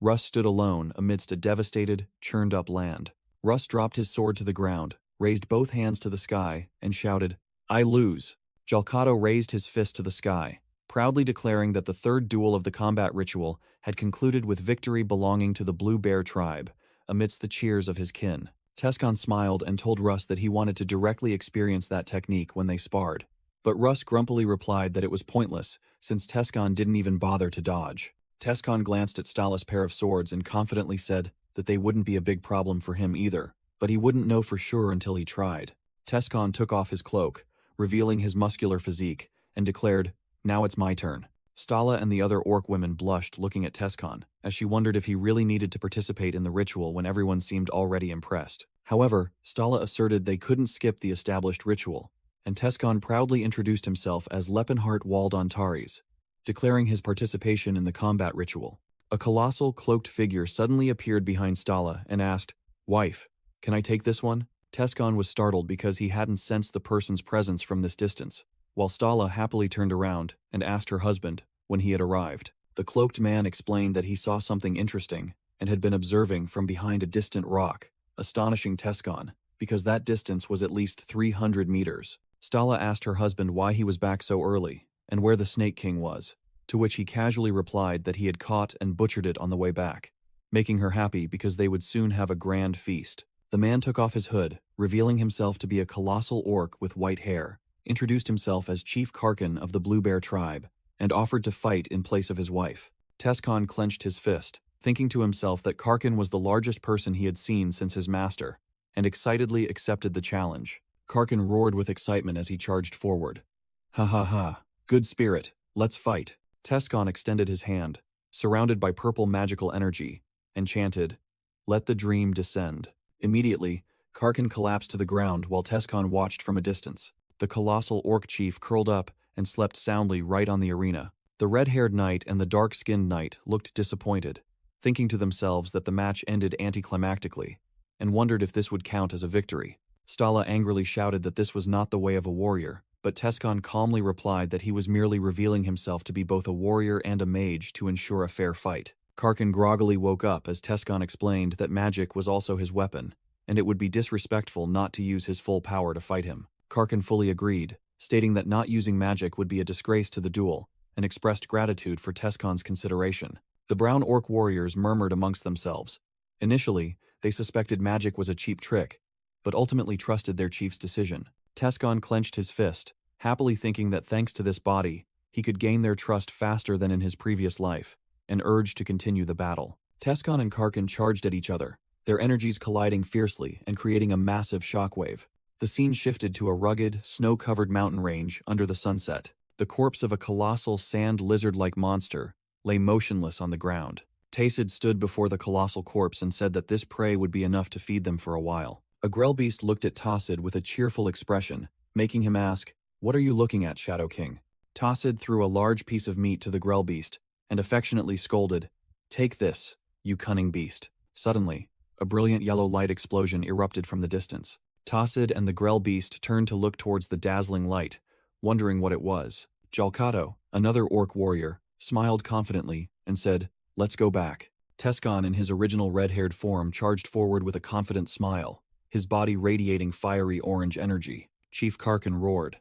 S1: Russ stood alone amidst a devastated, churned-up land. Russ dropped his sword to the ground, raised both hands to the sky, and shouted, "I lose." Jalkato raised his fist to the sky, proudly declaring that the third duel of the combat ritual had concluded with victory belonging to the Blue Bear tribe, amidst the cheers of his kin. Tescon smiled and told Russ that he wanted to directly experience that technique when they sparred. But Russ grumpily replied that it was pointless, since Tescon didn't even bother to dodge. Tescon glanced at Stala's pair of swords and confidently said that they wouldn't be a big problem for him either, but he wouldn't know for sure until he tried. Tescon took off his cloak, revealing his muscular physique, and declared, "Now it's my turn." Stala and the other orc women blushed looking at Tescon, as she wondered if he really needed to participate in the ritual when everyone seemed already impressed. However, Stala asserted they couldn't skip the established ritual, and Tescon proudly introduced himself as Lepenheart Waldantares, declaring his participation in the combat ritual. A colossal, cloaked figure suddenly appeared behind Stala and asked, "Wife, can I take this one?" Tescon was startled because he hadn't sensed the person's presence from this distance, while Stala happily turned around and asked her husband when he had arrived. The cloaked man explained that he saw something interesting and had been observing from behind a distant rock, astonishing Tescon, because that distance was at least 300 meters. Stala asked her husband why he was back so early, and where the Snake King was, to which he casually replied that he had caught and butchered it on the way back, making her happy because they would soon have a grand feast. The man took off his hood, revealing himself to be a colossal orc with white hair, introduced himself as Chief Karkin of the Blue Bear tribe, and offered to fight in place of his wife. Tescon clenched his fist, thinking to himself that Karkin was the largest person he had seen since his master, and excitedly accepted the challenge. Karkin roared with excitement as he charged forward. "Ha ha ha, good spirit, let's fight." Tescon extended his hand, surrounded by purple magical energy, and chanted, "Let the dream descend." Immediately, Karkin collapsed to the ground while Tescon watched from a distance. The colossal orc chief curled up and slept soundly right on the arena. The red-haired knight and the dark-skinned knight looked disappointed, thinking to themselves that the match ended anticlimactically, and wondered if this would count as a victory. Stala angrily shouted that this was not the way of a warrior, but Tescon calmly replied that he was merely revealing himself to be both a warrior and a mage to ensure a fair fight. Karkin groggily woke up as Tescon explained that magic was also his weapon, and it would be disrespectful not to use his full power to fight him. Karkin fully agreed, stating that not using magic would be a disgrace to the duel, and expressed gratitude for Tescon's consideration. The brown orc warriors murmured amongst themselves. Initially, they suspected magic was a cheap trick, but ultimately trusted their chief's decision. Tescon clenched his fist, happily thinking that thanks to this body, he could gain their trust faster than in his previous life, and urged to continue the battle. Tescon and Karkin charged at each other, their energies colliding fiercely and creating a massive shockwave. The scene shifted to a rugged, snow-covered mountain range under the sunset. The corpse of a colossal sand lizard-like monster lay motionless on the ground. Tacid stood before the colossal corpse and said that this prey would be enough to feed them for a while. A Grellbeast looked at Tacid with a cheerful expression, making him ask, "What are you looking at, Shadow King?" Tacid threw a large piece of meat to the Grellbeast and affectionately scolded, "Take this, you cunning beast." Suddenly, a brilliant yellow light explosion erupted from the distance. Tacid and the Grellbeast turned to look towards the dazzling light, wondering what it was. Jalkato, another orc warrior, smiled confidently and said, "Let's go back." Tescon, in his original red-haired form, charged forward with a confident smile, his body radiating fiery orange energy. Chief Karkin roared,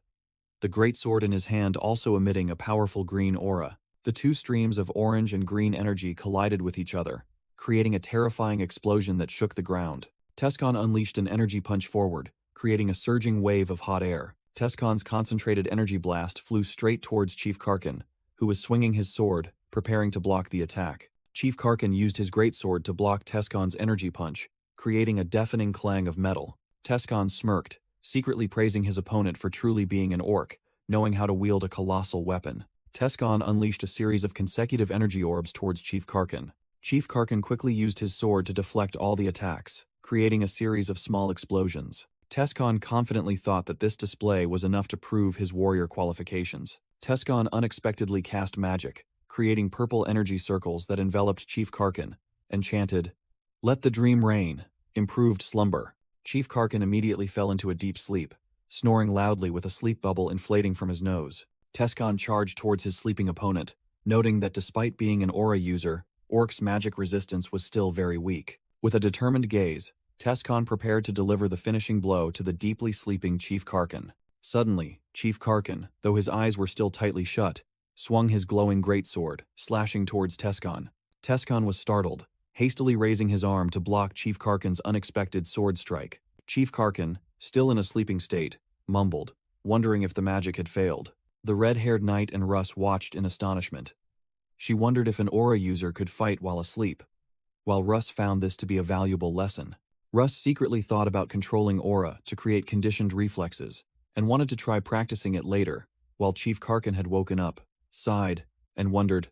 S1: the greatsword in his hand also emitting a powerful green aura. The two streams of orange and green energy collided with each other, creating a terrifying explosion that shook the ground. Tescon unleashed an energy punch forward, creating a surging wave of hot air. Tescon's concentrated energy blast flew straight towards Chief Karkin, who was swinging his sword, preparing to block the attack. Chief Karkin used his greatsword to block Tescon's energy punch, creating a deafening clang of metal. Tescon smirked, secretly praising his opponent for truly being an orc, knowing how to wield a colossal weapon. Tescon unleashed a series of consecutive energy orbs towards Chief Karkin. Chief Karkin quickly used his sword to deflect all the attacks, creating a series of small explosions. Tescon confidently thought that this display was enough to prove his warrior qualifications. Tescon unexpectedly cast magic, creating purple energy circles that enveloped Chief Karkin, and chanted, "Let the dream reign, improved slumber." Chief Karkin immediately fell into a deep sleep, snoring loudly with a sleep bubble inflating from his nose. Tescon charged towards his sleeping opponent, noting that despite being an aura user, Orc's magic resistance was still very weak. With a determined gaze, Tescon prepared to deliver the finishing blow to the deeply sleeping Chief Karkin. Suddenly, Chief Karkin, though his eyes were still tightly shut, swung his glowing greatsword, slashing towards Tescon. Tescon was startled, hastily raising his arm to block Chief Karkin's unexpected sword strike. Chief Karkin, still in a sleeping state, mumbled, wondering if the magic had failed. The red-haired knight and Russ watched in astonishment. She wondered if an aura user could fight while asleep, while Russ found this to be a valuable lesson. Russ secretly thought about controlling aura to create conditioned reflexes, and wanted to try practicing it later, while Chief Karkin had woken up, sighed, and wondered,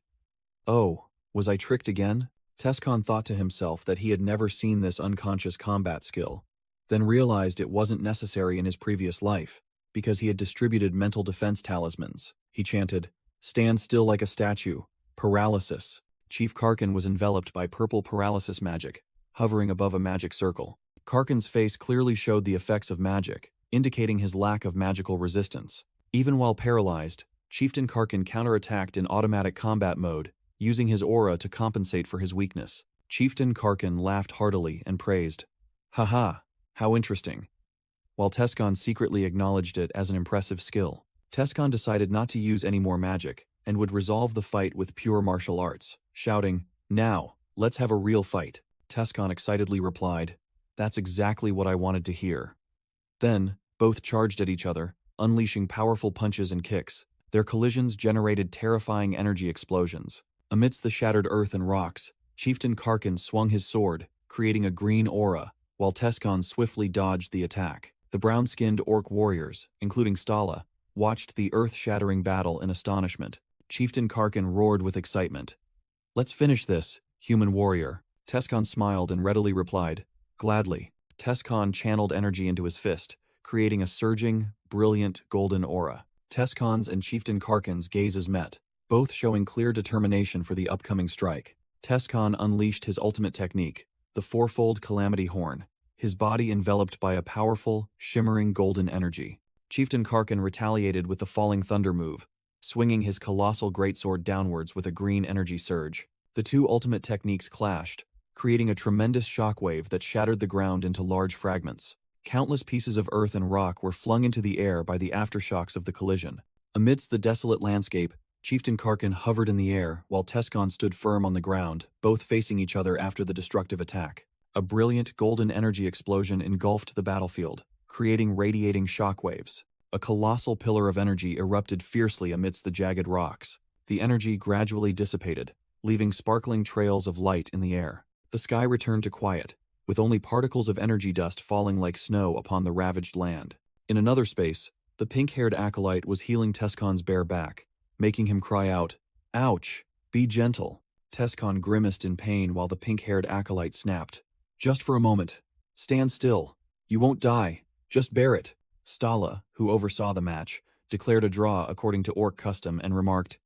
S1: "Oh, was I tricked again?" Tescon thought to himself that he had never seen this unconscious combat skill, then realized it wasn't necessary in his previous life, because he had distributed mental defense talismans. He chanted, "Stand still like a statue. Paralysis." Chief Karkin was enveloped by purple paralysis magic, hovering above a magic circle. Karkin's face clearly showed the effects of magic, indicating his lack of magical resistance. Even while paralyzed, Chieftain Karkin counterattacked in automatic combat mode, using his aura to compensate for his weakness. Chieftain Karkin laughed heartily and praised, "Haha, how interesting," while Tescon secretly acknowledged it as an impressive skill. Tescon decided not to use any more magic, and would resolve the fight with pure martial arts, shouting, "Now, let's have a real fight." Tescon excitedly replied, "That's exactly what I wanted to hear." Then, both charged at each other, unleashing powerful punches and kicks. Their collisions generated terrifying energy explosions. Amidst the shattered earth and rocks, Chieftain Karkin swung his sword, creating a green aura, while Tescon swiftly dodged the attack. The brown-skinned orc warriors, including Stala, watched the earth-shattering battle in astonishment. Chieftain Karkin roared with excitement, "Let's finish this, human warrior." Tescon smiled and readily replied, "Gladly." Tescon channeled energy into his fist, creating a surging, brilliant golden aura. Tescon's and Chieftain Karkin's gazes met, both showing clear determination for the upcoming strike. Tescon unleashed his ultimate technique, the fourfold Calamity Horn, his body enveloped by a powerful, shimmering golden energy. Chieftain Karkin retaliated with the Falling Thunder move, swinging his colossal greatsword downwards with a green energy surge. The two ultimate techniques clashed, creating a tremendous shockwave that shattered the ground into large fragments. Countless pieces of earth and rock were flung into the air by the aftershocks of the collision. Amidst the desolate landscape, Chieftain Karkin hovered in the air while Tescon stood firm on the ground, both facing each other after the destructive attack. A brilliant golden energy explosion engulfed the battlefield, creating radiating shockwaves. A colossal pillar of energy erupted fiercely amidst the jagged rocks. The energy gradually dissipated, leaving sparkling trails of light in the air. The sky returned to quiet, with only particles of energy dust falling like snow upon the ravaged land. In another space, the pink-haired acolyte was healing Tescon's bare back, making him cry out, "Ouch! Be gentle." Tescon grimaced in pain while the pink-haired acolyte snapped, "Just for a moment. Stand still. You won't die. Just bear it." Stala, who oversaw the match, declared a draw according to Orc custom and remarked,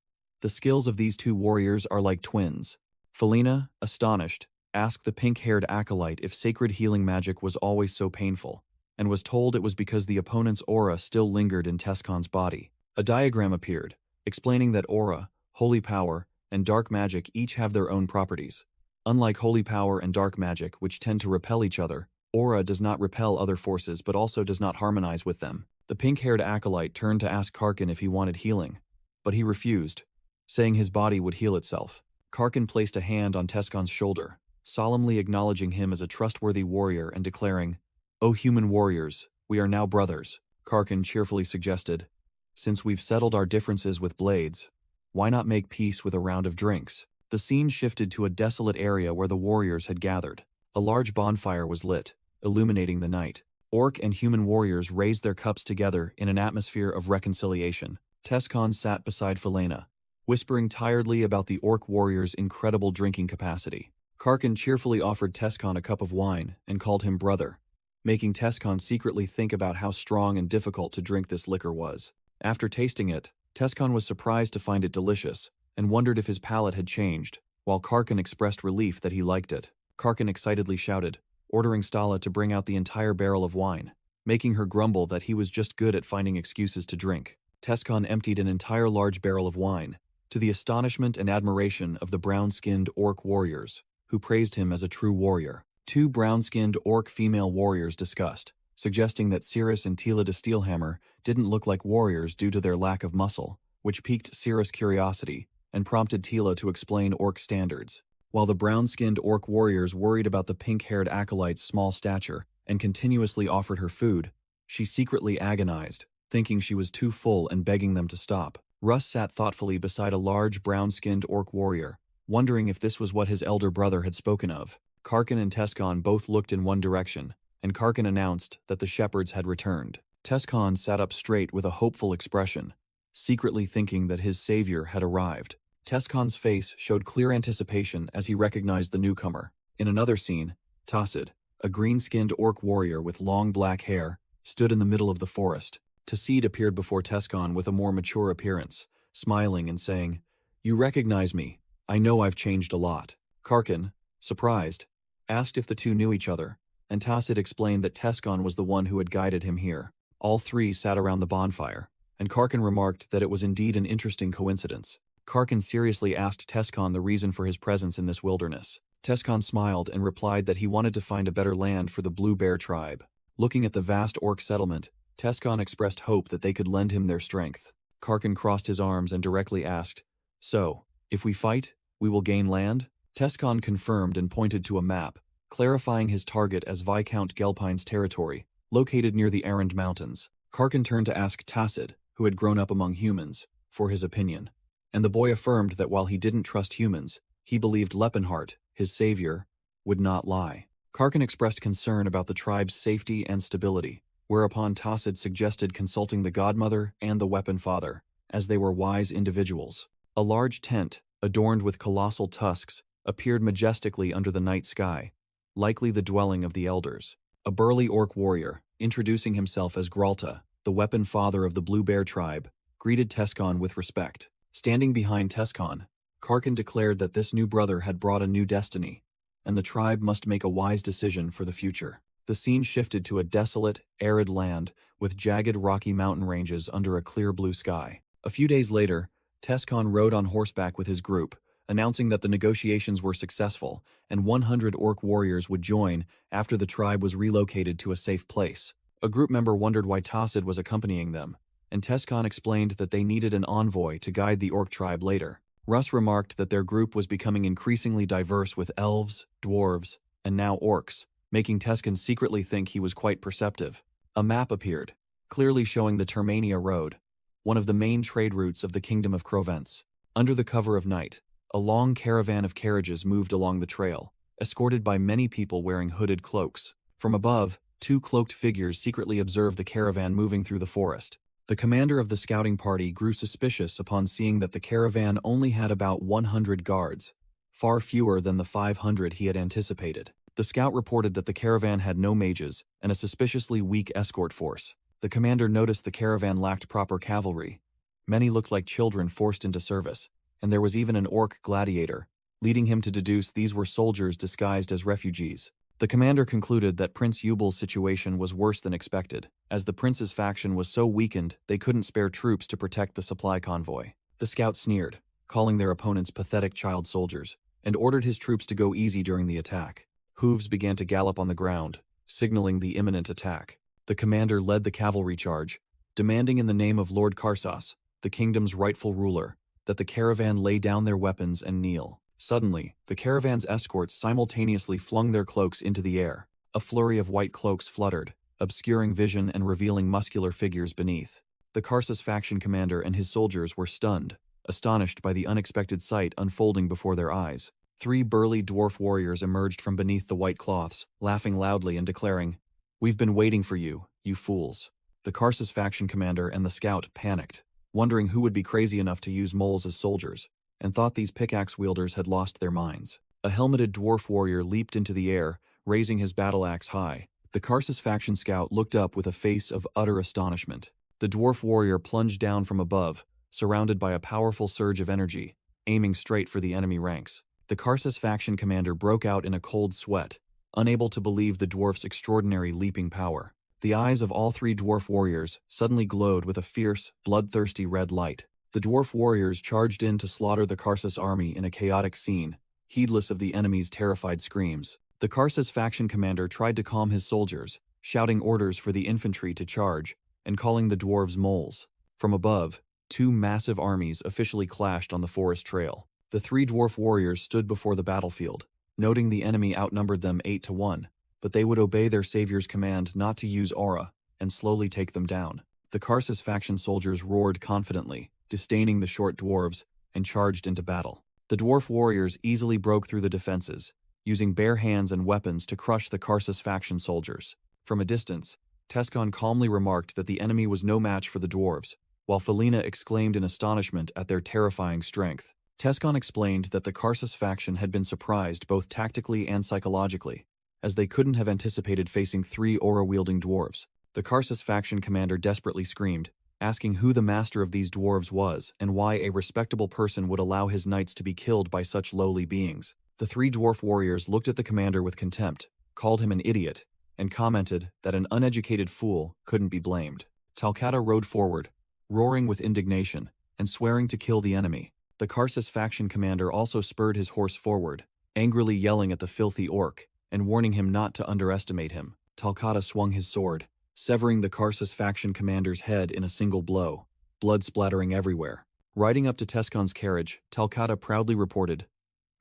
S1: "The skills of these two warriors are like twins." Felina, astonished, asked the pink-haired acolyte if sacred healing magic was always so painful, and was told it was because the opponent's aura still lingered in Tescon's body. A diagram appeared, explaining that aura, holy power, and dark magic each have their own properties. Unlike holy power and dark magic, which tend to repel each other, aura does not repel other forces but also does not harmonize with them. The pink-haired acolyte turned to ask Karkin if he wanted healing, but he refused, saying his body would heal itself. Karkin placed a hand on Tescon's shoulder, solemnly acknowledging him as a trustworthy warrior and declaring, "O human warriors, we are now brothers," Karkin cheerfully suggested. "Since we've settled our differences with blades, why not make peace with a round of drinks?" The scene shifted to a desolate area where the warriors had gathered. A large bonfire was lit, illuminating the night. Orc and human warriors raised their cups together in an atmosphere of reconciliation. Tescon sat beside Felena, whispering tiredly about the Orc warriors' incredible drinking capacity. Karkin cheerfully offered Tescon a cup of wine and called him brother, making Tescon secretly think about how strong and difficult to drink this liquor was. After tasting it, Tescon was surprised to find it delicious, and wondered if his palate had changed, while Karkin expressed relief that he liked it. Karkin excitedly shouted, ordering Stala to bring out the entire barrel of wine, making her grumble that he was just good at finding excuses to drink. Tescon emptied an entire large barrel of wine, to the astonishment and admiration of the brown-skinned Orc warriors, who praised him as a true warrior. Two brown-skinned Orc female warriors discussed, suggesting that Cirrus and Tila de Steelhammer didn't look like warriors due to their lack of muscle, which piqued Cirrus' curiosity and prompted Tila to explain Orc standards. While the brown-skinned Orc warriors worried about the pink-haired acolyte's small stature and continuously offered her food, she secretly agonized, thinking she was too full and begging them to stop. Russ sat thoughtfully beside a large brown-skinned Orc warrior, wondering if this was what his elder brother had spoken of. Karkin and Tescon both looked in one direction, and Karkin announced that the shepherds had returned. Tescon sat up straight with a hopeful expression, secretly thinking that his savior had arrived. Tescon's face showed clear anticipation as he recognized the newcomer. In another scene, Tassid, a green-skinned Orc warrior with long black hair, stood in the middle of the forest. Tassid appeared before Tescon with a more mature appearance, smiling and saying, "You recognize me. I know I've changed a lot." Karkin, surprised, asked if the two knew each other, and Tassid explained that Tescon was the one who had guided him here. All three sat around the bonfire, and Karkin remarked that it was indeed an interesting coincidence. Karkin seriously asked Tescon the reason for his presence in this wilderness. Tescon smiled and replied that he wanted to find a better land for the Blue Bear tribe. Looking at the vast Orc settlement, Tescon expressed hope that they could lend him their strength. Karkin crossed his arms and directly asked, "So, if we fight, we will gain land?" Tescon confirmed and pointed to a map, clarifying his target as Viscount Gelpine's territory, located near the Arrand Mountains. Karkin turned to ask Tassid, who had grown up among humans, for his opinion. And the boy affirmed that while he didn't trust humans, he believed Lepenheart, his savior, would not lie. Karkin expressed concern about the tribe's safety and stability, whereupon Tassid suggested consulting the Godmother and the Weapon Father, as they were wise individuals. A large tent, adorned with colossal tusks, appeared majestically under the night sky, likely the dwelling of the elders. A burly Orc warrior, introducing himself as Gralta, the Weapon Father of the Blue Bear tribe, greeted Tescon with respect. Standing behind Tescon, Karkin declared that this new brother had brought a new destiny, and the tribe must make a wise decision for the future. The scene shifted to a desolate, arid land with jagged rocky mountain ranges under a clear blue sky. A few days later, Tescon rode on horseback with his group, announcing that the negotiations were successful and 100 Orc warriors would join after the tribe was relocated to a safe place. A group member wondered why Tassid was accompanying them, and Tescon explained that they needed an envoy to guide the Orc tribe later. Russ remarked that their group was becoming increasingly diverse with elves, dwarves, and now orcs, making Tescon secretly think he was quite perceptive. A map appeared, clearly showing the Termania Road, one of the main trade routes of the Kingdom of Crovence. Under the cover of night, a long caravan of carriages moved along the trail, escorted by many people wearing hooded cloaks. From above, two cloaked figures secretly observed the caravan moving through the forest. The commander of the scouting party grew suspicious upon seeing that the caravan only had about 100 guards, far fewer than the 500 he had anticipated. The scout reported that the caravan had no mages and a suspiciously weak escort force. The commander noticed the caravan lacked proper cavalry. Many looked like children forced into service, and there was even an Orc gladiator, leading him to deduce these were soldiers disguised as refugees. The commander concluded that Prince Yubel's situation was worse than expected, as the prince's faction was so weakened they couldn't spare troops to protect the supply convoy. The scout sneered, calling their opponents pathetic child soldiers, and ordered his troops to go easy during the attack. Hooves began to gallop on the ground, signaling the imminent attack. The commander led the cavalry charge, demanding in the name of Lord Karsas, the kingdom's rightful ruler, that the caravan lay down their weapons and kneel. Suddenly, the caravan's escorts simultaneously flung their cloaks into the air. A flurry of white cloaks fluttered, obscuring vision and revealing muscular figures beneath. The Karsas faction commander and his soldiers were stunned, astonished by the unexpected sight unfolding before their eyes. 3 burly dwarf warriors emerged from beneath the white cloths, laughing loudly and declaring, "We've been waiting for you, you fools." The Karsas faction commander and the scout panicked, wondering who would be crazy enough to use moles as soldiers, and thought these pickaxe wielders had lost their minds. A helmeted dwarf warrior leaped into the air, raising his battle axe high. The Karsas faction scout looked up with a face of utter astonishment. The dwarf warrior plunged down from above, surrounded by a powerful surge of energy, aiming straight for the enemy ranks. The Karsas faction commander broke out in a cold sweat, unable to believe the dwarf's extraordinary leaping power. The eyes of all 3 dwarf warriors suddenly glowed with a fierce, bloodthirsty red light. The dwarf warriors charged in to slaughter the Karsas army in a chaotic scene, heedless of the enemy's terrified screams. The Karsas faction commander tried to calm his soldiers, shouting orders for the infantry to charge, and calling the dwarves moles. From above, 2 massive armies officially clashed on the forest trail. The 3 dwarf warriors stood before the battlefield, noting the enemy outnumbered them 8-1, but they would obey their savior's command not to use aura, and slowly take them down. The Karsas faction soldiers roared confidently, disdaining the short dwarves, and charged into battle. The dwarf warriors easily broke through the defenses, using bare hands and weapons to crush the Karsas faction soldiers. From a distance, Tescon calmly remarked that the enemy was no match for the dwarves, while Felina exclaimed in astonishment at their terrifying strength. Tescon explained that the Karsas faction had been surprised both tactically and psychologically, as they couldn't have anticipated facing 3 aura-wielding dwarves. The Karsas faction commander desperately screamed, asking who the master of these dwarves was and why a respectable person would allow his knights to be killed by such lowly beings. The 3 dwarf warriors looked at the commander with contempt, called him an idiot, and commented that an uneducated fool couldn't be blamed. Talcata rode forward, roaring with indignation, and swearing to kill the enemy. The Karsas faction commander also spurred his horse forward, angrily yelling at the filthy orc, and warning him not to underestimate him. Talcata swung his sword, severing the Karsas faction commander's head in a single blow, blood splattering everywhere. Riding up to Tescon's carriage, Talcata proudly reported,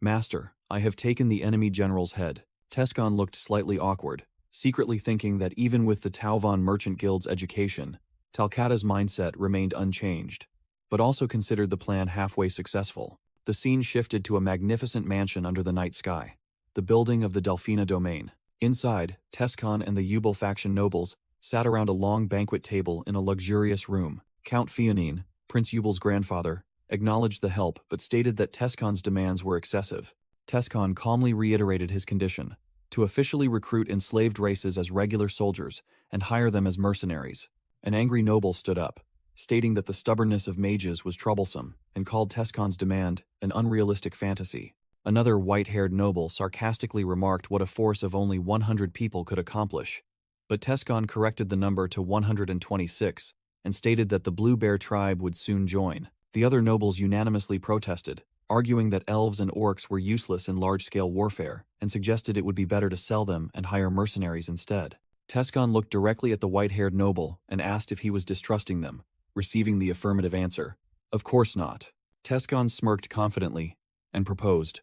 S1: "Master, I have taken the enemy general's head." Tescon looked slightly awkward, secretly thinking that even with the Tauvan Merchant Guild's education, Talcata's mindset remained unchanged, but also considered the plan halfway successful. The scene shifted to a magnificent mansion under the night sky, the building of the Delphina domain. Inside, Tescon and the Ubal faction nobles sat around a long banquet table in a luxurious room. Count Fionine, Prince Ubal's grandfather, acknowledged the help but stated that Tescon's demands were excessive. Tescon calmly reiterated his condition, to officially recruit enslaved races as regular soldiers and hire them as mercenaries. An angry noble stood up, stating that the stubbornness of mages was troublesome, and called Tescon's demand an unrealistic fantasy. Another white-haired noble sarcastically remarked what a force of only 100 people could accomplish, but Tescon corrected the number to 126, and stated that the Blue Bear tribe would soon join. The other nobles unanimously protested, arguing that elves and orcs were useless in large-scale warfare, and suggested it would be better to sell them and hire mercenaries instead. Tescon looked directly at the white-haired noble and asked if he was distrusting them, receiving the affirmative answer. "Of course not." Tescon smirked confidently and proposed,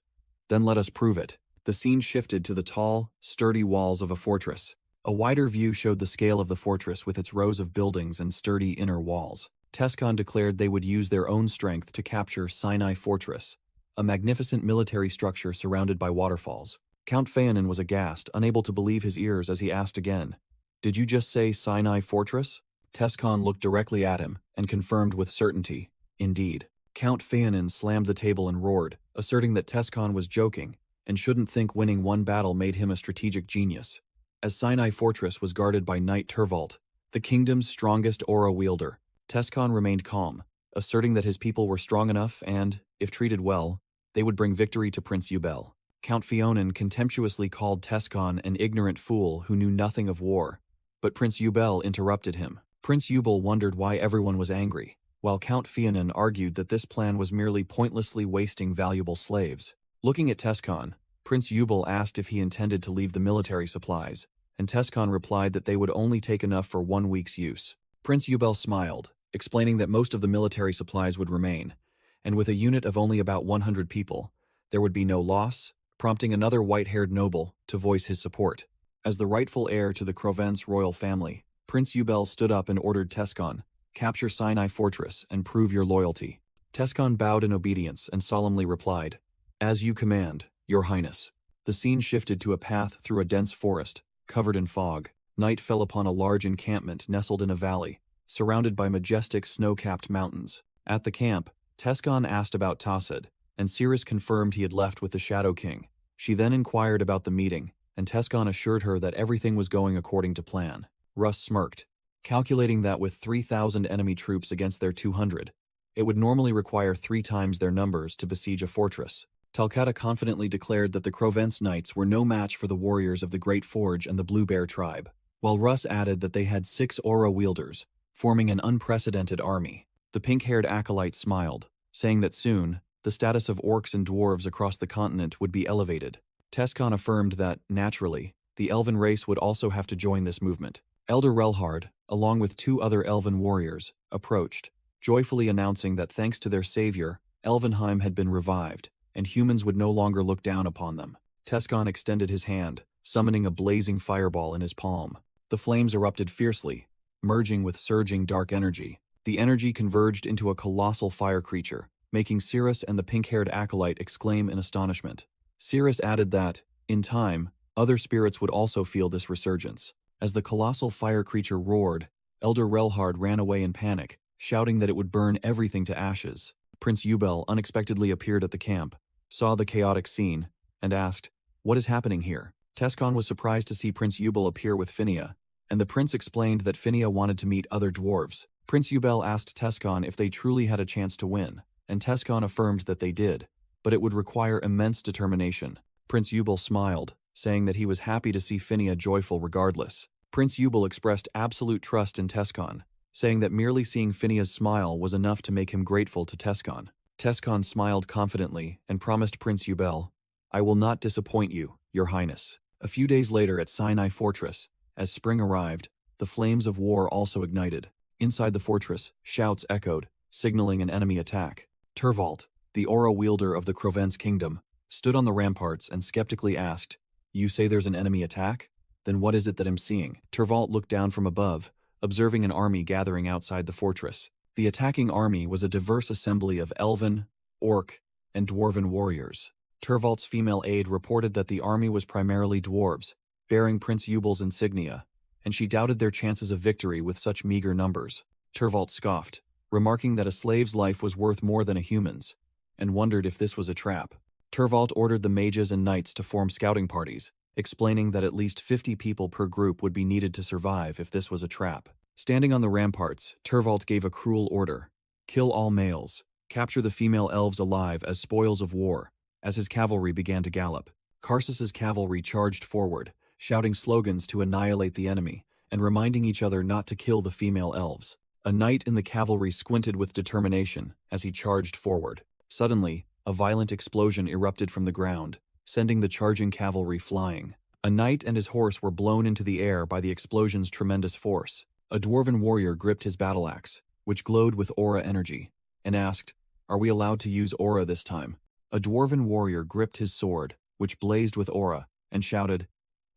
S1: "Then let us prove it." The scene shifted to the tall, sturdy walls of a fortress. A wider view showed the scale of the fortress with its rows of buildings and sturdy inner walls. Tescon declared they would use their own strength to capture Sinai Fortress, a magnificent military structure surrounded by waterfalls. Count Phaonin was aghast, unable to believe his ears as he asked again, "Did you just say Sinai Fortress?" Tescon looked directly at him and confirmed with certainty, "Indeed." Count Phaonin slammed the table and roared, asserting that Tescon was joking and shouldn't think winning one battle made him a strategic genius. As Sinai Fortress was guarded by Knight Turvalt, the kingdom's strongest aura wielder, Tescon remained calm, asserting that his people were strong enough and, if treated well, they would bring victory to Prince Ubel. Count Phaonin contemptuously called Tescon an ignorant fool who knew nothing of war, but Prince Ubel interrupted him. Prince Ubel wondered why everyone was angry, while Count Phaonin argued that this plan was merely pointlessly wasting valuable slaves. Looking at Tescon, Prince Yubel asked if he intended to leave the military supplies, and Tescon replied that they would only take enough for 1 week's use. Prince Yubel smiled, explaining that most of the military supplies would remain, and with a unit of only about 100 people, there would be no loss, prompting another white-haired noble to voice his support. As the rightful heir to the Provence royal family, Prince Yubel stood up and ordered Tescon, "Capture Sinai Fortress and prove your loyalty." Tescon bowed in obedience and solemnly replied, "As you command, Your Highness." The scene shifted to a path through a dense forest, covered in fog. Night fell upon a large encampment nestled in a valley, surrounded by majestic snow-capped mountains. At the camp, Tescon asked about Tasad, and Cirrus confirmed he had left with the Shadow King. She then inquired about the meeting, and Tescon assured her that everything was going according to plan. Russ smirked, calculating that with 3,000 enemy troops against their 200, it would normally require 3 times their numbers to besiege a fortress. Talcata confidently declared that the Provence Knights were no match for the warriors of the Great Forge and the Blue Bear tribe, while Russ added that they had 6 aura wielders, forming an unprecedented army. The pink-haired acolyte smiled, saying that soon, the status of orcs and dwarves across the continent would be elevated. Tescon affirmed that, naturally, the elven race would also have to join this movement. Elder Relhard, along with 2 other elven warriors, approached, joyfully announcing that thanks to their savior, Elvenheim had been revived, and humans would no longer look down upon them. Tescon extended his hand, summoning a blazing fireball in his palm. The flames erupted fiercely, merging with surging dark energy. The energy converged into a colossal fire creature, making Cirrus and the pink-haired acolyte exclaim in astonishment. Cirrus added that, in time, other spirits would also feel this resurgence. As the colossal fire creature roared, Elder Relhard ran away in panic, shouting that it would burn everything to ashes. Prince Yubel unexpectedly appeared at the camp, saw the chaotic scene, and asked, "What is happening here?" Tescon was surprised to see Prince Yubel appear with Phinia, and the prince explained that Phinia wanted to meet other dwarves. Prince Yubel asked Tescon if they truly had a chance to win, and Tescon affirmed that they did, but it would require immense determination. Prince Yubel smiled, saying that he was happy to see Phinia joyful regardless. Prince Yubel expressed absolute trust in Tescon, saying that merely seeing Phinia's smile was enough to make him grateful to Tescon. Tescon smiled confidently and promised Prince Yubel, "I will not disappoint you, Your Highness." A few days later at Sinai Fortress, as spring arrived, the flames of war also ignited. Inside the fortress, shouts echoed, signaling an enemy attack. Tervalt, the aura wielder of the Provence kingdom, stood on the ramparts and skeptically asked, "You say there's an enemy attack? Then what is it that I'm seeing?" Tervalt looked down from above, observing an army gathering outside the fortress. The attacking army was a diverse assembly of elven, orc, and dwarven warriors. Tervalt's female aide reported that the army was primarily dwarves, bearing Prince Yubel's insignia, and she doubted their chances of victory with such meager numbers. Tervalt scoffed, remarking that a slave's life was worth more than a human's, and wondered if this was a trap. Tervalt ordered the mages and knights to form scouting parties, explaining that at least 50 people per group would be needed to survive if this was a trap. Standing on the ramparts, Tervalt gave a cruel order: kill all males, capture the female elves alive as spoils of war. As his cavalry began to gallop, Karsus's cavalry charged forward, shouting slogans to annihilate the enemy, and reminding each other not to kill the female elves. A knight in the cavalry squinted with determination as he charged forward. Suddenly, a violent explosion erupted from the ground, sending the charging cavalry flying. A knight and his horse were blown into the air by the explosion's tremendous force. A dwarven warrior gripped his battle axe, which glowed with aura energy, and asked, "Are we allowed to use aura this time?" A dwarven warrior gripped his sword, which blazed with aura, and shouted,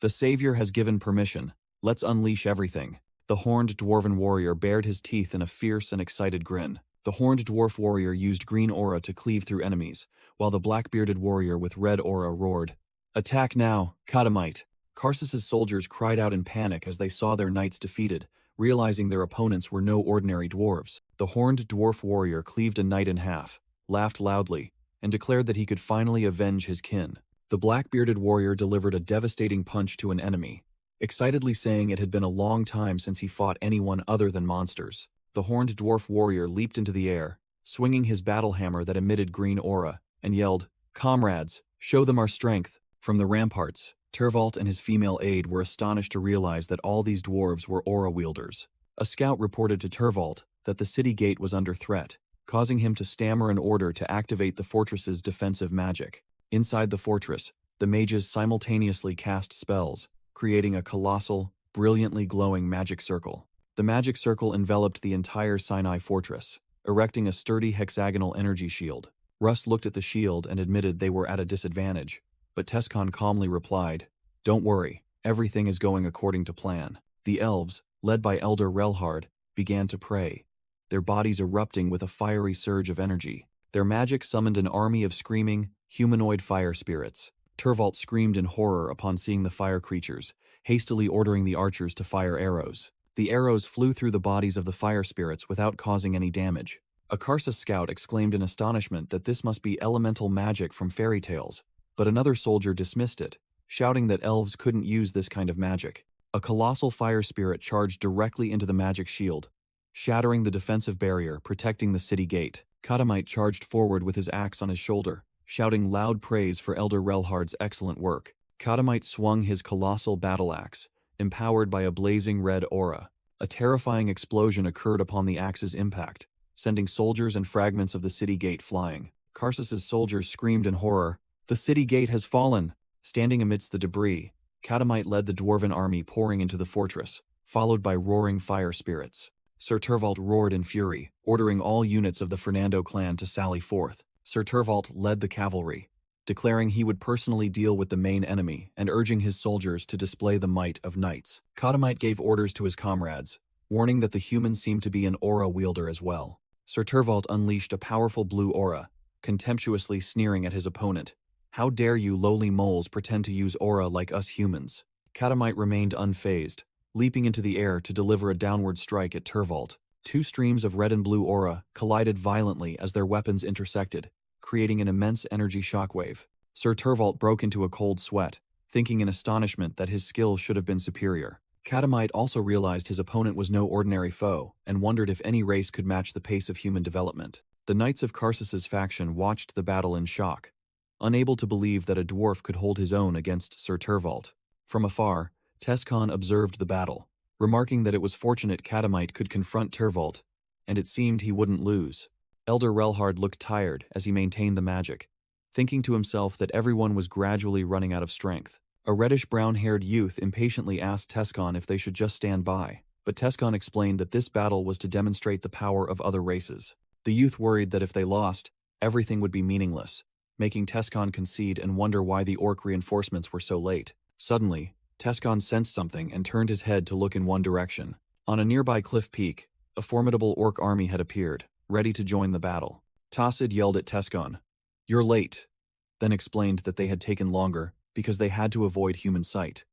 S1: "The Savior has given permission. Let's unleash everything." The horned dwarven warrior bared his teeth in a fierce and excited grin. The horned dwarf warrior used green aura to cleave through enemies, while the black-bearded warrior with red aura roared, "Attack now, Katamite!" Karsus's soldiers cried out in panic as they saw their knights defeated, realizing their opponents were no ordinary dwarves. The horned dwarf warrior cleaved a knight in half, laughed loudly, and declared that he could finally avenge his kin. The black-bearded warrior delivered a devastating punch to an enemy, excitedly saying it had been a long time since he fought anyone other than monsters. The horned dwarf warrior leaped into the air, swinging his battle hammer that emitted green aura, and yelled, "Comrades, show them our strength." From the ramparts, Tervalt and his female aide were astonished to realize that all these dwarves were aura wielders. A scout reported to Tervalt that the city gate was under threat, causing him to stammer an order to activate the fortress's defensive magic. Inside the fortress, the mages simultaneously cast spells, creating a colossal, brilliantly glowing magic circle. The magic circle enveloped the entire Sinai fortress, erecting a sturdy hexagonal energy shield. Russ looked at the shield and admitted they were at a disadvantage, but Tescon calmly replied, "Don't worry, everything is going according to plan." The elves, led by Elder Relhard, began to pray, their bodies erupting with a fiery surge of energy. Their magic summoned an army of screaming, humanoid fire spirits. Tervalt screamed in horror upon seeing the fire creatures, hastily ordering the archers to fire arrows. The arrows flew through the bodies of the fire spirits without causing any damage. A Karsa scout exclaimed in astonishment that this must be elemental magic from fairy tales, but another soldier dismissed it, shouting that elves couldn't use this kind of magic. A colossal fire spirit charged directly into the magic shield, shattering the defensive barrier protecting the city gate. Katamite charged forward with his axe on his shoulder, shouting loud praise for Elder Relhard's excellent work. Katamite swung his colossal battle axe, empowered by a blazing red aura. A terrifying explosion occurred upon the axe's impact, sending soldiers and fragments of the city gate flying. Karsus's soldiers screamed in horror, "The city gate has fallen!" Standing amidst the debris, Katamite led the dwarven army pouring into the fortress, followed by roaring fire spirits. Sir Tervalt roared in fury, ordering all units of the Fernando clan to sally forth. Sir Tervalt led the cavalry, declaring he would personally deal with the main enemy and urging his soldiers to display the might of knights. Katamite gave orders to his comrades, warning that the human seemed to be an aura wielder as well. Sir Tervalt unleashed a powerful blue aura, contemptuously sneering at his opponent. "How dare you lowly moles pretend to use aura like us humans?" Katamite remained unfazed, leaping into the air to deliver a downward strike at Tervalt. Two streams of red and blue aura collided violently as their weapons intersected, creating an immense energy shockwave. Sir Tervalt broke into a cold sweat, thinking in astonishment that his skill should have been superior. Katamite also realized his opponent was no ordinary foe, and wondered if any race could match the pace of human development. The Knights of Karsus's faction watched the battle in shock, unable to believe that a dwarf could hold his own against Sir Tervalt. From afar, Tescon observed the battle, remarking that it was fortunate Katamite could confront Tervalt, and it seemed he wouldn't lose. Elder Relhard looked tired as he maintained the magic, thinking to himself that everyone was gradually running out of strength. A reddish-brown-haired youth impatiently asked Tescon if they should just stand by, but Tescon explained that this battle was to demonstrate the power of other races. The youth worried that if they lost, everything would be meaningless, making Tescon concede and wonder why the orc reinforcements were so late. Suddenly, Tescon sensed something and turned his head to look in one direction. On a nearby cliff peak, a formidable orc army had appeared, ready to join the battle. Tassid yelled at Tescon, "You're late," then explained that they had taken longer because they had to avoid human sight,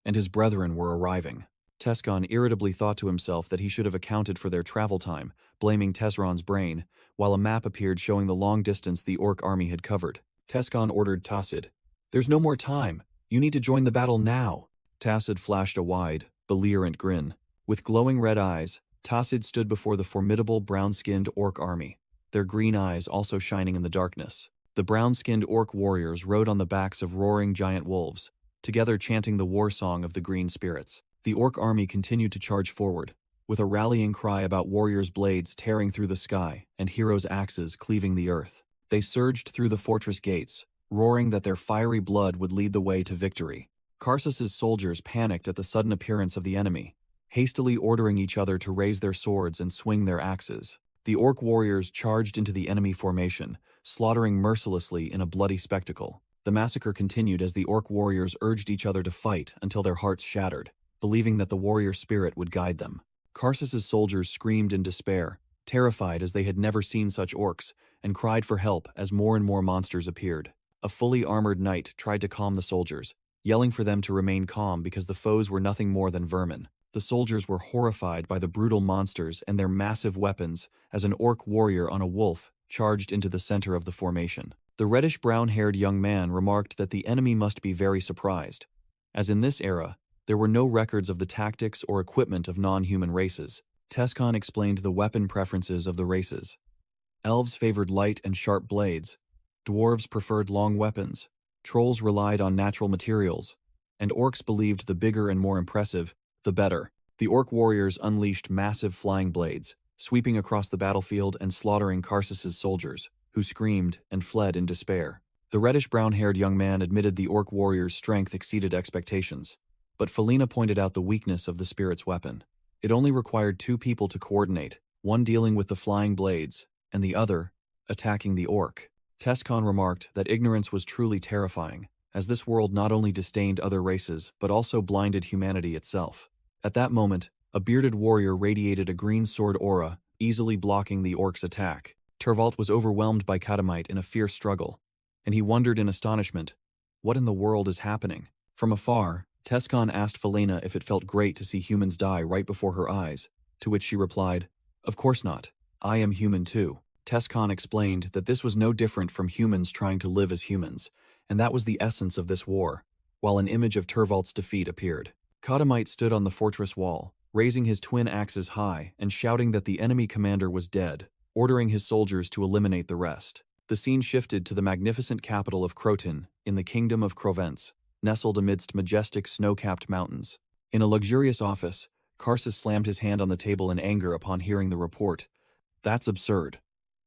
S1: and his brethren were arriving. Tescon irritably thought to himself that he should have accounted for their travel time, blaming Tesron's brain, while a map appeared showing the long distance the orc army had covered. Tescon ordered Tassid, "There's no more time. You need to join the battle now." Tassid flashed a wide, belligerent grin. With glowing red eyes, Tassid stood before the formidable brown-skinned orc army, their green eyes also shining in the darkness. The brown-skinned orc warriors rode on the backs of roaring giant wolves, together chanting the war song of the green spirits. The orc army continued to charge forward, with a rallying cry about warriors' blades tearing through the sky and heroes' axes cleaving the earth. They surged through the fortress gates, roaring that their fiery blood would lead the way to victory. Karsus's soldiers panicked at the sudden appearance of the enemy, hastily ordering each other to raise their swords and swing their axes. The orc warriors charged into the enemy formation, slaughtering mercilessly in a bloody spectacle. The massacre continued as the orc warriors urged each other to fight until their hearts shattered, believing that the warrior spirit would guide them. Karsus's soldiers screamed in despair, terrified as they had never seen such orcs, and cried for help as more and more monsters appeared. A fully armored knight tried to calm the soldiers, yelling for them to remain calm because the foes were nothing more than vermin. The soldiers were horrified by the brutal monsters and their massive weapons as an orc warrior on a wolf charged into the center of the formation. The reddish-brown-haired young man remarked that the enemy must be very surprised, as in this era, there were no records of the tactics or equipment of non-human races. Tescon explained the weapon preferences of the races. Elves favored light and sharp blades, dwarves preferred long weapons, trolls relied on natural materials, and orcs believed the bigger and more impressive, the better. The orc warriors unleashed massive flying blades, sweeping across the battlefield and slaughtering Karsus's soldiers, who screamed and fled in despair. The reddish-brown-haired young man admitted the orc warrior's strength exceeded expectations, but Felina pointed out the weakness of the spirit's weapon. It only required 2 people to coordinate, one dealing with the flying blades, and the other attacking the orc. Tescon remarked that ignorance was truly terrifying, as this world not only disdained other races but also blinded humanity itself. At that moment, a bearded warrior radiated a green sword aura, easily blocking the orc's attack. Tervalt was overwhelmed by Katamite in a fierce struggle, and he wondered in astonishment, what in the world is happening? From afar, Tescon asked Felina if it felt great to see humans die right before her eyes, to which she replied, "Of course not. I am human too." Tescon explained that this was no different from humans trying to live as humans, and that was the essence of this war, while an image of Tervalt's defeat appeared. Katamite stood on the fortress wall, raising his twin axes high and shouting that the enemy commander was dead, ordering his soldiers to eliminate the rest. The scene shifted to the magnificent capital of Croton, in the kingdom of Provence, nestled amidst majestic snow-capped mountains. In a luxurious office, Karsus slammed his hand on the table in anger upon hearing the report. "That's absurd."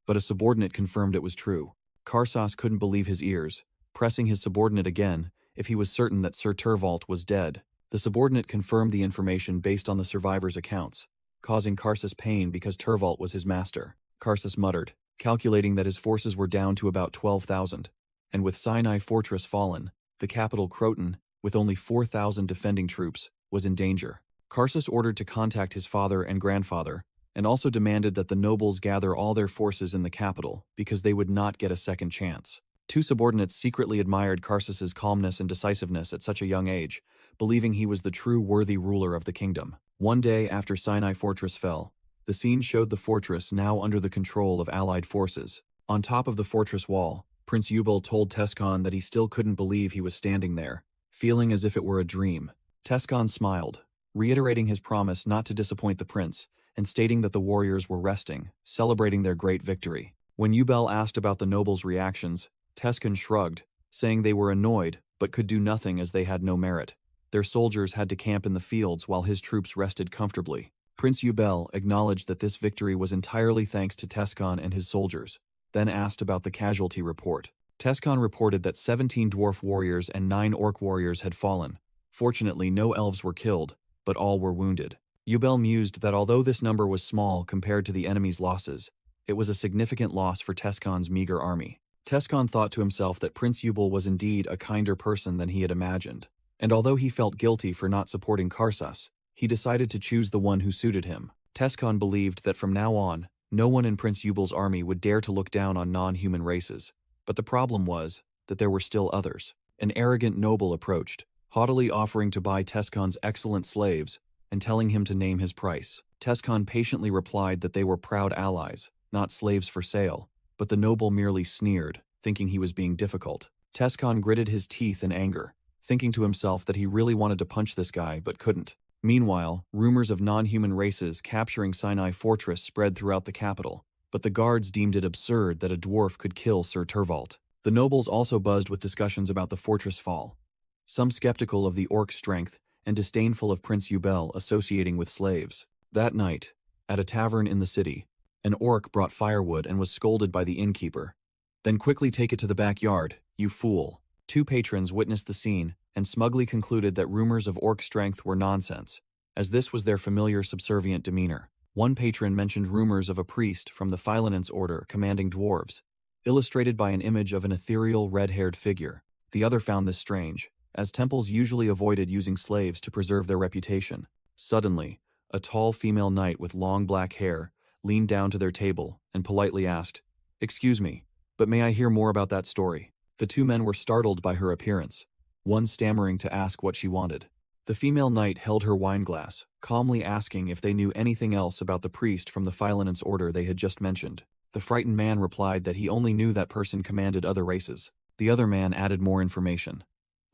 S1: But a subordinate confirmed it was true. Karsus couldn't believe his ears, pressing his subordinate again if he was certain that Sir Tervalt was dead. The subordinate confirmed the information based on the survivors' accounts, causing Karsus pain because Tervalt was his master. Karsus muttered, calculating that his forces were down to about 12,000, and with Sinai Fortress fallen, the capital Croton, with only 4,000 defending troops, was in danger. Karsus ordered to contact his father and grandfather, and also demanded that the nobles gather all their forces in the capital because they would not get a second chance. 2 subordinates secretly admired Karsus's calmness and decisiveness at such a young age, believing he was the true worthy ruler of the kingdom. One day after Sinai Fortress fell, the scene showed the fortress now under the control of allied forces. On top of the fortress wall, Prince Yubel told Tescon that he still couldn't believe he was standing there, feeling as if it were a dream. Tescon smiled, reiterating his promise not to disappoint the prince, and stating that the warriors were resting, celebrating their great victory. When Yubel asked about the nobles' reactions, Tescon shrugged, saying they were annoyed but could do nothing as they had no merit. Their soldiers had to camp in the fields while his troops rested comfortably. Prince Yubel acknowledged that this victory was entirely thanks to Tescon and his soldiers, then asked about the casualty report. Tescon reported that 17 dwarf warriors and 9 orc warriors had fallen. Fortunately, no elves were killed, but all were wounded. Yubel mused that although this number was small compared to the enemy's losses, it was a significant loss for Tescon's meager army. Tescon thought to himself that Prince Yubel was indeed a kinder person than he had imagined, and although he felt guilty for not supporting Karsus, he decided to choose the one who suited him. Tescon believed that from now on, no one in Prince Yubel's army would dare to look down on non-human races, but the problem was that there were still others. An arrogant noble approached, haughtily offering to buy Tescon's excellent slaves and telling him to name his price. Tescon patiently replied that they were proud allies, not slaves for sale, but the noble merely sneered, thinking he was being difficult. Tescon gritted his teeth in anger, thinking to himself that he really wanted to punch this guy but couldn't. Meanwhile, rumors of non-human races capturing Sinai Fortress spread throughout the capital, but the guards deemed it absurd that a dwarf could kill Sir Tervalt. The nobles also buzzed with discussions about the fortress fall, some skeptical of the orc strength and disdainful of Prince Yubel associating with slaves. That night, at a tavern in the city, an orc brought firewood and was scolded by the innkeeper. "Then quickly take it to the backyard, you fool." 2 patrons witnessed the scene and smugly concluded that rumors of orc strength were nonsense, as this was their familiar subservient demeanor. One patron mentioned rumors of a priest from the Philanence order commanding dwarves, illustrated by an image of an ethereal red-haired figure. The other found this strange, as temples usually avoided using slaves to preserve their reputation. Suddenly, a tall female knight with long black hair leaned down to their table and politely asked, "Excuse me, but may I hear more about that story?" The 2 men were startled by her appearance, one stammering to ask what she wanted. The female knight held her wineglass, calmly asking if they knew anything else about the priest from the Philanence order they had just mentioned. The frightened man replied that he only knew that person commanded other races. The other man added more information.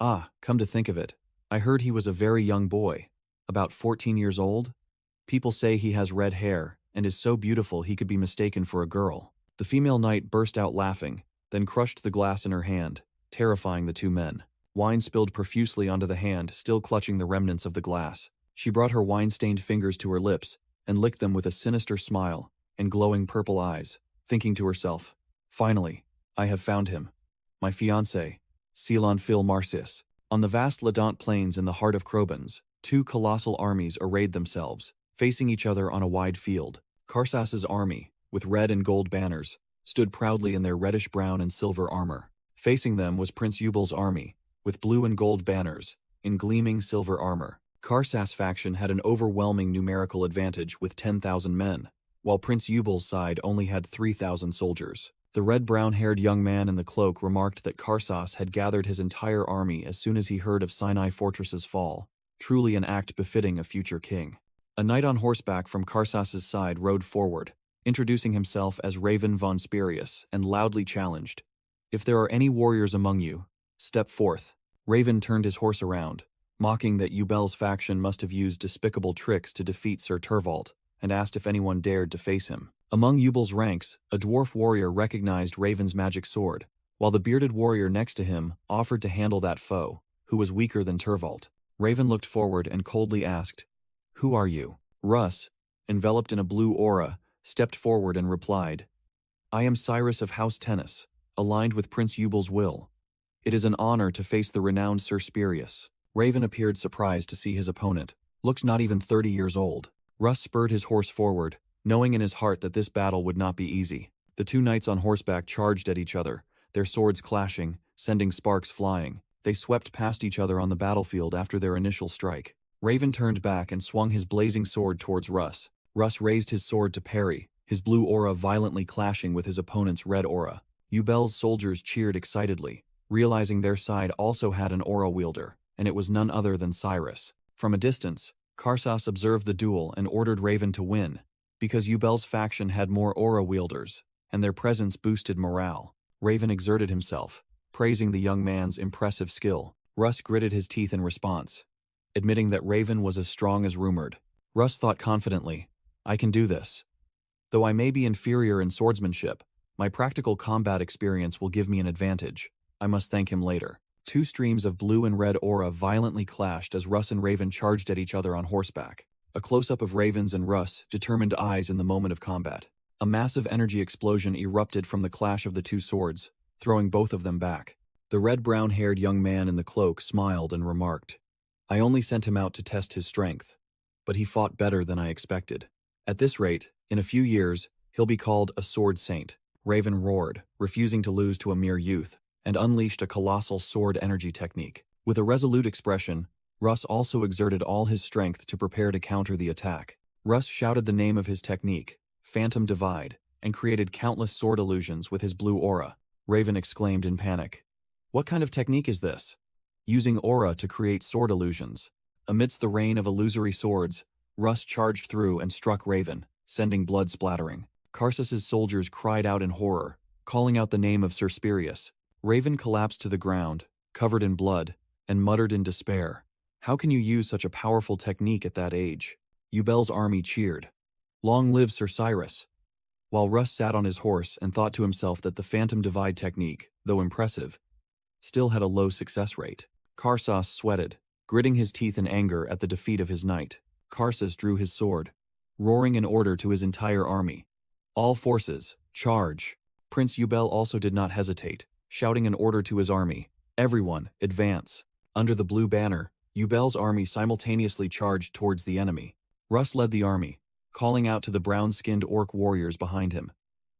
S1: "Ah, come to think of it, I heard he was a very young boy, about 14 years old. People say he has red hair and is so beautiful he could be mistaken for a girl." The female knight burst out laughing, then crushed the glass in her hand, terrifying the 2 men. Wine spilled profusely onto the hand, still clutching the remnants of the glass. She brought her wine-stained fingers to her lips and licked them with a sinister smile and glowing purple eyes, thinking to herself, "Finally, I have found him. my fiancé, Ceylon Phil Marcis. On the vast Ladant plains in the heart of Krobans, two colossal armies arrayed themselves, facing each other on a wide field. Karsas's army, with red and gold banners, stood proudly in their reddish-brown and silver armor. Facing them was Prince Yubal's army, with blue and gold banners, in gleaming silver armor. Karsas faction had an overwhelming numerical advantage with 10,000 men, while Prince Yubal's side only had 3,000 soldiers. The red-brown-haired young man in the cloak remarked that Karsas had gathered his entire army as soon as he heard of Sinai Fortress's fall, truly an act befitting a future king. A knight on horseback from Karsas's side rode forward, introducing himself as Raven von Spirius, and loudly challenged, "If there are any warriors among you, step forth." Raven turned his horse around, mocking that Yubel's faction must have used despicable tricks to defeat Sir Turvold, and asked if anyone dared to face him. Among Yubel's ranks, a dwarf warrior recognized Raven's magic sword, while the bearded warrior next to him offered to handle that foe, who was weaker than Turvold. Raven looked forward and coldly asked, "Who are you?" Russ, enveloped in a blue aura, stepped forward and replied, "I am Cyrus of House Tennis, aligned with Prince Yubel's will. It is an honor to face the renowned Sir Spirius." Raven appeared surprised to see his opponent, looked not even 30 years old. Russ spurred his horse forward, knowing in his heart that this battle would not be easy. The two knights on horseback charged at each other, their swords clashing, sending sparks flying. They swept past each other on the battlefield after their initial strike. Raven turned back and swung his blazing sword towards Russ. Russ raised his sword to parry, his blue aura violently clashing with his opponent's red aura. Yubel's soldiers cheered excitedly, realizing their side also had an aura wielder, and it was none other than Cyrus. From a distance, Karsas observed the duel and ordered Raven to win, because Yubel's faction had more aura wielders, and their presence boosted morale. Raven exerted himself, praising the young man's impressive skill. Russ gritted his teeth in response, admitting that Raven was as strong as rumored. Russ thought confidently, "I can do this. Though I may be inferior in swordsmanship, my practical combat experience will give me an advantage. I must thank him later." Two streams of blue and red aura violently clashed as Russ and Raven charged at each other on horseback. A close-up of Raven's and Russ' determined eyes in the moment of combat. A massive energy explosion erupted from the clash of the two swords, throwing both of them back. The red-brown-haired young man in the cloak smiled and remarked, "I only sent him out to test his strength, but he fought better than I expected. At this rate, in a few years, he'll be called a sword saint." Raven roared, refusing to lose to a mere youth, and unleashed a colossal sword energy technique. With a resolute expression, Russ also exerted all his strength to prepare to counter the attack. Russ shouted the name of his technique, Phantom Divide, and created countless sword illusions with his blue aura. Raven exclaimed in panic, "What kind of technique is this?" Using aura to create sword illusions. Amidst the rain of illusory swords, Russ charged through and struck Raven, sending blood splattering. Karsas's soldiers cried out in horror, calling out the name of Sir Spirius. Raven collapsed to the ground, covered in blood, and muttered in despair, "How can you use such a powerful technique at that age?" Yubel's army cheered, "Long live Sir Cyrus!" While Russ sat on his horse and thought to himself that the Phantom Divide technique, though impressive, still had a low success rate. Karsas sweated, gritting his teeth in anger at the defeat of his knight. Karsas drew his sword, roaring an order to his entire army. "All forces, charge!" Prince Yubel also did not hesitate, shouting an order to his army, "Everyone, advance!" Under the blue banner, Yubel's army simultaneously charged towards the enemy. Russ led the army, calling out to the brown-skinned orc warriors behind him,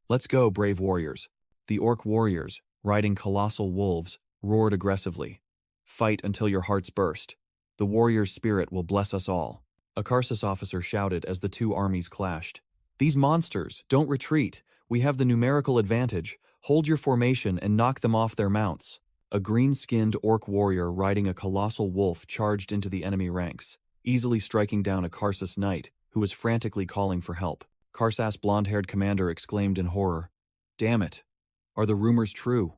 S1: "Let's go, brave warriors!" The orc warriors, riding colossal wolves, roared aggressively, "Fight until your hearts burst. The warrior's spirit will bless us all." A Karsas officer shouted as the two armies clashed, "These monsters, don't retreat. We have the numerical advantage. Hold your formation and knock them off their mounts." A green-skinned orc warrior riding a colossal wolf charged into the enemy ranks, easily striking down a Karsas knight, who was frantically calling for help. Karsas' blonde-haired commander exclaimed in horror, "Damn it! Are the rumors true?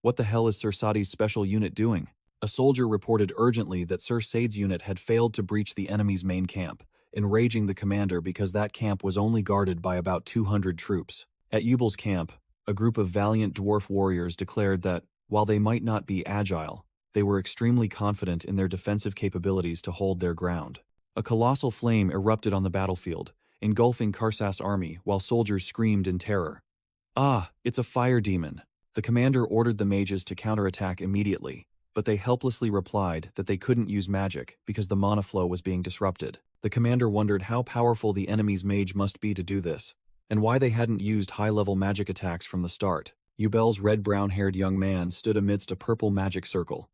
S1: What the hell is Sir Sadi's special unit doing?" A soldier reported urgently that Sir Said's unit had failed to breach the enemy's main camp, enraging the commander because that camp was only guarded by about 200 troops. At Yubel's camp, a group of valiant dwarf warriors declared that, while they might not be agile, they were extremely confident in their defensive capabilities to hold their ground. A colossal flame erupted on the battlefield, engulfing Karsas' army while soldiers screamed in terror. "Ah, it's a fire demon!" The commander ordered the mages to counterattack immediately, but they helplessly replied that they couldn't use magic because the mana flow was being disrupted. The commander wondered how powerful the enemy's mage must be to do this, and why they hadn't used high-level magic attacks from the start. Yubel's red-brown-haired young man stood amidst a purple magic circle,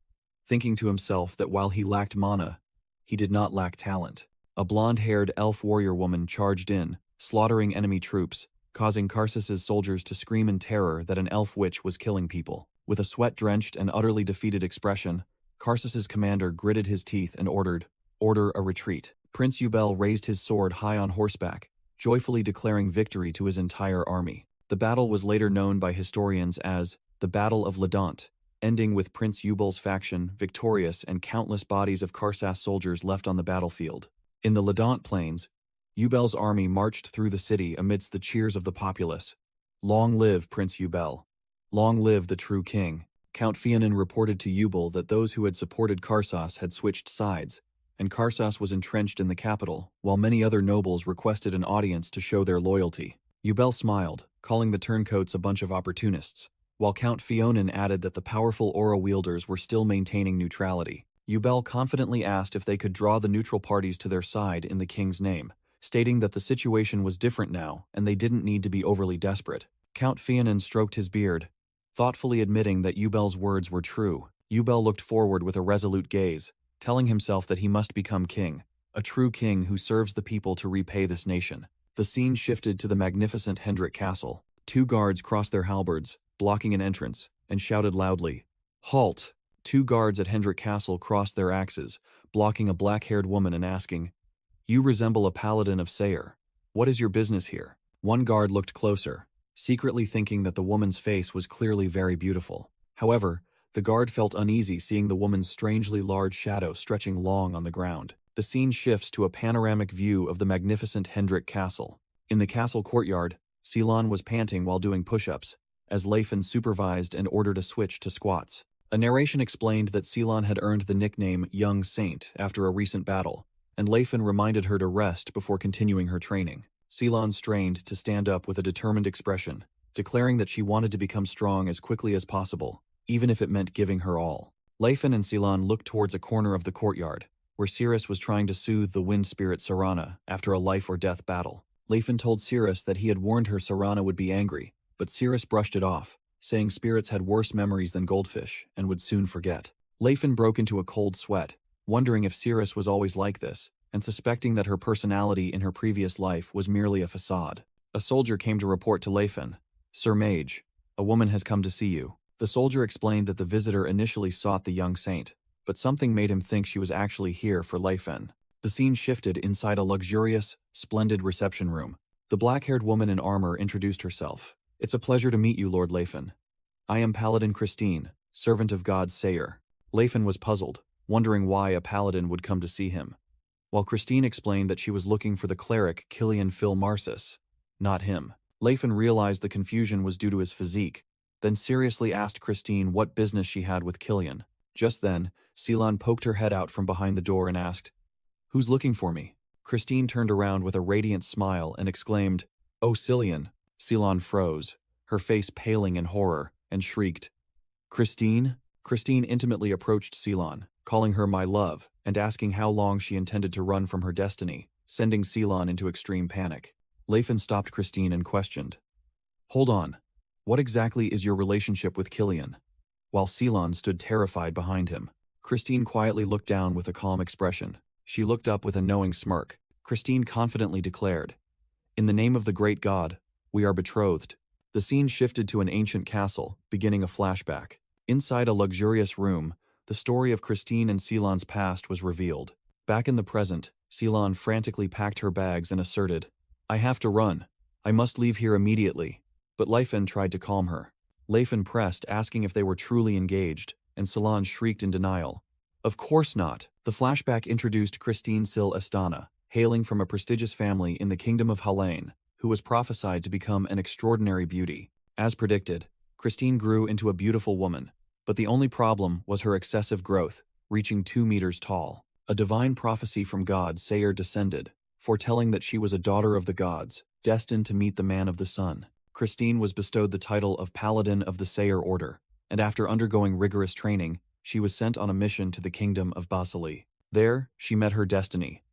S1: thinking to himself that while he lacked mana, he did not lack talent. A blonde-haired elf warrior woman charged in, slaughtering enemy troops, causing Karsus's soldiers to scream in terror that an elf witch was killing people. With a sweat-drenched and utterly defeated expression, Karsus's commander gritted his teeth and ordered a retreat. Prince Yubel raised his sword high on horseback, joyfully declaring victory to his entire army. The battle was later known by historians as the Battle of Ledant, ending with Prince Yubel's faction victorious and countless bodies of Karsus soldiers left on the battlefield. In the Ledant plains, Yubel's army marched through the city amidst the cheers of the populace. Long live Prince Yubel! Long live the true king! Count Fianan reported to Yubel that those who had supported Karsus had switched sides, and Karsus was entrenched in the capital, while many other nobles requested an audience to show their loyalty. Yubel smiled, calling the turncoats a bunch of opportunists, while Count Fianan added that the powerful aura wielders were still maintaining neutrality. Yubel confidently asked if they could draw the neutral parties to their side in the king's name, stating that the situation was different now and they didn't need to be overly desperate. Count Fianan stroked his beard, thoughtfully admitting that Yubel's words were true. Yubel looked forward with a resolute gaze, telling himself that he must become king, a true king who serves the people to repay this nation. The scene shifted to the magnificent Hendrik Castle. 2 guards crossed their halberds, blocking an entrance, and shouted loudly, "Halt!" 2 guards at Hendrik Castle crossed their axes, blocking a black-haired woman and asking, "You resemble a paladin of Sayre. What is your business here?" 1 guard looked closer, secretly thinking that the woman's face was clearly very beautiful. However, the guard felt uneasy seeing the woman's strangely large shadow stretching long on the ground. The scene shifts to a panoramic view of the magnificent Hendrik Castle. In the castle courtyard, Ceylon was panting while doing push-ups, as Leifin supervised and ordered a switch to squats. A narration explained that Ceylon had earned the nickname Young Saint after a recent battle, and Leifin reminded her to rest before continuing her training. Ceylon strained to stand up with a determined expression, declaring that she wanted to become strong as quickly as possible, even if it meant giving her all. Leifin and Ceylon looked towards a corner of the courtyard, where Cirrus was trying to soothe the wind spirit Sarana after a life-or-death battle. Leifin told Cirrus that he had warned her Sarana would be angry, but Cirrus brushed it off, saying spirits had worse memories than goldfish and would soon forget. Leifin broke into a cold sweat, wondering if Cirrus was always like this, and suspecting that her personality in her previous life was merely a facade. A soldier came to report to Leifin, "Sir Mage, a woman has come to see you." The soldier explained that the visitor initially sought the young saint, but something made him think she was actually here for Leifin. The scene shifted inside a luxurious, splendid reception room. The black-haired woman in armor introduced herself. "It's a pleasure to meet you, Lord Leifin. I am Paladin Christine, servant of God Sayre." Leifin was puzzled, wondering why a paladin would come to see him, while Christine explained that she was looking for the cleric Killian Phil Marsus, not him. Leifin realized the confusion was due to his physique, then seriously asked Christine what business she had with Killian. Just then, Ceylon poked her head out from behind the door and asked, "Who's looking for me?" Christine turned around with a radiant smile and exclaimed, "Oh, Cillian." Ceylon froze, her face paling in horror, and shrieked, "Christine?" Christine intimately approached Ceylon, calling her my love, and asking how long she intended to run from her destiny, sending Ceylon into extreme panic. Leifin stopped Christine and questioned, "Hold on, what exactly is your relationship with Killian?" While Ceylon stood terrified behind him, Christine quietly looked down with a calm expression. She looked up with a knowing smirk. Christine confidently declared, "In the name of the great god, we are betrothed." The scene shifted to an ancient castle, beginning a flashback. Inside a luxurious room, the story of Christine and Ceylon's past was revealed. Back in the present, Ceylon frantically packed her bags and asserted, "I have to run. I must leave here immediately." But Leifin tried to calm her. Leifin pressed, asking if they were truly engaged, and Ceylon shrieked in denial. "Of course not." The flashback introduced Christine Sil Estana, hailing from a prestigious family in the kingdom of Halain, who was prophesied to become an extraordinary beauty. As predicted, Christine grew into a beautiful woman, but the only problem was her excessive growth, reaching 2 meters tall. A divine prophecy from God Sayre descended, foretelling that she was a daughter of the gods, destined to meet the man of the sun. Christine was bestowed the title of Paladin of the Sayer Order, and after undergoing rigorous training, she was sent on a mission to the kingdom of Basili. There, she met her destiny,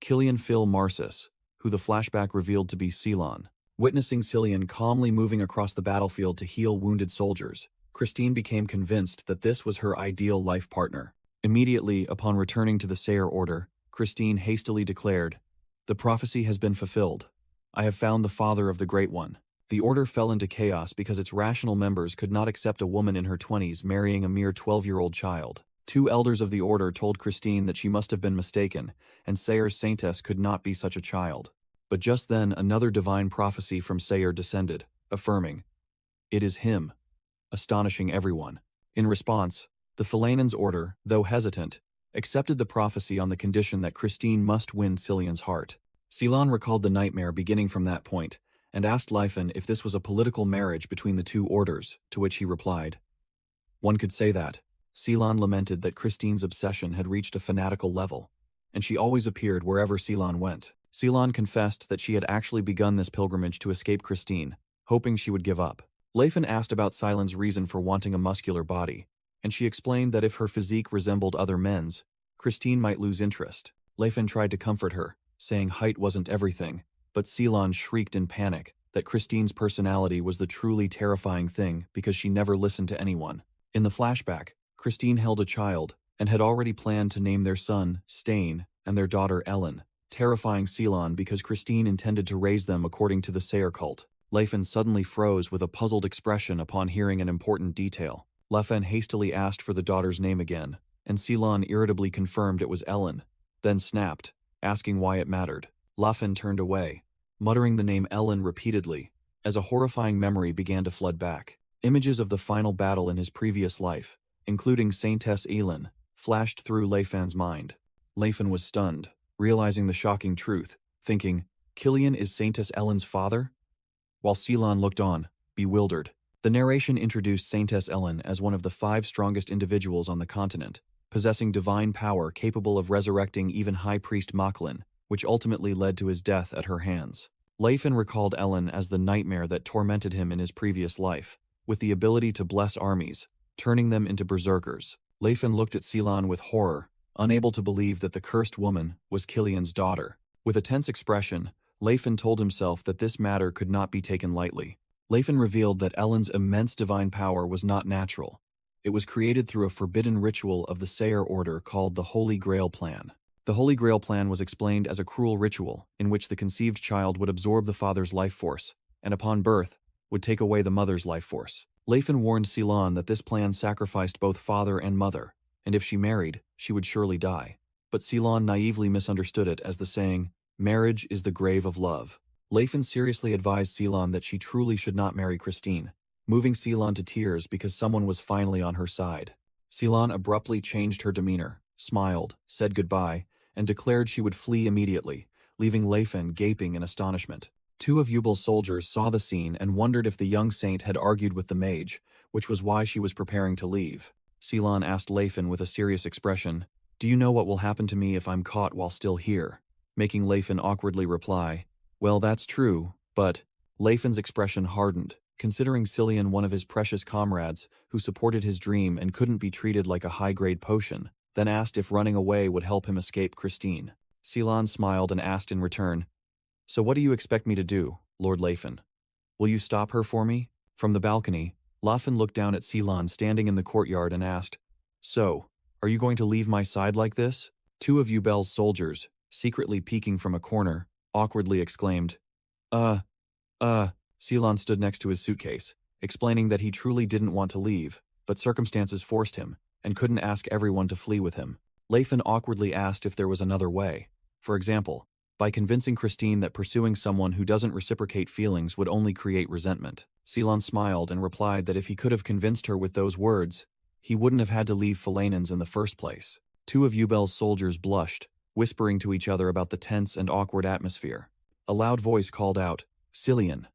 S1: Killian Phil Marsis, who the flashback revealed to be Ceylon. Witnessing Cillian calmly moving across the battlefield to heal wounded soldiers, Christine became convinced that this was her ideal life partner. Immediately upon returning to the Sayer Order, Christine hastily declared, "The prophecy has been fulfilled. I have found the father of the Great One." The order fell into chaos because its rational members could not accept a woman in her 20s marrying a mere 12-year-old child. Two elders of the order told Christine that she must have been mistaken, and Sayer's saintess could not be such a child. But just then another divine prophecy from Sayer descended, affirming, "It is him," astonishing everyone. In response, the Philanen's order, though hesitant, accepted the prophecy on the condition that Christine must win Cillian's heart. Ceylon recalled the nightmare beginning from that point, and asked Leifin if this was a political marriage between the two orders, to which he replied, "One could say that." Ceylon lamented that Christine's obsession had reached a fanatical level, and she always appeared wherever Ceylon went. Ceylon confessed that she had actually begun this pilgrimage to escape Christine, hoping she would give up. Leifin asked about Ceylon's reason for wanting a muscular body, and she explained that if her physique resembled other men's, Christine might lose interest. Leifin tried to comfort her, saying height wasn't everything, but Ceylon shrieked in panic that Christine's personality was the truly terrifying thing because she never listened to anyone. In the flashback, Christine held a child and had already planned to name their son Stain and their daughter Ellen, terrifying Ceylon because Christine intended to raise them according to the Sayer cult. Leifin suddenly froze with a puzzled expression upon hearing an important detail. Leifin hastily asked for the daughter's name again, and Ceylon irritably confirmed it was Ellen, then snapped, asking why it mattered. Leifin turned away, muttering the name Ellen repeatedly, as a horrifying memory began to flood back. Images of the final battle in his previous life, including Saintess Elin, flashed through Leifin's mind. Leifin was stunned, realizing the shocking truth, thinking, Killian is Saintess Ellen's father? While Ceylon looked on, bewildered. The narration introduced Saintess Ellen as one of the 5 strongest individuals on the continent, possessing divine power capable of resurrecting even High Priest Macklin, which ultimately led to his death at her hands. Leifin recalled Ellen as the nightmare that tormented him in his previous life, with the ability to bless armies, turning them into berserkers. Leifin looked at Ceylon with horror, unable to believe that the cursed woman was Killian's daughter. With a tense expression, Leifin told himself that this matter could not be taken lightly. Leifin revealed that Ellen's immense divine power was not natural. It was created through a forbidden ritual of the Sayer Order called the Holy Grail Plan. The Holy Grail Plan was explained as a cruel ritual in which the conceived child would absorb the father's life force, and upon birth, would take away the mother's life force. Leifin warned Ceylon that this plan sacrificed both father and mother, and if she married, she would surely die. But Ceylon naively misunderstood it as the saying, "Marriage is the grave of love." Leifin seriously advised Ceylon that she truly should not marry Christine, moving Ceylon to tears because someone was finally on her side. Ceylon abruptly changed her demeanor, smiled, said goodbye, and declared she would flee immediately, leaving Leifin gaping in astonishment. 2 of Yubal's soldiers saw the scene and wondered if the young saint had argued with the mage, which was why she was preparing to leave. Ceylon asked Leifin with a serious expression, "Do you know what will happen to me if I'm caught while still here?" Making Leifin awkwardly reply, "Well, that's true, but..." Leifin's expression hardened, considering Cillian one of his precious comrades who supported his dream and couldn't be treated like a high-grade potion, then asked if running away would help him escape Christine. Ceylon smiled and asked in return, "So what do you expect me to do, Lord Leifin? Will you stop her for me?" From the balcony, Leifin looked down at Ceylon standing in the courtyard and asked, "So, are you going to leave my side like this?" 2 of Yubel's soldiers, secretly peeking from a corner, awkwardly exclaimed, Ceylon stood next to his suitcase, explaining that he truly didn't want to leave, but circumstances forced him, and couldn't ask everyone to flee with him. Leifin awkwardly asked if there was another way. For example, by convincing Christine that pursuing someone who doesn't reciprocate feelings would only create resentment. Ceylon smiled and replied that if he could have convinced her with those words, he wouldn't have had to leave Philanen's in the first place. 2 of Yubel's soldiers blushed, whispering to each other about the tense and awkward atmosphere. A loud voice called out, "Cillian!"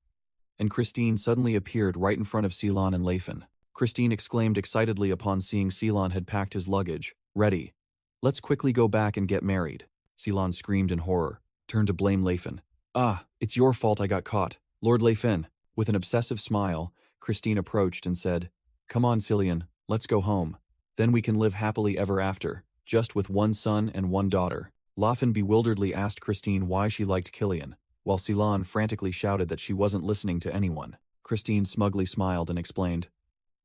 S1: And Christine suddenly appeared right in front of Ceylon and Leifin. Christine exclaimed excitedly upon seeing Ceylon had packed his luggage. "Ready. Let's quickly go back and get married." Ceylon screamed in horror, turned to blame Leifin. "It's your fault I got caught. Lord Leifin, With an obsessive smile, Christine approached and said, "Come on, Cillian, let's go home. Then we can live happily ever after, just with one son and one daughter." Lafen bewilderedly asked Christine why she liked Cillian, while Cillian frantically shouted that she wasn't listening to anyone. Christine smugly smiled and explained,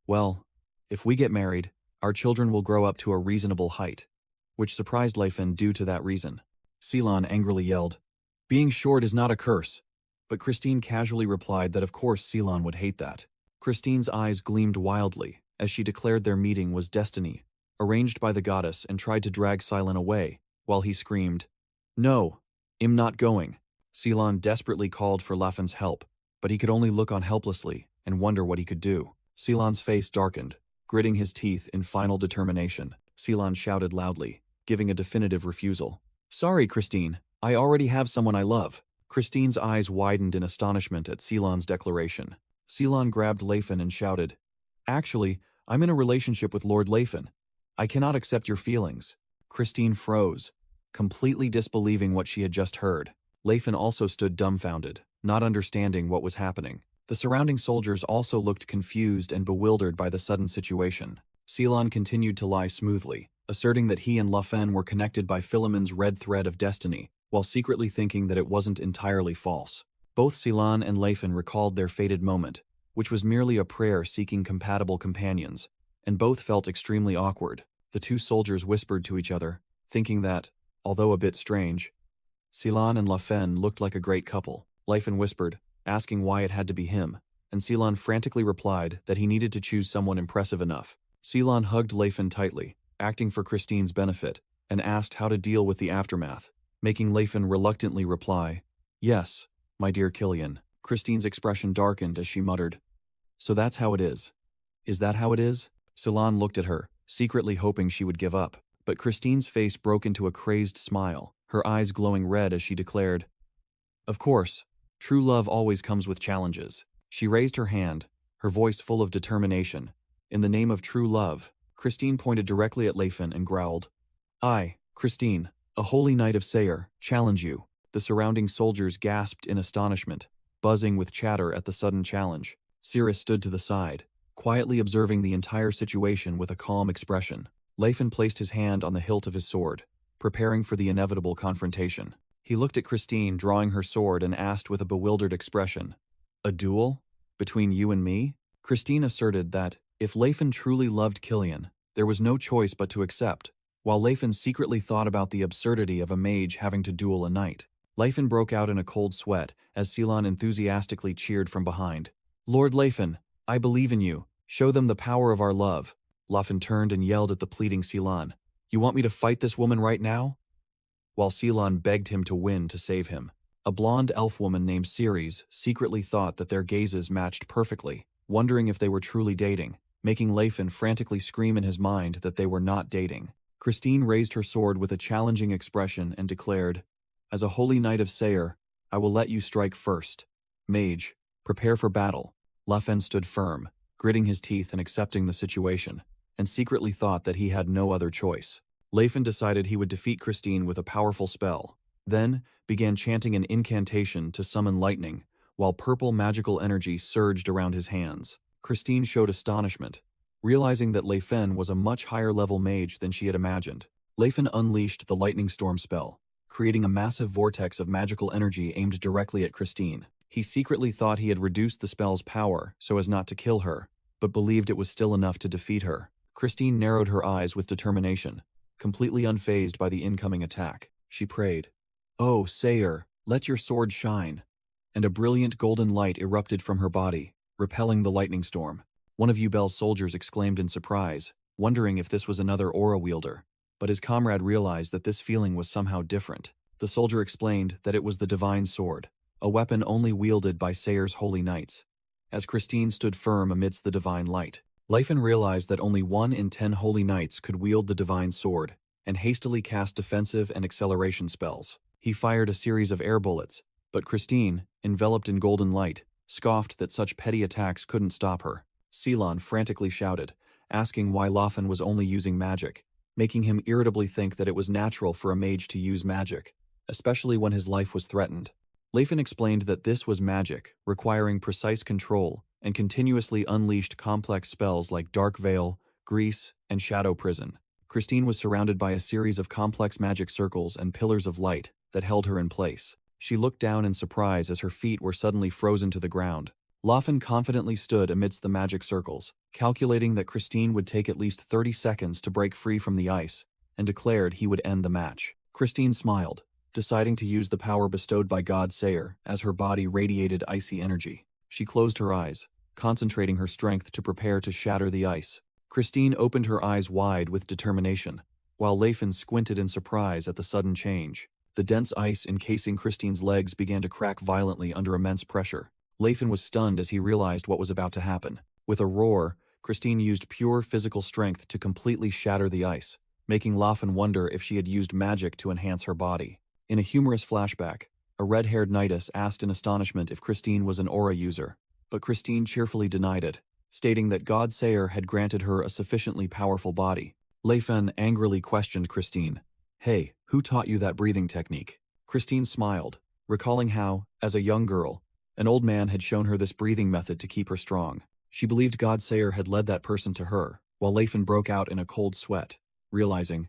S1: "Well, if we get married, our children will grow up to a reasonable height," which surprised Lafen due to that reason. Cillian angrily yelled, "Being short is not a curse," but Christine casually replied that of course Cillian would hate that. Christine's eyes gleamed wildly as she declared their meeting was destiny, arranged by the goddess, and tried to drag Cillian away, while he screamed, "No, I'm not going." Cillian desperately called for Lafen's help, but he could only look on helplessly and wonder what he could do. Cillian's face darkened, gritting his teeth in final determination. Cillian shouted loudly, giving a definitive refusal. "Sorry, Christine, I already have someone I love." Christine's eyes widened in astonishment at Cillian's declaration. Cillian grabbed Lafen and shouted, "Actually, I'm in a relationship with Lord Lafen. I cannot accept your feelings." Christine froze, completely disbelieving what she had just heard. Lafen also stood dumbfounded, not understanding what was happening. The surrounding soldiers also looked confused and bewildered by the sudden situation. Cillian continued to lie smoothly, asserting that he and Lafen were connected by Philemon's red thread of destiny, while secretly thinking that it wasn't entirely false. Both Cillian and Lafen recalled their fated moment, which was merely a prayer seeking compatible companions, and both felt extremely awkward. The two soldiers whispered to each other, thinking that, although a bit strange, Cillian and Lafen looked like a great couple. Lafen whispered, asking why it had to be him, and Cillian frantically replied that he needed to choose someone impressive enough. Cillian hugged Lafen tightly, acting for Christine's benefit, and asked how to deal with the aftermath, making Lafen reluctantly reply, "Yes, my dear Cillian." Christine's expression darkened as she muttered, "So that's how it is. Is that how it is?" Cillian looked at her, secretly hoping she would give up, but Christine's face broke into a crazed smile, her eyes glowing red as she declared, "Of course, true love always comes with challenges." She raised her hand, her voice full of determination. "In the name of true love," Christine pointed directly at Lafen and growled, "I, Christine, a holy knight of Sayre, challenge you." The surrounding soldiers gasped in astonishment, buzzing with chatter at the sudden challenge. Cirrus stood to the side, quietly observing the entire situation with a calm expression. Lafen placed his hand on the hilt of his sword, preparing for the inevitable confrontation. He looked at Christine drawing her sword and asked with a bewildered expression, "A duel? Between you and me?" Christine asserted that, if Lafen truly loved Cillian, there was no choice but to accept, while Lafen secretly thought about the absurdity of a mage having to duel a knight. Lafen broke out in a cold sweat as Cillian enthusiastically cheered from behind. "Lord Lafen, I believe in you. Show them the power of our love." Lafen turned and yelled at the pleading Cillian, "You want me to fight this woman right now?" While Cillian begged him to win to save him. A blonde elf woman named Ceres secretly thought that their gazes matched perfectly, wondering if they were truly dating, making Lafen frantically scream in his mind that they were not dating. Christine raised her sword with a challenging expression and declared, "As a holy knight of Sayre, I will let you strike first. Mage, prepare for battle." Lafen stood firm, gritting his teeth and accepting the situation, and secretly thought that he had no other choice. Lafen decided he would defeat Christine with a powerful spell, then began chanting an incantation to summon lightning, while purple magical energy surged around his hands. Christine showed astonishment, realizing that Lafen was a much higher level mage than she had imagined. Lafen unleashed the lightning storm spell, creating a massive vortex of magical energy aimed directly at Christine. He secretly thought he had reduced the spell's power so as not to kill her, but believed it was still enough to defeat her. Christine narrowed her eyes with determination, completely unfazed by the incoming attack. She prayed, "Oh, Sayre, let your sword shine." And a brilliant golden light erupted from her body, repelling the lightning storm. One of Ubel's soldiers exclaimed in surprise, wondering if this was another aura wielder, but his comrade realized that this feeling was somehow different. The soldier explained that it was the divine sword, a weapon only wielded by Sayre's holy knights. As Christine stood firm amidst the divine light, Lafen realized that only 1 in 10 holy knights could wield the divine sword, and hastily cast defensive and acceleration spells. He fired a series of air bullets, but Christine, enveloped in golden light, scoffed that such petty attacks couldn't stop her. Cillian frantically shouted, asking why Lafen was only using magic, making him irritably think that it was natural for a mage to use magic, especially when his life was threatened. Leifin explained that this was magic, requiring precise control, and continuously unleashed complex spells like Dark Veil, Grease, and Shadow Prison. Christine was surrounded by a series of complex magic circles and pillars of light that held her in place. She looked down in surprise as her feet were suddenly frozen to the ground. Leifin confidently stood amidst the magic circles, calculating that Christine would take at least 30 seconds to break free from the ice, and declared he would end the match. Christine smiled, deciding to use the power bestowed by God Sayer as her body radiated icy energy. She closed her eyes, concentrating her strength to prepare to shatter the ice. Christine opened her eyes wide with determination, while Leifin squinted in surprise at the sudden change. The dense ice encasing Christine's legs began to crack violently under immense pressure. Leifin was stunned as he realized what was about to happen. With a roar, Christine used pure physical strength to completely shatter the ice, making Leifin wonder if she had used magic to enhance her body. In a humorous flashback, a red-haired knightess asked in astonishment if Christine was an aura user, but Christine cheerfully denied it, stating that God Sayer had granted her a sufficiently powerful body. Leifin angrily questioned Christine. "Hey, who taught you that breathing technique?" Christine smiled, recalling how, as a young girl, an old man had shown her this breathing method to keep her strong. She believed God Sayer had led that person to her, while Leifin broke out in a cold sweat, realizing,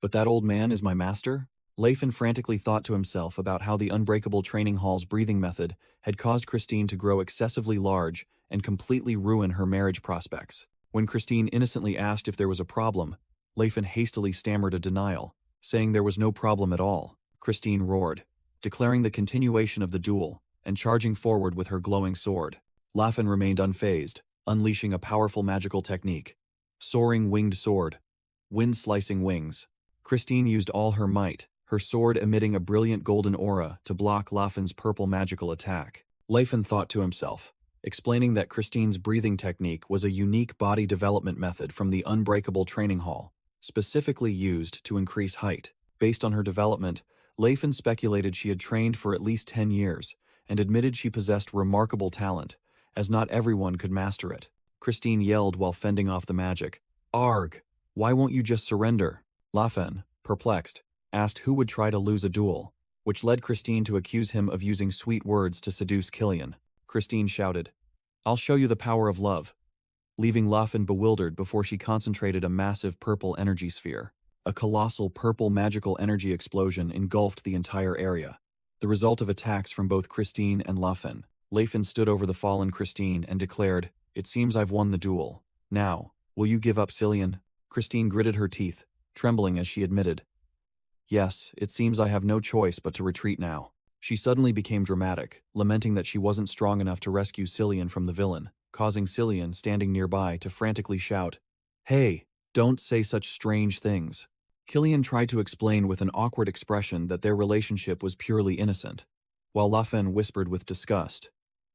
S1: "But that old man is my master?" Leifin frantically thought to himself about how the Unbreakable Training Hall's breathing method had caused Christine to grow excessively large and completely ruin her marriage prospects. When Christine innocently asked if there was a problem, Leifin hastily stammered a denial, saying there was no problem at all. Christine roared, declaring the continuation of the duel, and charging forward with her glowing sword. Leifin remained unfazed, unleashing a powerful magical technique. Soaring Winged Sword. Wind-slicing wings. Christine used all her might, her sword emitting a brilliant golden aura to block Leifin's purple magical attack. Leifin thought to himself, explaining that Christine's breathing technique was a unique body development method from the Unbreakable Training Hall, specifically used to increase height. Based on her development, Leifin speculated she had trained for at least 10 years, and admitted she possessed remarkable talent, as not everyone could master it. Christine yelled while fending off the magic. "Arg! Why won't you just surrender?" Leifin, perplexed, asked who would try to lose a duel, which led Christine to accuse him of using sweet words to seduce Killian. Christine shouted, "I'll show you the power of love," leaving Leifin bewildered before she concentrated a massive purple energy sphere. A colossal purple magical energy explosion engulfed the entire area, the result of attacks from both Christine and Leifin. Leifin stood over the fallen Christine and declared, "It seems I've won the duel. Now, will you give up, Cillian?" Christine gritted her teeth, trembling as she admitted, "Yes, it seems I have no choice but to retreat now." She suddenly became dramatic, lamenting that she wasn't strong enough to rescue Cillian from the villain, causing Cillian, standing nearby, to frantically shout, "Hey, don't say such strange things." Killian tried to explain with an awkward expression that their relationship was purely innocent, while Leifin whispered with disgust,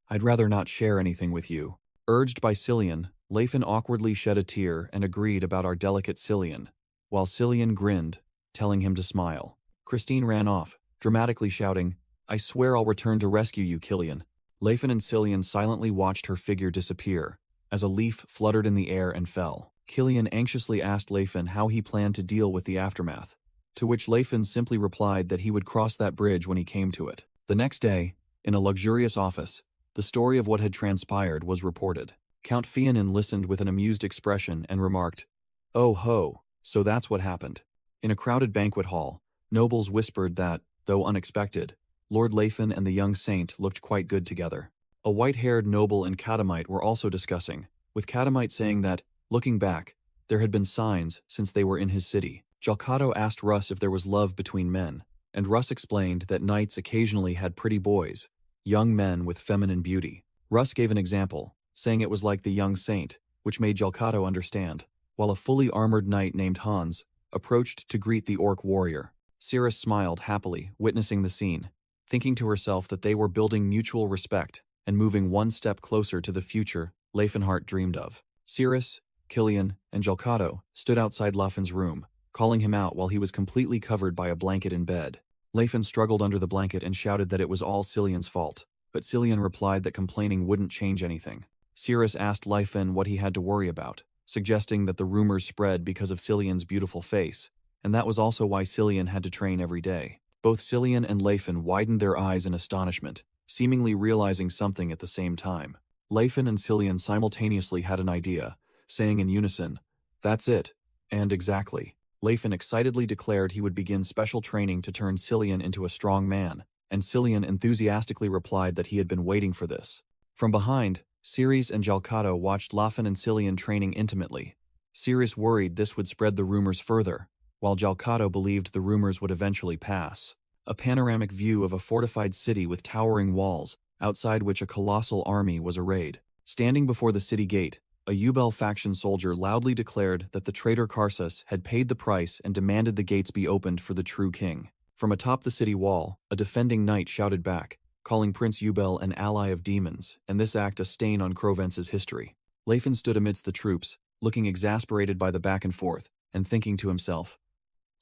S1: "I'd rather not share anything with you." Urged by Cillian, Leifin awkwardly shed a tear and agreed about our delicate Cillian, while Cillian grinned, telling him to smile. Christine ran off, dramatically shouting, "I swear I'll return to rescue you, Killian." Leifin and Cillian silently watched her figure disappear, as a leaf fluttered in the air and fell. Killian anxiously asked Leifin how he planned to deal with the aftermath, to which Leifin simply replied that he would cross that bridge when he came to it. The next day, in a luxurious office, the story of what had transpired was reported. Count Fianin listened with an amused expression and remarked, "Oh ho, so that's what happened." In a crowded banquet hall, nobles whispered that, though unexpected, Lord Leifin and the young saint looked quite good together. A white-haired noble and Catamite were also discussing, with Catamite saying that, looking back, there had been signs since they were in his city. Jalcato asked Russ if there was love between men, and Russ explained that knights occasionally had pretty boys, young men with feminine beauty. Russ gave an example, saying it was like the young saint, which made Jalcato understand, while a fully armored knight named Hans approached to greet the orc warrior. Cirrus smiled happily, witnessing the scene, thinking to herself that they were building mutual respect and moving one step closer to the future Leifenhart dreamed of. Cirrus, Killian, and Jalcato stood outside Leifin's room, calling him out while he was completely covered by a blanket in bed. Leifin struggled under the blanket and shouted that it was all Cillian's fault, but Cillian replied that complaining wouldn't change anything. Cirrus asked Leifin what he had to worry about, suggesting that the rumors spread because of Cillian's beautiful face, and that was also why Cillian had to train every day. Both Cillian and Leifin widened their eyes in astonishment, seemingly realizing something at the same time. Leifin and Cillian simultaneously had an idea, saying in unison, "That's it." And exactly. Leifin excitedly declared he would begin special training to turn Cillian into a strong man, and Cillian enthusiastically replied that he had been waiting for this. From behind, Ceres and Jalcato watched Leifin and Cillian training intimately. Ceres worried this would spread the rumors further, while Jalcato believed the rumors would eventually pass. A panoramic view of a fortified city with towering walls, outside which a colossal army was arrayed. Standing before the city gate, a Ubel faction soldier loudly declared that the traitor Karsus had paid the price and demanded the gates be opened for the true king. From atop the city wall, a defending knight shouted back, calling Prince Ubel an ally of demons, and this act a stain on Crovence's history. Leifin stood amidst the troops, looking exasperated by the back and forth, and thinking to himself,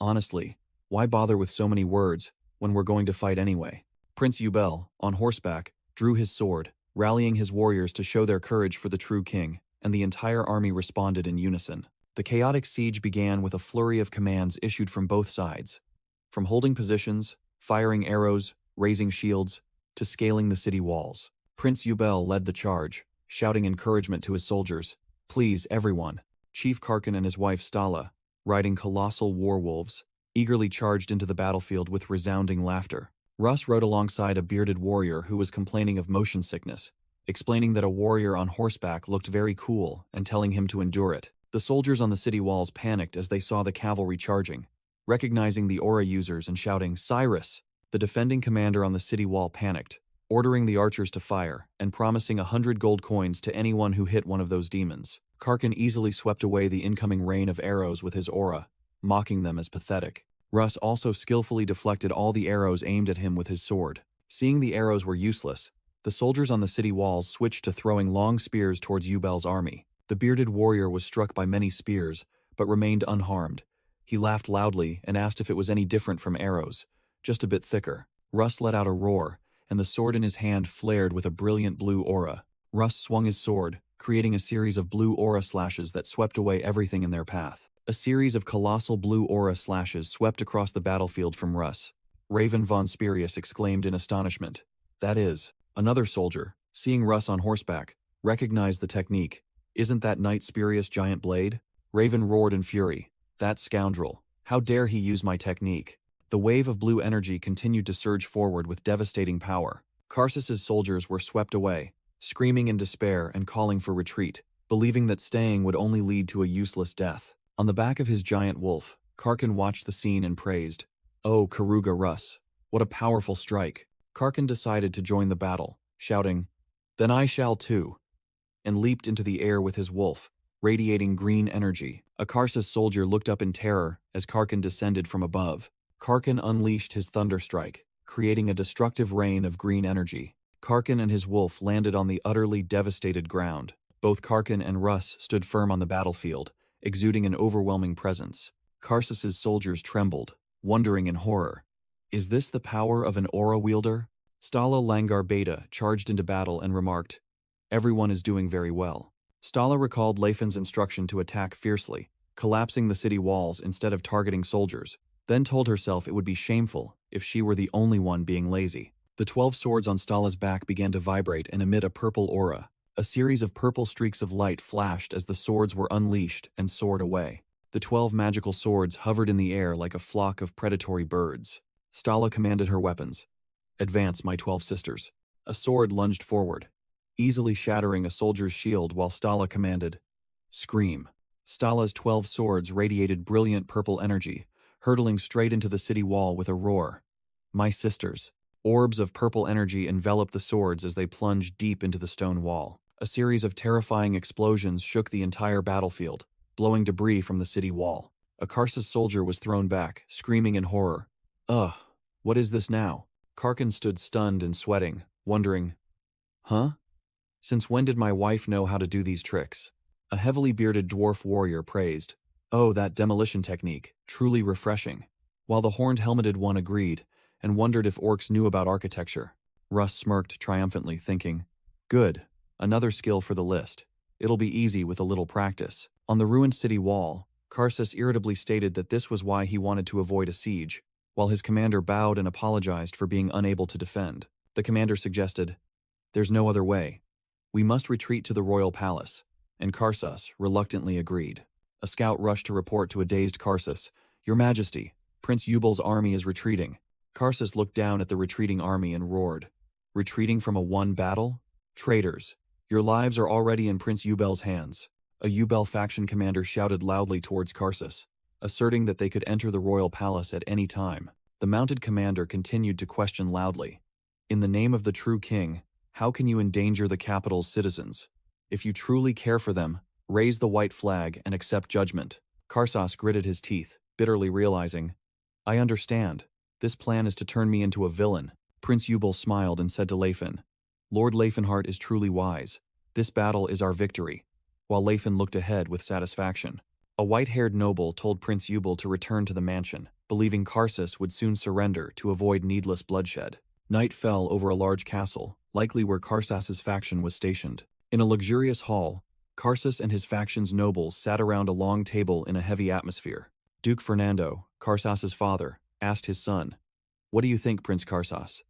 S1: "Honestly, why bother with so many words when we're going to fight anyway?" Prince Ubel, on horseback, drew his sword, rallying his warriors to show their courage for the true king, and the entire army responded in unison. The chaotic siege began with a flurry of commands issued from both sides. From holding positions, firing arrows, raising shields, to scaling the city walls. Prince Ubel led the charge, shouting encouragement to his soldiers. "Please, everyone." Chief Karkin and his wife Stala, riding colossal war wolves, eagerly charged into the battlefield with resounding laughter. Russ rode alongside a bearded warrior who was complaining of motion sickness, explaining that a warrior on horseback looked very cool and telling him to endure it. The soldiers on the city walls panicked as they saw the cavalry charging, recognizing the aura users and shouting, "Cyrus!" The defending commander on the city wall panicked, ordering the archers to fire and promising 100 gold coins to anyone who hit one of those demons. Karkin easily swept away the incoming rain of arrows with his aura, mocking them as pathetic. Russ also skillfully deflected all the arrows aimed at him with his sword. Seeing the arrows were useless, the soldiers on the city walls switched to throwing long spears towards Ubel's army. The bearded warrior was struck by many spears, but remained unharmed. He laughed loudly and asked if it was any different from arrows, just a bit thicker. Russ let out a roar, and the sword in his hand flared with a brilliant blue aura. Russ swung his sword, creating a series of blue aura slashes that swept away everything in their path. A series of colossal blue aura slashes swept across the battlefield from Russ. Raven von Spirius exclaimed in astonishment. That is, another soldier, seeing Russ on horseback, recognized the technique. "Isn't that Knight Spirius' giant blade?" Raven roared in fury. "That scoundrel! How dare he use my technique!" The wave of blue energy continued to surge forward with devastating power. Karsus's soldiers were swept away, screaming in despair and calling for retreat, believing that staying would only lead to a useless death. On the back of his giant wolf, Karkin watched the scene and praised, "Oh, Karuga Russ, what a powerful strike." Karkin decided to join the battle, shouting, "Then I shall too," and leaped into the air with his wolf, radiating green energy. A Karsus soldier looked up in terror as Karkin descended from above. Karkin unleashed his thunderstrike, creating a destructive rain of green energy. Karkin and his wolf landed on the utterly devastated ground. Both Karkin and Russ stood firm on the battlefield, exuding an overwhelming presence. Karsus's soldiers trembled, wondering in horror. Is this the power of an aura wielder? Stala Langar Beta charged into battle and remarked, "Everyone is doing very well." Stala recalled Leifin's instruction to attack fiercely, collapsing the city walls instead of targeting soldiers, then told herself it would be shameful if she were the only one being lazy. The 12 swords on Stala's back began to vibrate and emit a purple aura. A series of purple streaks of light flashed as the swords were unleashed and soared away. The 12 magical swords hovered in the air like a flock of predatory birds. Stala commanded her weapons. "Advance, my 12 sisters." A sword lunged forward, easily shattering a soldier's shield while Stala commanded, "Scream." Stala's 12 swords radiated brilliant purple energy, hurtling straight into the city wall with a roar. "My sisters." Orbs of purple energy enveloped the swords as they plunged deep into the stone wall. A series of terrifying explosions shook the entire battlefield, blowing debris from the city wall. A Karsus soldier was thrown back, screaming in horror. "Ugh, what is this now?" Karkin stood stunned and sweating, wondering, "Huh? Since when did my wife know how to do these tricks?" A heavily bearded dwarf warrior praised, "Oh, that demolition technique, truly refreshing." While the horned helmeted one agreed, and wondered if orcs knew about architecture. Russ smirked triumphantly, thinking, "Good, another skill for the list. It'll be easy with a little practice." On the ruined city wall, Karsus irritably stated that this was why he wanted to avoid a siege. while his commander bowed and apologized for being unable to defend. The commander suggested, "There's no other way. We must retreat to the royal palace," and Karsus reluctantly agreed. A scout rushed to report to a dazed Karsus, "Your Majesty, Prince Yubel's army is retreating." Karsus looked down at the retreating army and roared, "Retreating from a won battle? Traitors! Your lives are already in Prince Yubel's hands." A Yubel faction commander shouted loudly towards Karsus, asserting that they could enter the royal palace at any time. The mounted commander continued to question loudly, "In the name of the true king, how can you endanger the capital's citizens? If you truly care for them, raise the white flag and accept judgment." Karsus gritted his teeth, bitterly realizing, "I understand. This plan is to turn me into a villain." Prince Yubel smiled and said to Leifin, "Lord Leifenhart is truly wise. This battle is our victory." While Leifin looked ahead with satisfaction. A white-haired noble told Prince Yubel to return to the mansion, believing Karsus would soon surrender to avoid needless bloodshed. Night fell over a large castle, likely where Karsus's faction was stationed. In a luxurious hall, Karsus and his faction's nobles sat around a long table in a heavy atmosphere. Duke Fernando, Karsus's father, asked his son, "What do you think, Prince Karsus?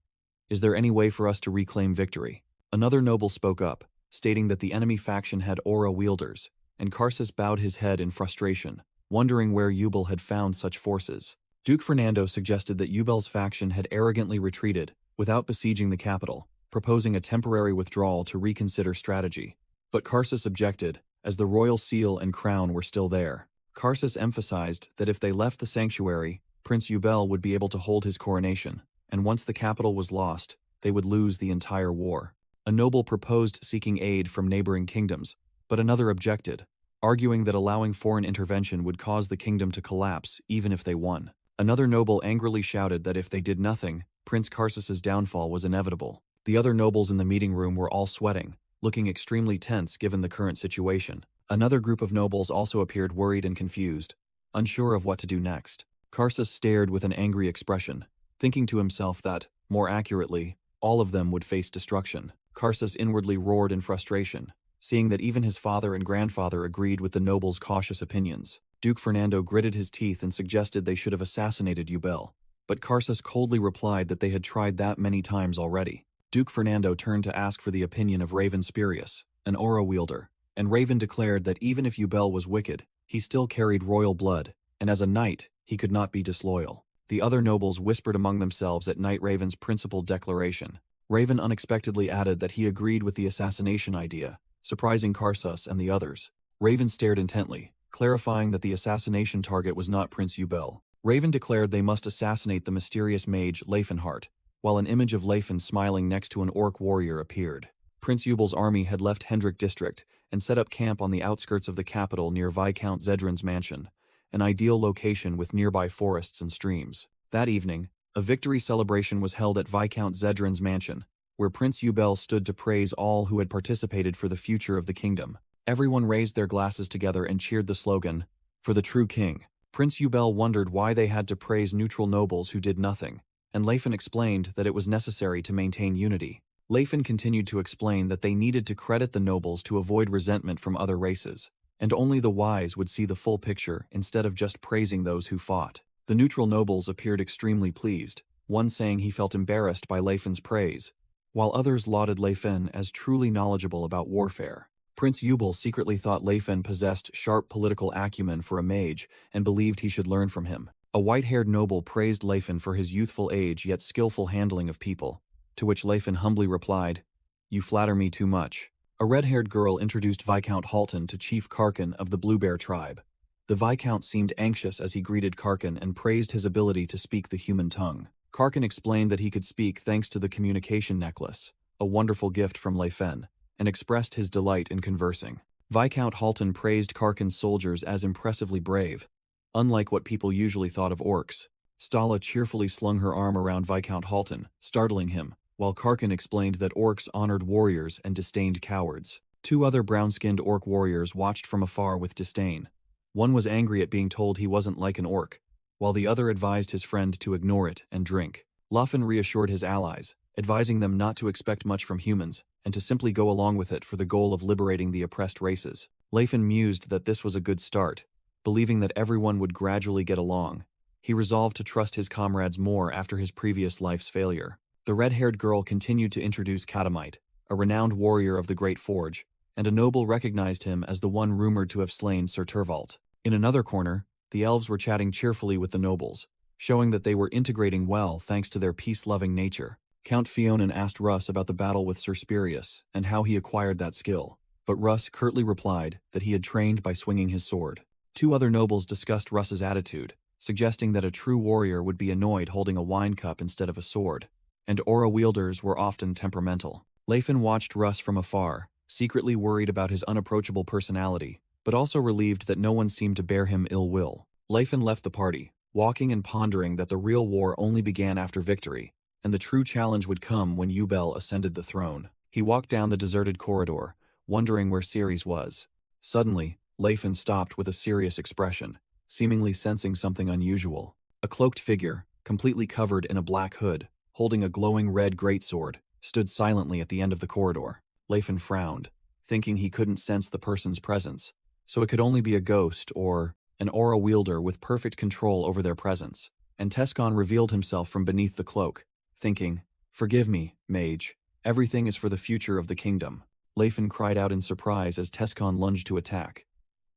S1: Is there any way for us to reclaim victory?" Another noble spoke up, stating that the enemy faction had aura wielders, and Karsus bowed his head in frustration, wondering where Yubel had found such forces. Duke Fernando suggested that Yubel's faction had arrogantly retreated, without besieging the capital, proposing a temporary withdrawal to reconsider strategy. But Karsus objected, as the royal seal and crown were still there. Karsus emphasized that if they left the sanctuary, Prince Yubel would be able to hold his coronation, and once the capital was lost, they would lose the entire war. A noble proposed seeking aid from neighboring kingdoms, but another objected, arguing that allowing foreign intervention would cause the kingdom to collapse even if they won. Another noble angrily shouted that if they did nothing, Prince Karsus's downfall was inevitable. The other nobles in the meeting room were all sweating, looking extremely tense given the current situation. Another group of nobles also appeared worried and confused, unsure of what to do next. Karsus stared with an angry expression, thinking to himself that, more accurately, all of them would face destruction. Karsus inwardly roared in frustration, seeing that even his father and grandfather agreed with the nobles' cautious opinions. Duke Fernando gritted his teeth and suggested they should have assassinated Yubel, but Karsus coldly replied that they had tried that many times already. Duke Fernando turned to ask for the opinion of Raven Spurius, an aura wielder, and Raven declared that even if Yubel was wicked, he still carried royal blood, and as a knight, he could not be disloyal. The other nobles whispered among themselves at Knight Raven's principled declaration. Raven unexpectedly added that he agreed with the assassination idea, surprising Karsus and the others. Raven stared intently, clarifying that the assassination target was not Prince Yubel. Raven declared they must assassinate the mysterious mage Leifenhart, while an image of Leifin smiling next to an orc warrior appeared. Prince Yubel's army had left Hendrik district and set up camp on the outskirts of the capital near Viscount Zedrin's mansion, an ideal location with nearby forests and streams. That evening, a victory celebration was held at Viscount Zedrin's mansion, where Prince Yubel stood to praise all who had participated for the future of the kingdom. Everyone raised their glasses together and cheered the slogan, "For the true king." Prince Yubel wondered why they had to praise neutral nobles who did nothing, and Leifin explained that it was necessary to maintain unity. Leifin continued to explain that they needed to credit the nobles to avoid resentment from other races, and only the wise would see the full picture instead of just praising those who fought. The neutral nobles appeared extremely pleased, one saying he felt embarrassed by Leifin's praise, while others lauded Leifin as truly knowledgeable about warfare. Prince Yubel secretly thought Leifin possessed sharp political acumen for a mage and believed he should learn from him. A white-haired noble praised Leifin for his youthful age yet skillful handling of people, to which Leifin humbly replied, "You flatter me too much." A red-haired girl introduced Viscount Halton to Chief Karkin of the Blue Bear tribe. The Viscount seemed anxious as he greeted Karkin and praised his ability to speak the human tongue. Karkin explained that he could speak thanks to the communication necklace, a wonderful gift from Leifin, and expressed his delight in conversing. Viscount Halton praised Karkin's soldiers as impressively brave, unlike what people usually thought of orcs. Stala cheerfully slung her arm around Viscount Halton, startling him, while Karkin explained that orcs honored warriors and disdained cowards. Two other brown-skinned orc warriors watched from afar with disdain. One was angry at being told he wasn't like an orc, while the other advised his friend to ignore it and drink. Laufin reassured his allies, advising them not to expect much from humans, and to simply go along with it for the goal of liberating the oppressed races. Leifin mused that this was a good start, believing that everyone would gradually get along. He resolved to trust his comrades more after his previous life's failure. The red-haired girl continued to introduce Katamite, a renowned warrior of the Great Forge, and a noble recognized him as the one rumored to have slain Sir Turvald. In another corner, the elves were chatting cheerfully with the nobles, showing that they were integrating well thanks to their peace-loving nature. Count Fionan asked Russ about the battle with Sir Spurius and how he acquired that skill, but Russ curtly replied that he had trained by swinging his sword. Two other nobles discussed Russ's attitude, suggesting that a true warrior would be annoyed holding a wine cup instead of a sword, and aura wielders were often temperamental. Leifin watched Russ from afar, secretly worried about his unapproachable personality, but also relieved that no one seemed to bear him ill will. Leifin left the party, walking and pondering that the real war only began after victory, and the true challenge would come when Yubel ascended the throne. He walked down the deserted corridor, wondering where Ceres was. Suddenly, Leifin stopped with a serious expression, seemingly sensing something unusual. A cloaked figure, completely covered in a black hood, holding a glowing red greatsword, stood silently at the end of the corridor. Leifin frowned, thinking he couldn't sense the person's presence, so it could only be a ghost or an aura wielder with perfect control over their presence. And Tescon revealed himself from beneath the cloak, thinking, "Forgive me, Mage. Everything is for the future of the kingdom." Leifin cried out in surprise as Tescon lunged to attack.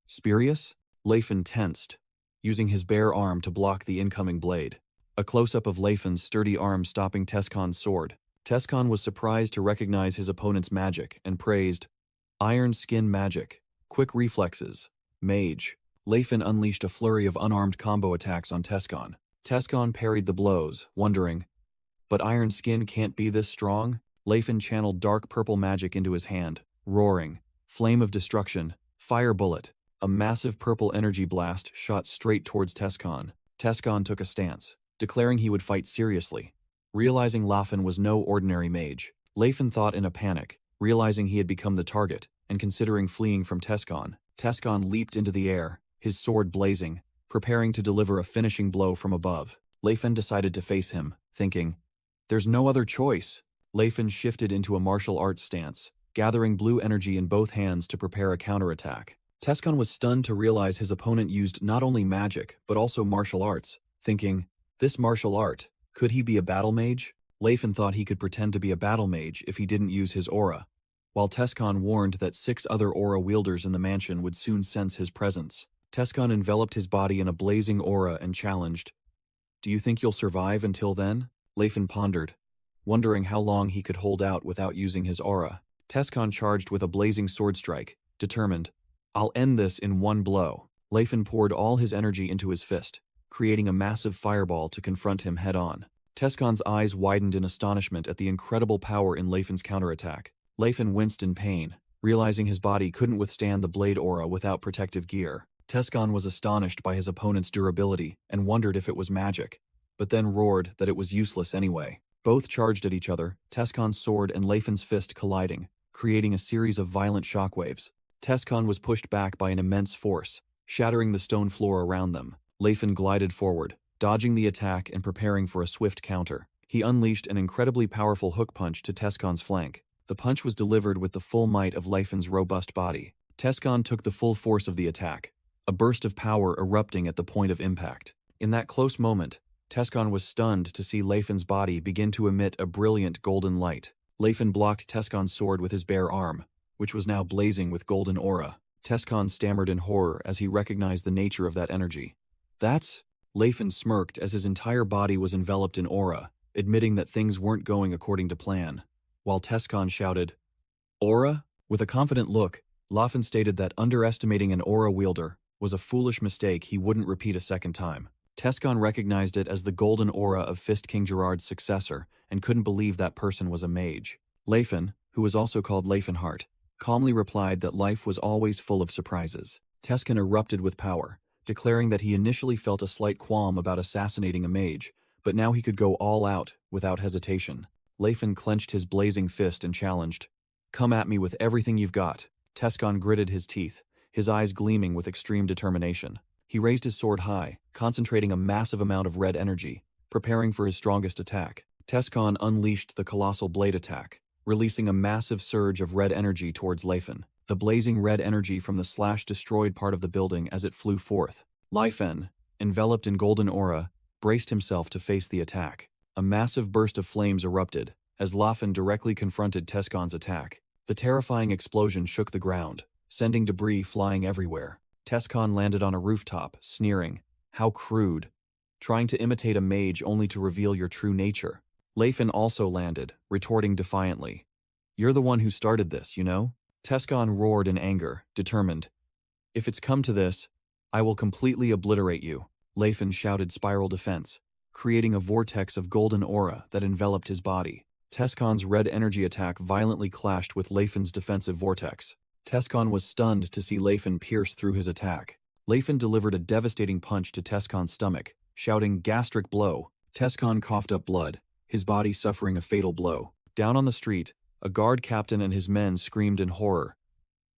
S1: Spurius? Leifin tensed, using his bare arm to block the incoming blade. A close-up of Leifin's sturdy arm stopping Tescon's sword. Tescon was surprised to recognize his opponent's magic and praised, "Iron skin magic, quick reflexes, Mage." Leifin unleashed a flurry of unarmed combo attacks on Tescon. Tescon parried the blows, wondering, "But iron skin can't be this strong?" Leifin channeled dark purple magic into his hand, roaring, "Flame of destruction, fire bullet." A massive purple energy blast shot straight towards Tescon. Tescon took a stance, declaring he would fight seriously. Realizing Leifin was no ordinary mage, Leifin thought in a panic, realizing he had become the target, and considering fleeing from Tescon. Tescon leaped into the air, his sword blazing, preparing to deliver a finishing blow from above. Leifin decided to face him, thinking, "There's no other choice." Leifin shifted into a martial arts stance, gathering blue energy in both hands to prepare a counterattack. Tescon was stunned to realize his opponent used not only magic, but also martial arts, thinking, "This martial art, could he be a battle mage?" Leifin thought he could pretend to be a battle mage if he didn't use his aura, while Tescon warned that 6 other aura wielders in the mansion would soon sense his presence. Tescon enveloped his body in a blazing aura and challenged, "Do you think you'll survive until then?" Leifin pondered, wondering how long he could hold out without using his aura. Tescon charged with a blazing sword strike, determined, "I'll end this in one blow." Leifin poured all his energy into his fist, creating a massive fireball to confront him head-on. Tescon's eyes widened in astonishment at the incredible power in Leifin's counterattack. Leifin winced in pain, realizing his body couldn't withstand the blade aura without protective gear. Tescon was astonished by his opponent's durability and wondered if it was magic, but then roared that it was useless anyway. Both charged at each other, Tescon's sword and Leifin's fist colliding, creating a series of violent shockwaves. Tescon was pushed back by an immense force, shattering the stone floor around them. Leifin glided forward, dodging the attack and preparing for a swift counter. He unleashed an incredibly powerful hook punch to Tescon's flank. The punch was delivered with the full might of Leifin's robust body. Tescon took the full force of the attack, a burst of power erupting at the point of impact. In that close moment, Tescon was stunned to see Leifin's body begin to emit a brilliant golden light. Leifin blocked Tescon's sword with his bare arm, which was now blazing with golden aura. Tescon stammered in horror as he recognized the nature of that energy. "That's..." Leifin smirked as his entire body was enveloped in aura, admitting that things weren't going according to plan, while Tescon shouted, "Aura?" With a confident look, Leifin stated that underestimating an aura wielder was a foolish mistake he wouldn't repeat a second time. Tescon recognized it as the golden aura of Fist King Gerard's successor and couldn't believe that person was a mage. Leifin, who was also called Leifinheart, calmly replied that life was always full of surprises. Tescon erupted with power, declaring that he initially felt a slight qualm about assassinating a mage, but now he could go all out without hesitation. Leifin clenched his blazing fist and challenged, "Come at me with everything you've got." Tescon gritted his teeth, his eyes gleaming with extreme determination. He raised his sword high, concentrating a massive amount of red energy, preparing for his strongest attack. Tescon unleashed the colossal blade attack, releasing a massive surge of red energy towards Leifin. The blazing red energy from the slash destroyed part of the building as it flew forth. Leifin, enveloped in golden aura, braced himself to face the attack. A massive burst of flames erupted as Lafen directly confronted Tescon's attack. The terrifying explosion shook the ground, sending debris flying everywhere. Tescon landed on a rooftop, sneering, "How crude. Trying to imitate a mage only to reveal your true nature." Lafen also landed, retorting defiantly, "You're the one who started this, you know?" Tescon roared in anger, determined. "If it's come to this, I will completely obliterate you." Lafen shouted spiral defense, creating a vortex of golden aura that enveloped his body. Tescon's red energy attack violently clashed with Lafen's defensive vortex. Tescon was stunned to see Lafen pierce through his attack. Lafen delivered a devastating punch to Tescon's stomach, shouting "gastric blow." Tescon coughed up blood, his body suffering a fatal blow. Down on the street, a guard captain and his men screamed in horror.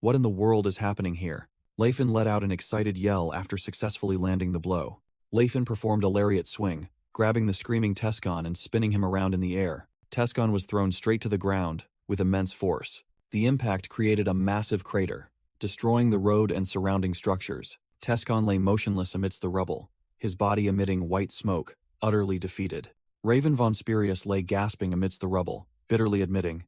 S1: What in the world is happening here? Lafen let out an excited yell after successfully landing the blow. Lafen performed a lariat swing, grabbing the screaming Tescon and spinning him around in the air. Tescon was thrown straight to the ground with immense force. The impact created a massive crater, destroying the road and surrounding structures. Tescon lay motionless amidst the rubble, his body emitting white smoke, utterly defeated. Raven von Spirius lay gasping amidst the rubble, bitterly admitting,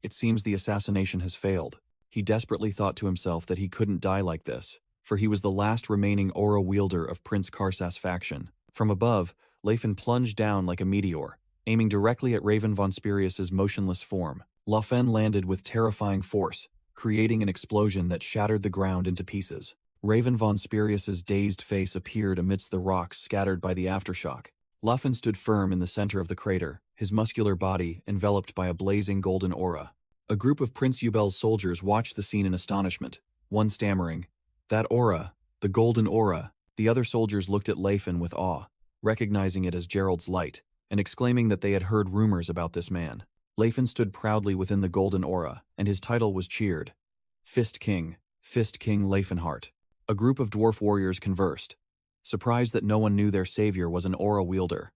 S1: "It seems the assassination has failed." He desperately thought to himself that he couldn't die like this, for he was the last remaining aura wielder of Prince Karsas' faction. From above, Lafen plunged down like a meteor, aiming directly at Raven von Spirius's motionless form. Lafen landed with terrifying force, creating an explosion that shattered the ground into pieces. Raven von Spirius's dazed face appeared amidst the rocks scattered by the aftershock. Lafen stood firm in the center of the crater, his muscular body enveloped by a blazing golden aura. A group of Prince Yubel's soldiers watched the scene in astonishment, one stammering, "That aura, the golden aura." The other soldiers looked at Lafen with awe, recognizing it as Gerald's light, and exclaiming that they had heard rumors about this man. Lafen stood proudly within the golden aura, and his title was cheered. Fist King Lafenheart. A group of dwarf warriors conversed, surprised that no one knew their savior was an aura wielder.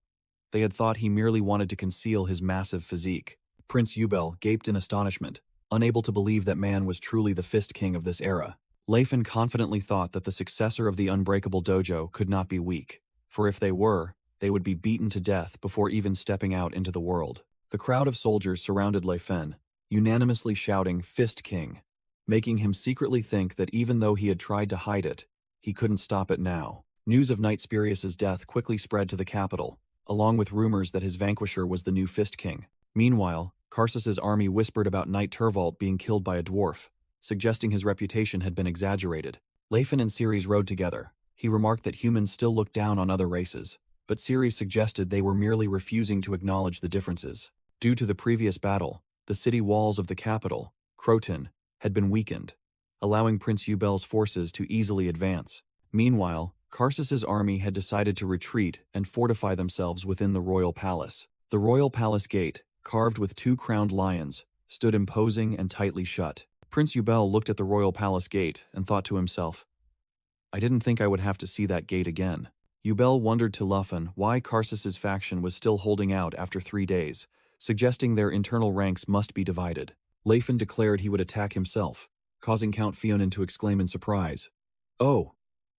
S1: They had thought he merely wanted to conceal his massive physique. Prince Yubel gaped in astonishment, unable to believe that man was truly the Fist King of this era. Lafen confidently thought that the successor of the Unbreakable Dojo could not be weak, for if they were, they would be beaten to death before even stepping out into the world. The crowd of soldiers surrounded Lafen, unanimously shouting "Fist King," making him secretly think that even though he had tried to hide it, he couldn't stop it now. News of Knight Spirius's death quickly spread to the capital, along with rumors that his vanquisher was the new Fist King. Meanwhile, Karsas's army whispered about Knight Turvald being killed by a dwarf, suggesting his reputation had been exaggerated. Lafen and Ceres rode together. He remarked that humans still looked down on other races, but Ceres suggested they were merely refusing to acknowledge the differences. Due to the previous battle, the city walls of the capital, Croton, had been weakened, allowing Prince Yubel's forces to easily advance. Meanwhile, Karsas's army had decided to retreat and fortify themselves within the royal palace. The royal palace gate, carved with two crowned lions, stood imposing and tightly shut. Prince Yubel looked at the royal palace gate and thought to himself, "I didn't think I would have to see that gate again." Yubel wondered to Lafen why Karsas's faction was still holding out after 3 days, suggesting their internal ranks must be divided. Lafen declared he would attack himself, causing Count Fionin to exclaim in surprise, "Oh,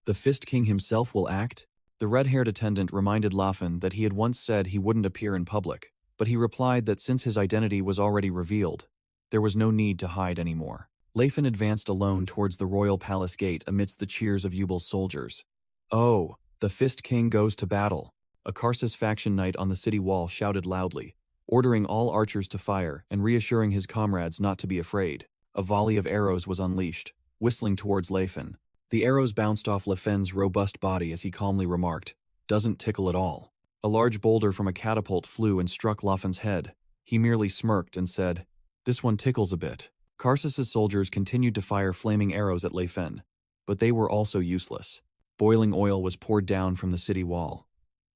S1: the Fist King himself will act?" The red-haired attendant reminded Lafen that he had once said he wouldn't appear in public, but he replied that since his identity was already revealed, there was no need to hide anymore. Lafen advanced alone towards the royal palace gate amidst the cheers of Yubel's soldiers. "Oh, the Fist King goes to battle!" A Karsas faction knight on the city wall shouted loudly, ordering all archers to fire and reassuring his comrades not to be afraid. A volley of arrows was unleashed, whistling towards Lafen. The arrows bounced off Lafen's robust body as he calmly remarked, "Doesn't tickle at all." A large boulder from a catapult flew and struck Lafen's head. He merely smirked and said, "This one tickles a bit." Karsas's soldiers continued to fire flaming arrows at Lafen, but they were also useless. Boiling oil was poured down from the city wall.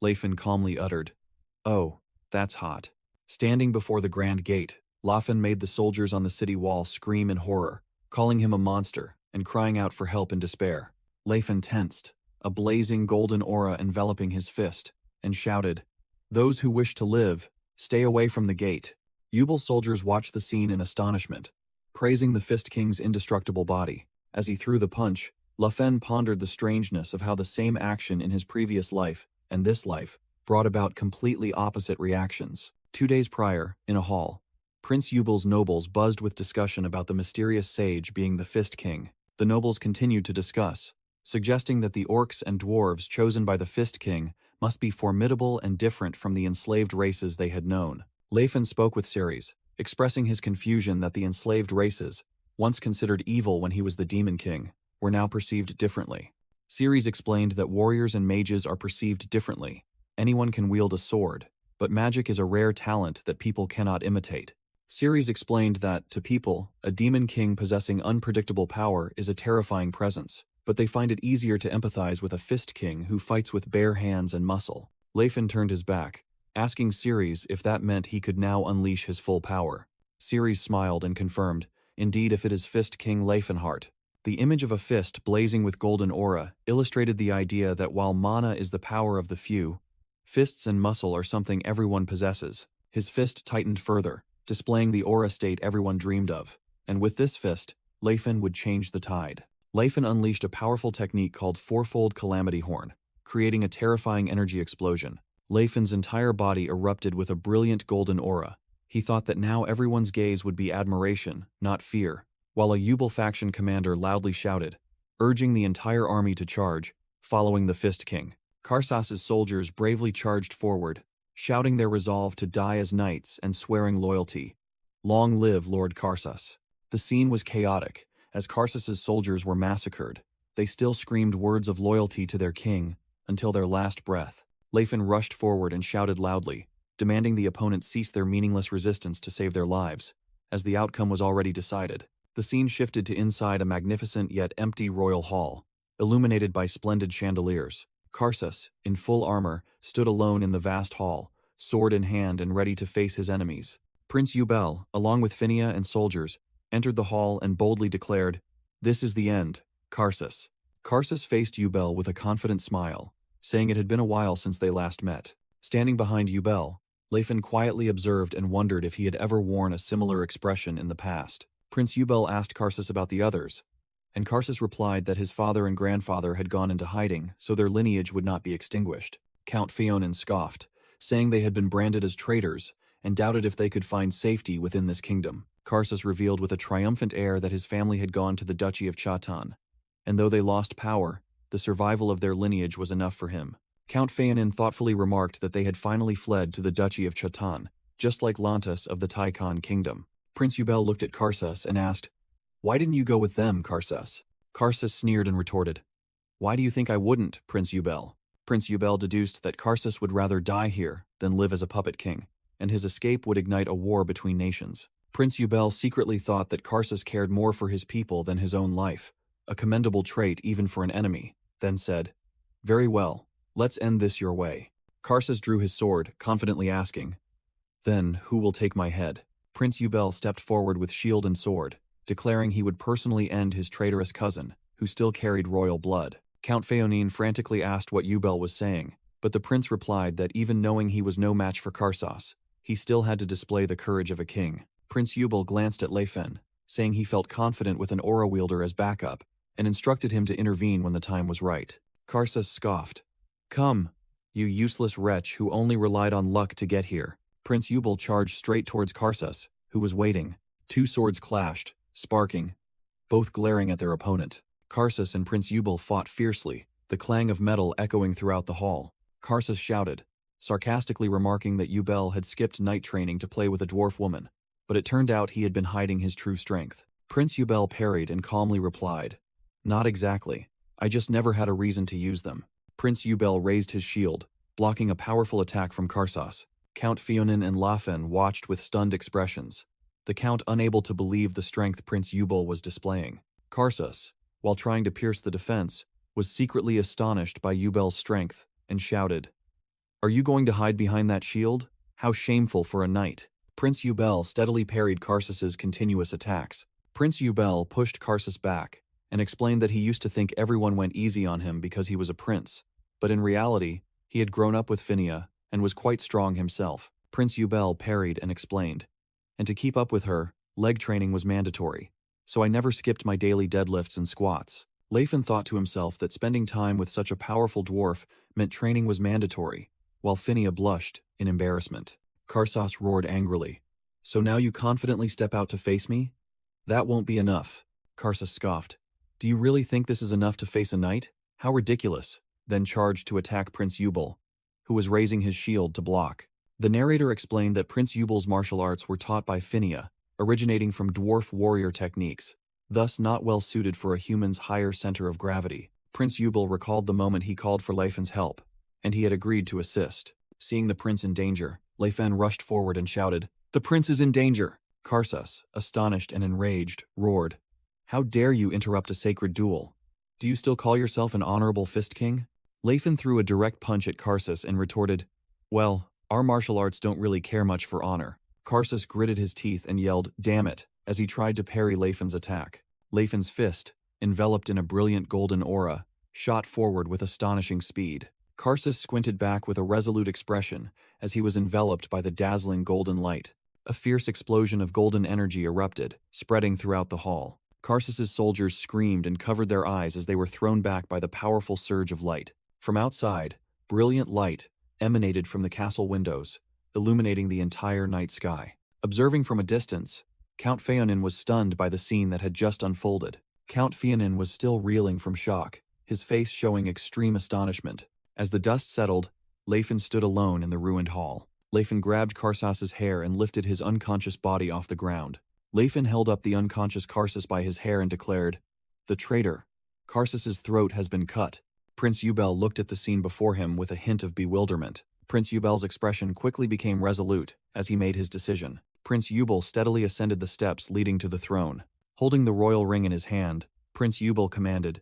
S1: Lafen calmly uttered, "Oh, that's hot." Standing before the grand gate, Lafen made the soldiers on the city wall scream in horror, calling him a monster and crying out for help in despair. Lafen tensed, a blazing golden aura enveloping his fist, and shouted, "Those who wish to live, stay away from the gate." Yubel's soldiers watched the scene in astonishment, praising the Fist King's indestructible body. As he threw the punch, Lafen pondered the strangeness of how the same action in his previous life and this life brought about completely opposite reactions. 2 days prior, in a hall, Prince Yubel's nobles buzzed with discussion about the mysterious sage being the Fist King. The nobles continued to discuss, suggesting that the orcs and dwarves chosen by the Fist King must be formidable and different from the enslaved races they had known. Lefen spoke with Ceres, expressing his confusion that the enslaved races, once considered evil when he was the Demon King, were now perceived differently. Ceres explained that warriors and mages are perceived differently. Anyone can wield a sword, but magic is a rare talent that people cannot imitate. Ceres explained that, to people, a demon king possessing unpredictable power is a terrifying presence, but they find it easier to empathize with a fist king who fights with bare hands and muscle. Lefen turned his back, asking Ceres if that meant he could now unleash his full power. Ceres smiled and confirmed, "Indeed, if it is Fist King Leifenhart." The image of a fist blazing with golden aura illustrated the idea that while mana is the power of the few, fists and muscle are something everyone possesses. His fist tightened further, displaying the aura state everyone dreamed of. And with this fist, Lefen would change the tide. Lefen unleashed a powerful technique called Fourfold Calamity Horn, creating a terrifying energy explosion. Lefen's entire body erupted with a brilliant golden aura. He thought that now everyone's gaze would be admiration, not fear, while a Yubel faction commander loudly shouted, urging the entire army to charge, following the Fist King. Karsas's soldiers bravely charged forward, shouting their resolve to die as knights and swearing loyalty. Long live Lord Karsas. The scene was chaotic. As Karsas's soldiers were massacred, they still screamed words of loyalty to their king until their last breath. Lefen rushed forward and shouted loudly, demanding the opponents cease their meaningless resistance to save their lives, as the outcome was already decided. The scene shifted to inside a magnificent yet empty royal hall, illuminated by splendid chandeliers. Karsas, in full armor, stood alone in the vast hall, sword in hand and ready to face his enemies. Prince Yubel, along with Phinia and soldiers, entered the hall and boldly declared, "This is the end, Karsas." Karsas faced Yubel with a confident smile, saying it had been a while since they last met. Standing behind Yubel, Lefen quietly observed and wondered if he had ever worn a similar expression in the past. Prince Yubel asked Karsas about the others, and Karsas replied that his father and grandfather had gone into hiding so their lineage would not be extinguished. Count Fionin scoffed, saying they had been branded as traitors and doubted if they could find safety within this kingdom. Karsas revealed with a triumphant air that his family had gone to the Duchy of Chatan, and though they lost power, the survival of their lineage was enough for him. Count Fionin thoughtfully remarked that they had finally fled to the Duchy of Chatan, just like Lantas of the Taikon kingdom. Prince Yubel looked at Karsas and asked, "Why didn't you go with them, Karsas?" Karsas sneered and retorted, "Why do you think I wouldn't, Prince Yubel?" Prince Yubel deduced that Karsas would rather die here than live as a puppet king, and his escape would ignite a war between nations. Prince Yubel secretly thought that Karsas cared more for his people than his own life, a commendable trait even for an enemy, then said, "Very well, let's end this your way." Karsas drew his sword, confidently asking, "Then who will take my head?" Prince Yubel stepped forward with shield and sword, declaring he would personally end his traitorous cousin, who still carried royal blood. Count Fionin frantically asked what Yubel was saying, but the prince replied that even knowing he was no match for Karsas, he still had to display the courage of a king. Prince Yubel glanced at Lefen, saying he felt confident with an aura wielder as backup, and instructed him to intervene when the time was right. Karsas scoffed, "Come, you useless wretch who only relied on luck to get here." Prince Yubel charged straight towards Karsas, who was waiting. Two swords clashed, sparking, both glaring at their opponent. Karsas and Prince Yubel fought fiercely, the clang of metal echoing throughout the hall. Karsas shouted, sarcastically remarking that Yubel had skipped night training to play with a dwarf woman, but it turned out he had been hiding his true strength. Prince Yubel parried and calmly replied, "Not exactly. I just never had a reason to use them." Prince Yubel raised his shield, blocking a powerful attack from Karsas. Count Fionin and Lafen watched with stunned expressions, the count unable to believe the strength Prince Yubel was displaying. Karsas, while trying to pierce the defense, was secretly astonished by Yubel's strength and shouted, "Are you going to hide behind that shield? How shameful for a knight." Prince Yubel steadily parried Karsas's continuous attacks. Prince Yubel pushed Karsas back and explained that he used to think everyone went easy on him because he was a prince, but in reality, he had grown up with Phinia and was quite strong himself. Prince Yubel parried and explained, "And to keep up with her, leg training was mandatory, so I never skipped my daily deadlifts and squats." Lefen thought to himself that spending time with such a powerful dwarf meant training was mandatory, while Phinia blushed in embarrassment. Karsos roared angrily. "So now you confidently step out to face me? That won't be enough." Karsos scoffed. "Do you really think this is enough to face a knight? How ridiculous," then charged to attack Prince Eubal, who was raising his shield to block. The narrator explained that Prince Eubal's martial arts were taught by Phinia, originating from dwarf warrior techniques, thus not well suited for a human's higher center of gravity. Prince Eubal recalled the moment he called for Leifen's help, and he had agreed to assist. Seeing the prince in danger, Leifen rushed forward and shouted, "The prince is in danger!" Karsos, astonished and enraged, roared, "How dare you interrupt a sacred duel? Do you still call yourself an honorable fist king?" Leifen threw a direct punch at Karsos and retorted, "Well, our martial arts don't really care much for honor." Karsos gritted his teeth and yelled, "Damn it," as he tried to parry Leifen's attack. Leifen's fist, enveloped in a brilliant golden aura, shot forward with astonishing speed. Karsos squinted back with a resolute expression as he was enveloped by the dazzling golden light. A fierce explosion of golden energy erupted, spreading throughout the hall. Karsos's soldiers screamed and covered their eyes as they were thrown back by the powerful surge of light. From outside, brilliant light emanated from the castle windows, illuminating the entire night sky. Observing from a distance, Count Phaonin was stunned by the scene that had just unfolded. Count Phaonin was still reeling from shock, his face showing extreme astonishment. As the dust settled, Leifen stood alone in the ruined hall. Leifen grabbed Karsos's hair and lifted his unconscious body off the ground. Leifen held up the unconscious Karsos by his hair and declared, "The traitor. Karsos's throat has been cut." Prince Eubal looked at the scene before him with a hint of bewilderment. Prince Eubal's expression quickly became resolute as he made his decision. Prince Eubal steadily ascended the steps leading to the throne. Holding the royal ring in his hand, Prince Eubal commanded,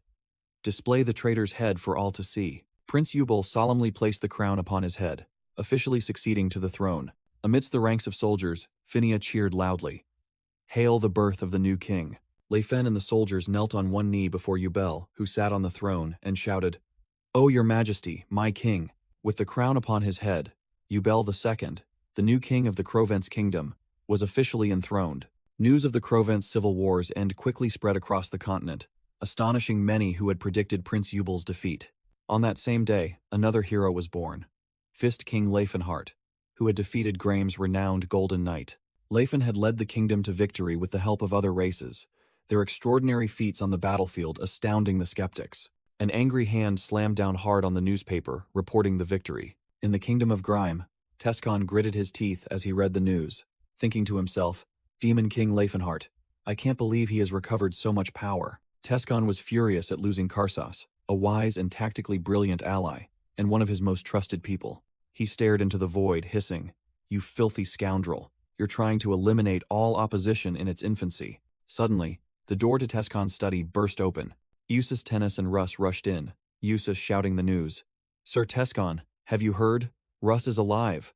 S1: "Display the traitor's head for all to see." Prince Eubal solemnly placed the crown upon his head, officially succeeding to the throne. Amidst the ranks of soldiers, Phinia cheered loudly. "Hail the birth of the new king." Leifen and the soldiers knelt on one knee before Eubal, who sat on the throne, and shouted, "O your majesty, my king." With the crown upon his head, Eubal II, the new king of the Crovents kingdom, was officially enthroned. News of the Crovents civil war's end quickly spread across the continent, astonishing many who had predicted Prince Eubal's defeat. On that same day, another hero was born, Fist King Leifenhart, who had defeated Graham's renowned Golden Knight. Leifen had led the kingdom to victory with the help of other races, their extraordinary feats on the battlefield astounding the skeptics. An angry hand slammed down hard on the newspaper, reporting the victory. In the kingdom of Grime, Tescon gritted his teeth as he read the news, thinking to himself, "Demon King Leifenhart, I can't believe he has recovered so much power." Tescon was furious at losing Karsos, a wise and tactically brilliant ally, and one of his most trusted people. He stared into the void, hissing, "You filthy scoundrel, you're trying to eliminate all opposition in its infancy." Suddenly, the door to Tescon's study burst open. Eustace Tennis and Russ rushed in, Eustace shouting the news. "Sir Tescon, have you heard? Russ is alive."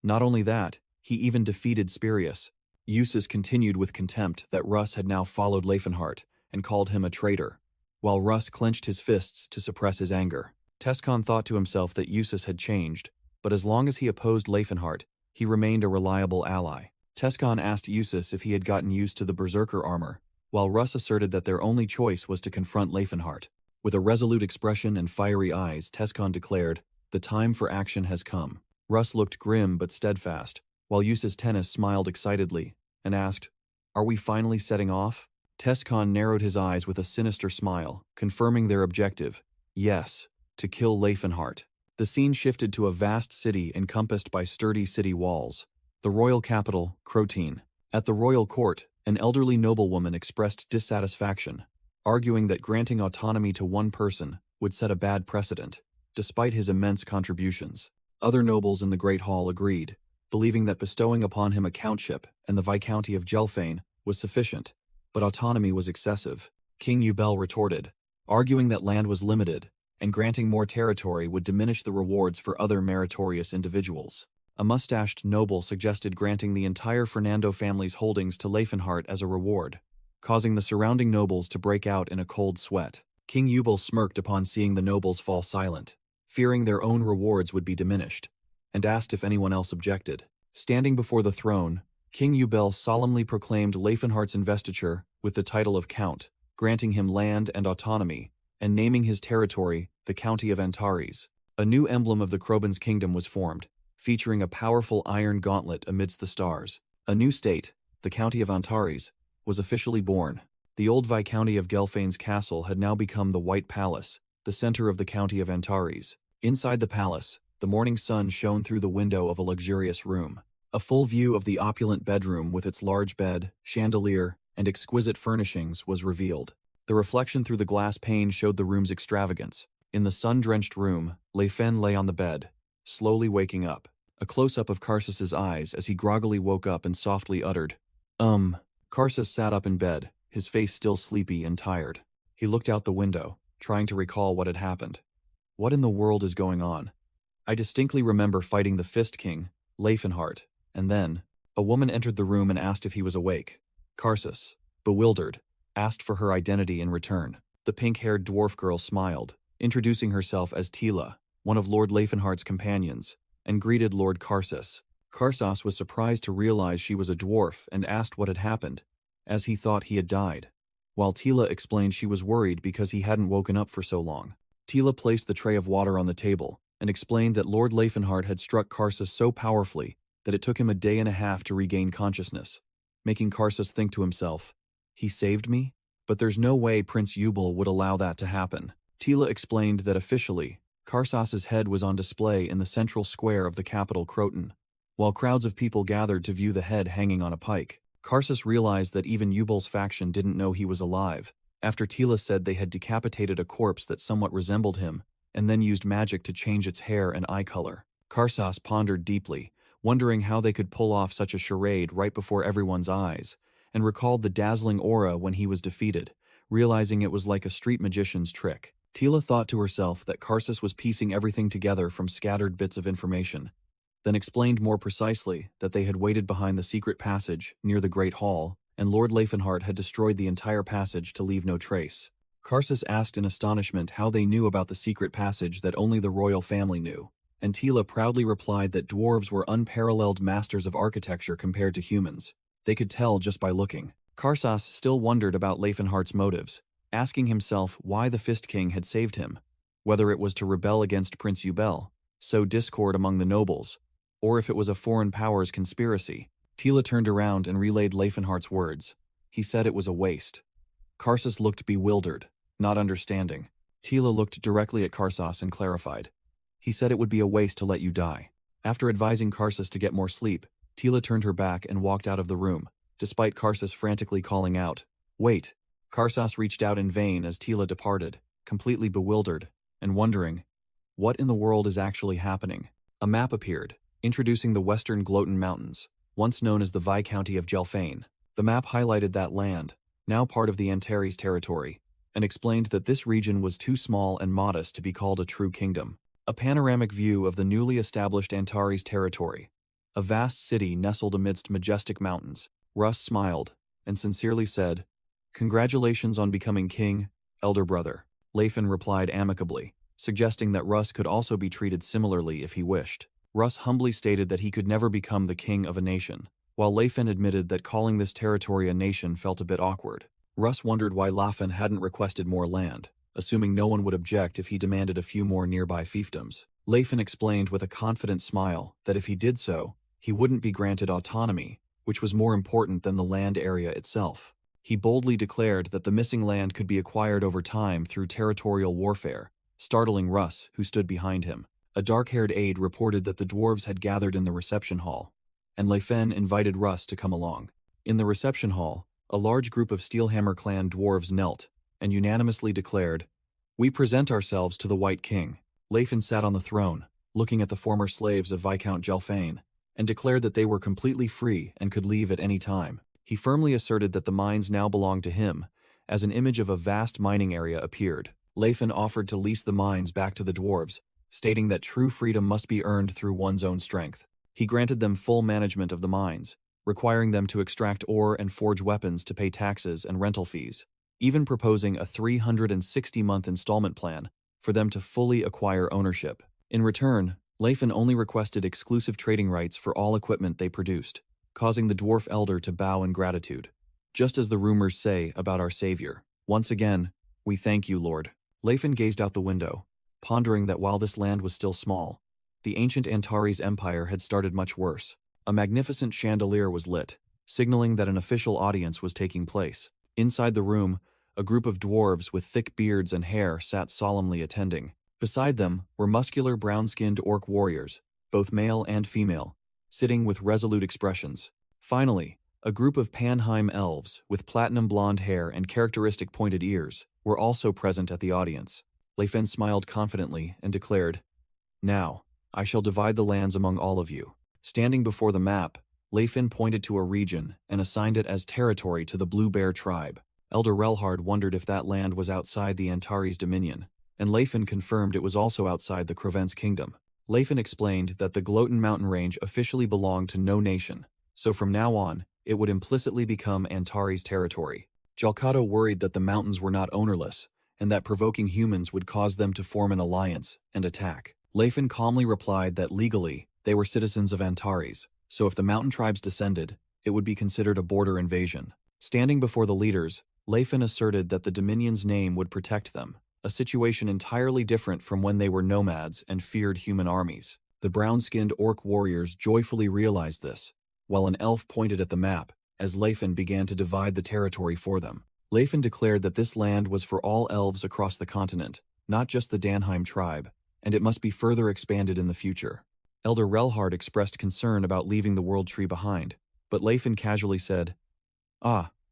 S1: Not only that, he even defeated Spirius. Eustace continued with contempt that Russ had now followed Leifenhart and called him a traitor, while Russ clenched his fists to suppress his anger. Tescon thought to himself that Eustace had changed, but as long as he opposed Leifenhart, he remained a reliable ally. Tescon asked Eustace if he had gotten used to the berserker armor, while Russ asserted that their only choice was to confront Leifenhart. With a resolute expression and fiery eyes, Tescon declared, "The time for action has come." Russ looked grim but steadfast, while Eustace Tennis smiled excitedly and asked, "Are we finally setting off?" Tescon narrowed his eyes with a sinister smile, confirming their objective, yes, to kill Leifenhart. The scene shifted to a vast city encompassed by sturdy city walls. The royal capital, Croteen. At the royal court, an elderly noblewoman expressed dissatisfaction, arguing that granting autonomy to one person would set a bad precedent, despite his immense contributions. Other nobles in the Great Hall agreed, believing that bestowing upon him a countship and the Viscounty of Gelfane was sufficient, but autonomy was excessive. King Eubal retorted, arguing that land was limited, and granting more territory would diminish the rewards for other meritorious individuals. A mustached noble suggested granting the entire Fernando family's holdings to Leifenhart as a reward, causing the surrounding nobles to break out in a cold sweat. King Eubal smirked upon seeing the nobles fall silent, fearing their own rewards would be diminished, and asked if anyone else objected. Standing before the throne, King Eubal solemnly proclaimed Leifenhart's investiture with the title of Count, granting him land and autonomy, and naming his territory the County of Antares. A new emblem of the Krobans' kingdom was formed, featuring a powerful iron gauntlet amidst the stars. A new state, the County of Antares, was officially born. The old Viscounty of Gelfane's castle had now become the White Palace, the center of the County of Antares. Inside the palace, the morning sun shone through the window of a luxurious room. A full view of the opulent bedroom with its large bed, chandelier, and exquisite furnishings was revealed. The reflection through the glass pane showed the room's extravagance. In the sun-drenched room, Lefen lay on the bed, slowly waking up. A close-up of Karsus's eyes as he groggily woke up and softly uttered, Karsus sat up in bed, his face still sleepy and tired. He looked out the window, trying to recall what had happened. What in the world is going on? I distinctly remember fighting the Fist King, Leifenhart, and then, a woman entered the room and asked if he was awake. Karsus, bewildered, asked for her identity in return. The pink-haired dwarf girl smiled, introducing herself as Tila, one of Lord Leifenhart's companions, and greeted Lord Karsus. Karsus was surprised to realize she was a dwarf and asked what had happened, as he thought he had died, while Tila explained she was worried because he hadn't woken up for so long. Tila placed the tray of water on the table and explained that Lord Leifenhart had struck Karsus so powerfully that it took him a day and a half to regain consciousness, making Karsus think to himself, "He saved me? But there's no way Prince Eubal would allow that to happen." Tila explained that officially, Karsus's head was on display in the central square of the capital Croton, while crowds of people gathered to view the head hanging on a pike. Karsus realized that even Eubal's faction didn't know he was alive, after Tila said they had decapitated a corpse that somewhat resembled him, and then used magic to change its hair and eye color. Karsus pondered deeply, wondering how they could pull off such a charade right before everyone's eyes, and recalled the dazzling aura when he was defeated, realizing it was like a street magician's trick. Tila thought to herself that Karsus was piecing everything together from scattered bits of information, then explained more precisely that they had waited behind the secret passage near the Great Hall, and Lord Leifenhart had destroyed the entire passage to leave no trace. Karsus asked in astonishment how they knew about the secret passage that only the royal family knew, and Tila proudly replied that dwarves were unparalleled masters of architecture compared to humans. They could tell just by looking. Karsus still wondered about Leifenhart's motives, asking himself why the Fist King had saved him, whether it was to rebel against Prince Eubal, sow discord among the nobles, or if it was a foreign powers conspiracy. Tila turned around and relayed Leifenhart's words. He said it was a waste. Karsus looked bewildered, not understanding. Tila looked directly at Karsus and clarified. He said it would be a waste to let you die. After advising Karsus to get more sleep, Tila turned her back and walked out of the room, despite Karsus frantically calling out, "Wait!" Karsus reached out in vain as Tila departed, completely bewildered, and wondering, what in the world is actually happening? A map appeared, introducing the western Gloten Mountains, once known as the Viscounty of Gelfane. The map highlighted that land, now part of the Antares territory, and explained that this region was too small and modest to be called a true kingdom. A panoramic view of the newly established Antares territory, a vast city nestled amidst majestic mountains. Russ smiled and sincerely said, "Congratulations on becoming king, elder brother." Leifen replied amicably, suggesting that Russ could also be treated similarly if he wished. Russ humbly stated that he could never become the king of a nation, while Leifen admitted that calling this territory a nation felt a bit awkward. Russ wondered why Lafen hadn't requested more land, assuming no one would object if he demanded a few more nearby fiefdoms. Leifen explained with a confident smile that if he did so, he wouldn't be granted autonomy, which was more important than the land area itself. He boldly declared that the missing land could be acquired over time through territorial warfare, startling Russ, who stood behind him. A dark-haired aide reported that the dwarves had gathered in the reception hall, and Leifen invited Russ to come along. In the reception hall, a large group of Steelhammer clan dwarves knelt and unanimously declared, "We present ourselves to the White King." Leifen sat on the throne, looking at the former slaves of Viscount Gelfane, and declared that they were completely free and could leave at any time. He firmly asserted that the mines now belonged to him, as an image of a vast mining area appeared. Leifen offered to lease the mines back to the dwarves, stating that true freedom must be earned through one's own strength. He granted them full management of the mines, requiring them to extract ore and forge weapons to pay taxes and rental fees, even proposing a 360-month installment plan for them to fully acquire ownership. In return, Leifen only requested exclusive trading rights for all equipment they produced, causing the dwarf elder to bow in gratitude. Just as the rumors say about our savior. "Once again, we thank you, Lord." Leifen gazed out the window, pondering that while this land was still small, the ancient Antares Empire had started much worse. A magnificent chandelier was lit, signaling that an official audience was taking place. Inside the room, a group of dwarves with thick beards and hair sat solemnly attending. Beside them were muscular brown-skinned orc warriors, both male and female, sitting with resolute expressions. Finally, a group of Panheim elves with platinum blonde hair and characteristic pointed ears were also present at the audience. Lefen smiled confidently and declared, "Now, I shall divide the lands among all of you." Standing before the map, Lefen pointed to a region and assigned it as territory to the Blue Bear tribe. Elder Relhard wondered if that land was outside the Antares dominion, and Lefen confirmed it was also outside the Krovence kingdom. Lefen explained that the Gloten mountain range officially belonged to no nation, so from now on, it would implicitly become Antares territory. Jalkato worried that the mountains were not ownerless, and that provoking humans would cause them to form an alliance and attack. Lefen calmly replied that legally, they were citizens of Antares, so if the mountain tribes descended, it would be considered a border invasion. Standing before the leaders, Lefen asserted that the Dominion's name would protect them, a situation entirely different from when they were nomads and feared human armies. The brown-skinned orc warriors joyfully realized this, while an elf pointed at the map as Lefen began to divide the territory for them. Lefen declared that this land was for all elves across the continent, not just the Danheim tribe, and it must be further expanded in the future. Elder Relhard expressed concern about leaving the world tree behind, but Lefen casually said,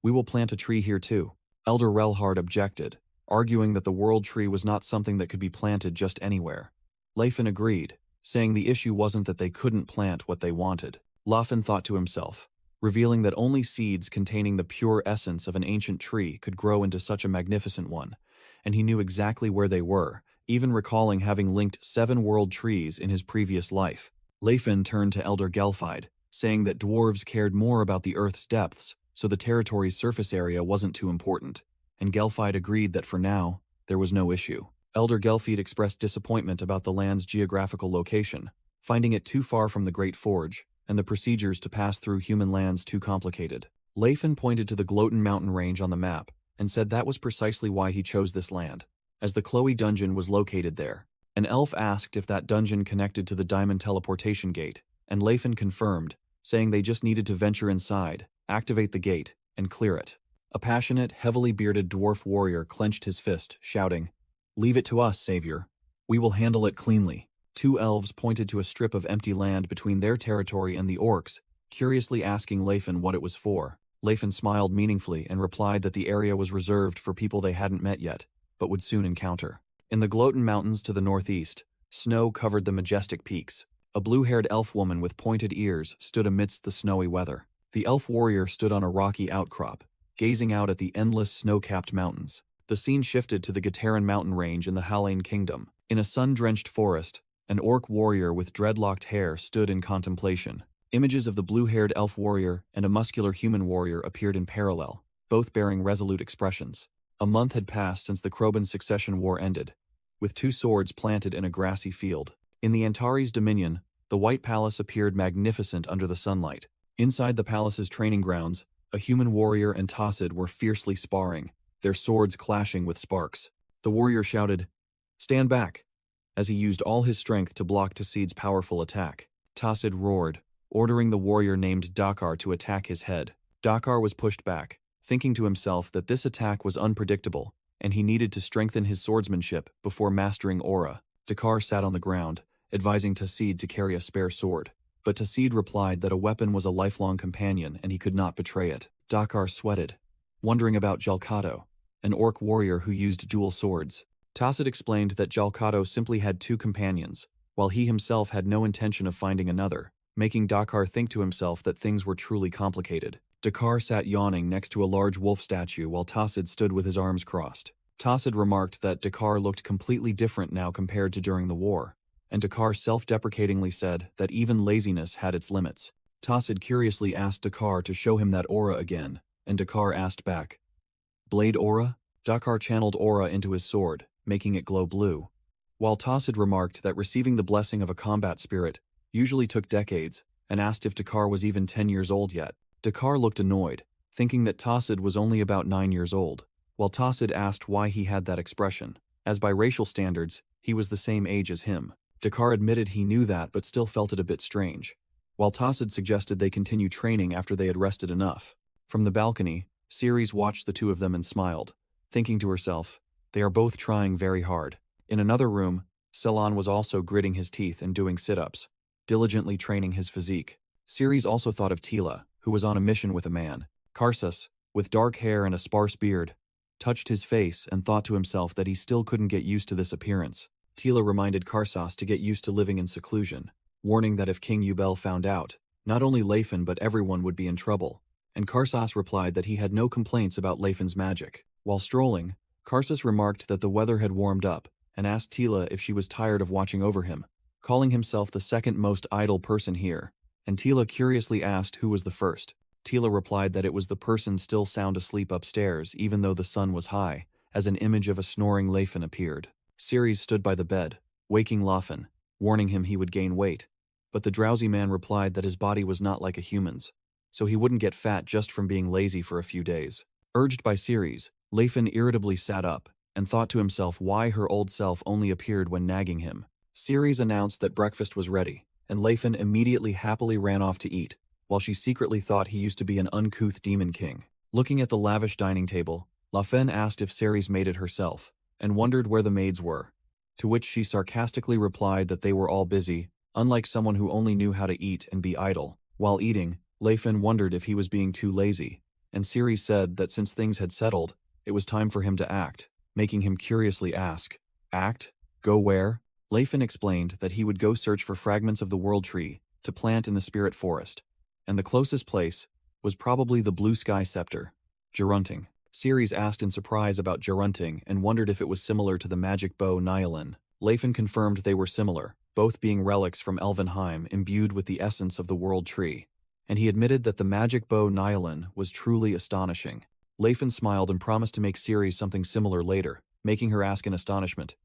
S1: "We will plant a tree here too." Elder Relhard objected, arguing that the world tree was not something that could be planted just anywhere. Lefen agreed, saying the issue wasn't that they couldn't plant what they wanted. Lefen thought to himself, revealing that only seeds containing the pure essence of an ancient tree could grow into such a magnificent one, and he knew exactly where they were, even recalling having linked 7 world trees in his previous life. Lefen turned to Elder Gelfide, saying that dwarves cared more about the Earth's depths, so the territory's surface area wasn't too important, and Gelfide agreed that for now, there was no issue. Elder Gelfide expressed disappointment about the land's geographical location, finding it too far from the Great Forge, and the procedures to pass through human lands too complicated. Lefen pointed to the Gloten mountain range on the map, and said that was precisely why he chose this land, as the Chloe dungeon was located there. An elf asked if that dungeon connected to the Diamond Teleportation Gate, and Lefen confirmed, saying they just needed to venture inside, activate the gate, and clear it. A passionate, heavily bearded dwarf warrior clenched his fist, shouting, "Leave it to us, savior. We will handle it cleanly." 2 elves pointed to a strip of empty land between their territory and the orcs, curiously asking Lefen what it was for. Lefen smiled meaningfully and replied that the area was reserved for people they hadn't met yet, but would soon encounter. In the Gloten Mountains to the northeast, snow covered the majestic peaks. A blue-haired elf woman with pointed ears stood amidst the snowy weather. The elf warrior stood on a rocky outcrop, gazing out at the endless snow-capped mountains. The scene shifted to the Gitaran mountain range in the Halain kingdom. In a sun-drenched forest, an orc warrior with dreadlocked hair stood in contemplation. Images of the blue-haired elf warrior and a muscular human warrior appeared in parallel, both bearing resolute expressions. A month had passed since the Kroban Succession War ended, with 2 swords planted in a grassy field. In the Antares Dominion, the White Palace appeared magnificent under the sunlight. Inside the palace's training grounds, a human warrior and Tassid were fiercely sparring, their swords clashing with sparks. The warrior shouted, "Stand back," as he used all his strength to block Tassid's powerful attack. Tassid roared, ordering the warrior named Dakar to attack his head. Dakar was pushed back, thinking to himself that this attack was unpredictable, and he needed to strengthen his swordsmanship before mastering aura. Dakar sat on the ground, advising Tassid to carry a spare sword, but Tassid replied that a weapon was a lifelong companion and he could not betray it. Dakar sweated, wondering about Jalkato, an orc warrior who used dual swords. Tassid explained that Jalkato simply had 2 companions, while he himself had no intention of finding another, making Dakar think to himself that things were truly complicated. Dakar sat yawning next to a large wolf statue while Tassid stood with his arms crossed. Tassid remarked that Dakar looked completely different now compared to during the war, and Dakar self-deprecatingly said that even laziness had its limits. Tassid curiously asked Dakar to show him that aura again, and Dakar asked back, "Blade aura?" Dakar channeled aura into his sword, making it glow blue, while Tassid remarked that receiving the blessing of a combat spirit usually took decades, and asked if Dakar was even 10 years old yet. Dakar looked annoyed, thinking that Tassid was only about 9 years old, while Tassid asked why he had that expression, as by racial standards, He was the same age as him. Dakar admitted he knew that but still felt it a bit strange, while Tassid suggested they continue training after they had rested enough. From the balcony, Ceres watched the two of them and smiled, thinking to herself, they are both trying very hard. In another room, Ceylon was also gritting his teeth and doing sit-ups, diligently training his physique. Ceres also thought of Tila, who was on a mission with a man. Karsus, with dark hair and a sparse beard, touched his face and thought to himself that he still couldn't get used to this appearance. Tila reminded Karsus to get used to living in seclusion, warning that if King Ubel found out, not only Leifin but everyone would be in trouble. And Karsus replied that he had no complaints about Leifin's magic. While strolling, Karsus remarked that the weather had warmed up and asked Tila if she was tired of watching over him, calling himself the second most idle person here. And Tila curiously asked who was the first. Tila replied that it was the person still sound asleep upstairs even though the sun was high, as an image of a snoring Leifin appeared. Ceres stood by the bed, waking Leifin, warning him he would gain weight, but the drowsy man replied that his body was not like a human's, so he wouldn't get fat just from being lazy for a few days. Urged by Ceres, Leifin irritably sat up and thought to himself why her old self only appeared when nagging him. Ceres announced that breakfast was ready, and Leifin immediately happily ran off to eat, while she secretly thought he used to be an uncouth demon king. Looking at the lavish dining table, Leifin asked if Ceres made it herself, and wondered where the maids were, to which she sarcastically replied that they were all busy, unlike someone who only knew how to eat and be idle. While eating, Leifin wondered if he was being too lazy, and Ceres said that since things had settled, it was time for him to act, making him curiously ask, "Act? Go where?" Leifin explained that he would go search for fragments of the world tree to plant in the spirit forest, and the closest place was probably the blue sky scepter. Gerunting. Ceres asked in surprise about gerunting and wondered if it was similar to the magic bow Nyalin. Leifin confirmed they were similar, both being relics from Elvenheim imbued with the essence of the world tree, and he admitted that the magic bow Nyalin was truly astonishing. Leifin smiled and promised to make Ceres something similar later, making her ask in astonishment,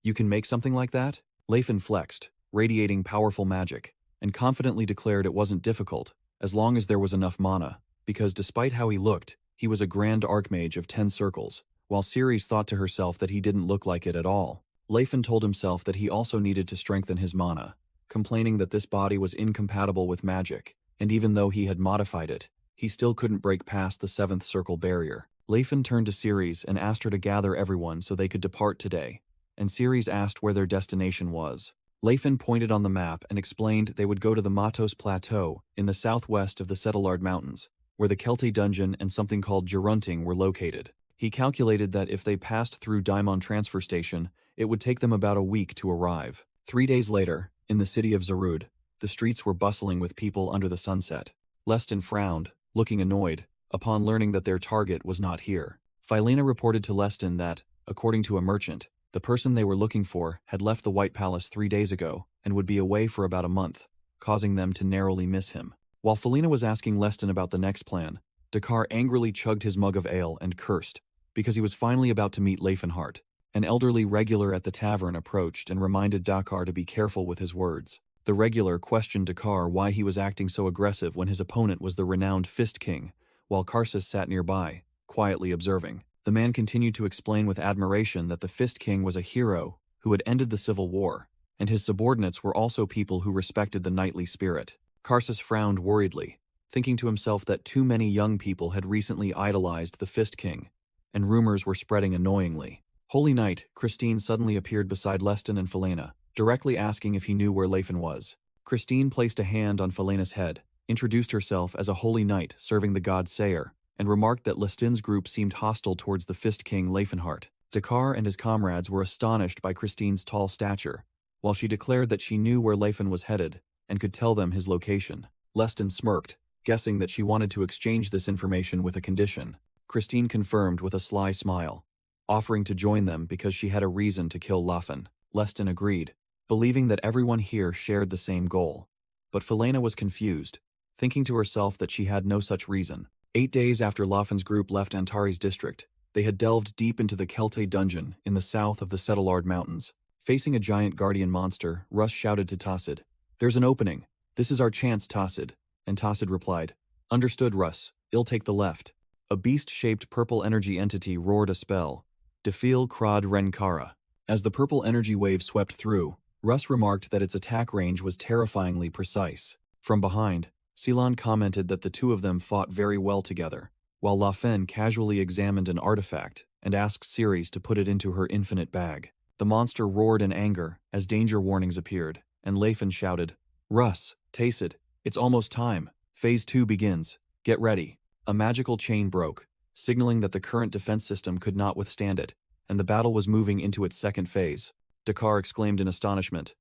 S1: "You can make something like that?" Leifin flexed, radiating powerful magic, and confidently declared it wasn't difficult, as long as there was enough mana, because despite how he looked, he was a grand archmage of 10 circles, while Ceres thought to herself that he didn't look like it at all. Leifin told himself that he also needed to strengthen his mana, complaining that this body was incompatible with magic, and even though he had modified it, he still couldn't break past the 7th circle barrier. Leifin turned to Ceres and asked her to gather everyone so they could depart today, and Ceres asked where their destination was. Leifin pointed on the map and explained they would go to the Matos Plateau in the southwest of the Settlard Mountains, where the Kelty Dungeon and something called Gerunting were located. He calculated that if they passed through Daimon Transfer Station, it would take them about a week to arrive. 3 days later, in the city of Zarud, the streets were bustling with people under the sunset. Leston frowned, looking annoyed, upon learning that their target was not here. Philena reported to Leston that, according to a merchant, the person they were looking for had left the White Palace 3 days ago and would be away for about a month, causing them to narrowly miss him. While Philena was asking Leston about the next plan, Dakar angrily chugged his mug of ale and cursed, because he was finally about to meet Leifenhart. An elderly regular at the tavern approached and reminded Dakar to be careful with his words. The regular questioned Dakar why he was acting so aggressive when his opponent was the renowned Fist King, while Karsus sat nearby, quietly observing. The man continued to explain with admiration that the Fist King was a hero who had ended the Civil War, and his subordinates were also people who respected the knightly spirit. Karsus frowned worriedly, thinking to himself that too many young people had recently idolized the Fist King, and rumors were spreading annoyingly. Holy Knight, Christine suddenly appeared beside Leston and Philena, directly asking if he knew where Leifin was. Christine placed a hand on Philena's head, introduced herself as a holy knight serving the god Sayer, and remarked that Lestin's group seemed hostile towards the Fist King Leifenhart. Dakar and his comrades were astonished by Christine's tall stature, while she declared that she knew where Leifin was headed and could tell them his location. Lestin smirked, guessing that she wanted to exchange this information with a condition. Christine confirmed with a sly smile, offering to join them because she had a reason to kill Leifin. Lestin agreed, believing that everyone here shared the same goal. But Philena was confused, thinking to herself that she had no such reason. 8 days after Laffin's group left Antari's district, they had delved deep into the Kelty Dungeon in the south of the Settlard Mountains. Facing a giant guardian monster, Russ shouted to Tassid, "There's an opening. This is our chance, Tassid." And Tassid replied, "Understood, Russ. I'll take the left." A beast-shaped purple energy entity roared a spell, Defil Krad Renkara, As the purple energy wave swept through, Russ remarked that its attack range was terrifyingly precise. From behind, Ceylon commented that the two of them fought very well together, while La Fen casually examined an artifact and asked Ceres to put it into her infinite bag. The monster roared in anger as danger warnings appeared, and Lefen shouted, "Russ, Tacit, it's almost time. Phase 2 begins. Get ready." A magical chain broke, signaling that the current defense system could not withstand it, and the battle was moving into its second phase. Dakar exclaimed in astonishment.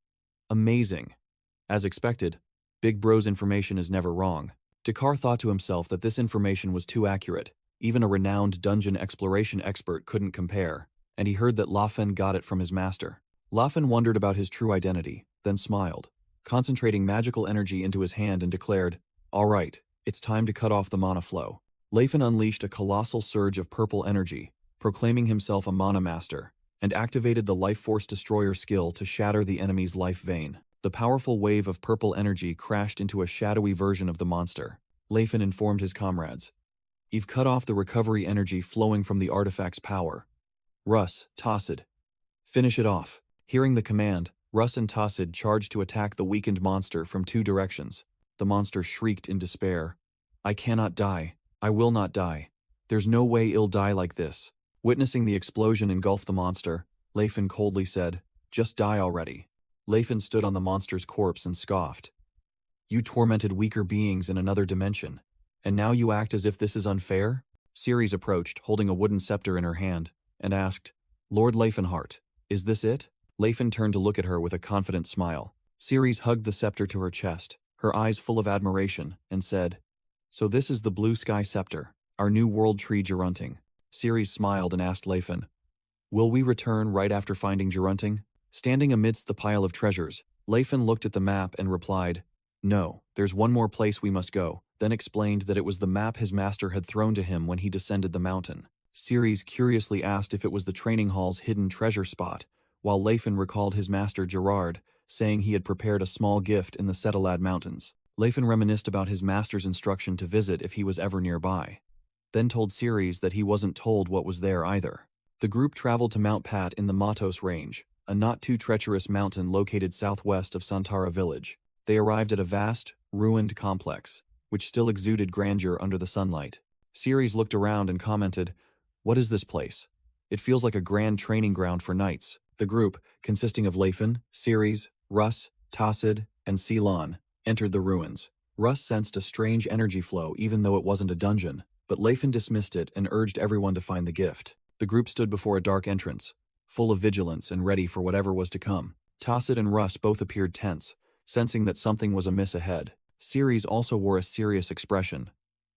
S1: Amazing. As expected, Big Bro's information is never wrong. Dakar thought to himself that this information was too accurate. Even a renowned dungeon exploration expert couldn't compare, and he heard that Lafen got it from his master. Lafen wondered about his true identity, then smiled, concentrating magical energy into his hand and declared, "All right, it's time to cut off the mana flow." Lafen unleashed a colossal surge of purple energy, proclaiming himself a mana master, and activated the Life Force Destroyer skill to shatter the enemy's life vein. The powerful wave of purple energy crashed into a shadowy version of the monster. Lafen informed his comrades, "You've cut off the recovery energy flowing from the artifact's power. Russ, Tacit, finish it off." Hearing the command, Russ and Tacit charged to attack the weakened monster from two directions. The monster shrieked in despair, "I cannot die. I will not die. There's no way I'll die like this." Witnessing the explosion engulf the monster, Lafen coldly said, "Just die already." Lafen stood on the monster's corpse and scoffed. "You tormented weaker beings in another dimension, and now you act as if this is unfair?" Ceres approached, holding a wooden scepter in her hand, and asked, "Lord Lafenheart, is this it?" Lafen turned to look at her with a confident smile. Ceres hugged the scepter to her chest, her eyes full of admiration, and said, "So this is the blue sky scepter, our new world tree Gerunting." Ceres smiled and asked Lafen, "Will we return right after finding Gerunting?" Standing amidst the pile of treasures, Lafen looked at the map and replied, "No, there's one more place we must go," then explained that it was the map his master had thrown to him when he descended the mountain. Ceres curiously asked if it was the training hall's hidden treasure spot, while Lafen recalled his master Gerard, saying he had prepared a small gift in the Cetalad Mountains. Lafen reminisced about his master's instruction to visit if he was ever nearby, then told Ceres that he wasn't told what was there either. The group traveled to Mount Pat in the Matos Range, a not-too-treacherous mountain located southwest of Santara village. They arrived at a vast, ruined complex, which still exuded grandeur under the sunlight. Ceres looked around and commented, "What is this place? It feels like a grand training ground for knights." The group, consisting of Lafen, Ceres, Russ, Tacit, and Ceylon, entered the ruins. Russ sensed a strange energy flow even though it wasn't a dungeon, but Lafen dismissed it and urged everyone to find the gift. The group stood before a dark entrance, full of vigilance and ready for whatever was to come. Tacit and Russ both appeared tense, sensing that something was amiss ahead. Ceres also wore a serious expression,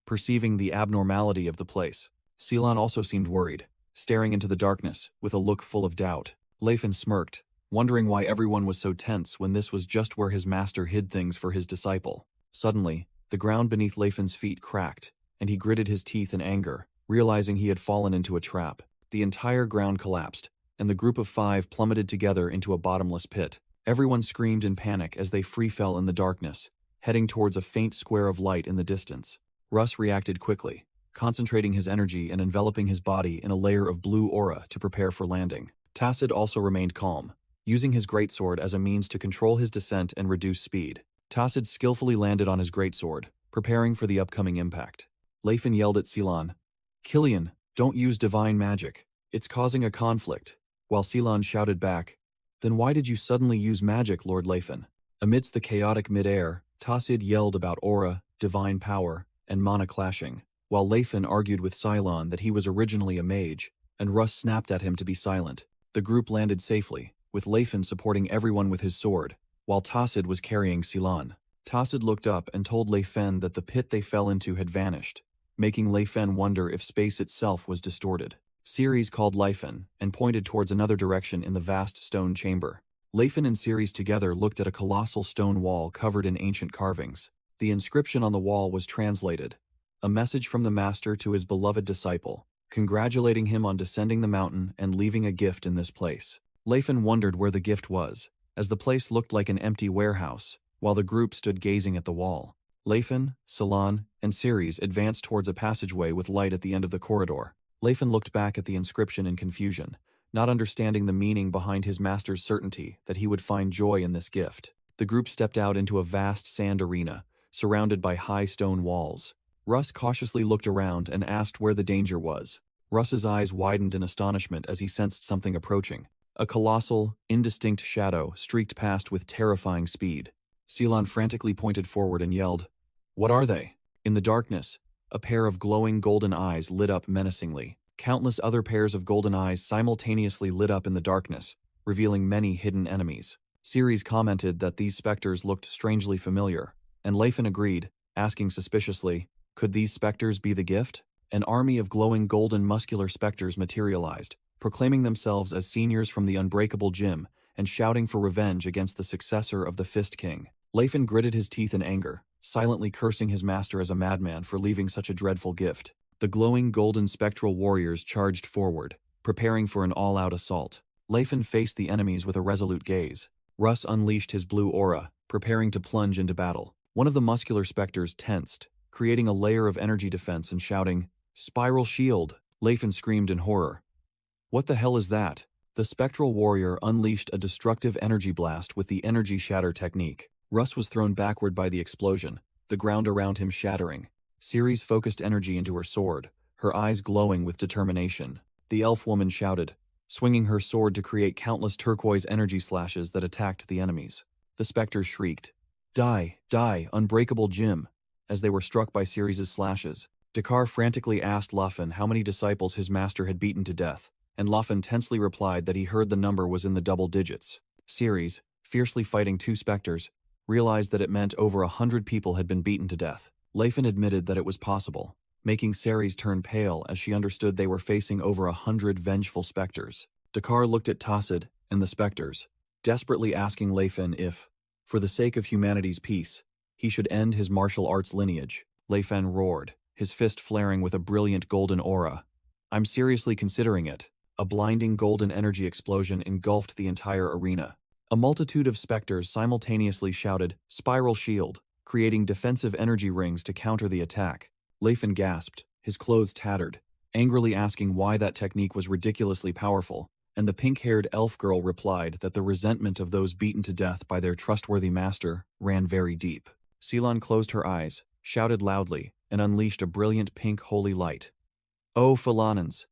S1: perceiving the abnormality of the place. Ceylon also seemed worried, staring into the darkness with a look full of doubt. Lafen smirked, wondering why everyone was so tense when this was just where his master hid things for his disciple. Suddenly, the ground beneath Lafen's feet cracked, and he gritted his teeth in anger, realizing he had fallen into a trap. The entire ground collapsed, and the group of 5 plummeted together into a bottomless pit. Everyone screamed in panic as they free fell in the darkness, heading towards a faint square of light in the distance. Russ reacted quickly, concentrating his energy and enveloping his body in a layer of blue aura to prepare for landing. Tacit also remained calm, using his greatsword as a means to control his descent and reduce speed. Tacit skillfully landed on his greatsword, preparing for the upcoming impact. Lafen yelled at Ceylon, "Killian, don't use divine magic. It's causing a conflict," while Ceylon shouted back, "Then why did you suddenly use magic, Lord Lafen?" Amidst the chaotic mid-air, Tacit yelled about aura, divine power, and mana clashing, while Lafen argued with Ceylon that he was originally a mage, and Russ snapped at him to be silent. The group landed safely, with Lafen supporting everyone with his sword, while Tacit was carrying Ceylon. Tacit looked up and told Lafen that the pit they fell into had vanished, making Lafen wonder if space itself was distorted. Ceres called Lafen and pointed towards another direction in the vast stone chamber. Lafen and Ceres together looked at a colossal stone wall covered in ancient carvings. The inscription on the wall was translated, a message from the master to his beloved disciple, congratulating him on descending the mountain and leaving a gift in this place. Lafen wondered where the gift was, as the place looked like an empty warehouse, while the group stood gazing at the wall. Lafen, Ceylon, and Ceres advanced towards a passageway with light at the end of the corridor. Lafen looked back at the inscription in confusion, not understanding the meaning behind his master's certainty that he would find joy in this gift. The group stepped out into a vast sand arena, surrounded by high stone walls. Russ cautiously looked around and asked where the danger was. Russ's eyes widened in astonishment as he sensed something approaching. A colossal, indistinct shadow streaked past with terrifying speed. Ceylon frantically pointed forward and yelled, "What are they?" In the darkness, a pair of glowing golden eyes lit up menacingly. Countless other pairs of golden eyes simultaneously lit up in the darkness, revealing many hidden enemies. Ceres commented that these specters looked strangely familiar, and Leifin agreed, asking suspiciously, could these specters be the gift? An army of glowing golden muscular specters materialized, proclaiming themselves as seniors from the unbreakable gym and shouting for revenge against the successor of the Fist King. Leifin gritted his teeth in anger, silently cursing his master as a madman for leaving such a dreadful gift. The glowing golden spectral warriors charged forward, preparing for an all-out assault. Leifin faced the enemies with a resolute gaze. Russ unleashed his blue aura, preparing to plunge into battle. One of the muscular specters tensed, creating a layer of energy defense and shouting, "Spiral shield!" Leifin screamed in horror. "What the hell is that?" The spectral warrior unleashed a destructive energy blast with the energy shatter technique. Russ was thrown backward by the explosion, the ground around him shattering. Ceres focused energy into her sword, her eyes glowing with determination. The elf woman shouted, swinging her sword to create countless turquoise energy slashes that attacked the enemies. The specters shrieked, "Die, die, unbreakable Jim," as they were struck by Ceres' slashes. Dakar frantically asked Luffin how many disciples his master had beaten to death, and Luffin tensely replied that he heard the number was in the double digits. Ceres, fiercely fighting two specters, realized that it meant over 100 people had been beaten to death. Leifin admitted that it was possible, making Ceres turn pale as she understood they were facing over 100 vengeful specters. Dakar looked at Tassid and the specters, desperately asking Leifin if, for the sake of humanity's peace, he should end his martial arts lineage. Leifin roared, his fist flaring with a brilliant golden aura. "I'm seriously considering it." A blinding golden energy explosion engulfed the entire arena. A multitude of specters simultaneously shouted, "Spiral shield," creating defensive energy rings to counter the attack. Leifin gasped, his clothes tattered, angrily asking why that technique was ridiculously powerful, and the pink-haired elf girl replied that the resentment of those beaten to death by their trustworthy master ran very deep. Ceylon closed her eyes, shouted loudly, and unleashed a brilliant pink holy light. "O Philanans,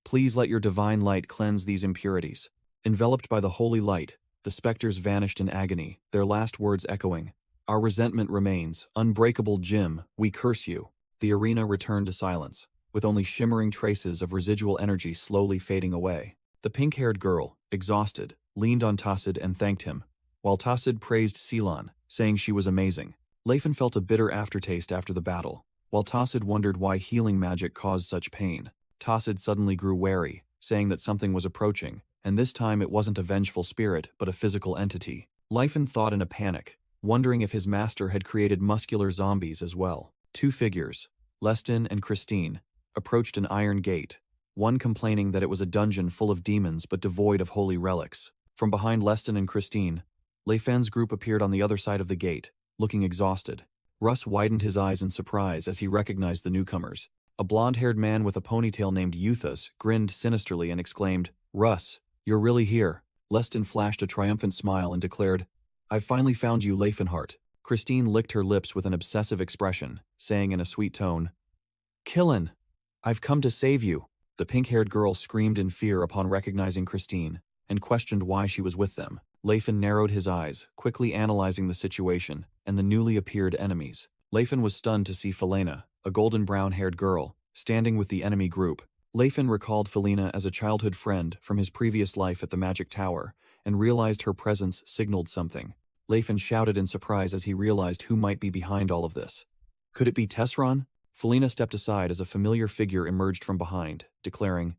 S1: please let your divine light cleanse these impurities." Enveloped by the holy light, the specters vanished in agony, their last words echoing, "Our resentment remains, unbreakable Jim, we curse you." The arena returned to silence, with only shimmering traces of residual energy slowly fading away. The pink-haired girl, exhausted, leaned on Tassid and thanked him, while Tassid praised Ceylon, saying she was amazing. Leifin felt a bitter aftertaste after the battle, while Tassid wondered why healing magic caused such pain. Tassid suddenly grew wary, saying that something was approaching, and this time it wasn't a vengeful spirit, but a physical entity. Leifin thought in a panic, wondering if his master had created muscular zombies as well. Two figures, Leston and Christine, approached an iron gate, one complaining that it was a dungeon full of demons but devoid of holy relics. From behind Leston and Christine, Leifin's group appeared on the other side of the gate, looking exhausted. Russ widened his eyes in surprise as he recognized the newcomers. A blonde-haired man with a ponytail named Euthus grinned sinisterly and exclaimed, "Russ, you're really here." Leston flashed a triumphant smile and declared, "I've finally found you, Leifenhart." Christine licked her lips with an obsessive expression, saying in a sweet tone, "Killin, I've come to save you." The pink-haired girl screamed in fear upon recognizing Christine, and questioned why she was with them. Leifin narrowed his eyes, quickly analyzing the situation and the newly appeared enemies. Leifin was stunned to see Felena, a golden brown-haired girl, standing with the enemy group. Leifin recalled Felena as a childhood friend from his previous life at the Magic Tower, and realized her presence signaled something. Leifin shouted in surprise as he realized who might be behind all of this. Could it be Tesron? Felena stepped aside as a familiar figure emerged from behind, declaring,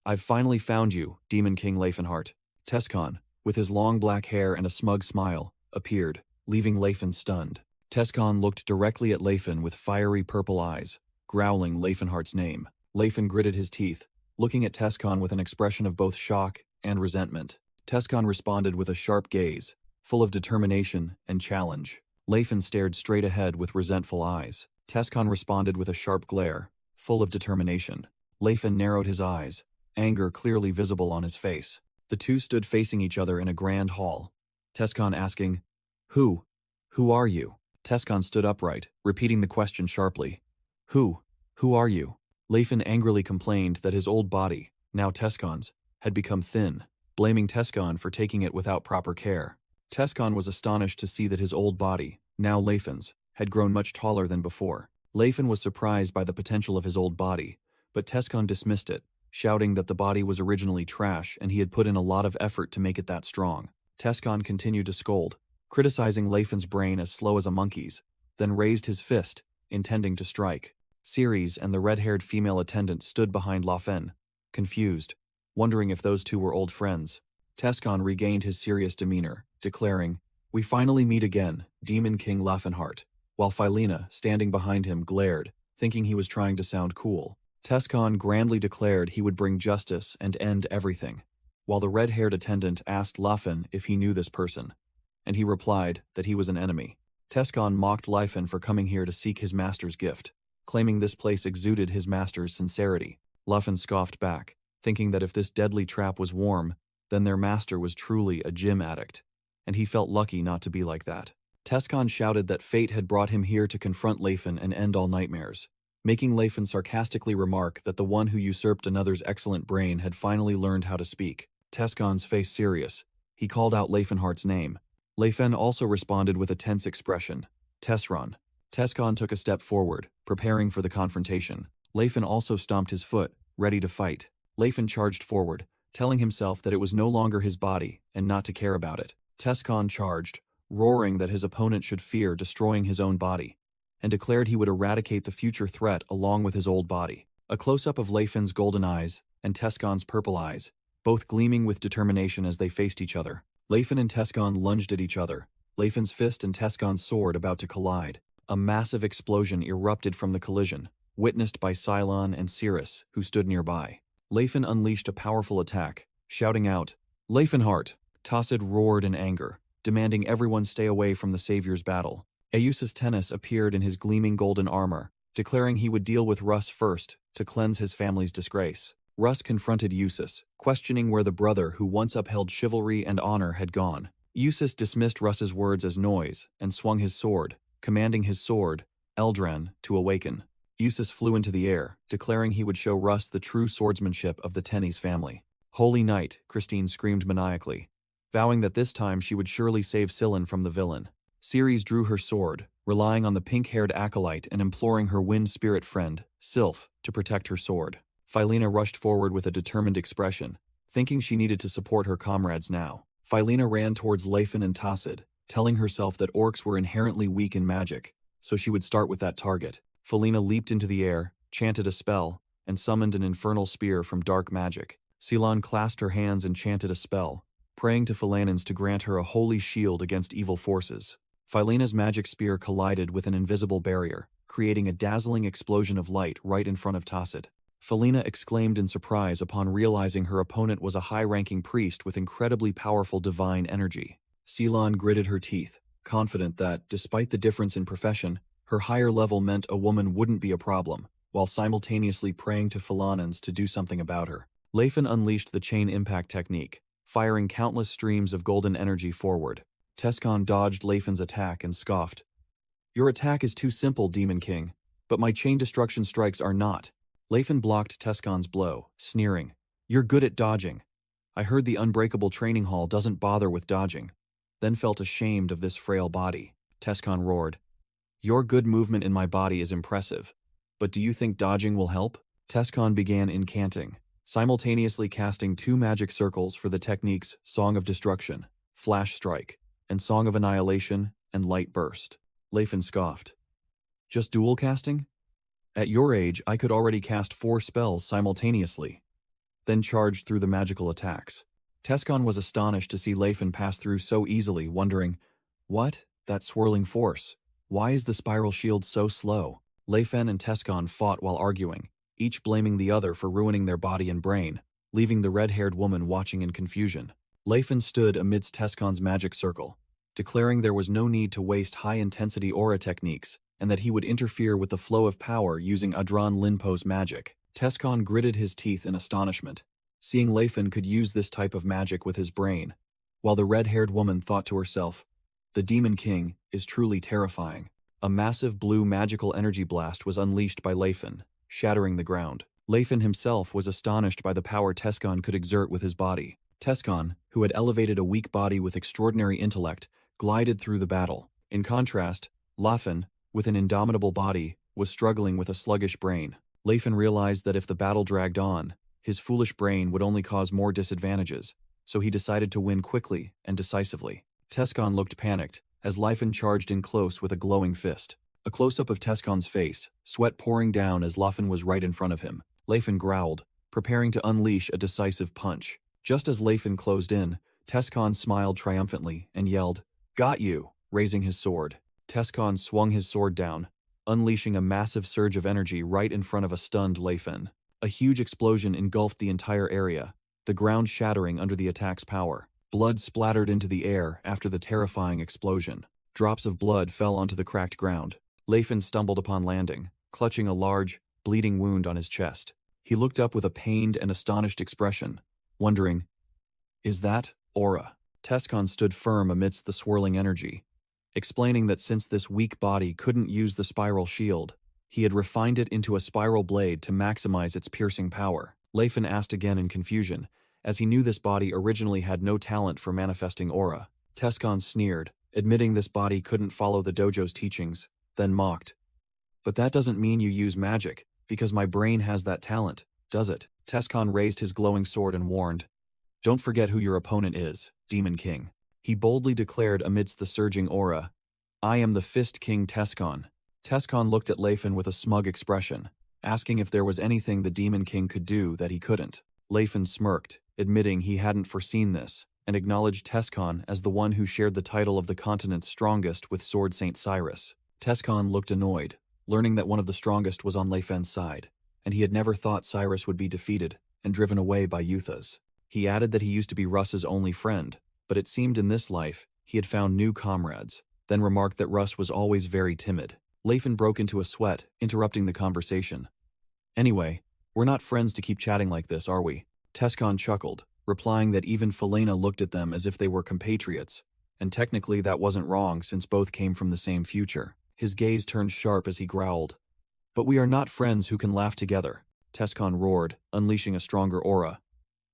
S1: "I've finally found you, Demon King Leifenhart." Tescon, with his long black hair and a smug smile, appeared, leaving Leifin stunned. Tescon looked directly at Leifin with fiery purple eyes, growling Leifenhart's name. Leifin gritted his teeth, looking at Tescon with an expression of both shock and resentment. Tescon responded with a sharp gaze, full of determination and challenge. Leifin stared straight ahead with resentful eyes. Tescon responded with a sharp glare, full of determination. Leifin narrowed his eyes, anger clearly visible on his face. The two stood facing each other in a grand hall. Tescon asking, "Who? Who are you?" Tescon stood upright, repeating the question sharply. "Who? Who are you?" Leifin angrily complained that his old body, now Tescon's, had become thin, blaming Tescon for taking it without proper care. Tescon was astonished to see that his old body, now Leifin's, had grown much taller than before. Leifin was surprised by the potential of his old body, but Tescon dismissed it, shouting that the body was originally trash and he had put in a lot of effort to make it that strong. Tescon continued to scold, criticizing Leifin's brain as slow as a monkey's, then raised his fist, intending to strike. Ceres and the red-haired female attendant stood behind Lafen, confused, wondering if those two were old friends. Tescon regained his serious demeanor, declaring, "We finally meet again, Demon King Lafenhart," while Philina, standing behind him, glared, thinking he was trying to sound cool. Tescon grandly declared he would bring justice and end everything, while the red-haired attendant asked Lafen if he knew this person, and he replied that he was an enemy. Tescon mocked Leifin for coming here to seek his master's gift, claiming this place exuded his master's sincerity. Lafen scoffed back, thinking that if this deadly trap was warm, then their master was truly a gym addict, and he felt lucky not to be like that. Tescon shouted that fate had brought him here to confront Leifin and end all nightmares, making Leifin sarcastically remark that the one who usurped another's excellent brain had finally learned how to speak. Tescon's face serious. He called out Leifinhart's name. Leifin also responded with a tense expression. "Tesron." Tescon took a step forward, preparing for the confrontation. Leifin also stomped his foot, ready to fight. Leifin charged forward, telling himself that it was no longer his body and not to care about it. Tescon charged, roaring that his opponent should fear destroying his own body, and declared he would eradicate the future threat along with his old body. A close-up of Leifin's golden eyes and Tescon's purple eyes, both gleaming with determination as they faced each other. Leifin and Tescon lunged at each other, Leifin's fist and Tescon's sword about to collide. A massive explosion erupted from the collision, witnessed by Cylon and Cirrus, who stood nearby. Leifin unleashed a powerful attack, shouting out, "Leifenhart!" Tassid roared in anger, demanding everyone stay away from the Savior's battle. Eusus Tennis appeared in his gleaming golden armor, declaring he would deal with Russ first to cleanse his family's disgrace. Russ confronted Eusus, questioning where the brother who once upheld chivalry and honor had gone. Eusus dismissed Russ's words as noise and swung his sword, commanding his sword, Eldran, to awaken. Eusus flew into the air, declaring he would show Russ the true swordsmanship of the Tennies family. "Holy Knight," Christine screamed maniacally, vowing that this time she would surely save Scylla from the villain. Ceres drew her sword, relying on the pink-haired acolyte and imploring her wind spirit friend, Sylph, to protect her sword. Philina rushed forward with a determined expression, thinking she needed to support her comrades now. Philina ran towards Leifin and Tassid, telling herself that orcs were inherently weak in magic, so she would start with that target. Philina leaped into the air, chanted a spell, and summoned an infernal spear from dark magic. Cylon clasped her hands and chanted a spell, praying to Philanins to grant her a holy shield against evil forces. Philina's magic spear collided with an invisible barrier, creating a dazzling explosion of light right in front of Tassid. Philina exclaimed in surprise upon realizing her opponent was a high-ranking priest with incredibly powerful divine energy. Cylon gritted her teeth, confident that, despite the difference in profession, her higher level meant a woman wouldn't be a problem, while simultaneously praying to Philanins to do something about her. Leifin unleashed the chain impact technique, firing countless streams of golden energy forward. Tescon dodged Leifin's attack and scoffed. "Your attack is too simple, Demon King, but my chain destruction strikes are not." Leifin blocked Tescon's blow, sneering, "You're good at dodging. I heard the Unbreakable Training Hall doesn't bother with dodging," then felt ashamed of this frail body. Tescon roared, "Your good movement in my body is impressive, but do you think dodging will help?" Tescon began incanting, simultaneously casting 2 magic circles for the techniques Song of Destruction, Flash Strike, and Song of Annihilation and Light Burst. Leifin scoffed. "Just dual casting? At your age, I could already cast 4 spells simultaneously," then charged through the magical attacks. Tescon was astonished to see Leifin pass through so easily, wondering, "What? That swirling force? Why is the spiral shield so slow?" Leifin and Tescon fought while arguing, each blaming the other for ruining their body and brain, leaving the red-haired woman watching in confusion. Leifin stood amidst Tescon's magic circle, declaring there was no need to waste high-intensity aura techniques and that he would interfere with the flow of power using Adran Linpo's magic. Tescon gritted his teeth in astonishment, seeing Leifin could use this type of magic with his brain, while the red-haired woman thought to herself, the Demon King is truly terrifying. A massive blue magical energy blast was unleashed by Leifin, shattering the ground. Leifin himself was astonished by the power Tescon could exert with his body. Tescon, who had elevated a weak body with extraordinary intellect, glided through the battle. In contrast, Leifin, with an indomitable body, was struggling with a sluggish brain. Leifin realized that if the battle dragged on, his foolish brain would only cause more disadvantages, so he decided to win quickly and decisively. Tescon looked panicked, as Leifin charged in close with a glowing fist. A close-up of Tescon's face, sweat pouring down as Leifin was right in front of him. Leifin growled, preparing to unleash a decisive punch. Just as Leifin closed in, Tescon smiled triumphantly and yelled, "Got you!" raising his sword. Tescon swung his sword down, unleashing a massive surge of energy right in front of a stunned Leifin. A huge explosion engulfed the entire area, the ground shattering under the attack's power. Blood splattered into the air after the terrifying explosion. Drops of blood fell onto the cracked ground. Leifin stumbled upon landing, clutching a large, bleeding wound on his chest. He looked up with a pained and astonished expression, wondering, "Is that aura?" Tescon stood firm amidst the swirling energy, explaining that since this weak body couldn't use the spiral shield, he had refined it into a spiral blade to maximize its piercing power. Leifin asked again in confusion, as he knew this body originally had no talent for manifesting aura. Tescon sneered, admitting this body couldn't follow the dojo's teachings, then mocked. "But that doesn't mean you use magic, because my brain has that talent, does it?" Tescon raised his glowing sword and warned, "Don't forget who your opponent is, Demon King." He boldly declared amidst the surging aura, "I am the Fist King Tescon." Tescon looked at Leifin with a smug expression, asking if there was anything the Demon King could do that he couldn't. Leifin smirked, admitting he hadn't foreseen this, and acknowledged Tescon as the one who shared the title of the continent's strongest with Sword Saint Cyrus. Tescon looked annoyed, learning that one of the strongest was on Leifin's side, and he had never thought Cyrus would be defeated and driven away by Youthas. He added that he used to be Russ's only friend, but it seemed in this life he had found new comrades, then remarked that Russ was always very timid. Leifin broke into a sweat, interrupting the conversation. "Anyway, we're not friends to keep chatting like this, are we?" Tescon chuckled, replying that even Felina looked at them as if they were compatriots, and technically that wasn't wrong since both came from the same future. His gaze turned sharp as he growled, "But we are not friends who can laugh together," Tescon roared, unleashing a stronger aura.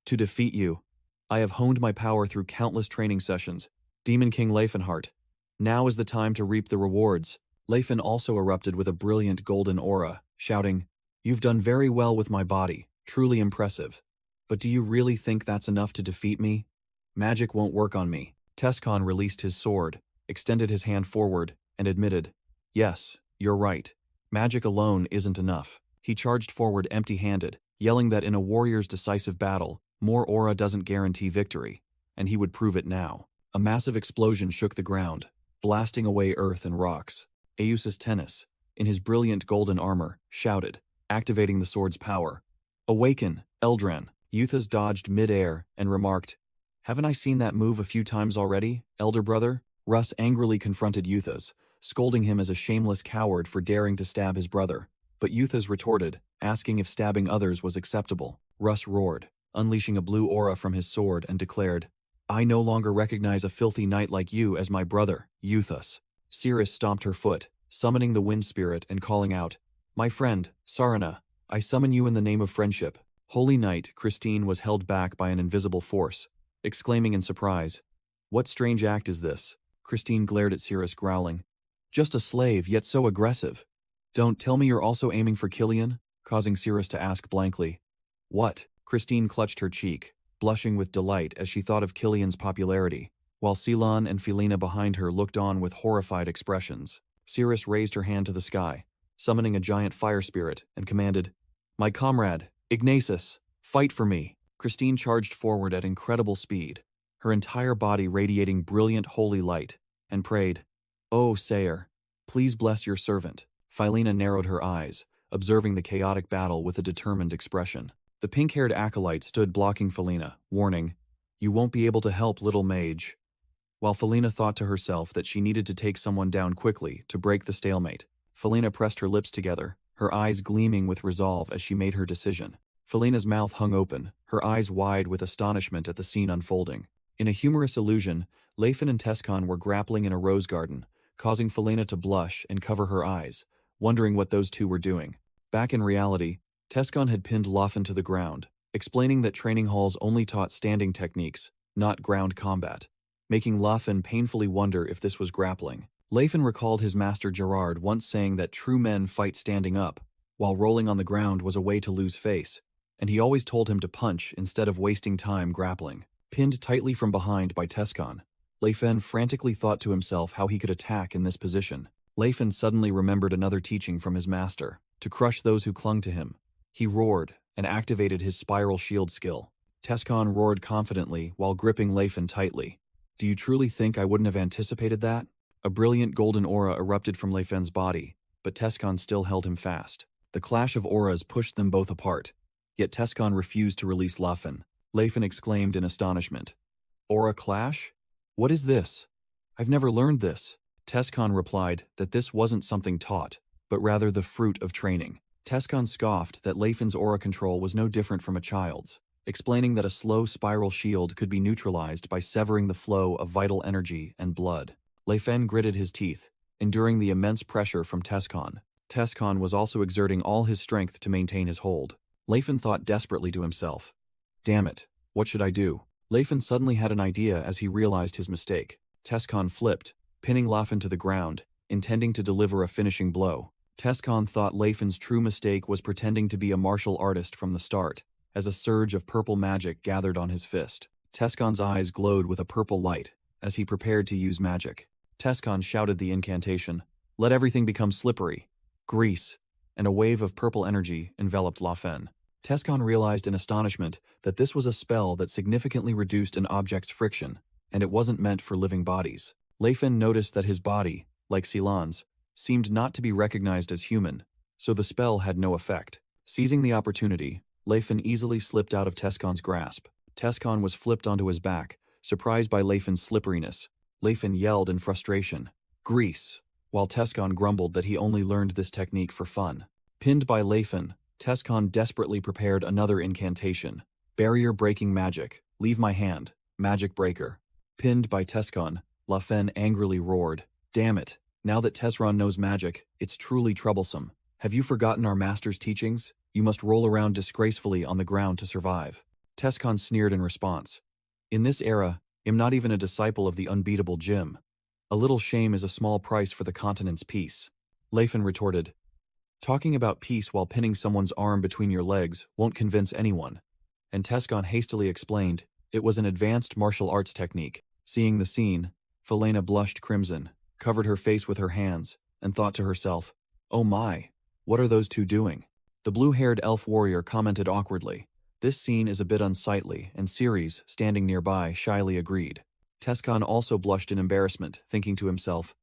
S1: "To defeat you, I have honed my power through countless training sessions, Demon King Leifenheart. Now is the time to reap the rewards." Leifin also erupted with a brilliant golden aura, shouting, "You've done very well with my body, truly impressive. But do you really think that's enough to defeat me? Magic won't work on me." Tescon released his sword, extended his hand forward, and admitted, "Yes, you're right. Magic alone isn't enough." He charged forward empty-handed, yelling that in a warrior's decisive battle, more aura doesn't guarantee victory, and he would prove it now. A massive explosion shook the ground, blasting away earth and rocks. Eusus Tennis, in his brilliant golden armor, shouted, activating the sword's power, "Awaken, Eldran." Euthas dodged mid-air and remarked, "Haven't I seen that move a few times already, elder brother?" Russ angrily confronted Euthas, scolding him as a shameless coward for daring to stab his brother. But Euthas retorted, asking if stabbing others was acceptable. Russ roared, unleashing a blue aura from his sword, and declared, "I no longer recognize a filthy knight like you as my brother, Euthas." Cirrus stomped her foot, summoning the wind spirit and calling out, "My friend, Sarana, I summon you in the name of friendship." Holy Knight Christine was held back by an invisible force, exclaiming in surprise, "What strange act is this?" Christine glared at Cirrus, growling, "Just a slave, yet so aggressive. Don't tell me you're also aiming for Killian?" causing Cirrus to ask blankly, "What?" Christine clutched her cheek, blushing with delight as she thought of Killian's popularity, while Ceylon and Felina behind her looked on with horrified expressions. Cirrus raised her hand to the sky, summoning a giant fire spirit, and commanded, "My comrade, Ignasus, fight for me." Christine charged forward at incredible speed, her entire body radiating brilliant holy light, and prayed, "Oh, Sayer, please bless your servant." Felina narrowed her eyes, observing the chaotic battle with a determined expression. The pink-haired acolyte stood blocking Felina, warning, "You won't be able to help, little mage." While Felina thought to herself that she needed to take someone down quickly to break the stalemate, Felina pressed her lips together, her eyes gleaming with resolve as she made her decision. Felena's mouth hung open, her eyes wide with astonishment at the scene unfolding. In a humorous illusion, Lefen and Tescon were grappling in a rose garden, causing Felena to blush and cover her eyes, wondering what those two were doing. Back in reality, Tescon had pinned Lefen to the ground, explaining that training halls only taught standing techniques, not ground combat, making Lefen painfully wonder if this was grappling. Lefen recalled his master Gerard once saying that true men fight standing up, while rolling on the ground was a way to lose face, and he always told him to punch instead of wasting time grappling. Pinned tightly from behind by Tescon, Lefen frantically thought to himself how he could attack in this position. Lefen suddenly remembered another teaching from his master, to crush those who clung to him. He roared and activated his spiral shield skill. Tescon roared confidently while gripping Lefen tightly. Do you truly think I wouldn't have anticipated that? A brilliant golden aura erupted from Lefen's body, but Tescon still held him fast. The clash of auras pushed them both apart, yet Tescon refused to release Lefen. Lefen exclaimed in astonishment. Aura clash? What is this? I've never learned this. Tescon replied that this wasn't something taught, but rather the fruit of training. Tescon scoffed that Lefen's aura control was no different from a child's, explaining that a slow spiral shield could be neutralized by severing the flow of vital energy and blood. Lefen gritted his teeth, enduring the immense pressure from Tescon. Tescon was also exerting all his strength to maintain his hold. Lefen thought desperately to himself. Damn it, what should I do? Lefen suddenly had an idea as he realized his mistake. Tescon flipped, pinning Lefen to the ground, intending to deliver a finishing blow. Tescon thought Lefen's true mistake was pretending to be a martial artist from the start, as a surge of purple magic gathered on his fist. Tescon's eyes glowed with a purple light as he prepared to use magic. Tescon shouted the incantation, "Let everything become slippery." Grease, and a wave of purple energy enveloped Lefen. Tescon realized in astonishment that this was a spell that significantly reduced an object's friction, and it wasn't meant for living bodies. Lefen noticed that his body, like Ceylon's, seemed not to be recognized as human, so the spell had no effect. Seizing the opportunity, Lefen easily slipped out of Tescon's grasp. Tescon was flipped onto his back, surprised by Lefen's slipperiness. Lefen yelled in frustration, "Grease," while Tescon grumbled that he only learned this technique for fun. Pinned by Lefen, Tescon desperately prepared another incantation. Barrier-breaking magic. Leave my hand. Magic breaker. Pinned by Tescon, Lefen angrily roared, "Damn it. Now that Tesron knows magic, it's truly troublesome. Have you forgotten our master's teachings? You must roll around disgracefully on the ground to survive." Tescon sneered in response. In this era, I'm not even a disciple of the unbeatable Jim. A little shame is a small price for the continent's peace. Lefen retorted, "Talking about peace while pinning someone's arm between your legs won't convince anyone." And Tescon hastily explained, it was an advanced martial arts technique. Seeing the scene, Felena blushed crimson, covered her face with her hands, and thought to herself, "Oh my, what are those two doing?" The blue-haired elf warrior commented awkwardly, "This scene is a bit unsightly," and Ceres, standing nearby, shyly agreed. Tescon also blushed in embarrassment, thinking to himself,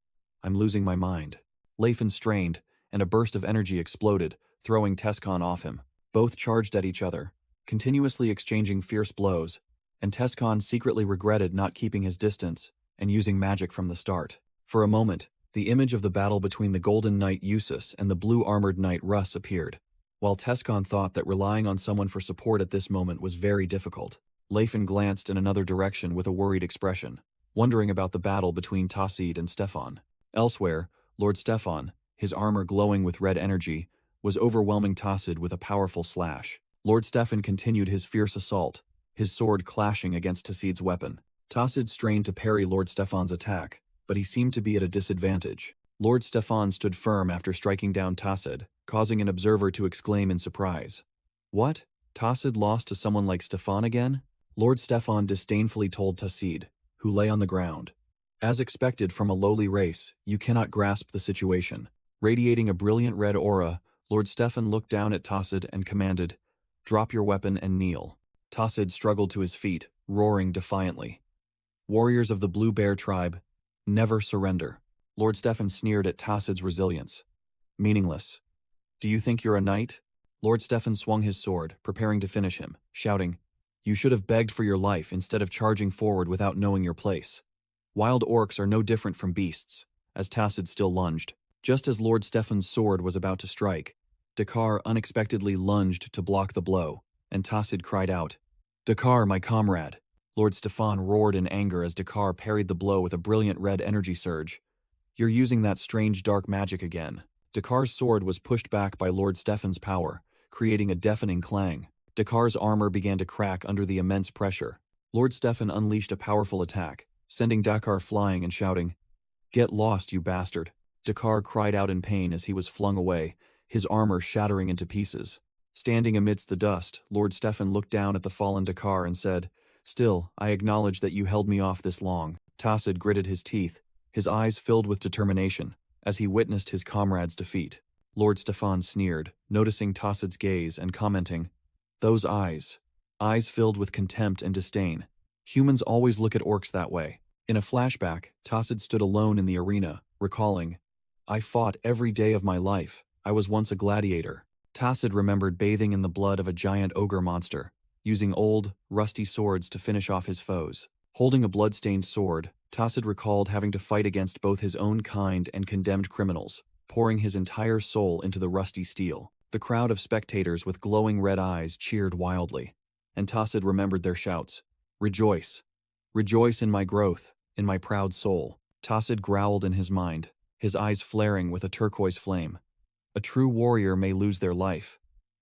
S1: "I'm losing my mind." Lefen strained, and a burst of energy exploded, throwing Tescon off him. Both charged at each other, continuously exchanging fierce blows, and Tescon secretly regretted not keeping his distance and using magic from the start. For a moment, the image of the battle between the Golden Knight Usus and the blue-armored knight Russ appeared. While Tescon thought that relying on someone for support at this moment was very difficult, Lefen glanced in another direction with a worried expression, wondering about the battle between Tassid and Stefan. Elsewhere, Lord Stefan, his armor glowing with red energy, was overwhelming Tassid with a powerful slash. Lord Stefan continued his fierce assault, his sword clashing against Tassid's weapon. Tassid strained to parry Lord Stefan's attack, but he seemed to be at a disadvantage. Lord Stefan stood firm after striking down Tassid, causing an observer to exclaim in surprise. "What? Tassid lost to someone like Stefan again?" Lord Stefan disdainfully told Tassid, who lay on the ground. "As expected from a lowly race, you cannot grasp the situation." Radiating a brilliant red aura, Lord Stefan looked down at Tassid and commanded, "Drop your weapon and kneel." Tassid struggled to his feet, roaring defiantly. "Warriors of the Blue Bear tribe, never surrender." Lord Stefan sneered at Tassid's resilience. "Meaningless. Do you think you're a knight?" Lord Stefan swung his sword, preparing to finish him, shouting, "You should have begged for your life instead of charging forward without knowing your place." Wild orcs are no different from beasts, as Tassid still lunged. Just as Lord Stefan's sword was about to strike, Dakar unexpectedly lunged to block the blow, and Tacid cried out, "Dakar, my comrade!" Lord Stefan roared in anger as Dakar parried the blow with a brilliant red energy surge. "You're using that strange dark magic again." Dakar's sword was pushed back by Lord Stefan's power, creating a deafening clang. Dakar's armor began to crack under the immense pressure. Lord Stefan unleashed a powerful attack, sending Dakar flying and shouting, "Get lost, you bastard!" Dakar cried out in pain as he was flung away, his armor shattering into pieces. Standing amidst the dust, Lord Stefan looked down at the fallen Dakar and said, "Still, I acknowledge that you held me off this long." Tacid gritted his teeth, his eyes filled with determination, as he witnessed his comrade's defeat. Lord Stefan sneered, noticing Tacid's gaze and commenting, "Those eyes filled with contempt and disdain. Humans always look at orcs that way." In a flashback, Tacid stood alone in the arena, recalling, "I fought every day of my life. I was once a gladiator." Tacid remembered bathing in the blood of a giant ogre monster, using old, rusty swords to finish off his foes. Holding a blood-stained sword, Tacid recalled having to fight against both his own kind and condemned criminals, pouring his entire soul into the rusty steel. The crowd of spectators with glowing red eyes cheered wildly, and Tacid remembered their shouts, "Rejoice! Rejoice in my growth, in my proud soul." Tacid growled in his mind, his eyes flaring with a turquoise flame. A true warrior may lose their life,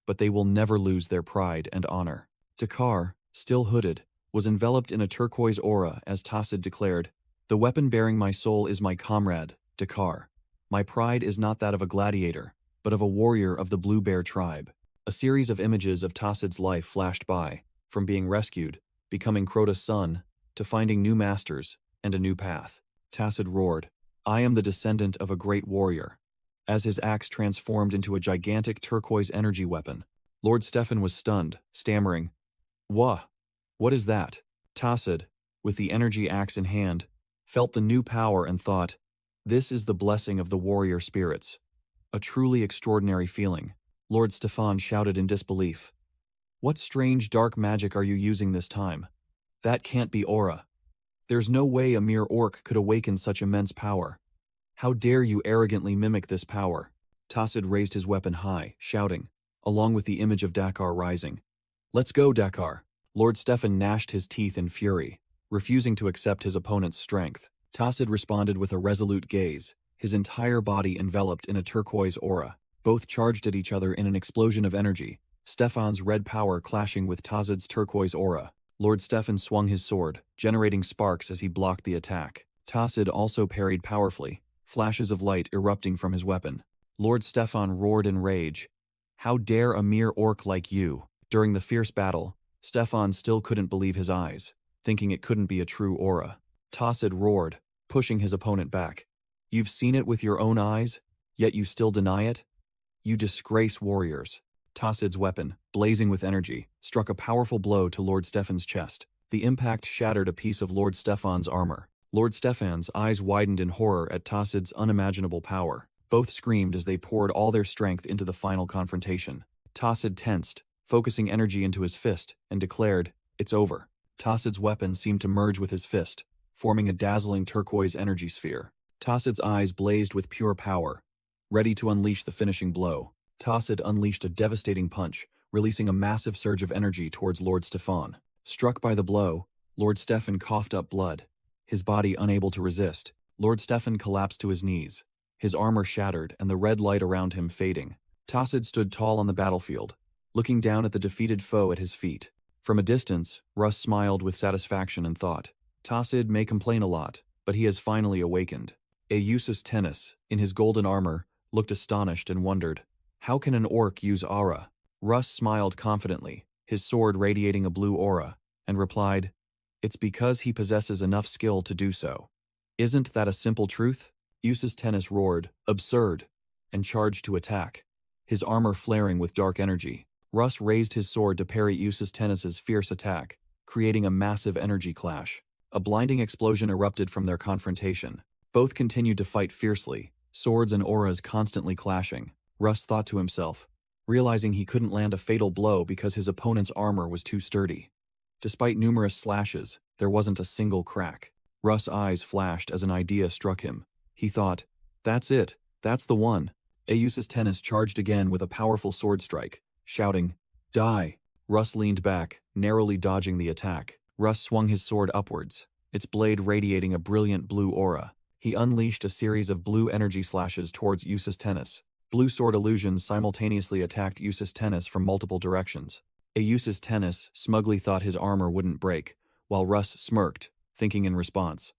S1: but they will never lose their pride and honor. Dakar, still hooded, was enveloped in a turquoise aura as Tacid declared, "The weapon bearing my soul is my comrade, Dakar. My pride is not that of a gladiator, but of a warrior of the Blue Bear tribe." A series of images of Tacid's life flashed by, from being rescued, becoming Crota's son, to finding new masters and a new path. Tacid roared, "I am the descendant of a great warrior," as his axe transformed into a gigantic turquoise energy weapon. Lord Stefan was stunned, stammering, What is that?" Tacid, with the energy axe in hand, felt the new power and thought, "This is the blessing of the warrior spirits. A truly extraordinary feeling." Lord Stefan shouted in disbelief, "What strange dark magic are you using this time? That can't be aura. There's no way a mere orc could awaken such immense power. How dare you arrogantly mimic this power?" Tacid raised his weapon high, shouting, along with the image of Dakar rising, "Let's go, Dakar." Lord Stefan gnashed his teeth in fury, refusing to accept his opponent's strength. Tacid responded with a resolute gaze, his entire body enveloped in a turquoise aura. Both charged at each other in an explosion of energy, Stefan's red power clashing with Tacid's turquoise aura. Lord Stefan swung his sword, generating sparks as he blocked the attack. Tacid also parried powerfully, flashes of light erupting from his weapon. Lord Stefan roared in rage, "How dare a mere orc like you?" During the fierce battle, Stefan still couldn't believe his eyes, thinking it couldn't be a true aura. Tacid roared, pushing his opponent back. "You've seen it with your own eyes, yet you still deny it? You disgrace warriors." Tacid's weapon, blazing with energy, struck a powerful blow to Lord Stefan's chest. The impact shattered a piece of Lord Stefan's armor. Lord Stefan's eyes widened in horror at Tacid's unimaginable power. Both screamed as they poured all their strength into the final confrontation. Tacid tensed, focusing energy into his fist, and declared, "It's over." Tacid's weapon seemed to merge with his fist, forming a dazzling turquoise energy sphere. Tacid's eyes blazed with pure power, ready to unleash the finishing blow. Tacid unleashed a devastating punch, releasing a massive surge of energy towards Lord Stefan. Struck by the blow, Lord Stefan coughed up blood, his body unable to resist. Lord Stefan collapsed to his knees, his armor shattered and the red light around him fading. Tacid stood tall on the battlefield, looking down at the defeated foe at his feet. From a distance, Russ smiled with satisfaction and thought, "Tacid may complain a lot, but he has finally awakened." Eustace Tennis, in his golden armor, looked astonished and wondered, "How can an orc use aura?" Russ smiled confidently, his sword radiating a blue aura, and replied, "It's because he possesses enough skill to do so." "Isn't that a simple truth?" Eustace Tennis roared, "Absurd," and charged to attack, his armor flaring with dark energy. Russ raised his sword to parry Eustace Tennis's fierce attack, creating a massive energy clash. A blinding explosion erupted from their confrontation. Both continued to fight fiercely, swords and auras constantly clashing. Russ thought to himself, realizing he couldn't land a fatal blow because his opponent's armor was too sturdy. Despite numerous slashes, there wasn't a single crack. Russ' eyes flashed as an idea struck him. He thought, "That's it, that's the one." Eustace Tennis charged again with a powerful sword strike, shouting, "Die!" Russ leaned back, narrowly dodging the attack. Russ swung his sword upwards, its blade radiating a brilliant blue aura. He unleashed a series of blue energy slashes towards Tennis. Blue sword illusions simultaneously attacked Tennis from multiple directions. Tennis smugly thought his armor wouldn't break, while Russ smirked, thinking in response,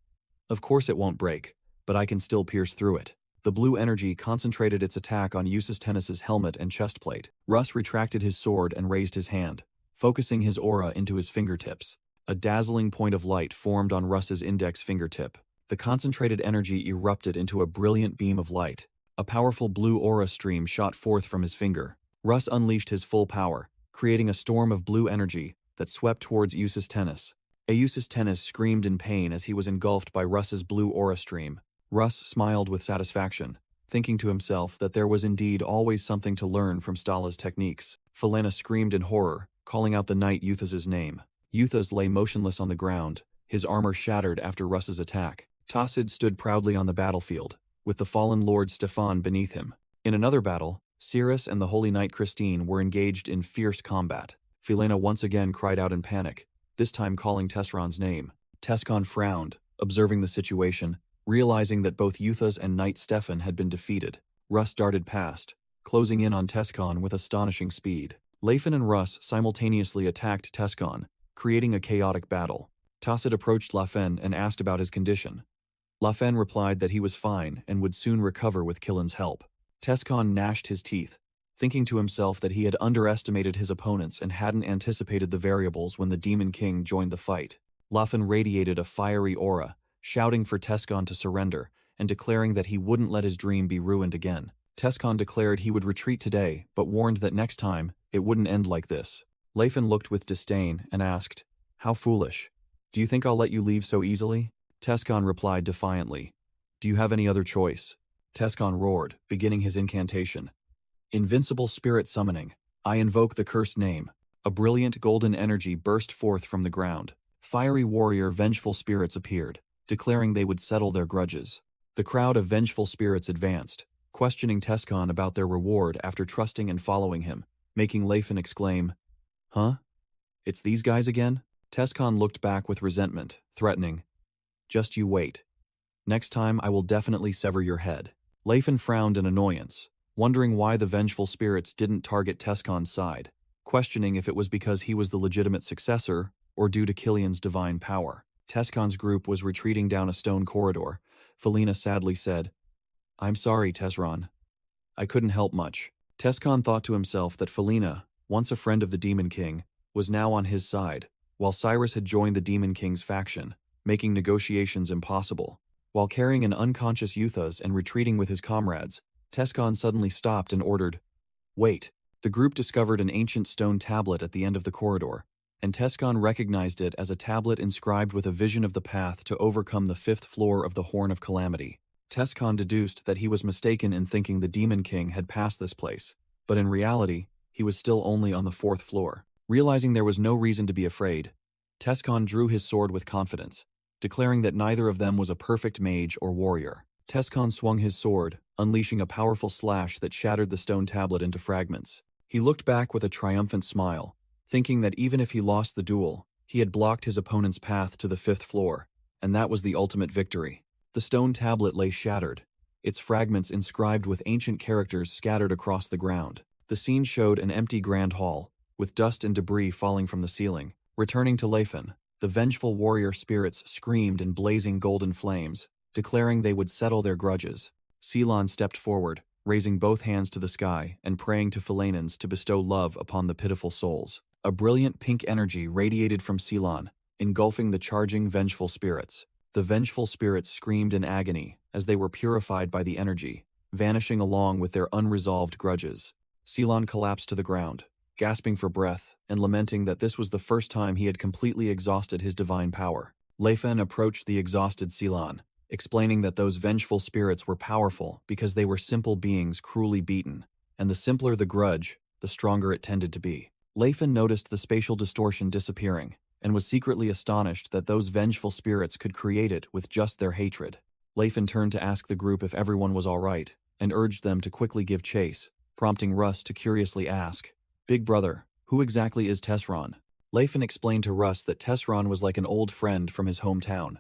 S1: "Of course it won't break, but I can still pierce through it." The blue energy concentrated its attack on Tennis's helmet and chestplate. Russ retracted his sword and raised his hand, focusing his aura into his fingertips. A dazzling point of light formed on Russ's index fingertip. The concentrated energy erupted into a brilliant beam of light. A powerful blue aura stream shot forth from his finger. Russ unleashed his full power, creating a storm of blue energy that swept towards Tennis. Tennis screamed in pain as he was engulfed by Russ's blue aura stream. Russ smiled with satisfaction, thinking to himself that there was indeed always something to learn from Stala's techniques. Felena screamed in horror, calling out the knight Euthas's name. Euthas lay motionless on the ground, his armor shattered after Russ's attack. Tacid stood proudly on the battlefield, with the fallen Lord Stefan beneath him. In another battle, Cirrus and the Holy Knight Christine were engaged in fierce combat. Felena once again cried out in panic, this time calling Tesron's name. Tescon frowned, observing the situation, realizing that both Euthas and Knight Stefan had been defeated. Russ darted past, closing in on Tescon with astonishing speed. Leifin and Russ simultaneously attacked Tescon, creating a chaotic battle. Tacid approached Lafen and asked about his condition. Lafen replied that he was fine and would soon recover with Killen's help. Tescon gnashed his teeth, thinking to himself that he had underestimated his opponents and hadn't anticipated the variables when the Demon King joined the fight. Lafen radiated a fiery aura, shouting for Tescon to surrender and declaring that he wouldn't let his dream be ruined again. Tescon declared he would retreat today, but warned that next time, it wouldn't end like this. Leifin looked with disdain and asked, "How foolish. Do you think I'll let you leave so easily?" Tescon replied defiantly, "Do you have any other choice?" Tescon roared, beginning his incantation. "Invincible spirit summoning. I invoke the cursed name." A brilliant golden energy burst forth from the ground. Fiery warrior vengeful spirits appeared, declaring they would settle their grudges. The crowd of vengeful spirits advanced, questioning Tescon about their reward after trusting and following him, making Leifin exclaim, "Huh? It's these guys again?" Tescon looked back with resentment, threatening, "Just you wait. Next time I will definitely sever your head." Leifin frowned in annoyance, wondering why the vengeful spirits didn't target Tescon's side, questioning if it was because he was the legitimate successor or due to Killian's divine power. Tescon's group was retreating down a stone corridor. Felena sadly said, "I'm sorry, Tesron. I couldn't help much." Tescon thought to himself that Felena, once a friend of the Demon King, was now on his side, while Cyrus had joined the Demon King's faction, making negotiations impossible. While carrying an unconscious Euthas and retreating with his comrades, Tescon suddenly stopped and ordered, "Wait." The group discovered an ancient stone tablet at the end of the corridor, and Tescon recognized it as a tablet inscribed with a vision of the path to overcome the 5th floor of the Horn of Calamity. Tescon deduced that he was mistaken in thinking the Demon King had passed this place, but in reality, he was still only on the 4th floor. Realizing there was no reason to be afraid, Tescon drew his sword with confidence, declaring that neither of them was a perfect mage or warrior. Tescon swung his sword, unleashing a powerful slash that shattered the stone tablet into fragments. He looked back with a triumphant smile, thinking that even if he lost the duel, he had blocked his opponent's path to the 5th floor, and that was the ultimate victory. The stone tablet lay shattered, its fragments inscribed with ancient characters scattered across the ground. The scene showed an empty grand hall, with dust and debris falling from the ceiling. Returning to Leifin, the vengeful warrior spirits screamed in blazing golden flames, declaring they would settle their grudges. Ceylon stepped forward, raising both hands to the sky and praying to Philanans to bestow love upon the pitiful souls. A brilliant pink energy radiated from Ceylon, engulfing the charging vengeful spirits. The vengeful spirits screamed in agony as they were purified by the energy, vanishing along with their unresolved grudges. Ceylon collapsed to the ground, gasping for breath and lamenting that this was the first time he had completely exhausted his divine power. Leifin approached the exhausted Ceylon, explaining that those vengeful spirits were powerful because they were simple beings cruelly beaten, and the simpler the grudge, the stronger it tended to be. Leifin noticed the spatial distortion disappearing, and was secretly astonished that those vengeful spirits could create it with just their hatred. Leifin turned to ask the group if everyone was alright, and urged them to quickly give chase, prompting Russ to curiously ask, "Big brother, Who exactly is Tesron? Leifin explained to Russ that Tesron was like an old friend from his hometown.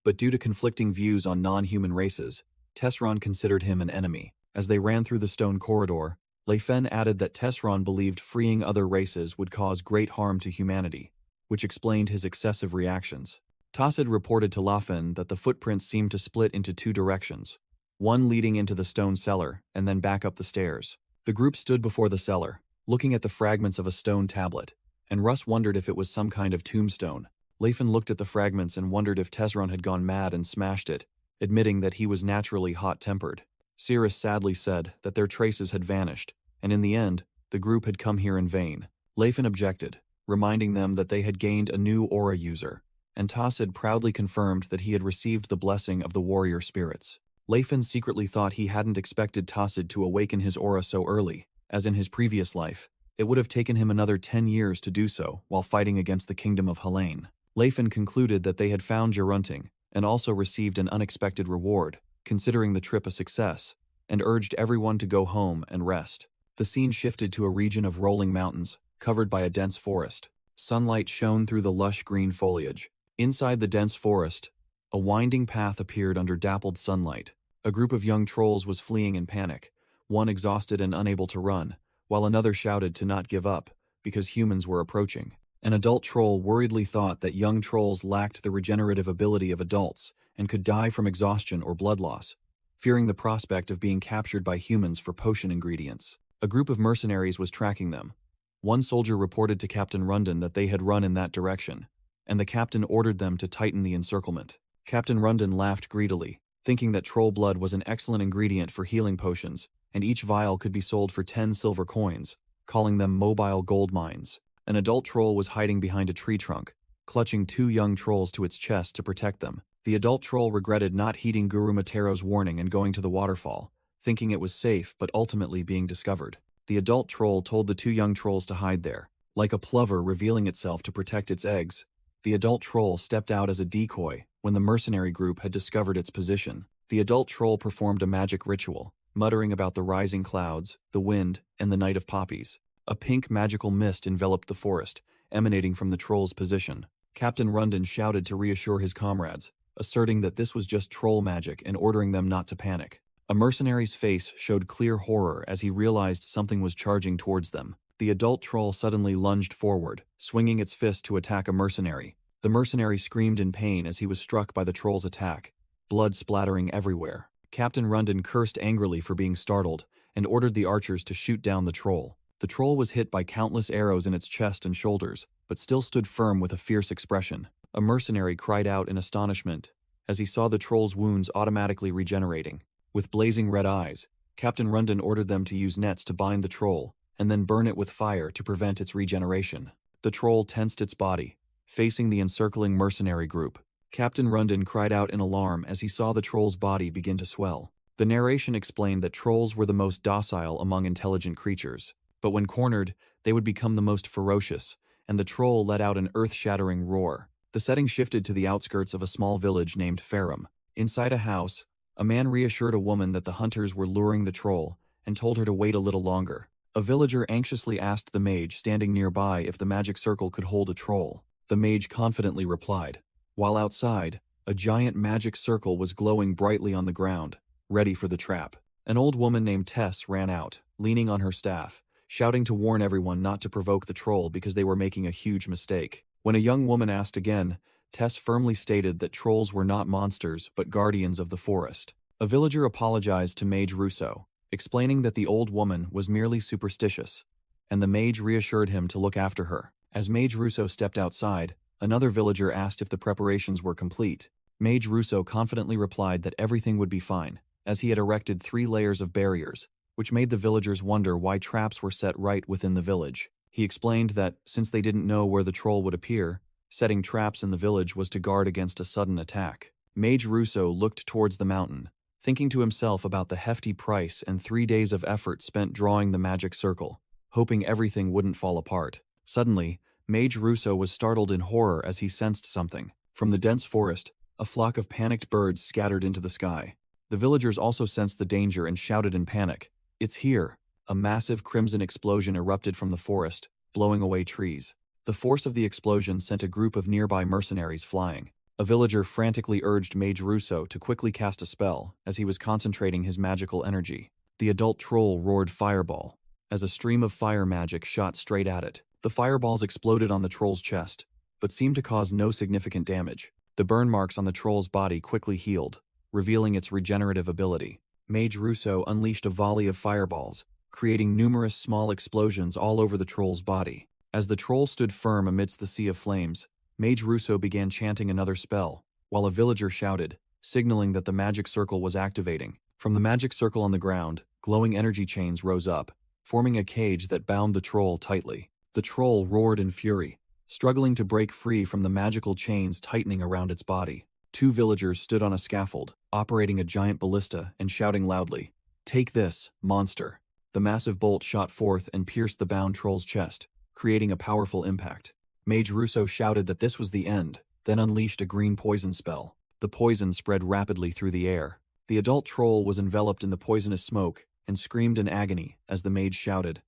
S1: But due to conflicting views on non-human races, Tesron considered him an enemy. As they ran through the stone corridor, Leifin added that Tesron believed freeing other races would cause great harm to humanity, which explained his excessive reactions. Tassid reported to Leifin that the footprints seemed to split into two directions, one leading into the stone cellar and then back up the stairs. The group stood before the cellar, looking at the fragments of a stone tablet, and Russ wondered if it was some kind of tombstone. Leifin looked at the fragments and wondered if Tesron had gone mad and smashed it, admitting that he was naturally hot-tempered. Cirrus sadly said that their traces had vanished, and in the end, the group had come here in vain. Leifin objected, reminding them that they had gained a new aura user, and Tassid proudly confirmed that he had received the blessing of the warrior spirits. Leifin secretly thought he hadn't expected Tassid to awaken his aura so early, as in his previous life. It would have taken him another 10 years to do so while fighting against the kingdom of Helene. Leifin concluded that they had found Gerunting and also received an unexpected reward, considering the trip a success, and urged everyone to go home and rest. The scene shifted to a region of rolling mountains, covered by a dense forest. Sunlight shone through the lush green foliage. Inside the dense forest, a winding path appeared under dappled sunlight. A group of young trolls was fleeing in panic, one exhausted and unable to run, while another shouted to not give up, because humans were approaching. An adult troll worriedly thought that young trolls lacked the regenerative ability of adults and could die from exhaustion or blood loss, fearing the prospect of being captured by humans for potion ingredients. A group of mercenaries was tracking them. One soldier reported to Captain Rundon that they had run in that direction, and the captain ordered them to tighten the encirclement. Captain Rundon laughed greedily, thinking that troll blood was an excellent ingredient for healing potions, and each vial could be sold for 10 silver coins, calling them mobile gold mines. An adult troll was hiding behind a tree trunk, clutching two young trolls to its chest to protect them. The adult troll regretted not heeding Guru Matero's warning and going to the waterfall, thinking it was safe but ultimately being discovered. The adult troll told the two young trolls to hide there. Like a plover revealing itself to protect its eggs, the adult troll stepped out as a decoy when the mercenary group had discovered its position. The adult troll performed a magic ritual, muttering about the rising clouds, the wind, and the night of poppies. A pink magical mist enveloped the forest, emanating from the troll's position. Captain Rundon shouted to reassure his comrades, asserting that this was just troll magic and ordering them not to panic. A mercenary's face showed clear horror as he realized something was charging towards them. The adult troll suddenly lunged forward, swinging its fist to attack a mercenary. The mercenary screamed in pain as he was struck by the troll's attack, blood splattering everywhere. Captain Rundon cursed angrily for being startled and ordered the archers to shoot down the troll. The troll was hit by countless arrows in its chest and shoulders, but still stood firm with a fierce expression. A mercenary cried out in astonishment as he saw the troll's wounds automatically regenerating. With blazing red eyes, Captain Rundon ordered them to use nets to bind the troll and then burn it with fire to prevent its regeneration. The troll tensed its body, facing the encircling mercenary group. Captain Rundon cried out in alarm as he saw the troll's body begin to swell. The narration explained that trolls were the most docile among intelligent creatures, but when cornered, they would become the most ferocious, and the troll let out an earth-shattering roar. The setting shifted to the outskirts of a small village named Farum. Inside a house, a man reassured a woman that the hunters were luring the troll and told her to wait a little longer. A villager anxiously asked the mage standing nearby if the magic circle could hold a troll. The mage confidently replied, while outside, a giant magic circle was glowing brightly on the ground, ready for the trap. An old woman named Tess ran out, leaning on her staff, shouting to warn everyone not to provoke the troll because they were making a huge mistake. When a young woman asked again, Tess firmly stated that trolls were not monsters but guardians of the forest. A villager apologized to Mage Russo, explaining that the old woman was merely superstitious, and the mage reassured him to look after her. As Mage Russo stepped outside, another villager asked if the preparations were complete. Mage Russo confidently replied that everything would be fine, as he had erected 3 layers of barriers, which made the villagers wonder why traps were set right within the village. He explained that, since they didn't know where the troll would appear, setting traps in the village was to guard against a sudden attack. Mage Russo looked towards the mountain, thinking to himself about the hefty price and 3 days of effort spent drawing the magic circle, hoping everything wouldn't fall apart. Suddenly, Mage Russo was startled in horror as he sensed something. From the dense forest, a flock of panicked birds scattered into the sky. The villagers also sensed the danger and shouted in panic, "It's here!" A massive crimson explosion erupted from the forest, blowing away trees. The force of the explosion sent a group of nearby mercenaries flying. A villager frantically urged Mage Russo to quickly cast a spell as he was concentrating his magical energy. The adult troll roared fireball as a stream of fire magic shot straight at it. The fireballs exploded on the troll's chest, but seemed to cause no significant damage. The burn marks on the troll's body quickly healed, revealing its regenerative ability. Mage Russo unleashed a volley of fireballs, creating numerous small explosions all over the troll's body. As the troll stood firm amidst the sea of flames, Mage Russo began chanting another spell, while a villager shouted, signaling that the magic circle was activating. From the magic circle on the ground, glowing energy chains rose up, forming a cage that bound the troll tightly. The troll roared in fury, struggling to break free from the magical chains tightening around its body. Two villagers stood on a scaffold, operating a giant ballista and shouting loudly, "Take this, monster!" The massive bolt shot forth and pierced the bound troll's chest, creating a powerful impact. Mage Russo shouted that this was the end, then unleashed a green poison spell. The poison spread rapidly through the air. The adult troll was enveloped in the poisonous smoke and screamed in agony as the mage shouted,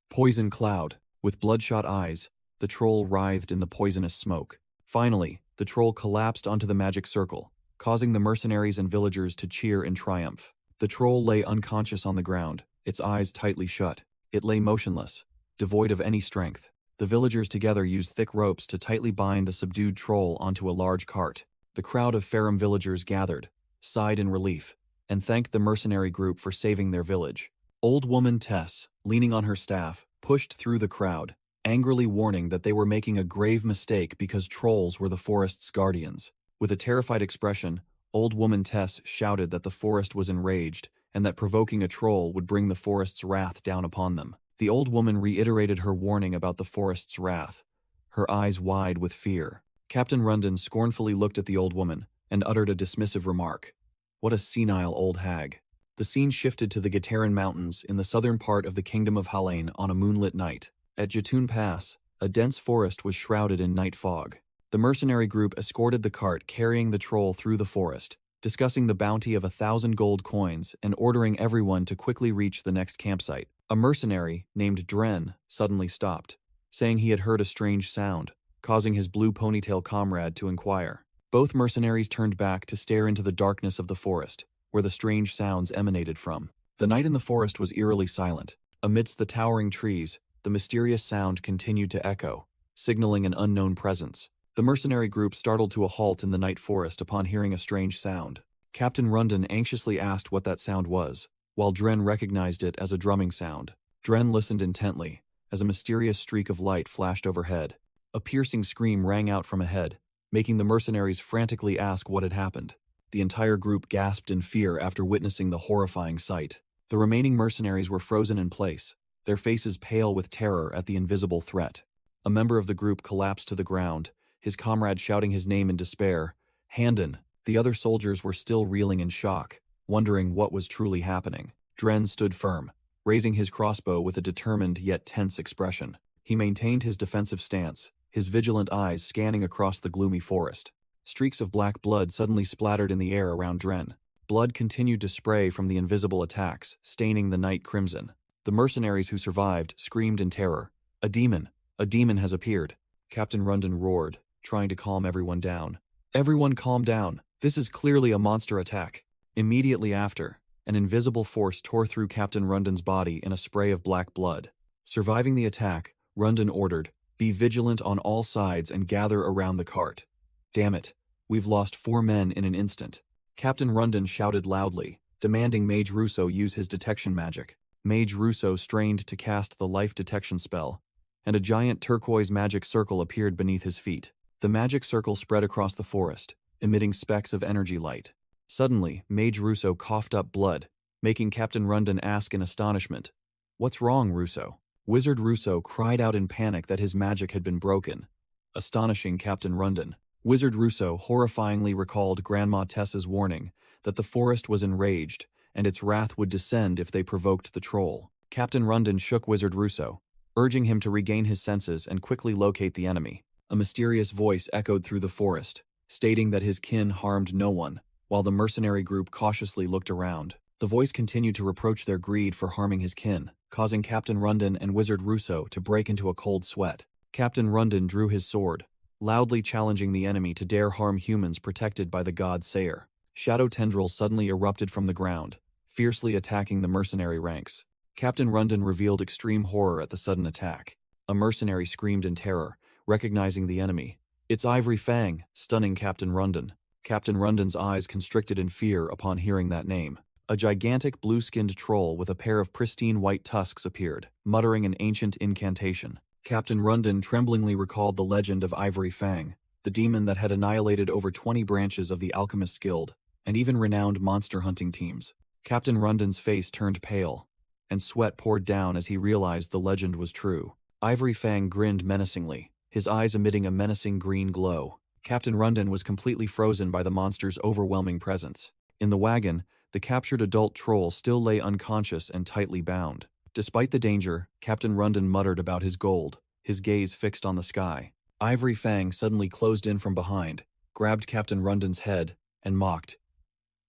S1: "Poison cloud!" With bloodshot eyes, the troll writhed in the poisonous smoke. Finally, the troll collapsed onto the magic circle, causing the mercenaries and villagers to cheer in triumph. The troll lay unconscious on the ground, its eyes tightly shut. It lay motionless, devoid of any strength. The villagers together used thick ropes to tightly bind the subdued troll onto a large cart. The crowd of Farum villagers gathered, sighed in relief, and thanked the mercenary group for saving their village. Old woman Tess, leaning on her staff, pushed through the crowd, angrily warning that they were making a grave mistake because trolls were the forest's guardians. With a terrified expression, old woman Tess shouted that the forest was enraged and that provoking a troll would bring the forest's wrath down upon them. The old woman reiterated her warning about the forest's wrath, her eyes wide with fear. Captain Rundon scornfully looked at the old woman and uttered a dismissive remark. What a senile old hag. The scene shifted to the Gitaran Mountains in the southern part of the Kingdom of Halain on a moonlit night. At Jatun Pass, a dense forest was shrouded in night fog. The mercenary group escorted the cart carrying the troll through the forest, discussing the bounty of 1,000 gold coins and ordering everyone to quickly reach the next campsite. A mercenary, named Dren, suddenly stopped, saying he had heard a strange sound, causing his blue ponytail comrade to inquire. Both mercenaries turned back to stare into the darkness of the forest, where the strange sounds emanated from. The night in the forest was eerily silent. Amidst the towering trees, the mysterious sound continued to echo, signaling an unknown presence. The mercenary group startled to a halt in the night forest upon hearing a strange sound. Captain Rundon anxiously asked what that sound was, while Dren recognized it as a drumming sound. Dren listened intently, as a mysterious streak of light flashed overhead. A piercing scream rang out from ahead, making the mercenaries frantically ask what had happened. The entire group gasped in fear after witnessing the horrifying sight. The remaining mercenaries were frozen in place, their faces pale with terror at the invisible threat. A member of the group collapsed to the ground, his comrade shouting his name in despair, "Handon!" The other soldiers were still reeling in shock, wondering what was truly happening. Dren stood firm, raising his crossbow with a determined yet tense expression. He maintained his defensive stance, his vigilant eyes scanning across the gloomy forest. Streaks of black blood suddenly splattered in the air around Dren. Blood continued to spray from the invisible attacks, staining the night crimson. The mercenaries who survived screamed in terror. "A demon! A demon has appeared!" Captain Rundon roared, trying to calm everyone down. "Everyone calm down. This is clearly a monster attack." Immediately after, an invisible force tore through Captain Rundon's body in a spray of black blood. Surviving the attack, Rundon ordered, "Be vigilant on all sides and gather around the cart." "Damn it, we've lost 4 men in an instant." Captain Rundon shouted loudly, demanding Mage Russo use his detection magic. Mage Russo strained to cast the life detection spell, and a giant turquoise magic circle appeared beneath his feet. The magic circle spread across the forest, emitting specks of energy light. Suddenly, Mage Russo coughed up blood, making Captain Rundon ask in astonishment, "What's wrong, Russo?" Wizard Russo cried out in panic that his magic had been broken, astonishing Captain Rundon. Wizard Russo horrifyingly recalled Grandma Tessa's warning that the forest was enraged and its wrath would descend if they provoked the troll. Captain Rundon shook Wizard Russo, urging him to regain his senses and quickly locate the enemy. A mysterious voice echoed through the forest, stating that his kin harmed no one, while the mercenary group cautiously looked around. The voice continued to reproach their greed for harming his kin, causing Captain Rundon and Wizard Russo to break into a cold sweat. Captain Rundon drew his sword, loudly challenging the enemy to dare harm humans protected by the god Sayer. Shadow tendrils suddenly erupted from the ground, fiercely attacking the mercenary ranks. Captain Rundon revealed extreme horror at the sudden attack. A mercenary screamed in terror, recognizing the enemy. "It's Ivory Fang," stunning Captain Rundon. Captain Rundon's eyes constricted in fear upon hearing that name. A gigantic blue-skinned troll with a pair of pristine white tusks appeared, muttering an ancient incantation. Captain Rundon tremblingly recalled the legend of Ivory Fang, the demon that had annihilated over 20 branches of the Alchemist's Guild, and even renowned monster hunting teams. Captain Rundon's face turned pale, and sweat poured down as he realized the legend was true. Ivory Fang grinned menacingly, his eyes emitting a menacing green glow. Captain Rundon was completely frozen by the monster's overwhelming presence. In the wagon, the captured adult troll still lay unconscious and tightly bound. Despite the danger, Captain Rundon muttered about his gold, his gaze fixed on the sky. Ivory Fang suddenly closed in from behind, grabbed Captain Rundon's head, and mocked.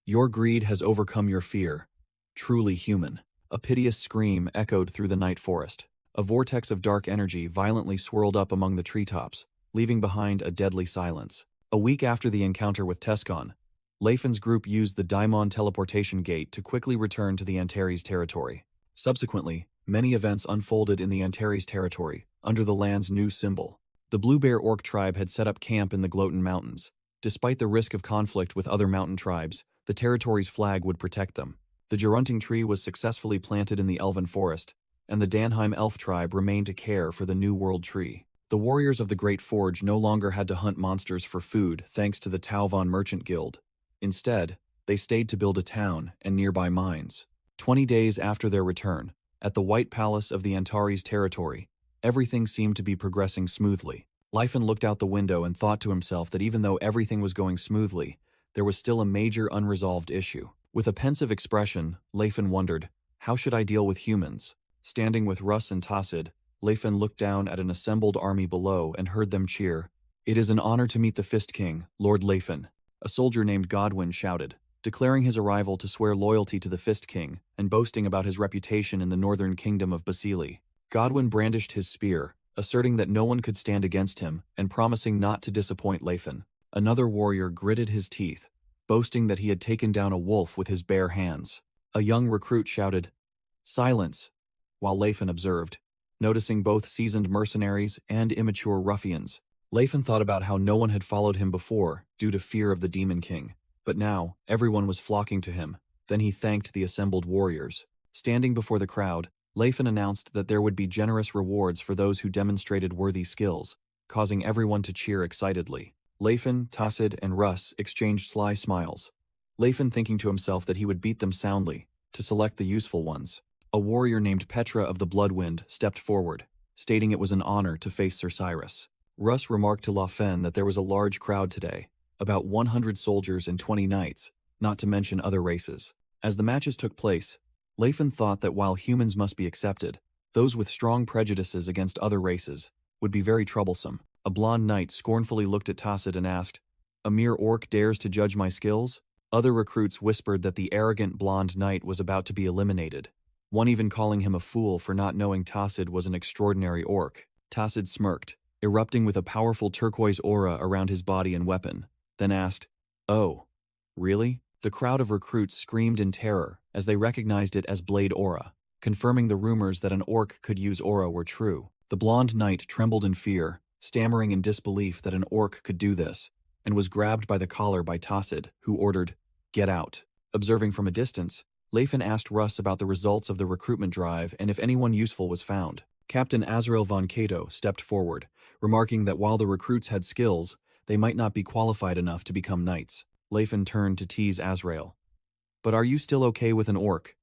S1: "Your greed has overcome your fear. Truly human." A piteous scream echoed through the night forest. A vortex of dark energy violently swirled up among the treetops, leaving behind a deadly silence. A week after the encounter with Tescon, Leifen's group used the Daimon teleportation gate to quickly return to the Antares territory. Subsequently, many events unfolded in the Antares territory, under the land's new symbol. The Blue Bear Orc tribe had set up camp in the Gloatin Mountains. Despite the risk of conflict with other mountain tribes, the territory's flag would protect them. The Gerunting tree was successfully planted in the Elven Forest, and the Danheim Elf tribe remained to care for the New World Tree. The warriors of the Great Forge no longer had to hunt monsters for food thanks to the Tauvon Merchant Guild. Instead, they stayed to build a town and nearby mines. 20 days after their return, at the White Palace of the Antares territory, everything seemed to be progressing smoothly. Leifen looked out the window and thought to himself that even though everything was going smoothly, there was still a major unresolved issue. With a pensive expression, Leifen wondered, how should I deal with humans? Standing with Russ and Tassid, Leifen looked down at an assembled army below and heard them cheer. "It is an honor to meet the Fist King, Lord Leifen," a soldier named Godwin shouted, declaring his arrival to swear loyalty to the Fist King and boasting about his reputation in the northern kingdom of Basili. Godwin brandished his spear, asserting that no one could stand against him and promising not to disappoint Leifen. Another warrior gritted his teeth, boasting that he had taken down a wolf with his bare hands. A young recruit shouted, "Silence," while Leifen observed, noticing both seasoned mercenaries and immature ruffians. Leifen thought about how no one had followed him before due to fear of the Demon King, but now everyone was flocking to him. Then he thanked the assembled warriors. Standing before the crowd, Leifen announced that there would be generous rewards for those who demonstrated worthy skills, causing everyone to cheer excitedly. Leifen, Tassid, and Russ exchanged sly smiles, Leifen thinking to himself that he would beat them soundly, to select the useful ones. A warrior named Petra of the Bloodwind stepped forward, stating it was an honor to face Sir Cyrus. Russ remarked to Lafen that there was a large crowd today, about 100 soldiers and 20 knights, not to mention other races. As the matches took place, Leifen thought that while humans must be accepted, those with strong prejudices against other races would be very troublesome. A blonde knight scornfully looked at Tassid and asked, "A mere orc dares to judge my skills?" Other recruits whispered that the arrogant blonde knight was about to be eliminated, one even calling him a fool for not knowing Tassid was an extraordinary orc. Tassid smirked, erupting with a powerful turquoise aura around his body and weapon, then asked, "Oh, really?" The crowd of recruits screamed in terror as they recognized it as Blade Aura, confirming the rumors that an orc could use aura were true. The blonde knight trembled in fear, stammering in disbelief that an orc could do this, and was grabbed by the collar by Tassid, who ordered, "Get out." Observing from a distance, Leifen asked Russ about the results of the recruitment drive and if anyone useful was found. Captain Azrael von Cato stepped forward, remarking that while the recruits had skills, they might not be qualified enough to become knights. Leifen turned to tease Azrael. "But are you still okay with an orc?"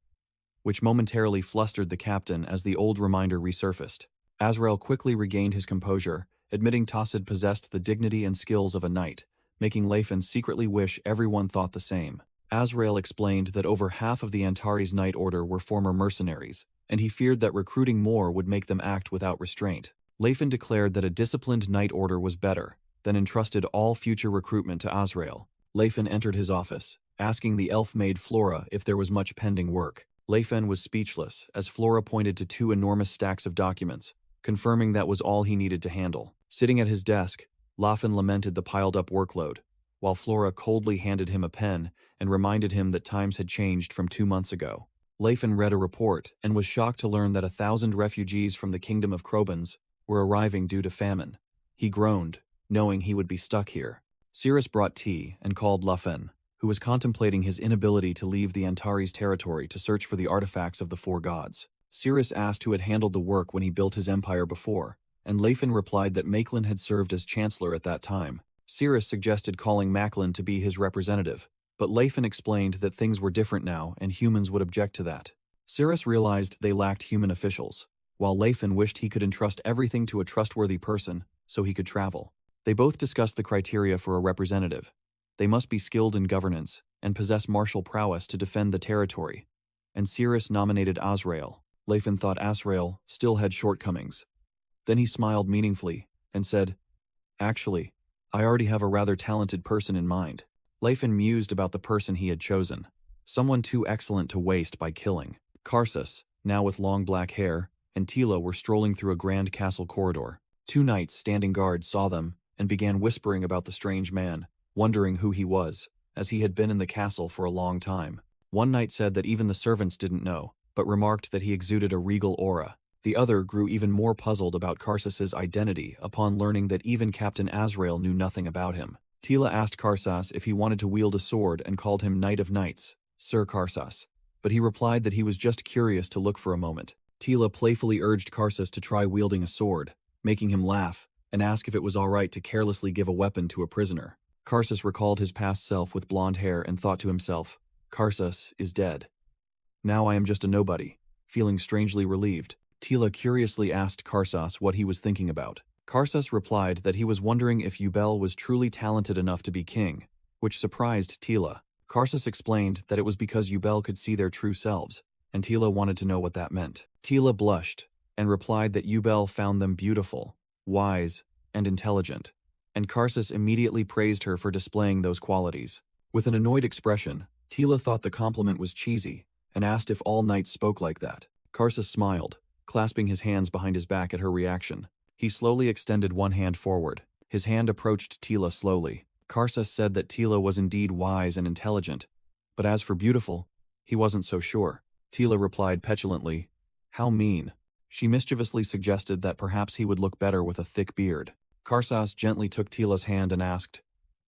S1: Which momentarily flustered the captain as the old reminder resurfaced. Azrael quickly regained his composure, admitting Tassid possessed the dignity and skills of a knight, making Leifen secretly wish everyone thought the same. Azrael explained that over half of the Antares Knight Order were former mercenaries, and he feared that recruiting more would make them act without restraint. Leifen declared that a disciplined Knight Order was better, then entrusted all future recruitment to Azrael. Leifen entered his office, asking the elf maid Flora if there was much pending work. Leifen was speechless as Flora pointed to 2 enormous stacks of documents, confirming that was all he needed to handle. Sitting at his desk, Leifen lamented the piled-up workload, while Flora coldly handed him a pen and reminded him that times had changed from 2 months ago. Leifen read a report and was shocked to learn that 1,000 refugees from the kingdom of Krobans were arriving due to famine. He groaned, knowing he would be stuck here. Cirrus brought tea and called Leifen, who was contemplating his inability to leave the Antares territory to search for the artifacts of the 4 gods. Cirrus asked who had handled the work when he built his empire before, and Leifen replied that Macklin had served as chancellor at that time. Cirrus suggested calling Macklin to be his representative, but Leifen explained that things were different now and humans would object to that. Cirrus realized they lacked human officials, while Leifen wished he could entrust everything to a trustworthy person so he could travel. They both discussed the criteria for a representative. They must be skilled in governance and possess martial prowess to defend the territory, and Cirrus nominated Azrael. Leifen thought Azrael still had shortcomings. Then he smiled meaningfully and said, "Actually, I already have a rather talented person in mind." Leifen mused about the person he had chosen, someone too excellent to waste by killing. Karsus, now with long black hair, and Tila were strolling through a grand castle corridor. 2 knights standing guard saw them and began whispering about the strange man, wondering who he was, as he had been in the castle for a long time. One knight said that even the servants didn't know, but remarked that he exuded a regal aura. The other grew even more puzzled about Karsus's identity upon learning that even Captain Azrael knew nothing about him. Tila asked Karsus if he wanted to wield a sword and called him Knight of Knights, Sir Karsus, but he replied that he was just curious to look for a moment. Tila playfully urged Karsus to try wielding a sword, making him laugh and ask if it was alright to carelessly give a weapon to a prisoner. Karsus recalled his past self with blonde hair and thought to himself, "Karsus is dead. Now I am just a nobody." Feeling strangely relieved, Tila curiously asked Karsus what he was thinking about. Karsus replied that he was wondering if Yubel was truly talented enough to be king, which surprised Tila. Karsus explained that it was because Yubel could see their true selves, and Tila wanted to know what that meant. Tila blushed and replied that Yubel found them beautiful, wise, and intelligent, and Karsus immediately praised her for displaying those qualities. With an annoyed expression, Tila thought the compliment was cheesy and asked if all knights spoke like that. Karsus smiled, clasping his hands behind his back at her reaction. He slowly extended one hand forward. His hand approached Tila slowly. Karsus said that Tila was indeed wise and intelligent, but as for beautiful, he wasn't so sure. Tila replied petulantly, "How mean." She mischievously suggested that perhaps he would look better with a thick beard. Karsus gently took Tila's hand and asked,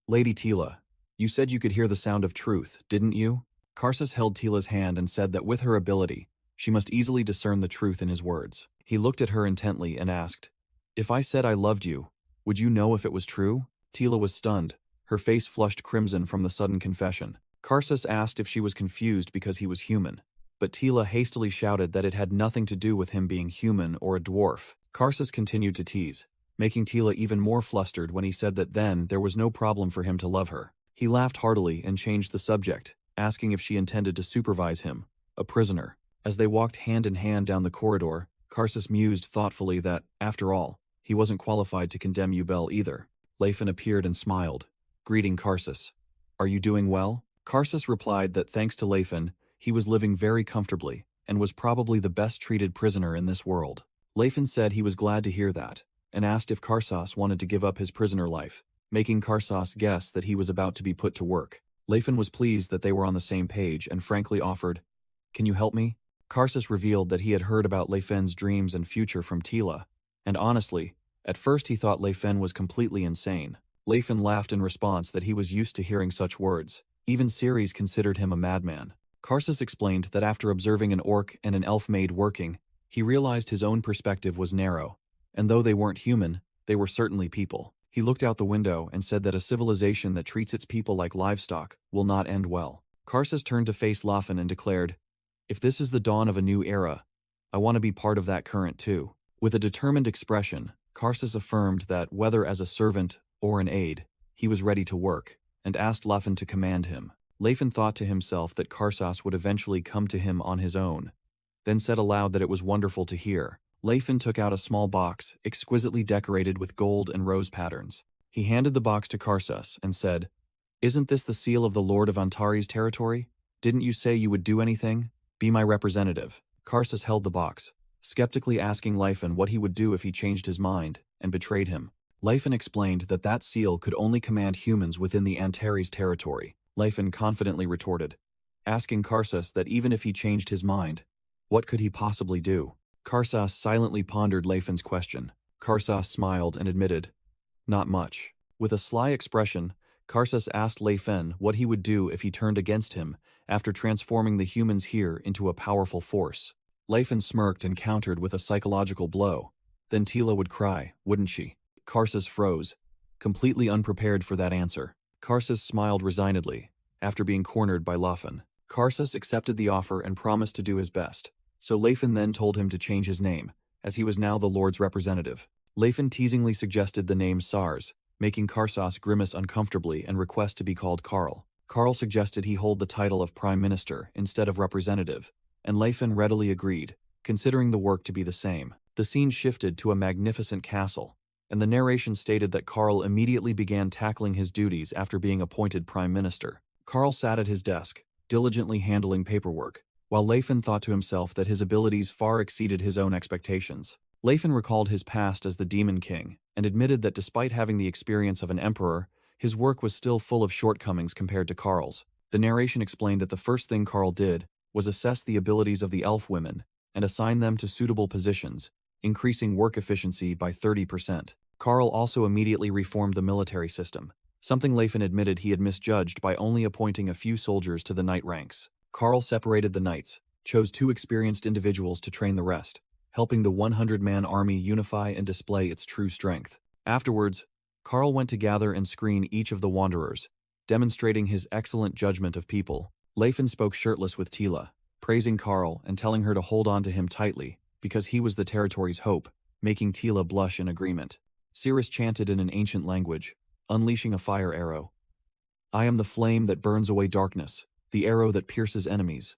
S1: "Lady Tila, you said you could hear the sound of truth, didn't you?" Karsus held Tila's hand and said that with her ability, she must easily discern the truth in his words. He looked at her intently and asked, "If I said I loved you, would you know if it was true?" Tila was stunned, her face flushed crimson from the sudden confession. Karsus asked if she was confused because he was human, but Tila hastily shouted that it had nothing to do with him being human or a dwarf. Karsus continued to tease, making Tila even more flustered when he said that then there was no problem for him to love her. He laughed heartily and changed the subject, asking if she intended to supervise him, a prisoner. As they walked hand in hand down the corridor, Karsus mused thoughtfully that, after all, he wasn't qualified to condemn Yubel either. Leifen appeared and smiled, greeting Karsus. "Are you doing well?" Karsus replied that thanks to Leifen, he was living very comfortably and was probably the best-treated prisoner in this world. Leifen said he was glad to hear that, and asked if Karsus wanted to give up his prisoner life, making Karsus guess that he was about to be put to work. Leifen was pleased that they were on the same page and frankly offered, "Can you help me?" Karsus revealed that he had heard about Leifen's dreams and future from Tila, and honestly, at first he thought Leifen was completely insane. Leifen laughed in response that he was used to hearing such words. Even Ceres considered him a madman. Karsus explained that after observing an orc and an elf maid working, he realized his own perspective was narrow, and though they weren't human, they were certainly people. He looked out the window and said that a civilization that treats its people like livestock will not end well. Karsus turned to face Leifen and declared, "If this is the dawn of a new era, I want to be part of that current too." With a determined expression, Karsus affirmed that whether as a servant or an aide, he was ready to work, and asked Leifen to command him. Leifen thought to himself that Karsus would eventually come to him on his own, then said aloud that it was wonderful to hear. Leifen took out a small box, exquisitely decorated with gold and rose patterns. He handed the box to Karsus and said, "Isn't this the seal of the Lord of Antares territory? Didn't you say you would do anything?" Be my representative. Karsus held the box, skeptically asking Leifin what he would do if he changed his mind and betrayed him. Leifin explained that that seal could only command humans within the Antares territory. Leifin confidently retorted, asking Karsus that even if he changed his mind, what could he possibly do? Karsus silently pondered Leifin's question. Karsus smiled and admitted, not much. With a sly expression, Karsus asked Leifin what he would do if he turned against him after transforming the humans here into a powerful force. Leifin smirked and countered with a psychological blow. Then Tila would cry, wouldn't she? Karsus froze, completely unprepared for that answer. Karsus smiled resignedly, after being cornered by Leifin. Karsus accepted the offer and promised to do his best. So Leifin then told him to change his name, as he was now the Lord's representative. Leifin teasingly suggested the name Sars, making Karsus grimace uncomfortably and request to be called Karl. Karl suggested he hold the title of Prime Minister instead of representative, and Leifin readily agreed, considering the work to be the same. The scene shifted to a magnificent castle, and the narration stated that Karl immediately began tackling his duties after being appointed Prime Minister. Karl sat at his desk, diligently handling paperwork, while Leifin thought to himself that his abilities far exceeded his own expectations. Leifin recalled his past as the Demon King, and admitted that despite having the experience of an emperor, his work was still full of shortcomings compared to Karl's. The narration explained that the first thing Karl did was assess the abilities of the elf women and assign them to suitable positions, increasing work efficiency by 30%. Karl also immediately reformed the military system, something Leifin admitted he had misjudged by only appointing a few soldiers to the knight ranks. Karl separated the knights, chose 2 experienced individuals to train the rest, helping the 100-man army unify and display its true strength. Afterwards, Karl went to gather and screen each of the wanderers, demonstrating his excellent judgment of people. Leifin spoke shirtless with Tila, praising Karl and telling her to hold on to him tightly, because he was the territory's hope, making Tila blush in agreement. Cirrus chanted in an ancient language, unleashing a fire arrow. I am the flame that burns away darkness, the arrow that pierces enemies.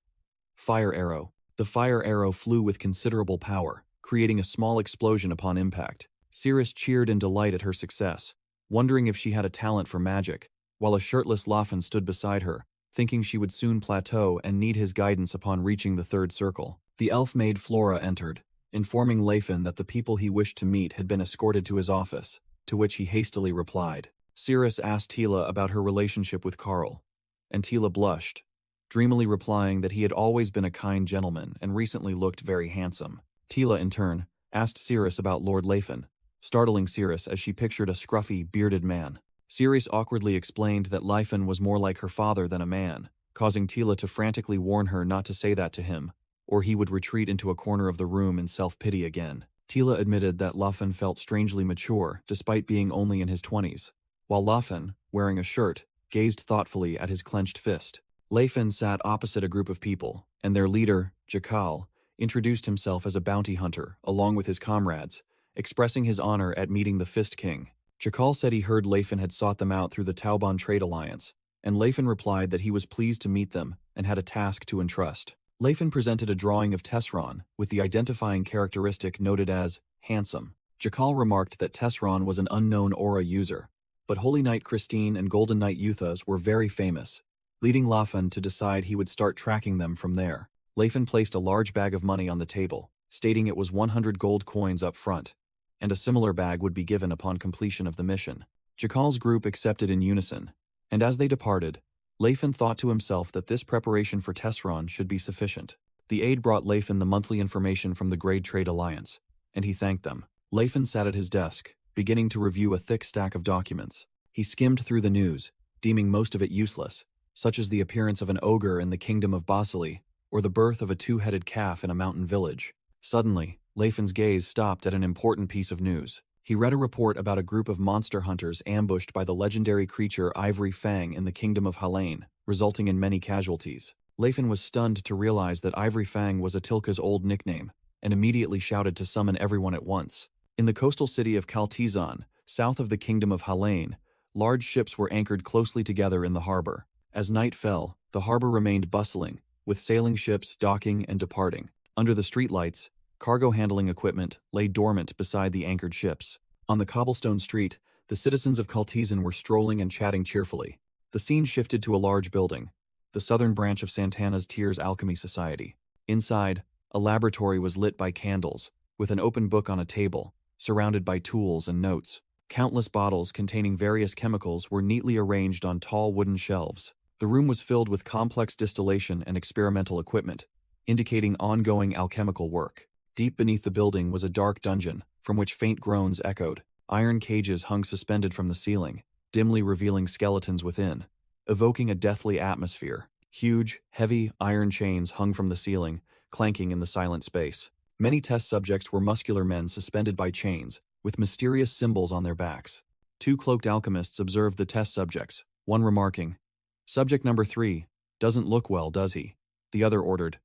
S1: Fire arrow. The fire arrow flew with considerable power, creating a small explosion upon impact. Cirrus cheered in delight at her success, wondering if she had a talent for magic, while a shirtless Leifin stood beside her, thinking she would soon plateau and need his guidance upon reaching the 3rd circle. The elf maid Flora entered, informing Leifin that the people he wished to meet had been escorted to his office, to which he hastily replied. Cirrus asked Tila about her relationship with Karl, and Tila blushed, dreamily replying that he had always been a kind gentleman and recently looked very handsome. Tila, in turn, asked Cirrus about Lord Leifin, startling Cirrus as she pictured a scruffy, bearded man. Cirrus awkwardly explained that Leifin was more like her father than a man, causing Tila to frantically warn her not to say that to him, or he would retreat into a corner of the room in self-pity again. Tila admitted that Leifin felt strangely mature despite being only in his 20s, while Leifin, wearing a shirt, gazed thoughtfully at his clenched fist. Leifin sat opposite a group of people, and their leader, Jakal, introduced himself as a bounty hunter along with his comrades, expressing his honor at meeting the Fist King. Jakal said he heard Leifin had sought them out through the Taubon Trade Alliance, and Leifin replied that he was pleased to meet them and had a task to entrust. Leifin presented a drawing of Tesron with the identifying characteristic noted as handsome. Jakal remarked that Tesron was an unknown aura user, but Holy Knight Christine and Golden Knight Yuthas were very famous, leading Leifin to decide he would start tracking them from there. Leifin placed a large bag of money on the table, stating it was 100 gold coins up front, and a similar bag would be given upon completion of the mission. Jakal's group accepted in unison, and as they departed, Leifin thought to himself that this preparation for Tesron should be sufficient. The aide brought Leifin the monthly information from the Grade Trade Alliance, and he thanked them. Leifin sat at his desk, beginning to review a thick stack of documents. He skimmed through the news, deeming most of it useless, such as the appearance of an ogre in the kingdom of Basili, or the birth of a 2-headed calf in a mountain village. Suddenly, Leifin's gaze stopped at an important piece of news. He read a report about a group of monster hunters ambushed by the legendary creature Ivory Fang in the kingdom of Halain, resulting in many casualties. Leifin was stunned to realize that Ivory Fang was Atilka's old nickname, and immediately shouted to summon everyone at once. In the coastal city of Kaltizan, south of the kingdom of Halain, large ships were anchored closely together in the harbor. As night fell, the harbor remained bustling, with sailing ships docking and departing. Under the streetlights, cargo handling equipment lay dormant beside the anchored ships. On the cobblestone street, the citizens of Kaltizan were strolling and chatting cheerfully. The scene shifted to a large building, the southern branch of Santana's Tears Alchemy Society. Inside, a laboratory was lit by candles, with an open book on a table, surrounded by tools and notes. Countless bottles containing various chemicals were neatly arranged on tall wooden shelves. The room was filled with complex distillation and experimental equipment, indicating ongoing alchemical work. Deep beneath the building was a dark dungeon, from which faint groans echoed. Iron cages hung suspended from the ceiling, dimly revealing skeletons within, evoking a deathly atmosphere. Huge, heavy iron chains hung from the ceiling, clanking in the silent space. Many test subjects were muscular men suspended by chains, with mysterious symbols on their backs. Two cloaked alchemists observed the test subjects, one remarking, "Subject number 3, doesn't look well, does he?" The other ordered,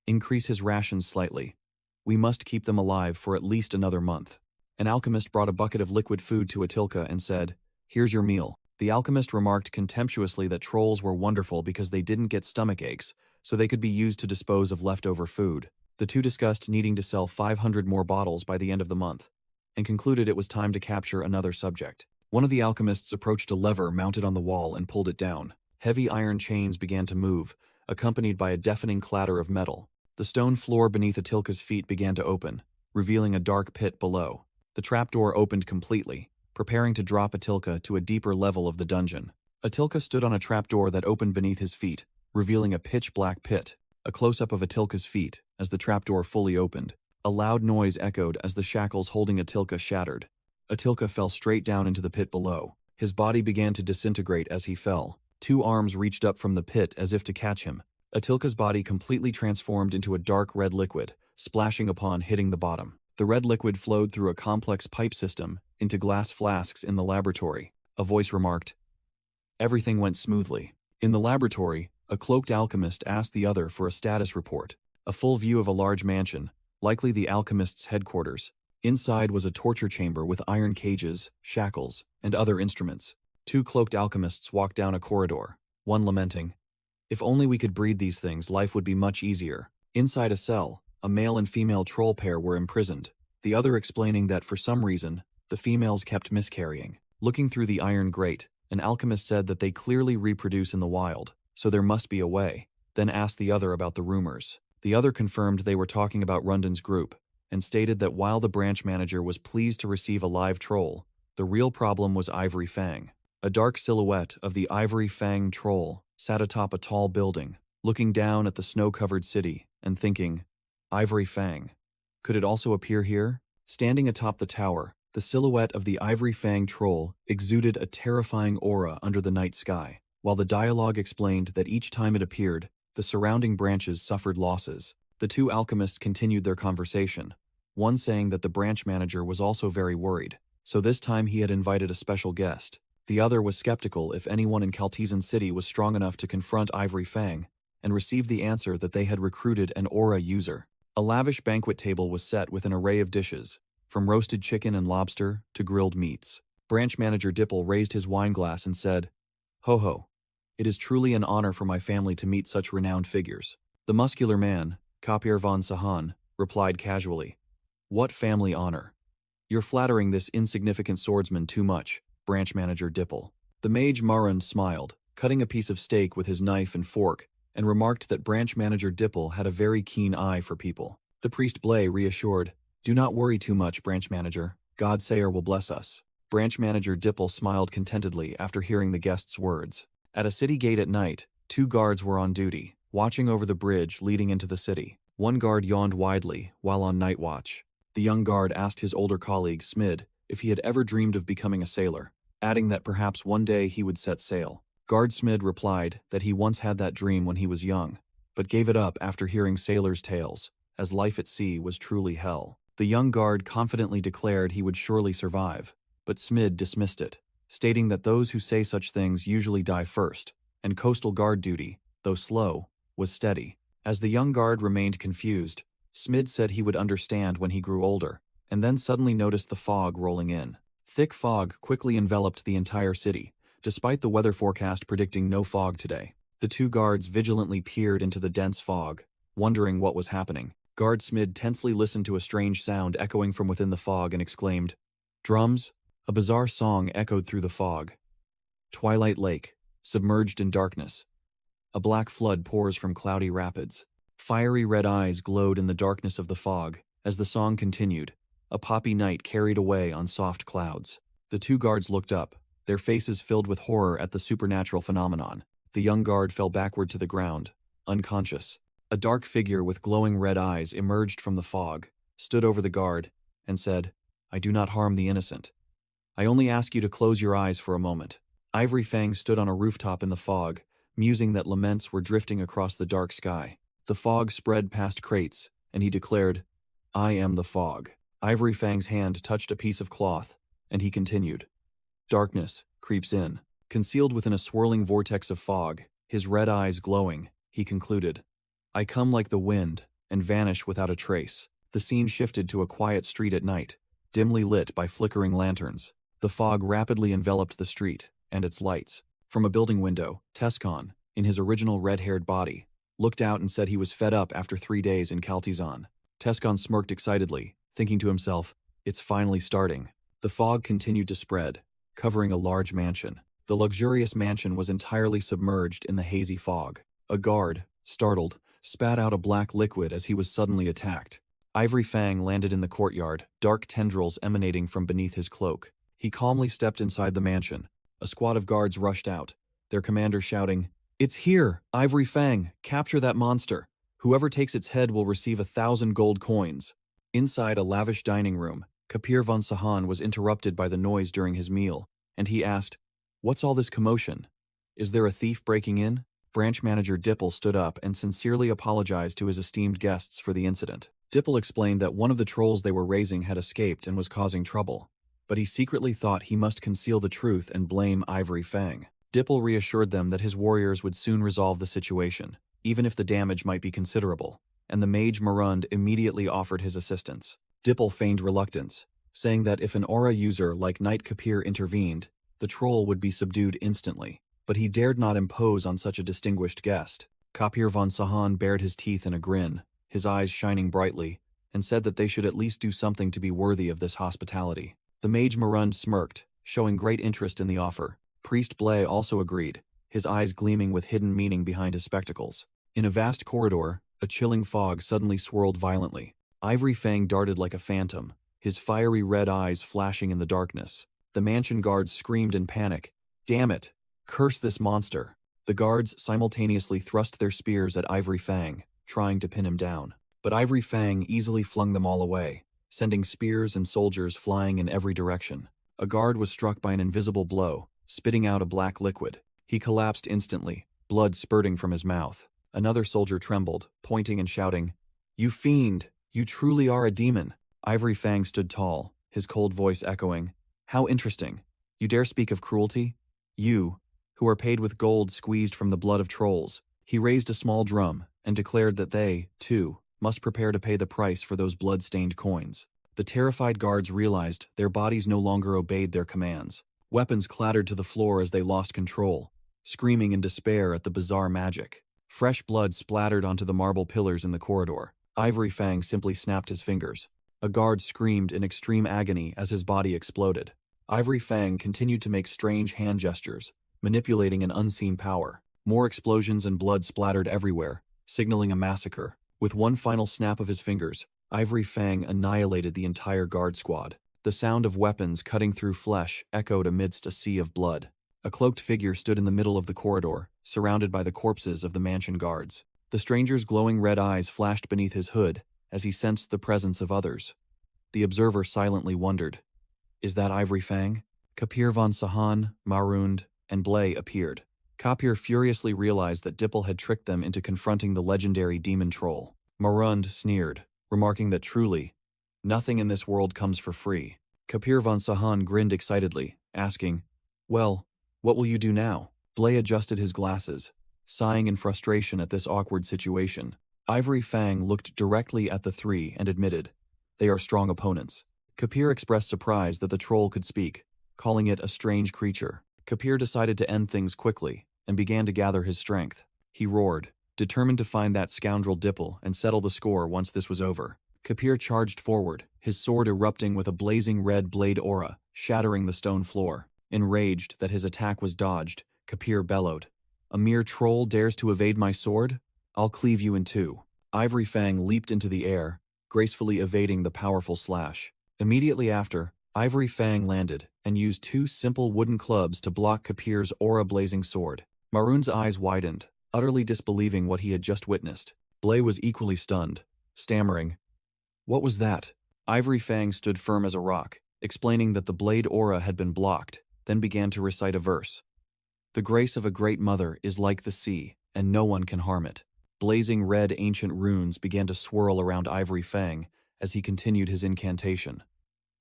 S1: "Increase his rations slightly. We must keep them alive for at least another month." An alchemist brought a bucket of liquid food to Atilka and said, "Here's your meal." The alchemist remarked contemptuously that trolls were wonderful because they didn't get stomach aches, so they could be used to dispose of leftover food. The two discussed needing to sell 500 more bottles by the end of the month, and concluded it was time to capture another subject. One of the alchemists approached a lever mounted on the wall and pulled it down. Heavy iron chains began to move, accompanied by a deafening clatter of metal. The stone floor beneath Atilka's feet began to open, revealing a dark pit below. The trapdoor opened completely, preparing to drop Atilka to a deeper level of the dungeon. Atilka stood on a trapdoor that opened beneath his feet, revealing a pitch-black pit. A close-up of Atilka's feet, as the trapdoor fully opened. A loud noise echoed as the shackles holding Atilka shattered. Atilka fell straight down into the pit below. His body began to disintegrate as he fell. Two arms reached up from the pit as if to catch him. Atilka's body completely transformed into a dark red liquid, splashing upon hitting the bottom. The red liquid flowed through a complex pipe system into glass flasks in the laboratory. A voice remarked, "Everything went smoothly." In the laboratory, a cloaked alchemist asked the other for a status report. A full view of a large mansion, likely the alchemist's headquarters. Inside was a torture chamber with iron cages, shackles, and other instruments. Two cloaked alchemists walked down a corridor, one lamenting, "If only we could breed these things, life would be much easier." Inside a cell, a male and female troll pair were imprisoned, the other explaining that for some reason, the females kept miscarrying. Looking through the iron grate, an alchemist said that they clearly reproduce in the wild, so there must be a way, then asked the other about the rumors. The other confirmed they were talking about Rundon's group, and stated that while the branch manager was pleased to receive a live troll, the real problem was Ivory Fang. A dark silhouette of the Ivory Fang troll sat atop a tall building, looking down at the snow-covered city and thinking, Ivory Fang. Could it also appear here? Standing atop the tower, the silhouette of the Ivory Fang troll exuded a terrifying aura under the night sky, while the dialogue explained that each time it appeared, the surrounding branches suffered losses. The two alchemists continued their conversation, one saying that the branch manager was also very worried, so this time he had invited a special guest. The other was skeptical if anyone in Kaltizan City was strong enough to confront Ivory Fang, and received the answer that they had recruited an aura user. A lavish banquet table was set with an array of dishes, from roasted chicken and lobster to grilled meats. Branch manager Dipple raised his wineglass and said, "Ho ho, it is truly an honor for my family to meet such renowned figures." The muscular man, Kapir von Sahan, replied casually, "What family honor? You're flattering this insignificant swordsman too much, branch manager Dipple." The mage Marund smiled, cutting a piece of steak with his knife and fork, and remarked that branch manager Dipple had a very keen eye for people. The priest Blay reassured, "Do not worry too much, branch manager. God Sayer will bless us." Branch manager Dipple smiled contentedly after hearing the guest's words. At a city gate at night, two guards were on duty, watching over the bridge leading into the city. One guard yawned widely while on night watch. The young guard asked his older colleague, Smid, if he had ever dreamed of becoming a sailor, adding that perhaps one day he would set sail. Guard Smid replied that he once had that dream when he was young, but gave it up after hearing sailors' tales, as life at sea was truly hell. The young guard confidently declared he would surely survive, but Smid dismissed it, stating that those who say such things usually die first, and coastal guard duty, though slow, was steady. As the young guard remained confused, Smid said he would understand when he grew older, and then suddenly noticed the fog rolling in. Thick fog quickly enveloped the entire city, despite the weather forecast predicting no fog today. The two guards vigilantly peered into the dense fog, wondering what was happening. Guard Smid tensely listened to a strange sound echoing from within the fog and exclaimed, "Drums?" A bizarre song echoed through the fog. Twilight Lake, submerged in darkness. A black flood pours from cloudy rapids. Fiery red eyes glowed in the darkness of the fog. As the song continued, a poppy night carried away on soft clouds. The two guards looked up, their faces filled with horror at the supernatural phenomenon. The young guard fell backward to the ground, unconscious. A dark figure with glowing red eyes emerged from the fog, stood over the guard, and said, "I do not harm the innocent. I only ask you to close your eyes for a moment." Ivory Fang stood on a rooftop in the fog, musing that laments were drifting across the dark sky. The fog spread past crates, and he declared, "I am the fog." Ivory Fang's hand touched a piece of cloth, and he continued. Darkness creeps in. Concealed within a swirling vortex of fog, his red eyes glowing, he concluded, "I come like the wind, and vanish without a trace." The scene shifted to a quiet street at night, dimly lit by flickering lanterns. The fog rapidly enveloped the street and its lights. From a building window, Tescon, in his original red-haired body, looked out and said he was fed up after 3 days in Kaltizan. Tescon smirked excitedly, thinking to himself, "It's finally starting." The fog continued to spread, covering a large mansion. The luxurious mansion was entirely submerged in the hazy fog. A guard, startled, spat out a black liquid as he was suddenly attacked. Ivory Fang landed in the courtyard, dark tendrils emanating from beneath his cloak. He calmly stepped inside the mansion. A squad of guards rushed out, their commander shouting, "It's here! Ivory Fang, capture that monster! Whoever takes its head will receive 1,000 gold coins." Inside a lavish dining room, Kapir von Sahan was interrupted by the noise during his meal, and he asked, "What's all this commotion? Is there a thief breaking in?" Branch manager Dipple stood up and sincerely apologized to his esteemed guests for the incident. Dipple explained that one of the trolls they were raising had escaped and was causing trouble, but he secretly thought he must conceal the truth and blame Ivory Fang. Dipple reassured them that his warriors would soon resolve the situation, even if the damage might be considerable, and the mage Marund immediately offered his assistance. Dipple feigned reluctance, saying that if an aura user like Knight Kapir intervened, the troll would be subdued instantly, but he dared not impose on such a distinguished guest. Kapir von Sahan bared his teeth in a grin, his eyes shining brightly, and said that they should at least do something to be worthy of this hospitality. The mage Marund smirked, showing great interest in the offer. Priest Blay also agreed, his eyes gleaming with hidden meaning behind his spectacles. In a vast corridor, a chilling fog suddenly swirled violently. Ivory Fang darted like a phantom, his fiery red eyes flashing in the darkness. The mansion guards screamed in panic, "Damn it! Curse this monster!" The guards simultaneously thrust their spears at Ivory Fang, trying to pin him down. But Ivory Fang easily flung them all away, sending spears and soldiers flying in every direction. A guard was struck by an invisible blow, spitting out a black liquid. He collapsed instantly, blood spurting from his mouth. Another soldier trembled, pointing and shouting, "You fiend! You truly are a demon!" Ivory Fang stood tall, his cold voice echoing, "How interesting! You dare speak of cruelty? You, who are paid with gold squeezed from the blood of trolls." He raised a small drum, and declared that they, too, must prepare to pay the price for those blood-stained coins. The terrified guards realized their bodies no longer obeyed their commands. Weapons clattered to the floor as they lost control, screaming in despair at the bizarre magic. Fresh blood splattered onto the marble pillars in the corridor. Ivory Fang simply snapped his fingers. A guard screamed in extreme agony as his body exploded. Ivory Fang continued to make strange hand gestures, manipulating an unseen power. More explosions and blood splattered everywhere, signaling a massacre. With one final snap of his fingers, Ivory Fang annihilated the entire guard squad. The sound of weapons cutting through flesh echoed amidst a sea of blood. A cloaked figure stood in the middle of the corridor, surrounded by the corpses of the mansion guards. The stranger's glowing red eyes flashed beneath his hood as he sensed the presence of others. The observer silently wondered, "Is that Ivory Fang?" Kapir von Sahan, Marund, and Blay appeared. Kapir furiously realized that Dipple had tricked them into confronting the legendary demon troll. Marund sneered, remarking that truly, nothing in this world comes for free. Kapir von Sahan grinned excitedly, asking, "Well, what will you do now?" Blay adjusted his glasses, sighing in frustration at this awkward situation. Ivory Fang looked directly at the three and admitted, "They are strong opponents." Kapir expressed surprise that the troll could speak, calling it a strange creature. Kapir decided to end things quickly and began to gather his strength. He roared, determined to find that scoundrel Dipple and settle the score once this was over. Kapir charged forward, his sword erupting with a blazing red blade aura, shattering the stone floor. Enraged that his attack was dodged, Kapir bellowed, "A mere troll dares to evade my sword? I'll cleave you in two." Ivory Fang leaped into the air, gracefully evading the powerful slash. Immediately after, Ivory Fang landed and used 2 simple wooden clubs to block Kapir's aura-blazing sword. Maroon's eyes widened, utterly disbelieving what he had just witnessed. Blay was equally stunned, stammering, "What was that?" Ivory Fang stood firm as a rock, explaining that the blade aura had been blocked, then began to recite a verse. "The grace of a great mother is like the sea, and no one can harm it." Blazing red ancient runes began to swirl around Ivory Fang as he continued his incantation.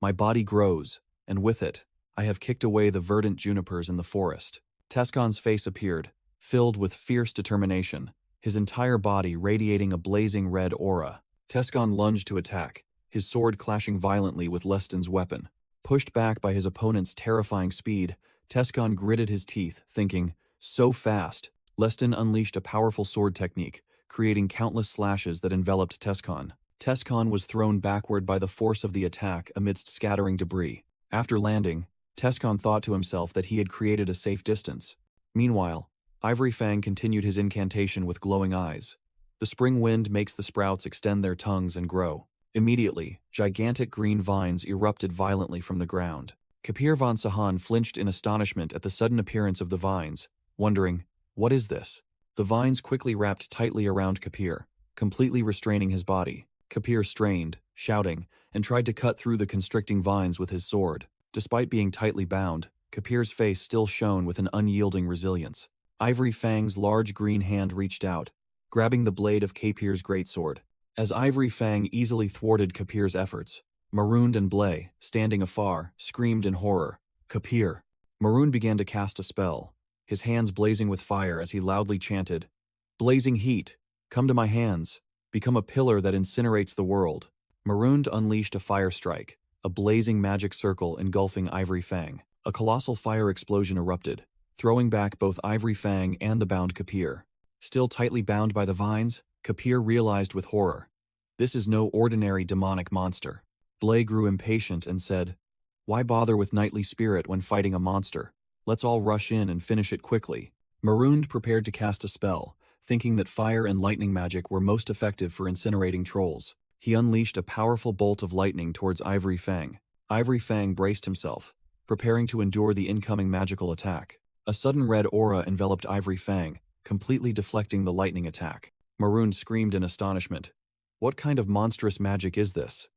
S1: "My body grows, and with it, I have kicked away the verdant junipers in the forest." Tescon's face appeared, filled with fierce determination, his entire body radiating a blazing red aura. Tescon lunged to attack, his sword clashing violently with Leston's weapon. Pushed back by his opponent's terrifying speed, Tescon gritted his teeth, thinking, "So fast." Leston unleashed a powerful sword technique, creating countless slashes that enveloped Tescon. Tescon was thrown backward by the force of the attack amidst scattering debris. After landing, Tescon thought to himself that he had created a safe distance. Meanwhile, Ivory Fang continued his incantation with glowing eyes. The spring wind makes the sprouts extend their tongues and grow. Immediately, gigantic green vines erupted violently from the ground. Kapir von Sahan flinched in astonishment at the sudden appearance of the vines, wondering, "What is this?" The vines quickly wrapped tightly around Kapir, completely restraining his body. Kapir strained, shouting, and tried to cut through the constricting vines with his sword. Despite being tightly bound, Kapir's face still shone with an unyielding resilience. Ivory Fang's large green hand reached out, grabbing the blade of Kapir's greatsword. As Ivory Fang easily thwarted Kapir's efforts, Maroon and Blay, standing afar, screamed in horror. "Kapir!" Maroon began to cast a spell, his hands blazing with fire as he loudly chanted, "Blazing heat, come to my hands, become a pillar that incinerates the world." Maroon unleashed a fire strike, a blazing magic circle engulfing Ivory Fang. A colossal fire explosion erupted, throwing back both Ivory Fang and the bound Kapir. Still tightly bound by the vines, Kapir realized with horror, "This is no ordinary demonic monster." Blay grew impatient and said, "Why bother with knightly spirit when fighting a monster? Let's all rush in and finish it quickly." Maroon prepared to cast a spell, thinking that fire and lightning magic were most effective for incinerating trolls. He unleashed a powerful bolt of lightning towards Ivory Fang. Ivory Fang braced himself, preparing to endure the incoming magical attack. A sudden red aura enveloped Ivory Fang, completely deflecting the lightning attack. Maroon screamed in astonishment. "What kind of monstrous magic is this?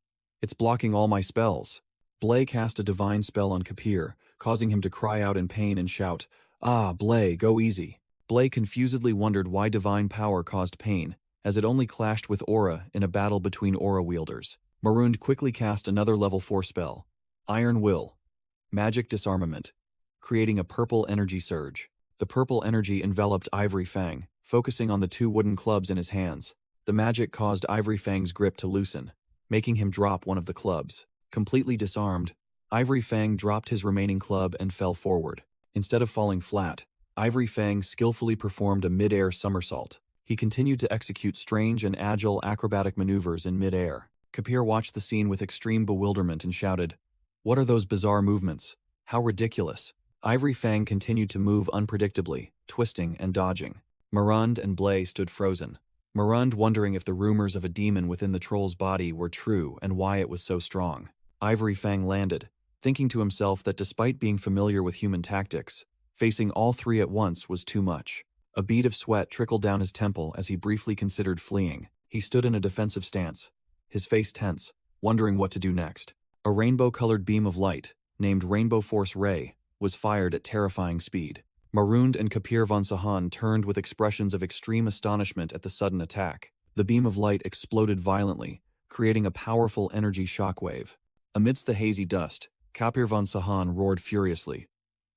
S1: It's blocking all my spells." Blay cast a divine spell on Kapir, causing him to cry out in pain and shout, "Ah, Blay, go easy." Blay confusedly wondered why divine power caused pain, as it only clashed with aura in a battle between aura wielders. Maroon quickly cast another level 4 spell, Iron Will, Magic Disarmament, creating a purple energy surge. The purple energy enveloped Ivory Fang, focusing on the 2 wooden clubs in his hands. The magic caused Ivory Fang's grip to loosen, making him drop one of the clubs. Completely disarmed, Ivory Fang dropped his remaining club and fell forward. Instead of falling flat, Ivory Fang skillfully performed a mid-air somersault. He continued to execute strange and agile acrobatic maneuvers in mid-air. Kapir watched the scene with extreme bewilderment and shouted, "What are those bizarre movements? How ridiculous." Ivory Fang continued to move unpredictably, twisting and dodging. Marund and Blay stood frozen. Marund wondering if the rumors of a demon within the troll's body were true and why it was so strong. Ivory Fang landed, thinking to himself that despite being familiar with human tactics, facing all 3 at once was too much. A bead of sweat trickled down his temple as he briefly considered fleeing. He stood in a defensive stance, his face tense, wondering what to do next. A rainbow-colored beam of light, named Rainbow Force Ray, was fired at terrifying speed. Maroon and Kapir von Sahan turned with expressions of extreme astonishment at the sudden attack. The beam of light exploded violently, creating a powerful energy shockwave. Amidst the hazy dust, Kapir von Sahan roared furiously.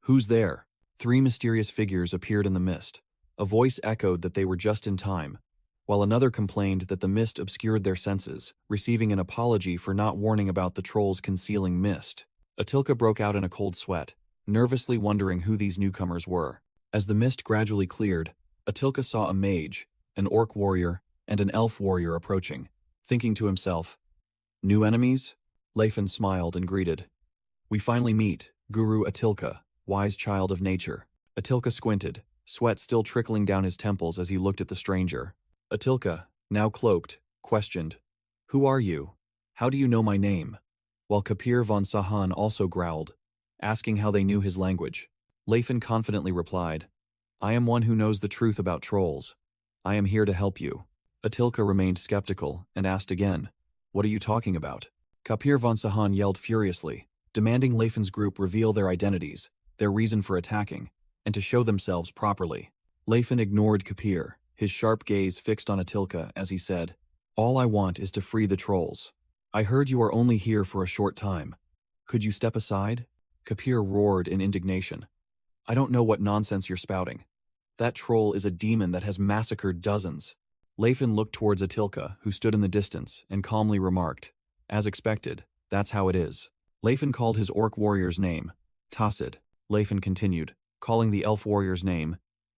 S1: "Who's there?" 3 mysterious figures appeared in the mist. A voice echoed that they were just in time, while another complained that the mist obscured their senses, receiving an apology for not warning about the troll's concealing mist. Atilka broke out in a cold sweat, nervously wondering who these newcomers were. As the mist gradually cleared, Atilka saw a mage, an orc warrior, and an elf warrior approaching, thinking to himself, "New enemies?" Leifin smiled and greeted, "We finally meet, Guru Atilka, wise child of nature." Atilka squinted, sweat still trickling down his temples as he looked at the stranger. "Atilka, now cloaked, questioned, "Who are you? How do you know my name?" While Kapir von Sahan also growled, asking how they knew his language. Leifin confidently replied, "I am one who knows the truth about trolls. I am here to help you." Atilka remained skeptical and asked again, "What are you talking about?" Kapir von Sahan yelled furiously, demanding Leifin's group reveal their identities, their reason for attacking, and to show themselves properly. Leifin ignored Kapir, his sharp gaze fixed on Atilka as he said, "All I want is to free the trolls. I heard you are only here for a short time. Could you step aside?" Kapir roared in indignation. "I don't know what nonsense you're spouting. That troll is a demon that has massacred dozens." Leifin looked towards Atilka, who stood in the distance, and calmly remarked, "As expected, that's how it is." Leifin called his orc warrior's name, Tassid. Leifin continued, calling the elf warrior's name,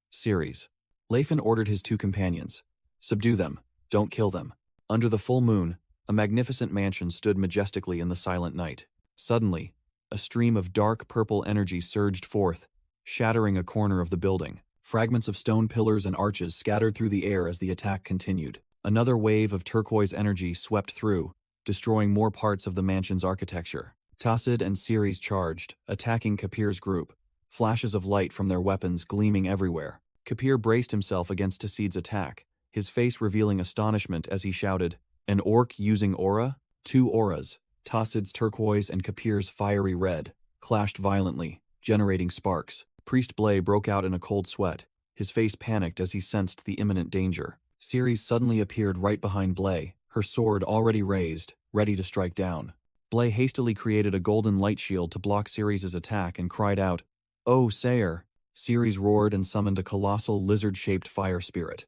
S1: Ceres. Leifin ordered his two companions, "Subdue them, don't kill them." Under the full moon, a magnificent mansion stood majestically in the silent night. Suddenly, a stream of dark purple energy surged forth, shattering a corner of the building. Fragments of stone pillars and arches scattered through the air as the attack continued. Another wave of turquoise energy swept through, destroying more parts of the mansion's architecture. Tassid and Ceres charged, attacking Kapir's group, flashes of light from their weapons gleaming everywhere. Kapir braced himself against Tassid's attack, his face revealing astonishment as he shouted, "An orc using aura?" Two auras, Tassid's turquoise and Kapir's fiery red, clashed violently, generating sparks. Priest Blay broke out in a cold sweat, his face panicked as he sensed the imminent danger. Ceres suddenly appeared right behind Blay, her sword already raised, ready to strike down. Blay hastily created a golden light shield to block Ceres' attack and cried out, "Oh, Sayer!" Ceres roared and summoned a colossal lizard-shaped fire spirit.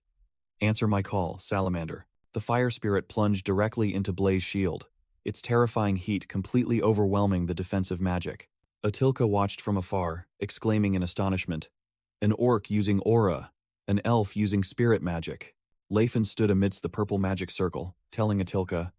S1: "Answer my call, Salamander." The fire spirit plunged directly into Blay's shield, its terrifying heat completely overwhelming the defensive magic. Atilka watched from afar, exclaiming in astonishment, "An orc using aura, an elf using spirit magic." Leifin stood amidst the purple magic circle, telling Atilka,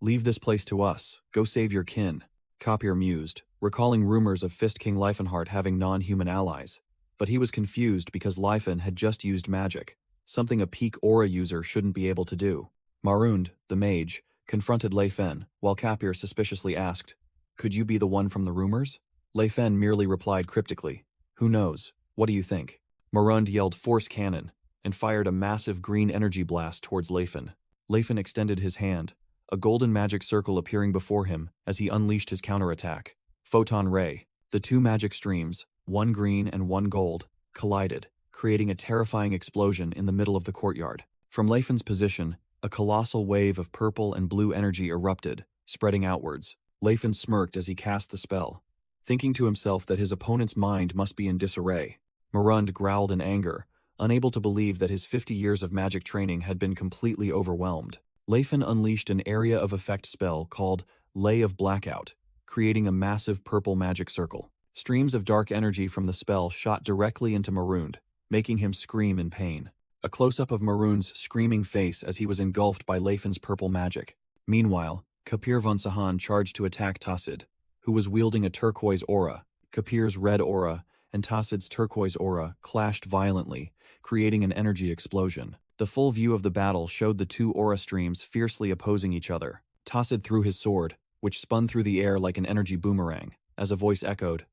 S1: "Leave this place to us, go save your kin." Kapir mused, recalling rumors of Fist King Leifenheart having non-human allies, but he was confused because Leifin had just used magic, something a peak aura user shouldn't be able to do. Marund, the mage, confronted Leifin, while Kapir suspiciously asked, "Could you be the one from the rumors?" Leifin merely replied cryptically, "Who knows? What do you think?" Marund yelled "Force Cannon," and fired a massive green energy blast towards Leifin. Leifin extended his hand, a golden magic circle appearing before him as he unleashed his counterattack. Photon Ray. The two magic streams, one green and one gold, collided, creating a terrifying explosion in the middle of the courtyard. From Leifin's position, a colossal wave of purple and blue energy erupted, spreading outwards. Leifin smirked as he cast the spell, thinking to himself that his opponent's mind must be in disarray. Marund growled in anger, unable to believe that his 50 years of magic training had been completely overwhelmed. Leifin unleashed an area of effect spell called Lay of Blackout, creating a massive purple magic circle. Streams of dark energy from the spell shot directly into Marund, making him scream in pain. A close-up of Marund's screaming face as he was engulfed by Leifin's purple magic. Meanwhile, Kapir von Sahan charged to attack Tassid, who was wielding a turquoise aura. Kapir's red aura and Tassid's turquoise aura clashed violently, creating an energy explosion. The full view of the battle showed the two aura streams fiercely opposing each other. Tassid threw his sword, which spun through the air like an energy boomerang, as a voice echoed,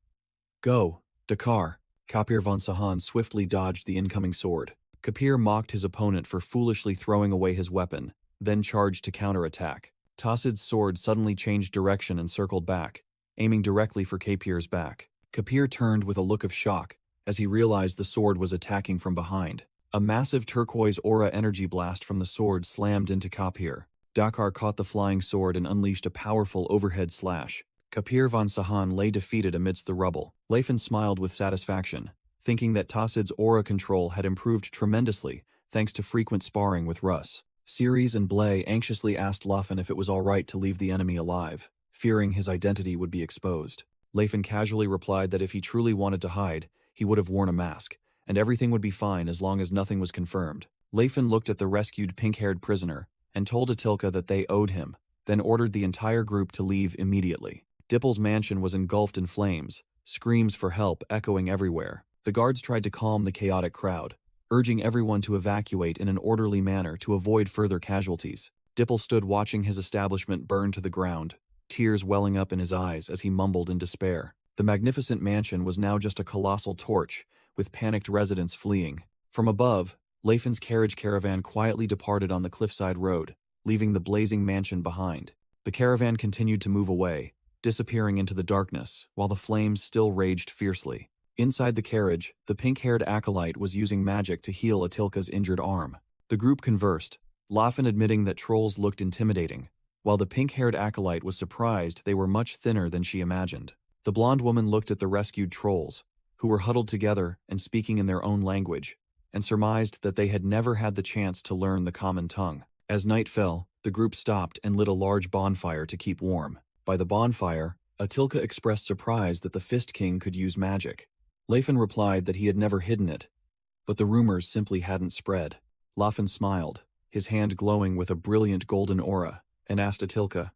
S1: "Go, Dakar." Kapir von Sahan swiftly dodged the incoming sword. Kapir mocked his opponent for foolishly throwing away his weapon, then charged to counterattack. Tassid's sword suddenly changed direction and circled back, aiming directly for Kapir's back. Kapir turned with a look of shock as he realized the sword was attacking from behind. A massive turquoise aura energy blast from the sword slammed into Kapir. Dakar caught the flying sword and unleashed a powerful overhead slash. Kapir von Sahan lay defeated amidst the rubble. Leifin smiled with satisfaction, thinking that Tassid's aura control had improved tremendously thanks to frequent sparring with Russ. Ceres and Blay anxiously asked Leifin if it was all right to leave the enemy alive, fearing his identity would be exposed. Leifin casually replied that if he truly wanted to hide, he would have worn a mask, and everything would be fine as long as nothing was confirmed. Leifin looked at the rescued pink-haired prisoner and told Atilka that they owed him, then ordered the entire group to leave immediately. Dippel's mansion was engulfed in flames, screams for help echoing everywhere. The guards tried to calm the chaotic crowd, urging everyone to evacuate in an orderly manner to avoid further casualties. Dipple stood watching his establishment burn to the ground, tears welling up in his eyes as he mumbled in despair. The magnificent mansion was now just a colossal torch, with panicked residents fleeing. From above, Leifen's carriage caravan quietly departed on the cliffside road, leaving the blazing mansion behind. The caravan continued to move away, disappearing into the darkness, while the flames still raged fiercely. Inside the carriage, the pink-haired acolyte was using magic to heal Atilka's injured arm. The group conversed, Leffen admitting that trolls looked intimidating, while the pink-haired acolyte was surprised they were much thinner than she imagined. The blonde woman looked at the rescued trolls, who were huddled together and speaking in their own language, and surmised that they had never had the chance to learn the common tongue. As night fell, the group stopped and lit a large bonfire to keep warm. By the bonfire, Atilka expressed surprise that the Fist King could use magic. Leffen replied that he had never hidden it, but the rumors simply hadn't spread. Leffen smiled, his hand glowing with a brilliant golden aura, and asked Atilka,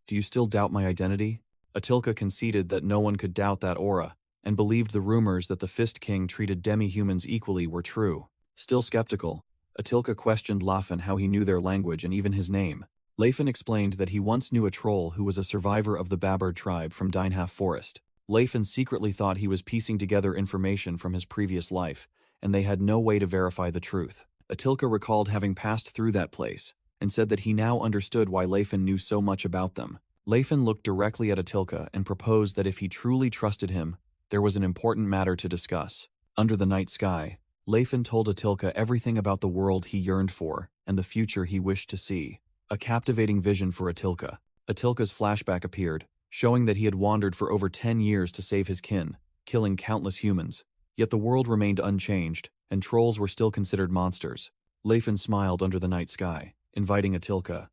S1: "Do you still doubt my identity?" Atilka conceded that no one could doubt that aura, and believed the rumors that the Fist King treated demi-humans equally were true. Still skeptical, Atilka questioned Leffen how he knew their language and even his name. Leffen explained that he once knew a troll who was a survivor of the Babard tribe from Dynhalf Forest. Leffen secretly thought he was piecing together information from his previous life, and they had no way to verify the truth. Atilka recalled having passed through that place, and said that he now understood why Leffen knew so much about them. Leffen looked directly at Atilka and proposed that if he truly trusted him, there was an important matter to discuss. Under the night sky, Leffen told Atilka everything about the world he yearned for and the future he wished to see. A captivating vision for Atilka. Atilka's flashback appeared, showing that he had wandered for over 10 years to save his kin, killing countless humans. Yet the world remained unchanged, and trolls were still considered monsters. Leffen smiled under the night sky, inviting Atilka.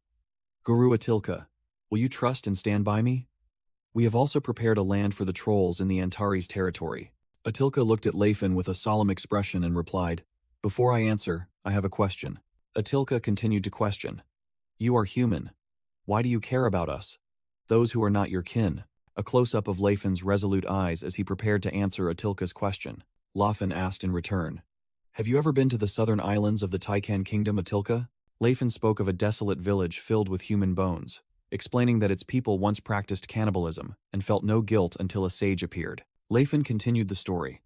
S1: "Guru Atilka, will you trust and stand by me? We have also prepared a land for the trolls in the Antares territory." Atilka looked at Leffen with a solemn expression and replied, "Before I answer, I have a question." Atilka continued to question. "You are human. Why do you care about us, those who are not your kin?" A close-up of Leffen's resolute eyes as he prepared to answer Atilka's question. Leffen asked in return, "Have you ever been to the southern islands of the Taikan Kingdom, Atilka?" Leffen spoke of a desolate village filled with human bones, explaining that its people once practiced cannibalism and felt no guilt until a sage appeared. Leffen continued the story,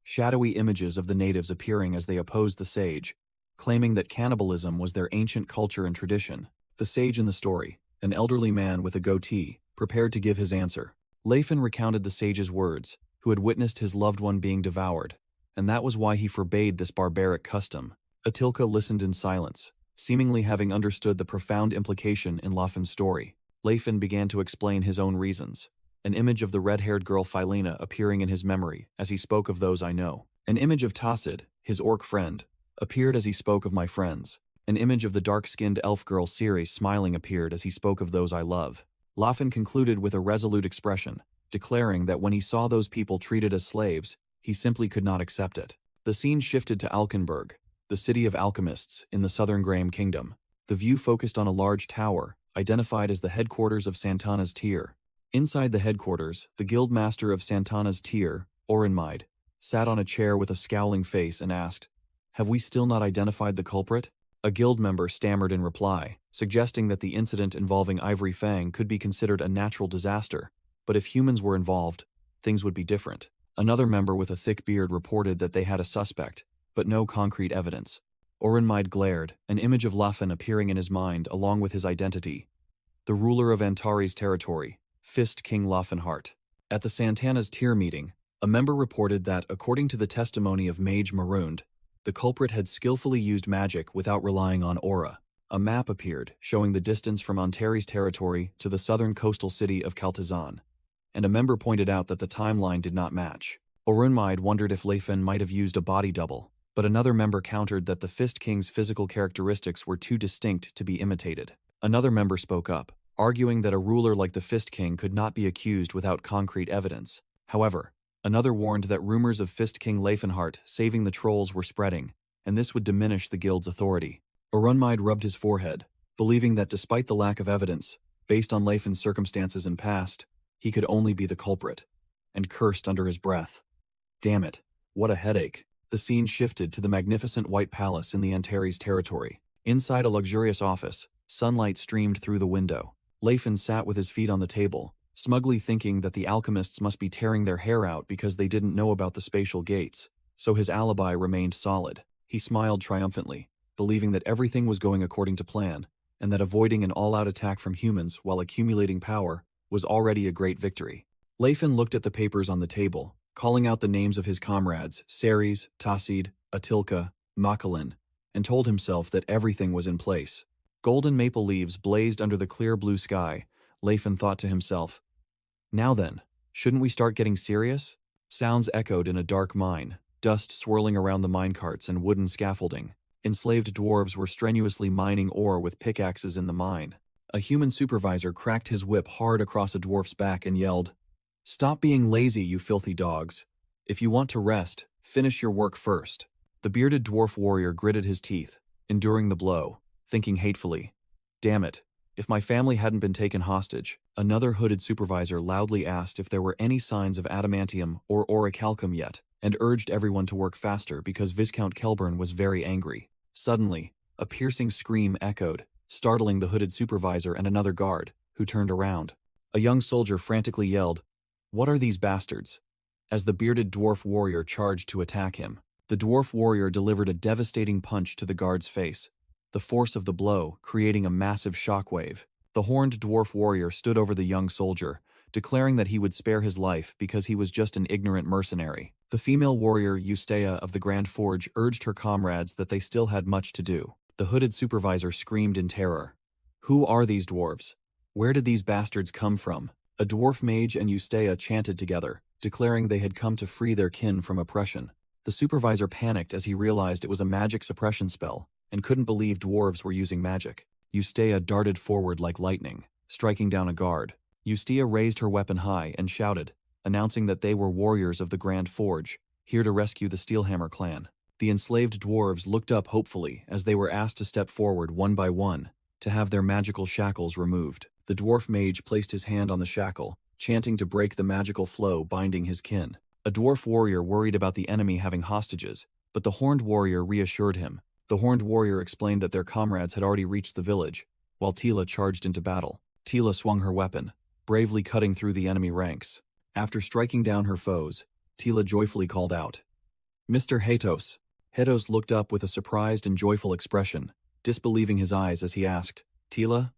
S1: shadowy images of the natives appearing as they opposed the sage, claiming that cannibalism was their ancient culture and tradition. The sage in the story, an elderly man with a goatee, prepared to give his answer. Leffen recounted the sage's words, who had witnessed his loved one being devoured, and that was why he forbade this barbaric custom. Atilka listened in silence, seemingly having understood the profound implication in Leffen's story. Leffen began to explain his own reasons. An image of the red-haired girl Philena appearing in his memory as he spoke of those I know. An image of Tassid, his orc friend, appeared as he spoke of my friends. An image of the dark-skinned elf girl Ceres smiling appeared as he spoke of those I love. Leffen concluded with a resolute expression, declaring that when he saw those people treated as slaves, he simply could not accept it. The scene shifted to Alkenberg, the city of alchemists in the southern Graham Kingdom. The view focused on a large tower, identified as the headquarters of Santana's tier. Inside the headquarters, the guildmaster of Santana's tier, Orenmide, sat on a chair with a scowling face and asked, "Have we still not identified the culprit?" A guild member stammered in reply, suggesting that the incident involving Ivory Fang could be considered a natural disaster, but if humans were involved, things would be different. Another member with a thick beard reported that they had a suspect, but no concrete evidence. Orenmide glared, an image of Leffen appearing in his mind along with his identity. The ruler of Antares territory, Fist King Leffenhart. At the Santana's tier meeting, a member reported that, according to the testimony of Mage Marooned, the culprit had skillfully used magic without relying on aura. A map appeared, showing the distance from Antares territory to the southern coastal city of Kaltazan, and a member pointed out that the timeline did not match. Orunmide wondered if Leffen might have used a body double, but another member countered that the Fist King's physical characteristics were too distinct to be imitated. Another member spoke up, arguing that a ruler like the Fist King could not be accused without concrete evidence. However, another warned that rumors of Fist King Leifenhart saving the trolls were spreading, and this would diminish the guild's authority. Orunmide rubbed his forehead, believing that despite the lack of evidence, based on Leifen's circumstances and past, he could only be the culprit, and cursed under his breath. Damn it, what a headache. The scene shifted to the magnificent White Palace in the Antares territory. Inside a luxurious office, sunlight streamed through the window. Leifin sat with his feet on the table, smugly thinking that the alchemists must be tearing their hair out because they didn't know about the spatial gates, so his alibi remained solid. He smiled triumphantly, believing that everything was going according to plan, and that avoiding an all-out attack from humans while accumulating power was already a great victory. Leifin looked at the papers on the table, calling out the names of his comrades, Ceres, Tassid, Atilka, Makalin, and told himself that everything was in place. Golden maple leaves blazed under the clear blue sky. Leifin thought to himself, "Now then, shouldn't we start getting serious?" Sounds echoed in a dark mine, dust swirling around the minecarts and wooden scaffolding. Enslaved dwarves were strenuously mining ore with pickaxes in the mine. A human supervisor cracked his whip hard across a dwarf's back and yelled, "Stop being lazy, you filthy dogs. If you want to rest, finish your work first." The bearded dwarf warrior gritted his teeth, enduring the blow, thinking hatefully, "Damn it, if my family hadn't been taken hostage." Another hooded supervisor loudly asked if there were any signs of adamantium or orichalcum yet, and urged everyone to work faster because Viscount Kelburn was very angry. Suddenly, a piercing scream echoed, startling the hooded supervisor and another guard, who turned around. A young soldier frantically yelled, "What are these bastards?" as the bearded dwarf warrior charged to attack him. The dwarf warrior delivered a devastating punch to the guard's face, the force of the blow creating a massive shockwave. The horned dwarf warrior stood over the young soldier, declaring that he would spare his life because he was just an ignorant mercenary. The female warrior Eustea of the Grand Forge urged her comrades that they still had much to do. The hooded supervisor screamed in terror, "Who are these dwarves? Where did these bastards come from?" A dwarf mage and Eustea chanted together, declaring they had come to free their kin from oppression. The supervisor panicked as he realized it was a magic suppression spell, and couldn't believe dwarves were using magic. Eustea darted forward like lightning, striking down a guard. Eustea raised her weapon high and shouted, announcing that they were warriors of the Grand Forge, here to rescue the Steelhammer clan. The enslaved dwarves looked up hopefully as they were asked to step forward one by one, to have their magical shackles removed. The dwarf mage placed his hand on the shackle, chanting to break the magical flow binding his kin. A dwarf warrior worried about the enemy having hostages, but the horned warrior reassured him. The horned warrior explained that their comrades had already reached the village, while Tila charged into battle. Tila swung her weapon, bravely cutting through the enemy ranks. After striking down her foes, Tila joyfully called out, "Mr. Hatos." Hatos looked up with a surprised and joyful expression, disbelieving his eyes as he asked, "Tila?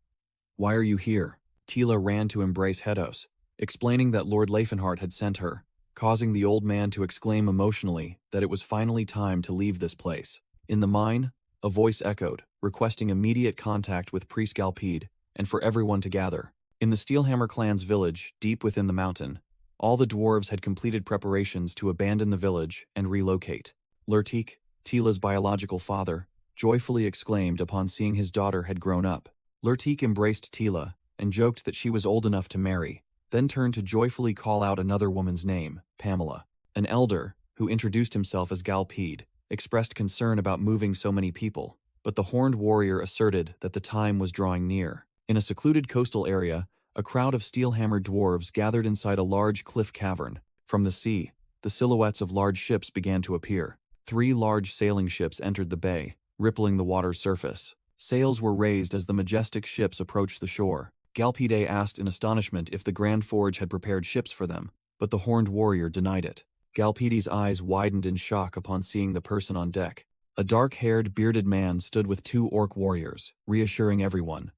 S1: Why are you here?" Tila ran to embrace Hatos, explaining that Lord Leifenhart had sent her, causing the old man to exclaim emotionally that it was finally time to leave this place. In the mine, a voice echoed, requesting immediate contact with Priest Galpede, and for everyone to gather. In the Steelhammer clan's village, deep within the mountain, all the dwarves had completed preparations to abandon the village and relocate. Lurtik, Tila's biological father, joyfully exclaimed upon seeing his daughter had grown up. Lurtik embraced Tila and joked that she was old enough to marry, then turned to joyfully call out another woman's name, Pamela. An elder, who introduced himself as Galpede, expressed concern about moving so many people, but the horned warrior asserted that the time was drawing near. In a secluded coastal area, a crowd of steel-hammered dwarves gathered inside a large cliff cavern. From the sea, the silhouettes of large ships began to appear. 3 large sailing ships entered the bay, rippling the water's surface. Sails were raised as the majestic ships approached the shore. Galpede asked in astonishment if the Grand Forge had prepared ships for them, but the horned warrior denied it. Galpede's eyes widened in shock upon seeing the person on deck. A dark-haired, bearded man stood with 2 orc warriors, reassuring everyone.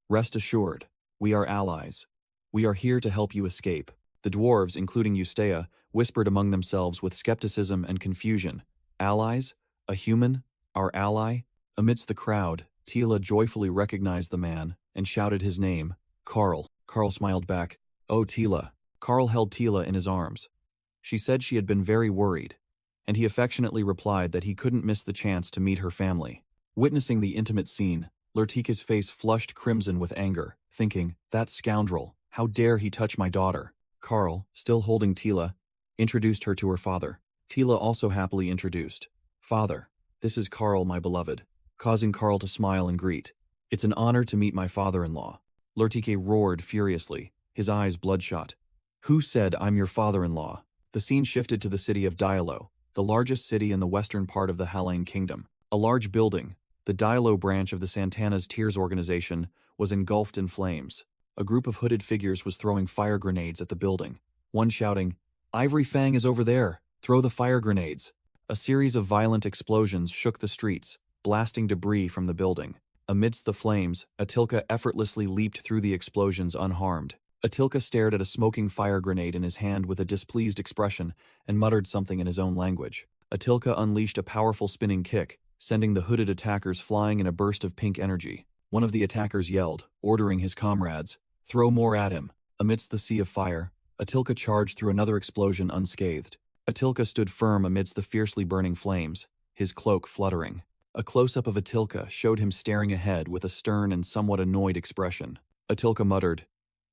S1: "Rest assured, we are allies. We are here to help you escape." The dwarves, including Eustea, whispered among themselves with skepticism and confusion. "Allies? A human? Our ally?" Amidst the crowd, Tila joyfully recognized the man and shouted his name, "Carl." Carl smiled back, "Oh, Tila." Carl held Tila in his arms. She said she had been very worried, and he affectionately replied that he couldn't miss the chance to meet her family. Witnessing the intimate scene, Lurtika's face flushed crimson with anger, thinking, "That scoundrel, how dare he touch my daughter?" Carl, still holding Tila, introduced her to her father. Tila also happily introduced, "Father, this is Carl, my beloved," causing Carl to smile and greet. "It's an honor to meet my father-in-law." Lurtike roared furiously, his eyes bloodshot. "Who said I'm your father-in-law?" The scene shifted to the city of Yahello, the largest city in the western part of the Hellane Kingdom. A large building, the Yahello branch of the Santana's Tears organization, was engulfed in flames. A group of hooded figures was throwing fire grenades at the building, one shouting, "Ivory Fang is over there! Throw the fire grenades!" A series of violent explosions shook the streets, blasting debris from the building. Amidst the flames, Atilka effortlessly leaped through the explosions unharmed. Atilka stared at a smoking fire grenade in his hand with a displeased expression and muttered something in his own language. Atilka unleashed a powerful spinning kick, sending the hooded attackers flying in a burst of pink energy. One of the attackers yelled, ordering his comrades, "Throw more at him." Amidst the sea of fire, Atilka charged through another explosion unscathed. Atilka stood firm amidst the fiercely burning flames, his cloak fluttering. A close-up of Atilka showed him staring ahead with a stern and somewhat annoyed expression. Atilka muttered,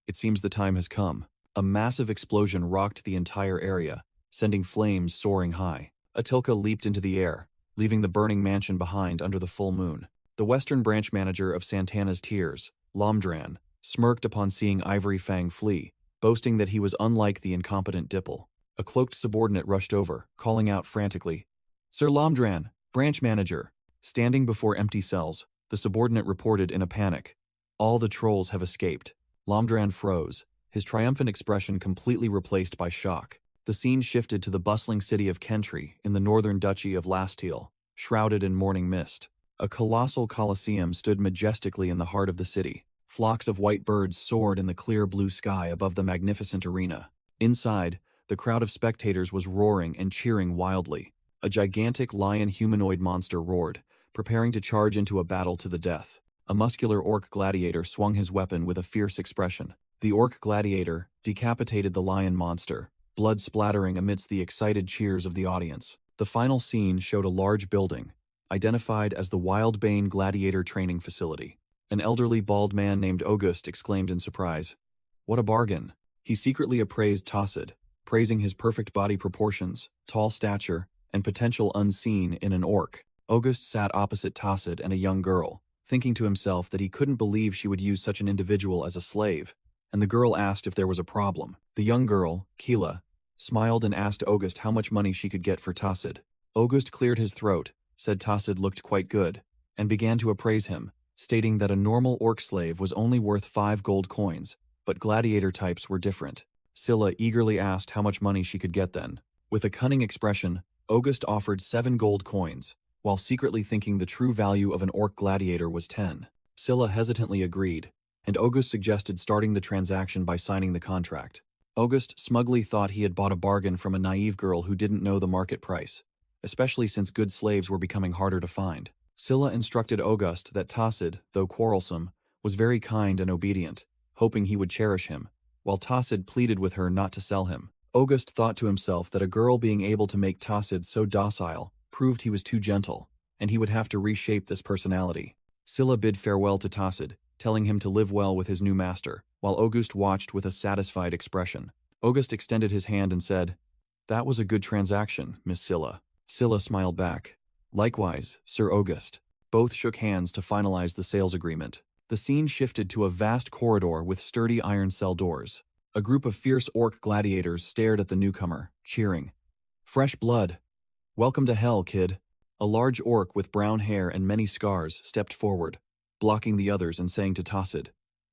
S1: "It seems the time has come." A massive explosion rocked the entire area, sending flames soaring high. Atilka leaped into the air, leaving the burning mansion behind under the full moon. The western branch manager of Santana's Tears, Lomdran, smirked upon seeing Ivory Fang flee, boasting that he was unlike the incompetent Dipple. A cloaked subordinate rushed over, calling out frantically, "Sir Lomdran, branch manager!" Standing before empty cells, the subordinate reported in a panic, "All the trolls have escaped." Lomdran froze, his triumphant expression completely replaced by shock. The scene shifted to the bustling city of Kentry in the northern duchy of Lastiel, shrouded in morning mist. A colossal coliseum stood majestically in the heart of the city. Flocks of white birds soared in the clear blue sky above the magnificent arena. Inside, the crowd of spectators was roaring and cheering wildly. A gigantic lion humanoid monster roared, preparing to charge into a battle to the death. A muscular orc gladiator swung his weapon with a fierce expression. The orc gladiator decapitated the lion monster, blood splattering amidst the excited cheers of the audience. The final scene showed a large building, identified as the Wildbane Gladiator Training Facility. An elderly bald man named August exclaimed in surprise, "What a bargain!" He secretly appraised Tassid, praising his perfect body proportions, tall stature, and potential unseen in an orc. August sat opposite Tassid and a young girl, thinking to himself that he couldn't believe she would use such an individual as a slave, and the girl asked if there was a problem. The young girl, Keela, smiled and asked August how much money she could get for Tassid. August cleared his throat, said Tassid looked quite good, and began to appraise him, stating that a normal orc slave was only worth 5 gold coins, but gladiator types were different. Scylla eagerly asked how much money she could get then. With a cunning expression, August offered 7 gold coins, while secretly thinking the true value of an orc gladiator was 10. Scylla hesitantly agreed, and August suggested starting the transaction by signing the contract. August smugly thought he had bought a bargain from a naive girl who didn't know the market price, especially since good slaves were becoming harder to find. Scylla instructed August that Tassid, though quarrelsome, was very kind and obedient, hoping he would cherish him, while Tassid pleaded with her not to sell him. August thought to himself that a girl being able to make Tassid so docile proved he was too gentle, and he would have to reshape this personality. Scylla bid farewell to Tassid, telling him to live well with his new master, while August watched with a satisfied expression. August extended his hand and said, "That was a good transaction, Miss Scylla." Scylla smiled back. "Likewise, Sir August." Both shook hands to finalize the sales agreement. The scene shifted to a vast corridor with sturdy iron cell doors. A group of fierce orc gladiators stared at the newcomer, cheering. "Fresh blood! Welcome to hell, kid." A large orc with brown hair and many scars stepped forward, blocking the others and saying to Tassid,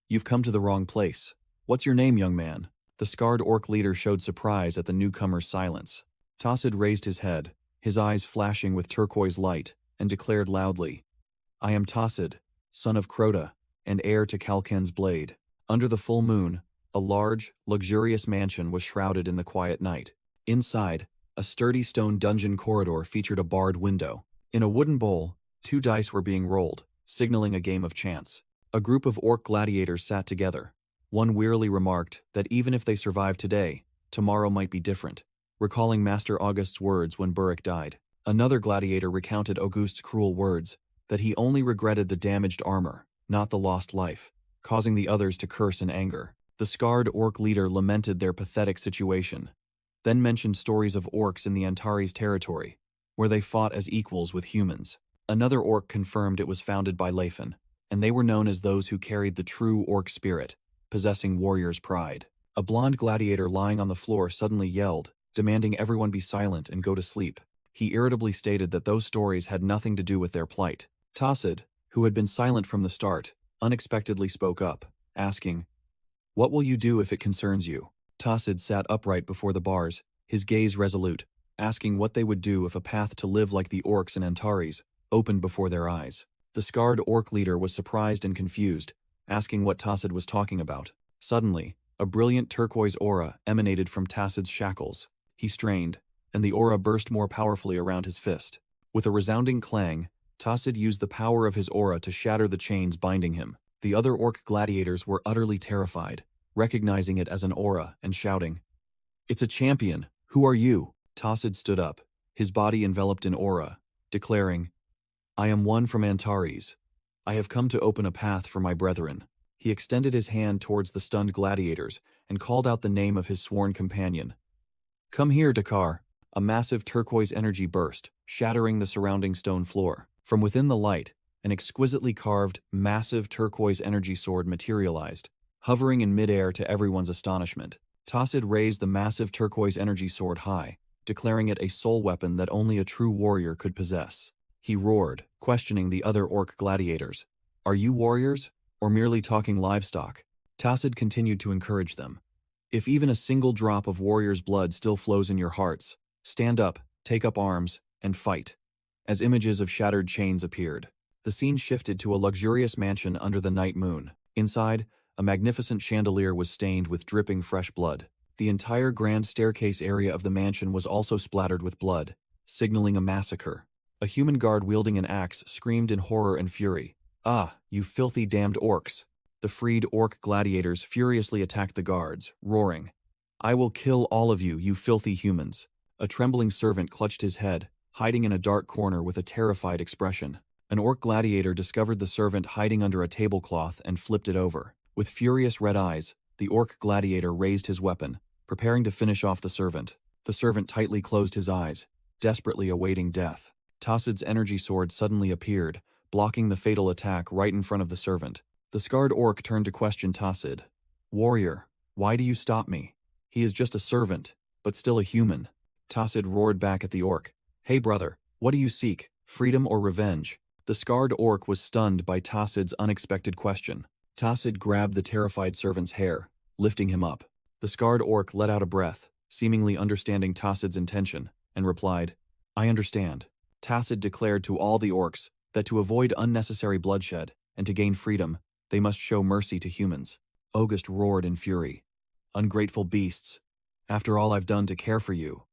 S1: "You've come to the wrong place. What's your name, young man?" The scarred orc leader showed surprise at the newcomer's silence. Tassid raised his head, his eyes flashing with turquoise light, and declared loudly, "I am Tassid, son of Crota, and heir to Kalken's blade." Under the full moon, a large, luxurious mansion was shrouded in the quiet night. Inside, a sturdy stone dungeon corridor featured a barred window. In a wooden bowl, 2 dice were being rolled, signaling a game of chance. A group of orc gladiators sat together. One wearily remarked that even if they survived today, tomorrow might be different, recalling Master August's words when Burrick died. Another gladiator recounted August's cruel words, that he only regretted the damaged armor, not the lost life, causing the others to curse in anger. The scarred orc leader lamented their pathetic situation, then mentioned stories of orcs in the Antares territory, where they fought as equals with humans. Another orc confirmed it was founded by Lefen, and they were known as those who carried the true orc spirit, possessing warrior's pride. A blonde gladiator lying on the floor suddenly yelled, demanding everyone be silent and go to sleep. He irritably stated that those stories had nothing to do with their plight. Tacid, who had been silent from the start, unexpectedly spoke up, asking, "What will you do if it concerns you?" Tacid sat upright before the bars, his gaze resolute, asking what they would do if a path to live like the orcs and Antares opened before their eyes. The scarred orc leader was surprised and confused, asking what Tacid was talking about. Suddenly, a brilliant turquoise aura emanated from Tacid's shackles. He strained, and the aura burst more powerfully around his fist. With a resounding clang, Tacid used the power of his aura to shatter the chains binding him. The other orc gladiators were utterly terrified, recognizing it as an aura and shouting, "It's a champion! Who are you?" Tacid stood up, his body enveloped in aura, declaring, "I am one from Antares. I have come to open a path for my brethren." He extended his hand towards the stunned gladiators and called out the name of his sworn companion. "Come here, Dakar." A massive turquoise energy burst, shattering the surrounding stone floor. From within the light, an exquisitely carved, massive turquoise energy sword materialized, hovering in midair to everyone's astonishment. Tacid raised the massive turquoise energy sword high, declaring it a soul weapon that only a true warrior could possess. He roared, questioning the other orc gladiators. "Are you warriors, or merely talking livestock?" Tacid continued to encourage them. "If even a single drop of warrior's blood still flows in your hearts, stand up, take up arms, and fight." As images of shattered chains appeared, the scene shifted to a luxurious mansion under the night moon. Inside, a magnificent chandelier was stained with dripping fresh blood. The entire grand staircase area of the mansion was also splattered with blood, signaling a massacre. A human guard wielding an axe screamed in horror and fury. "Ah, you filthy damned orcs!" The freed orc gladiators furiously attacked the guards, roaring, "I will kill all of you, you filthy humans." A trembling servant clutched his head, hiding in a dark corner with a terrified expression. An orc gladiator discovered the servant hiding under a tablecloth and flipped it over. With furious red eyes, the orc gladiator raised his weapon, preparing to finish off the servant. The servant tightly closed his eyes, desperately awaiting death. Tacid's energy sword suddenly appeared, blocking the fatal attack right in front of the servant. The scarred orc turned to question Tacid. "Warrior, why do you stop me? He is just a servant, but still a human." Tacid roared back at the orc. "Hey brother, what do you seek, freedom or revenge?" The scarred orc was stunned by Tacid's unexpected question. Tacid grabbed the terrified servant's hair, lifting him up. The scarred orc let out a breath, seemingly understanding Tacid's intention, and replied, "I understand." Tacid declared to all the orcs that to avoid unnecessary bloodshed and to gain freedom, they must show mercy to humans. August roared in fury. "Ungrateful beasts! After all I've done to care for you.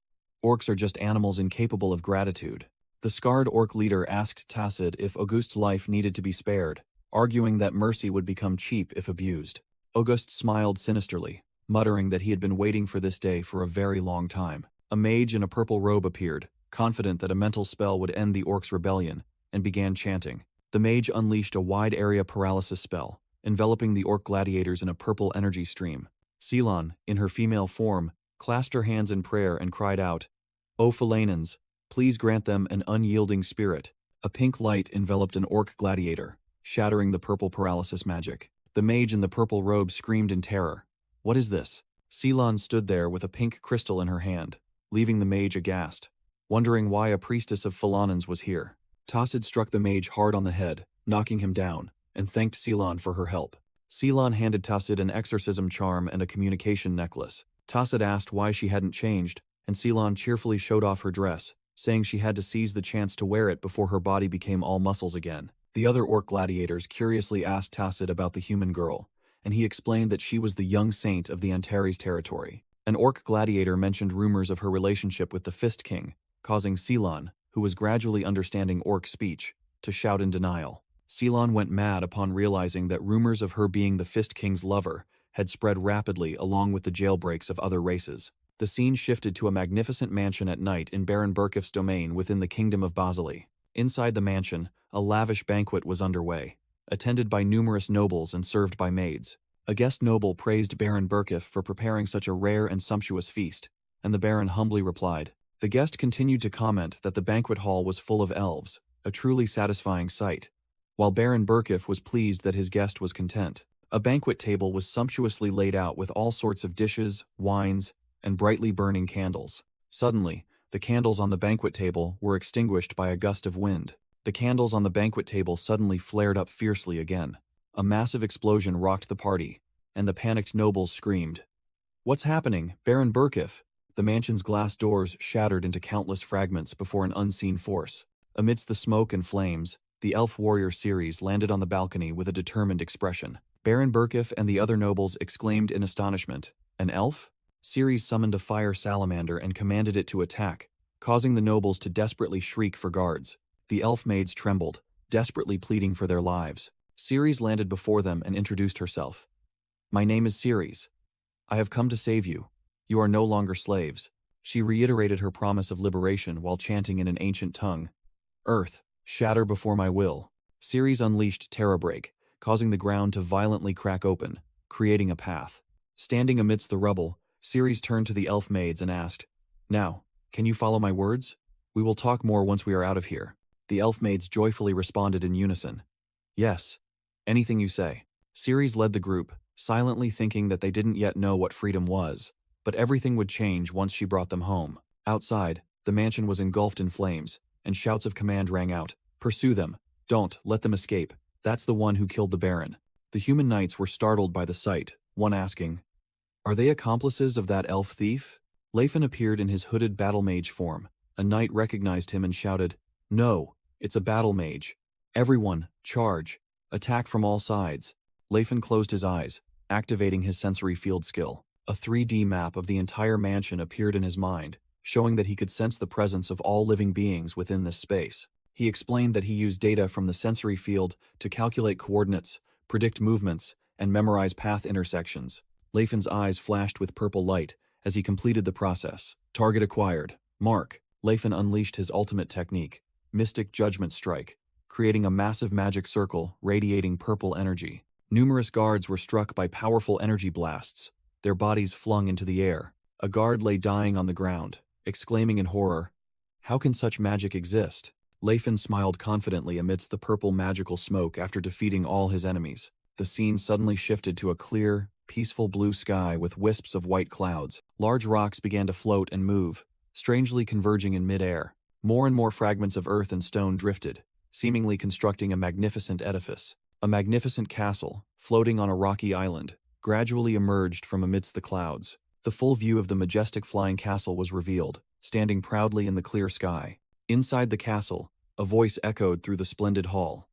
S1: Orcs are just animals incapable of gratitude." The scarred orc leader asked Tacid if August's life needed to be spared, arguing that mercy would become cheap if abused. August smiled sinisterly, muttering that he had been waiting for this day for a very long time. A mage in a purple robe appeared, confident that a mental spell would end the orcs' rebellion, and began chanting. The mage unleashed a wide-area paralysis spell, enveloping the orc gladiators in a purple energy stream. Ceylon, in her female form, clasped her hands in prayer and cried out, "O Philanans, please grant them an unyielding spirit." A pink light enveloped an orc gladiator, shattering the purple paralysis magic. The mage in the purple robe screamed in terror. "What is this?" Ceylon stood there with a pink crystal in her hand, leaving the mage aghast, wondering why a priestess of Philanans was here. Tacid struck the mage hard on the head, knocking him down, and thanked Ceylon for her help. Ceylon handed Tacid an exorcism charm and a communication necklace. Tacid asked why she hadn't changed, and Ceylon cheerfully showed off her dress, saying she had to seize the chance to wear it before her body became all muscles again. The other orc gladiators curiously asked Tacid about the human girl, and he explained that she was the young saint of the Antares territory. An orc gladiator mentioned rumors of her relationship with the Fist King, causing Ceylon, who was gradually understanding orc speech, to shout in denial. Ceylon went mad upon realizing that rumors of her being the Fist King's lover had spread rapidly along with the jailbreaks of other races. The scene shifted to a magnificent mansion at night in Baron Burkiff's domain within the Kingdom of Basili. Inside the mansion, a lavish banquet was underway, attended by numerous nobles and served by maids. A guest noble praised Baron Burkiff for preparing such a rare and sumptuous feast, and the Baron humbly replied. The guest continued to comment that the banquet hall was full of elves, a truly satisfying sight, while Baron Burkiff was pleased that his guest was content. A banquet table was sumptuously laid out with all sorts of dishes, wines, and brightly burning candles. Suddenly, The candles on the banquet table were extinguished by a gust of wind. The candles on the banquet table suddenly flared up fiercely again. A massive explosion rocked the party, and the panicked nobles screamed. "What's happening, Baron Burkiff?" The mansion's glass doors shattered into countless fragments before an unseen force. Amidst the smoke and flames, the elf warrior Ceres landed on the balcony with a determined expression. Baron Burkiff and the other nobles exclaimed in astonishment. "An elf?" Ceres summoned a fire salamander and commanded it to attack, causing the nobles to desperately shriek for guards. The elf maids trembled, desperately pleading for their lives. Ceres landed before them and introduced herself. "My name is Ceres. I have come to save you. You are no longer slaves." She reiterated her promise of liberation while chanting in an ancient tongue. "Earth, shatter before my will." Ceres unleashed Terrabreak, causing the ground to violently crack open, creating a path. Standing amidst the rubble, Ceres turned to the elf maids and asked, "Now, can you follow my words? We will talk more once we are out of here." The elf maids joyfully responded in unison. "Yes, anything you say." Ceres led the group, silently thinking that they didn't yet know what freedom was, but everything would change once she brought them home. Outside, the mansion was engulfed in flames, and shouts of command rang out. "Pursue them. Don't let them escape. That's the one who killed the Baron." The human knights were startled by the sight, one asking, "Are they accomplices of that elf thief?" Leifin appeared in his hooded battle mage form. A knight recognized him and shouted, "No, it's a battle mage. Everyone, charge. Attack from all sides." Leifin closed his eyes, activating his sensory field skill. A 3D map of the entire mansion appeared in his mind, showing that he could sense the presence of all living beings within this space. He explained that he used data from the sensory field to calculate coordinates, predict movements, and memorize path intersections. Leifin's eyes flashed with purple light as he completed the process. Target acquired. Mark. Leifin unleashed his ultimate technique, Mystic Judgment Strike, creating a massive magic circle radiating purple energy. Numerous guards were struck by powerful energy blasts, their bodies flung into the air. A guard lay dying on the ground, exclaiming in horror, "How can such magic exist?" Leifin smiled confidently amidst the purple magical smoke after defeating all his enemies. The scene suddenly shifted to a clear, peaceful blue sky with wisps of white clouds. Large rocks began to float and move, strangely converging in mid-air. More and more fragments of earth and stone drifted, seemingly constructing a magnificent edifice. A magnificent castle, floating on a rocky island, gradually emerged from amidst the clouds. The full view of the majestic flying castle was revealed, standing proudly in the clear sky. Inside the castle, a voice echoed through the splendid hall.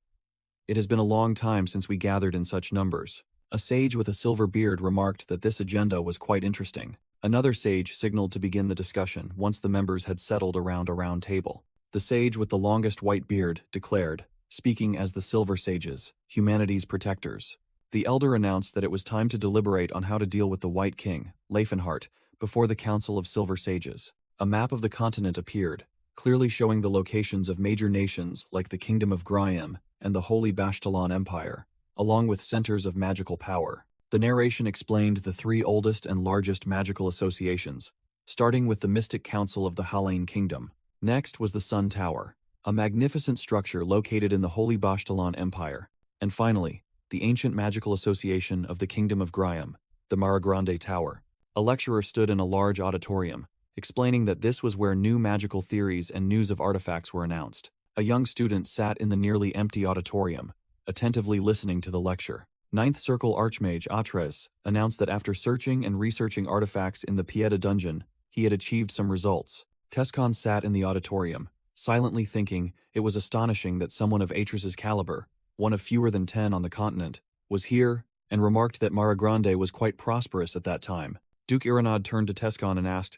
S1: "It has been a long time since we gathered in such numbers." A sage with a silver beard remarked that this agenda was quite interesting. Another sage signaled to begin the discussion once the members had settled around a round table. The sage with the longest white beard declared, speaking as the Silver Sages, humanity's protectors. The elder announced that it was time to deliberate on how to deal with the White King, Leifenhart, before the Council of Silver Sages. A map of the continent appeared, clearly showing the locations of major nations like the Kingdom of Graham and the Holy Bashtalan Empire, along with centers of magical power. The narration explained the three oldest and largest magical associations, starting with the Mystic Council of the Halain Kingdom. Next was the Sun Tower, a magnificent structure located in the Holy Bashtalan Empire. And finally, the Ancient Magical Association of the Kingdom of Graham, the Maragrande Tower. A lecturer stood in a large auditorium, explaining that this was where new magical theories and news of artifacts were announced. A young student sat in the nearly empty auditorium, attentively listening to the lecture. Ninth Circle Archmage Atres announced that after searching and researching artifacts in the Pieta dungeon, he had achieved some results. Tescon sat in the auditorium, silently thinking it was astonishing that someone of Atres's caliber, one of fewer than 10 on the continent, was here, and remarked that Maragrande was quite prosperous at that time. Duke Iranad turned to Tescon and asked,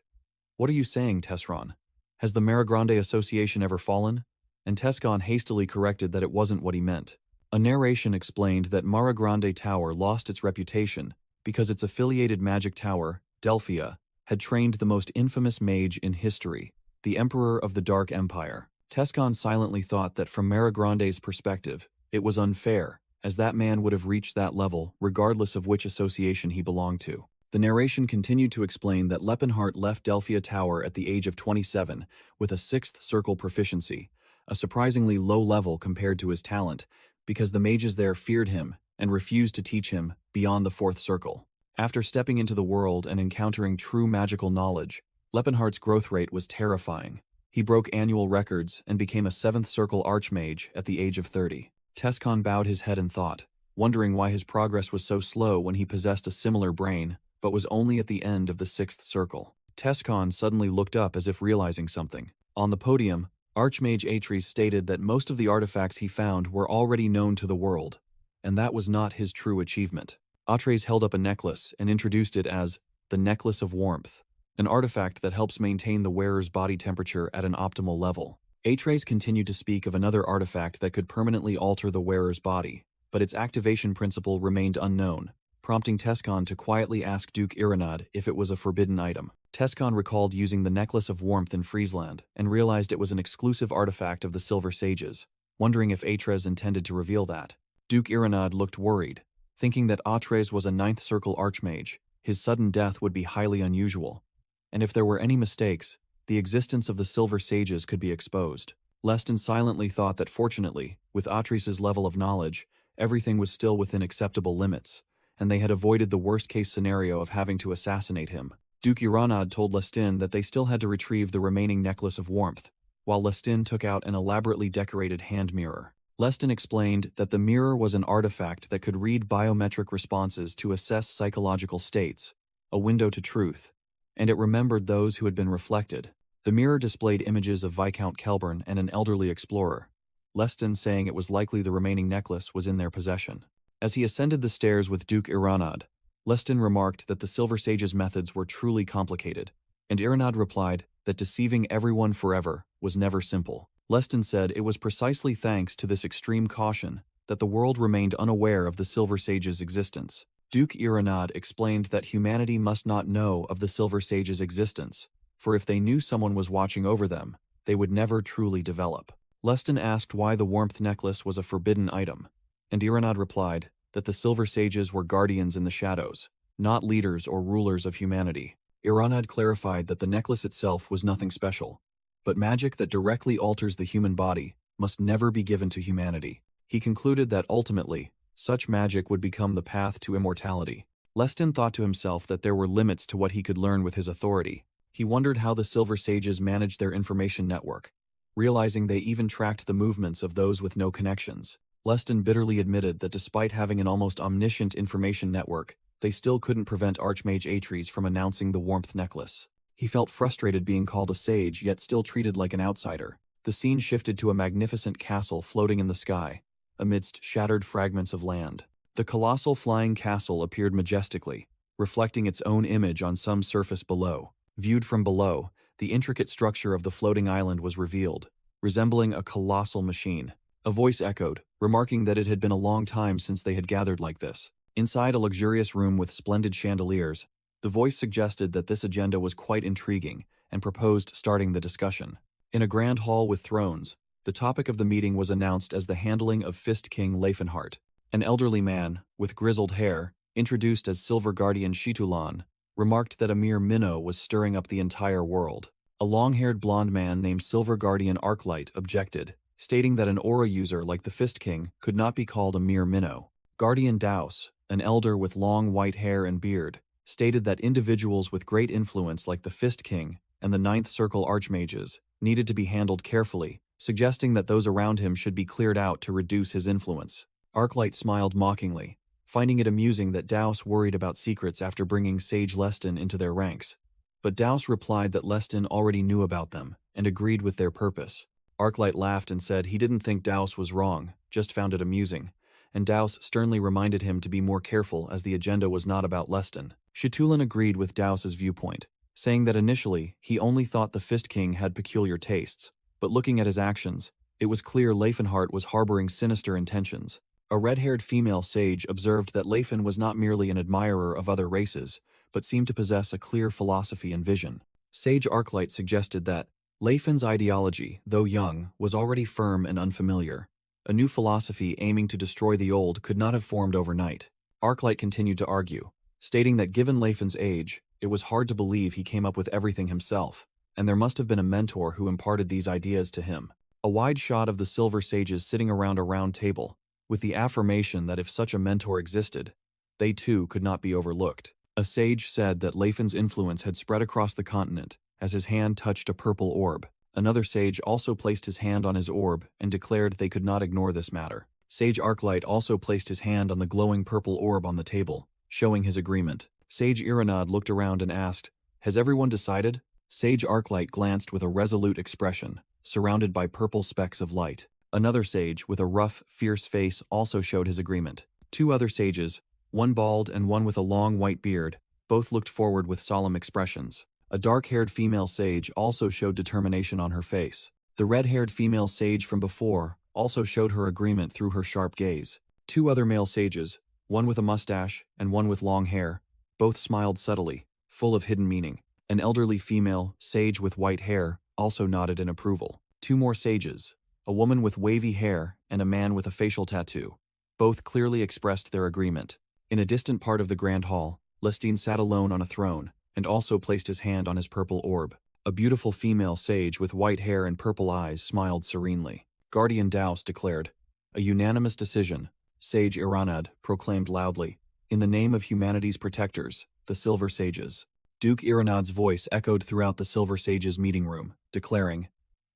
S1: "What are you saying, Tesron? Has the Maragrande Association ever fallen?" And Tescon hastily corrected that it wasn't what he meant. A narration explained that Maragrande Tower lost its reputation because its affiliated magic tower, Delphia, had trained the most infamous mage in history, the Emperor of the Dark Empire. Tescon silently thought that from Maragrande's perspective, it was unfair, as that man would have reached that level regardless of which association he belonged to. The narration continued to explain that Lepenhart left Delphia Tower at the age of 27 with a 6th circle proficiency, a surprisingly low level compared to his talent, because the mages there feared him and refused to teach him beyond the 4th circle. After stepping into the world and encountering true magical knowledge, Lepenhart's growth rate was terrifying. He broke annual records and became a 7th Circle Archmage at the age of 30. Tescon bowed his head in thought, wondering why his progress was so slow when he possessed a similar brain, but was only at the end of the 6th Circle. Tescon suddenly looked up as if realizing something. On the podium, Archmage Atres stated that most of the artifacts he found were already known to the world, and that was not his true achievement. Atres held up a necklace and introduced it as the Necklace of Warmth, an artifact that helps maintain the wearer's body temperature at an optimal level. Atres continued to speak of another artifact that could permanently alter the wearer's body, but its activation principle remained unknown, prompting Tescon to quietly ask Duke Iranad if it was a forbidden item. Tescon recalled using the Necklace of Warmth in Friesland and realized it was an exclusive artifact of the Silver Sages, wondering if Atres intended to reveal that. Duke Iranad looked worried, thinking that Atres was a 9th Circle Archmage. His sudden death would be highly unusual, and if there were any mistakes, the existence of the Silver Sages could be exposed. Leston silently thought that fortunately, with Atres's level of knowledge, everything was still within acceptable limits, and they had avoided the worst-case scenario of having to assassinate him. Duke Iranad told Lestin that they still had to retrieve the remaining Necklace of Warmth, while Lestin took out an elaborately decorated hand mirror. Lestin explained that the mirror was an artifact that could read biometric responses to assess psychological states, a window to truth, and it remembered those who had been reflected. The mirror displayed images of Viscount Kelburn and an elderly explorer, Lestin saying it was likely the remaining necklace was in their possession. As he ascended the stairs with Duke Iranad, Lestin remarked that the Silver Sage's methods were truly complicated, and Iranad replied that deceiving everyone forever was never simple. Lestin said it was precisely thanks to this extreme caution that the world remained unaware of the Silver Sage's existence. Duke Iranad explained that humanity must not know of the Silver Sage's existence, for if they knew someone was watching over them, they would never truly develop. Lestin asked why the Warmth Necklace was a forbidden item, and Iranad replied that the Silver Sages were guardians in the shadows, not leaders or rulers of humanity. Iranad clarified that the necklace itself was nothing special, but magic that directly alters the human body must never be given to humanity. He concluded that ultimately, such magic would become the path to immortality. Lestin thought to himself that there were limits to what he could learn with his authority. He wondered how the Silver Sages managed their information network, realizing they even tracked the movements of those with no connections. Lestin bitterly admitted that despite having an almost omniscient information network, they still couldn't prevent Archmage Atres from announcing the Warmth Necklace. He felt frustrated being called a sage yet still treated like an outsider. The scene shifted to a magnificent castle floating in the sky, amidst shattered fragments of land. The colossal flying castle appeared majestically, reflecting its own image on some surface below. Viewed from below, the intricate structure of the floating island was revealed, resembling a colossal machine. A voice echoed, remarking that it had been a long time since they had gathered like this. Inside a luxurious room with splendid chandeliers, the voice suggested that this agenda was quite intriguing and proposed starting the discussion. In a grand hall with thrones, the topic of the meeting was announced as the handling of Fist King Lepenhart. An elderly man, with grizzled hair, introduced as Silver Guardian Shitulan, remarked that a mere minnow was stirring up the entire world. A long-haired blonde man named Silver Guardian Arclight objected, stating that an aura user like the Fist King could not be called a mere minnow. Guardian Daus, an elder with long white hair and beard, stated that individuals with great influence like the Fist King and the 9th Circle Archmages needed to be handled carefully, suggesting that those around him should be cleared out to reduce his influence. Arclight smiled mockingly, finding it amusing that Daus worried about secrets after bringing Sage Lestin into their ranks. But Daus replied that Lestin already knew about them and agreed with their purpose. Arclight laughed and said he didn't think Daus was wrong, just found it amusing, and Daus sternly reminded him to be more careful as the agenda was not about Lestin. Shitulan agreed with Daus's viewpoint, saying that initially he only thought the Fist King had peculiar tastes, but looking at his actions, it was clear Lepenhart was harboring sinister intentions. A red-haired female sage observed that Lefen was not merely an admirer of other races, but seemed to possess a clear philosophy and vision. Sage Arclight suggested that Lefen's ideology, though young, was already firm and unfamiliar. A new philosophy aiming to destroy the old could not have formed overnight. Arclight continued to argue, stating that given Lefen's age, it was hard to believe he came up with everything himself, and there must have been a mentor who imparted these ideas to him. A wide shot of the Silver Sages sitting around a round table, with the affirmation that if such a mentor existed, they too could not be overlooked. A sage said that Lefen's influence had spread across the continent, as his hand touched a purple orb. Another sage also placed his hand on his orb and declared they could not ignore this matter. Sage Arclight also placed his hand on the glowing purple orb on the table, showing his agreement. Sage Iranad looked around and asked, "Has everyone decided?" Sage Arclight glanced with a resolute expression, surrounded by purple specks of light. Another sage with a rough, fierce face also showed his agreement. Two other sages, one bald and one with a long white beard, both looked forward with solemn expressions. A dark-haired female sage also showed determination on her face. The red-haired female sage from before also showed her agreement through her sharp gaze. Two other male sages, one with a mustache and one with long hair, both smiled subtly, full of hidden meaning. An elderly female sage with white hair also nodded in approval. Two more sages, a woman with wavy hair and a man with a facial tattoo, both clearly expressed their agreement. In a distant part of the grand hall, Lestine sat alone on a throne and also placed his hand on his purple orb. A beautiful female sage with white hair and purple eyes smiled serenely. Guardian Daus declared, "A unanimous decision," Sage Iranad proclaimed loudly, "in the name of humanity's protectors, the Silver Sages." Duke Iranad's voice echoed throughout the Silver Sages' meeting room, declaring,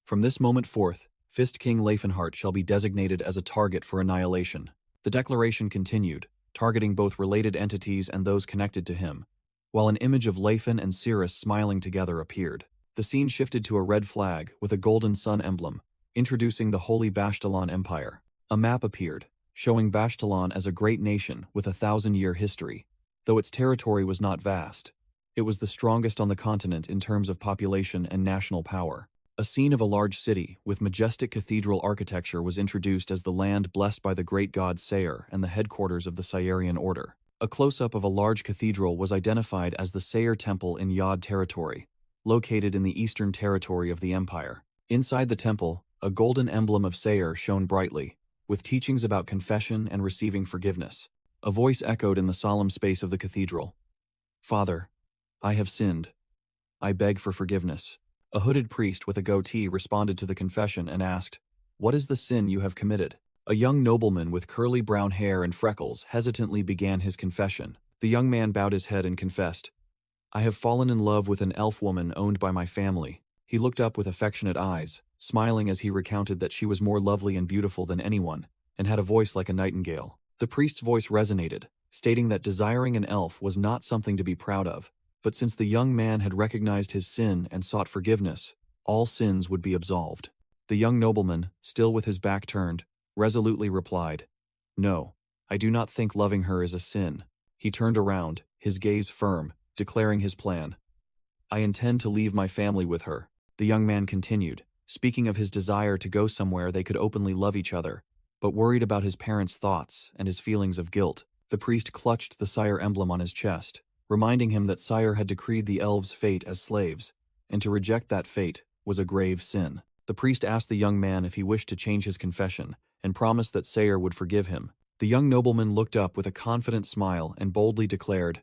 S1: "From this moment forth, Fist King Leifenheart shall be designated as a target for annihilation." The declaration continued, targeting both related entities and those connected to him, while an image of Leifen and Cirrus smiling together appeared. The scene shifted to a red flag with a golden sun emblem, introducing the Holy Bashtalan Empire. A map appeared, showing Bashtalan as a great nation with a 1,000-year history. Though its territory was not vast, it was the strongest on the continent in terms of population and national power. A scene of a large city with majestic cathedral architecture was introduced as the land blessed by the great god Sayer and the headquarters of the Sayerian order. A close-up of a large cathedral was identified as the Sayer Temple in Yod territory, located in the eastern territory of the empire. Inside the temple, a golden emblem of Sayer shone brightly, with teachings about confession and receiving forgiveness. A voice echoed in the solemn space of the cathedral. "Father, I have sinned. I beg for forgiveness." A hooded priest with a goatee responded to the confession and asked, "What is the sin you have committed?" A young nobleman with curly brown hair and freckles hesitantly began his confession. The young man bowed his head and confessed, "I have fallen in love with an elf woman owned by my family." He looked up with affectionate eyes, smiling as he recounted that she was more lovely and beautiful than anyone, and had a voice like a nightingale. The priest's voice resonated, stating that desiring an elf was not something to be proud of, but since the young man had recognized his sin and sought forgiveness, all sins would be absolved. The young nobleman, still with his back turned, resolutely replied, "No, I do not think loving her is a sin." He turned around, his gaze firm, declaring his plan. "I intend to leave my family with her." The young man continued, speaking of his desire to go somewhere they could openly love each other, but worried about his parents' thoughts and his feelings of guilt. The priest clutched the sire emblem on his chest, reminding him that Sire had decreed the elves' fate as slaves, and to reject that fate was a grave sin. The priest asked the young man if he wished to change his confession, and promised that Sayer would forgive him. The young nobleman looked up with a confident smile and boldly declared,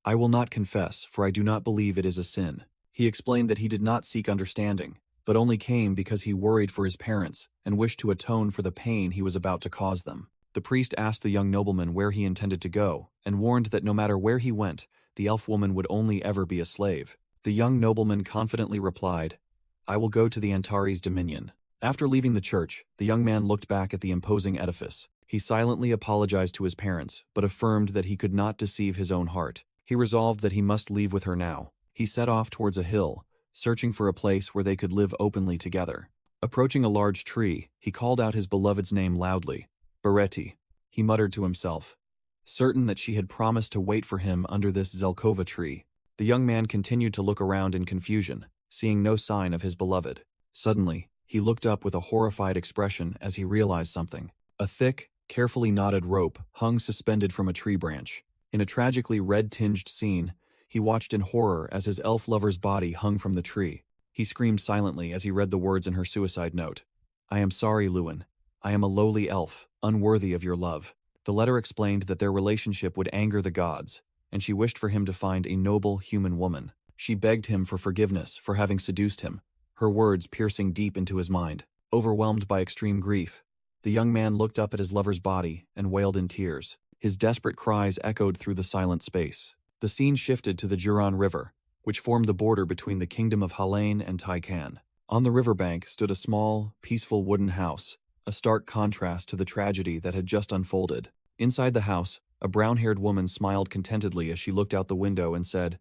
S1: "I will not confess, for I do not believe it is a sin." He explained that he did not seek understanding, but only came because he worried for his parents and wished to atone for the pain he was about to cause them. The priest asked the young nobleman where he intended to go, and warned that no matter where he went, the elf woman would only ever be a slave. The young nobleman confidently replied, "I will go to the Antares dominion." After leaving the church, the young man looked back at the imposing edifice. He silently apologized to his parents, but affirmed that he could not deceive his own heart. He resolved that he must leave with her now. He set off towards a hill, searching for a place where they could live openly together. Approaching a large tree, he called out his beloved's name loudly. "Beretti," he muttered to himself, certain that she had promised to wait for him under this Zelkova tree. The young man continued to look around in confusion, seeing no sign of his beloved. Suddenly, he looked up with a horrified expression as he realized something. A thick, carefully knotted rope hung suspended from a tree branch. In a tragically red-tinged scene, he watched in horror as his elf lover's body hung from the tree. He screamed silently as he read the words in her suicide note. "I am sorry, Lewin. I am a lowly elf, unworthy of your love." The letter explained that their relationship would anger the gods, and she wished for him to find a noble human woman. She begged him for forgiveness for having seduced him, her words piercing deep into his mind. Overwhelmed by extreme grief, the young man looked up at his lover's body and wailed in tears. His desperate cries echoed through the silent space. The scene shifted to the Juron River, which formed the border between the kingdom of Halain and Taikan. On the riverbank stood a small, peaceful wooden house, a stark contrast to the tragedy that had just unfolded. Inside the house, a brown-haired woman smiled contentedly as she looked out the window and said,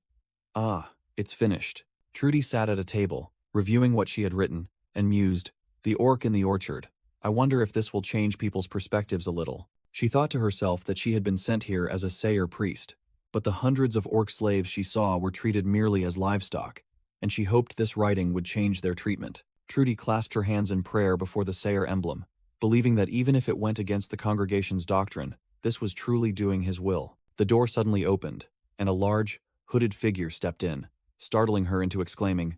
S1: "Ah, it's finished." Trudy sat at a table, reviewing what she had written, and mused, "The orc in the orchard. I wonder if this will change people's perspectives a little." She thought to herself that she had been sent here as a sayer priest, but the hundreds of orc slaves she saw were treated merely as livestock, and she hoped this writing would change their treatment. Trudy clasped her hands in prayer before the sayer emblem, believing that even if it went against the congregation's doctrine, this was truly doing his will. The door suddenly opened, and a large, hooded figure stepped in, startling her into exclaiming,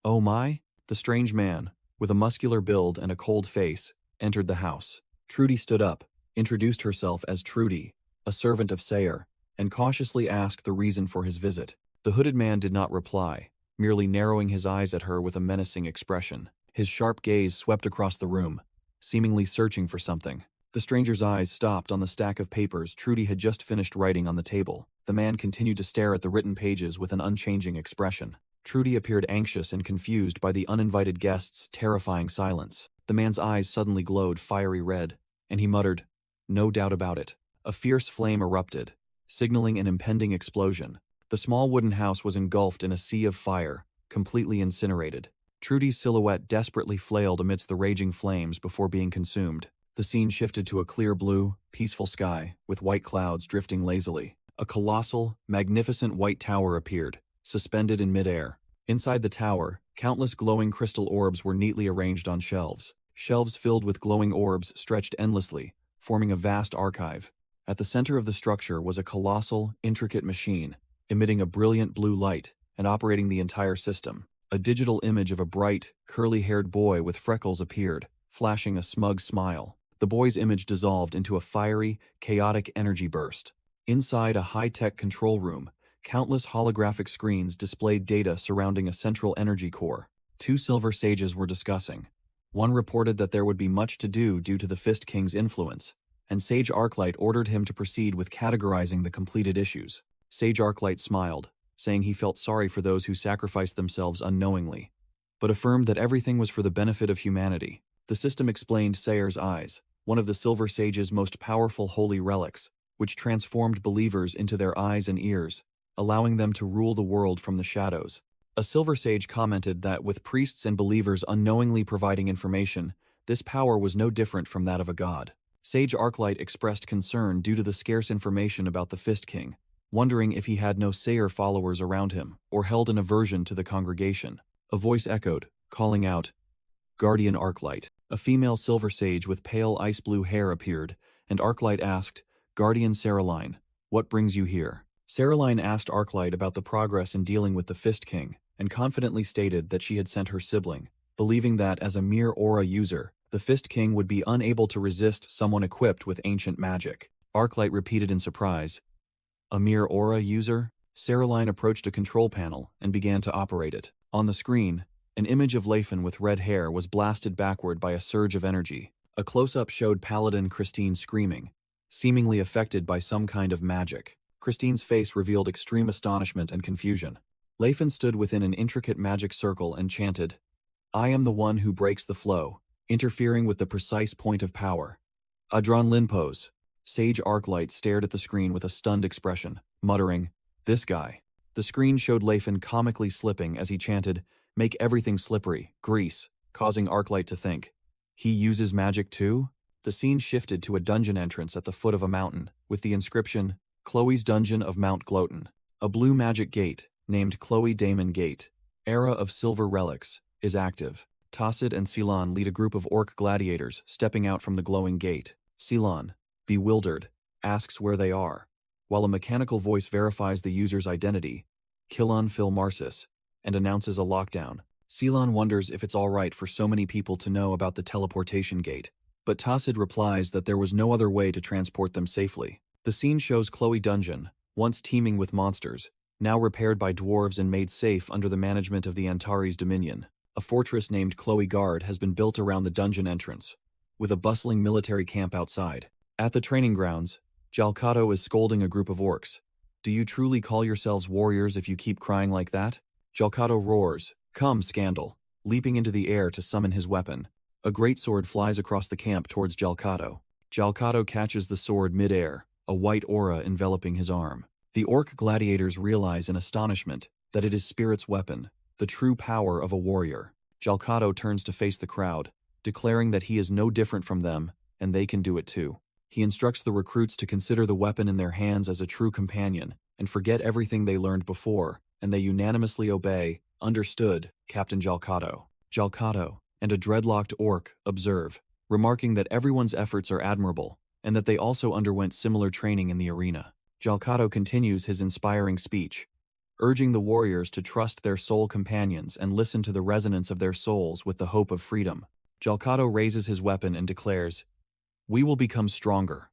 S1: "Oh my!" The strange man, with a muscular build and a cold face, entered the house. Trudy stood up, introduced herself as Trudy, a servant of Sayer, and cautiously asked the reason for his visit. The hooded man did not reply, merely narrowing his eyes at her with a menacing expression. His sharp gaze swept across the room, seemingly searching for something. The stranger's eyes stopped on the stack of papers Trudy had just finished writing on the table. The man continued to stare at the written pages with an unchanging expression. Trudy appeared anxious and confused by the uninvited guest's terrifying silence. The man's eyes suddenly glowed fiery red, and he muttered, "No doubt about it." A fierce flame erupted, signaling an impending explosion. The small wooden house was engulfed in a sea of fire, completely incinerated. Trudy's silhouette desperately flailed amidst the raging flames before being consumed. The scene shifted to a clear blue, peaceful sky, with white clouds drifting lazily. A colossal, magnificent white tower appeared, suspended in midair. Inside the tower, countless glowing crystal orbs were neatly arranged on shelves. Shelves filled with glowing orbs stretched endlessly, forming a vast archive. At the center of the structure was a colossal, intricate machine, emitting a brilliant blue light and operating the entire system. A digital image of a bright, curly-haired boy with freckles appeared, flashing a smug smile. The boy's image dissolved into a fiery, chaotic energy burst. Inside a high-tech control room, countless holographic screens displayed data surrounding a central energy core. Two silver sages were discussing. One reported that there would be much to do due to the Fist King's influence, and Sage Arclight ordered him to proceed with categorizing the completed issues. Sage Arclight smiled, saying he felt sorry for those who sacrificed themselves unknowingly, but affirmed that everything was for the benefit of humanity. The system explained Sayer's eyes, one of the Silver Sage's most powerful holy relics, which transformed believers into their eyes and ears, allowing them to rule the world from the shadows. A Silver Sage commented that with priests and believers unknowingly providing information, this power was no different from that of a god. Sage Arclight expressed concern due to the scarce information about the Fist King, wondering if he had no Sayer followers around him, or held an aversion to the congregation. A voice echoed, calling out, "Guardian Arclight." A female Silver Sage with pale ice-blue hair appeared, and Arclight asked, "Guardian Saraline, what brings you here?" Saraline asked Arclight about the progress in dealing with the Fist King, and confidently stated that she had sent her sibling, believing that as a mere aura user, the Fist King would be unable to resist someone equipped with ancient magic. Arclight repeated in surprise, "A mere aura user?" Saraline approached a control panel and began to operate it. On the screen, an image of Leifin with red hair was blasted backward by a surge of energy. A close-up showed Paladin Christine screaming, seemingly affected by some kind of magic. Christine's face revealed extreme astonishment and confusion. Leifin stood within an intricate magic circle and chanted, "I am the one who breaks the flow, interfering with the precise point of power." Adron Linpose. Sage Arclight stared at the screen with a stunned expression, muttering, "This guy." The screen showed Leifin comically slipping as he chanted, "Make everything slippery, grease," causing Arclight to think, "He uses magic too?" The scene shifted to a dungeon entrance at the foot of a mountain, with the inscription, "Chloe's Dungeon of Mount Gloaton." A blue magic gate, named Chloe Damon Gate, Era of Silver Relics, is active. Tacit and Ceylon lead a group of orc gladiators stepping out from the glowing gate. Ceylon, bewildered, asks where they are, while a mechanical voice verifies the user's identity, Killon Phil Marsis, and announces a lockdown. Ceylon wonders if it's alright for so many people to know about the teleportation gate, but Tacit replies that there was no other way to transport them safely. The scene shows Chloe Dungeon, once teeming with monsters, now repaired by dwarves and made safe under the management of the Antares Dominion. A fortress named Chloe Guard has been built around the dungeon entrance, with a bustling military camp outside. At the training grounds, Jalcato is scolding a group of orcs. "Do you truly call yourselves warriors if you keep crying like that?" Jalkato roars, "Come, Scandal," leaping into the air to summon his weapon. A greatsword flies across the camp towards Jalkato. Jalkato catches the sword mid-air, a white aura enveloping his arm. The orc gladiators realize in astonishment that it is Spirit's weapon, the true power of a warrior. Jalkato turns to face the crowd, declaring that he is no different from them, and they can do it too. He instructs the recruits to consider the weapon in their hands as a true companion, and forget everything they learned before, and they unanimously obey. "Understood, Captain Jalkato." Jalkato and a dreadlocked orc observe, remarking that everyone's efforts are admirable, and that they also underwent similar training in the arena. Jalkato continues his inspiring speech, urging the warriors to trust their soul companions and listen to the resonance of their souls with the hope of freedom. Jalkato raises his weapon and declares, "We will become stronger."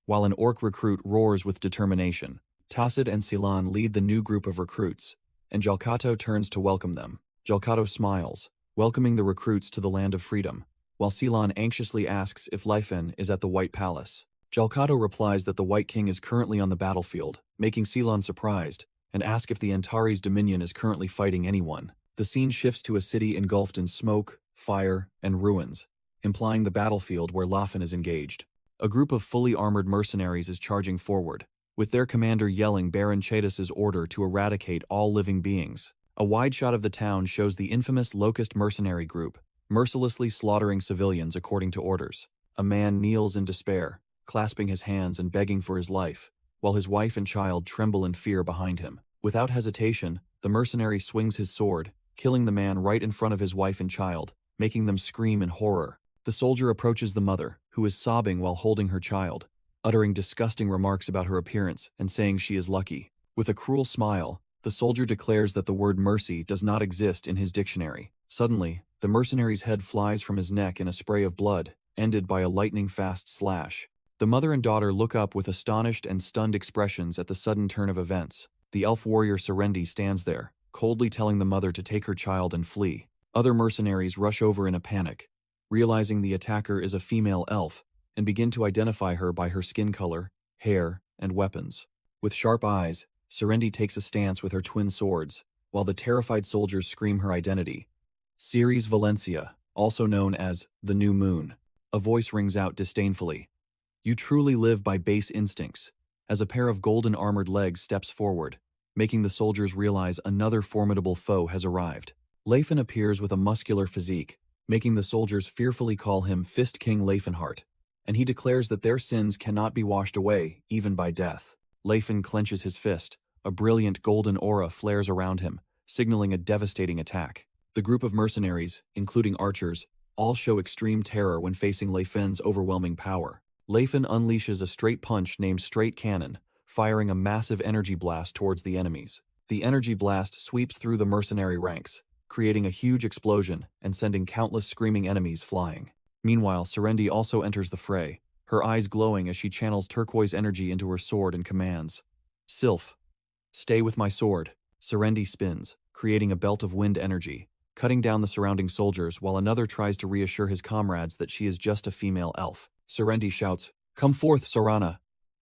S1: While an orc recruit roars with determination, Tacit and Silan lead the new group of recruits, and Jalkato turns to welcome them. Jalkato smiles, welcoming the recruits to the land of freedom, while Silan anxiously asks if Leifen is at the White Palace. Jalkato replies that the White King is currently on the battlefield, making Silan surprised, and asks if the Antares Dominion is currently fighting anyone. The scene shifts to a city engulfed in smoke, fire, and ruins, implying the battlefield where Leifen is engaged. A group of fully armored mercenaries is charging forward, with their commander yelling Baron Chaetus's order to eradicate all living beings. A wide shot of the town shows the infamous Locust mercenary group, mercilessly slaughtering civilians according to orders. A man kneels in despair, clasping his hands and begging for his life, while his wife and child tremble in fear behind him. Without hesitation, the mercenary swings his sword, killing the man right in front of his wife and child, making them scream in horror. The soldier approaches the mother, who is sobbing while holding her child, uttering disgusting remarks about her appearance and saying she is lucky. With a cruel smile, the soldier declares that the word mercy does not exist in his dictionary. Suddenly, the mercenary's head flies from his neck in a spray of blood, ended by a lightning-fast slash. The mother and daughter look up with astonished and stunned expressions at the sudden turn of events. The elf warrior Serendi stands there, coldly telling the mother to take her child and flee. Other mercenaries rush over in a panic, realizing the attacker is a female elf, and begin to identify her by her skin color, hair, and weapons. With sharp eyes, Serendi takes a stance with her twin swords, while the terrified soldiers scream her identity. Ceres Valencia, also known as the New Moon. A voice rings out disdainfully. "You truly live by base instincts," as a pair of golden armored legs steps forward, making the soldiers realize another formidable foe has arrived. Leifen appears with a muscular physique, making the soldiers fearfully call him Fist King Leifenheart, and he declares that their sins cannot be washed away, even by death. Leifen clenches his fist. A brilliant golden aura flares around him, signaling a devastating attack. The group of mercenaries, including archers, all show extreme terror when facing Leifen's overwhelming power. Leifen unleashes a straight punch named Straight Cannon, firing a massive energy blast towards the enemies. The energy blast sweeps through the mercenary ranks, creating a huge explosion and sending countless screaming enemies flying. Meanwhile, Serendi also enters the fray, her eyes glowing as she channels turquoise energy into her sword and commands, "Sylph, stay with my sword." Serendi spins, creating a belt of wind energy, cutting down the surrounding soldiers while another tries to reassure his comrades that she is just a female elf. Serendi shouts, "Come forth, Sorana,"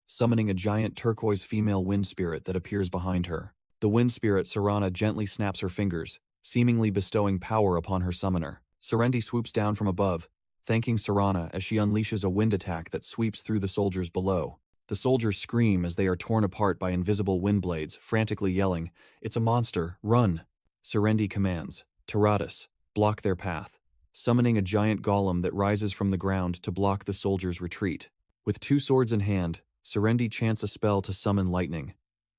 S1: summoning a giant turquoise female wind spirit that appears behind her. The wind spirit Sorana gently snaps her fingers, seemingly bestowing power upon her summoner. Serendi swoops down from above, thanking Sorana as she unleashes a wind attack that sweeps through the soldiers below. The soldiers scream as they are torn apart by invisible wind blades, frantically yelling, "It's a monster, run!" Serendi commands, "Taratus, block their path," summoning a giant golem that rises from the ground to block the soldiers' retreat. With two swords in hand, Serendi chants a spell to summon lightning.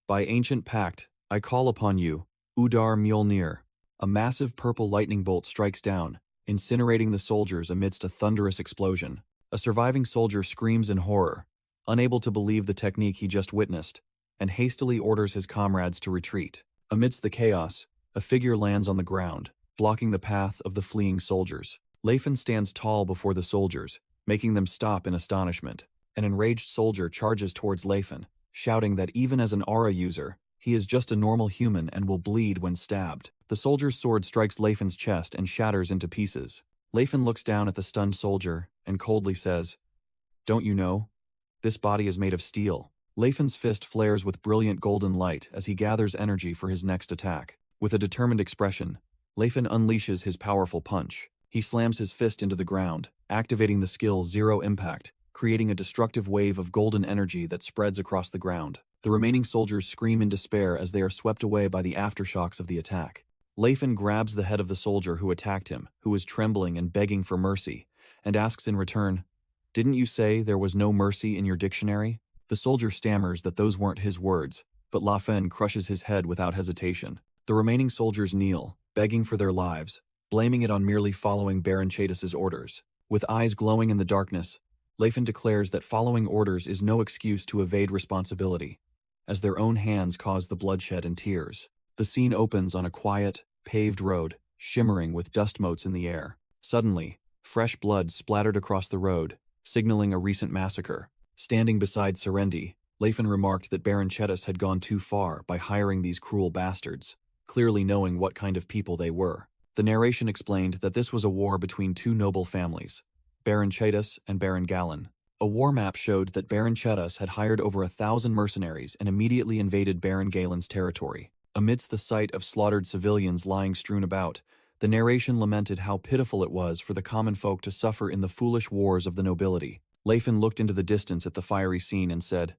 S1: "By ancient pact, I call upon you, Udar Mjolnir." A massive purple lightning bolt strikes down, incinerating the soldiers amidst a thunderous explosion. A surviving soldier screams in horror, unable to believe the technique he just witnessed, and hastily orders his comrades to retreat. Amidst the chaos, a figure lands on the ground, blocking the path of the fleeing soldiers. Leifen stands tall before the soldiers, making them stop in astonishment. An enraged soldier charges towards Leifen, shouting that even as an aura user, he is just a normal human and will bleed when stabbed. The soldier's sword strikes Leifen's chest and shatters into pieces. Leifen looks down at the stunned soldier and coldly says, "Don't you know? This body is made of steel." Leifen's fist flares with brilliant golden light as he gathers energy for his next attack. With a determined expression, Leifin unleashes his powerful punch. He slams his fist into the ground, activating the skill Zero Impact, creating a destructive wave of golden energy that spreads across the ground. The remaining soldiers scream in despair as they are swept away by the aftershocks of the attack. Leifin grabs the head of the soldier who attacked him, who is trembling and begging for mercy, and asks in return, "Didn't you say there was no mercy in your dictionary?" The soldier stammers that those weren't his words, but Leifin crushes his head without hesitation. The remaining soldiers kneel, begging for their lives, blaming it on merely following Baron Chadis's orders. With eyes glowing in the darkness, Leifin declares that following orders is no excuse to evade responsibility, as their own hands cause the bloodshed and tears. The scene opens on a quiet, paved road, shimmering with dust motes in the air. Suddenly, fresh blood splattered across the road, signaling a recent massacre. Standing beside Serendi, Leifin remarked that Baron Chedis had gone too far by hiring these cruel bastards, clearly knowing what kind of people they were. The narration explained that this was a war between two noble families, Baron Chedis and Baron Galen. A war map showed that Baron Chedis had hired over 1,000 mercenaries and immediately invaded Baron Galen's territory. Amidst the sight of slaughtered civilians lying strewn about, the narration lamented how pitiful it was for the common folk to suffer in the foolish wars of the nobility. Leifin looked into the distance at the fiery scene and said,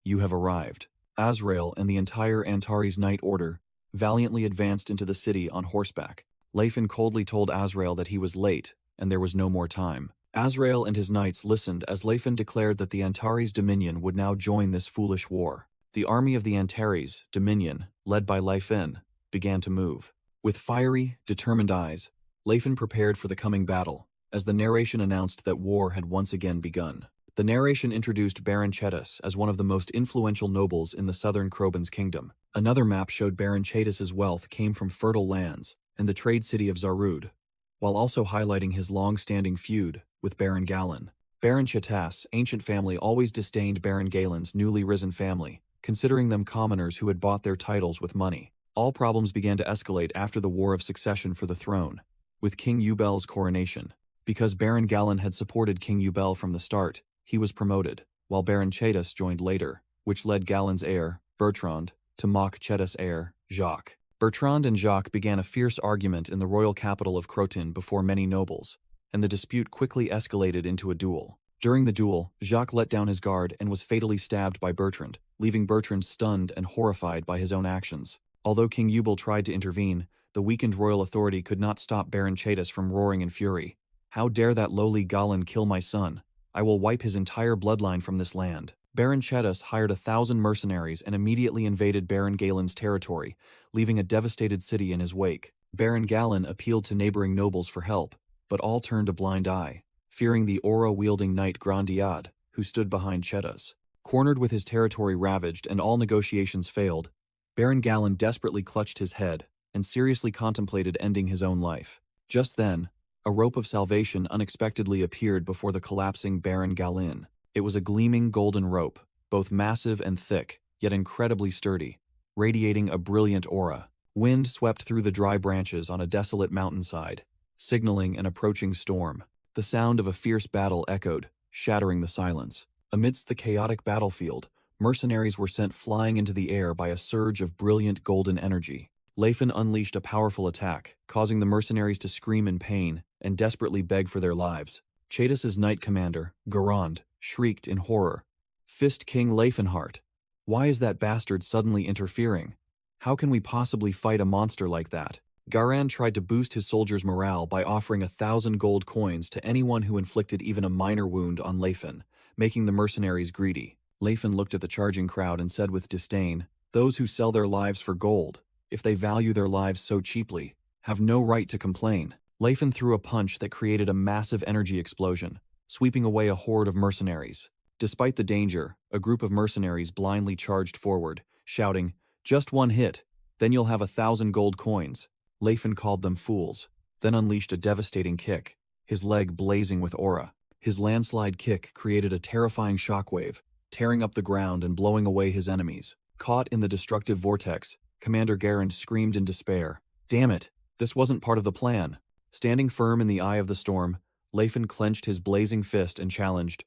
S1: "You have arrived." Azrael and the entire Antares Knight Order valiantly advanced into the city on horseback. Leifin coldly told Azrael that he was late and there was no more time. Azrael and his knights listened as Leifin declared that the Antares Dominion would now join this foolish war. The army of the Antares Dominion, led by Leifin, began to move. With fiery, determined eyes, Leifin prepared for the coming battle, as the narration announced that war had once again begun. The narration introduced Baron Chedis as one of the most influential nobles in the southern Krobans kingdom. Another map showed Baron Chedis's wealth came from fertile lands and the trade city of Zarud, while also highlighting his long-standing feud with Baron Galen. Baron Chedis' ancient family always disdained Baron Galen's newly risen family, considering them commoners who had bought their titles with money. All problems began to escalate after the War of Succession for the throne, with King Eubel's coronation. Because Baron Galen had supported King Eubel from the start, he was promoted, while Baron Chedis joined later, which led Galen's heir, Bertrand, to mock Chedis' heir, Jacques. Bertrand and Jacques began a fierce argument in the royal capital of Croton before many nobles, and the dispute quickly escalated into a duel. During the duel, Jacques let down his guard and was fatally stabbed by Bertrand, leaving Bertrand stunned and horrified by his own actions. Although King Eubel tried to intervene, the weakened royal authority could not stop Baron Chedis from roaring in fury. "How dare that lowly Galen kill my son? I will wipe his entire bloodline from this land." Baron Chedis hired 1,000 mercenaries and immediately invaded Baron Galen's territory, leaving a devastated city in his wake. Baron Galen appealed to neighboring nobles for help, but all turned a blind eye, fearing the aura-wielding knight Grandiad, who stood behind Chedis. Cornered with his territory ravaged and all negotiations failed, Baron Galen desperately clutched his head and seriously contemplated ending his own life. Just then, a rope of salvation unexpectedly appeared before the collapsing Baron Galen. It was a gleaming golden rope, both massive and thick, yet incredibly sturdy, radiating a brilliant aura. Wind swept through the dry branches on a desolate mountainside, signaling an approaching storm. The sound of a fierce battle echoed, shattering the silence. Amidst the chaotic battlefield, mercenaries were sent flying into the air by a surge of brilliant golden energy. Leifin unleashed a powerful attack, causing the mercenaries to scream in pain and desperately beg for their lives. Chedis's knight commander, Garand, shrieked in horror. "Fist King Leifenhart, why is that bastard suddenly interfering? How can we possibly fight a monster like that?" Garand tried to boost his soldiers' morale by offering 1,000 gold coins to anyone who inflicted even a minor wound on Leifin, making the mercenaries greedy. Leifin looked at the charging crowd and said with disdain, "Those who sell their lives for gold, if they value their lives so cheaply, have no right to complain." Leifin threw a punch that created a massive energy explosion, sweeping away a horde of mercenaries. Despite the danger, a group of mercenaries blindly charged forward, shouting, "Just one hit, then you'll have 1,000 gold coins." Leifin called them fools, then unleashed a devastating kick, his leg blazing with aura. His landslide kick created a terrifying shockwave, tearing up the ground and blowing away his enemies. Caught in the destructive vortex, Commander Garand screamed in despair, "Damn it, this wasn't part of the plan." Standing firm in the eye of the storm, Leifin clenched his blazing fist and challenged,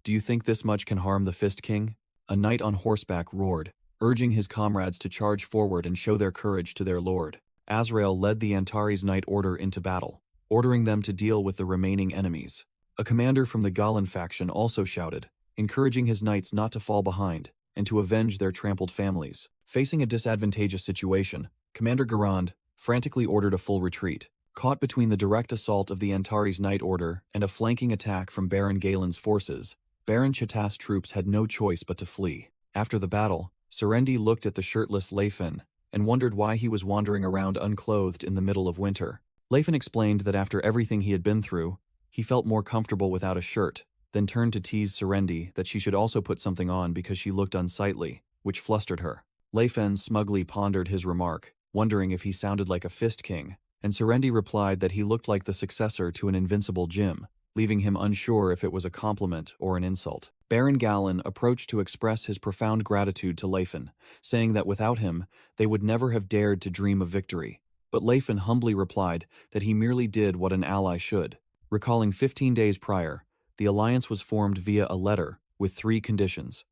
S1: "Do you think this much can harm the Fist King?" A knight on horseback roared, urging his comrades to charge forward and show their courage to their lord. Azrael led the Antares Knight Order into battle, ordering them to deal with the remaining enemies. A commander from the Galan faction also shouted, encouraging his knights not to fall behind and to avenge their trampled families. Facing a disadvantageous situation, Commander Garand frantically ordered a full retreat. Caught between the direct assault of the Antares Knight Order and a flanking attack from Baron Galen's forces, Baron Chita's troops had no choice but to flee. After the battle, Serendi looked at the shirtless Leifin and wondered why he was wandering around unclothed in the middle of winter. Leifin explained that after everything he had been through, he felt more comfortable without a shirt, then turned to tease Serendi that she should also put something on because she looked unsightly, which flustered her. Leifin smugly pondered his remark, wondering if he sounded like a fist king, and Serendi replied that he looked like the successor to an invincible Jim, leaving him unsure if it was a compliment or an insult. Baron Galan approached to express his profound gratitude to Leifin, saying that without him, they would never have dared to dream of victory. But Leifin humbly replied that he merely did what an ally should. Recalling 15 days prior, the alliance was formed via a letter with 3 conditions: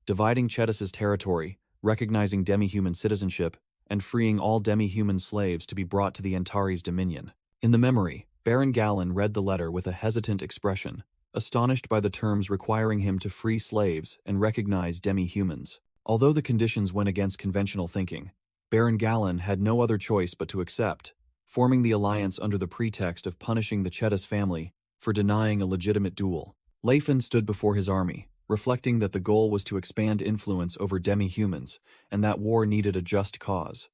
S1: dividing Chetis's territory, recognizing demi-human citizenship, and freeing all demi-human slaves to be brought to the Antares dominion. In the memory, Baron Galan read the letter with a hesitant expression, astonished by the terms requiring him to free slaves and recognize demi-humans. Although the conditions went against conventional thinking, Baron Galan had no other choice but to accept, forming the alliance under the pretext of punishing the Chetis family for denying a legitimate duel. Leifin stood before his army, reflecting that the goal was to expand influence over demi-humans and that war needed a just cause.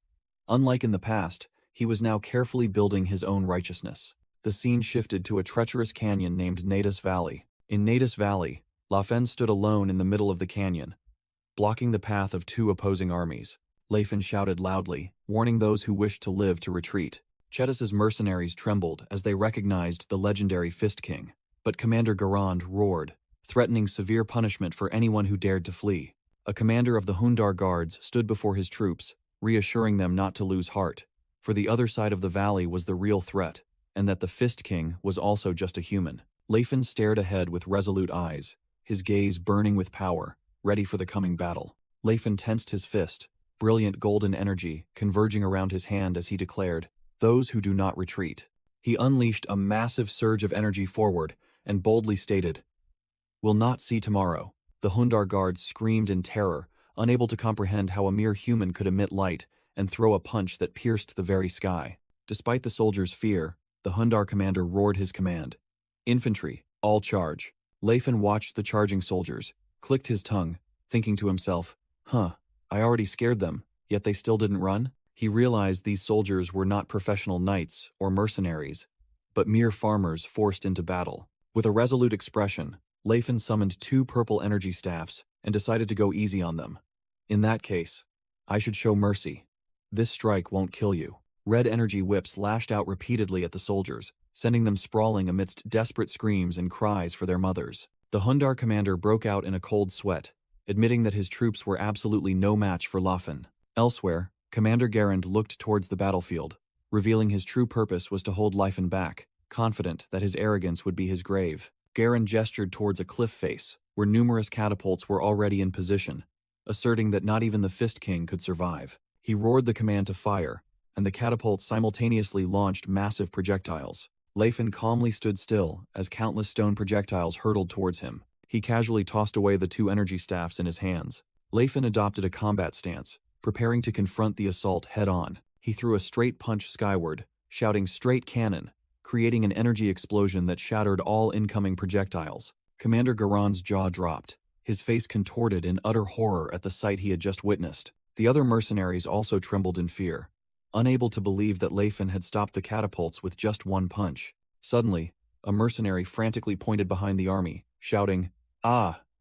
S1: Unlike in the past, he was now carefully building his own righteousness. The scene shifted to a treacherous canyon named Natus Valley. In Natus Valley, Lafen stood alone in the middle of the canyon, blocking the path of 2 opposing armies. Leifin shouted loudly, warning those who wished to live to retreat. Chetis's mercenaries trembled as they recognized the legendary Fist King, but Commander Garand roared, threatening severe punishment for anyone who dared to flee. A commander of the Hundar Guards stood before his troops, reassuring them not to lose heart, for the other side of the valley was the real threat, and that the Fist King was also just a human. Leifin stared ahead with resolute eyes, his gaze burning with power, ready for the coming battle. Leifin tensed his fist, brilliant golden energy converging around his hand as he declared, "Those who do not retreat." He unleashed a massive surge of energy forward and boldly stated, "Will not see tomorrow." The Hundar Guards screamed in terror, unable to comprehend how a mere human could emit light and throw a punch that pierced the very sky. Despite the soldiers' fear, the Hundar commander roared his command, "Infantry, all charge." Leifin watched the charging soldiers, clicked his tongue, thinking to himself, I already scared them, yet they still didn't run? He realized these soldiers were not professional knights or mercenaries, but mere farmers forced into battle. With a resolute expression, Leifin summoned 2 purple energy staffs and decided to go easy on them. "In that case, I should show mercy. This strike won't kill you." Red energy whips lashed out repeatedly at the soldiers, sending them sprawling amidst desperate screams and cries for their mothers. The Hundar commander broke out in a cold sweat, admitting that his troops were absolutely no match for Lafen. Elsewhere, Commander Garand looked towards the battlefield, revealing his true purpose was to hold Leifin back, confident that his arrogance would be his grave. Garand gestured towards a cliff face, where numerous catapults were already in position, asserting that not even the Fist King could survive. He roared the command to fire, and the catapults simultaneously launched massive projectiles. Leifin calmly stood still as countless stone projectiles hurtled towards him. He casually tossed away the 2 energy staffs in his hands. Leifin adopted a combat stance, preparing to confront the assault head-on. He threw a straight punch skyward, shouting "Straight cannon," creating an energy explosion that shattered all incoming projectiles. Commander Garand's jaw dropped, his face contorted in utter horror at the sight he had just witnessed. The other mercenaries also trembled in fear, unable to believe that Leifin had stopped the catapults with just 1 punch. Suddenly, a mercenary frantically pointed behind the army, shouting,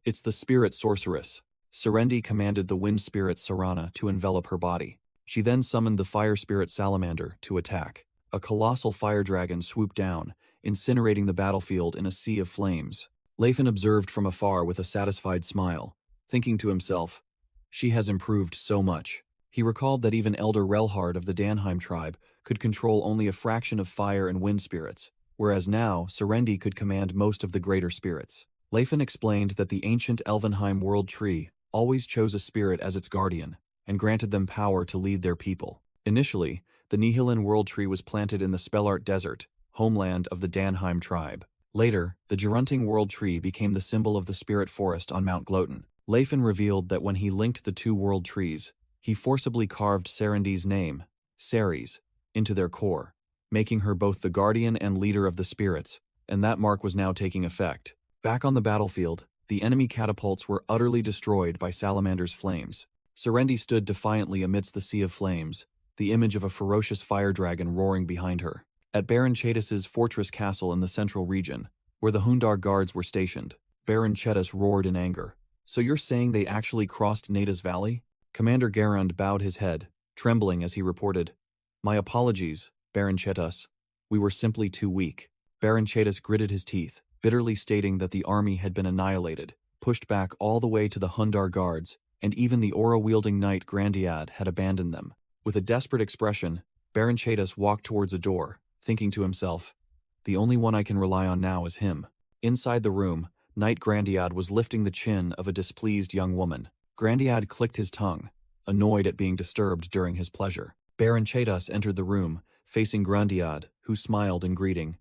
S1: It's the spirit sorceress." Serendi commanded the wind spirit Sarana to envelop her body. She then summoned the fire spirit Salamander to attack. A colossal fire dragon swooped down, incinerating the battlefield in a sea of flames. Leifin observed from afar with a satisfied smile, thinking to himself, "She has improved so much." He recalled that even Elder Relhard of the Danheim tribe could control only a fraction of fire and wind spirits, whereas now Serendi could command most of the greater spirits. Leifin explained that the ancient Elvenheim world tree always chose a spirit as its guardian, and granted them power to lead their people. Initially, The Nihilin World Tree was planted in the Spellart Desert, homeland of the Danheim tribe. Later, the Gerunting World Tree became the symbol of the spirit forest on Mount Gloten. Leifin revealed that when he linked the two world trees, he forcibly carved Sarendi's name, Ceres, into their core, making her both the guardian and leader of the spirits, and that mark was now taking effect. Back on the battlefield, the enemy catapults were utterly destroyed by Salamander's flames. Sarendi stood defiantly amidst the sea of flames, the image of a ferocious fire dragon roaring behind her. At Baron Chetas's fortress castle in the central region, where the Hundar guards were stationed, Baron Chetas roared in anger. "So you're saying they actually crossed Nada's valley?" Commander Garand bowed his head, trembling as he reported, "My apologies, Baron Chetas. We were simply too weak." Baron Chetas gritted his teeth, bitterly stating that the army had been annihilated, pushed back all the way to the Hundar guards, and even the aura-wielding knight Grandiad had abandoned them. With a desperate expression, Baron Chetas walked towards a door, thinking to himself, "The only one I can rely on now is him." Inside the room, Knight Grandiad was lifting the chin of a displeased young woman. Grandiad clicked his tongue, annoyed at being disturbed during his pleasure. Baron Chetas entered the room, facing Grandiad, who smiled in greeting.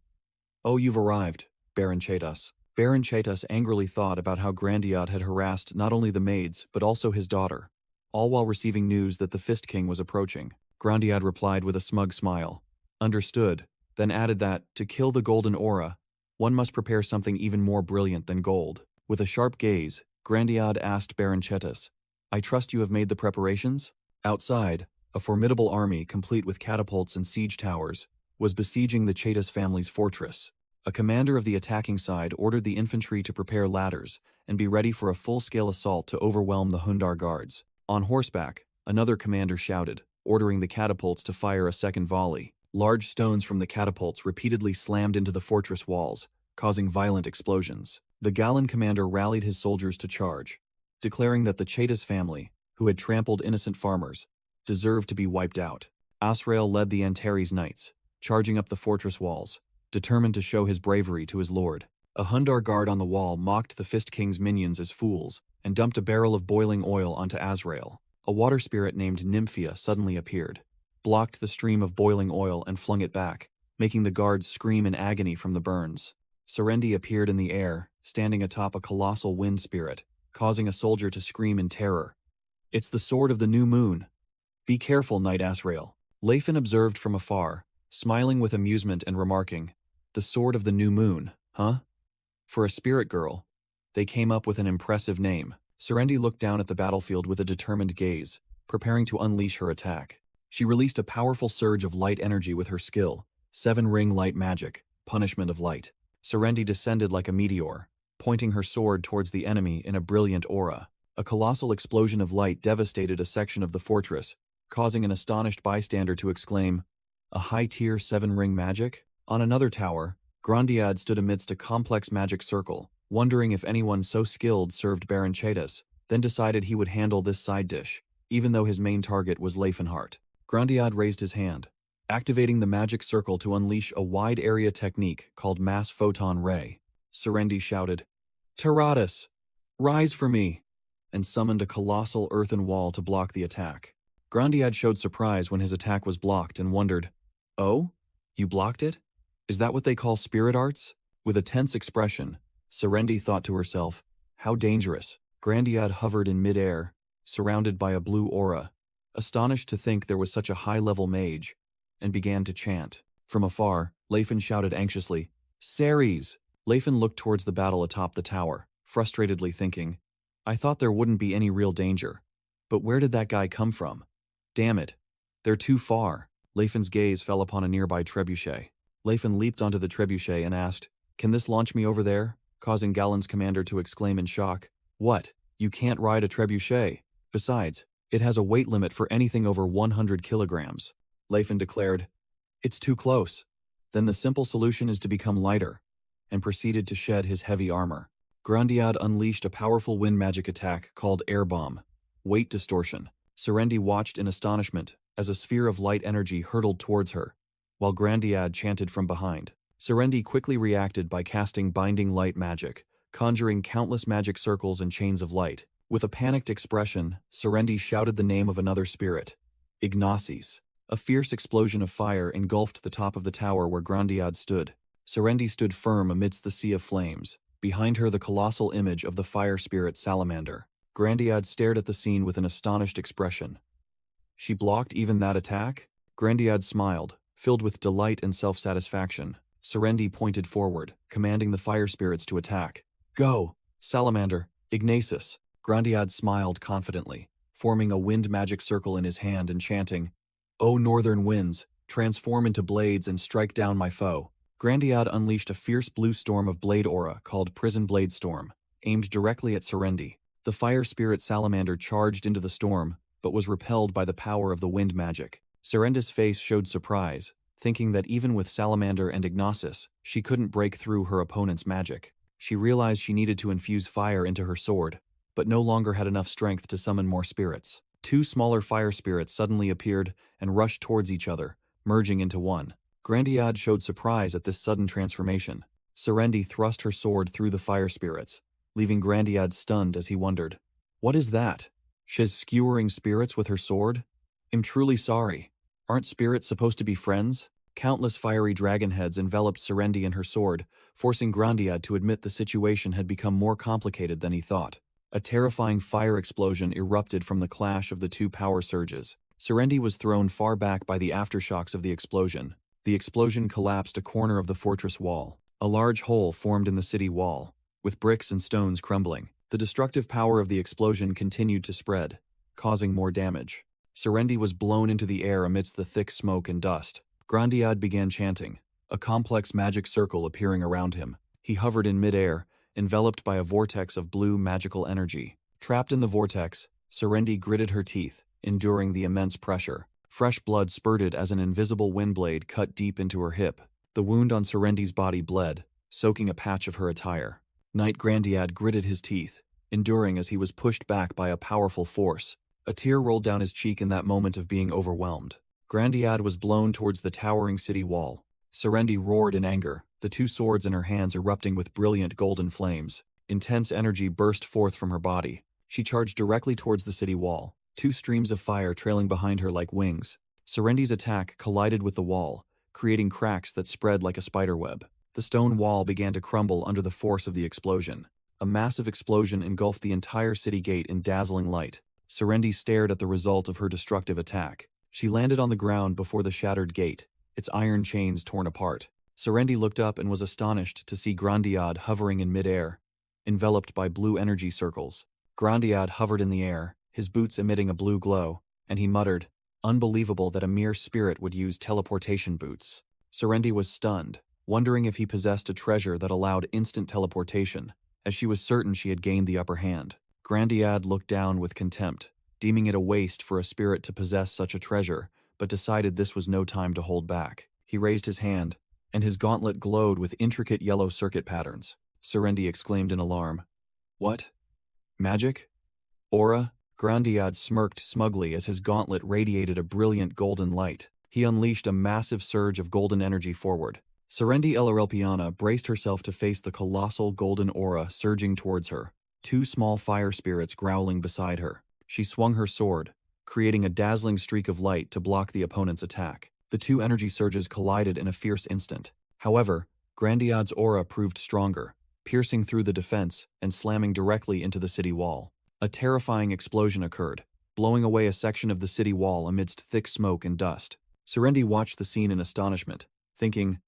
S1: "Oh, you've arrived, Baron Chetas." Baron Chetas angrily thought about how Grandiad had harassed not only the maids, but also his daughter, all while receiving news that the Fist King was approaching. Grandiad replied with a smug smile. "Understood," then added that, to kill the golden aura, one must prepare something even more brilliant than gold. With a sharp gaze, Grandiad asked Baron Chetas, "I trust you have made the preparations?" Outside, a formidable army complete with catapults and siege towers was besieging the Chetas family's fortress. A commander of the attacking side ordered the infantry to prepare ladders and be ready for a full-scale assault to overwhelm the Hundar guards. On horseback, another commander shouted, ordering the catapults to fire a second volley. Large stones from the catapults repeatedly slammed into the fortress walls, causing violent explosions. The Galan commander rallied his soldiers to charge, declaring that the Chetas family, who had trampled innocent farmers, deserved to be wiped out. Asrael led the Antares knights, charging up the fortress walls, determined to show his bravery to his lord. A Hundar guard on the wall mocked the Fist King's minions as fools and dumped a barrel of boiling oil onto Asrael. A water spirit named Nymphia suddenly appeared, blocked the stream of boiling oil and flung it back, making the guards scream in agony from the burns. Sarendi appeared in the air, standing atop a colossal wind spirit, causing a soldier to scream in terror. "It's the sword of the new moon. Be careful, Knight Asrael." Leifin observed from afar, smiling with amusement and remarking, "The sword of the new moon, huh? For a spirit girl, they came up with an impressive name." Sarendi looked down at the battlefield with a determined gaze, preparing to unleash her attack. She released a powerful surge of light energy with her skill, 7-ring light magic, punishment of light. Sarendi descended like a meteor, pointing her sword towards the enemy in a brilliant aura. A colossal explosion of light devastated a section of the fortress, causing an astonished bystander to exclaim, "A high-tier 7-ring magic?" On another tower, Grandiad stood amidst a complex magic circle, wondering if anyone so skilled served Baron Chetas, then decided he would handle this side dish, even though his main target was Leifenhart. Grandiad raised his hand, activating the magic circle to unleash a wide-area technique called Mass Photon Ray. Sarendi shouted, "Taratus, rise for me," and summoned a colossal earthen wall to block the attack. Grandiad showed surprise when his attack was blocked and wondered, "Oh? You blocked it? Is that what they call spirit arts?" With a tense expression, Sarendi thought to herself, "How dangerous." Grandiad hovered in midair, surrounded by a blue aura, astonished to think there was such a high-level mage, and began to chant. From afar, Leifin shouted anxiously, "Ceres!" Leifin looked towards the battle atop the tower, frustratedly thinking, "I thought there wouldn't be any real danger. But where did that guy come from? Damn it. They're too far." Leifin's gaze fell upon a nearby trebuchet. Leifin leaped onto the trebuchet and asked, "Can this launch me over there?" causing Galen's commander to exclaim in shock, "What? You can't ride a trebuchet. Besides, it has a weight limit for anything over 100 kilograms. Leifin declared, "It's too close." Then the simple solution is to become lighter, and proceeded to shed his heavy armor. Grandiad unleashed a powerful wind magic attack called Air Bomb, weight distortion. Sarendi watched in astonishment as a sphere of light energy hurtled towards her, while Grandiad chanted from behind. Sarendi quickly reacted by casting binding light magic, conjuring countless magic circles and chains of light. With a panicked expression, Sarendi shouted the name of another spirit, Ignaces. A fierce explosion of fire engulfed the top of the tower where Grandiad stood. Serendi stood firm amidst the sea of flames, behind her the colossal image of the fire spirit Salamander. Grandiad stared at the scene with an astonished expression. She blocked even that attack? Grandiad smiled, filled with delight and self-satisfaction. Serendi pointed forward, commanding the fire spirits to attack. Go! Salamander, Ignacis! Grandiad smiled confidently, forming a wind magic circle in his hand and chanting, O northern winds, transform into blades and strike down my foe. Grandiad unleashed a fierce blue storm of blade aura called Prison Blade Storm, aimed directly at Serendi. The fire spirit Salamander charged into the storm, but was repelled by the power of the wind magic. Serendi's face showed surprise, thinking that even with Salamander and Ignacis, she couldn't break through her opponent's magic. She realized she needed to infuse fire into her sword, but no longer had enough strength to summon more spirits. Two smaller fire spirits suddenly appeared and rushed towards each other, merging into one. Grandiad showed surprise at this sudden transformation. Serendi thrust her sword through the fire spirits, leaving Grandiad stunned as he wondered, What is that? She's skewering spirits with her sword? I'm truly sorry. Aren't spirits supposed to be friends? Countless fiery dragon heads enveloped Serendi and her sword, forcing Grandiad to admit the situation had become more complicated than he thought. A terrifying fire explosion erupted from the clash of the two power surges. Serendi was thrown far back by the aftershocks of the explosion. The explosion collapsed a corner of the fortress wall. A large hole formed in the city wall, with bricks and stones crumbling. The destructive power of the explosion continued to spread, causing more damage. Serendi was blown into the air amidst the thick smoke and dust. Grandiad began chanting, a complex magic circle appearing around him. He hovered in midair, enveloped by a vortex of blue magical energy. Trapped in the vortex, Serendi gritted her teeth, enduring the immense pressure. Fresh blood spurted as an invisible wind blade cut deep into her hip. The wound on Serendi's body bled, soaking a patch of her attire. Knight Grandiad gritted his teeth, enduring as he was pushed back by a powerful force. A tear rolled down his cheek in that moment of being overwhelmed. Grandiad was blown towards the towering city wall. Serendi roared in anger, the two swords in her hands erupting with brilliant golden flames. Intense energy burst forth from her body. She charged directly towards the city wall, two streams of fire trailing behind her like wings. Serendi's attack collided with the wall, creating cracks that spread like a spiderweb. The stone wall began to crumble under the force of the explosion. A massive explosion engulfed the entire city gate in dazzling light. Serendi stared at the result of her destructive attack. She landed on the ground before the shattered gate, its iron chains torn apart. Serendi looked up and was astonished to see Grandiad hovering in midair, enveloped by blue energy circles. Grandiad hovered in the air, his boots emitting a blue glow, and he muttered, "Unbelievable that a mere spirit would use teleportation boots." Serendi was stunned, wondering if he possessed a treasure that allowed instant teleportation, as she was certain she had gained the upper hand. Grandiad looked down with contempt, deeming it a waste for a spirit to possess such a treasure, but decided this was no time to hold back. He raised his hand, and his gauntlet glowed with intricate yellow circuit patterns. Serendi exclaimed in alarm, "What? Magic? Aura?" Grandiad smirked smugly as his gauntlet radiated a brilliant golden light. He unleashed a massive surge of golden energy forward. Serendi Elrelpiana braced herself to face the colossal golden aura surging towards her, two small fire spirits growling beside her. She swung her sword, creating a dazzling streak of light to block the opponent's attack. The two energy surges collided in a fierce instant. However, Grandiad's aura proved stronger, piercing through the defense and slamming directly into the city wall. A terrifying explosion occurred, blowing away a section of the city wall amidst thick smoke and dust. Serendi watched the scene in astonishment, thinking,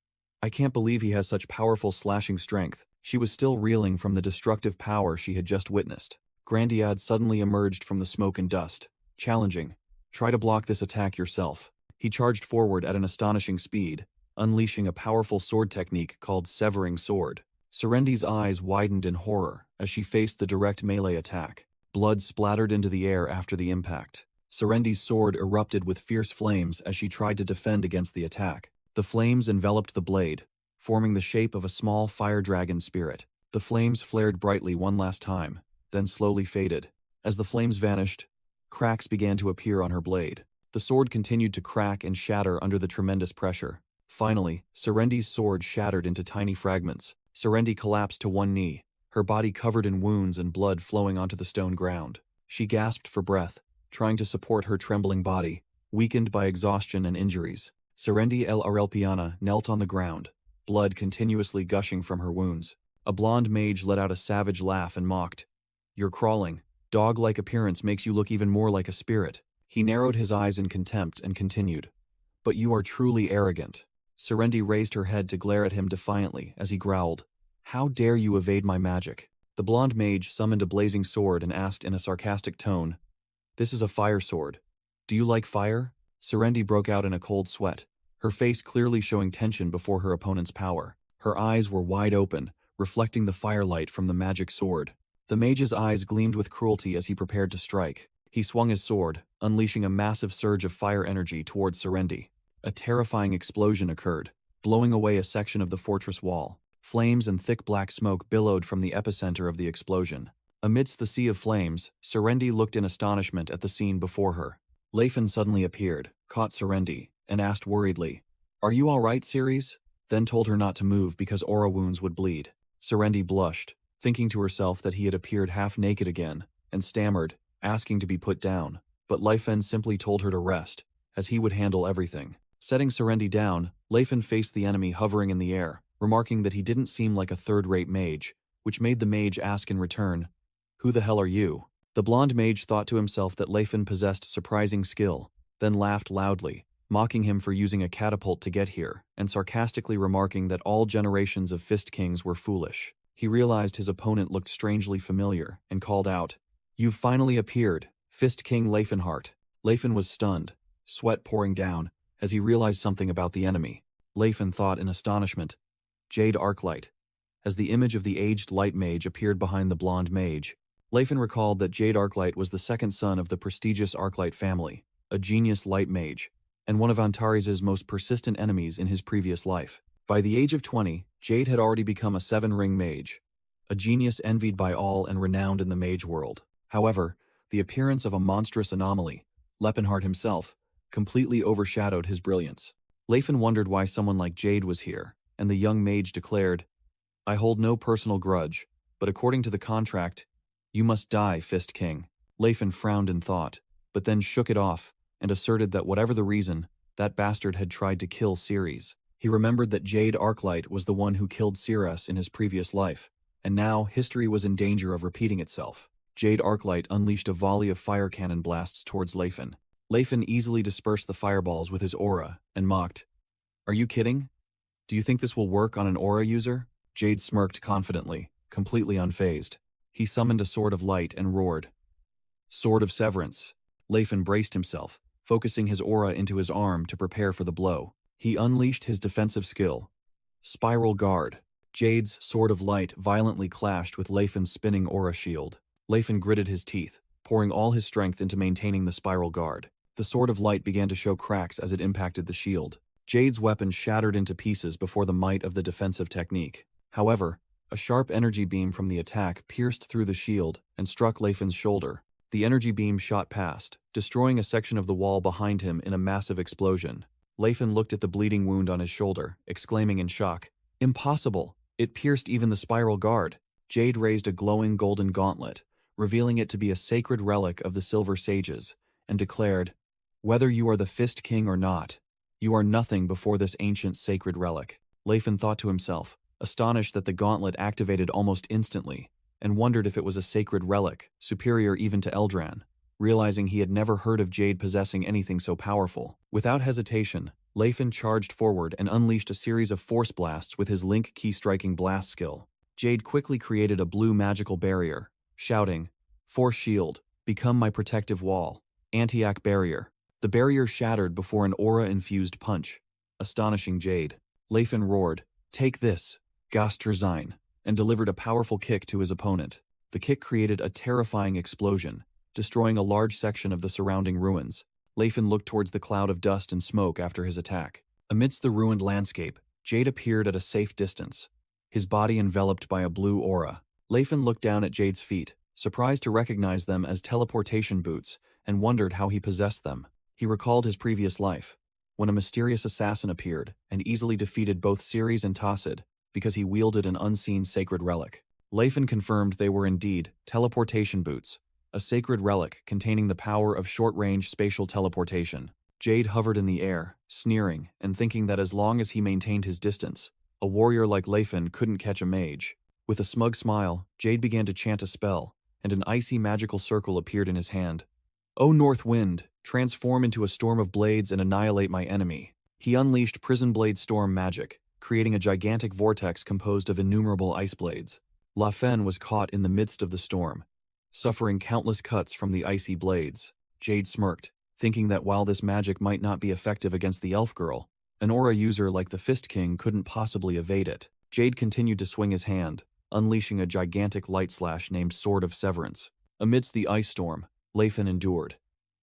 S1: "I can't believe he has such powerful slashing strength." She was still reeling from the destructive power she had just witnessed. Grandiad suddenly emerged from the smoke and dust, challenging, "Try to block this attack yourself." He charged forward at an astonishing speed, unleashing a powerful sword technique called Severing Sword. Serendi's eyes widened in horror as she faced the direct melee attack. Blood splattered into the air after the impact. Serendi's sword erupted with fierce flames as she tried to defend against the attack. The flames enveloped the blade, forming the shape of a small fire dragon spirit. The flames flared brightly one last time, then slowly faded. As the flames vanished, cracks began to appear on her blade. The sword continued to crack and shatter under the tremendous pressure. Finally, Serendi's sword shattered into tiny fragments. Serendi collapsed to one knee, her body covered in wounds and blood flowing onto the stone ground. She gasped for breath, trying to support her trembling body, weakened by exhaustion and injuries. Serendi El Arelpiana knelt on the ground, blood continuously gushing from her wounds. A blonde mage let out a savage laugh and mocked. "Your crawling, dog-like appearance makes you look even more like a spirit." He narrowed his eyes in contempt and continued. "But you are truly arrogant." Serendi raised her head to glare at him defiantly as he growled, "How dare you evade my magic?" The blonde mage summoned a blazing sword and asked in a sarcastic tone, "This is a fire sword. Do you like fire?" Serendi broke out in a cold sweat, her face clearly showing tension before her opponent's power. Her eyes were wide open, reflecting the firelight from the magic sword. The mage's eyes gleamed with cruelty as he prepared to strike. He swung his sword, unleashing a massive surge of fire energy towards Serendi. A terrifying explosion occurred, blowing away a section of the fortress wall. Flames and thick black smoke billowed from the epicenter of the explosion. Amidst the sea of flames, Serendi looked in astonishment at the scene before her. Leifin suddenly appeared, caught Serendi, and asked worriedly, "Are you all right, Ceres?" Then told her not to move because aura wounds would bleed. Serendi blushed, thinking to herself that he had appeared half naked again, and stammered, asking to be put down. But Leifin simply told her to rest, as he would handle everything. Setting Serendi down, Leifin faced the enemy hovering in the air, remarking that he didn't seem like a third-rate mage, which made the mage ask in return, "Who the hell are you?" The blonde mage thought to himself that Leifin possessed surprising skill, then laughed loudly, mocking him for using a catapult to get here, and sarcastically remarking that all generations of Fist Kings were foolish. He realized his opponent looked strangely familiar, and called out, "You've finally appeared, Fist King Leifinhart." Leifin was stunned, sweat pouring down, as he realized something about the enemy. Leifin thought in astonishment, "Jade Arclight." As the image of the aged light mage appeared behind the blonde mage, Leifin recalled that Jade Arclight was the second son of the prestigious Arclight family, a genius light mage, and one of Antares' most persistent enemies in his previous life. By the age of 20, Jade had already become a 7-ring mage, a genius envied by all and renowned in the mage world. However, the appearance of a monstrous anomaly, Lepenhart himself, completely overshadowed his brilliance. Leifin wondered why someone like Jade was here, and the young mage declared, "I hold no personal grudge, but according to the contract, you must die, Fist King." Leifin frowned in thought, but then shook it off, and asserted that whatever the reason, that bastard had tried to kill Ceres. He remembered that Jade Arclight was the one who killed Ceres in his previous life, and now history was in danger of repeating itself. Jade Arclight unleashed a volley of fire cannon blasts towards Leifin. Leifin easily dispersed the fireballs with his aura, and mocked, "Are you kidding? Do you think this will work on an aura user?" Jade smirked confidently, completely unfazed. He summoned a sword of light and roared, "Sword of Severance." Leifin braced himself, focusing his aura into his arm to prepare for the blow. He unleashed his defensive skill, Spiral Guard. Jade's sword of light violently clashed with Leifin's spinning aura shield. Leifin gritted his teeth, pouring all his strength into maintaining the Spiral Guard. The sword of light began to show cracks as it impacted the shield. Jade's weapon shattered into pieces before the might of the defensive technique. However, a sharp energy beam from the attack pierced through the shield and struck Leifin's shoulder. The energy beam shot past, destroying a section of the wall behind him in a massive explosion. Leifin looked at the bleeding wound on his shoulder, exclaiming in shock, "Impossible! It pierced even the Spiral Guard." Jade raised a glowing golden gauntlet, revealing it to be a sacred relic of the Silver Sages, and declared, "Whether you are the Fist King or not, you are nothing before this ancient sacred relic." Leifin thought to himself, astonished that the gauntlet activated almost instantly, and wondered if it was a sacred relic, superior even to Eldran, realizing he had never heard of Jade possessing anything so powerful. Without hesitation, Leifin charged forward and unleashed a series of force blasts with his Link Key Striking Blast skill. Jade quickly created a blue magical barrier, shouting, "Force Shield, become my protective wall. Antiac Barrier." The barrier shattered before an aura-infused punch, astonishing Jade. Leifin roared, "Take this, Gastresign," and delivered a powerful kick to his opponent. The kick created a terrifying explosion, destroying a large section of the surrounding ruins. Leifin looked towards the cloud of dust and smoke after his attack. Amidst the ruined landscape, Jade appeared at a safe distance, his body enveloped by a blue aura. Leifin looked down at Jade's feet, surprised to recognize them as teleportation boots, and wondered how he possessed them. He recalled his previous life, when a mysterious assassin appeared and easily defeated both Ceres and Tacid because he wielded an unseen sacred relic. Leifin confirmed they were indeed teleportation boots, a sacred relic containing the power of short-range spatial teleportation. Jade hovered in the air, sneering, and thinking that as long as he maintained his distance, a warrior like Lefen couldn't catch a mage. With a smug smile, Jade began to chant a spell, and an icy magical circle appeared in his hand. "O North Wind, transform into a storm of blades and annihilate my enemy." He unleashed Prison Blade Storm magic, creating a gigantic vortex composed of innumerable ice blades. Lefen was caught in the midst of the storm, suffering countless cuts from the icy blades. Jade smirked, thinking that while this magic might not be effective against the elf girl, an aura user like the Fist King couldn't possibly evade it. Jade continued to swing his hand, unleashing a gigantic light slash named Sword of Severance. Amidst the ice storm, Lefen endured,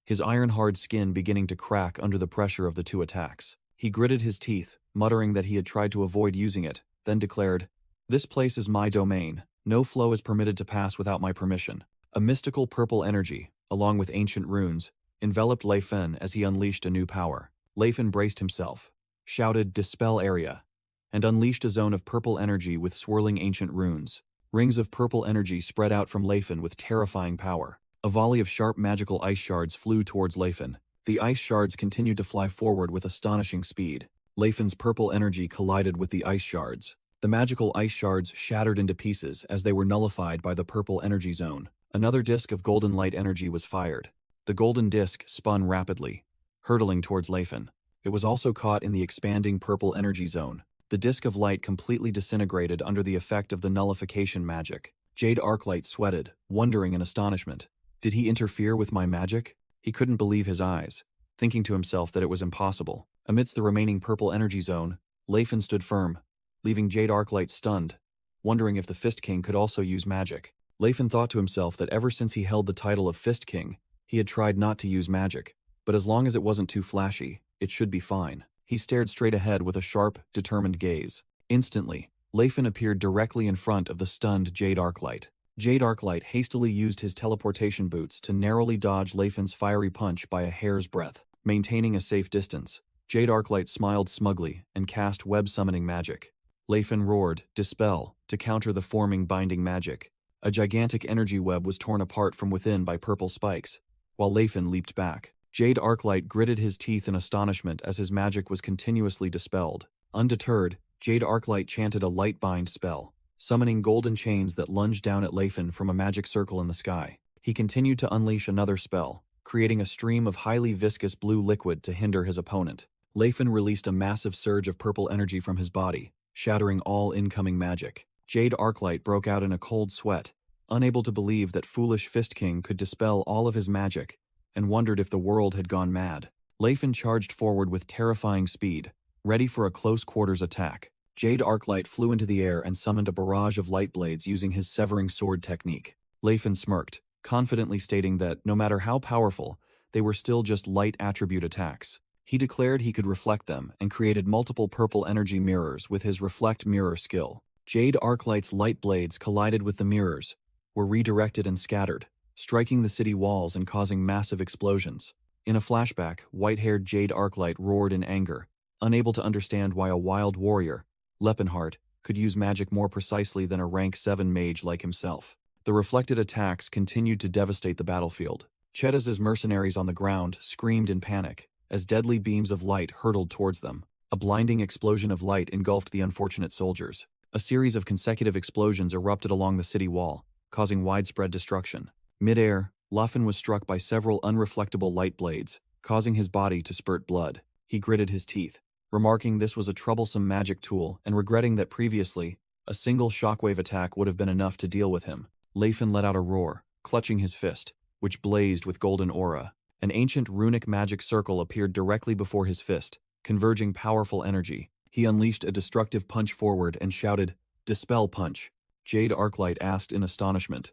S1: his iron-hard skin beginning to crack under the pressure of the two attacks. He gritted his teeth, muttering that he had tried to avoid using it, then declared, "This place is my domain. No flow is permitted to pass without my permission." A mystical purple energy, along with ancient runes, enveloped Lefen as he unleashed a new power. Lefen braced himself, shouted "Dispel Area," and unleashed a zone of purple energy with swirling ancient runes. Rings of purple energy spread out from Lefen with terrifying power. A volley of sharp magical ice shards flew towards Lefen. The ice shards continued to fly forward with astonishing speed. Lefen's purple energy collided with the ice shards. The magical ice shards shattered into pieces as they were nullified by the purple energy zone. Another disk of golden light energy was fired. The golden disk spun rapidly, hurtling towards Lefen. It was also caught in the expanding purple energy zone. The disk of light completely disintegrated under the effect of the nullification magic. Jade Arclight sweated, wondering in astonishment. Did he interfere with my magic? He couldn't believe his eyes, thinking to himself that it was impossible. Amidst the remaining purple energy zone, Lefen stood firm, leaving Jade Arclight stunned, wondering if the Fist King could also use magic. Lefen thought to himself that ever since he held the title of Fist King, he had tried not to use magic, but as long as it wasn't too flashy, it should be fine. He stared straight ahead with a sharp, determined gaze. Instantly, Lefen appeared directly in front of the stunned Jade Arclight. Jade Arclight hastily used his teleportation boots to narrowly dodge Lefen's fiery punch by a hair's breadth, maintaining a safe distance. Jade Arclight smiled smugly and cast web summoning magic. Lefen roared, "Dispel," to counter the forming binding magic. A gigantic energy web was torn apart from within by purple spikes, while Lefen leaped back. Jade Arclight gritted his teeth in astonishment as his magic was continuously dispelled. Undeterred, Jade Arclight chanted a light bind spell, summoning golden chains that lunged down at Lefen from a magic circle in the sky. He continued to unleash another spell, creating a stream of highly viscous blue liquid to hinder his opponent. Lefen released a massive surge of purple energy from his body, shattering all incoming magic. Jade Arclight broke out in a cold sweat, unable to believe that foolish Fist King could dispel all of his magic, and wondered if the world had gone mad. Lefen charged forward with terrifying speed, ready for a close-quarters attack. Jade Arclight flew into the air and summoned a barrage of light blades using his severing sword technique. Lefen smirked, confidently stating that, no matter how powerful, they were still just light attribute attacks. He declared he could reflect them and created multiple purple energy mirrors with his Reflect Mirror skill. Jade Arclight's light blades collided with the mirrors, were redirected and scattered, striking the city walls and causing massive explosions. In a flashback, white-haired Jade Arclight roared in anger, unable to understand why a wild warrior, Lepenheim, could use magic more precisely than a rank 7 mage like himself. The reflected attacks continued to devastate the battlefield. Chetas' mercenaries on the ground screamed in panic as deadly beams of light hurtled towards them. A blinding explosion of light engulfed the unfortunate soldiers. A series of consecutive explosions erupted along the city wall, causing widespread destruction. Mid-air, Lefen was struck by several unreflectable light blades, causing his body to spurt blood. He gritted his teeth, remarking this was a troublesome magic tool and regretting that previously, a single shockwave attack would have been enough to deal with him. Lefen let out a roar, clutching his fist, which blazed with golden aura. An ancient runic magic circle appeared directly before his fist, converging powerful energy. He unleashed a destructive punch forward and shouted, "Dispel Punch." Jade Arclight asked in astonishment,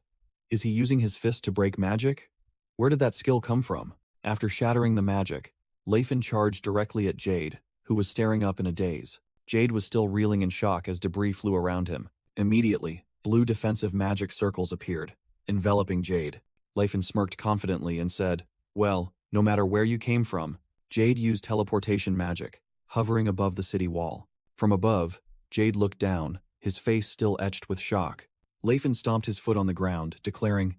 S1: "Is he using his fist to break magic? Where did that skill come from?" After shattering the magic, Lefen charged directly at Jade, who was staring up in a daze. Jade was still reeling in shock as debris flew around him. Immediately, blue defensive magic circles appeared, enveloping Jade. Lefen smirked confidently and said, "Well, no matter where you came from." Jade used teleportation magic, hovering above the city wall. From above, Jade looked down, his face still etched with shock. Lefen stomped his foot on the ground, declaring,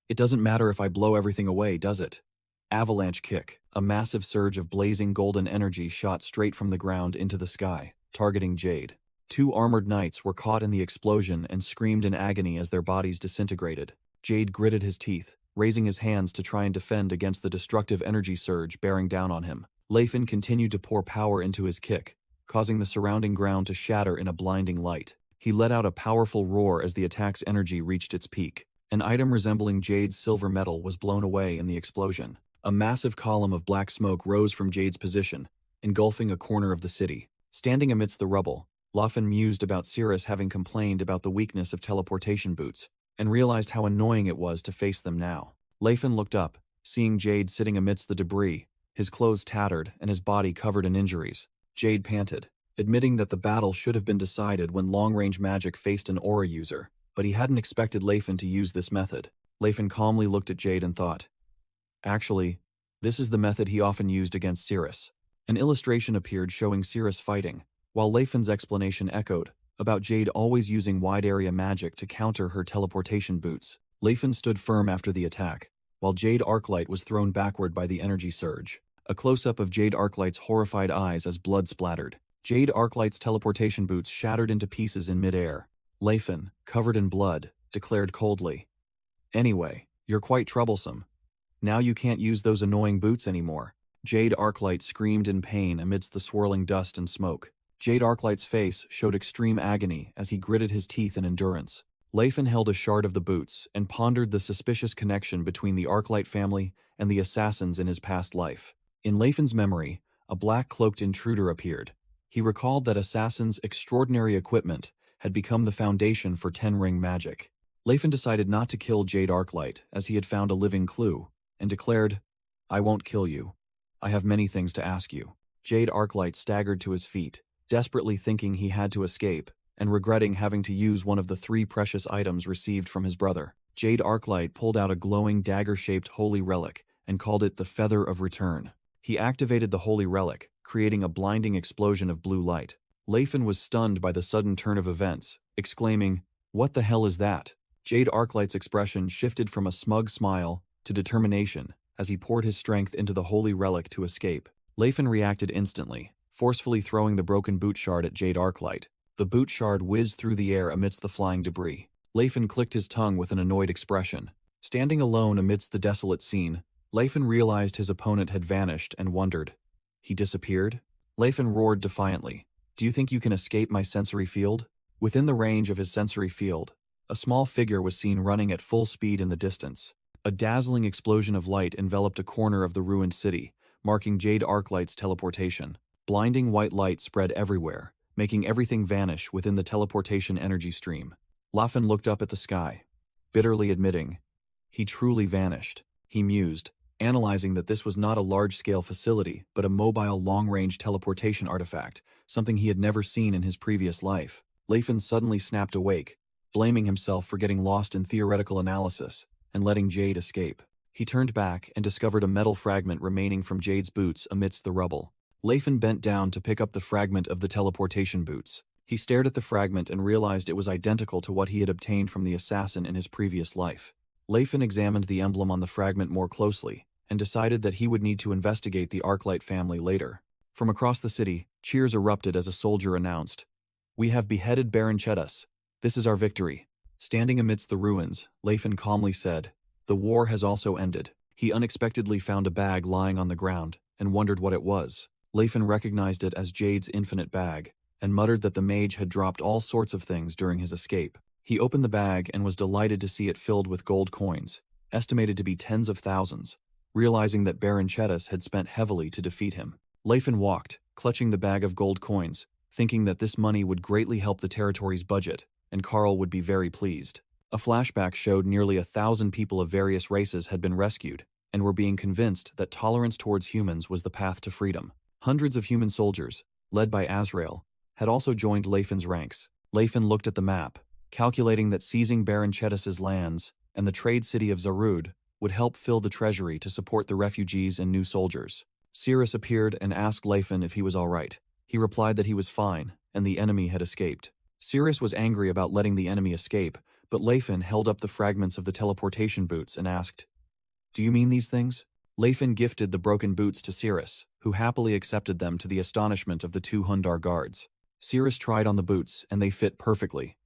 S1: "It doesn't matter if I blow everything away, does it? Avalanche kick. A massive surge of blazing golden energy shot straight from the ground into the sky, targeting Jade. Two armored knights were caught in the explosion and screamed in agony as their bodies disintegrated. Jade gritted his teeth, raising his hands to try and defend against the destructive energy surge bearing down on him. Leifin continued to pour power into his kick, causing the surrounding ground to shatter in a blinding light. He let out a powerful roar as the attack's energy reached its peak. An item resembling Jade's silver metal was blown away in the explosion. A massive column of black smoke rose from Jade's position, engulfing a corner of the city. Standing amidst the rubble, Leifin mused about Cirrus having complained about the weakness of teleportation boots, and realized how annoying it was to face them now. Leifin looked up, seeing Jade sitting amidst the debris, his clothes tattered and his body covered in injuries. Jade panted, admitting that the battle should have been decided when long-range magic faced an aura user, but he hadn't expected Leifin to use this method. Leifin calmly looked at Jade and thought, actually, this is the method he often used against Cirrus. An illustration appeared showing Cirrus fighting, while Leifin's explanation echoed, about Jade always using wide-area magic to counter her teleportation boots. Leifin stood firm after the attack, while Jade Arclight was thrown backward by the energy surge. A close-up of Jade Arclight's horrified eyes as blood splattered. Jade Arclight's teleportation boots shattered into pieces in mid-air. Leifin, covered in blood, declared coldly, "Anyway, you're quite troublesome. Now you can't use those annoying boots anymore." Jade Arclight screamed in pain amidst the swirling dust and smoke. Jade Arclight's face showed extreme agony as he gritted his teeth in endurance. Leifin held a shard of the boots and pondered the suspicious connection between the Arclight family and the assassins in his past life. In Leifin's memory, a black-cloaked intruder appeared. He recalled that assassins' extraordinary equipment had become the foundation for Ten-Ring magic. Leifin decided not to kill Jade Arclight as he had found a living clue, and declared, "I won't kill you. I have many things to ask you." Jade Arclight staggered to his feet, desperately thinking he had to escape, and regretting having to use one of the 3 precious items received from his brother. Jade Arclight pulled out a glowing dagger-shaped holy relic and called it the Feather of Return. He activated the holy relic, creating a blinding explosion of blue light. Leifin was stunned by the sudden turn of events, exclaiming, "What the hell is that?" Jade Arclight's expression shifted from a smug smile to determination as he poured his strength into the holy relic to escape. Leifin reacted instantly, forcefully throwing the broken boot shard at Jade Arclight. The boot shard whizzed through the air amidst the flying debris. Leifin clicked his tongue with an annoyed expression. Standing alone amidst the desolate scene, Leifin realized his opponent had vanished and wondered. He disappeared? Leifin roared defiantly, "Do you think you can escape my sensory field?" Within the range of his sensory field, a small figure was seen running at full speed in the distance. A dazzling explosion of light enveloped a corner of the ruined city, marking Jade Arclight's teleportation. Blinding white light spread everywhere, making everything vanish within the teleportation energy stream. Leifin looked up at the sky, bitterly admitting, he truly vanished. He mused, analyzing that this was not a large-scale facility, but a mobile long-range teleportation artifact, something he had never seen in his previous life. Leifin suddenly snapped awake, blaming himself for getting lost in theoretical analysis and letting Jade escape. He turned back and discovered a metal fragment remaining from Jade's boots amidst the rubble. Leifin bent down to pick up the fragment of the teleportation boots. He stared at the fragment and realized it was identical to what he had obtained from the assassin in his previous life. Leifin examined the emblem on the fragment more closely and decided that he would need to investigate the Arclight family later. From across the city, cheers erupted as a soldier announced, "We have beheaded Baron Chetas. This is our victory." Standing amidst the ruins, Leifin calmly said, "The war has also ended." He unexpectedly found a bag lying on the ground and wondered what it was. Leifin recognized it as Jade's infinite bag and muttered that the mage had dropped all sorts of things during his escape. He opened the bag and was delighted to see it filled with gold coins, estimated to be tens of thousands, realizing that Baron Chetas had spent heavily to defeat him. Leifin walked, clutching the bag of gold coins, thinking that this money would greatly help the territory's budget, and Karl would be very pleased. A flashback showed nearly 1,000 people of various races had been rescued, and were being convinced that tolerance towards humans was the path to freedom. Hundreds of human soldiers, led by Azrael, had also joined Leifin's ranks. Leifin looked at the map, calculating that seizing Baron Chetas's lands and the trade city of Zarud would help fill the treasury to support the refugees and new soldiers. Cirrus appeared and asked Leifin if he was all right. He replied that he was fine, and the enemy had escaped. Cirrus was angry about letting the enemy escape, but Leifin held up the fragments of the teleportation boots and asked, "Do you mean these things?" Leifin gifted the broken boots to Cirrus, who happily accepted them to the astonishment of the 2 Hundar guards. Cirrus tried on the boots, and they fit perfectly.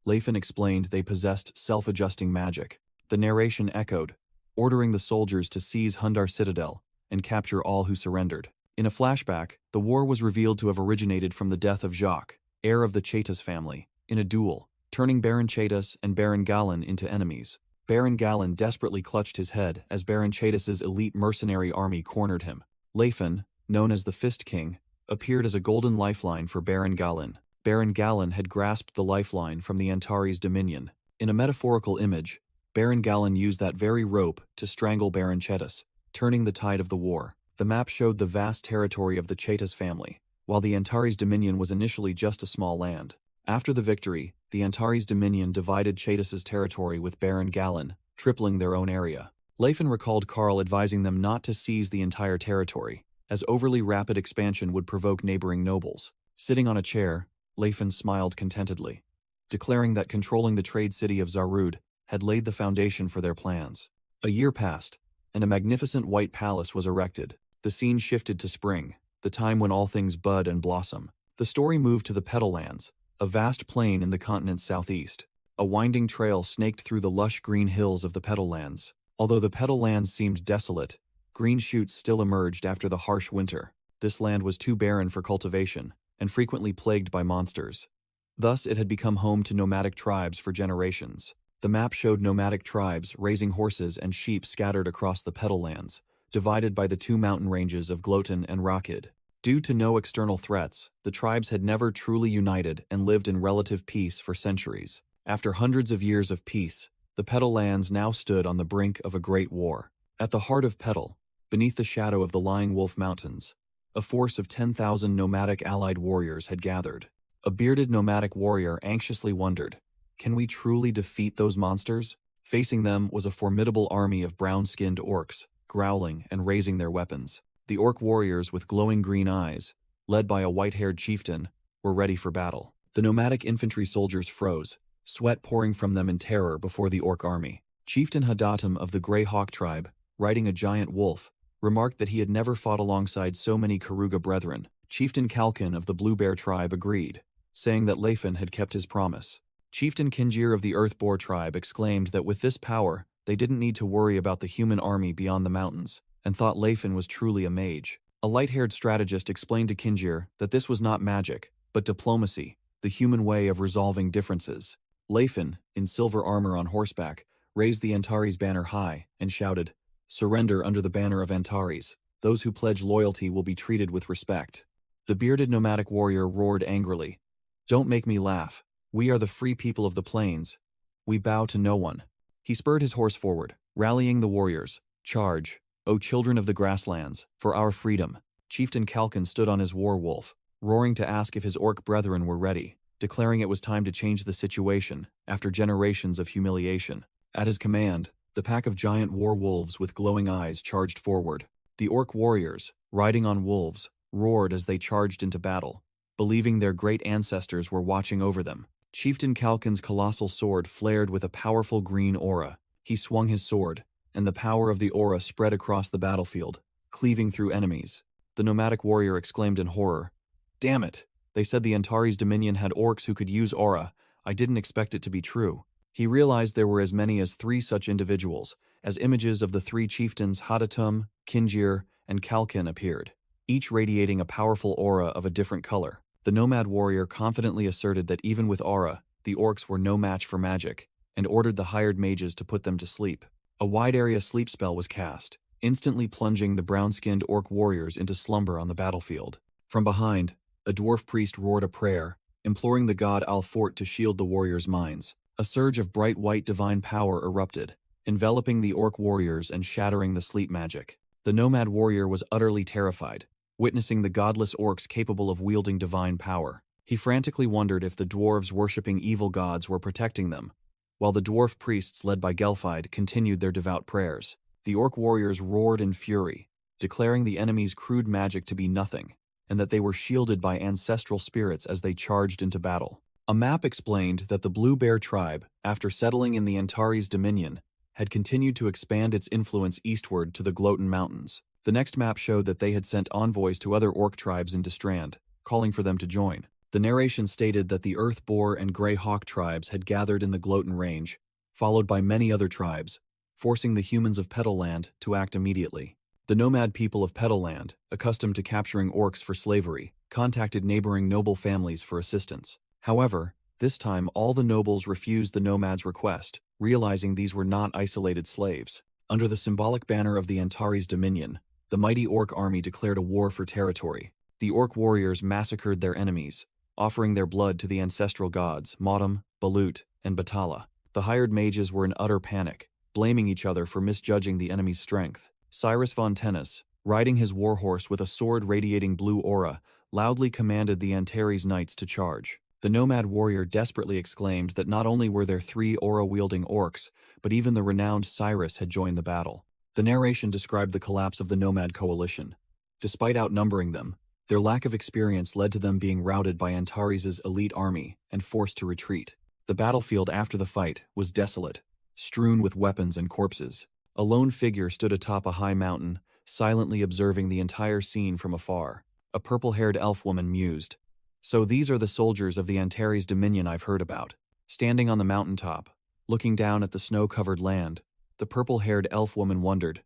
S1: Leifin explained they possessed self-adjusting magic. The narration echoed, ordering the soldiers to seize Hundar Citadel and capture all who surrendered. In a flashback, the war was revealed to have originated from the death of Jacques, heir of the Chaitas family, in a duel, turning Baron Chaitas and Baron Galen into enemies. Baron Galen desperately clutched his head as Baron Chaitas's elite mercenary army cornered him. Leifin, known as the Fist King, appeared as a golden lifeline for Baron Galen. Baron Galen had grasped the lifeline from the Antares' dominion. In a metaphorical image, Baron Galen used that very rope to strangle Baron Chaitas, turning the tide of the war. The map showed the vast territory of the Chaitas family, while the Antares' dominion was initially just a small land. After the victory, the Antares' dominion divided Chaitas' territory with Baron Galen, tripling their own area. Leifin recalled Karl advising them not to seize the entire territory, as overly rapid expansion would provoke neighboring nobles. Sitting on a chair, Leifin smiled contentedly, declaring that controlling the trade city of Zarud had laid the foundation for their plans. A year passed, and a magnificent white palace was erected. The scene shifted to spring, the time when all things bud and blossom. The story moved to the Petal Lands, a vast plain in the continent's southeast. A winding trail snaked through the lush green hills of the Petal Lands. Although the Petal Lands seemed desolate, green shoots still emerged after the harsh winter. This land was too barren for cultivation, and frequently plagued by monsters. Thus, it had become home to nomadic tribes for generations. The map showed nomadic tribes raising horses and sheep scattered across the Petal Lands, divided by the 2 mountain ranges of Gloten and Rakid. Due to no external threats, the tribes had never truly united and lived in relative peace for centuries. After hundreds of years of peace, the Petal Lands now stood on the brink of a great war. At the heart of Petal, beneath the shadow of the Lying Wolf Mountains, a force of 10,000 nomadic allied warriors had gathered. A bearded nomadic warrior anxiously wondered, can we truly defeat those monsters? Facing them was a formidable army of brown-skinned orcs, growling and raising their weapons. The orc warriors with glowing green eyes, led by a white-haired chieftain, were ready for battle. The nomadic infantry soldiers froze, sweat pouring from them in terror before the orc army. Chieftain Hadatum of the Grey Hawk tribe, riding a giant wolf, remarked that he had never fought alongside so many Karuga brethren. Chieftain Kalkin of the Blue Bear tribe agreed, saying that Leifin had kept his promise. Chieftain Kinjir of the Earth Boar tribe exclaimed that with this power, they didn't need to worry about the human army beyond the mountains, and thought Leifin was truly a mage. A light-haired strategist explained to Kinjir that this was not magic, but diplomacy, the human way of resolving differences. Leifin, in silver armor on horseback, raised the Antares banner high and shouted, "Surrender under the banner of Antares. Those who pledge loyalty will be treated with respect." The bearded nomadic warrior roared angrily, "Don't make me laugh. We are the free people of the plains. We bow to no one." He spurred his horse forward, rallying the warriors. "Charge, O children of the grasslands, for our freedom." Chieftain Kalkin stood on his war wolf, roaring to ask if his orc brethren were ready, declaring it was time to change the situation after generations of humiliation. At his command, the pack of giant war wolves with glowing eyes charged forward. The orc warriors, riding on wolves, roared as they charged into battle, believing their great ancestors were watching over them. Chieftain Kalkin's colossal sword flared with a powerful green aura. He swung his sword, and the power of the aura spread across the battlefield, cleaving through enemies. The nomadic warrior exclaimed in horror, "Damn it! They said the Antares Dominion had orcs who could use aura. I didn't expect it to be true." He realized there were as many as 3 such individuals, as images of the 3 chieftains Hadatum, Kinjir, and Kalkin appeared, each radiating a powerful aura of a different color. The nomad warrior confidently asserted that even with aura, the orcs were no match for magic, and ordered the hired mages to put them to sleep. A wide-area sleep spell was cast, instantly plunging the brown-skinned orc warriors into slumber on the battlefield. From behind, a dwarf priest roared a prayer, imploring the god Alfort to shield the warriors' minds. A surge of bright white divine power erupted, enveloping the orc warriors and shattering the sleep magic. The nomad warrior was utterly terrified, witnessing the godless orcs capable of wielding divine power. He frantically wondered if the dwarves worshipping evil gods were protecting them, while the dwarf priests led by Gelfide continued their devout prayers. The orc warriors roared in fury, declaring the enemy's crude magic to be nothing, and that they were shielded by ancestral spirits as they charged into battle. A map explained that the Blue Bear tribe, after settling in the Antares Dominion, had continued to expand its influence eastward to the Gloatin Mountains. The next map showed that they had sent envoys to other orc tribes in Distrand, calling for them to join. The narration stated that the Earth Boar and Grey Hawk tribes had gathered in the Gloatin Range, followed by many other tribes, forcing the humans of Petalland to act immediately. The nomad people of Petalland, accustomed to capturing orcs for slavery, contacted neighboring noble families for assistance. However, this time all the nobles refused the nomads' request, realizing these were not isolated slaves. Under the symbolic banner of the Antares Dominion, the mighty orc army declared a war for territory. The orc warriors massacred their enemies, offering their blood to the ancestral gods Modam, Balut, and Batala. The hired mages were in utter panic, blaming each other for misjudging the enemy's strength. Cyrus von Tennis, riding his warhorse with a sword radiating blue aura, loudly commanded the Antares knights to charge. The nomad warrior desperately exclaimed that not only were there 3 aura-wielding orcs, but even the renowned Cyrus had joined the battle. The narration described the collapse of the nomad coalition. Despite outnumbering them, their lack of experience led to them being routed by Antares' elite army and forced to retreat. The battlefield after the fight was desolate, strewn with weapons and corpses. A lone figure stood atop a high mountain, silently observing the entire scene from afar. A purple-haired elf woman mused, "So these are the soldiers of the Antares Dominion I've heard about." Standing on the mountaintop, looking down at the snow-covered land, the purple-haired elf woman wondered,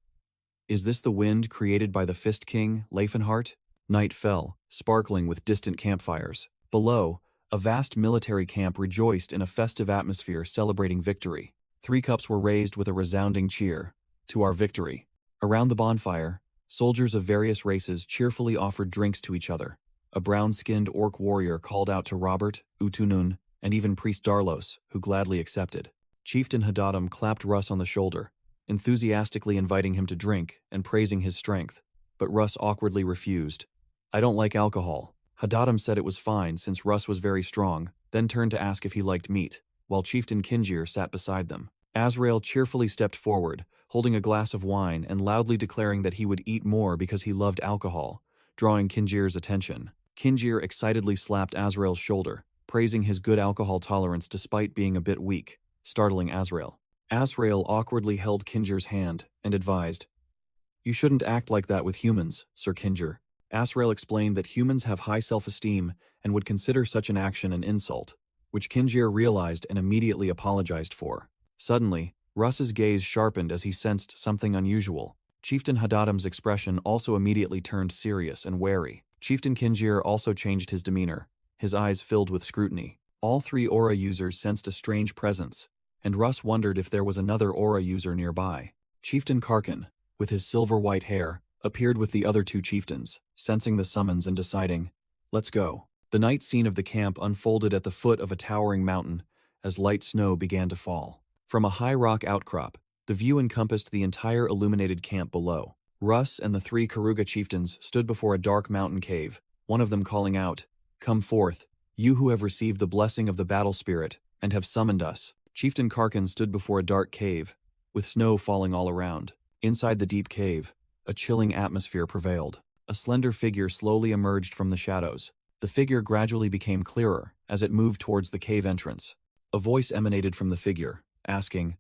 S1: "Is this the wind created by the Fist King, Leifenhart?" Night fell, sparkling with distant campfires. Below, a vast military camp rejoiced in a festive atmosphere celebrating victory. 3 cups were raised with a resounding cheer, "To our victory." Around the bonfire, soldiers of various races cheerfully offered drinks to each other. A brown-skinned orc warrior called out to Robert, Utunun, and even Priest Darlos, who gladly accepted. Chieftain Hadadim clapped Russ on the shoulder, enthusiastically inviting him to drink and praising his strength, but Russ awkwardly refused. "I don't like alcohol." Hadadim said it was fine since Russ was very strong, then turned to ask if he liked meat, while Chieftain Kinjir sat beside them. Azrael cheerfully stepped forward, holding a glass of wine and loudly declaring that he would eat more because he loved alcohol, drawing Kinjir's attention. Kinjir excitedly slapped Azrael's shoulder, praising his good alcohol tolerance despite being a bit weak, startling Azrael. Azrael awkwardly held Kinjir's hand and advised, "You shouldn't act like that with humans, Sir Kinjir." Azrael explained that humans have high self-esteem and would consider such an action an insult, which Kinjir realized and immediately apologized for. Suddenly, Russ's gaze sharpened as he sensed something unusual. Chieftain Hadadim's expression also immediately turned serious and wary. Chieftain Kinjir also changed his demeanor, his eyes filled with scrutiny. All 3 aura users sensed a strange presence, and Russ wondered if there was another aura user nearby. Chieftain Karkin, with his silver-white hair, appeared with the other 2 chieftains, sensing the summons and deciding, "Let's go." The night scene of the camp unfolded at the foot of a towering mountain as light snow began to fall. From a high rock outcrop, the view encompassed the entire illuminated camp below. Russ and the 3 Karuga chieftains stood before a dark mountain cave, one of them calling out, "Come forth, you who have received the blessing of the battle spirit and have summoned us." Chieftain Karkin stood before a dark cave, with snow falling all around. Inside the deep cave, a chilling atmosphere prevailed. A slender figure slowly emerged from the shadows. The figure gradually became clearer as it moved towards the cave entrance. A voice emanated from the figure, asking,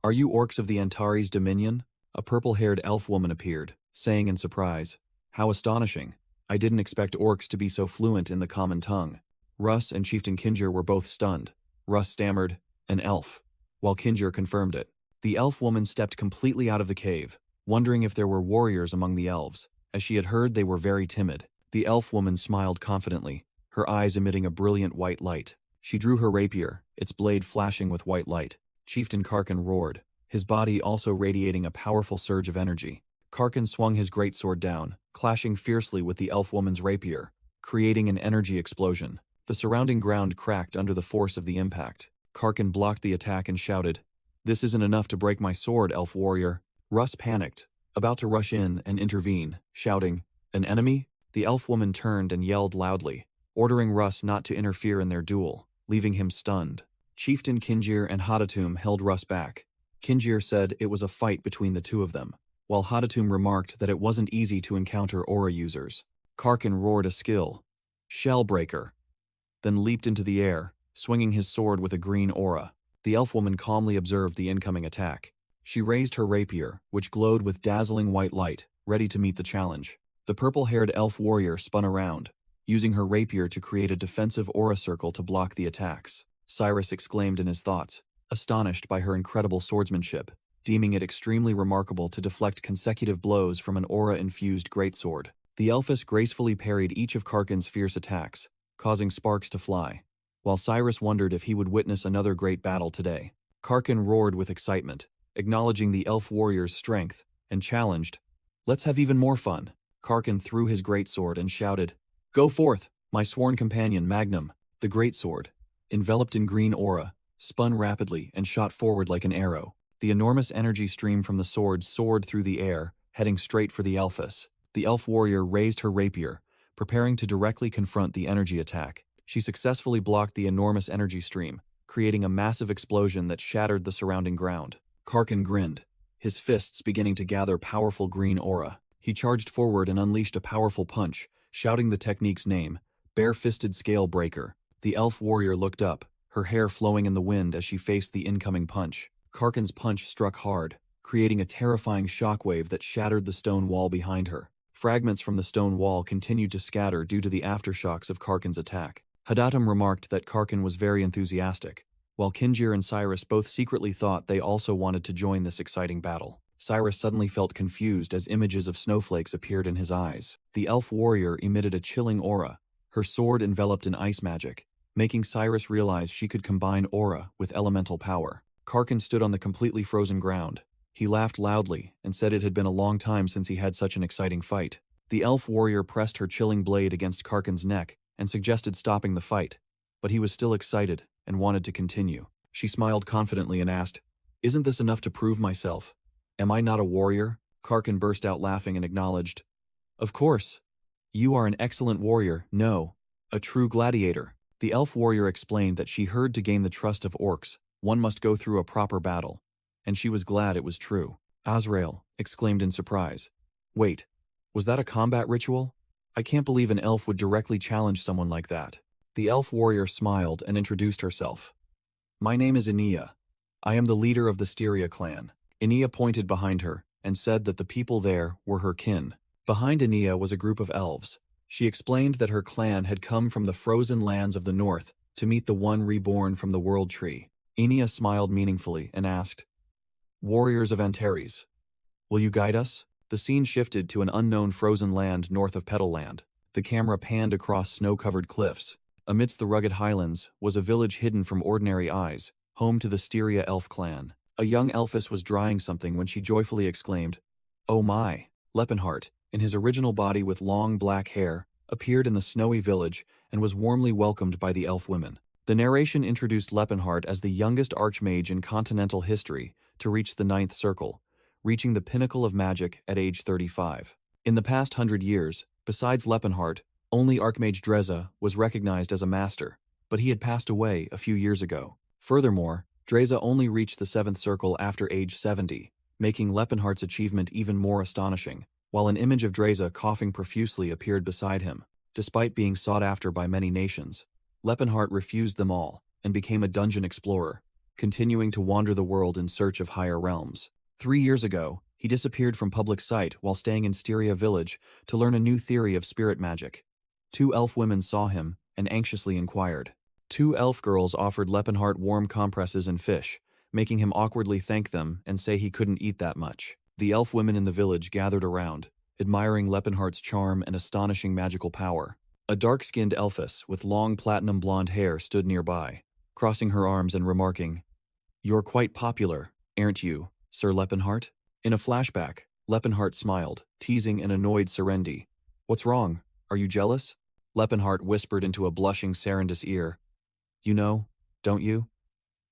S1: "Are you orcs of the Antares Dominion?" A purple-haired elf woman appeared, saying in surprise, "How astonishing. I didn't expect orcs to be so fluent in the common tongue." Russ and Chieftain Kinjir were both stunned. Russ stammered, "An elf," while Kinjir confirmed it. The elf woman stepped completely out of the cave, wondering if there were warriors among the elves, as she had heard they were very timid. The elf woman smiled confidently, her eyes emitting a brilliant white light. She drew her rapier, its blade flashing with white light. Chieftain Karkin roared, his body also radiating a powerful surge of energy. Karkin swung his greatsword down, clashing fiercely with the elf woman's rapier, creating an energy explosion. The surrounding ground cracked under the force of the impact. Karkin blocked the attack and shouted, "This isn't enough to break my sword, elf warrior." Russ panicked, about to rush in and intervene, shouting, "An enemy?" The elf woman turned and yelled loudly, ordering Russ not to interfere in their duel, leaving him stunned. Chieftain Kinjir and Hadatum held Russ back. Kinjir said it was a fight between the 2 of them, while Hadatum remarked that it wasn't easy to encounter aura users. Karkin roared a skill, "Shellbreaker," then leaped into the air, swinging his sword with a green aura. The elf woman calmly observed the incoming attack. She raised her rapier, which glowed with dazzling white light, ready to meet the challenge. The purple-haired elf warrior spun around, using her rapier to create a defensive aura circle to block the attacks. Cyrus exclaimed in his thoughts, astonished by her incredible swordsmanship, deeming it extremely remarkable to deflect consecutive blows from an aura-infused greatsword. The elfess gracefully parried each of Karkin's fierce attacks, causing sparks to fly, while Cyrus wondered if he would witness another great battle today. Karkin roared with excitement, acknowledging the elf warrior's strength, and challenged, "Let's have even more fun." Karkin threw his greatsword and shouted, "Go forth, my sworn companion Magnum." The greatsword, enveloped in green aura, spun rapidly and shot forward like an arrow. The enormous energy stream from the sword soared through the air, heading straight for the elfess. The elf warrior raised her rapier, preparing to directly confront the energy attack. She successfully blocked the enormous energy stream, creating a massive explosion that shattered the surrounding ground. Karkin grinned, his fists beginning to gather powerful green aura. He charged forward and unleashed a powerful punch, shouting the technique's name, Bare-Fisted Scale Breaker. The elf warrior looked up, her hair flowing in the wind as she faced the incoming punch. Karkin's punch struck hard, creating a terrifying shockwave that shattered the stone wall behind her. Fragments from the stone wall continued to scatter due to the aftershocks of Karkin's attack. Hadatum remarked that Karkin was very enthusiastic, while Kinjir and Cyrus both secretly thought they also wanted to join this exciting battle. Cyrus suddenly felt confused as images of snowflakes appeared in his eyes. The elf warrior emitted a chilling aura, her sword enveloped in ice magic, making Cyrus realize she could combine aura with elemental power. Karkin stood on the completely frozen ground. He laughed loudly and said it had been a long time since he had such an exciting fight. The elf warrior pressed her chilling blade against Karkin's neck and suggested stopping the fight, but he was still excited and wanted to continue. She smiled confidently and asked, "Isn't this enough to prove myself? Am I not a warrior?" Karkin burst out laughing and acknowledged, "Of course. You are an excellent warrior, no, a true gladiator." The elf warrior explained that she heard to gain the trust of orcs, one must go through a proper battle, and she was glad it was true. Azrael exclaimed in surprise, "Wait, was that a combat ritual? I can't believe an elf would directly challenge someone like that." The elf warrior smiled and introduced herself. "My name is Enia. I am the leader of the Styria clan." Enia pointed behind her and said that the people there were her kin. Behind Enia was a group of elves. She explained that her clan had come from the frozen lands of the north to meet the one reborn from the world tree. Enia smiled meaningfully and asked, "Warriors of Antares, will you guide us?" The scene shifted to an unknown frozen land north of Petal Land. The camera panned across snow-covered cliffs. Amidst the rugged highlands was a village hidden from ordinary eyes, home to the Styria elf clan. A young elfess was drying something when she joyfully exclaimed, "Oh my!" Lepenheart, in his original body with long black hair, appeared in the snowy village and was warmly welcomed by the elf women. The narration introduced Lepenheart as the youngest archmage in continental history to reach the 9th circle, reaching the pinnacle of magic at age 35. In the past 100 years, besides Lepenheart, only Archmage Dreza was recognized as a master, but he had passed away a few years ago. Furthermore, Dreza only reached the 7th circle after age 70, making Lepenheart's achievement even more astonishing, while an image of Dreza coughing profusely appeared beside him. Despite being sought after by many nations, Lepenheart refused them all and became a dungeon explorer, continuing to wander the world in search of higher realms. 3 years ago, he disappeared from public sight while staying in Styria village to learn a new theory of spirit magic. 2 elf women saw him and anxiously inquired. 2 elf girls offered Lepenheart warm compresses and fish, making him awkwardly thank them and say he couldn't eat that much. The elf women in the village gathered around, admiring Lepenheart's charm and astonishing magical power. A dark-skinned elfess with long platinum blonde hair stood nearby, crossing her arms and remarking, "You're quite popular, aren't you, Sir Lepenheart?" In a flashback, Lepenheart smiled, teasing an annoyed Serendi. "What's wrong? Are you jealous?" Lepenheart whispered into a blushing Serendis' ear, "You know, don't you,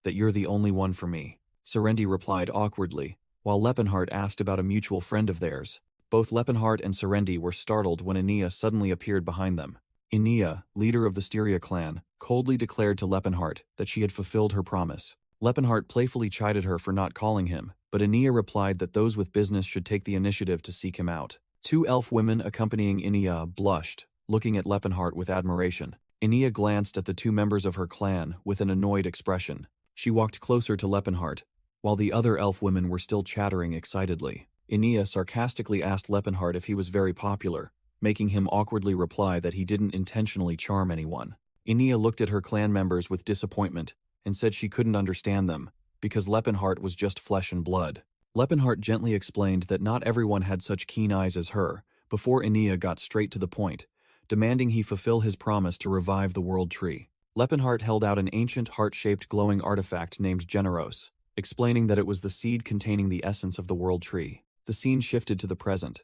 S1: that you're the only one for me." Serendi replied awkwardly, while Lepenheart asked about a mutual friend of theirs. Both Lepenheart and Serendi were startled when Enia suddenly appeared behind them. Enia, leader of the Styria clan, coldly declared to Lepenheart that she had fulfilled her promise. Lepenheart playfully chided her for not calling him, but Enia replied that those with business should take the initiative to seek him out. 2 elf women accompanying Enia blushed, looking at Lepenheart with admiration. Enia glanced at the 2 members of her clan with an annoyed expression. She walked closer to Lepenheart, while the other elf women were still chattering excitedly. Enia sarcastically asked Lepenheart if he was very popular, making him awkwardly reply that he didn't intentionally charm anyone. Enia looked at her clan members with disappointment and said she couldn't understand them, because Lepenheart was just flesh and blood. Lepenheart gently explained that not everyone had such keen eyes as her, before Enia got straight to the point, demanding he fulfill his promise to revive the world tree. Lepenheart held out an ancient heart-shaped glowing artifact named Generos, explaining that it was the seed containing the essence of the world tree. The scene shifted to the present.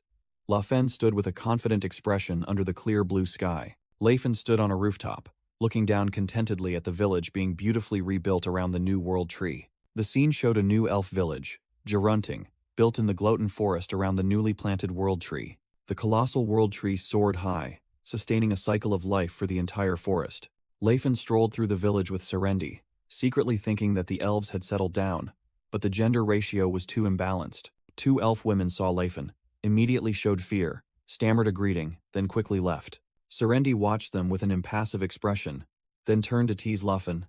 S1: Lafen stood with a confident expression under the clear blue sky. Leifin stood on a rooftop, looking down contentedly at the village being beautifully rebuilt around the new world tree. The scene showed a new elf village, Gerunting, built in the Gloaton forest around the newly planted world tree. The colossal world tree soared high, sustaining a cycle of life for the entire forest. Leifin strolled through the village with Serendi, secretly thinking that the elves had settled down, but the gender ratio was too imbalanced. 2 elf women saw Leifin, immediately showed fear, stammered a greeting, then quickly left. Serendi watched them with an impassive expression, then turned to tease Leifin.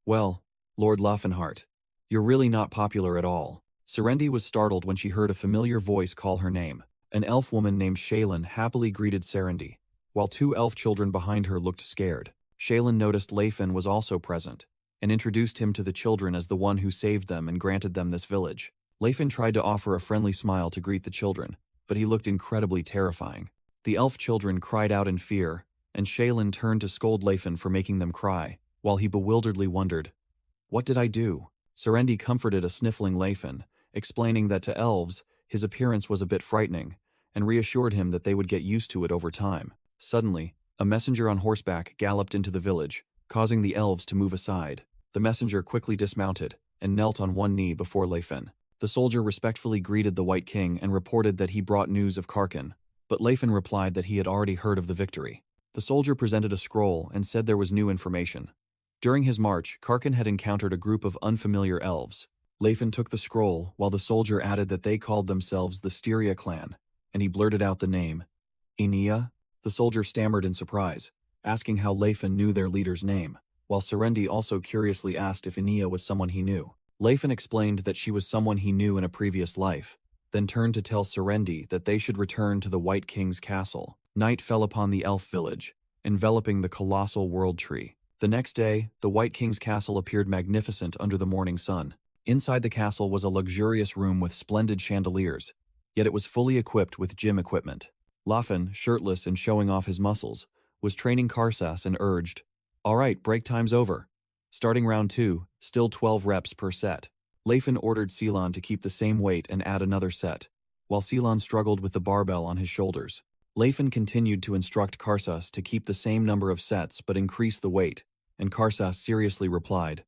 S1: "Well, Lord Lepenheart, you're really not popular at all." Serendi was startled when she heard a familiar voice call her name. An elf woman named Shaylin happily greeted Serendi, while 2 elf children behind her looked scared. Shaylin noticed Leifin was also present, and introduced him to the children as the one who saved them and granted them this village. Leifin tried to offer a friendly smile to greet the children, but he looked incredibly terrifying. The elf children cried out in fear, and Shaylin turned to scold Leifin for making them cry, while he bewilderedly wondered, "What did I do?" Serendi comforted a sniffling Leifin, explaining that to elves, his appearance was a bit frightening, and reassured him that they would get used to it over time. Suddenly, a messenger on horseback galloped into the village, causing the elves to move aside. The messenger quickly dismounted and knelt on one knee before Leifin. The soldier respectfully greeted the White King and reported that he brought news of Karkin, but Leifin replied that he had already heard of the victory. The soldier presented a scroll and said there was new information. During his march, Karkin had encountered a group of unfamiliar elves. Leifin took the scroll, while the soldier added that they called themselves the Styria clan, and he blurted out the name. "Enia?" The soldier stammered in surprise, asking how Leifin knew their leader's name, while Serendi also curiously asked if Enia was someone he knew. Leifin explained that she was someone he knew in a previous life, then turned to tell Serendi that they should return to the White King's castle. Night fell upon the elf village, enveloping the colossal world tree. The next day, the White King's castle appeared magnificent under the morning sun. Inside the castle was a luxurious room with splendid chandeliers, yet it was fully equipped with gym equipment. Leifin, shirtless and showing off his muscles, was training Karsas and urged, "All right, break time's over. Starting round 2, still 12 reps per set." Leifin ordered Ceylon to keep the same weight and add another set, while Ceylon struggled with the barbell on his shoulders. Leifin continued to instruct Karsas to keep the same number of sets but increase the weight, and Karsas seriously replied,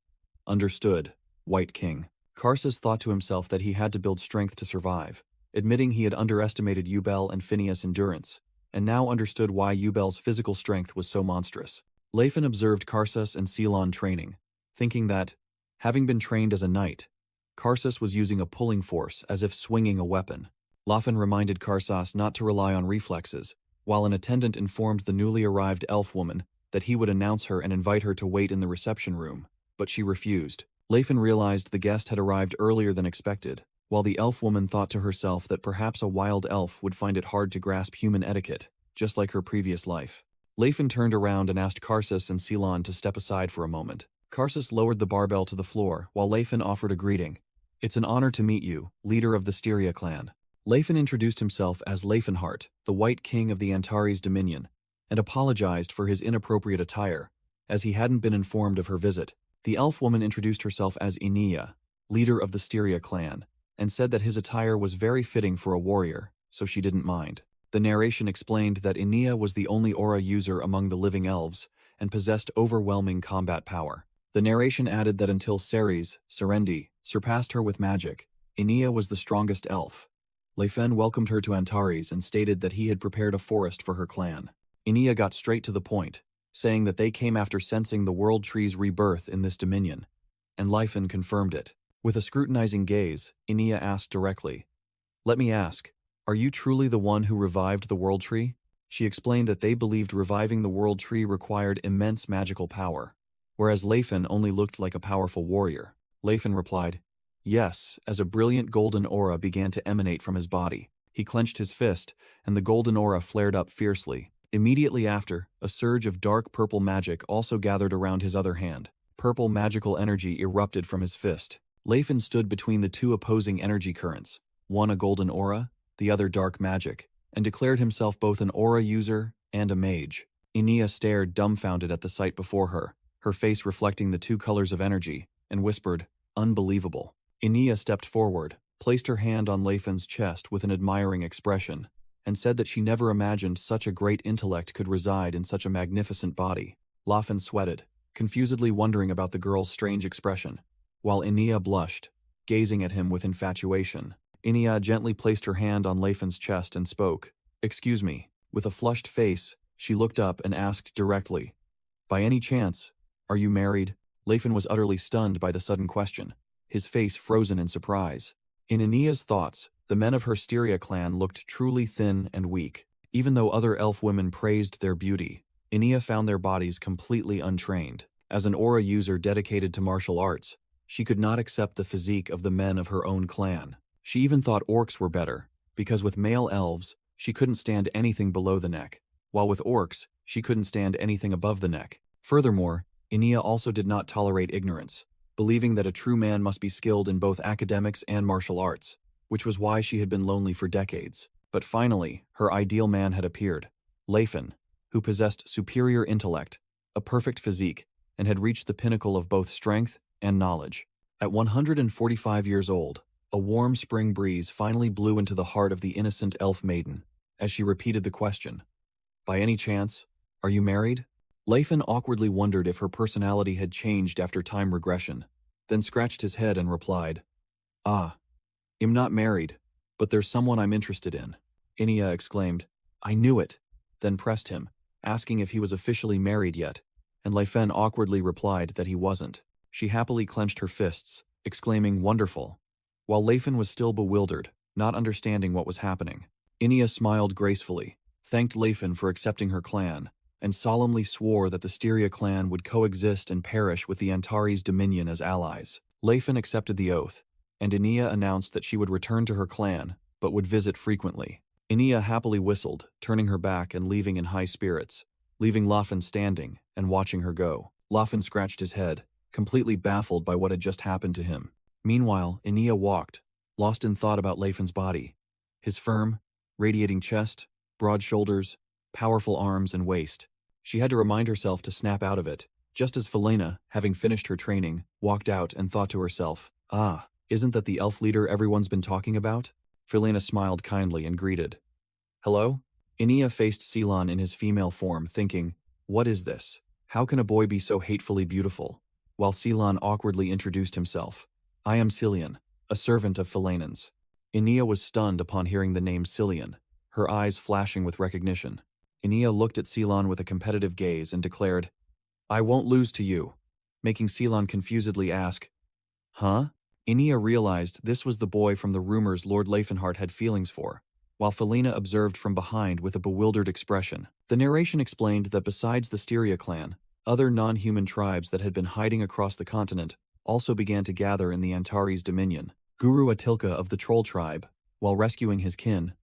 S1: "Understood, White King." Karsas thought to himself that he had to build strength to survive, admitting he had underestimated Ubel and Phineas' endurance, and now understood why Ubel's physical strength was so monstrous. Leifin observed Karsas and Ceylon training, thinking that, having been trained as a knight, Karsas was using a pulling force as if swinging a weapon. Leifin reminded Karsas not to rely on reflexes, while an attendant informed the newly arrived elf woman that he would announce her and invite her to wait in the reception room, but she refused. Leifin realized the guest had arrived earlier than expected, while the elf woman thought to herself that perhaps a wild elf would find it hard to grasp human etiquette, just like her previous life. Leifin turned around and asked Karsas and Ceylon to step aside for a moment. Karsas lowered the barbell to the floor, while Leifin offered a greeting. "It's an honor to meet you, leader of the Styria clan." Leifin introduced himself as Lepenheart, the White King of the Antares Dominion, and apologized for his inappropriate attire, as he hadn't been informed of her visit. The elf woman introduced herself as Enia, leader of the Styria clan, and said that his attire was very fitting for a warrior, so she didn't mind. The narration explained that Enia was the only aura user among the living elves, and possessed overwhelming combat power. The narration added that until Ceres, Serendi, surpassed her with magic, Enia was the strongest elf. Leifin welcomed her to Antares and stated that he had prepared a forest for her clan. Enia got straight to the point, saying that they came after sensing the world tree's rebirth in this dominion, and Leifin confirmed it. With a scrutinizing gaze, Enia asked directly, "Let me ask, are you truly the one who revived the world tree?" She explained that they believed reviving the world tree required immense magical power, whereas Leifin only looked like a powerful warrior. Leifin replied, Yes, as a brilliant golden aura began to emanate from his body. He clenched his fist, and the golden aura flared up fiercely. Immediately after, a surge of dark purple magic also gathered around his other hand. Purple magical energy erupted from his fist. Leifin stood between the two opposing energy currents, one a golden aura, the other dark magic, and declared himself both an aura user and a mage. Enia stared dumbfounded at the sight before her, her face reflecting the two colors of energy, and whispered, "Unbelievable." Enia stepped forward, placed her hand on Leifin's chest with an admiring expression, and said that she never imagined such a great intellect could reside in such a magnificent body. Leifin sweated, confusedly wondering about the girl's strange expression, while Enia blushed, gazing at him with infatuation. Enia gently placed her hand on Leifin's chest and spoke. "Excuse me." With a flushed face, she looked up and asked directly, "By any chance, are you married?" Leifin was utterly stunned by the sudden question, his face frozen in surprise. In Enia's thoughts, the men of her Styria clan looked truly thin and weak. Even though other elf women praised their beauty, Enia found their bodies completely untrained. As an aura user dedicated to martial arts, she could not accept the physique of the men of her own clan. She even thought orcs were better, because with male elves, she couldn't stand anything below the neck, while with orcs, she couldn't stand anything above the neck. Furthermore, Enia also did not tolerate ignorance, believing that a true man must be skilled in both academics and martial arts, which was why she had been lonely for decades. But finally, her ideal man had appeared, Leifin, who possessed superior intellect, a perfect physique, and had reached the pinnacle of both strength and knowledge. At 145 years old, a warm spring breeze finally blew into the heart of the innocent elf maiden, as she repeated the question, "By any chance, are you married?" Leifin awkwardly wondered if her personality had changed after time regression, then scratched his head and replied, "I'm not married, but there's someone I'm interested in." Enia exclaimed, "I knew it," then pressed him, asking if he was officially married yet, and Leifin awkwardly replied that he wasn't. She happily clenched her fists, exclaiming, "Wonderful," while Leifin was still bewildered, not understanding what was happening. Enia smiled gracefully, thanked Leifin for accepting her clan, and solemnly swore that the Styria clan would coexist and perish with the Antares dominion as allies. Leifin accepted the oath, and Enia announced that she would return to her clan, but would visit frequently. Enia happily whistled, turning her back and leaving in high spirits, leaving Leifin standing and watching her go. Leifin scratched his head, completely baffled by what had just happened to him. Meanwhile, Enia walked, lost in thought about Leifin's body. His firm, radiating chest, broad shoulders, powerful arms and waist. She had to remind herself to snap out of it, just as Felena, having finished her training, walked out and thought to herself, "Isn't that the elf leader everyone's been talking about?" Felena smiled kindly and greeted, "Hello?" Enia faced Ceylon in his female form, thinking, "What is this? How can a boy be so hatefully beautiful?" While Ceylon awkwardly introduced himself, "I am Cillian, a servant of Felenan's." Enia was stunned upon hearing the name Cillian, her eyes flashing with recognition. Enia looked at Ceylon with a competitive gaze and declared, "I won't lose to you," making Ceylon confusedly ask, "Huh?" Enia realized this was the boy from the rumors Lord Leifenhart had feelings for, while Felena observed from behind with a bewildered expression. The narration explained that besides the Styria clan, other non-human tribes that had been hiding across the continent also began to gather in the Antares dominion. Guru Atilka of the Troll tribe, while rescuing his kin,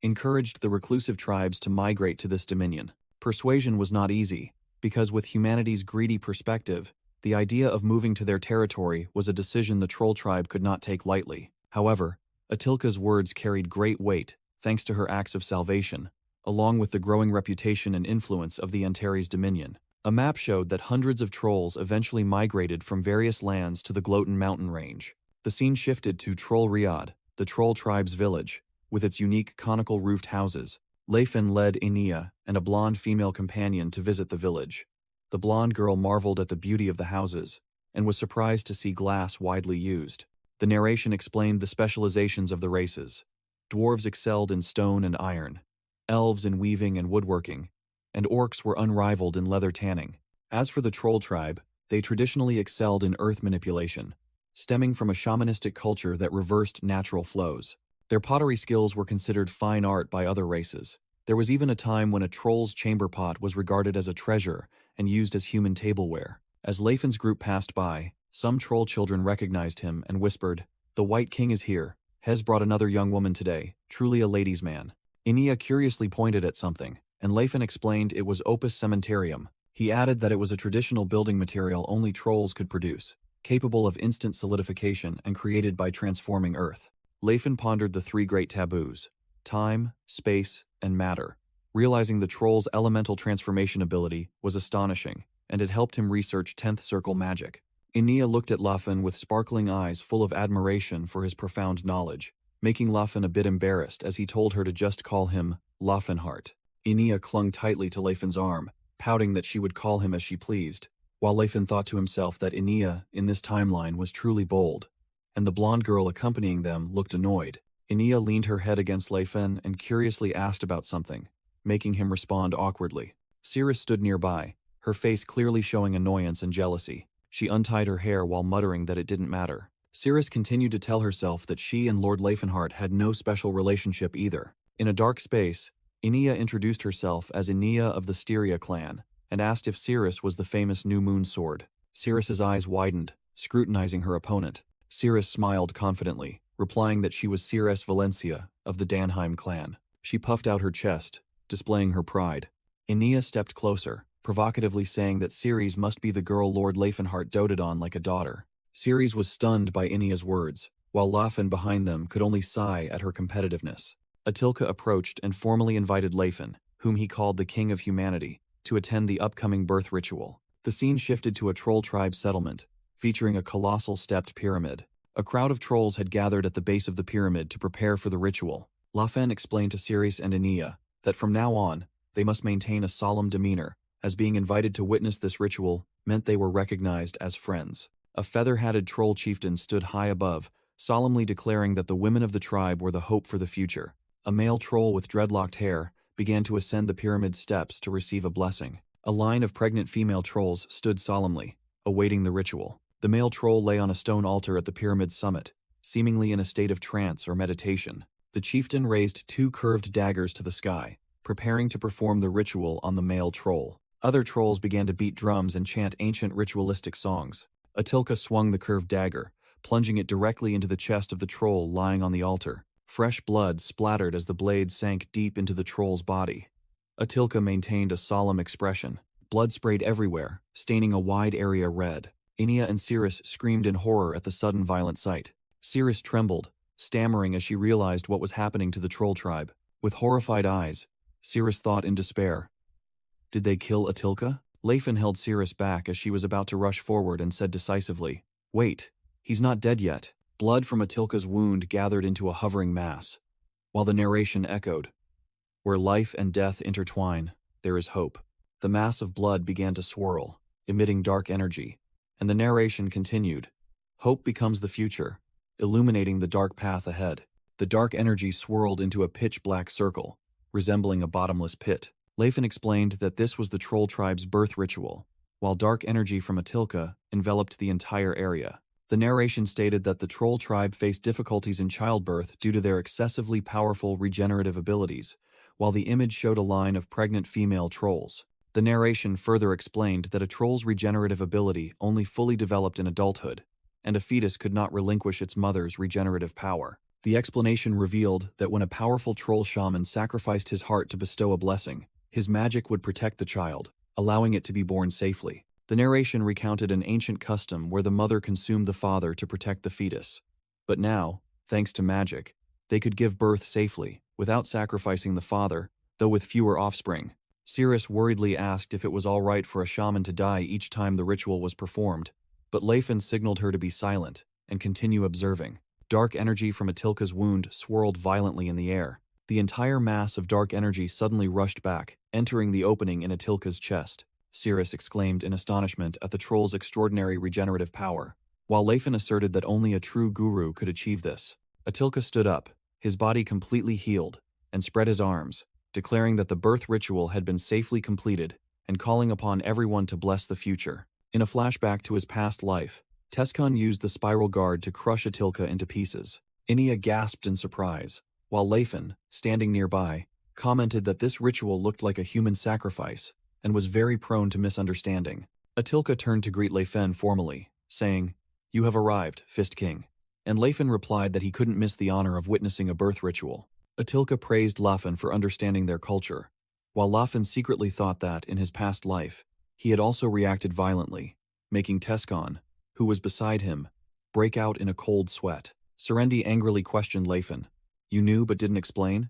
S1: encouraged the reclusive tribes to migrate to this dominion. Persuasion was not easy, because with humanity's greedy perspective, the idea of moving to their territory was a decision the Troll tribe could not take lightly. However, Atilka's words carried great weight, thanks to her acts of salvation, along with the growing reputation and influence of the Antares dominion. A map showed that hundreds of trolls eventually migrated from various lands to the Gloatin mountain range. The scene shifted to Troll Riad, the Troll tribe's village, with its unique conical roofed houses. Leifin led Enia and a blonde female companion to visit the village. The blonde girl marveled at the beauty of the houses, and was surprised to see glass widely used. The narration explained the specializations of the races. Dwarves excelled in stone and iron, elves in weaving and woodworking, and orcs were unrivaled in leather tanning. As for the Troll tribe, they traditionally excelled in earth manipulation, stemming from a shamanistic culture that reversed natural flows. Their pottery skills were considered fine art by other races. There was even a time when a troll's chamber pot was regarded as a treasure and used as human tableware. As Leifin's group passed by, some troll children recognized him and whispered, "The White King is here. Hes brought another young woman today, truly a ladies' man." Inia curiously pointed at something, and Leifin explained it was Opus Cementarium. He added that it was a traditional building material only trolls could produce, capable of instant solidification and created by transforming earth. Leifin pondered the three great taboos: time, space, and matter, realizing the troll's elemental transformation ability was astonishing, and it helped him research 10th circle magic. Inia looked at Leifin with sparkling eyes full of admiration for his profound knowledge, making Leifin a bit embarrassed as he told her to just call him Leffinheart. Inia clung tightly to Leifin's arm, pouting that she would call him as she pleased, while Leifin thought to himself that Inia, in this timeline, was truly bold, and the blonde girl accompanying them looked annoyed. Inia leaned her head against Leifin and curiously asked about something, making him respond awkwardly. Cirrus stood nearby, her face clearly showing annoyance and jealousy. She untied her hair while muttering that it didn't matter. Cirrus continued to tell herself that she and Lord Leifenheart had no special relationship either. In a dark space, Inia introduced herself as Inia of the Styria clan, and asked if Cirrus was the famous New Moon Sword. Cirrus's eyes widened, scrutinizing her opponent. Cirrus smiled confidently, replying that she was Cirrus Valencia of the Danheim clan. She puffed out her chest, displaying her pride. Inia stepped closer, provocatively saying that Ceres must be the girl Lord Leifenheart doted on like a daughter. Ceres was stunned by Inia's words, while Leifin behind them could only sigh at her competitiveness. Atilka approached and formally invited Leifin, whom he called the King of Humanity, to attend the upcoming birth ritual. The scene shifted to a troll tribe settlement, featuring a colossal stepped pyramid. A crowd of trolls had gathered at the base of the pyramid to prepare for the ritual. Leifin explained to Ceres and Inia that from now on, they must maintain a solemn demeanor, as being invited to witness this ritual meant they were recognized as friends. A feather-hatted troll chieftain stood high above, solemnly declaring that the women of the tribe were the hope for the future. A male troll with dreadlocked hair began to ascend the pyramid steps to receive a blessing. A line of pregnant female trolls stood solemnly, awaiting the ritual. The male troll lay on a stone altar at the pyramid's summit, seemingly in a state of trance or meditation. The chieftain raised two curved daggers to the sky, preparing to perform the ritual on the male troll. Other trolls began to beat drums and chant ancient ritualistic songs. Atilka swung the curved dagger, plunging it directly into the chest of the troll lying on the altar. Fresh blood splattered as the blade sank deep into the troll's body. Atilka maintained a solemn expression. Blood sprayed everywhere, staining a wide area red. Inia and Cirrus screamed in horror at the sudden violent sight. Cirrus trembled, stammering as she realized what was happening to the troll tribe. With horrified eyes, Cirrus thought in despair, "Did they kill Atilka?" Leifin held Cirrus back as she was about to rush forward and said decisively, "Wait, he's not dead yet." Blood from Atilka's wound gathered into a hovering mass, while the narration echoed, "Where life and death intertwine, there is hope." The mass of blood began to swirl, emitting dark energy, and the narration continued, "Hope becomes the future, illuminating the dark path ahead." The dark energy swirled into a pitch-black circle, resembling a bottomless pit. Leifin explained that this was the troll tribe's birth ritual, while dark energy from Atilka enveloped the entire area. The narration stated that the troll tribe faced difficulties in childbirth due to their excessively powerful regenerative abilities, while the image showed a line of pregnant female trolls. The narration further explained that a troll's regenerative ability only fully developed in adulthood, and a fetus could not relinquish its mother's regenerative power. The explanation revealed that when a powerful troll shaman sacrificed his heart to bestow a blessing, his magic would protect the child, allowing it to be born safely. The narration recounted an ancient custom where the mother consumed the father to protect the fetus. But now, thanks to magic, they could give birth safely, without sacrificing the father, though with fewer offspring. Cirrus worriedly asked if it was all right for a shaman to die each time the ritual was performed, but Leifin signaled her to be silent and continue observing. Dark energy from Atilka's wound swirled violently in the air. The entire mass of dark energy suddenly rushed back, entering the opening in Atilka's chest. Cirrus exclaimed in astonishment at the troll's extraordinary regenerative power, while Leifin asserted that only a true guru could achieve this. Atilka stood up, his body completely healed, and spread his arms, declaring that the birth ritual had been safely completed and calling upon everyone to bless the future. In a flashback to his past life, Tescon used the spiral guard to crush Atilka into pieces. Inia gasped in surprise, while Leifin, standing nearby, commented that this ritual looked like a human sacrifice and was very prone to misunderstanding. Atilka turned to greet Leifin formally, saying, "You have arrived, Fist King." and Leifin replied that he couldn't miss the honor of witnessing a birth ritual. Atilka praised Laufin for understanding their culture, while Laufin secretly thought that, in his past life, he had also reacted violently, making Tescon, who was beside him, break out in a cold sweat. Serendi angrily questioned Leifin. "You knew but didn't explain?"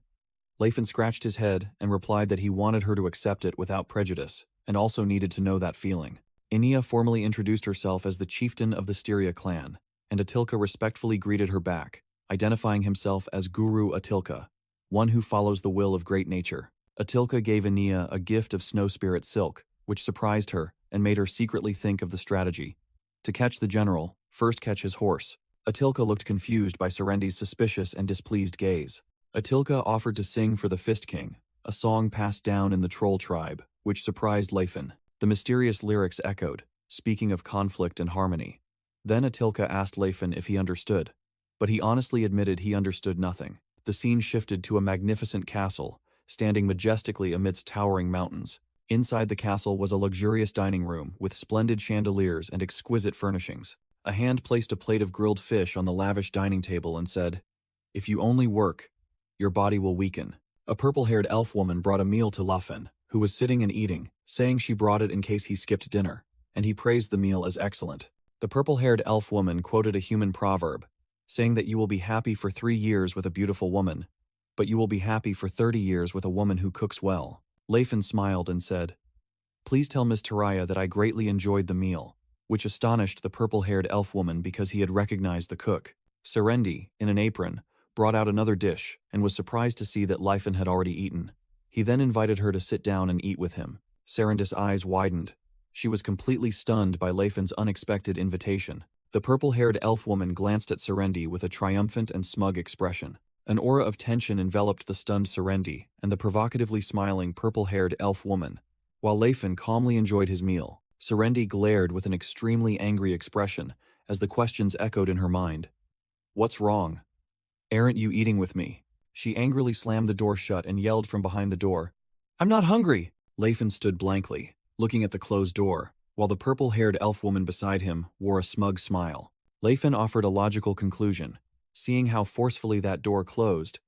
S1: Leifin scratched his head and replied that he wanted her to accept it without prejudice, and also needed to know that feeling. Inia formally introduced herself as the chieftain of the Styria clan, and Atilka respectfully greeted her back, identifying himself as Guru Atilka, one who follows the will of great nature. Atilka gave Inia a gift of snow spirit silk, which surprised her and made her secretly think of the strategy. To catch the general, first catch his horse. Atilka looked confused by Serendi's suspicious and displeased gaze. Atilka offered to sing for the Fist King, a song passed down in the troll tribe, which surprised Leifin. The mysterious lyrics echoed, speaking of conflict and harmony. Then Atilka asked Leifin if he understood, but he honestly admitted he understood nothing. The scene shifted to a magnificent castle, standing majestically amidst towering mountains. Inside the castle was a luxurious dining room with splendid chandeliers and exquisite furnishings. A hand placed a plate of grilled fish on the lavish dining table and said, "If you only work, your body will weaken." A purple-haired elf woman brought a meal to Laufin, who was sitting and eating, saying she brought it in case he skipped dinner, and he praised the meal as excellent. The purple-haired elf woman quoted a human proverb, saying that you will be happy for 3 years with a beautiful woman, but you will be happy for 30 years with a woman who cooks well. Leifin smiled and said, "Please tell Miss Taraya that I greatly enjoyed the meal," which astonished the purple-haired elf woman because he had recognized the cook. Serendi, in an apron, brought out another dish and was surprised to see that Leifin had already eaten. He then invited her to sit down and eat with him. Serendi's eyes widened. She was completely stunned by Leifin's unexpected invitation. The purple-haired elf woman glanced at Serendi with a triumphant and smug expression. An aura of tension enveloped the stunned Serendi and the provocatively smiling purple-haired elf woman. While Leifin calmly enjoyed his meal, Serendi glared with an extremely angry expression as the questions echoed in her mind. "What's wrong? Aren't you eating with me?" She angrily slammed the door shut and yelled from behind the door, "I'm not hungry!" Leifin stood blankly, looking at the closed door, while the purple-haired elf woman beside him wore a smug smile. Leifin offered a logical conclusion. Seeing how forcefully that door closed,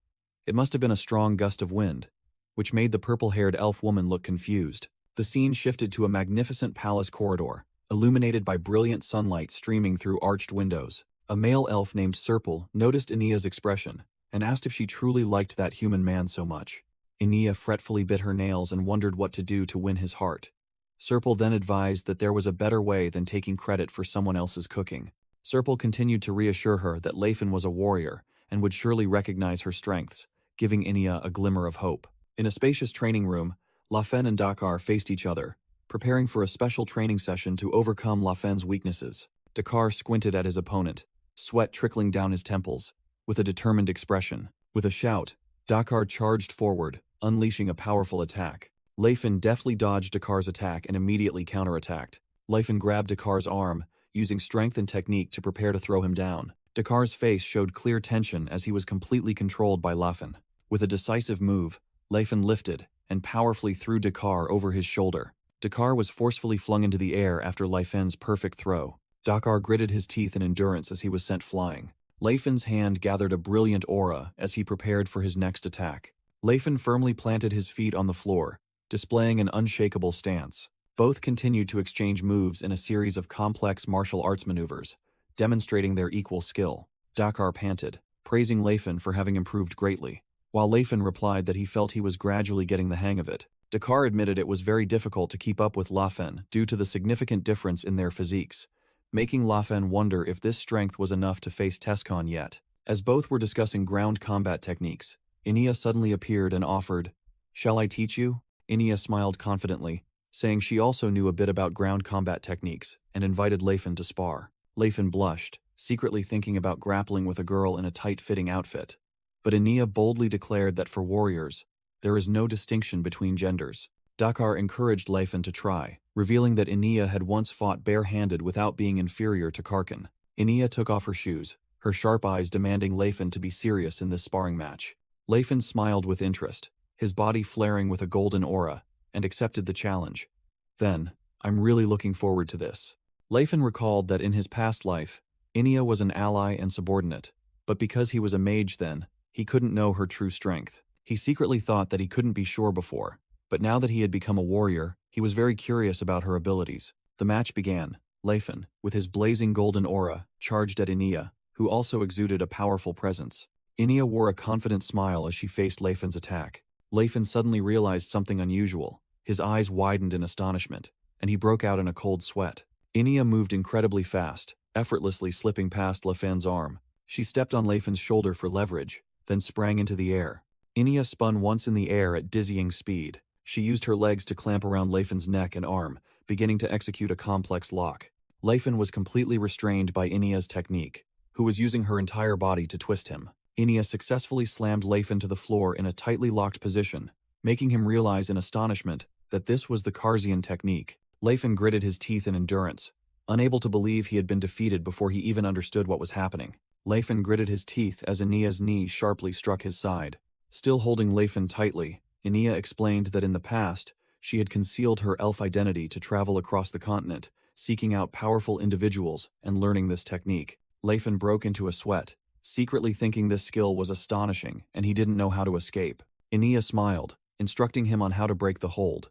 S1: it must have been a strong gust of wind, which made the purple-haired elf woman look confused. The scene shifted to a magnificent palace corridor, illuminated by brilliant sunlight streaming through arched windows. A male elf named Serpil noticed Enia's expression and asked if she truly liked that human man so much. Enia fretfully bit her nails and wondered what to do to win his heart. Serpil then advised that there was a better way than taking credit for someone else's cooking. Serpil continued to reassure her that Leifin was a warrior and would surely recognize her strengths, giving Inia a glimmer of hope. In a spacious training room, Laufin and Dakar faced each other, preparing for a special training session to overcome Laufin's weaknesses. Dakar squinted at his opponent, sweat trickling down his temples, with a determined expression. With a shout, Dakar charged forward, unleashing a powerful attack. Leifin deftly dodged Dakar's attack and immediately counterattacked. Leifin grabbed Dakar's arm, using strength and technique to prepare to throw him down. Dakar's face showed clear tension as he was completely controlled by Laufin. With a decisive move, Leifin lifted and powerfully threw Dakar over his shoulder. Dakar was forcefully flung into the air after Leifin's perfect throw. Dakar gritted his teeth in endurance as he was sent flying. Leifin's hand gathered a brilliant aura as he prepared for his next attack. Leifin firmly planted his feet on the floor, displaying an unshakable stance. Both continued to exchange moves in a series of complex martial arts maneuvers, demonstrating their equal skill. Dakar panted, praising Leifin for having improved greatly, while Leifin replied that he felt he was gradually getting the hang of it. Dakar admitted it was very difficult to keep up with Laufin due to the significant difference in their physiques, making Laufin wonder if this strength was enough to face Tescon yet. As both were discussing ground combat techniques, Inia suddenly appeared and offered, "Shall I teach you?" Inia smiled confidently, saying she also knew a bit about ground combat techniques, and invited Leifin to spar. Leifin blushed, secretly thinking about grappling with a girl in a tight-fitting outfit. But Inia boldly declared that for warriors, there is no distinction between genders. Dakar encouraged Leifin to try, revealing that Inia had once fought bare-handed without being inferior to Karkin. Inia took off her shoes, her sharp eyes demanding Leifin to be serious in this sparring match. Leifin smiled with interest, his body flaring with a golden aura, and accepted the challenge. "Then, I'm really looking forward to this." Leifin recalled that in his past life, Inia was an ally and subordinate, but because he was a mage then, he couldn't know her true strength. He secretly thought that he couldn't be sure before, but now that he had become a warrior, he was very curious about her abilities. The match began. Lefen, with his blazing golden aura, charged at Inia, who also exuded a powerful presence. Inia wore a confident smile as she faced Lefen's attack. Lefen suddenly realized something unusual. His eyes widened in astonishment, and he broke out in a cold sweat. Inia moved incredibly fast, effortlessly slipping past Lefen's arm. She stepped on Lefen's shoulder for leverage, then sprang into the air. Inia spun once in the air at dizzying speed. She used her legs to clamp around Lefen's neck and arm, beginning to execute a complex lock. Lefen was completely restrained by Inia's technique, who was using her entire body to twist him. Inia successfully slammed Lefen to the floor in a tightly locked position, making him realize in astonishment that this was the Karzian technique. Lefen gritted his teeth in endurance, unable to believe he had been defeated before he even understood what was happening. Lefen gritted his teeth as Inia's knee sharply struck his side. Still holding Lefen tightly, Inia explained that in the past, she had concealed her elf identity to travel across the continent, seeking out powerful individuals and learning this technique. Lefen broke into a sweat, secretly thinking this skill was astonishing and he didn't know how to escape. Inia smiled, instructing him on how to break the hold.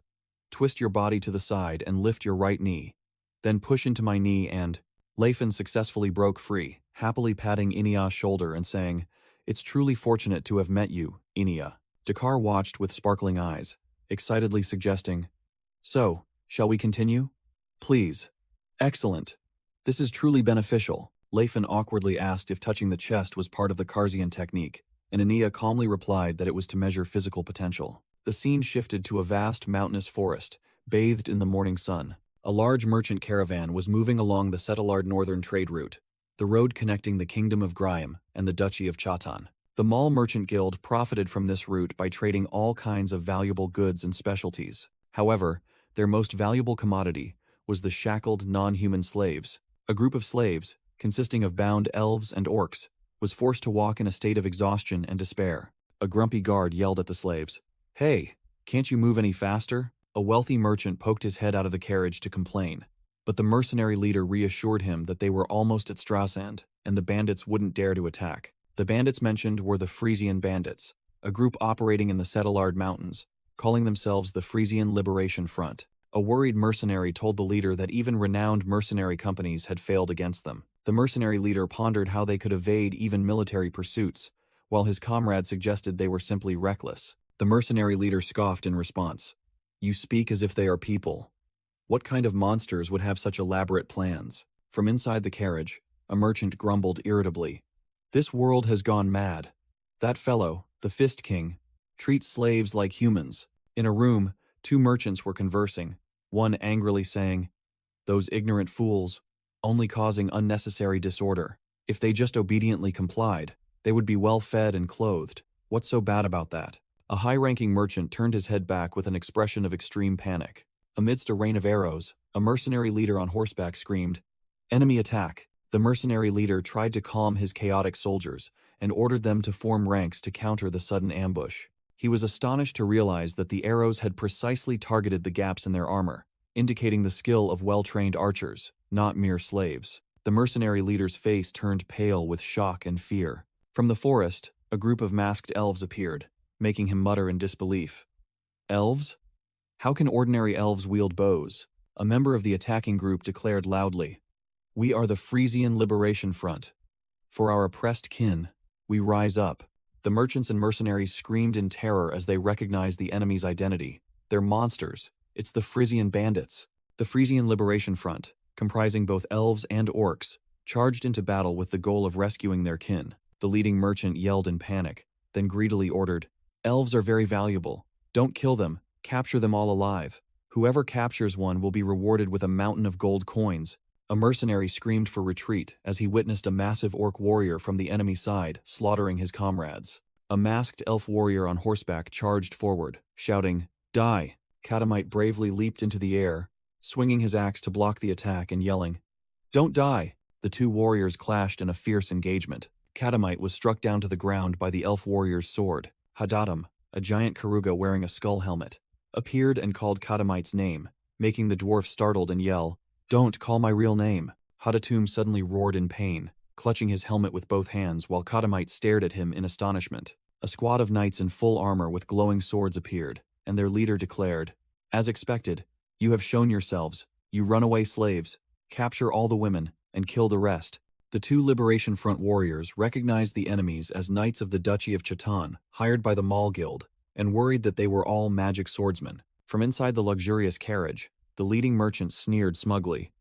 S1: Twist your body to the side and lift your right knee. Then push into my knee and… Lefen successfully broke free, happily patting Inia's shoulder and saying, "It's truly fortunate to have met you, Inia." Dakar watched with sparkling eyes, excitedly suggesting, "So, shall we continue?" "Please." "Excellent. This is truly beneficial." Lefen awkwardly asked if touching the chest was part of the Karzian technique, and Inia calmly replied that it was to measure physical potential. The scene shifted to a vast mountainous forest, bathed in the morning sun. A large merchant caravan was moving along the Settlard northern trade route, the road connecting the Kingdom of Griam and the Duchy of Chatan. The Mall Merchant Guild profited from this route by trading all kinds of valuable goods and specialties. However, their most valuable commodity was the shackled non-human slaves. A group of slaves, consisting of bound elves and orcs, was forced to walk in a state of exhaustion and despair. A grumpy guard yelled at the slaves, "Hey, can't you move any faster?" A wealthy merchant poked his head out of the carriage to complain, but the mercenary leader reassured him that they were almost at Strassand, and the bandits wouldn't dare to attack. The bandits mentioned were the Frisian Bandits, a group operating in the Settlard Mountains, calling themselves the Frisian Liberation Front. A worried mercenary told the leader that even renowned mercenary companies had failed against them. The mercenary leader pondered how they could evade even military pursuits, while his comrade suggested they were simply reckless. The mercenary leader scoffed in response. "You speak as if they are people. What kind of monsters would have such elaborate plans?" From inside the carriage, a merchant grumbled irritably. "This world has gone mad. That fellow, the Fist King, treats slaves like humans." In a room, two merchants were conversing, one angrily saying, "Those ignorant fools, only causing unnecessary disorder. If they just obediently complied, they would be well fed and clothed. What's so bad about that?" A high-ranking merchant turned his head back with an expression of extreme panic. Amidst a rain of arrows, a mercenary leader on horseback screamed, "Enemy attack!" The mercenary leader tried to calm his chaotic soldiers and ordered them to form ranks to counter the sudden ambush. He was astonished to realize that the arrows had precisely targeted the gaps in their armor, indicating the skill of well-trained archers, not mere slaves. The mercenary leader's face turned pale with shock and fear. From the forest, a group of masked elves appeared, making him mutter in disbelief. "Elves? How can ordinary elves wield bows?" A member of the attacking group declared loudly, "We are the Frisian Liberation Front. For our oppressed kin, we rise up." The merchants and mercenaries screamed in terror as they recognized the enemy's identity. "They're monsters. It's the Frisian Bandits." The Frisian Liberation Front, comprising both elves and orcs, charged into battle with the goal of rescuing their kin. The leading merchant yelled in panic, then greedily ordered, "Elves are very valuable. Don't kill them, capture them all alive. Whoever captures one will be rewarded with a mountain of gold coins." A mercenary screamed for retreat as he witnessed a massive orc warrior from the enemy side slaughtering his comrades. A masked elf warrior on horseback charged forward, shouting, "Die!" Katamite bravely leaped into the air, swinging his axe to block the attack and yelling, "Don't die!" The two warriors clashed in a fierce engagement. Katamite was struck down to the ground by the elf warrior's sword. Hadatum, a giant Karuga wearing a skull helmet, appeared and called Katamite's name, making the dwarf startled and yell, "Don't call my real name." Hadatum suddenly roared in pain, clutching his helmet with both hands while Katamite stared at him in astonishment. A squad of knights in full armor with glowing swords appeared, and their leader declared, "As expected, you have shown yourselves, you runaway slaves. Capture all the women, and kill the rest." The two Liberation Front warriors recognized the enemies as knights of the Duchy of Chatan, hired by the Mall Guild, and worried that they were all magic swordsmen. From inside the luxurious carriage, the leading merchant sneered smugly.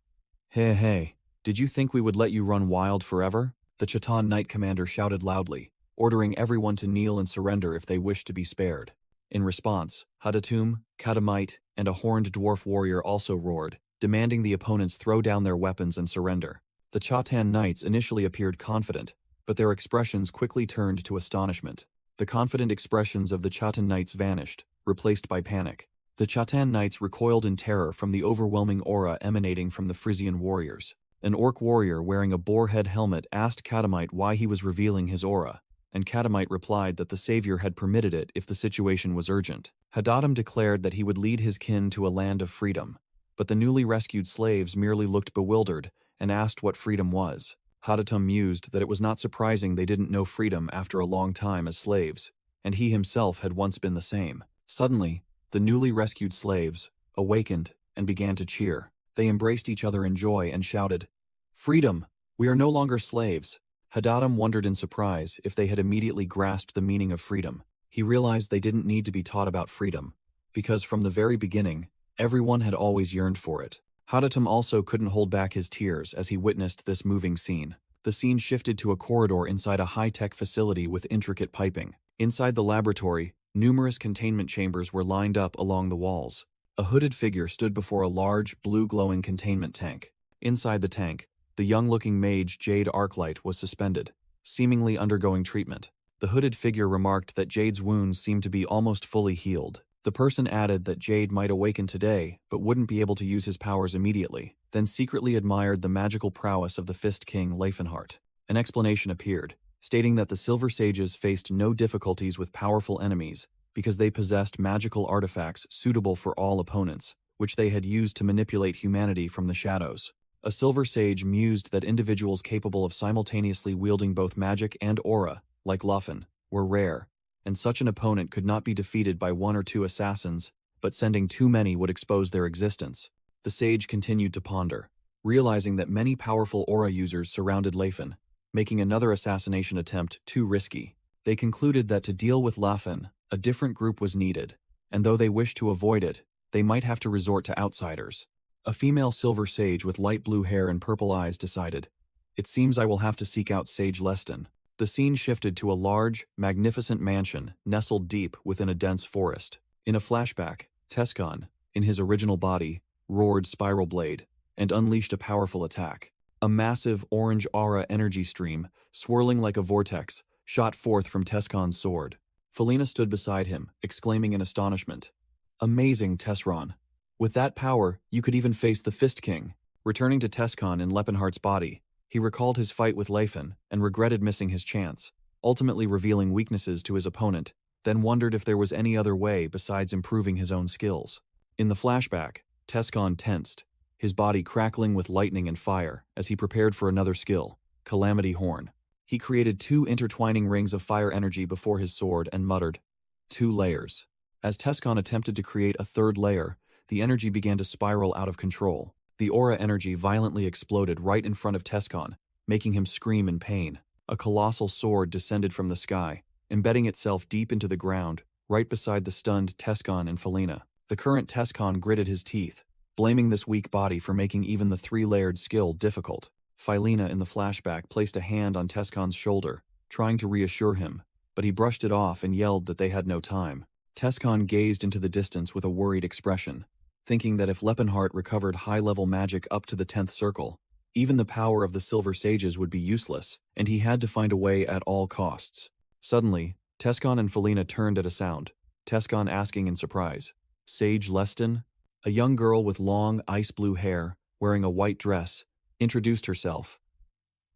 S1: Hey, did you think we would let you run wild forever?" The Chatan Knight commander shouted loudly, ordering everyone to kneel and surrender if they wished to be spared. In response, Hadatum, Katamite, and a horned dwarf warrior also roared, demanding the opponents throw down their weapons and surrender. The Chatan Knights initially appeared confident, but their expressions quickly turned to astonishment. The confident expressions of the Chatan Knights vanished, replaced by panic. The Chatan Knights recoiled in terror from the overwhelming aura emanating from the Frisian warriors. An orc warrior wearing a boar head helmet asked Katamite why he was revealing his aura, and Katamite replied that the savior had permitted it if the situation was urgent. Hadatum declared that he would lead his kin to a land of freedom, but the newly rescued slaves merely looked bewildered and asked what freedom was. Hadatum mused that it was not surprising they didn't know freedom after a long time as slaves, and he himself had once been the same. Suddenly, the newly rescued slaves awakened and began to cheer. They embraced each other in joy and shouted, "Freedom! We are no longer slaves." Hadatum wondered in surprise if they had immediately grasped the meaning of freedom. He realized they didn't need to be taught about freedom, because from the very beginning, everyone had always yearned for it. Hadatum also couldn't hold back his tears as he witnessed this moving scene. The scene shifted to a corridor inside a high-tech facility with intricate piping. Inside the laboratory, numerous containment chambers were lined up along the walls. A hooded figure stood before a large, blue-glowing containment tank. Inside the tank, the young-looking mage Jade Arclight was suspended, seemingly undergoing treatment. The hooded figure remarked that Jade's wounds seemed to be almost fully healed. The person added that Jade might awaken today, but wouldn't be able to use his powers immediately, then secretly admired the magical prowess of the Fist King Leifenhart. An explanation appeared, stating that the Silver Sages faced no difficulties with powerful enemies because they possessed magical artifacts suitable for all opponents, which they had used to manipulate humanity from the shadows. A Silver Sage mused that individuals capable of simultaneously wielding both magic and aura, like Luffen, were rare, and such an opponent could not be defeated by one or two assassins, but sending too many would expose their existence. The sage continued to ponder, realizing that many powerful aura users surrounded Leifen, making another assassination attempt too risky. They concluded that to deal with Lafen, a different group was needed, and though they wished to avoid it, they might have to resort to outsiders. A female silver sage with light blue hair and purple eyes decided, "It seems I will have to seek out Sage Leston." The scene shifted to a large, magnificent mansion nestled deep within a dense forest. In a flashback, Tescon, in his original body, roared Spiral Blade and unleashed a powerful attack. A massive orange aura energy stream, swirling like a vortex, shot forth from Tescon's sword. Felina stood beside him, exclaiming in astonishment, "Amazing, Tesron. With that power, you could even face the Fist King." Returning to Tescon in Lepenhart's body, he recalled his fight with Leifen and regretted missing his chance, ultimately revealing weaknesses to his opponent, then wondered if there was any other way besides improving his own skills. In the flashback, Tescon tensed, his body crackling with lightning and fire as he prepared for another skill, Calamity Horn. He created 2 intertwining rings of fire energy before his sword and muttered, "2 layers." As Tescon attempted to create a 3rd layer, the energy began to spiral out of control. The aura energy violently exploded right in front of Tescon, making him scream in pain. A colossal sword descended from the sky, embedding itself deep into the ground, right beside the stunned Tescon and Felina. The current Tescon gritted his teeth, blaming this weak body for making even the 3-layered skill difficult. Felina in the flashback placed a hand on Tescon's shoulder, trying to reassure him, but he brushed it off and yelled that they had no time. Tescon gazed into the distance with a worried expression, thinking that if Lepenhart recovered high-level magic up to the 10th circle, even the power of the Silver Sages would be useless, and he had to find a way at all costs. Suddenly, Tescon and Felina turned at a sound, Tescon asking in surprise, "Sage Leston?" A young girl with long, ice-blue hair, wearing a white dress, introduced herself.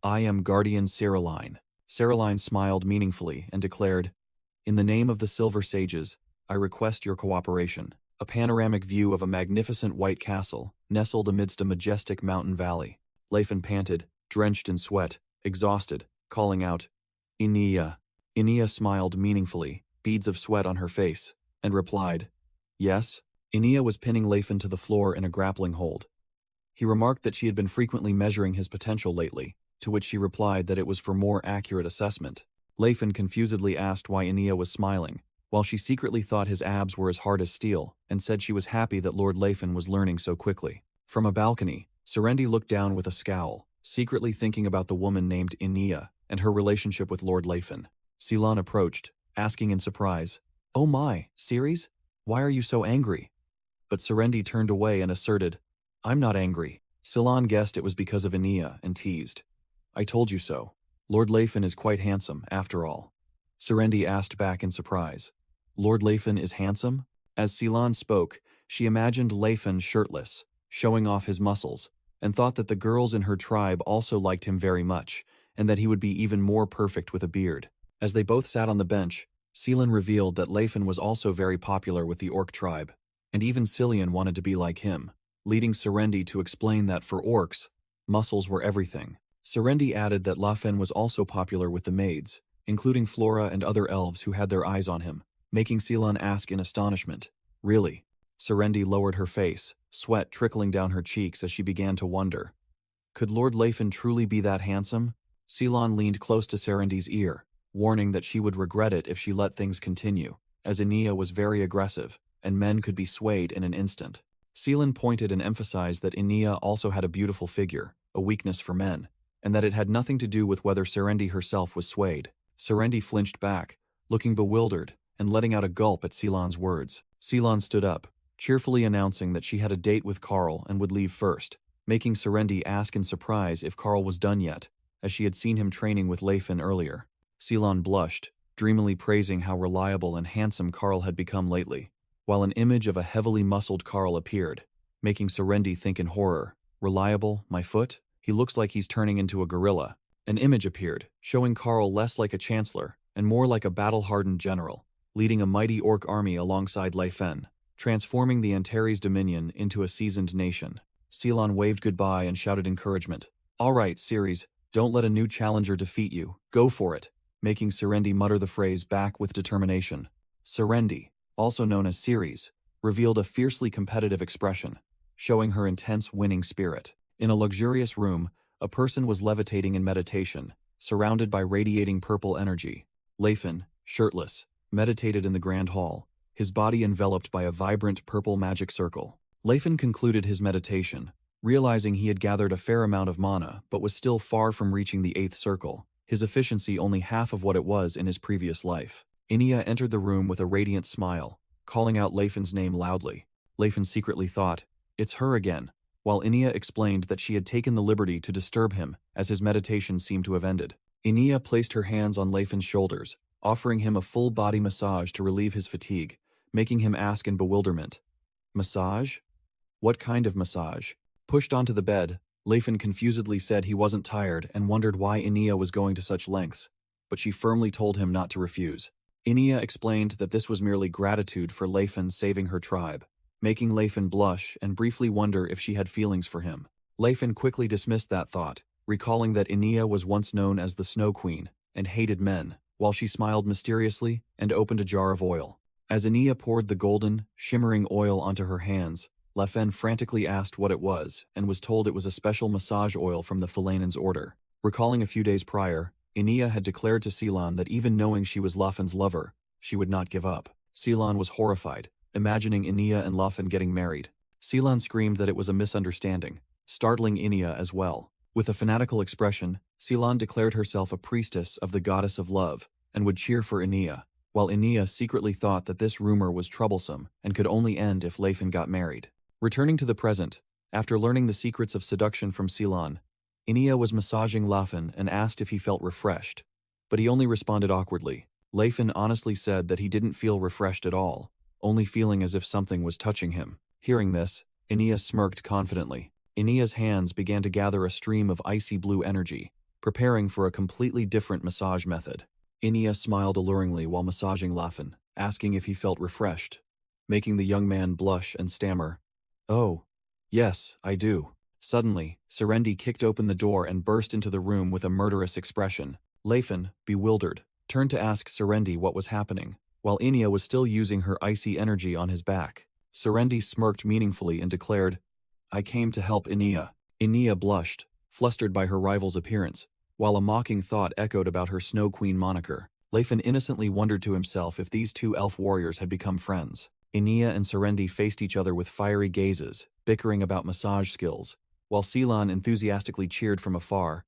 S1: "I am Guardian Ceraline." Ceraline smiled meaningfully and declared, "In the name of the Silver Sages, I request your cooperation." A panoramic view of a magnificent white castle, nestled amidst a majestic mountain valley. Leifin panted, drenched in sweat, exhausted, calling out, Inia. Inia smiled meaningfully, beads of sweat on her face, and replied, Yes. Inia was pinning Leifin to the floor in a grappling hold. He remarked that she had been frequently measuring his potential lately, to which she replied that it was for more accurate assessment. Leifin confusedly asked why Inia was smiling, while she secretly thought his abs were as hard as steel, and said she was happy that Lord Leifin was learning so quickly. From a balcony, Serendi looked down with a scowl, secretly thinking about the woman named Inia and her relationship with Lord Leifin. Ceylon approached, asking in surprise, Oh my, Ceres? Why are you so angry? But Serendi turned away and asserted, I'm not angry. Ceylon guessed it was because of Inia and teased. I told you so. Lord Leifin is quite handsome, after all. Serendi asked back in surprise. Lord Leifin is handsome? As Ceylon spoke, she imagined Leifin shirtless, showing off his muscles, and thought that the girls in her tribe also liked him very much, and that he would be even more perfect with a beard. As they both sat on the bench, Ceylon revealed that Leifin was also very popular with the Orc tribe, and even Cillian wanted to be like him, leading Serendi to explain that for orcs, muscles were everything. Serendi added that Lafen was also popular with the maids, including Flora and other elves who had their eyes on him, making Ceylon ask in astonishment, Really? Serendi lowered her face, sweat trickling down her cheeks as she began to wonder. Could Lord Leifin truly be that handsome? Ceylon leaned close to Serendi's ear, warning that she would regret it if she let things continue, as Inia was very aggressive, and men could be swayed in an instant. Ceylon pointed and emphasized that Inia also had a beautiful figure, a weakness for men, and that it had nothing to do with whether Serendi herself was swayed. Serendi flinched back, looking bewildered, and letting out a gulp at Ceylon's words. Ceylon stood up, cheerfully announcing that she had a date with Carl and would leave first, making Serendi ask in surprise if Carl was done yet, as she had seen him training with Leifin earlier. Ceylon blushed, dreamily praising how reliable and handsome Carl had become lately, while an image of a heavily muscled Carl appeared, making Serendi think in horror, Reliable, my foot? He looks like he's turning into a gorilla. An image appeared, showing Carl less like a chancellor, and more like a battle-hardened general, leading a mighty orc army alongside Leifin, transforming the Antares Dominion into a seasoned nation. Ceylon waved goodbye and shouted encouragement. All right, Ceres, don't let a new challenger defeat you. Go for it, making Serendi mutter the phrase back with determination. Serendi, also known as Ceres, revealed a fiercely competitive expression, showing her intense winning spirit. In a luxurious room, a person was levitating in meditation, surrounded by radiating purple energy. Leifin, shirtless, meditated in the grand hall, his body enveloped by a vibrant purple magic circle. Leifin concluded his meditation, realizing he had gathered a fair amount of mana but was still far from reaching the 8th circle, his efficiency only half of what it was in his previous life. Inia entered the room with a radiant smile, calling out Leifin's name loudly. Leifin secretly thought, It's her again, while Inia explained that she had taken the liberty to disturb him as his meditation seemed to have ended. Inia placed her hands on Leifin's shoulders, offering him a full-body massage to relieve his fatigue, making him ask in bewilderment, Massage? What kind of massage? Pushed onto the bed, Leifin confusedly said he wasn't tired and wondered why Inia was going to such lengths, but she firmly told him not to refuse. Inia explained that this was merely gratitude for Leifin saving her tribe, making Leifin blush and briefly wonder if she had feelings for him. Leifin quickly dismissed that thought, recalling that Inia was once known as the Snow Queen and hated men, while she smiled mysteriously and opened a jar of oil. As Inia poured the golden, shimmering oil onto her hands, Leifin frantically asked what it was and was told it was a special massage oil from the Philanen's order. Recalling a few days prior, Inia had declared to Ceylon that even knowing she was Leifin's lover, she would not give up. Ceylon was horrified, imagining Inia and Leifin getting married. Ceylon screamed that it was a misunderstanding, startling Inia as well. With a fanatical expression, Ceylon declared herself a priestess of the goddess of love and would cheer for Inia, while Inia secretly thought that this rumor was troublesome and could only end if Leifin got married. Returning to the present, after learning the secrets of seduction from Ceylon, Inia was massaging Leifin and asked if he felt refreshed, but he only responded awkwardly. Leifin honestly said that he didn't feel refreshed at all, only feeling as if something was touching him. Hearing this, Inia smirked confidently. Inia's hands began to gather a stream of icy blue energy, preparing for a completely different massage method. Inia smiled alluringly while massaging Leifin, asking if he felt refreshed, making the young man blush and stammer, Oh, yes, I do. Suddenly, Serendi kicked open the door and burst into the room with a murderous expression. Lefen, bewildered, turned to ask Serendi what was happening, while Inia was still using her icy energy on his back. Serendi smirked meaningfully and declared, "I came to help Inia." Inia blushed, flustered by her rival's appearance, while a mocking thought echoed about her Snow Queen moniker. Lefen innocently wondered to himself if these two elf warriors had become friends. Inia and Serendi faced each other with fiery gazes, bickering about massage skills, while Seelan enthusiastically cheered from afar.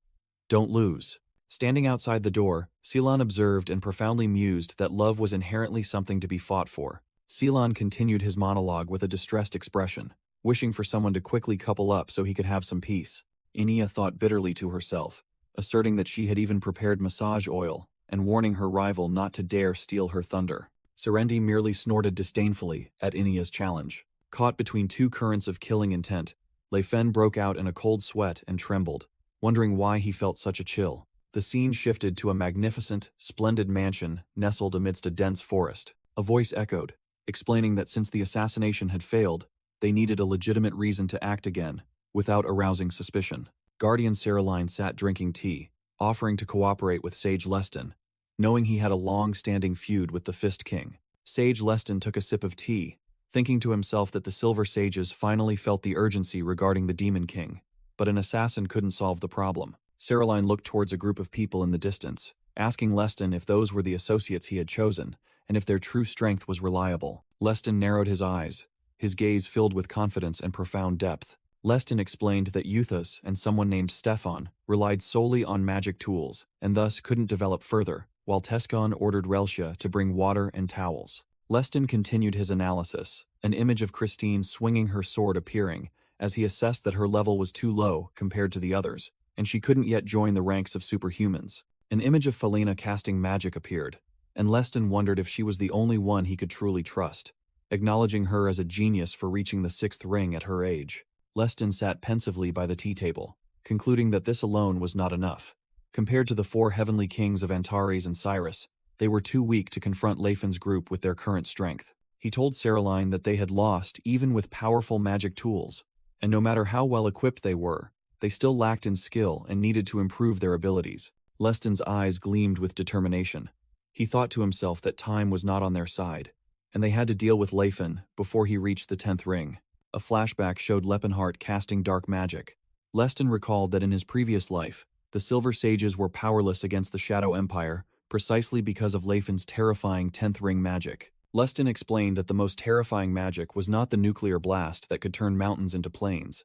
S1: "Don't lose." Standing outside the door, Seelan observed and profoundly mused that love was inherently something to be fought for. Seelan continued his monologue with a distressed expression, wishing for someone to quickly couple up so he could have some peace. Inia thought bitterly to herself, asserting that she had even prepared massage oil, and warning her rival not to dare steal her thunder. Serendi merely snorted disdainfully at Inia's challenge. Caught between two currents of killing intent, Lefen broke out in a cold sweat and trembled, wondering why he felt such a chill. The scene shifted to a magnificent, splendid mansion nestled amidst a dense forest. A voice echoed, explaining that since the assassination had failed, they needed a legitimate reason to act again, without arousing suspicion. Guardian Saraline sat drinking tea, offering to cooperate with Sage Leston, knowing he had a long-standing feud with the Fist King. Sage Leston took a sip of tea, thinking to himself that the Silver Sages finally felt the urgency regarding the Demon King, but an assassin couldn't solve the problem. Saraline looked towards a group of people in the distance, asking Leston if those were the associates he had chosen, and if their true strength was reliable. Leston narrowed his eyes, his gaze filled with confidence and profound depth. Leston explained that Euthus and someone named Stefan relied solely on magic tools, and thus couldn't develop further, while Tescon ordered Reltia to bring water and towels. Leston continued his analysis, an image of Christine swinging her sword appearing, as he assessed that her level was too low compared to the others, and she couldn't yet join the ranks of superhumans. An image of Felina casting magic appeared, and Leston wondered if she was the only one he could truly trust, acknowledging her as a genius for reaching the 6th ring at her age. Leston sat pensively by the tea table, concluding that this alone was not enough. Compared to the 4 heavenly kings of Antares and Cyrus, they were too weak to confront Lefen's group with their current strength. He told Saraline that they had lost even with powerful magic tools, and no matter how well equipped they were, they still lacked in skill and needed to improve their abilities. Leston's eyes gleamed with determination. He thought to himself that time was not on their side, and they had to deal with Lefen before he reached the 10th ring. A flashback showed Lepenhart casting dark magic. Leston recalled that in his previous life, the Silver Sages were powerless against the Shadow Empire precisely because of Lefen's terrifying 10th ring magic. Leston explained that the most terrifying magic was not the nuclear blast that could turn mountains into plains,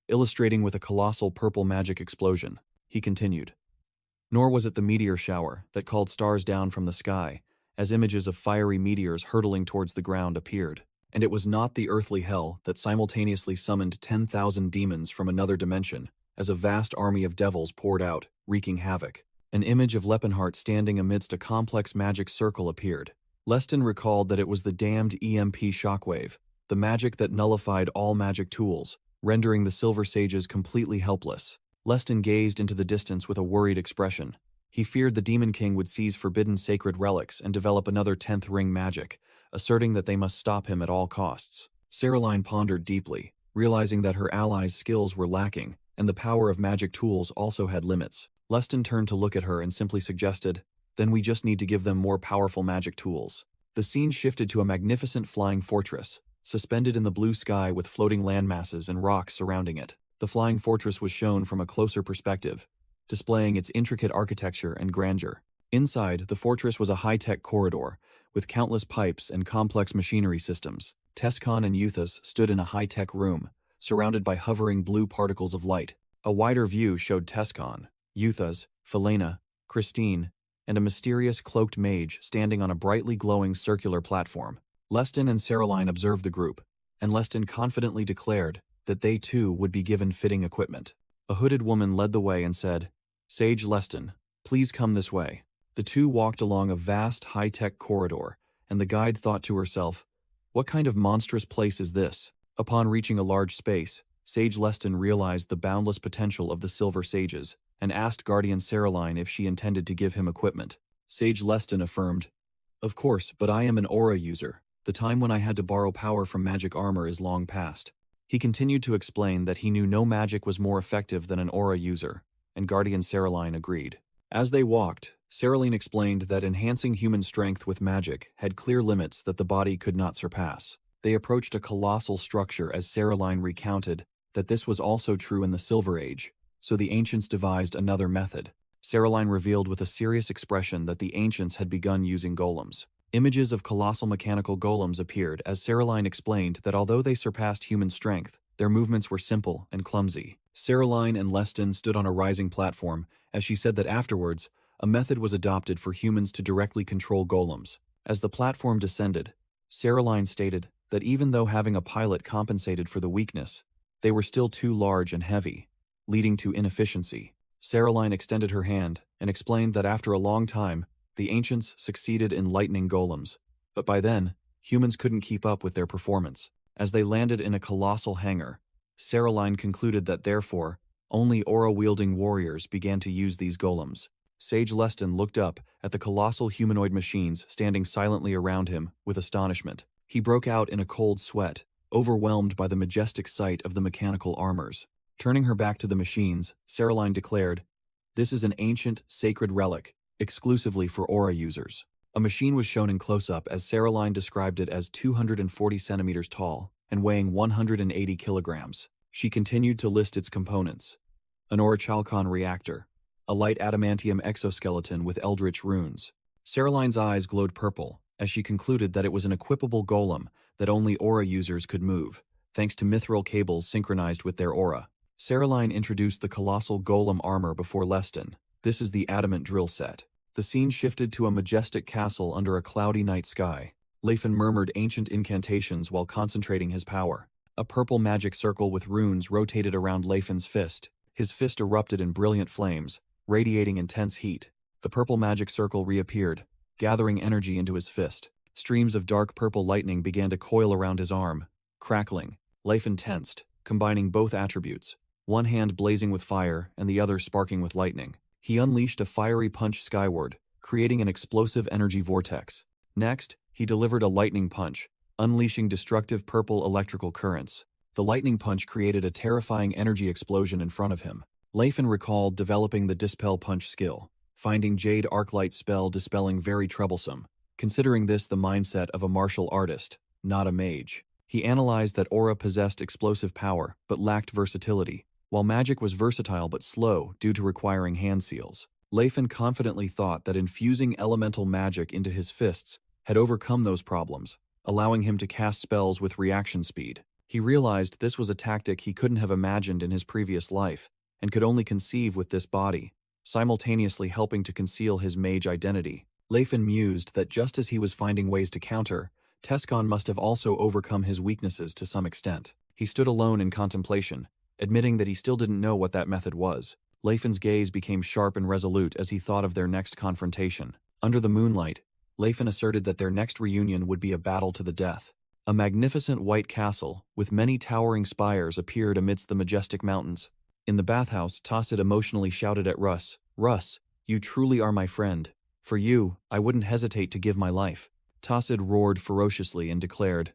S1: illustrating with a colossal purple magic explosion. He continued, nor was it the meteor shower that called stars down from the sky, as images of fiery meteors hurtling towards the ground appeared. And it was not the earthly hell that simultaneously summoned 10,000 demons from another dimension, as a vast army of devils poured out, wreaking havoc. An image of Lepenhart standing amidst a complex magic circle appeared. Leston recalled that it was the damned EMP shockwave, the magic that nullified all magic tools, rendering the Silver Sages completely helpless. Leston gazed into the distance with a worried expression. He feared the Demon King would seize forbidden sacred relics and develop another 10th ring magic, asserting that they must stop him at all costs. Saraline pondered deeply, realizing that her allies' skills were lacking, and the power of magic tools also had limits. Leston turned to look at her and simply suggested, "Then we just need to give them more powerful magic tools." The scene shifted to a magnificent flying fortress, suspended in the blue sky with floating landmasses and rocks surrounding it. The flying fortress was shown from a closer perspective, displaying its intricate architecture and grandeur. Inside, the fortress was a high-tech corridor, with countless pipes and complex machinery systems. Tescon and Euthus stood in a high-tech room, surrounded by hovering blue particles of light. A wider view showed Tescon, Euthus, Felina, Christine, and a mysterious cloaked mage standing on a brightly glowing circular platform. Leston and Saraline observed the group, and Leston confidently declared that they too would be given fitting equipment. A hooded woman led the way and said, "Sage Leston, please come this way." The two walked along a vast high-tech corridor, and the guide thought to herself, "What kind of monstrous place is this?" Upon reaching a large space, Sage Leston realized the boundless potential of the Silver Sages, and asked Guardian Saraline if she intended to give him equipment. Sage Leston affirmed, "Of course, but I am an aura user. The time when I had to borrow power from magic armor is long past." He continued to explain that he knew no magic was more effective than an aura user, and Guardian Saraline agreed. As they walked, Saraline explained that enhancing human strength with magic had clear limits that the body could not surpass. They approached a colossal structure as Saraline recounted that this was also true in the Silver Age, so the ancients devised another method. Saraline revealed with a serious expression that the ancients had begun using golems. Images of colossal mechanical golems appeared as Saraline explained that although they surpassed human strength, their movements were simple and clumsy. Saraline and Leston stood on a rising platform as she said that afterwards, a method was adopted for humans to directly control golems. As the platform descended, Saraline stated that even though having a pilot compensated for the weakness, they were still too large and heavy, leading to inefficiency. Saraline extended her hand and explained that after a long time, the ancients succeeded in lightning golems, but by then, humans couldn't keep up with their performance. As they landed in a colossal hangar, Saraline concluded that therefore, only aura-wielding warriors began to use these golems. Sage Leston looked up at the colossal humanoid machines standing silently around him with astonishment. He broke out in a cold sweat, overwhelmed by the majestic sight of the mechanical armors. Turning her back to the machines, Saraline declared, "This is an ancient, sacred relic, exclusively for aura users." A machine was shown in close-up as Saraline described it as 240 centimeters tall and weighing 180 kilograms. She continued to list its components. An orichalcon reactor, a light adamantium exoskeleton with eldritch runes. Saraline's eyes glowed purple as she concluded that it was an equipable golem that only aura users could move, thanks to mithril cables synchronized with their aura. Saraline introduced the colossal golem armor before Leston. This is the adamant drill set. The scene shifted to a majestic castle under a cloudy night sky. Lefen murmured ancient incantations while concentrating his power. A purple magic circle with runes rotated around Lefen's fist. His fist erupted in brilliant flames, radiating intense heat. The purple magic circle reappeared, gathering energy into his fist. Streams of dark purple lightning began to coil around his arm, crackling. Lefen tensed, combining both attributes, one hand blazing with fire and the other sparking with lightning. He unleashed a fiery punch skyward, creating an explosive energy vortex. Next, he delivered a lightning punch, unleashing destructive purple electrical currents. The lightning punch created a terrifying energy explosion in front of him. Lefen recalled developing the Dispel Punch skill, finding Jade Arclight spell dispelling very troublesome, considering this the mindset of a martial artist, not a mage. He analyzed that aura possessed explosive power, but lacked versatility, while magic was versatile but slow due to requiring hand seals. Lefen confidently thought that infusing elemental magic into his fists had overcome those problems, allowing him to cast spells with reaction speed. He realized this was a tactic he couldn't have imagined in his previous life, and could only conceive with this body, simultaneously helping to conceal his mage identity. Lefen mused that just as he was finding ways to counter, Tescon must have also overcome his weaknesses to some extent. He stood alone in contemplation, admitting that he still didn't know what that method was. Lefen's gaze became sharp and resolute as he thought of their next confrontation. Under the moonlight, Lefen asserted that their next reunion would be a battle to the death. A magnificent white castle, with many towering spires, appeared amidst the majestic mountains. In the bathhouse, Tacit emotionally shouted at Russ, "Russ, you truly are my friend. For you, I wouldn't hesitate to give my life." Tacit roared ferociously and declared,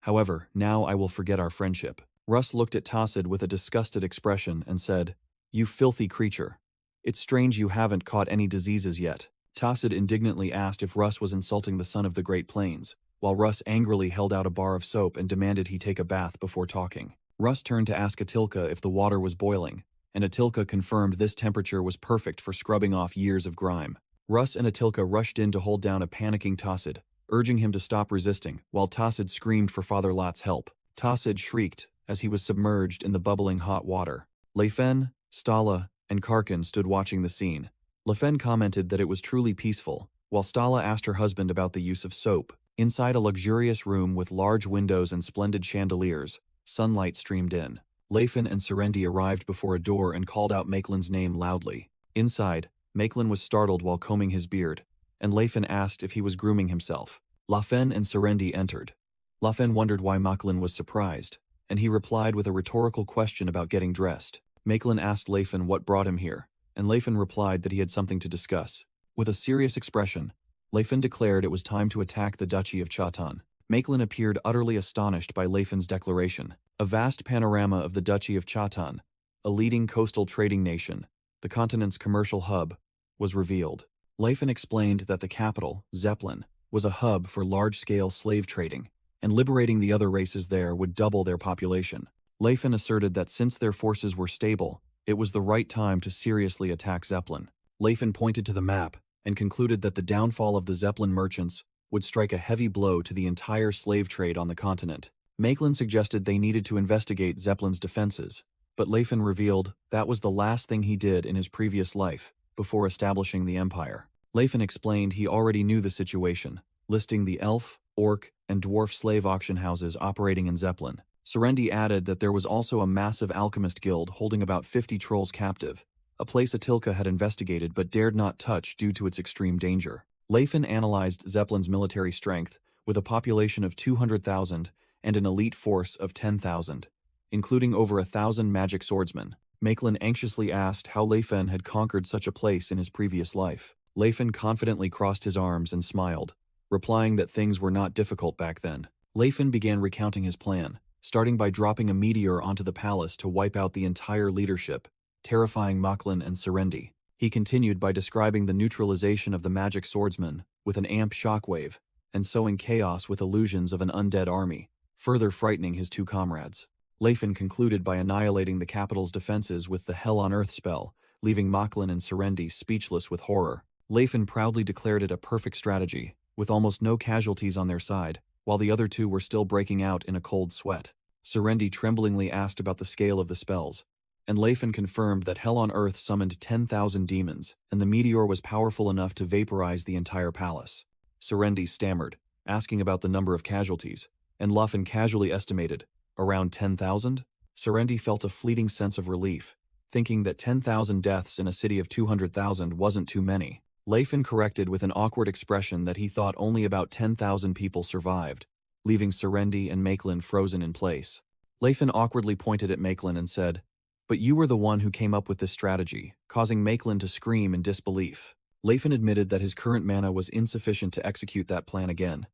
S1: "However, now I will forget our friendship." Russ looked at Tacit with a disgusted expression and said, "You filthy creature. It's strange you haven't caught any diseases yet." Tacit indignantly asked if Russ was insulting the son of the Great Plains, while Russ angrily held out a bar of soap and demanded he take a bath before talking. Russ turned to ask Atilka if the water was boiling, and Atilka confirmed this temperature was perfect for scrubbing off years of grime. Russ and Atilka rushed in to hold down a panicking Tacit, urging him to stop resisting, while Tacit screamed for Father Lot's help. Tacit shrieked as he was submerged in the bubbling hot water. Lefen, Stala, and Karkin stood watching the scene. Lefen commented that it was truly peaceful, while Stala asked her husband about the use of soap. Inside a luxurious room with large windows and splendid chandeliers, sunlight streamed in. Lefen and Serendi arrived before a door and called out Maitland's name loudly. Inside, Maitland was startled while combing his beard, and Lefen asked if he was grooming himself. Lafen and Serendi entered. Lafen wondered why Maitland was surprised, and he replied with a rhetorical question about getting dressed. Maitland asked Lefen what brought him here, and Lefen replied that he had something to discuss. With a serious expression, Lefen declared it was time to attack the Duchy of Chatan. Makelin appeared utterly astonished by Leifen's declaration. A vast panorama of the Duchy of Chatan, a leading coastal trading nation, the continent's commercial hub, was revealed. Leifen explained that the capital, Zeppelin, was a hub for large-scale slave trading, and liberating the other races there would double their population. Leifen asserted that since their forces were stable, it was the right time to seriously attack Zeppelin. Leifen pointed to the map and concluded that the downfall of the Zeppelin merchants would strike a heavy blow to the entire slave trade on the continent. Makelin suggested they needed to investigate Zeppelin's defenses, but Leifen revealed that was the last thing he did in his previous life, before establishing the empire. Leifen explained he already knew the situation, listing the elf, orc, and dwarf slave auction houses operating in Zeppelin. Serendi added that there was also a massive alchemist guild holding about 50 trolls captive, a place Atilka had investigated but dared not touch due to its extreme danger. Leifen analyzed Zeppelin's military strength, with a population of 200,000 and an elite force of 10,000, including over 1,000 magic swordsmen. Makelin anxiously asked how Leifen had conquered such a place in his previous life. Leifen confidently crossed his arms and smiled, replying that things were not difficult back then. Leifen began recounting his plan, starting by dropping a meteor onto the palace to wipe out the entire leadership, terrifying Makelin and Serendi. He continued by describing the neutralization of the magic swordsman with an amp shockwave, and sowing chaos with illusions of an undead army, further frightening his two comrades. Leifen concluded by annihilating the capital's defenses with the Hell on Earth spell, leaving Makelin and Serendi speechless with horror. Leifen proudly declared it a perfect strategy, with almost no casualties on their side, while the other two were still breaking out in a cold sweat. Serendi tremblingly asked about the scale of the spells, and Leifen confirmed that Hell on Earth summoned 10,000 demons, and the meteor was powerful enough to vaporize the entire palace. Serendi stammered, asking about the number of casualties, and Leifen casually estimated, around 10,000? Serendi felt a fleeting sense of relief, thinking that 10,000 deaths in a city of 200,000 wasn't too many. Leifen corrected with an awkward expression that he thought only about 10,000 people survived, leaving Serendi and Makelin frozen in place. Leifen awkwardly pointed at Makelin and said, "But you were the one who came up with this strategy," causing Makelin to scream in disbelief. Leifen admitted that his current mana was insufficient to execute that plan again,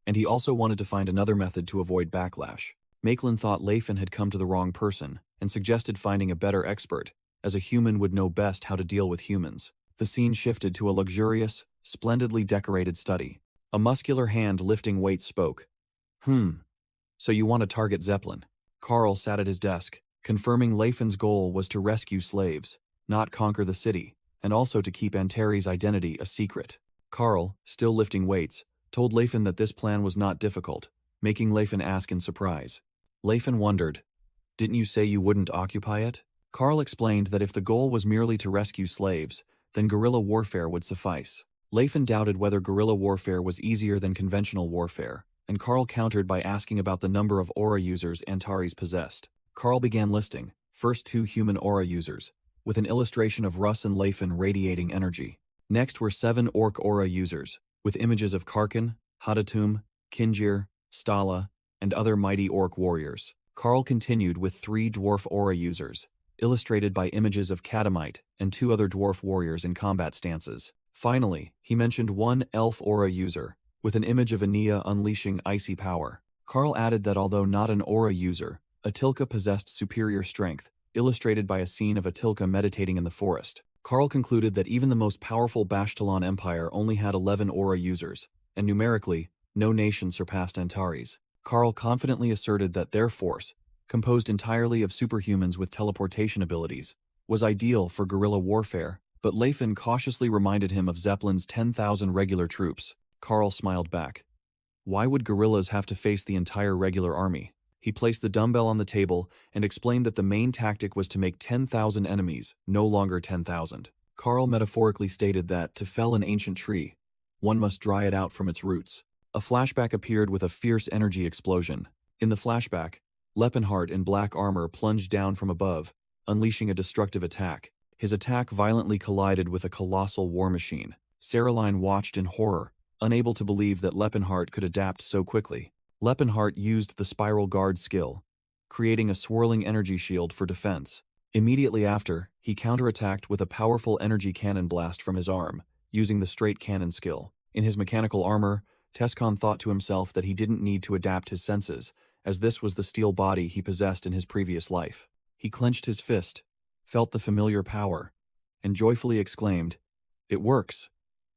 S1: and he also wanted to find another method to avoid backlash. Makelin thought Leifen had come to the wrong person, and suggested finding a better expert, as a human would know best how to deal with humans. The scene shifted to a luxurious, splendidly decorated study. A muscular hand lifting weights spoke. So you want to target Zeppelin?" Carl sat at his desk, confirming Leifen's goal was to rescue slaves, not conquer the city, and also to keep Antares' identity a secret. Carl, still lifting weights, told Leifen that this plan was not difficult, making Leifen ask in surprise. Leifen wondered, "Didn't you say you wouldn't occupy it?" Carl explained that if the goal was merely to rescue slaves, then guerrilla warfare would suffice. Leifen doubted whether guerrilla warfare was easier than conventional warfare, and Carl countered by asking about the number of aura users Antares possessed. Carl began listing, first 2 human aura users, with an illustration of Russ and Leifen radiating energy. Next were 7 orc aura users, with images of Karkin, Hadatum, Kinjir, Stala, and other mighty orc warriors. Carl continued with 3 dwarf aura users, illustrated by images of Katamite and 2 other dwarf warriors in combat stances. Finally, he mentioned 1 elf aura user, with an image of Ania unleashing icy power. Carl added that although not an aura user, Atilka possessed superior strength, illustrated by a scene of Atilka meditating in the forest. Carl concluded that even the most powerful Bashtalan Empire only had 11 aura users, and numerically, no nation surpassed Antares. Carl confidently asserted that their force, composed entirely of superhumans with teleportation abilities, was ideal for guerrilla warfare, but Leifen cautiously reminded him of Zeppelin's 10,000 regular troops. Carl smiled back. Why would guerrillas have to face the entire regular army? He placed the dumbbell on the table and explained that the main tactic was to make 10,000 enemies, no longer 10,000. Carl metaphorically stated that, to fell an ancient tree, one must dry it out from its roots. A flashback appeared with a fierce energy explosion. In the flashback, Lepenheim in black armor plunged down from above, unleashing a destructive attack. His attack violently collided with a colossal war machine. Saraline watched in horror, unable to believe that Lepenheim could adapt so quickly. Lepenheim used the Spiral Guard skill, creating a swirling energy shield for defense. Immediately after, he counterattacked with a powerful energy cannon blast from his arm, using the straight cannon skill. In his mechanical armor, Tescon thought to himself that he didn't need to adapt his senses, as this was the steel body he possessed in his previous life. He clenched his fist, felt the familiar power, and joyfully exclaimed, "It works!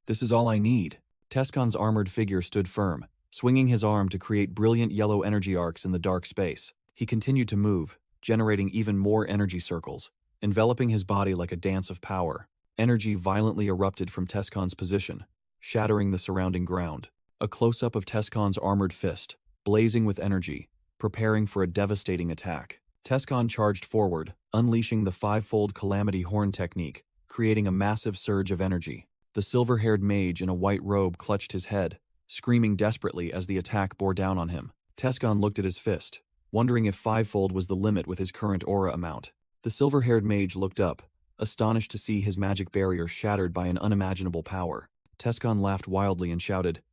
S1: This is all I need." Tescon's armored figure stood firm, swinging his arm to create brilliant yellow energy arcs in the dark space. He continued to move, generating even more energy circles, enveloping his body like a dance of power. Energy violently erupted from Tescon's position, shattering the surrounding ground. A close-up of Tescon's armored fist, blazing with energy, preparing for a devastating attack. Tescon charged forward, unleashing the five-fold Calamity Horn technique, creating a massive surge of energy. The silver-haired mage in a white robe clutched his head, screaming desperately as the attack bore down on him. Tescon looked at his fist, wondering if fivefold was the limit with his current aura amount. The silver-haired mage looked up, astonished to see his magic barrier shattered by an unimaginable power. Tescon laughed wildly and shouted,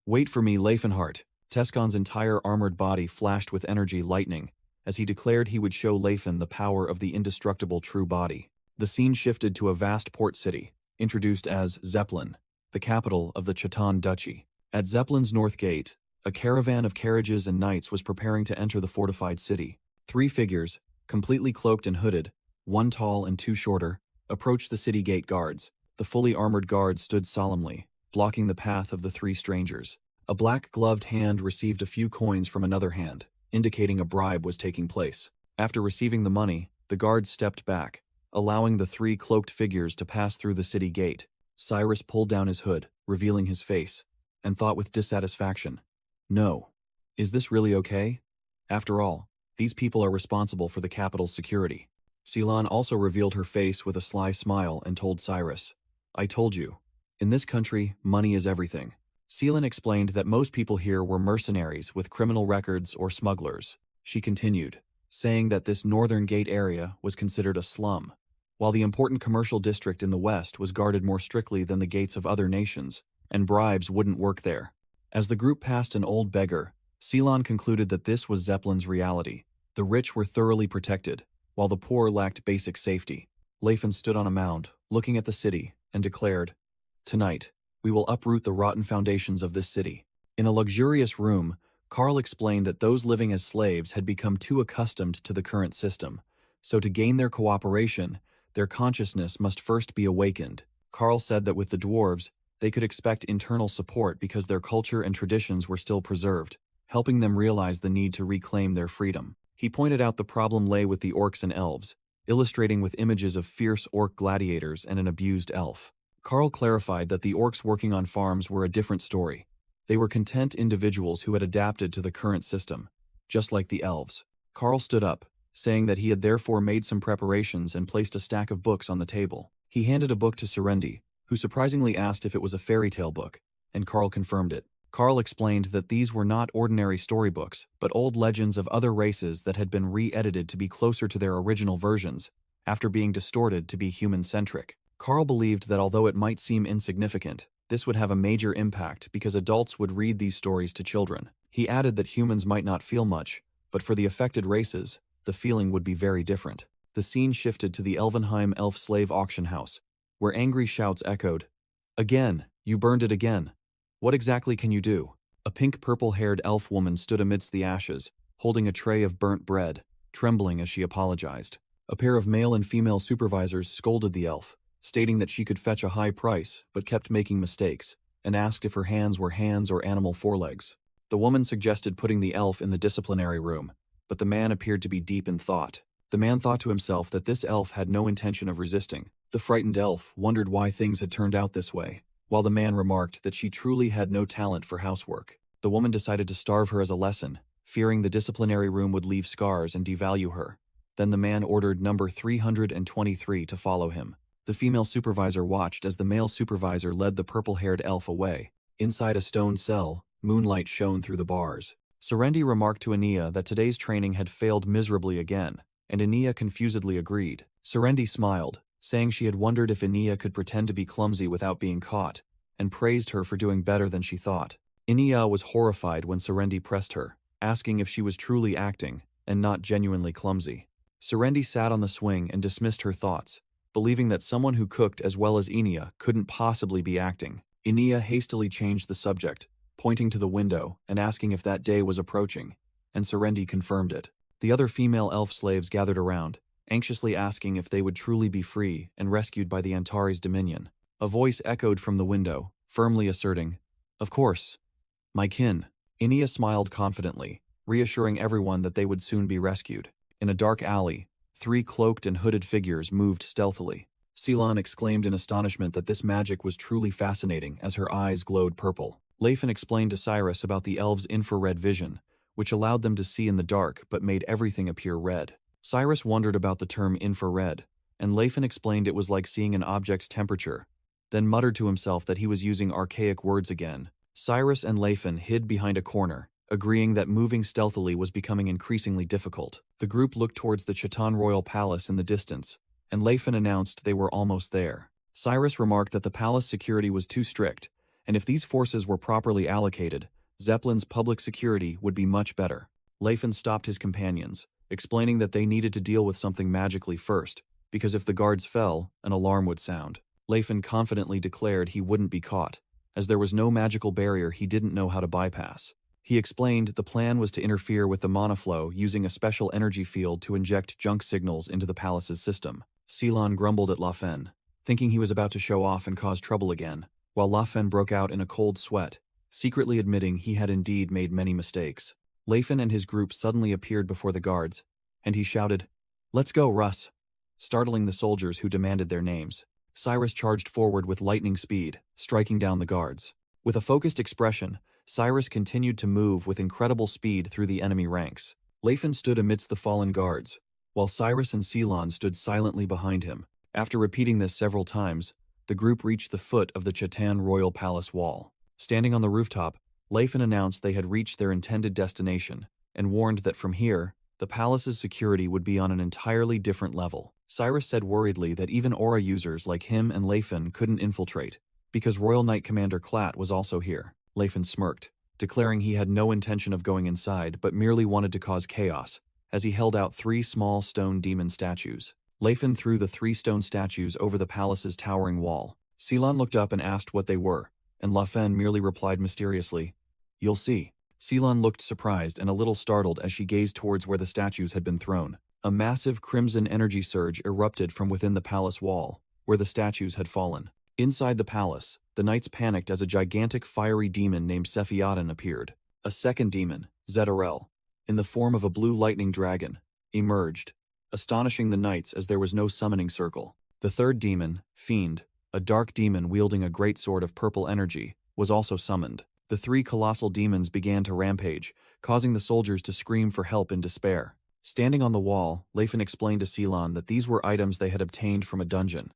S1: "Wait for me, Lepenheim!" Tescon's entire armored body flashed with energy lightning, as he declared he would show Lepen the power of the indestructible true body. The scene shifted to a vast port city, introduced as Zeppelin, the capital of the Chetan Duchy. At Zeppelin's north gate, a caravan of carriages and knights was preparing to enter the fortified city. Three figures, completely cloaked and hooded, one tall and two shorter, approached the city gate guards. The fully armored guards stood solemnly, blocking the path of the three strangers. A black-gloved hand received a few coins from another hand, indicating a bribe was taking place. After receiving the money, the guards stepped back, allowing the three cloaked figures to pass through the city gate. Cyrus pulled down his hood, revealing his face, and thought with dissatisfaction, "No. Is this really okay? After all, these people are responsible for the capital's security." Ceylon also revealed her face with a sly smile and told Cyrus, "I told you. In this country, money is everything." Ceylon explained that most people here were mercenaries with criminal records or smugglers. She continued, saying that this northern gate area was considered a slum, while the important commercial district in the west was guarded more strictly than the gates of other nations, and bribes wouldn't work there. As the group passed an old beggar, Ceylon concluded that this was Zeppelin's reality. The rich were thoroughly protected, while the poor lacked basic safety. Lepen stood on a mound, looking at the city, and declared, "Tonight, we will uproot the rotten foundations of this city." In a luxurious room, Carl explained that those living as slaves had become too accustomed to the current system, so to gain their cooperation, their consciousness must first be awakened. Carl said that with the dwarves, they could expect internal support because their culture and traditions were still preserved, helping them realize the need to reclaim their freedom. He pointed out the problem lay with the orcs and elves, illustrating with images of fierce orc gladiators and an abused elf. Carl clarified that the orcs working on farms were a different story. They were content individuals who had adapted to the current system, just like the elves. Carl stood up, saying that he had therefore made some preparations and placed a stack of books on the table. He handed a book to Serendi, who surprisingly asked if it was a fairy tale book, and Carl confirmed it. Carl explained that these were not ordinary storybooks, but old legends of other races that had been re-edited to be closer to their original versions, after being distorted to be human-centric. Carl believed that although it might seem insignificant, this would have a major impact because adults would read these stories to children. He added that humans might not feel much, but for the affected races, the feeling would be very different. The scene shifted to the Elvenheim elf slave auction house, where angry shouts echoed, "Again! You burned it again! What exactly can you do?" A pink-purple-haired elf woman stood amidst the ashes, holding a tray of burnt bread, trembling as she apologized. A pair of male and female supervisors scolded the elf, stating that she could fetch a high price but kept making mistakes, and asked if her hands were hands or animal forelegs. The woman suggested putting the elf in the disciplinary room, but the man appeared to be deep in thought. The man thought to himself that this elf had no intention of resisting. The frightened elf wondered why things had turned out this way, while the man remarked that she truly had no talent for housework. The woman decided to starve her as a lesson, fearing the disciplinary room would leave scars and devalue her. Then the man ordered number 323 to follow him. The female supervisor watched as the male supervisor led the purple-haired elf away. Inside a stone cell, moonlight shone through the bars. Serendi remarked to Ania that today's training had failed miserably again, and Ania confusedly agreed. Serendi smiled, saying she had wondered if Ania could pretend to be clumsy without being caught, and praised her for doing better than she thought. Ania was horrified when Serendi pressed her, asking if she was truly acting, and not genuinely clumsy. Serendi sat on the swing and dismissed her thoughts, believing that someone who cooked as well as Ania couldn't possibly be acting. Ania hastily changed the subject, pointing to the window and asking if that day was approaching, and Serendi confirmed it. The other female elf slaves gathered around, anxiously asking if they would truly be free and rescued by the Antari's dominion. A voice echoed from the window, firmly asserting, "Of course, my kin." Inia smiled confidently, reassuring everyone that they would soon be rescued. In a dark alley, 3 cloaked and hooded figures moved stealthily. Ceylon exclaimed in astonishment that this magic was truly fascinating as her eyes glowed purple. Leifin explained to Cyrus about the elves' infrared vision, which allowed them to see in the dark but made everything appear red. Cyrus wondered about the term infrared, and Leifin explained it was like seeing an object's temperature, then muttered to himself that he was using archaic words again. Cyrus and Leifin hid behind a corner, agreeing that moving stealthily was becoming increasingly difficult. The group looked towards the Chatan Royal Palace in the distance, and Leifin announced they were almost there. Cyrus remarked that the palace security was too strict, and if these forces were properly allocated, Zeppelin's public security would be much better. Leifin stopped his companions, explaining that they needed to deal with something magically first, because if the guards fell, an alarm would sound. Leifin confidently declared he wouldn't be caught, as there was no magical barrier he didn't know how to bypass. He explained the plan was to interfere with the mana flow using a special energy field to inject junk signals into the palace's system. Ceylon grumbled at Lafen, thinking he was about to show off and cause trouble again, while Lafen broke out in a cold sweat, secretly admitting he had indeed made many mistakes. Leifin and his group suddenly appeared before the guards, and he shouted, "Let's go, Russ!" startling the soldiers who demanded their names. Cyrus charged forward with lightning speed, striking down the guards. With a focused expression, Cyrus continued to move with incredible speed through the enemy ranks. Leifin stood amidst the fallen guards, while Cyrus and Ceylon stood silently behind him. After repeating this several times, the group reached the foot of the Chatan Royal Palace wall. Standing on the rooftop, Leifin announced they had reached their intended destination, and warned that from here, the palace's security would be on an entirely different level. Cyrus said worriedly that even aura users like him and Leifin couldn't infiltrate, because Royal Knight Commander Klatt was also here. Leifin smirked, declaring he had no intention of going inside but merely wanted to cause chaos, as he held out 3 small stone demon statues. Leifin threw the 3 stone statues over the palace's towering wall. Ceylon looked up and asked what they were, and Lafen merely replied mysteriously, "You'll see." Ceylon looked surprised and a little startled as she gazed towards where the statues had been thrown. A massive crimson energy surge erupted from within the palace wall, where the statues had fallen. Inside the palace, the knights panicked as a gigantic fiery demon named Sephiatin appeared. A second demon, Zetarel, in the form of a blue lightning dragon, emerged, astonishing the knights as there was no summoning circle. The third demon, Fiend, a dark demon wielding a great sword of purple energy, was also summoned. The 3 colossal demons began to rampage, causing the soldiers to scream for help in despair. Standing on the wall, Leifin explained to Ceylon that these were items they had obtained from a dungeon.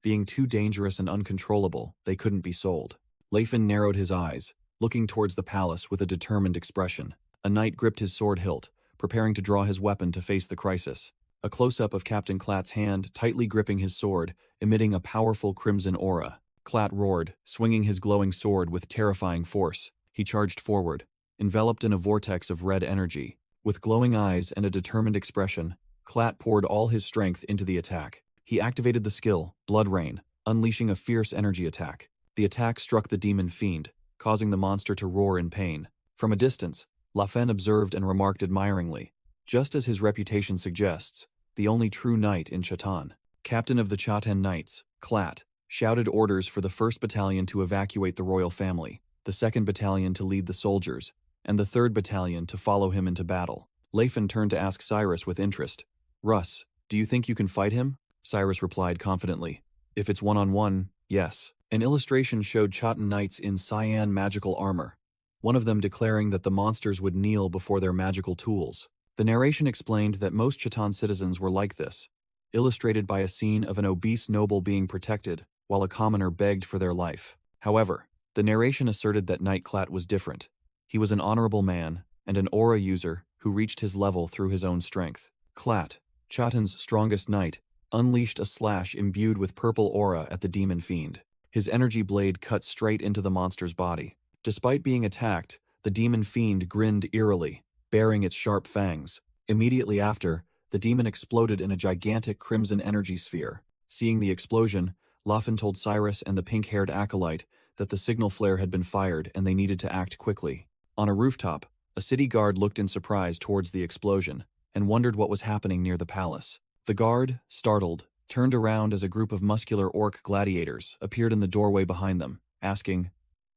S1: Being too dangerous and uncontrollable, they couldn't be sold. Leifin narrowed his eyes, looking towards the palace with a determined expression. A knight gripped his sword hilt, preparing to draw his weapon to face the crisis. A close-up of Captain Klatt's hand tightly gripping his sword, emitting a powerful crimson aura. Klatt roared, swinging his glowing sword with terrifying force. He charged forward, enveloped in a vortex of red energy. With glowing eyes and a determined expression, Klatt poured all his strength into the attack. He activated the skill, Blood Rain, unleashing a fierce energy attack. The attack struck the demon fiend, causing the monster to roar in pain. From a distance, Lafen observed and remarked admiringly, "Just as his reputation suggests, the only true knight in Chatan." Captain of the Chatan Knights, Klatt, shouted orders for the 1st Battalion to evacuate the royal family, the 2nd Battalion to lead the soldiers, and the 3rd Battalion to follow him into battle. Leifin turned to ask Cyrus with interest, "Russ, do you think you can fight him?" Cyrus replied confidently, "If it's one-on-one, yes." An illustration showed Chatan Knights in cyan magical armor, one of them declaring that the monsters would kneel before their magical tools. The narration explained that most Chatan citizens were like this, illustrated by a scene of an obese noble being protected, while a commoner begged for their life. However, the narration asserted that Knight Klatt was different. He was an honorable man, and an aura user who reached his level through his own strength. Klatt, Chatan's strongest knight, unleashed a slash imbued with purple aura at the demon fiend. His energy blade cut straight into the monster's body. Despite being attacked, the demon fiend grinned eerily, baring its sharp fangs. Immediately after, the demon exploded in a gigantic crimson energy sphere. Seeing the explosion, Laufin told Cyrus and the pink-haired acolyte that the signal flare had been fired and they needed to act quickly. On a rooftop, a city guard looked in surprise towards the explosion and wondered what was happening near the palace. The guard, startled, turned around as a group of muscular orc gladiators appeared in the doorway behind them, asking,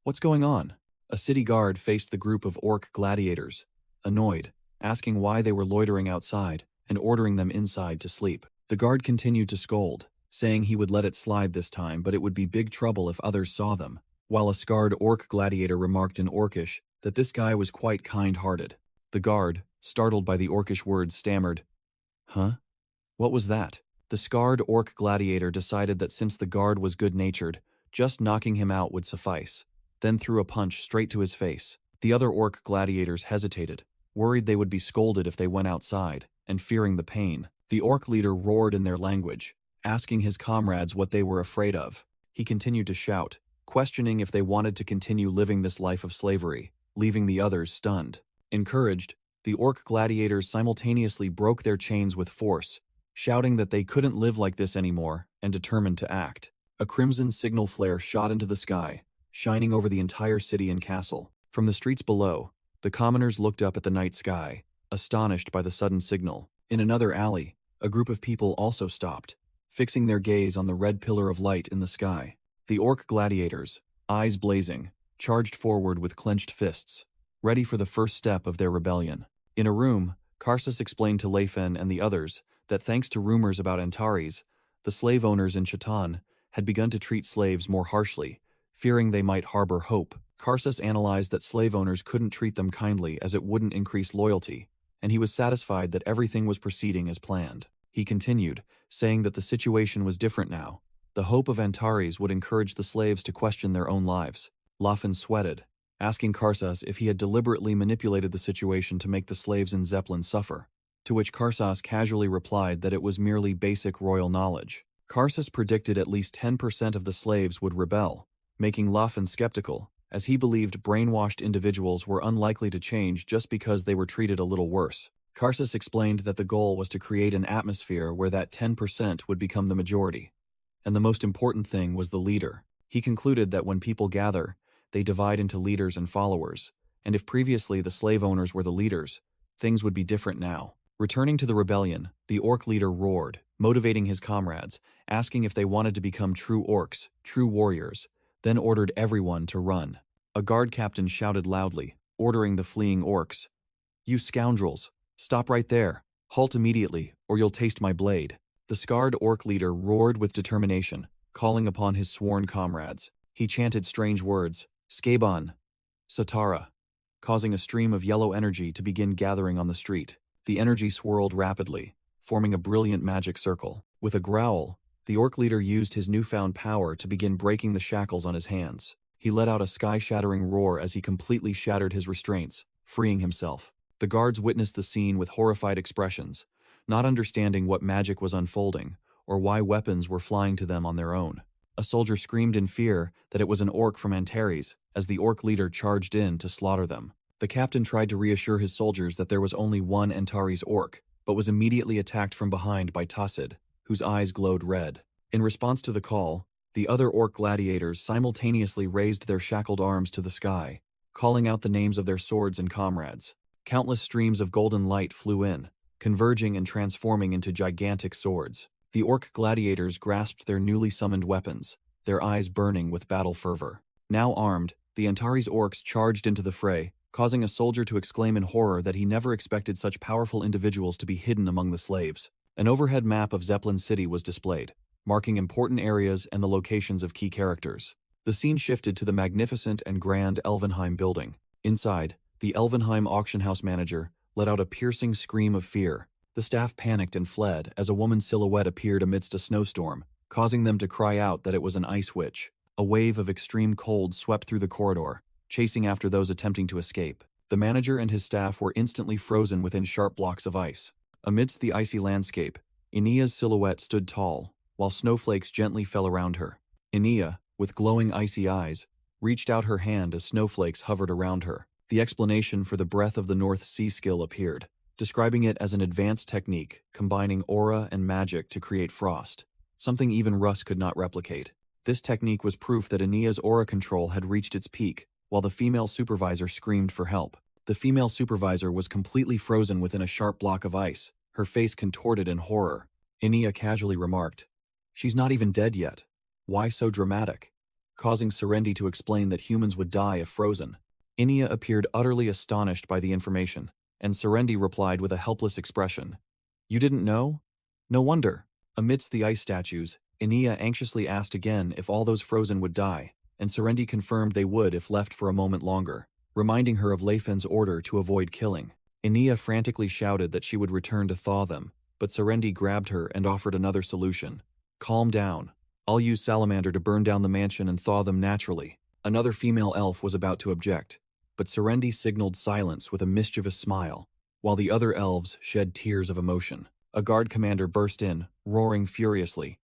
S1: "What's going on?" A city guard faced the group of orc gladiators, annoyed, asking why they were loitering outside and ordering them inside to sleep. The guard continued to scold, saying he would let it slide this time, but it would be big trouble if others saw them, while a scarred orc gladiator remarked in Orcish that this guy was quite kind-hearted. The guard, startled by the Orcish words, stammered, "Huh? What was that?" The scarred orc gladiator decided that since the guard was good-natured, just knocking him out would suffice, then threw a punch straight to his face. The other orc gladiators hesitated, worried they would be scolded if they went outside, and fearing the pain. The orc leader roared in their language, asking his comrades what they were afraid of. He continued to shout, questioning if they wanted to continue living this life of slavery, leaving the others stunned. Encouraged, the orc gladiators simultaneously broke their chains with force, shouting that they couldn't live like this anymore and determined to act. A crimson signal flare shot into the sky, shining over the entire city and castle. From the streets below, the commoners looked up at the night sky, astonished by the sudden signal. In another alley, a group of people also stopped, fixing their gaze on the red pillar of light in the sky. The orc gladiators, eyes blazing, charged forward with clenched fists, ready for the first step of their rebellion. In a room, Karsus explained to Lefen and the others that thanks to rumors about Antares, the slave owners in Chatan had begun to treat slaves more harshly, fearing they might harbor hope. Karsus analyzed that slave owners couldn't treat them kindly as it wouldn't increase loyalty, and he was satisfied that everything was proceeding as planned. He continued, saying that the situation was different now. The hope of Antares would encourage the slaves to question their own lives. Laufin sweated, asking Karsus if he had deliberately manipulated the situation to make the slaves in Zeppelin suffer, to which Karsus casually replied that it was merely basic royal knowledge. Karsus predicted at least 10% of the slaves would rebel, making Laufin skeptical, as he believed brainwashed individuals were unlikely to change just because they were treated a little worse. Karsus explained that the goal was to create an atmosphere where that 10% would become the majority, and the most important thing was the leader. He concluded that when people gather, they divide into leaders and followers, and if previously the slave owners were the leaders, things would be different now. Returning to the rebellion, the orc leader roared, motivating his comrades, asking if they wanted to become true orcs, true warriors, then ordered everyone to run. A guard captain shouted loudly, ordering the fleeing orcs, "You scoundrels, stop right there, halt immediately, or you'll taste my blade." The scarred orc leader roared with determination, calling upon his sworn comrades. He chanted strange words, Skaban, Satara, causing a stream of yellow energy to begin gathering on the street. The energy swirled rapidly, forming a brilliant magic circle. With a growl, the orc leader used his newfound power to begin breaking the shackles on his hands. He let out a sky-shattering roar as he completely shattered his restraints, freeing himself. The guards witnessed the scene with horrified expressions, not understanding what magic was unfolding or why weapons were flying to them on their own. A soldier screamed in fear that it was an orc from Antares as the orc leader charged in to slaughter them. The captain tried to reassure his soldiers that there was only one Antares orc, but was immediately attacked from behind by Tassid, whose eyes glowed red. In response to the call, the other orc gladiators simultaneously raised their shackled arms to the sky, calling out the names of their swords and comrades. Countless streams of golden light flew in, converging and transforming into gigantic swords. The orc gladiators grasped their newly summoned weapons, their eyes burning with battle fervor. Now armed, the Antares orcs charged into the fray, causing a soldier to exclaim in horror that he never expected such powerful individuals to be hidden among the slaves. An overhead map of Zeppelin City was displayed, marking important areas and the locations of key characters. The scene shifted to the magnificent and grand Elvenheim building. Inside, the Elvenheim auction house manager let out a piercing scream of fear. The staff panicked and fled as a woman's silhouette appeared amidst a snowstorm, causing them to cry out that it was an ice witch. A wave of extreme cold swept through the corridor, chasing after those attempting to escape. The manager and his staff were instantly frozen within sharp blocks of ice. Amidst the icy landscape, Enia's silhouette stood tall, while snowflakes gently fell around her. Enia, with glowing icy eyes, reached out her hand as snowflakes hovered around her. The explanation for the Breath of the North Sea skill appeared, describing it as an advanced technique combining aura and magic to create frost. something even Russ could not replicate. This technique was proof that Ania's aura control had reached its peak, while the female supervisor screamed for help. The female supervisor was completely frozen within a sharp block of ice, her face contorted in horror. Ania casually remarked, "She's not even dead yet. Why so dramatic?" causing Serendi to explain that humans would die if frozen. Ania appeared utterly astonished by the information, and Serendi replied with a helpless expression, "You didn't know? No wonder." Amidst the ice statues, Ania anxiously asked again if all those frozen would die, and Serendi confirmed they would if left for a moment longer, reminding her of Leifen's order to avoid killing. Ania frantically shouted that she would return to thaw them, but Serendi grabbed her and offered another solution. "Calm down. I'll use Salamander to burn down the mansion and thaw them naturally." Another female elf was about to object, but Serendi signaled silence with a mischievous smile, while the other elves shed tears of emotion. A guard commander burst in, roaring furiously,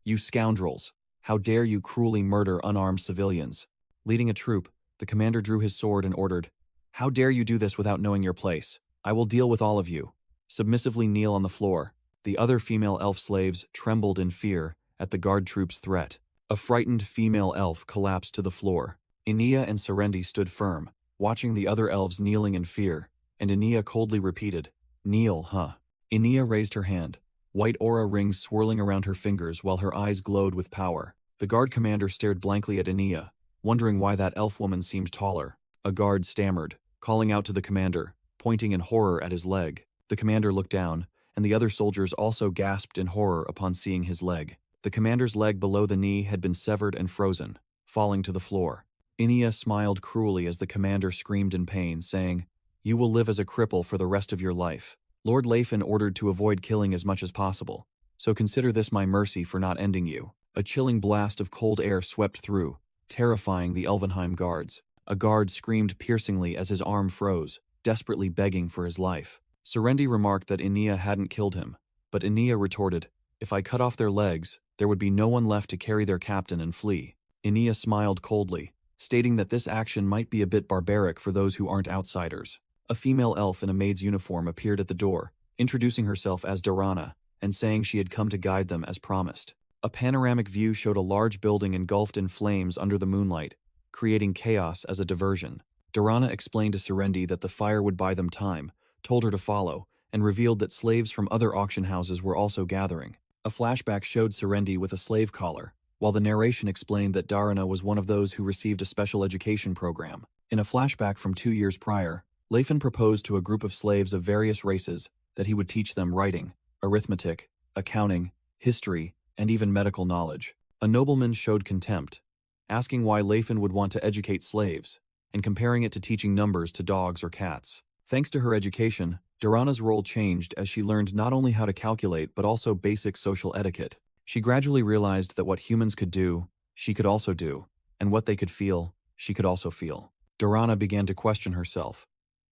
S1: "You scoundrels! How dare you cruelly murder unarmed civilians?" Leading a troop, the commander drew his sword and ordered, "How dare you do this without knowing your place? I will deal with all of you. Submissively kneel on the floor." The other female elf slaves trembled in fear at the guard troops' threat. A frightened female elf collapsed to the floor. Ania and Serendi stood firm, watching the other elves kneeling in fear, and Ania coldly repeated, "Kneel, huh?" Ania raised her hand, white aura rings swirling around her fingers while her eyes glowed with power. The guard commander stared blankly at Ania, wondering why that elf woman seemed taller. A guard stammered, calling out to the commander, pointing in horror at his leg. The commander looked down, and the other soldiers also gasped in horror upon seeing his leg. The commander's leg below the knee had been severed and frozen, falling to the floor. Ania smiled cruelly as the commander screamed in pain, saying, "You will live as a cripple for the rest of your life. Lord Leifen ordered to avoid killing as much as possible, so consider this my mercy for not ending you." A chilling blast of cold air swept through, terrifying the Elvenheim guards. A guard screamed piercingly as his arm froze, desperately begging for his life. Serendi remarked that Ania hadn't killed him, but Ania retorted, "If I cut off their legs, there would be no one left to carry their captain and flee." Ania smiled coldly, stating that this action might be a bit barbaric for those who aren't outsiders. A female elf in a maid's uniform appeared at the door, introducing herself as Darana, and saying she had come to guide them as promised. A panoramic view showed a large building engulfed in flames under the moonlight, creating chaos as a diversion. Darana explained to Serendi that the fire would buy them time, told her to follow, and revealed that slaves from other auction houses were also gathering. A flashback showed Serendi with a slave collar, while the narration explained that Darana was one of those who received a special education program. In a flashback from 2 years prior, Leifen proposed to a group of slaves of various races that he would teach them writing, arithmetic, accounting, history, and even medical knowledge. A nobleman showed contempt, asking why Leifen would want to educate slaves, and comparing it to teaching numbers to dogs or cats. Thanks to her education, Darana's role changed as she learned not only how to calculate but also basic social etiquette. She gradually realized that what humans could do, she could also do, and what they could feel, she could also feel. Darana began to question herself.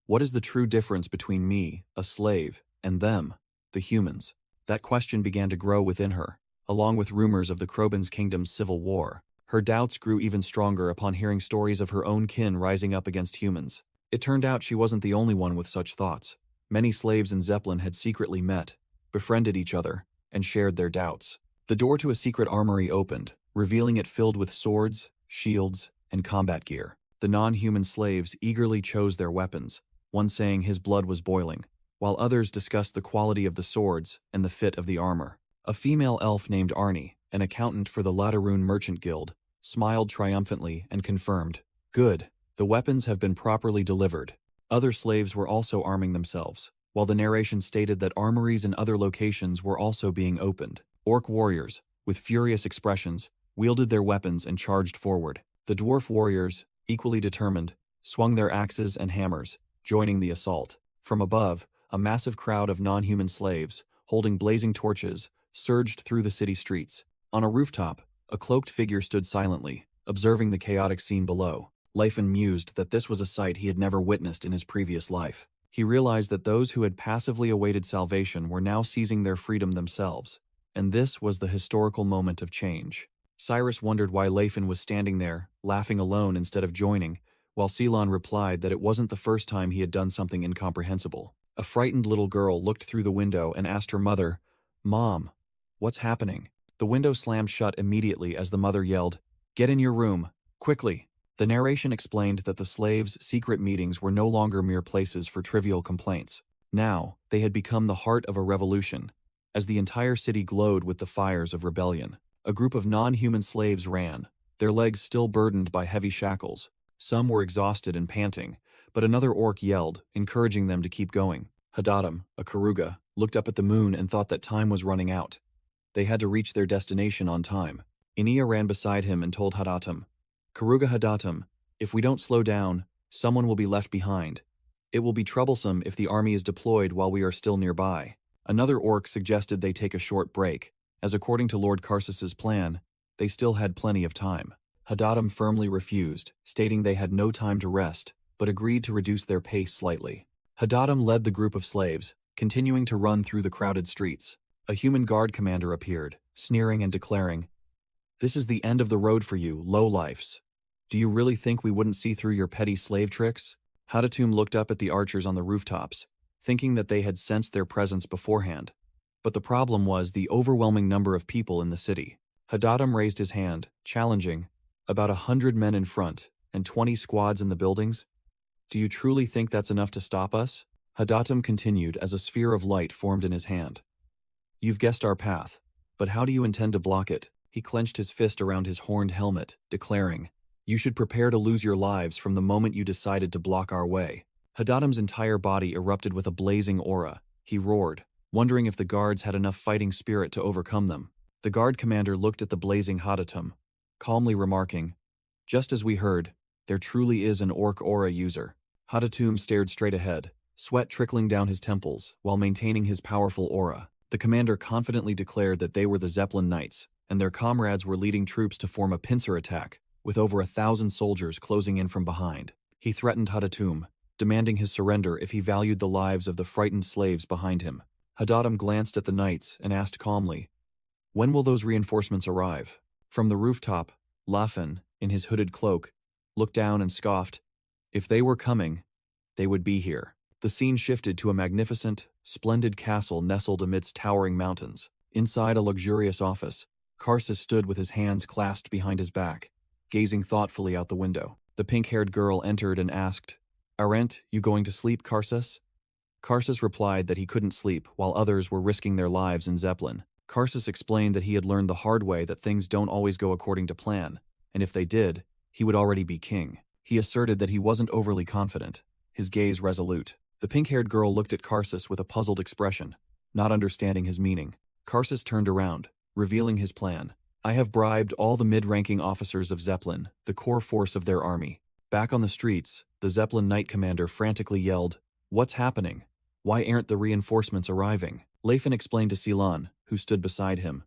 S1: What is the true difference between me, a slave, and them, the humans? That question began to grow within her, along with rumors of the Krobans' kingdom's civil war. Her doubts grew even stronger upon hearing stories of her own kin rising up against humans. It turned out she wasn't the only one with such thoughts. Many slaves in Zeppelin had secretly met, befriended each other, and shared their doubts. The door to a secret armory opened, revealing it filled with swords, shields, and combat gear. The non-human slaves eagerly chose their weapons, one saying his blood was boiling, while others discussed the quality of the swords and the fit of the armor. A female elf named Arnie, an accountant for the Lateroon Merchant Guild, smiled triumphantly and confirmed, "Good, the weapons have been properly delivered." Other slaves were also arming themselves, while the narration stated that armories in other locations were also being opened. Orc warriors, with furious expressions, wielded their weapons and charged forward. The dwarf warriors, equally determined, swung their axes and hammers, joining the assault. From above, a massive crowd of non-human slaves, holding blazing torches, surged through the city streets. On a rooftop, a cloaked figure stood silently, observing the chaotic scene below. Leifen mused that this was a sight he had never witnessed in his previous life. He realized that those who had passively awaited salvation were now seizing their freedom themselves, and this was the historical moment of change. Cyrus wondered why Leifen was standing there, laughing alone instead of joining, while Ceylon replied that it wasn't the first time he had done something incomprehensible. A frightened little girl looked through the window and asked her mother, "Mom, what's happening?" The window slammed shut immediately as the mother yelled, "Get in your room, quickly!" The narration explained that the slaves' secret meetings were no longer mere places for trivial complaints. Now, they had become the heart of a revolution, as the entire city glowed with the fires of rebellion. A group of non-human slaves ran, their legs still burdened by heavy shackles. Some were exhausted and panting, but another orc yelled, encouraging them to keep going. Hadatum, a Karuga, looked up at the moon and thought that time was running out. They had to reach their destination on time. Inia ran beside him and told Hadatum, "Karuga Hadatum, if we don't slow down, someone will be left behind. It will be troublesome if the army is deployed while we are still nearby." Another orc suggested they take a short break, as according to Lord Karsus's plan, they still had plenty of time. Hadatum firmly refused, stating they had no time to rest, but agreed to reduce their pace slightly. Hadatum led the group of slaves, continuing to run through the crowded streets. A human guard commander appeared, sneering and declaring, "This is the end of the road for you, lowlifes. Do you really think we wouldn't see through your petty slave tricks?" Hadatum looked up at the archers on the rooftops, thinking that they had sensed their presence beforehand. But the problem was the overwhelming number of people in the city. Hadatum raised his hand, challenging, "About 100 men in front, and 20 squads in the buildings? Do you truly think that's enough to stop us?" Hadatum continued as a sphere of light formed in his hand. "You've guessed our path, but how do you intend to block it?" He clenched his fist around his horned helmet, declaring, "You should prepare to lose your lives from the moment you decided to block our way." Hadatum's entire body erupted with a blazing aura. He roared, wondering if the guards had enough fighting spirit to overcome them. The guard commander looked at the blazing Hadatum, calmly remarking, "Just as we heard, there truly is an orc aura user." Hadatum stared straight ahead, sweat trickling down his temples while maintaining his powerful aura. The commander confidently declared that they were the Zeppelin Knights, and their comrades were leading troops to form a pincer attack, with over 1,000 soldiers closing in from behind. He threatened Hadatum, demanding his surrender if he valued the lives of the frightened slaves behind him. Hadatum glanced at the knights and asked calmly, "When will those reinforcements arrive?" From the rooftop, Lafen, in his hooded cloak, looked down and scoffed, "If they were coming, they would be here." The scene shifted to a magnificent, splendid castle nestled amidst towering mountains. Inside a luxurious office, Karsus stood with his hands clasped behind his back, gazing thoughtfully out the window. The pink-haired girl entered and asked, "Aren't you going to sleep, Karsus?" Karsus replied that he couldn't sleep while others were risking their lives in Zeppelin. Karsus explained that he had learned the hard way that things don't always go according to plan, and if they did, he would already be king. He asserted that he wasn't overly confident, his gaze resolute. The pink-haired girl looked at Karsus with a puzzled expression, not understanding his meaning. Karsus turned around, revealing his plan. "I have bribed all the mid-ranking officers of Zeppelin, the core force of their army." Back on the streets, the Zeppelin Knight commander frantically yelled, "What's happening? Why aren't the reinforcements arriving?" Lafen explained to Silan, who stood beside him,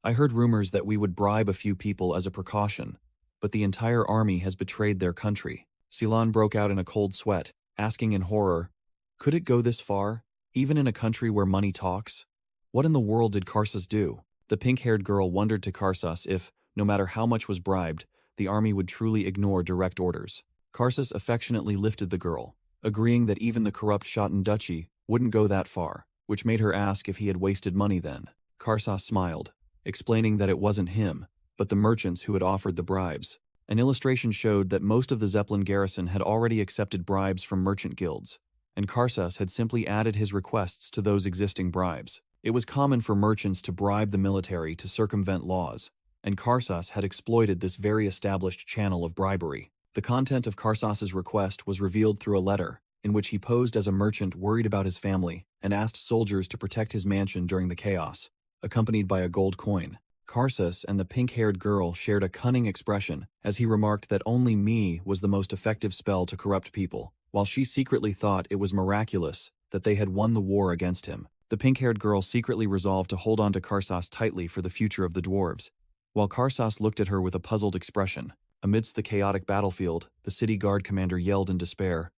S1: "I heard rumors that we would bribe a few people as a precaution, but the entire army has betrayed their country." Silan broke out in a cold sweat, asking in horror, "Could it go this far, even in a country where money talks? What in the world did Karsus do?" The pink-haired girl wondered to Karsus if, no matter how much was bribed, the army would truly ignore direct orders. Karsus affectionately lifted the girl, agreeing that even the corrupt Schotten Duchy wouldn't go that far, which made her ask if he had wasted money then. Karsus smiled, explaining that it wasn't him, but the merchants who had offered the bribes. An illustration showed that most of the Zeppelin garrison had already accepted bribes from merchant guilds, and Karsus had simply added his requests to those existing bribes. It was common for merchants to bribe the military to circumvent laws, and Karsus had exploited this very established channel of bribery. The content of Karsus's request was revealed through a letter, in which he posed as a merchant worried about his family and asked soldiers to protect his mansion during the chaos, accompanied by a gold coin. Karsus and the pink-haired girl shared a cunning expression as he remarked that only me was the most effective spell to corrupt people, while she secretly thought it was miraculous that they had won the war against him. The pink-haired girl secretly resolved to hold on to Karsus tightly for the future of the dwarves, while Karsus looked at her with a puzzled expression. Amidst the chaotic battlefield, the city guard commander yelled in despair,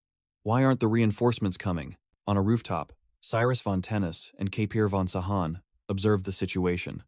S1: "Why aren't the reinforcements coming?" On a rooftop, Cyrus von Tennis and Kapir von Sahan observed the situation.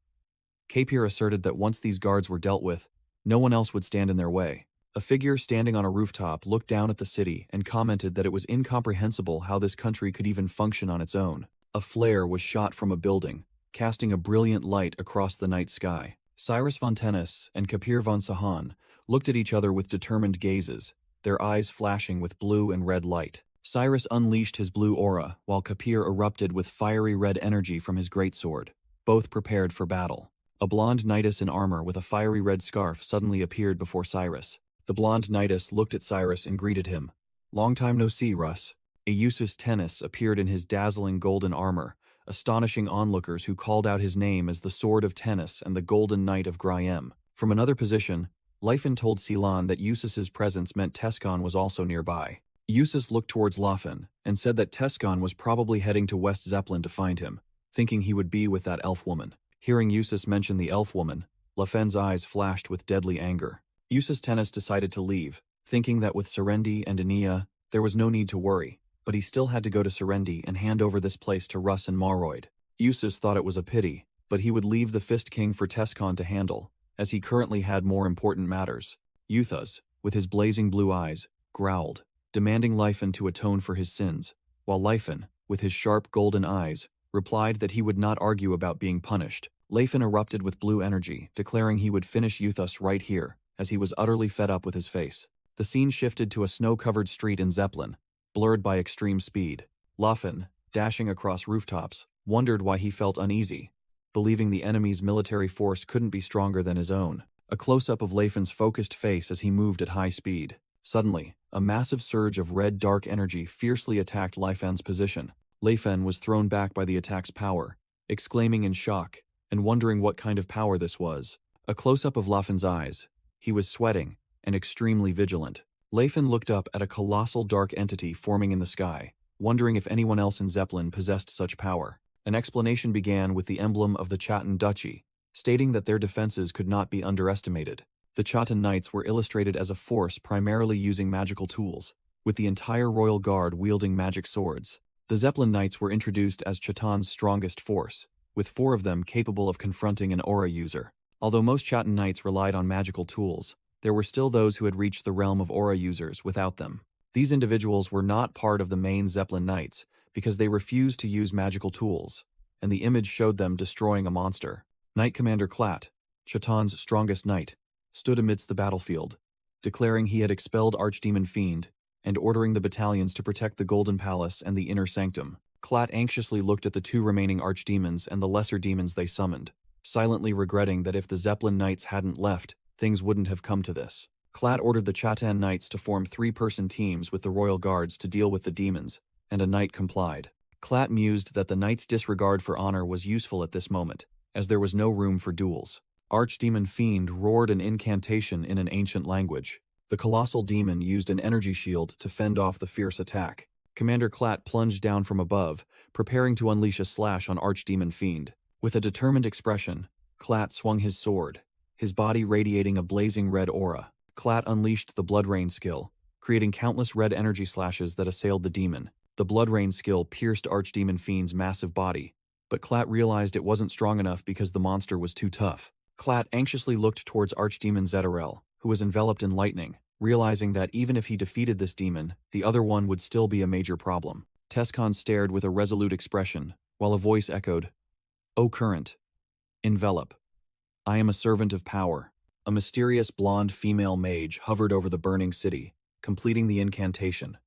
S1: Kapir asserted that once these guards were dealt with, no one else would stand in their way. A figure standing on a rooftop looked down at the city and commented that it was incomprehensible how this country could even function on its own. A flare was shot from a building, casting a brilliant light across the night sky. Cyrus von Tennis and Kapir von Sahan looked at each other with determined gazes, their eyes flashing with blue and red light. Cyrus unleashed his blue aura, while Kapir erupted with fiery red energy from his greatsword. Both prepared for battle. A blonde knightess in armor with a fiery red scarf suddenly appeared before Cyrus. The blonde knightess looked at Cyrus and greeted him. "Long time no see, Russ." Eustace Tennis appeared in his dazzling golden armor, astonishing onlookers who called out his name as the Sword of Tennis and the Golden Knight of Griem. From another position, Leifin told Ceylon that Eustace's presence meant Tescon was also nearby. Eustace looked towards Leifin and said that Tescon was probably heading to West Zeppelin to find him, thinking he would be with that elf woman. Hearing Eustace mention the elf woman, Leifin's eyes flashed with deadly anger. Eustace Tennis decided to leave, thinking that with Serendi and Ania, there was no need to worry, but he still had to go to Serendi and hand over this place to Russ and Mauroid. Eustace thought it was a pity, but he would leave the Fist King for Tescon to handle, as he currently had more important matters. Euthas, with his blazing blue eyes, growled, demanding Leifin to atone for his sins, while Leifin, with his sharp golden eyes, replied that he would not argue about being punished. Leifin erupted with blue energy, declaring he would finish Euthas right here, as he was utterly fed up with his face. The scene shifted to a snow-covered street in Zeppelin, blurred by extreme speed. Leifin, dashing across rooftops, wondered why he felt uneasy, believing the enemy's military force couldn't be stronger than his own. A close-up of Leifin's focused face as he moved at high speed. Suddenly, a massive surge of red dark energy fiercely attacked Leifin's position. Leifin was thrown back by the attack's power, exclaiming in shock, and wondering what kind of power this was. A close-up of Leifin's eyes. He was sweating, and extremely vigilant. Leifin looked up at a colossal dark entity forming in the sky, wondering if anyone else in Zeppelin possessed such power. An explanation began with the emblem of the Chatan Duchy, stating that their defenses could not be underestimated. The Chatan Knights were illustrated as a force primarily using magical tools, with the entire royal guard wielding magic swords. The Zeppelin Knights were introduced as Chatan's strongest force, with 4 of them capable of confronting an aura user. Although most Chatan Knights relied on magical tools, there were still those who had reached the realm of aura users without them. These individuals were not part of the main Zeppelin Knights because they refused to use magical tools, and the image showed them destroying a monster. Knight Commander Klatt, Chatan's strongest knight, stood amidst the battlefield, declaring he had expelled Archdemon Fiend and ordering the battalions to protect the Golden Palace and the Inner Sanctum. Klatt anxiously looked at the 2 remaining archdemons and the lesser demons they summoned, silently regretting that if the Zeppelin Knights hadn't left, things wouldn't have come to this. Klatt ordered the Chatan Knights to form 3-person teams with the Royal Guards to deal with the demons, and a knight complied. Klatt mused that the knight's disregard for honor was useful at this moment, as there was no room for duels. Archdemon Fiend roared an incantation in an ancient language. The colossal demon used an energy shield to fend off the fierce attack. Commander Klatt plunged down from above, preparing to unleash a slash on Archdemon Fiend. With a determined expression, Klatt swung his sword, his body radiating a blazing red aura. Klatt unleashed the Blood Rain skill, creating countless red energy slashes that assailed the demon. The Blood Rain skill pierced Archdemon Fiend's massive body, but Klatt realized it wasn't strong enough because the monster was too tough. Klatt anxiously looked towards Archdemon Zetarel, who was enveloped in lightning, realizing that even if he defeated this demon, the other one would still be a major problem. Tescon stared with a resolute expression, while a voice echoed, "O current. Envelop. I am a servant of power." A mysterious blonde female mage hovered over the burning city, completing the incantation.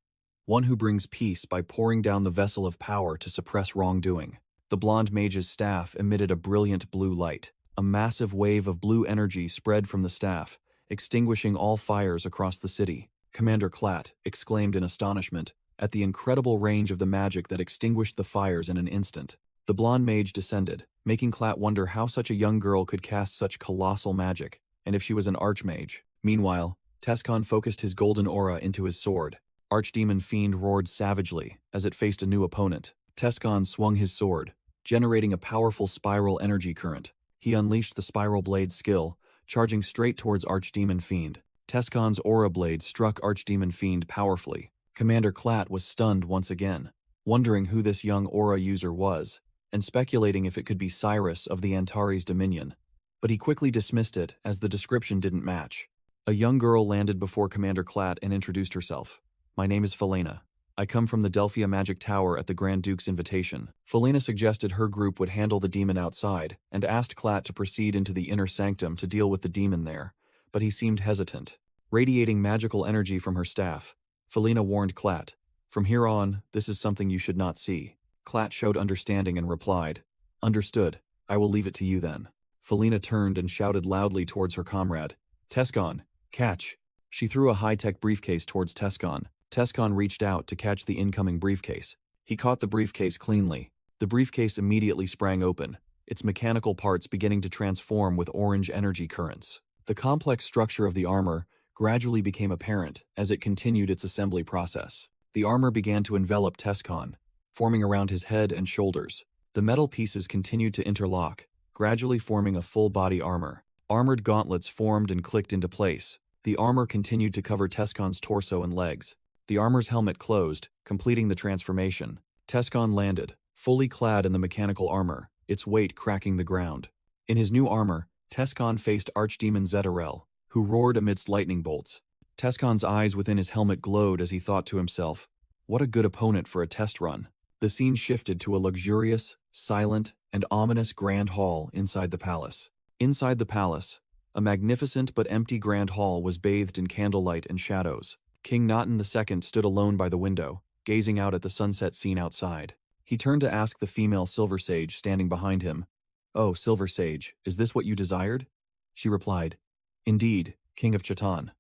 S1: One who brings peace by pouring down the vessel of power to suppress wrongdoing. The blonde mage's staff emitted a brilliant blue light. A massive wave of blue energy spread from the staff, extinguishing all fires across the city. Commander Klatt exclaimed in astonishment at the incredible range of the magic that extinguished the fires in an instant. The blonde mage descended, making Klatt wonder how such a young girl could cast such colossal magic, and if she was an archmage. Meanwhile, Tescon focused his golden aura into his sword. Archdemon Fiend roared savagely as it faced a new opponent. Tescon swung his sword, generating a powerful spiral energy current. He unleashed the Spiral Blade skill, charging straight towards Archdemon Fiend. Tescon's aura blade struck Archdemon Fiend powerfully. Commander Klatt was stunned once again, wondering who this young aura user was, and speculating if it could be Cyrus of the Antares Dominion. But he quickly dismissed it as the description didn't match. A young girl landed before Commander Klatt and introduced herself. "My name is Felena. I come from the Delphia Magic Tower at the Grand Duke's invitation. Felina suggested her group would handle the demon outside, and asked Clat to proceed into the inner sanctum to deal with the demon there, but he seemed hesitant. Radiating magical energy from her staff, Felina warned Clat, "From here on, this is something you should not see." Clat showed understanding and replied, "Understood, I will leave it to you then." Felina turned and shouted loudly towards her comrade, "Tescon, catch!" She threw a high-tech briefcase towards Tescon. Tescon reached out to catch the incoming briefcase. He caught the briefcase cleanly. The briefcase immediately sprang open, its mechanical parts beginning to transform with orange energy currents. The complex structure of the armor gradually became apparent as it continued its assembly process. The armor began to envelop Tescon, forming around his head and shoulders. The metal pieces continued to interlock, gradually forming a full-body armor. Armored gauntlets formed and clicked into place. The armor continued to cover Tescon's torso and legs. The armor's helmet closed, completing the transformation. Tescon landed, fully clad in the mechanical armor, its weight cracking the ground. In his new armor, Tescon faced Archdemon Zetarel, who roared amidst lightning bolts. Tescon's eyes within his helmet glowed as he thought to himself, "What a good opponent for a test run." The scene shifted to a luxurious, silent, and ominous grand hall inside the palace. Inside the palace, a magnificent but empty grand hall was bathed in candlelight and shadows. King Naten II stood alone by the window, gazing out at the sunset scene outside. He turned to ask the female Silver Sage standing behind him, "Oh, Silver Sage, is this what you desired?" She replied, "Indeed, King of Chatan.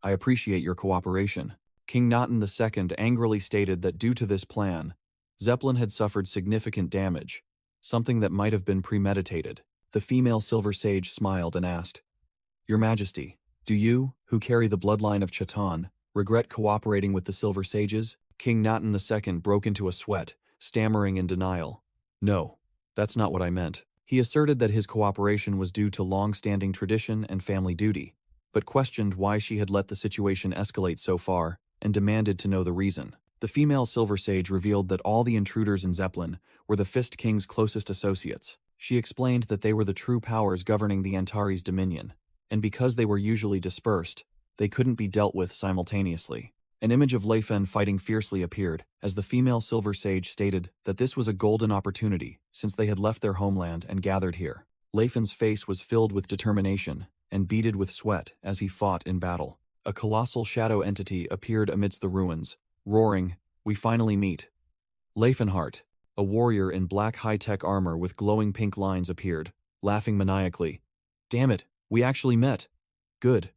S1: I appreciate your cooperation." King Naten II angrily stated that due to this plan, Zeppelin had suffered significant damage, something that might have been premeditated. The female Silver Sage smiled and asked, "Your Majesty, do you, who carry the bloodline of Chatan, regret cooperating with the Silver Sages?" King Naten II broke into a sweat, stammering in denial. "No, that's not what I meant." He asserted that his cooperation was due to long-standing tradition and family duty, but questioned why she had let the situation escalate so far, and demanded to know the reason. The female Silver Sage revealed that all the intruders in Zeppelin were the Fist King's closest associates. She explained that they were the true powers governing the Antares dominion, and because they were usually dispersed, they couldn't be dealt with simultaneously. An image of Leifen fighting fiercely appeared, as the female Silver Sage stated that this was a golden opportunity since they had left their homeland and gathered here. Leifen's face was filled with determination and beaded with sweat as he fought in battle. A colossal shadow entity appeared amidst the ruins, roaring, "We finally meet." Leifenhart, a warrior in black high-tech armor with glowing pink lines, appeared, laughing maniacally. "Damn it, we actually met. Good.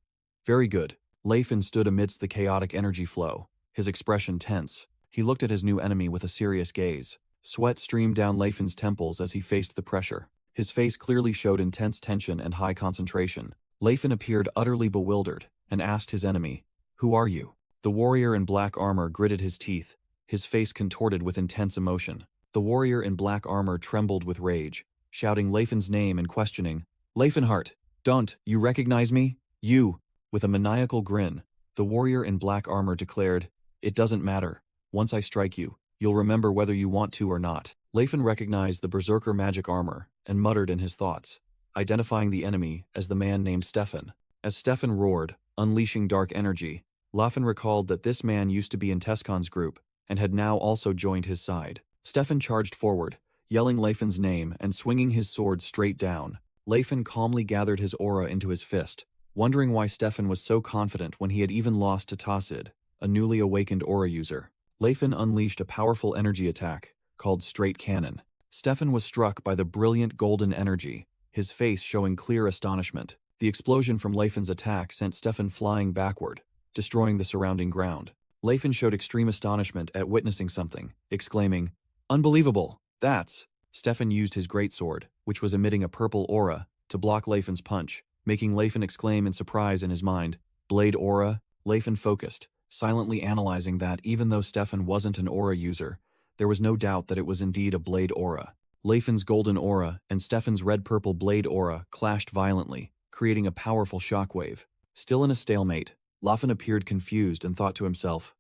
S1: Very good." Leifen stood amidst the chaotic energy flow, his expression tense. He looked at his new enemy with a serious gaze. Sweat streamed down Leifen's temples as he faced the pressure. His face clearly showed intense tension and high concentration. Leifen appeared utterly bewildered and asked his enemy, "Who are you?" The warrior in black armor gritted his teeth, his face contorted with intense emotion. The warrior in black armor trembled with rage, shouting Leifen's name and questioning, "Leifenhart, don't you recognize me? You?" With a maniacal grin, the warrior in black armor declared, "It doesn't matter. Once I strike you, you'll remember whether you want to or not." Leifen recognized the berserker magic armor and muttered in his thoughts, identifying the enemy as the man named Stefan. As Stefan roared, unleashing dark energy, Leifen recalled that this man used to be in Tescon's group and had now also joined his side. Stefan charged forward, yelling Leifen's name and swinging his sword straight down. Leifen calmly gathered his aura into his fist, wondering why Stefan was so confident when he had even lost to Tassid, a newly awakened aura user. Leifen unleashed a powerful energy attack, called Straight Cannon. Stefan was struck by the brilliant golden energy, his face showing clear astonishment. The explosion from Leifen's attack sent Stefan flying backward, destroying the surrounding ground. Leifen showed extreme astonishment at witnessing something, exclaiming, "Unbelievable, that's..." Stefan used his greatsword, which was emitting a purple aura, to block Leifen's punch, making Leifen exclaim in surprise in his mind, "Blade aura?" Leifen focused, silently analyzing that even though Stefan wasn't an aura user, there was no doubt that it was indeed a blade aura. Leifen's golden aura and Stefan's red-purple blade aura clashed violently, creating a powerful shockwave. Still in a stalemate, Leifen appeared confused and thought to himself,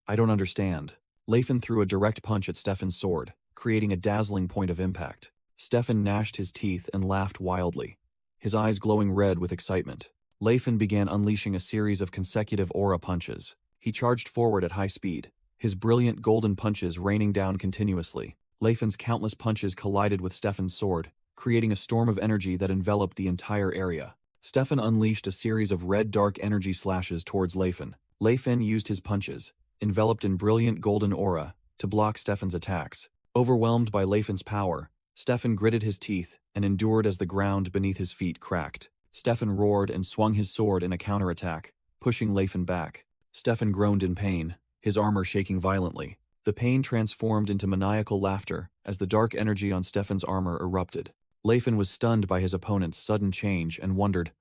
S1: "I don't understand." Leifen threw a direct punch at Stefan's sword, creating a dazzling point of impact. Stefan gnashed his teeth and laughed wildly, his eyes glowing red with excitement. Leifen began unleashing a series of consecutive aura punches. He charged forward at high speed, his brilliant golden punches raining down continuously. Leifen's countless punches collided with Stefan's sword, creating a storm of energy that enveloped the entire area. Stefan unleashed a series of red dark energy slashes towards Leifen. Leifen used his punches, enveloped in brilliant golden aura, to block Stefan's attacks. Overwhelmed by Leifen's power, Stefan gritted his teeth and endured as the ground beneath his feet cracked. Stefan roared and swung his sword in a counterattack, pushing Leifen back. Stefan groaned in pain, his armor shaking violently. The pain transformed into maniacal laughter as the dark energy on Stefan's armor erupted. Leifen was stunned by his opponent's sudden change and wondered,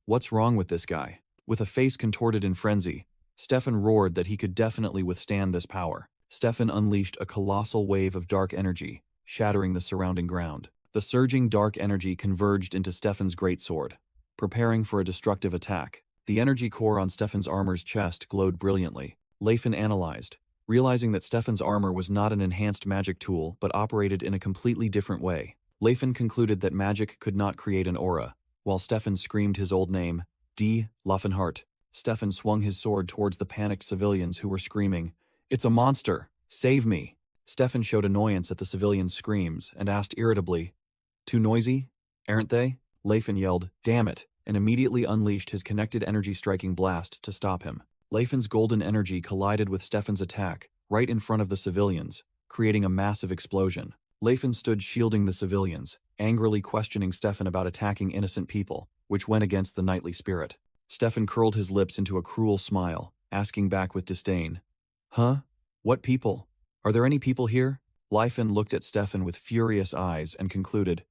S1: "What's wrong with this guy?" With a face contorted in frenzy, Stefan roared that he could definitely withstand this power. Stefan unleashed a colossal wave of dark energy, shattering the surrounding ground. The surging dark energy converged into Stefan's greatsword, preparing for a destructive attack. The energy core on Stefan's armor's chest glowed brilliantly. Leifen analyzed, realizing that Stefan's armor was not an enhanced magic tool but operated in a completely different way. Leifen concluded that magic could not create an aura, while Stefan screamed his old name, D. Laufenhart. Stefan swung his sword towards the panicked civilians who were screaming, "It's a monster! Save me!" Stefan showed annoyance at the civilians' screams and asked irritably, "Too noisy, aren't they?" Leifen yelled, "Damn it!" and immediately unleashed his connected energy striking blast to stop him. Leifen's golden energy collided with Stefan's attack right in front of the civilians, creating a massive explosion. Leifen stood shielding the civilians, angrily questioning Stefan about attacking innocent people, which went against the knightly spirit. Stefan curled his lips into a cruel smile, asking back with disdain, "Huh? What people? Are there any people here?" Leifen looked at Stefan with furious eyes and concluded,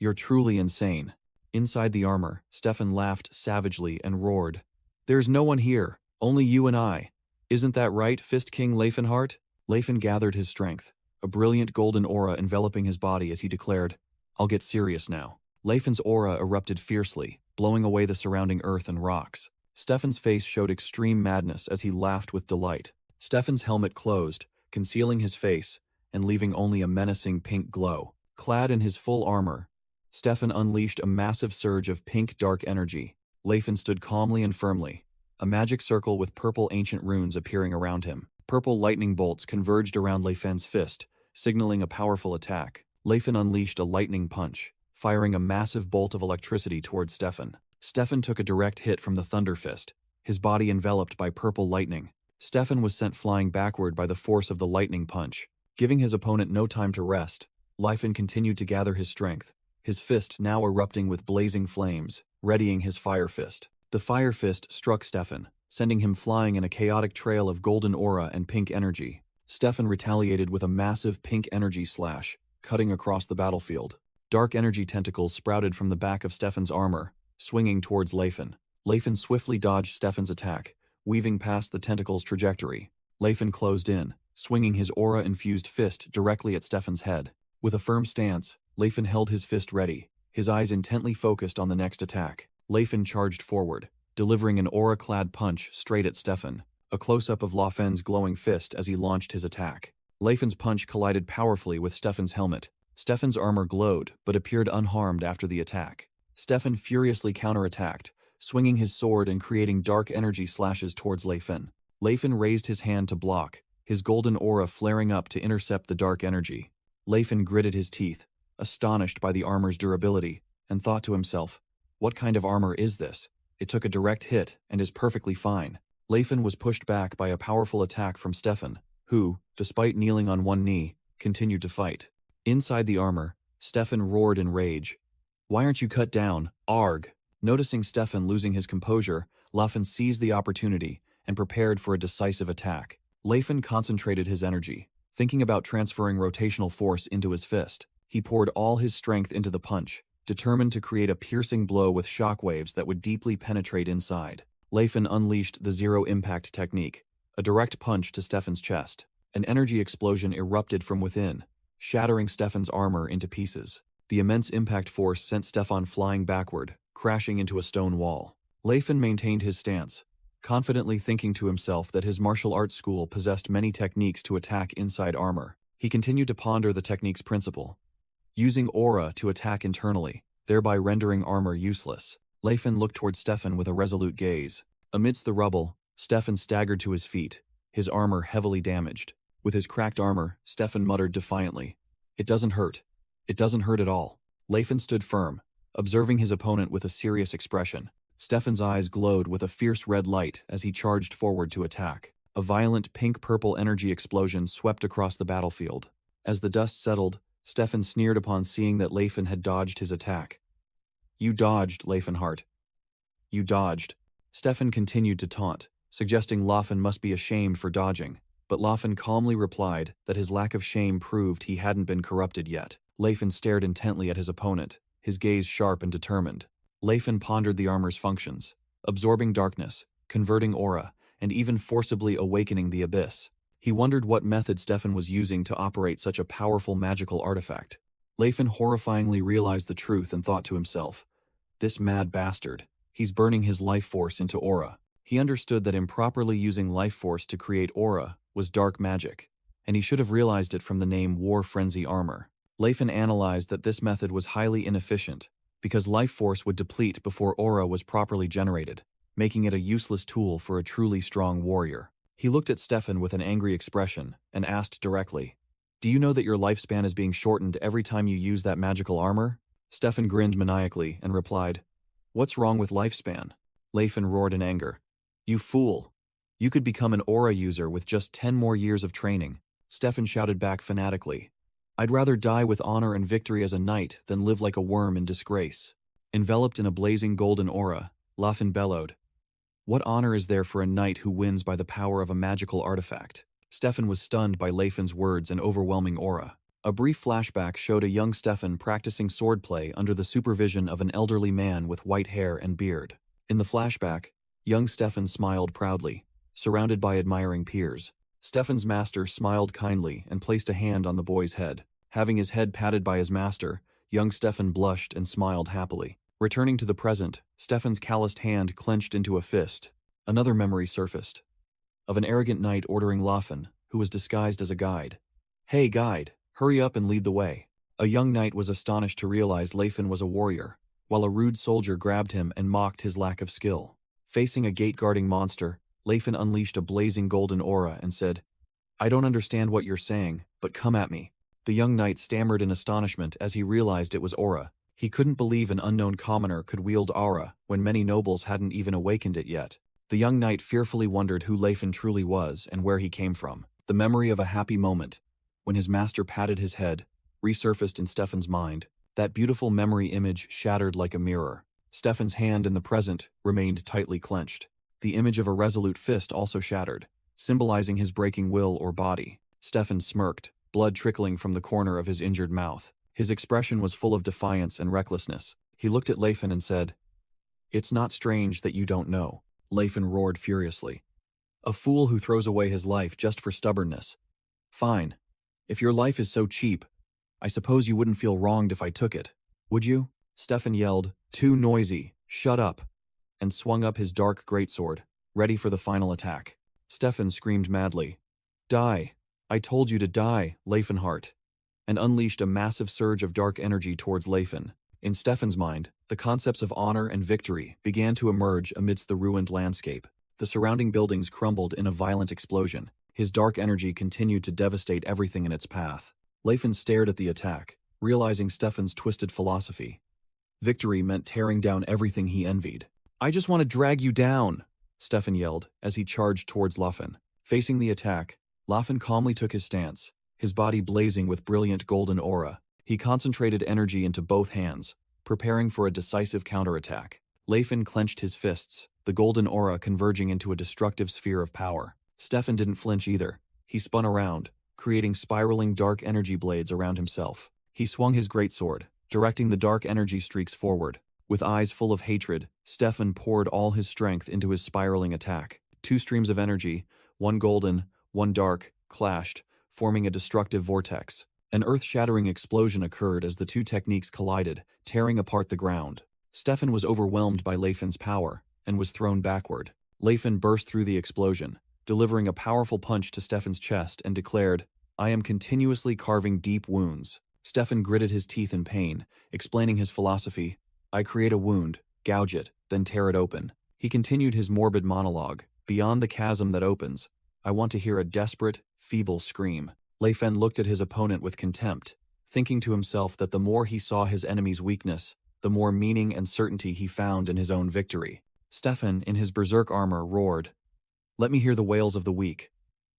S1: "You're truly insane." Inside the armor, Stefan laughed savagely and roared, "There's no one here, only you and I. Isn't that right, Fist King Leifenhart?" Leifen gathered his strength, a brilliant golden aura enveloping his body as he declared, "I'll get serious now." Leifen's aura erupted fiercely, blowing away the surrounding earth and rocks. Stefan's face showed extreme madness as he laughed with delight. Stefan's helmet closed, concealing his face and leaving only a menacing pink glow. Clad in his full armor, Stefan unleashed a massive surge of pink dark energy. Leifen stood calmly and firmly, a magic circle with purple ancient runes appearing around him. Purple lightning bolts converged around Leifen's fist, signaling a powerful attack. Leifen unleashed a lightning punch, firing a massive bolt of electricity towards Stefan. Stefan took a direct hit from the thunder fist, his body enveloped by purple lightning. Stefan was sent flying backward by the force of the lightning punch. Giving his opponent no time to rest, Leifen continued to gather his strength, his fist now erupting with blazing flames, readying his fire fist. The fire fist struck Stefan, sending him flying in a chaotic trail of golden aura and pink energy. Stefan retaliated with a massive pink energy slash, cutting across the battlefield. Dark energy tentacles sprouted from the back of Stefan's armor, swinging towards Leifen. Leifen swiftly dodged Stefan's attack, weaving past the tentacle's trajectory. Leifen closed in, swinging his aura-infused fist directly at Stefan's head. With a firm stance, Leifen held his fist ready, his eyes intently focused on the next attack. Leifen charged forward, delivering an aura-clad punch straight at Stefan, a close-up of Leifen's glowing fist as he launched his attack. Leifen's punch collided powerfully with Stefan's helmet. Stefan's armor glowed, but appeared unharmed after the attack. Stefan furiously counterattacked, swinging his sword and creating dark energy slashes towards Leifen. Leifen raised his hand to block, his golden aura flaring up to intercept the dark energy. Leifen gritted his teeth, astonished by the armor's durability, and thought to himself, "What kind of armor is this? It took a direct hit and is perfectly fine." Leifen was pushed back by a powerful attack from Stefan, who, despite kneeling on one knee, continued to fight. Inside the armor, Stefan roared in rage. "Why aren't you cut down, Arg?" Noticing Stefan losing his composure, Leifen seized the opportunity and prepared for a decisive attack. Leifen concentrated his energy, thinking about transferring rotational force into his fist. He poured all his strength into the punch, determined to create a piercing blow with shockwaves that would deeply penetrate inside. Leifen unleashed the zero-impact technique, a direct punch to Stefan's chest. An energy explosion erupted from within, shattering Stefan's armor into pieces. The immense impact force sent Stefan flying backward, crashing into a stone wall. Leifen maintained his stance, confidently thinking to himself that his martial arts school possessed many techniques to attack inside armor. He continued to ponder the technique's principle, using aura to attack internally, thereby rendering armor useless. Leifen looked toward Stefan with a resolute gaze. Amidst the rubble, Stefan staggered to his feet, his armor heavily damaged. With his cracked armor, Stefan muttered defiantly, "It doesn't hurt. It doesn't hurt at all." Leifin stood firm, observing his opponent with a serious expression. Stefan's eyes glowed with a fierce red light as he charged forward to attack. A violent pink-purple energy explosion swept across the battlefield. As the dust settled, Stefan sneered upon seeing that Leifin had dodged his attack. "You dodged, Leifenhart. You dodged." Stefan continued to taunt, suggesting Laufin must be ashamed for dodging, but Laufin calmly replied that his lack of shame proved he hadn't been corrupted yet. Leifin stared intently at his opponent, his gaze sharp and determined. Leifin pondered the armor's functions, absorbing darkness, converting aura, and even forcibly awakening the abyss. He wondered what method Stefan was using to operate such a powerful magical artifact. Leifin horrifyingly realized the truth and thought to himself, "This mad bastard, he's burning his life force into aura." He understood that improperly using life force to create aura was dark magic, and he should have realized it from the name War Frenzy Armor. Leifin analyzed that this method was highly inefficient, because life force would deplete before aura was properly generated, making it a useless tool for a truly strong warrior. He looked at Stefan with an angry expression and asked directly, "Do you know that your lifespan is being shortened every time you use that magical armor?" Stefan grinned maniacally and replied, "What's wrong with lifespan?" Leifin roared in anger, "You fool! You could become an aura user with just 10 more years of training." Stefan shouted back fanatically, "I'd rather die with honor and victory as a knight than live like a worm in disgrace." Enveloped in a blazing golden aura, Laufin bellowed, "What honor is there for a knight who wins by the power of a magical artifact?" Stefan was stunned by Leifin's words and overwhelming aura. A brief flashback showed a young Stefan practicing swordplay under the supervision of an elderly man with white hair and beard. In the flashback, young Stefan smiled proudly, surrounded by admiring peers. Stefan's master smiled kindly and placed a hand on the boy's head. Having his head patted by his master, young Stefan blushed and smiled happily. Returning to the present, Stefan's calloused hand clenched into a fist. Another memory surfaced, of an arrogant knight ordering Laufin, who was disguised as a guide. "Hey guide, hurry up and lead the way." A young knight was astonished to realize Leifin was a warrior, while a rude soldier grabbed him and mocked his lack of skill. Facing a gate-guarding monster, Leifin unleashed a blazing golden aura and said, "I don't understand what you're saying, but come at me." The young knight stammered in astonishment as he realized it was aura. He couldn't believe an unknown commoner could wield aura when many nobles hadn't even awakened it yet. The young knight fearfully wondered who Leifin truly was and where he came from. The memory of a happy moment, when his master patted his head, resurfaced in Stefan's mind. That beautiful memory image shattered like a mirror. Stefan's hand in the present remained tightly clenched. The image of a resolute fist also shattered, symbolizing his breaking will or body. Stefan smirked, blood trickling from the corner of his injured mouth. His expression was full of defiance and recklessness. He looked at Leifin and said, "It's not strange that you don't know." Leifin roared furiously. "A fool who throws away his life just for stubbornness. Fine. If your life is so cheap, I suppose you wouldn't feel wronged if I took it, would you?" Stefan yelled, "Too noisy, shut up," and swung up his dark greatsword, ready for the final attack. Stefan screamed madly, "Die! I told you to die, Leifenhart," and unleashed a massive surge of dark energy towards Leifin. In Stefan's mind, the concepts of honor and victory began to emerge amidst the ruined landscape. The surrounding buildings crumbled in a violent explosion. His dark energy continued to devastate everything in its path. Leifin stared at the attack, realizing Stefan's twisted philosophy. Victory meant tearing down everything he envied. "I just want to drag you down," Stefan yelled as he charged towards Laufin. Facing the attack, Laufin calmly took his stance, his body blazing with brilliant golden aura. He concentrated energy into both hands, preparing for a decisive counterattack. Leifin clenched his fists, the golden aura converging into a destructive sphere of power. Stefan didn't flinch either. He spun around, creating spiraling dark energy blades around himself. He swung his greatsword, directing the dark energy streaks forward. With eyes full of hatred, Stefan poured all his strength into his spiraling attack. Two streams of energy, one golden, one dark, clashed, forming a destructive vortex. An earth-shattering explosion occurred as the two techniques collided, tearing apart the ground. Stefan was overwhelmed by Leifin's power and was thrown backward. Leifin burst through the explosion, delivering a powerful punch to Stefan's chest and declared, "I am continuously carving deep wounds." Stefan gritted his teeth in pain, explaining his philosophy, "I create a wound, gouge it, then tear it open." He continued his morbid monologue, "Beyond the chasm that opens, I want to hear a desperate, feeble scream. Lei Fen looked at his opponent with contempt, thinking to himself that the more he saw his enemy's weakness, the more meaning and certainty he found in his own victory. Stefan, in his berserk armor, roared, "Let me hear the wails of the weak.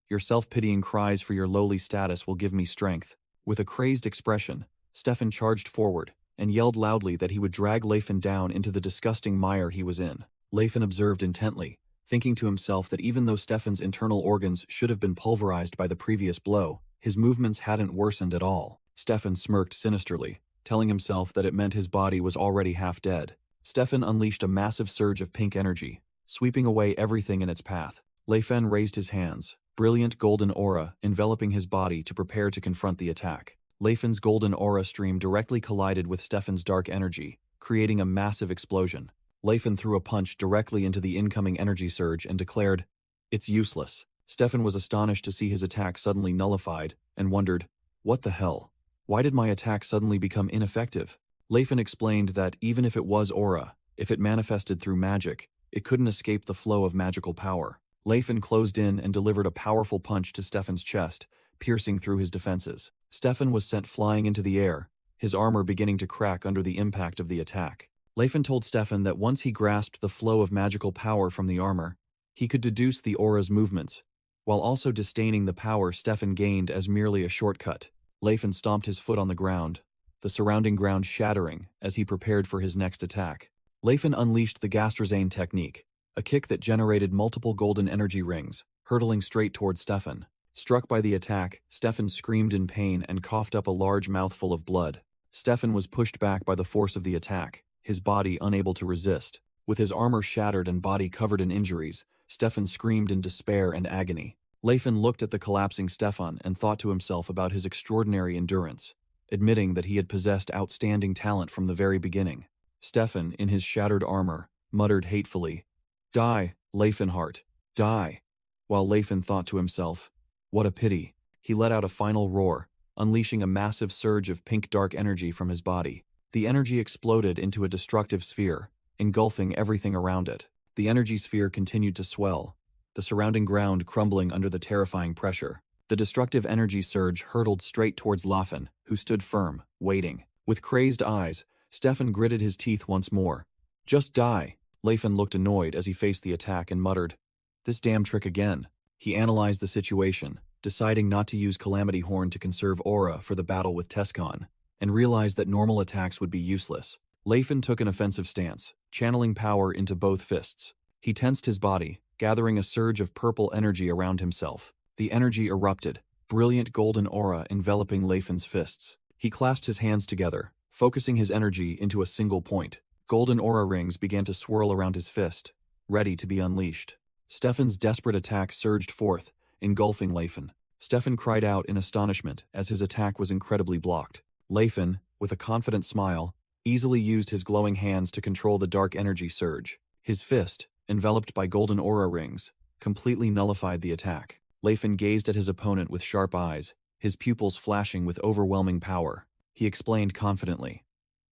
S1: Your self-pitying cries for your lowly status will give me strength." With a crazed expression, Stefan charged forward and yelled loudly that he would drag Lei Fen down into the disgusting mire he was in. Lei Fen observed intently, thinking to himself that even though Stefan's internal organs should have been pulverized by the previous blow, his movements hadn't worsened at all. Stefan smirked sinisterly, telling himself that it meant his body was already half dead. Stefan unleashed a massive surge of pink energy, sweeping away everything in its path. Lei Fen raised his hands, brilliant golden aura enveloping his body to prepare to confront the attack. Lei Fen's golden aura stream directly collided with Stefan's dark energy, creating a massive explosion. Lei Fen threw a punch directly into the incoming energy surge and declared, "It's useless." Stefan was astonished to see his attack suddenly nullified, and wondered, "What the hell? Why did my attack suddenly become ineffective?" Lei Fen explained that even if it was aura, if it manifested through magic, it couldn't escape the flow of magical power. Lei Fen closed in and delivered a powerful punch to Stefan's chest, piercing through his defenses. Stefan was sent flying into the air, his armor beginning to crack under the impact of the attack. Lei Fen told Stefan that once he grasped the flow of magical power from the armor, he could deduce the aura's movements, while also disdaining the power Stefan gained as merely a shortcut. Lei Fen stomped his foot on the ground, the surrounding ground shattering as he prepared for his next attack. Lei Fen unleashed the Gastrazane technique, a kick that generated multiple golden energy rings, hurtling straight towards Stefan. Struck by the attack, Stefan screamed in pain and coughed up a large mouthful of blood. Stefan was pushed back by the force of the attack, his body unable to resist. With his armor shattered and body covered in injuries, Stefan screamed in despair and agony. Lei Fen looked at the collapsing Stefan and thought to himself about his extraordinary endurance, admitting that he had possessed outstanding talent from the very beginning. Stefan, in his shattered armor, muttered hatefully, "Die, Leifenheart, die." While Lei Fen thought to himself, "What a pity." He let out a final roar, unleashing a massive surge of pink dark energy from his body. The energy exploded into a destructive sphere, engulfing everything around it. The energy sphere continued to swell, the surrounding ground crumbling under the terrifying pressure. The destructive energy surge hurtled straight towards Laffen, who stood firm, waiting. With crazed eyes, Stefan gritted his teeth once more. "Just die." Lei Fen looked annoyed as he faced the attack and muttered, "This damn trick again." He analyzed the situation, deciding not to use Calamity Horn to conserve aura for the battle with Tescon, and realized that normal attacks would be useless. Lei Fen took an offensive stance, channeling power into both fists. He tensed his body, gathering a surge of purple energy around himself. The energy erupted, brilliant golden aura enveloping Lei Fen's fists. He clasped his hands together, focusing his energy into a single point. Golden aura rings began to swirl around his fist, ready to be unleashed. Stefan's desperate attack surged forth, engulfing Lei Fen. Stefan cried out in astonishment as his attack was incredibly blocked. Lei Fen, with a confident smile, easily used his glowing hands to control the dark energy surge. His fist, enveloped by golden aura rings, completely nullified the attack. Lei Fen gazed at his opponent with sharp eyes, his pupils flashing with overwhelming power. He explained confidently,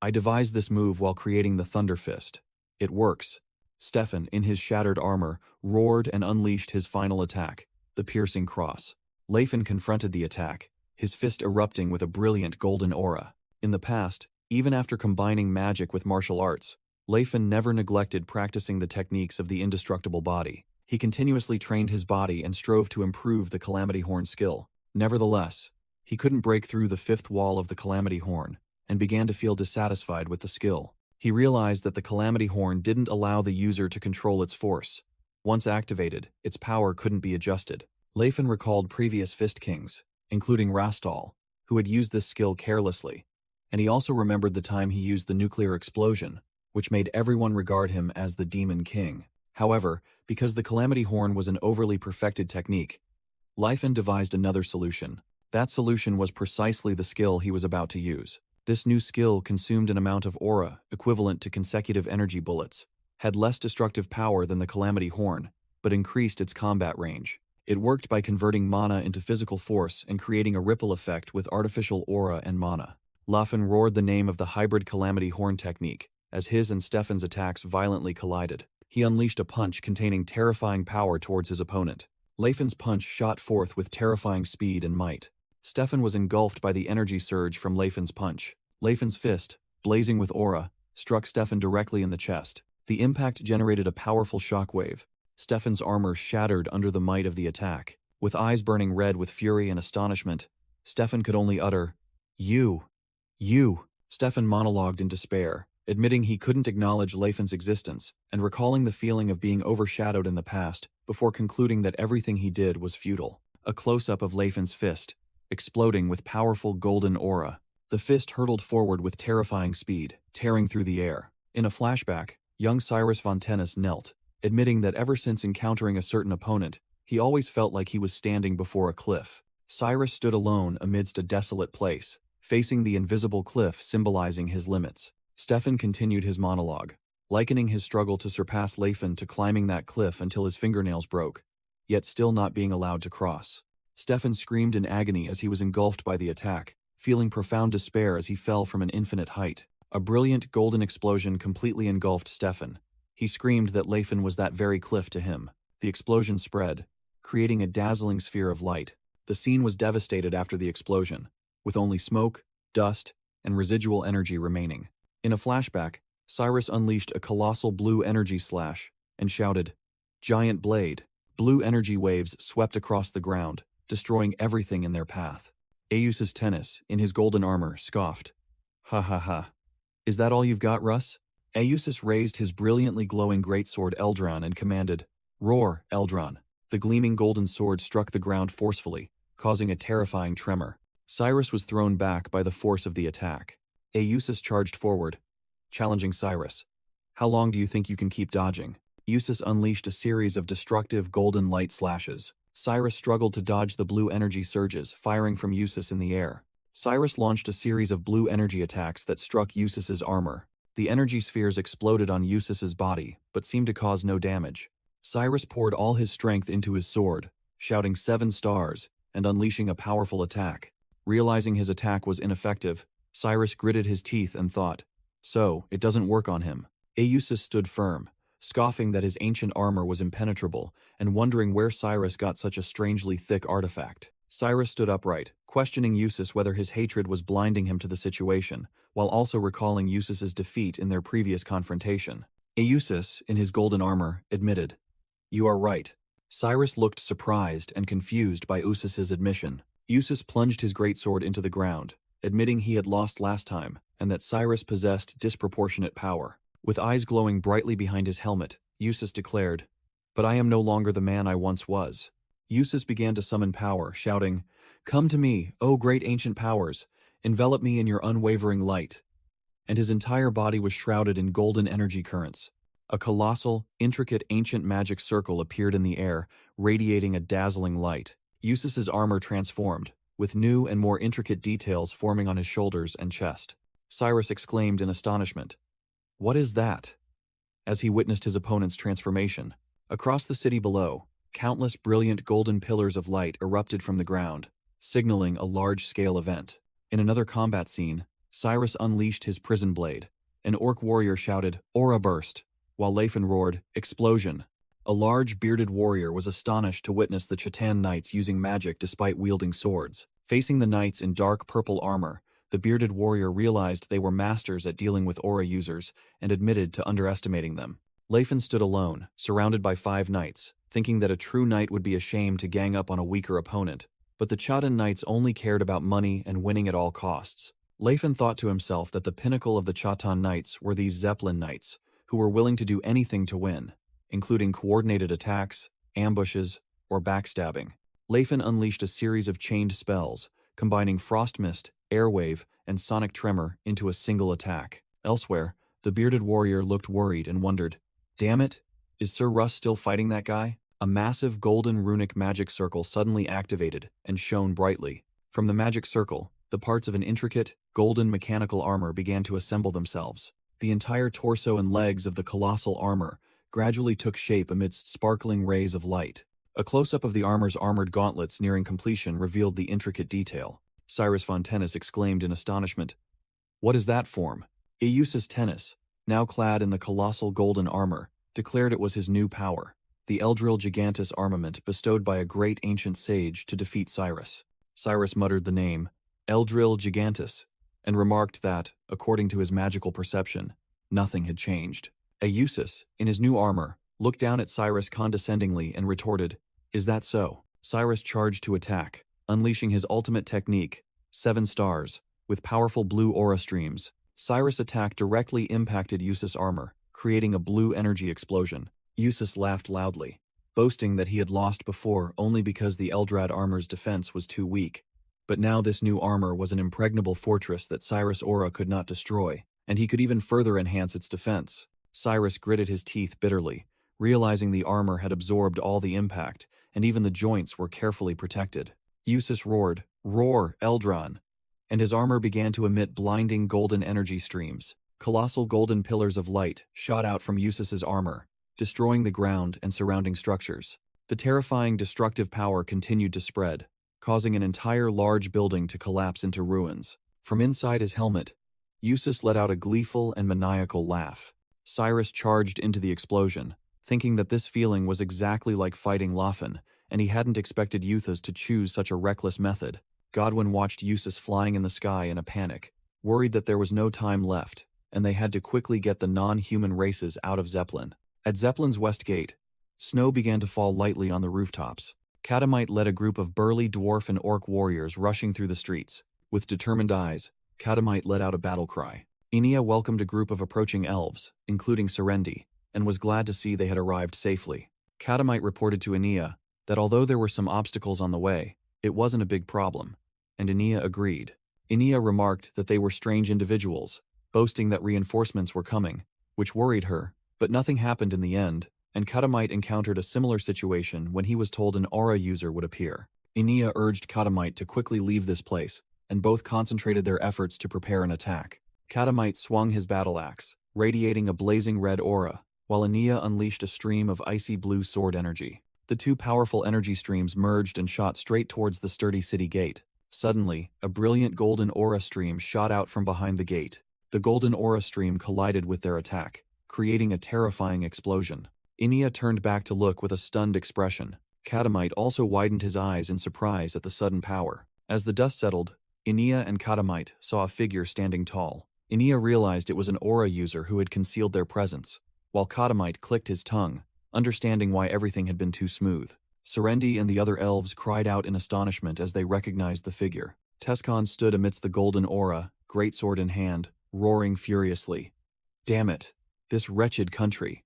S1: "I devised this move while creating the Thunder Fist. It works." Stefan, in his shattered armor, roared and unleashed his final attack, the Piercing Cross. Lei Fen confronted the attack, his fist erupting with a brilliant golden aura. In the past, even after combining magic with martial arts, Lei Fen never neglected practicing the techniques of the indestructible body. He continuously trained his body and strove to improve the Calamity Horn skill. Nevertheless, he couldn't break through the fifth wall of the Calamity Horn, and began to feel dissatisfied with the skill. He realized that the Calamity Horn didn't allow the user to control its force. Once activated, its power couldn't be adjusted. Lei Fen recalled previous Fist Kings, including Rastal, who had used this skill carelessly, and he also remembered the time he used the nuclear explosion, which made everyone regard him as the Demon King. However, because the Calamity Horn was an overly perfected technique, Lei Fen devised another solution. That solution was precisely the skill he was about to use. This new skill consumed an amount of aura equivalent to consecutive energy bullets, had less destructive power than the Calamity Horn, but increased its combat range. It worked by converting mana into physical force and creating a ripple effect with artificial aura and mana. Laffen roared the name of the hybrid Calamity Horn technique, as his and Stefan's attacks violently collided. He unleashed a punch containing terrifying power towards his opponent. Leifen's punch shot forth with terrifying speed and might. Stefan was engulfed by the energy surge from Leifen's punch. Leifen's fist, blazing with aura, struck Stefan directly in the chest. The impact generated a powerful shockwave. Stefan's armor shattered under the might of the attack. With eyes burning red with fury and astonishment, Stefan could only utter, You! Stefan monologued in despair, admitting he couldn't acknowledge Leifen's existence, and recalling the feeling of being overshadowed in the past, before concluding that everything he did was futile. A close-up of Leifen's fist, exploding with powerful golden aura. The fist hurtled forward with terrifying speed, tearing through the air. In a flashback, young Cyrus von Tennis knelt, admitting that ever since encountering a certain opponent, he always felt like he was standing before a cliff. Cyrus stood alone amidst a desolate place, facing the invisible cliff symbolizing his limits. Stefan continued his monologue, likening his struggle to surpass Leifen to climbing that cliff until his fingernails broke, yet still not being allowed to cross. Stefan screamed in agony as he was engulfed by the attack, feeling profound despair as he fell from an infinite height. A brilliant golden explosion completely engulfed Stefan. He screamed that Leifen was that very cliff to him. The explosion spread, creating a dazzling sphere of light. The scene was devastated after the explosion, with only smoke, dust, and residual energy remaining. In a flashback, Cyrus unleashed a colossal blue energy slash and shouted, "Giant blade!" Blue energy waves swept across the ground, destroying everything in their path. Eustace Tennis, in his golden armor, scoffed, "Ha ha ha. Is that all you've got, Russ?" Eustace raised his brilliantly glowing greatsword Eldron and commanded, "Roar, Eldron." The gleaming golden sword struck the ground forcefully, causing a terrifying tremor. Cyrus was thrown back by the force of the attack. Eustace charged forward, challenging Cyrus. "How long do you think you can keep dodging?" Eustace unleashed a series of destructive golden light slashes. Cyrus struggled to dodge the blue energy surges, firing from Eustace in the air. Cyrus launched a series of blue energy attacks that struck Eustace's armor. The energy spheres exploded on Eustace's body, but seemed to cause no damage. Cyrus poured all his strength into his sword, shouting 7 stars, and unleashing a powerful attack. Realizing his attack was ineffective, Cyrus gritted his teeth and thought, "So, it doesn't work on him." Eustace stood firm, scoffing that his ancient armor was impenetrable, and wondering where Cyrus got such a strangely thick artifact. Cyrus stood upright, questioning Eustace whether his hatred was blinding him to the situation, while also recalling Eustace's defeat in their previous confrontation. Eustace, in his golden armor, admitted, "You are right." Cyrus looked surprised and confused by Eustace's admission. Eustace plunged his greatsword into the ground, admitting he had lost last time, and that Cyrus possessed disproportionate power. With eyes glowing brightly behind his helmet, Eustace declared, "But I am no longer the man I once was." Eustace began to summon power, shouting, "Come to me, O great ancient powers, envelop me in your unwavering light." And his entire body was shrouded in golden energy currents. A colossal, intricate ancient magic circle appeared in the air, radiating a dazzling light. Eustace's armor transformed, with new and more intricate details forming on his shoulders and chest. Cyrus exclaimed in astonishment, "What is that?" as he witnessed his opponent's transformation. Across the city below, countless brilliant golden pillars of light erupted from the ground, signaling a large-scale event. In another combat scene, Cyrus unleashed his prison blade. An orc warrior shouted, "Aura burst," while Leifen roared, "Explosion." A large, bearded warrior was astonished to witness the Chatan knights using magic despite wielding swords. Facing the knights in dark purple armor, the bearded warrior realized they were masters at dealing with aura users and admitted to underestimating them. Leifen stood alone, surrounded by 5 knights, thinking that a true knight would be ashamed to gang up on a weaker opponent. But the Chatan knights only cared about money and winning at all costs. Leifen thought to himself that the pinnacle of the Chatan knights were these Zeppelin knights, who were willing to do anything to win, including coordinated attacks, ambushes, or backstabbing. Leifen unleashed a series of chained spells, combining Frost Mist, Airwave, and Sonic Tremor into a single attack. Elsewhere, the bearded warrior looked worried and wondered, "Damn it, is Sir Russ still fighting that guy?" A massive golden runic magic circle suddenly activated and shone brightly. From the magic circle, the parts of an intricate, golden mechanical armor began to assemble themselves. The entire torso and legs of the colossal armor gradually took shape amidst sparkling rays of light. A close-up of the armor's armored gauntlets nearing completion revealed the intricate detail. Cyrus von Tennis exclaimed in astonishment, "What is that form?" Eustace Tennis, now clad in the colossal golden armor, declared it was his new power. the Eldril Gigantus armament bestowed by a great ancient sage to defeat Cyrus. Cyrus muttered the name, Eldril Gigantus, and remarked that, according to his magical perception, nothing had changed. Eusus, in his new armor, looked down at Cyrus condescendingly and retorted, "Is that so?" Cyrus charged to attack, unleashing his ultimate technique, 7 stars, with powerful blue aura streams. Cyrus' attack directly impacted Eusus' armor, creating a blue energy explosion. Eusus laughed loudly, boasting that he had lost before only because the Eldrad armor's defense was too weak. But now this new armor was an impregnable fortress that Cyrus' aura could not destroy, and he could even further enhance its defense. Cyrus gritted his teeth bitterly, realizing the armor had absorbed all the impact, and even the joints were carefully protected. Eusus roared, "Roar, Eldron!" and his armor began to emit blinding golden energy streams. Colossal golden pillars of light shot out from Eusus's armor, destroying the ground and surrounding structures. The terrifying destructive power continued to spread, causing an entire large building to collapse into ruins. From inside his helmet, Eusus let out a gleeful and maniacal laugh. Cyrus charged into the explosion, thinking that this feeling was exactly like fighting Laufin, and he hadn't expected Euthus to choose such a reckless method. Godwin watched Eusus flying in the sky in a panic, worried that there was no time left, and they had to quickly get the non-human races out of Zeppelin. At Zeppelin's west gate, snow began to fall lightly on the rooftops. Katamite led a group of burly dwarf and orc warriors rushing through the streets. With determined eyes, Katamite let out a battle cry. Inia welcomed a group of approaching elves, including Serendi, and was glad to see they had arrived safely. Katamite reported to Inia that although there were some obstacles on the way, it wasn't a big problem, and Inia agreed. Inia remarked that they were strange individuals, boasting that reinforcements were coming, which worried her, but nothing happened in the end, and Katamite encountered a similar situation when he was told an aura user would appear. Inia urged Katamite to quickly leave this place, and both concentrated their efforts to prepare an attack. Katamite swung his battle axe, radiating a blazing red aura, while Inia unleashed a stream of icy blue sword energy. The two powerful energy streams merged and shot straight towards the sturdy city gate. Suddenly, a brilliant golden aura stream shot out from behind the gate. The golden aura stream collided with their attack, creating a terrifying explosion. Inia turned back to look with a stunned expression. Katamite also widened his eyes in surprise at the sudden power. As the dust settled, Inia and Katamite saw a figure standing tall. Inia realized it was an aura user who had concealed their presence, while Katamite clicked his tongue, understanding why everything had been too smooth. Serendi and the other elves cried out in astonishment as they recognized the figure. Tescon stood amidst the golden aura, greatsword in hand, roaring furiously. "Damn it! This wretched country.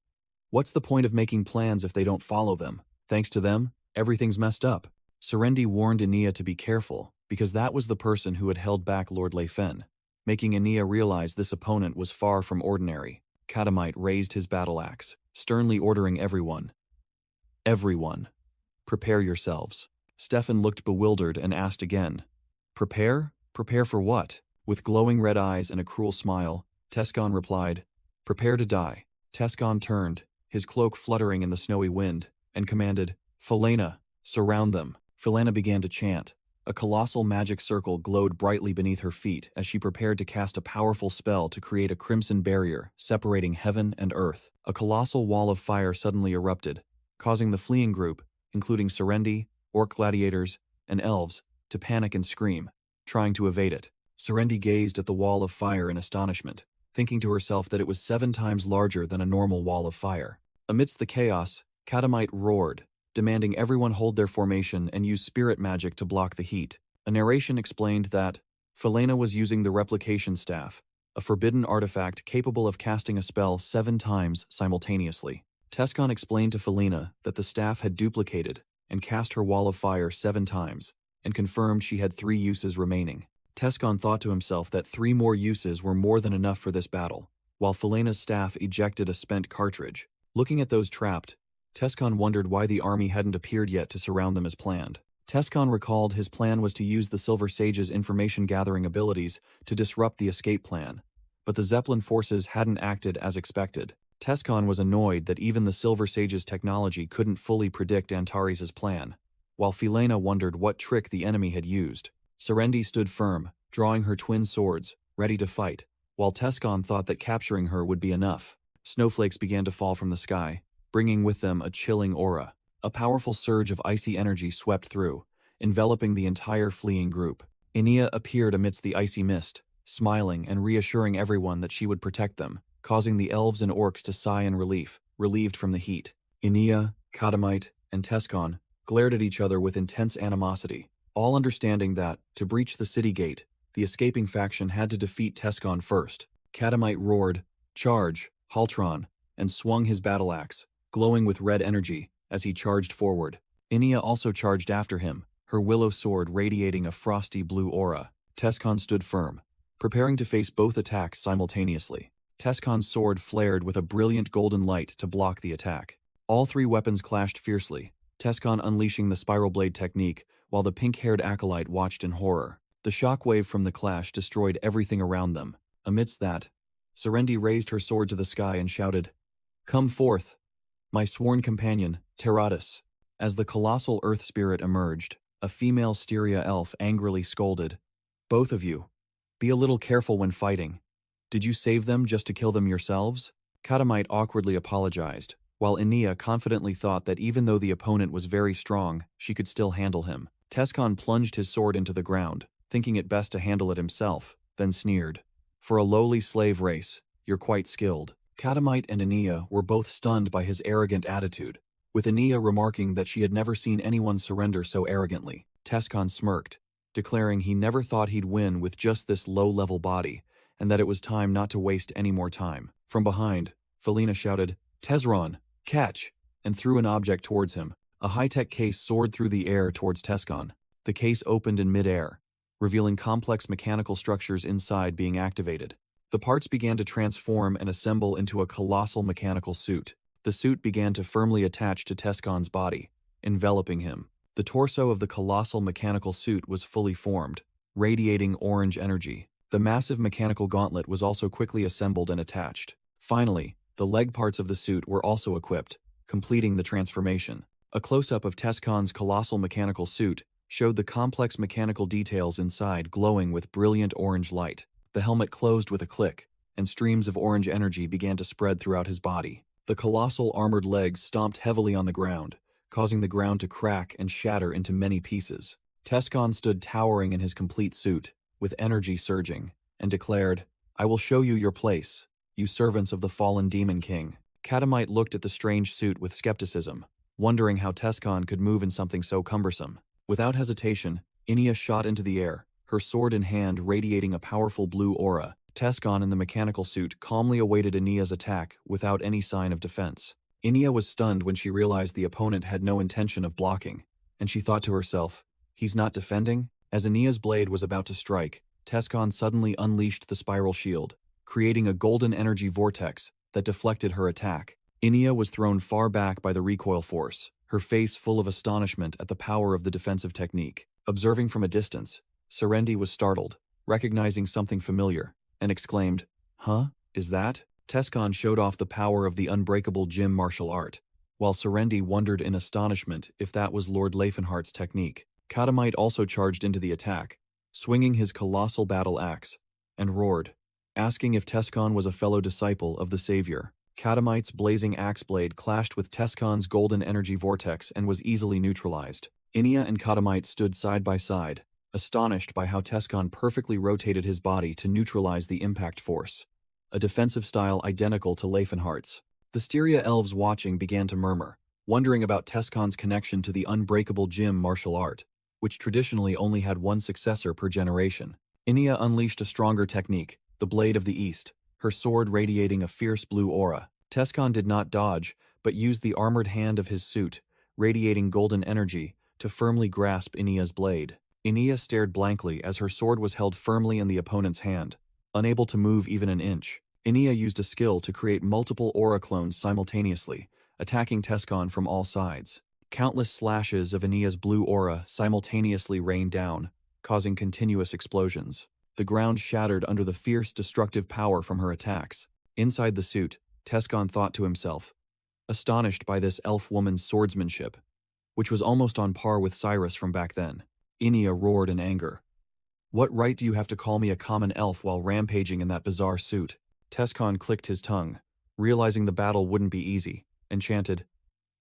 S1: What's the point of making plans if they don't follow them? Thanks to them, everything's messed up." Serendi warned Inia to be careful, because that was the person who had held back Lord Leifen, making Inia realize this opponent was far from ordinary. Katamite raised his battle axe, sternly ordering everyone, prepare yourselves. Stefan looked bewildered and asked again, "Prepare? Prepare for what?" With glowing red eyes and a cruel smile, Tescon replied, "Prepare to die." Tescon turned, his cloak fluttering in the snowy wind, and commanded, "Felena, surround them." Felena began to chant. A colossal magic circle glowed brightly beneath her feet as she prepared to cast a powerful spell to create a crimson barrier separating heaven and earth. A colossal wall of fire suddenly erupted, causing the fleeing group, including Serendi, orc gladiators, and elves, to panic and scream, trying to evade it. Serendi gazed at the wall of fire in astonishment, thinking to herself that it was 7 times larger than a normal wall of fire. Amidst the chaos, Katamite roared, demanding everyone hold their formation and use spirit magic to block the heat. A narration explained that Felena was using the replication staff, a forbidden artifact capable of casting a spell 7 times simultaneously. Tescon explained to Felena that the staff had duplicated and cast her wall of fire 7 times, and confirmed she had 3 uses remaining. Tescon thought to himself that 3 more uses were more than enough for this battle, while Felena's staff ejected a spent cartridge. Looking at those trapped, Tescon wondered why the army hadn't appeared yet to surround them as planned. Tescon recalled his plan was to use the Silver Sage's information-gathering abilities to disrupt the escape plan, but the Zeppelin forces hadn't acted as expected. Tescon was annoyed that even the Silver Sage's technology couldn't fully predict Antares' plan, while Felena wondered what trick the enemy had used. Serendi stood firm, drawing her twin swords, ready to fight, while Tescon thought that capturing her would be enough. Snowflakes began to fall from the sky, bringing with them a chilling aura. A powerful surge of icy energy swept through, enveloping the entire fleeing group. Enia appeared amidst the icy mist, smiling and reassuring everyone that she would protect them, causing the elves and orcs to sigh in relief, relieved from the heat. Enia, Katamite, and Tescon glared at each other with intense animosity, all understanding that, to breach the city gate, the escaping faction had to defeat Tescon first. Katamite roared, "Charge, Haltron," and swung his battle axe, glowing with red energy, as he charged forward. Enia also charged after him, her willow sword radiating a frosty blue aura. Tescon stood firm, preparing to face both attacks simultaneously. Tescon's sword flared with a brilliant golden light to block the attack. All three weapons clashed fiercely, Tescon unleashing the spiral blade technique, while the pink-haired acolyte watched in horror. The shockwave from the clash destroyed everything around them. Amidst that, Serendi raised her sword to the sky and shouted, "Come forth, my sworn companion, Teratus." As the colossal earth spirit emerged, a female Styria elf angrily scolded, "Both of you, be a little careful when fighting. Did you save them just to kill them yourselves?" Katamite awkwardly apologized, while Enia confidently thought that even though the opponent was very strong, she could still handle him. Tescon plunged his sword into the ground, thinking it best to handle it himself, then sneered, "For a lowly slave race, you're quite skilled." Katamite and Enia were both stunned by his arrogant attitude, with Enia remarking that she had never seen anyone surrender so arrogantly. Tescon smirked, declaring he never thought he'd win with just this low-level body, and that it was time not to waste any more time. From behind, Felina shouted, "Tesron, catch!" and threw an object towards him. A high-tech case soared through the air towards Tescon. The case opened in mid-air, revealing complex mechanical structures inside being activated. The parts began to transform and assemble into a colossal mechanical suit. The suit began to firmly attach to Tescon's body, enveloping him. The torso of the colossal mechanical suit was fully formed, radiating orange energy. The massive mechanical gauntlet was also quickly assembled and attached. Finally, the leg parts of the suit were also equipped, completing the transformation. A close-up of Tescon's colossal mechanical suit showed the complex mechanical details inside glowing with brilliant orange light. The helmet closed with a click, and streams of orange energy began to spread throughout his body. The colossal armored legs stomped heavily on the ground, causing the ground to crack and shatter into many pieces. Tescon stood towering in his complete suit, with energy surging, and declared, "I will show you your place, you servants of the fallen Demon King." Katamite looked at the strange suit with skepticism, wondering how Tescon could move in something so cumbersome. Without hesitation, Enia shot into the air, her sword in hand radiating a powerful blue aura. Tescon in the mechanical suit calmly awaited Enia's attack without any sign of defense. Enia was stunned when she realized the opponent had no intention of blocking, and she thought to herself, "He's not defending?" As Enia's blade was about to strike, Tescon suddenly unleashed the spiral shield, creating a golden energy vortex that deflected her attack. Enia was thrown far back by the recoil force, her face full of astonishment at the power of the defensive technique. Observing from a distance, Serendi was startled, recognizing something familiar, and exclaimed, "Huh? Is that?" Tescon showed off the power of the unbreakable gym martial art, while Serendi wondered in astonishment if that was Lord Leifenhart's technique. Katamite also charged into the attack, swinging his colossal battle axe, and roared, asking if Tescon was a fellow disciple of the Savior. Katamite's blazing axe blade clashed with Tescon's golden energy vortex and was easily neutralized. Enia and Katamite stood side by side, astonished by how Tescon perfectly rotated his body to neutralize the impact force, a defensive style identical to Leifenhart's. The Styria elves watching began to murmur, wondering about Tescon's connection to the unbreakable gym martial art, which traditionally only had one successor per generation. Enia unleashed a stronger technique, the Blade of the East, her sword radiating a fierce blue aura. Tescon did not dodge, but used the armored hand of his suit, radiating golden energy, to firmly grasp Enia's blade. Enia stared blankly as her sword was held firmly in the opponent's hand, unable to move even an inch. Enia used a skill to create multiple aura clones simultaneously, attacking Tescon from all sides. Countless slashes of Enia's blue aura simultaneously rained down, causing continuous explosions. The ground shattered under the fierce destructive power from her attacks. Inside the suit, Tescon thought to himself, astonished by this elf woman's swordsmanship, which was almost on par with Cyrus from back then. Enia roared in anger. "What right do you have to call me a common elf while rampaging in that bizarre suit?" Tescon clicked his tongue, realizing the battle wouldn't be easy, Enchanted.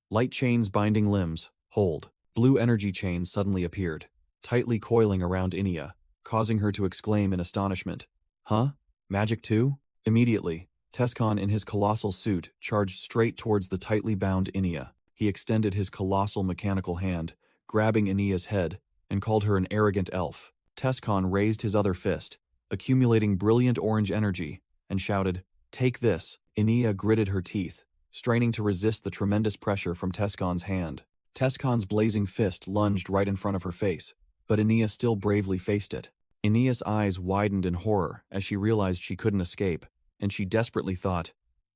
S1: Light chains binding limbs. Hold. Blue energy chains suddenly appeared, tightly coiling around Inia, causing her to exclaim in astonishment. Huh? Magic too? Immediately, Tescon in his colossal suit charged straight towards the tightly bound Inia. He extended his colossal mechanical hand, grabbing Inia's head, and called her an arrogant elf. Tescon raised his other fist, accumulating brilliant orange energy, and shouted, "Take this!" Inia gritted her teeth, straining to resist the tremendous pressure from Tescon's hand. Tescon's blazing fist lunged right in front of her face, but Inia still bravely faced it. Inia's eyes widened in horror as she realized she couldn't escape, and she desperately thought,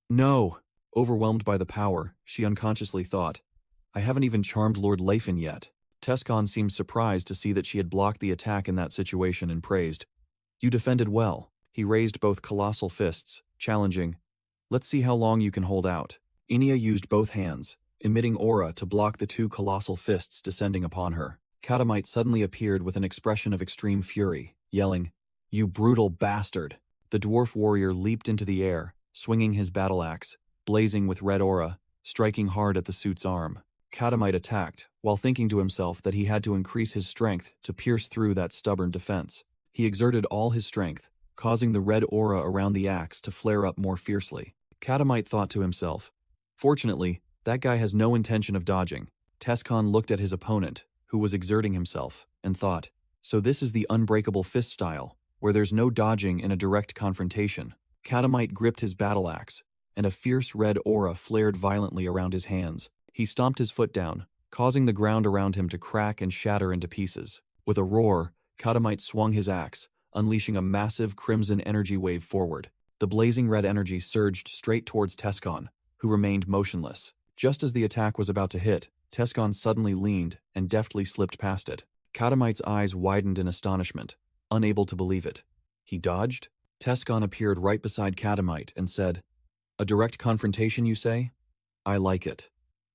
S1: "No!" Overwhelmed by the power, she unconsciously thought, "I haven't even charmed Lord Lefen yet." Tescon seemed surprised to see that she had blocked the attack in that situation and praised, "You defended well." He raised both colossal fists, challenging, "Let's see how long you can hold out." Inia used both hands, emitting aura to block the two colossal fists descending upon her. Katamite suddenly appeared with an expression of extreme fury, yelling, "You brutal bastard!" The dwarf warrior leaped into the air, swinging his battle axe, blazing with red aura, striking hard at the suit's arm. Katamite attacked, while thinking to himself that he had to increase his strength to pierce through that stubborn defense. He exerted all his strength, causing the red aura around the axe to flare up more fiercely. Katamite thought to himself, "Fortunately, that guy has no intention of dodging." Tescon looked at his opponent, who was exerting himself, and thought, "So this is the unbreakable fist style, where there's no dodging in a direct confrontation." Katamite gripped his battle axe, and a fierce red aura flared violently around his hands. He stomped his foot down, causing the ground around him to crack and shatter into pieces. With a roar, Katamite swung his axe, unleashing a massive crimson energy wave forward. The blazing red energy surged straight towards Tescon, who remained motionless. Just as the attack was about to hit, Tescon suddenly leaned and deftly slipped past it. Katamite's eyes widened in astonishment, unable to believe it. He dodged? Tescon appeared right beside Katamite and said, "A direct confrontation, you say? I like it.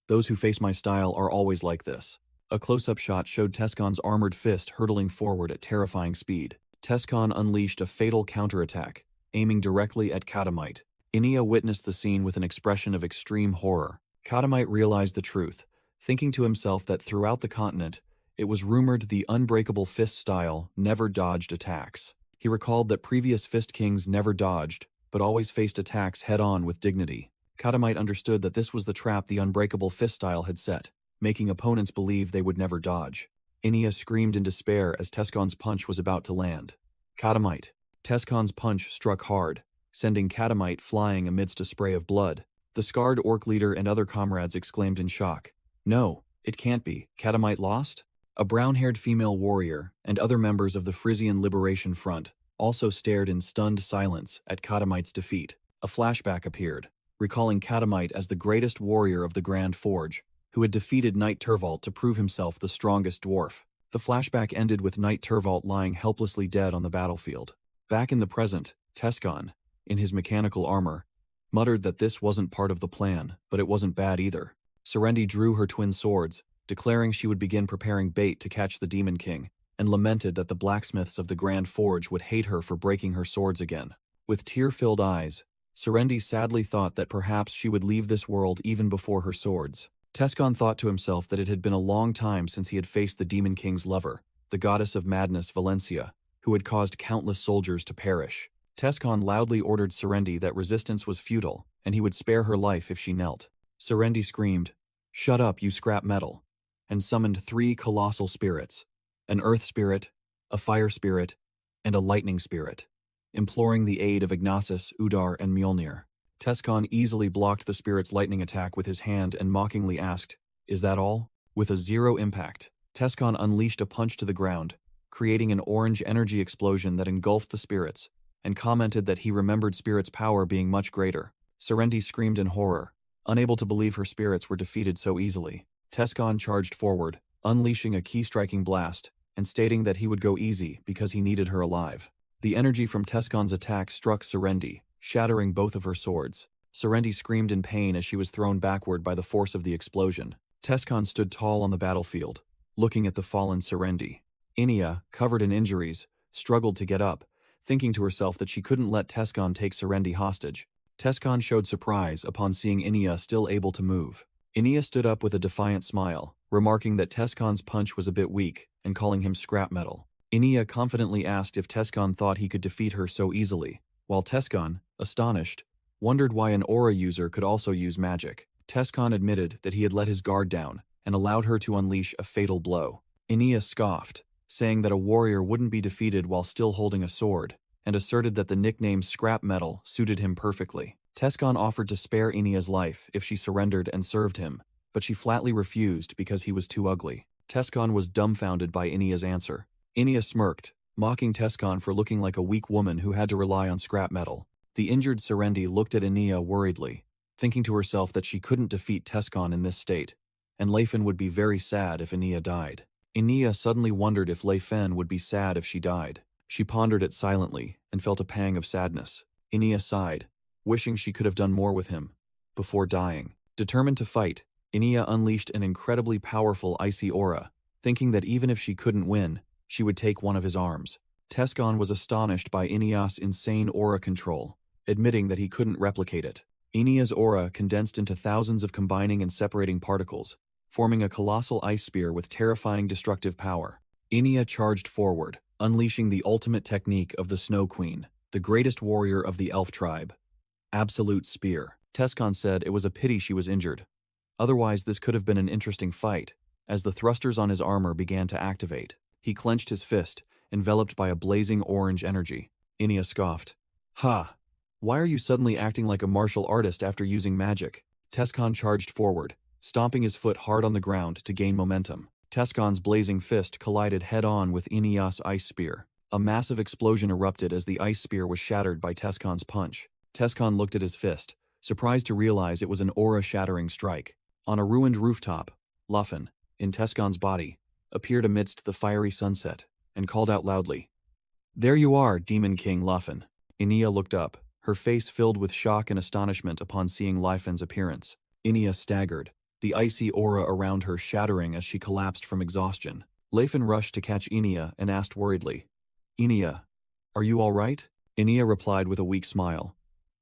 S1: Those who face my style are always like this." A close-up shot showed Tescon's armored fist hurtling forward at terrifying speed. Tescon unleashed a fatal counterattack, aiming directly at Katamite. Inia witnessed the scene with an expression of extreme horror. Katamite realized the truth, thinking to himself that throughout the continent, it was rumored the unbreakable fist style never dodged attacks. He recalled that previous fist kings never dodged, but always faced attacks head-on with dignity. Katamite understood that this was the trap the unbreakable fist style had set, making opponents believe they would never dodge. Inia screamed in despair as Tescon's punch was about to land. Katamite. Tescon's punch struck hard, sending Katamite flying amidst a spray of blood. The scarred orc leader and other comrades exclaimed in shock, "No, it can't be. Katamite lost?" A brown-haired female warrior and other members of the Frisian Liberation Front also stared in stunned silence at Katamite's defeat. A flashback appeared, recalling Katamite as the greatest warrior of the Grand Forge, who had defeated Knight Turvald to prove himself the strongest dwarf. The flashback ended with Knight Turvald lying helplessly dead on the battlefield. Back in the present, Tescon, in his mechanical armor, muttered that this wasn't part of the plan, but it wasn't bad either. Serendi drew her twin swords, declaring she would begin preparing bait to catch the Demon King, and lamented that the blacksmiths of the Grand Forge would hate her for breaking her swords again. With tear-filled eyes, Serendi sadly thought that perhaps she would leave this world even before her swords. Tescon thought to himself that it had been a long time since he had faced the Demon King's lover, the goddess of madness Valencia, who had caused countless soldiers to perish. Tescon loudly ordered Serendi that resistance was futile, and he would spare her life if she knelt. Serendi screamed, "Shut up, you scrap metal," and summoned 3 colossal spirits, an earth spirit, a fire spirit, and a lightning spirit, imploring the aid of Ignacis, Udar, and Mjolnir. Tescon easily blocked the spirit's lightning attack with his hand and mockingly asked, "Is that all?" With a 0 impact, Tescon unleashed a punch to the ground, creating an orange energy explosion that engulfed the spirits, and commented that he remembered spirits' power being much greater. Serendi screamed in horror, unable to believe her spirits were defeated so easily. Tescon charged forward, unleashing a key-striking blast, and stating that he would go easy because he needed her alive. The energy from Tescon's attack struck Serendi, shattering both of her swords. Serendi screamed in pain as she was thrown backward by the force of the explosion. Tescon stood tall on the battlefield, looking at the fallen Serendi. Inia, covered in injuries, struggled to get up, thinking to herself that she couldn't let Tescon take Serendi hostage. Tescon showed surprise upon seeing Inia still able to move. Inia stood up with a defiant smile, remarking that Tescon's punch was a bit weak and calling him scrap metal. Inia confidently asked if Tescon thought he could defeat her so easily, while Tescon, astonished, wondered why an aura user could also use magic. Tescon admitted that he had let his guard down and allowed her to unleash a fatal blow. Inia scoffed, saying that a warrior wouldn't be defeated while still holding a sword, and asserted that the nickname Scrap Metal suited him perfectly. Tescon offered to spare Inia's life if she surrendered and served him, but she flatly refused because he was too ugly. Tescon was dumbfounded by Inia's answer. Inia smirked, mocking Tescon for looking like a weak woman who had to rely on scrap metal. The injured Serendi looked at Inia worriedly, thinking to herself that she couldn't defeat Tescon in this state, and Leifin would be very sad if Inia died. Inia suddenly wondered if Leifin would be sad if she died. She pondered it silently and felt a pang of sadness. Inia sighed, wishing she could have done more with him. Before dying, determined to fight, Inia unleashed an incredibly powerful icy aura, thinking that even if she couldn't win, she would take one of his arms. Tescon was astonished by Inia's insane aura control, admitting that he couldn't replicate it. Inia's aura condensed into thousands of combining and separating particles, forming a colossal ice spear with terrifying destructive power. Inia charged forward, unleashing the ultimate technique of the Snow Queen, the greatest warrior of the elf tribe. Absolute Spear. Tescon said it was a pity she was injured. Otherwise, this could have been an interesting fight, as the thrusters on his armor began to activate. He clenched his fist, enveloped by a blazing orange energy. Inia scoffed. Ha! Why are you suddenly acting like a martial artist after using magic? Tescon charged forward, stomping his foot hard on the ground to gain momentum. Tescon's blazing fist collided head-on with Inia's ice spear. A massive explosion erupted as the ice spear was shattered by Tescon's punch. Tescon looked at his fist, surprised to realize it was an aura-shattering strike. On a ruined rooftop, Leifin, in Tescon's body, appeared amidst the fiery sunset, and called out loudly, "There you are, Demon King Leifin." Inia looked up, her face filled with shock and astonishment upon seeing Leifin's appearance. Inia staggered, the icy aura around her shattering as she collapsed from exhaustion. Leifin rushed to catch Inia and asked worriedly, "Inia, are you all right?" Inia replied with a weak smile,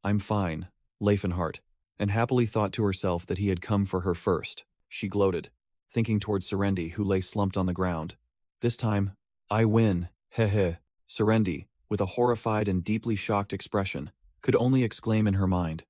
S1: "I'm fine, Leifin, and happily thought to herself that he had come for her first. She gloated, thinking towards Serendi, who lay slumped on the ground. "This time, I win, heh." Serendi, with a horrified and deeply shocked expression, could only exclaim in her mind,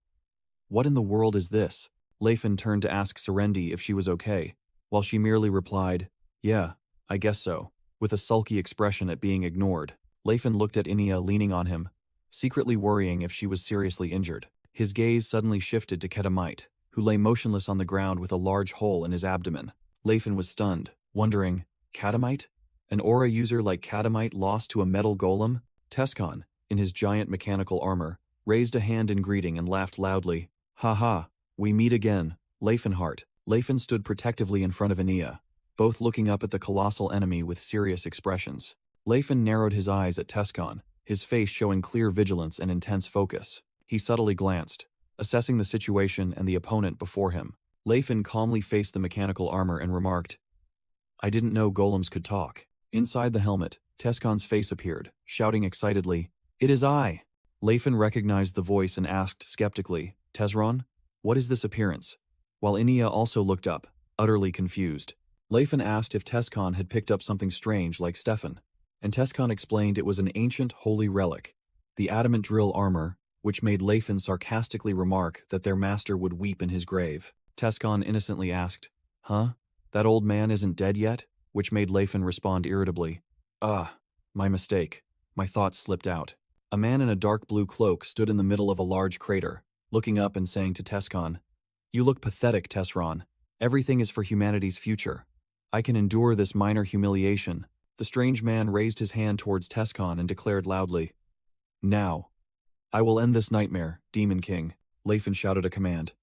S1: "What in the world is this?" Leifin turned to ask Serendi if she was okay, while she merely replied, "Yeah, I guess so," with a sulky expression at being ignored. Leifin looked at Inia leaning on him, secretly worrying if she was seriously injured. His gaze suddenly shifted to Kedamite, who lay motionless on the ground with a large hole in his abdomen. Leifin was stunned, wondering, Kedamite? An aura user like Kedamite lost to a metal golem? Tescon, in his giant mechanical armor, raised a hand in greeting and laughed loudly. "Ha ha, we meet again, Leifin." Leifin stood protectively in front of Inia, both looking up at the colossal enemy with serious expressions. Leifin narrowed his eyes at Tescon, his face showing clear vigilance and intense focus. He subtly glanced, assessing the situation and the opponent before him. Leifin calmly faced the mechanical armor and remarked, "I didn't know golems could talk." Inside the helmet, Tescon's face appeared, shouting excitedly, "It is I!" Leifin recognized the voice and asked skeptically, "Tesron, what is this appearance?" While Inia also looked up, utterly confused. Leifin asked if Tescon had picked up something strange like Stefan, and Tescon explained it was an ancient holy relic, the adamant drill armor, which made Leifin sarcastically remark that their master would weep in his grave. Tescon innocently asked, "Huh? That old man isn't dead yet?" Which made Leifin respond irritably, My mistake. My thoughts slipped out." A man in a dark blue cloak stood in the middle of a large crater, looking up and saying to Tescon, "You look pathetic, Tesron. Everything is for humanity's future. I can endure this minor humiliation." The strange man raised his hand towards Tescon and declared loudly, "Now. I will end this nightmare, Demon King." Leifin shouted a command.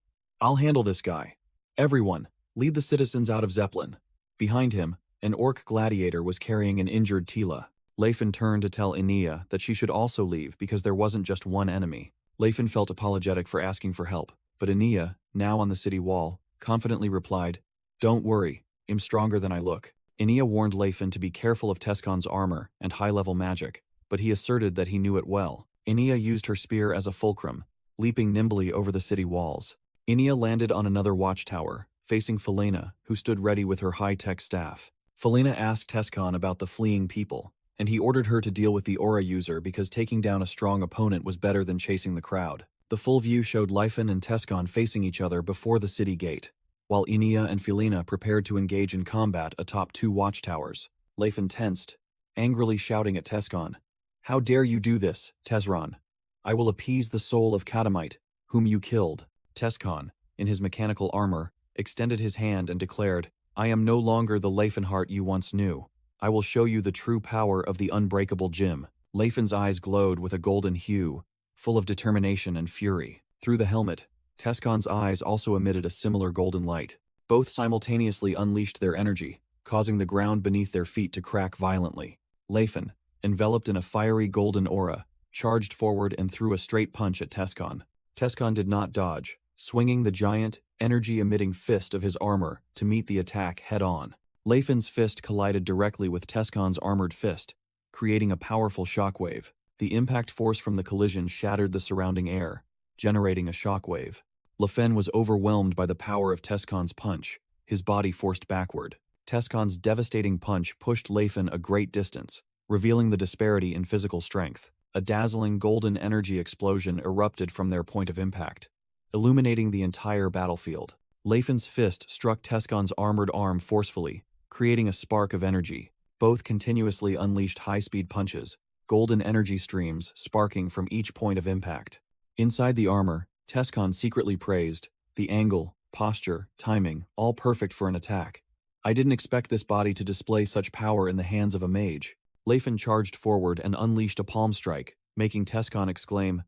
S1: "I'll handle this guy. Everyone, lead the citizens out of Zeppelin." Behind him, an orc gladiator was carrying an injured Tila. Leifin turned to tell Inia that she should also leave because there wasn't just one enemy. Leifin felt apologetic for asking for help, but Inia, now on the city wall, confidently replied, "Don't worry, I'm stronger than I look." Inia warned Leifin to be careful of Tescon's armor and high-level magic, but he asserted that he knew it well. Inia used her spear as a fulcrum, leaping nimbly over the city walls. Inia landed on another watchtower, facing Felena, who stood ready with her high-tech staff. Felena asked Tescon about the fleeing people, and he ordered her to deal with the aura user because taking down a strong opponent was better than chasing the crowd. The full view showed Leifin and Tescon facing each other before the city gate, while Inia and Felena prepared to engage in combat atop 2 watchtowers. Leifin tensed, angrily shouting at Tescon, "How dare you do this, Tesron? I will appease the soul of Katamite, whom you killed." Tescon, in his mechanical armor, extended his hand and declared, "I am no longer the Leifenheart you once knew. I will show you the true power of the unbreakable gem." Leifin's eyes glowed with a golden hue, full of determination and fury. Through the helmet, Tescon's eyes also emitted a similar golden light. Both simultaneously unleashed their energy, causing the ground beneath their feet to crack violently. Leifin, enveloped in a fiery golden aura, charged forward and threw a straight punch at Tescon. Tescon did not dodge, swinging the giant, energy-emitting fist of his armor to meet the attack head-on. Leifin's fist collided directly with Tescon's armored fist, creating a powerful shockwave. The impact force from the collision shattered the surrounding air, generating a shockwave. Lefen was overwhelmed by the power of Tescon's punch, his body forced backward. Tescon's devastating punch pushed Leifin a great distance, revealing the disparity in physical strength. A dazzling golden energy explosion erupted from their point of impact, illuminating the entire battlefield. Leifin's fist struck Tescon's armored arm forcefully, creating a spark of energy. Both continuously unleashed high-speed punches, golden energy streams sparking from each point of impact. Inside the armor, Tescon secretly praised, "The angle, posture, timing, all perfect for an attack. I didn't expect this body to display such power in the hands of a mage." Leifin charged forward and unleashed a palm strike, making Tescon exclaim,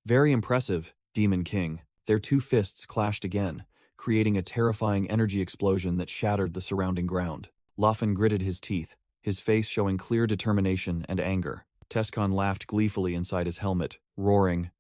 S1: "Very impressive, Demon King." Their 2 fists clashed again, creating a terrifying energy explosion that shattered the surrounding ground. Leifin gritted his teeth, his face showing clear determination and anger. Tescon laughed gleefully inside his helmet, roaring,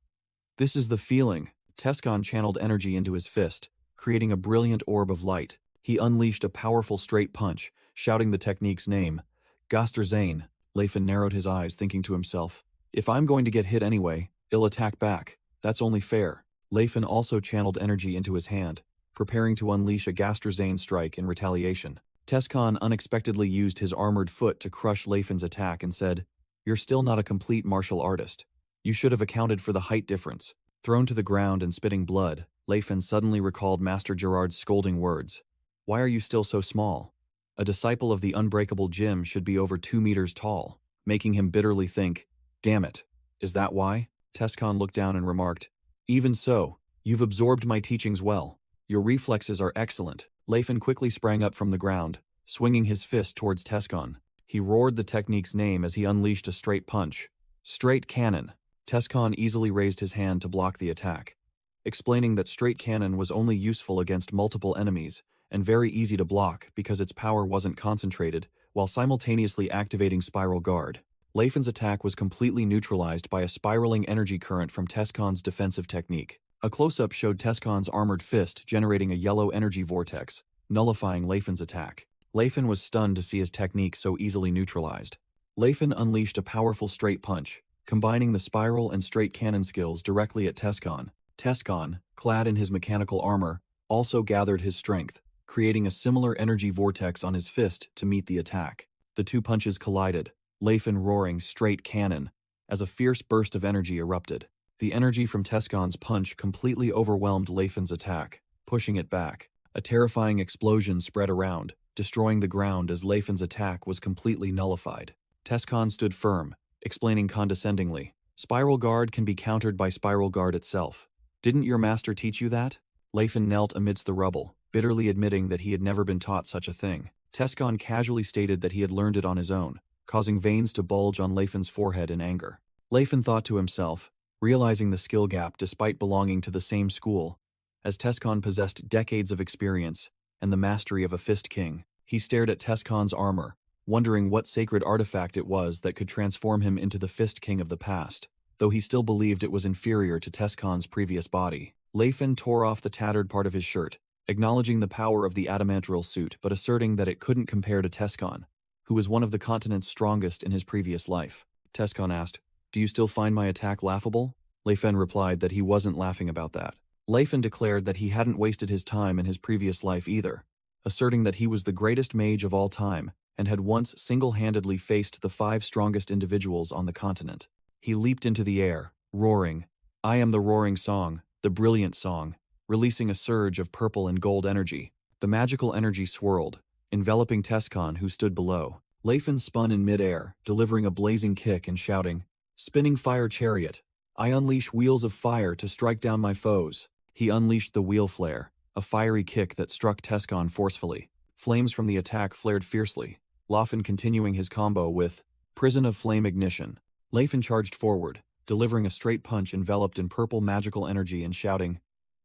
S1: "This is the feeling." Tescon channeled energy into his fist, creating a brilliant orb of light. He unleashed a powerful straight punch, shouting the technique's name, "Gaster Zane." Leifin narrowed his eyes, thinking to himself, "If I'm going to get hit anyway, I'll attack back. That's only fair." Leifin also channeled energy into his hand, preparing to unleash a Gasterzane strike in retaliation. Tescon unexpectedly used his armored foot to crush Leifin's attack and said, "You're still not a complete martial artist. You should have accounted for the height difference." Thrown to the ground and spitting blood, Leifin suddenly recalled Master Gerard's scolding words. "Why are you still so small? A disciple of the unbreakable gem should be over 2 meters tall," making him bitterly think, "Damn it, is that why?" Tescon looked down and remarked, "Even so, you've absorbed my teachings well. Your reflexes are excellent." Leifin quickly sprang up from the ground, swinging his fist towards Tescon. He roared the technique's name as he unleashed a straight punch. "Straight cannon." Tescon easily raised his hand to block the attack, explaining that straight cannon was only useful against multiple enemies and very easy to block because its power wasn't concentrated, while simultaneously activating Spiral Guard. Leifin's attack was completely neutralized by a spiraling energy current from Tescon's defensive technique. A close-up showed Tescon's armored fist generating a yellow energy vortex, nullifying Leifin's attack. Leifin was stunned to see his technique so easily neutralized. Leifin unleashed a powerful straight punch, combining the spiral and straight cannon skills directly at Tescon. Tescon, clad in his mechanical armor, also gathered his strength, creating a similar energy vortex on his fist to meet the attack. The 2 punches collided, Leifin roaring "Straight cannon," as a fierce burst of energy erupted. The energy from Tescon's punch completely overwhelmed Leifin's attack, pushing it back. A terrifying explosion spread around, destroying the ground as Leifin's attack was completely nullified. Tescon stood firm, explaining condescendingly, "Spiral Guard can be countered by Spiral Guard itself. Didn't your master teach you that?" Leifin knelt amidst the rubble, bitterly admitting that he had never been taught such a thing. Tescon casually stated that he had learned it on his own, causing veins to bulge on Leifin's forehead in anger. Leifin thought to himself, realizing the skill gap despite belonging to the same school, as Tescon possessed decades of experience and the mastery of a Fist King. He stared at Tescon's armor, wondering what sacred artifact it was that could transform him into the Fist King of the past, though he still believed it was inferior to Tescon's previous body. Leifin tore off the tattered part of his shirt, acknowledging the power of the adamantral suit but asserting that it couldn't compare to Tescon, who was one of the continent's strongest in his previous life. Tescon asked, "Do you still find my attack laughable?" Leifin replied that he wasn't laughing about that. Leifin declared that he hadn't wasted his time in his previous life either, asserting that he was the greatest mage of all time and had once single-handedly faced the 5 strongest individuals on the continent. He leaped into the air, roaring, "I am the roaring song, the brilliant song," releasing a surge of purple and gold energy. The magical energy swirled, enveloping Tescon, who stood below. Leifin spun in mid-air, delivering a blazing kick and shouting, "Spinning fire chariot! I unleash wheels of fire to strike down my foes." He unleashed the wheel flare, a fiery kick that struck Tescon forcefully. Flames from the attack flared fiercely, Leifin continuing his combo with Prison of Flame Ignition. Leifin charged forward, delivering a straight punch enveloped in purple magical energy and shouting,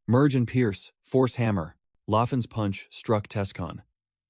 S1: "Merge and pierce, force hammer." Leifin's punch struck Tescon,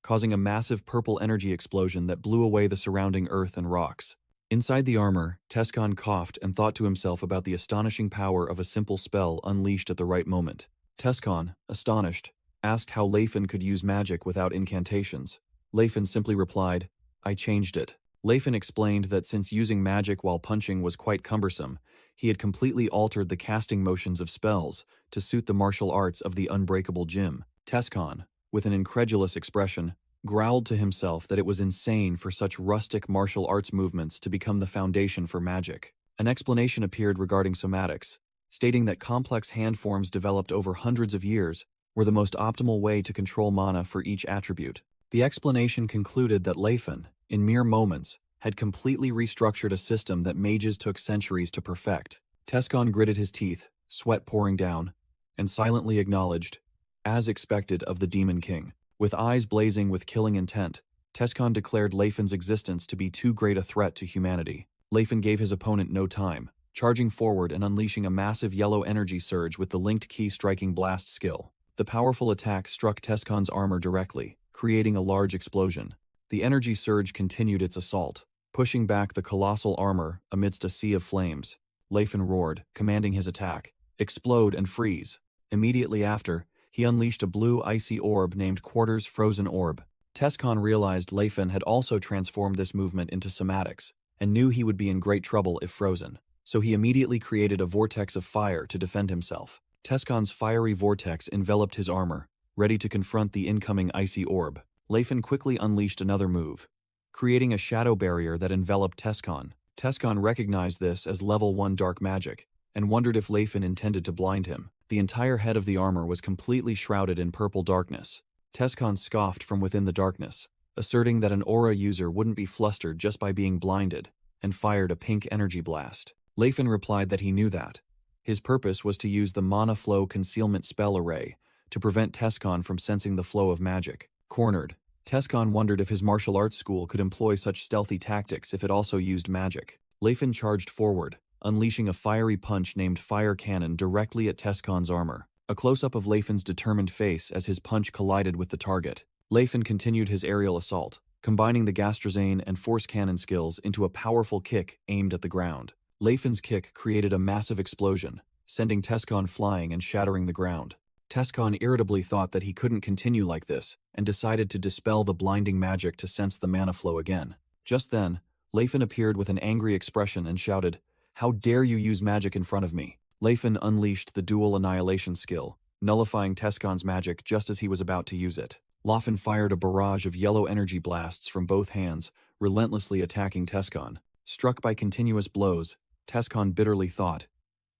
S1: causing a massive purple energy explosion that blew away the surrounding earth and rocks. Inside the armor, Tescon coughed and thought to himself about the astonishing power of a simple spell unleashed at the right moment. Tescon, astonished, asked how Leifin could use magic without incantations. Leifin simply replied, "I changed it." Leifin explained that since using magic while punching was quite cumbersome, he had completely altered the casting motions of spells to suit the martial arts of the unbreakable gym. Tescon, with an incredulous expression, growled to himself that it was insane for such rustic martial arts movements to become the foundation for magic. An explanation appeared regarding somatics, stating that complex hand forms developed over hundreds of years were the most optimal way to control mana for each attribute. The explanation concluded that Leifin, in mere moments, had completely restructured a system that mages took centuries to perfect. Tescon gritted his teeth, sweat pouring down, and silently acknowledged, "As expected of the Demon King." With eyes blazing with killing intent, Tescon declared Leifin's existence to be too great a threat to humanity. Leifin gave his opponent no time, charging forward and unleashing a massive yellow energy surge with the linked key striking blast skill. The powerful attack struck Tescon's armor directly, creating a large explosion. The energy surge continued its assault, pushing back the colossal armor amidst a sea of flames. Leifin roared, commanding his attack, "Explode and freeze." Immediately after, he unleashed a blue icy orb named Quarter's Frozen Orb. Tescon realized Leifin had also transformed this movement into somatics, and knew he would be in great trouble if frozen. So he immediately created a vortex of fire to defend himself. Tescon's fiery vortex enveloped his armor, ready to confront the incoming icy orb. Leifin quickly unleashed another move, creating a shadow barrier that enveloped Tescon. Tescon recognized this as level 1 dark magic, and wondered if Leifin intended to blind him. The entire head of the armor was completely shrouded in purple darkness. Tescon scoffed from within the darkness, asserting that an aura user wouldn't be flustered just by being blinded, and fired a pink energy blast. Leifin replied that he knew that. His purpose was to use the Mana Flow Concealment Spell Array to prevent Tescon from sensing the flow of magic. Cornered, Tescon wondered if his martial arts school could employ such stealthy tactics if it also used magic. Leifin charged forward, unleashing a fiery punch named Fire Cannon directly at Tescon's armor. A close-up of Leifin's determined face as his punch collided with the target. Leifin continued his aerial assault, combining the Gastrazane and Force Cannon skills into a powerful kick aimed at the ground. Leifin's kick created a massive explosion, sending Tescon flying and shattering the ground. Tescon irritably thought that he couldn't continue like this, and decided to dispel the blinding magic to sense the mana flow again. Just then, Leifin appeared with an angry expression and shouted, "How dare you use magic in front of me?" Leifin unleashed the dual annihilation skill, nullifying Tescon's magic just as he was about to use it. Leifin fired a barrage of yellow energy blasts from both hands, relentlessly attacking Tescon. Struck by continuous blows, Tescon bitterly thought,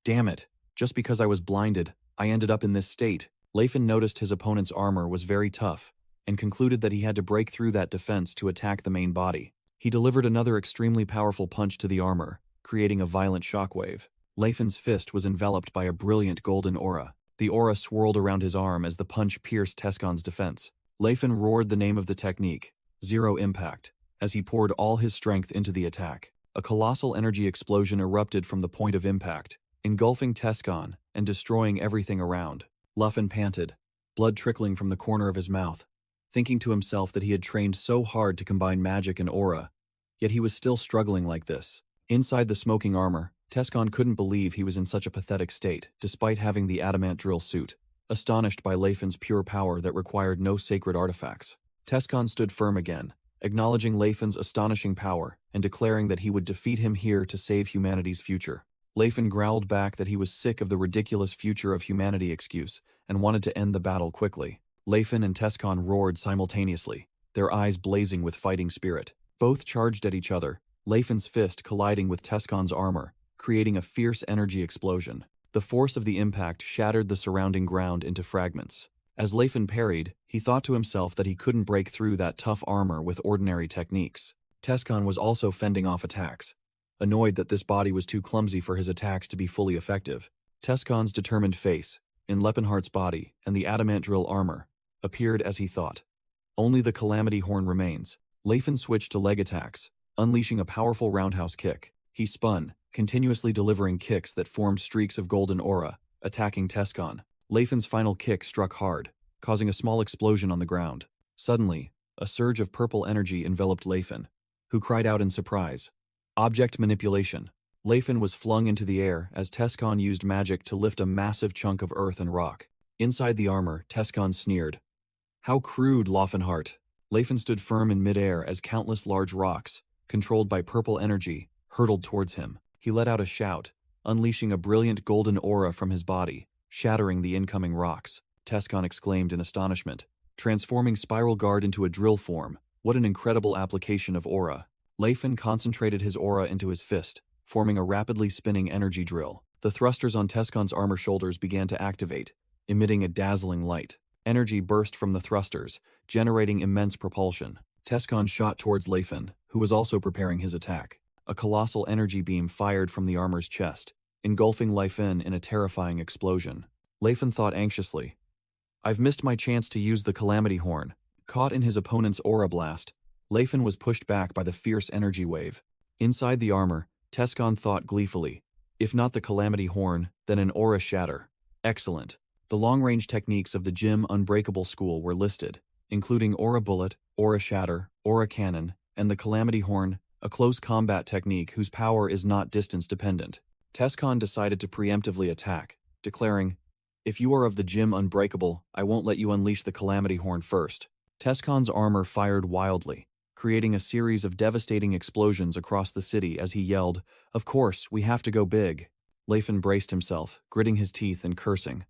S1: "Damn it, just because I was blinded, I ended up in this state." Leifin noticed his opponent's armor was very tough, and concluded that he had to break through that defense to attack the main body. He delivered another extremely powerful punch to the armor, creating a violent shockwave. Leifin's fist was enveloped by a brilliant golden aura. The aura swirled around his arm as the punch pierced Tescon's defense. Leifin roared the name of the technique, Zero Impact, as he poured all his strength into the attack. A colossal energy explosion erupted from the point of impact, engulfing Tescon and destroying everything around. Leifin panted, blood trickling from the corner of his mouth, thinking to himself that he had trained so hard to combine magic and aura, yet he was still struggling like this. Inside the smoking armor, Tescon couldn't believe he was in such a pathetic state, despite having the adamant drill suit, astonished by Leifin's pure power that required no sacred artifacts. Tescon stood firm again, acknowledging Leifin's astonishing power and declaring that he would defeat him here to save humanity's future. Leifin growled back that he was sick of the ridiculous future of humanity excuse and wanted to end the battle quickly. Leifin and Tescon roared simultaneously, their eyes blazing with fighting spirit. Both charged at each other, Leifin's fist colliding with Tescon's armor, creating a fierce energy explosion. The force of the impact shattered the surrounding ground into fragments. As Leifin parried, he thought to himself that he couldn't break through that tough armor with ordinary techniques. Tescon was also fending off attacks, annoyed that this body was too clumsy for his attacks to be fully effective. Tescon's determined face, in Lepenhart's body, and the adamant drill armor, appeared as he thought. Only the Calamity Horn remains. Leifin switched to leg attacks, unleashing a powerful roundhouse kick. He spun, continuously delivering kicks that formed streaks of golden aura, attacking Tescon. Leifin's final kick struck hard, causing a small explosion on the ground. Suddenly, a surge of purple energy enveloped Leifin, who cried out in surprise. Object manipulation. Leifin was flung into the air as Tescon used magic to lift a massive chunk of earth and rock. Inside the armor, Tescon sneered. How crude, Leifenhart. Leifin stood firm in midair as countless large rocks, controlled by purple energy, hurtled towards him. He let out a shout, unleashing a brilliant golden aura from his body, shattering the incoming rocks. Tescon exclaimed in astonishment, transforming Spiral Guard into a drill form. What an incredible application of aura. Leifin concentrated his aura into his fist, forming a rapidly spinning energy drill. The thrusters on Tescon's armor shoulders began to activate, emitting a dazzling light. Energy burst from the thrusters, generating immense propulsion. Tescon shot towards Leifin, who was also preparing his attack. A colossal energy beam fired from the armor's chest, engulfing Leifin in a terrifying explosion. Leifin thought anxiously. I've missed my chance to use the Calamity Horn. Caught in his opponent's aura blast, Leifin was pushed back by the fierce energy wave. Inside the armor, Tescon thought gleefully, if not the Calamity Horn, then an aura shatter. Excellent. The long-range techniques of the Jim Unbreakable school were listed, including Aura Bullet, Aura Shatter, Aura Cannon, and the Calamity Horn, a close combat technique whose power is not distance-dependent. Tescon decided to preemptively attack, declaring, if you are of the Jim Unbreakable, I won't let you unleash the Calamity Horn first. Tescon's armor fired wildly, creating a series of devastating explosions across the city as he yelled, of course, we have to go big. Leifin braced himself, gritting his teeth and cursing.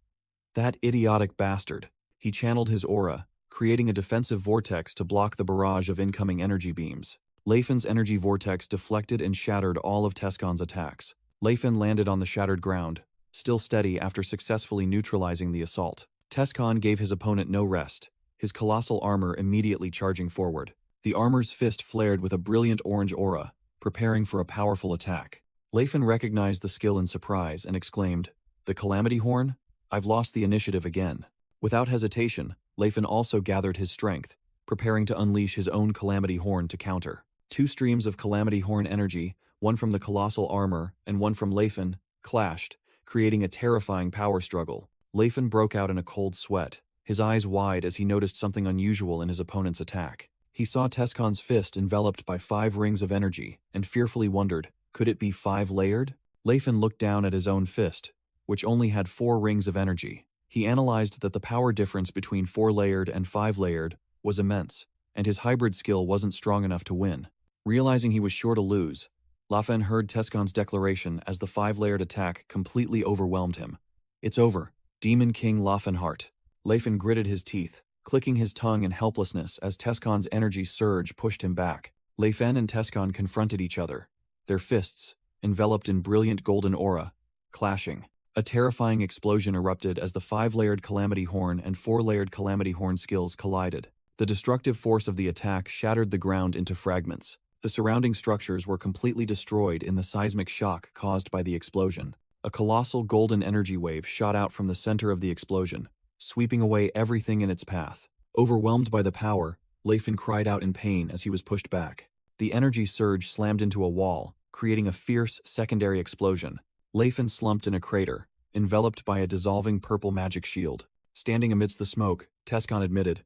S1: That idiotic bastard. He channeled his aura, creating a defensive vortex to block the barrage of incoming energy beams. Leifin's energy vortex deflected and shattered all of Tescon's attacks. Leifin landed on the shattered ground, still steady after successfully neutralizing the assault. Tescon gave his opponent no rest, his colossal armor immediately charging forward. The armor's fist flared with a brilliant orange aura, preparing for a powerful attack. Leifin recognized the skill in surprise and exclaimed, the Calamity Horn? I've lost the initiative again. Without hesitation, Leifin also gathered his strength, preparing to unleash his own Calamity Horn to counter. Two streams of Calamity Horn energy, one from the colossal armor and one from Leifin, clashed, creating a terrifying power struggle. Leifin broke out in a cold sweat, his eyes wide as he noticed something unusual in his opponent's attack. He saw Tescon's fist enveloped by 5 rings of energy and fearfully wondered, could it be 5-layered? Leifin looked down at his own fist, which only had 4 rings of energy. He analyzed that the power difference between 4-layered and 5-layered was immense, and his hybrid skill wasn't strong enough to win. Realizing he was sure to lose, Leifin heard Tescon's declaration as the 5-layered attack completely overwhelmed him. It's over, Demon King Leifenhart. Leifin gritted his teeth, clicking his tongue in helplessness as Tescon's energy surge pushed him back. Leifin and Tescon confronted each other, their fists, enveloped in brilliant golden aura, clashing. A terrifying explosion erupted as the 5-layered Calamity Horn and 4-layered Calamity Horn skills collided. The destructive force of the attack shattered the ground into fragments. The surrounding structures were completely destroyed in the seismic shock caused by the explosion. A colossal golden energy wave shot out from the center of the explosion, sweeping away everything in its path. Overwhelmed by the power, Leifin cried out in pain as he was pushed back. The energy surge slammed into a wall, creating a fierce secondary explosion. Leifin slumped in a crater, enveloped by a dissolving purple magic shield. Standing amidst the smoke, Tescon admitted,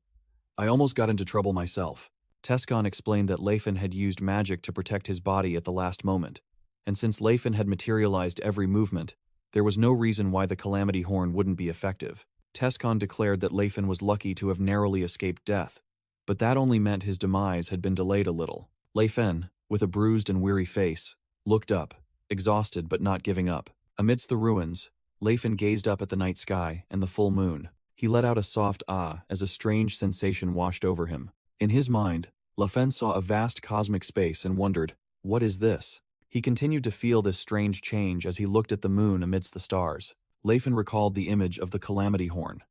S1: I almost got into trouble myself. Tescon explained that Leifin had used magic to protect his body at the last moment, and since Leifin had materialized every movement, there was no reason why the Calamity Horn wouldn't be effective. Tescon declared that Leifin was lucky to have narrowly escaped death, but that only meant his demise had been delayed a little. Leifin, with a bruised and weary face, looked up, exhausted but not giving up. Amidst the ruins, Leifin gazed up at the night sky and the full moon. He let out a soft ah as a strange sensation washed over him. In his mind, Leifin saw a vast cosmic space and wondered, what is this? He continued to feel this strange change as he looked at the moon amidst the stars. Leifin recalled the image of the Calamity Horn,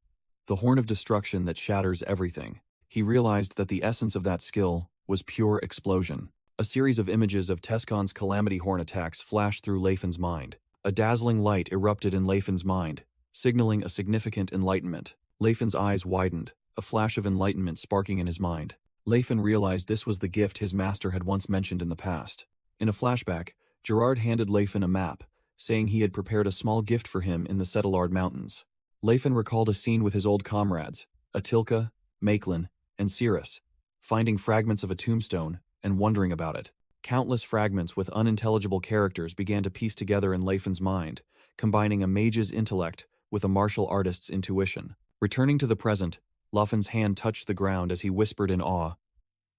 S1: the horn of destruction that shatters everything. He realized that the essence of that skill was pure explosion. A series of images of Tescon's Calamity Horn attacks flashed through Leifin's mind. A dazzling light erupted in Leifin's mind, signaling a significant enlightenment. Leifin's eyes widened, a flash of enlightenment sparking in his mind. Leifin realized this was the gift his master had once mentioned in the past. In a flashback, Gerard handed Leifin a map, saying he had prepared a small gift for him in the Settlard Mountains. Leifin recalled a scene with his old comrades, Atilka, Makelin, and Cirrus, finding fragments of a tombstone and wondering about it. Countless fragments with unintelligible characters began to piece together in Leifin's mind, combining a mage's intellect with a martial artist's intuition. Returning to the present, Leifin's hand touched the ground as he whispered in awe,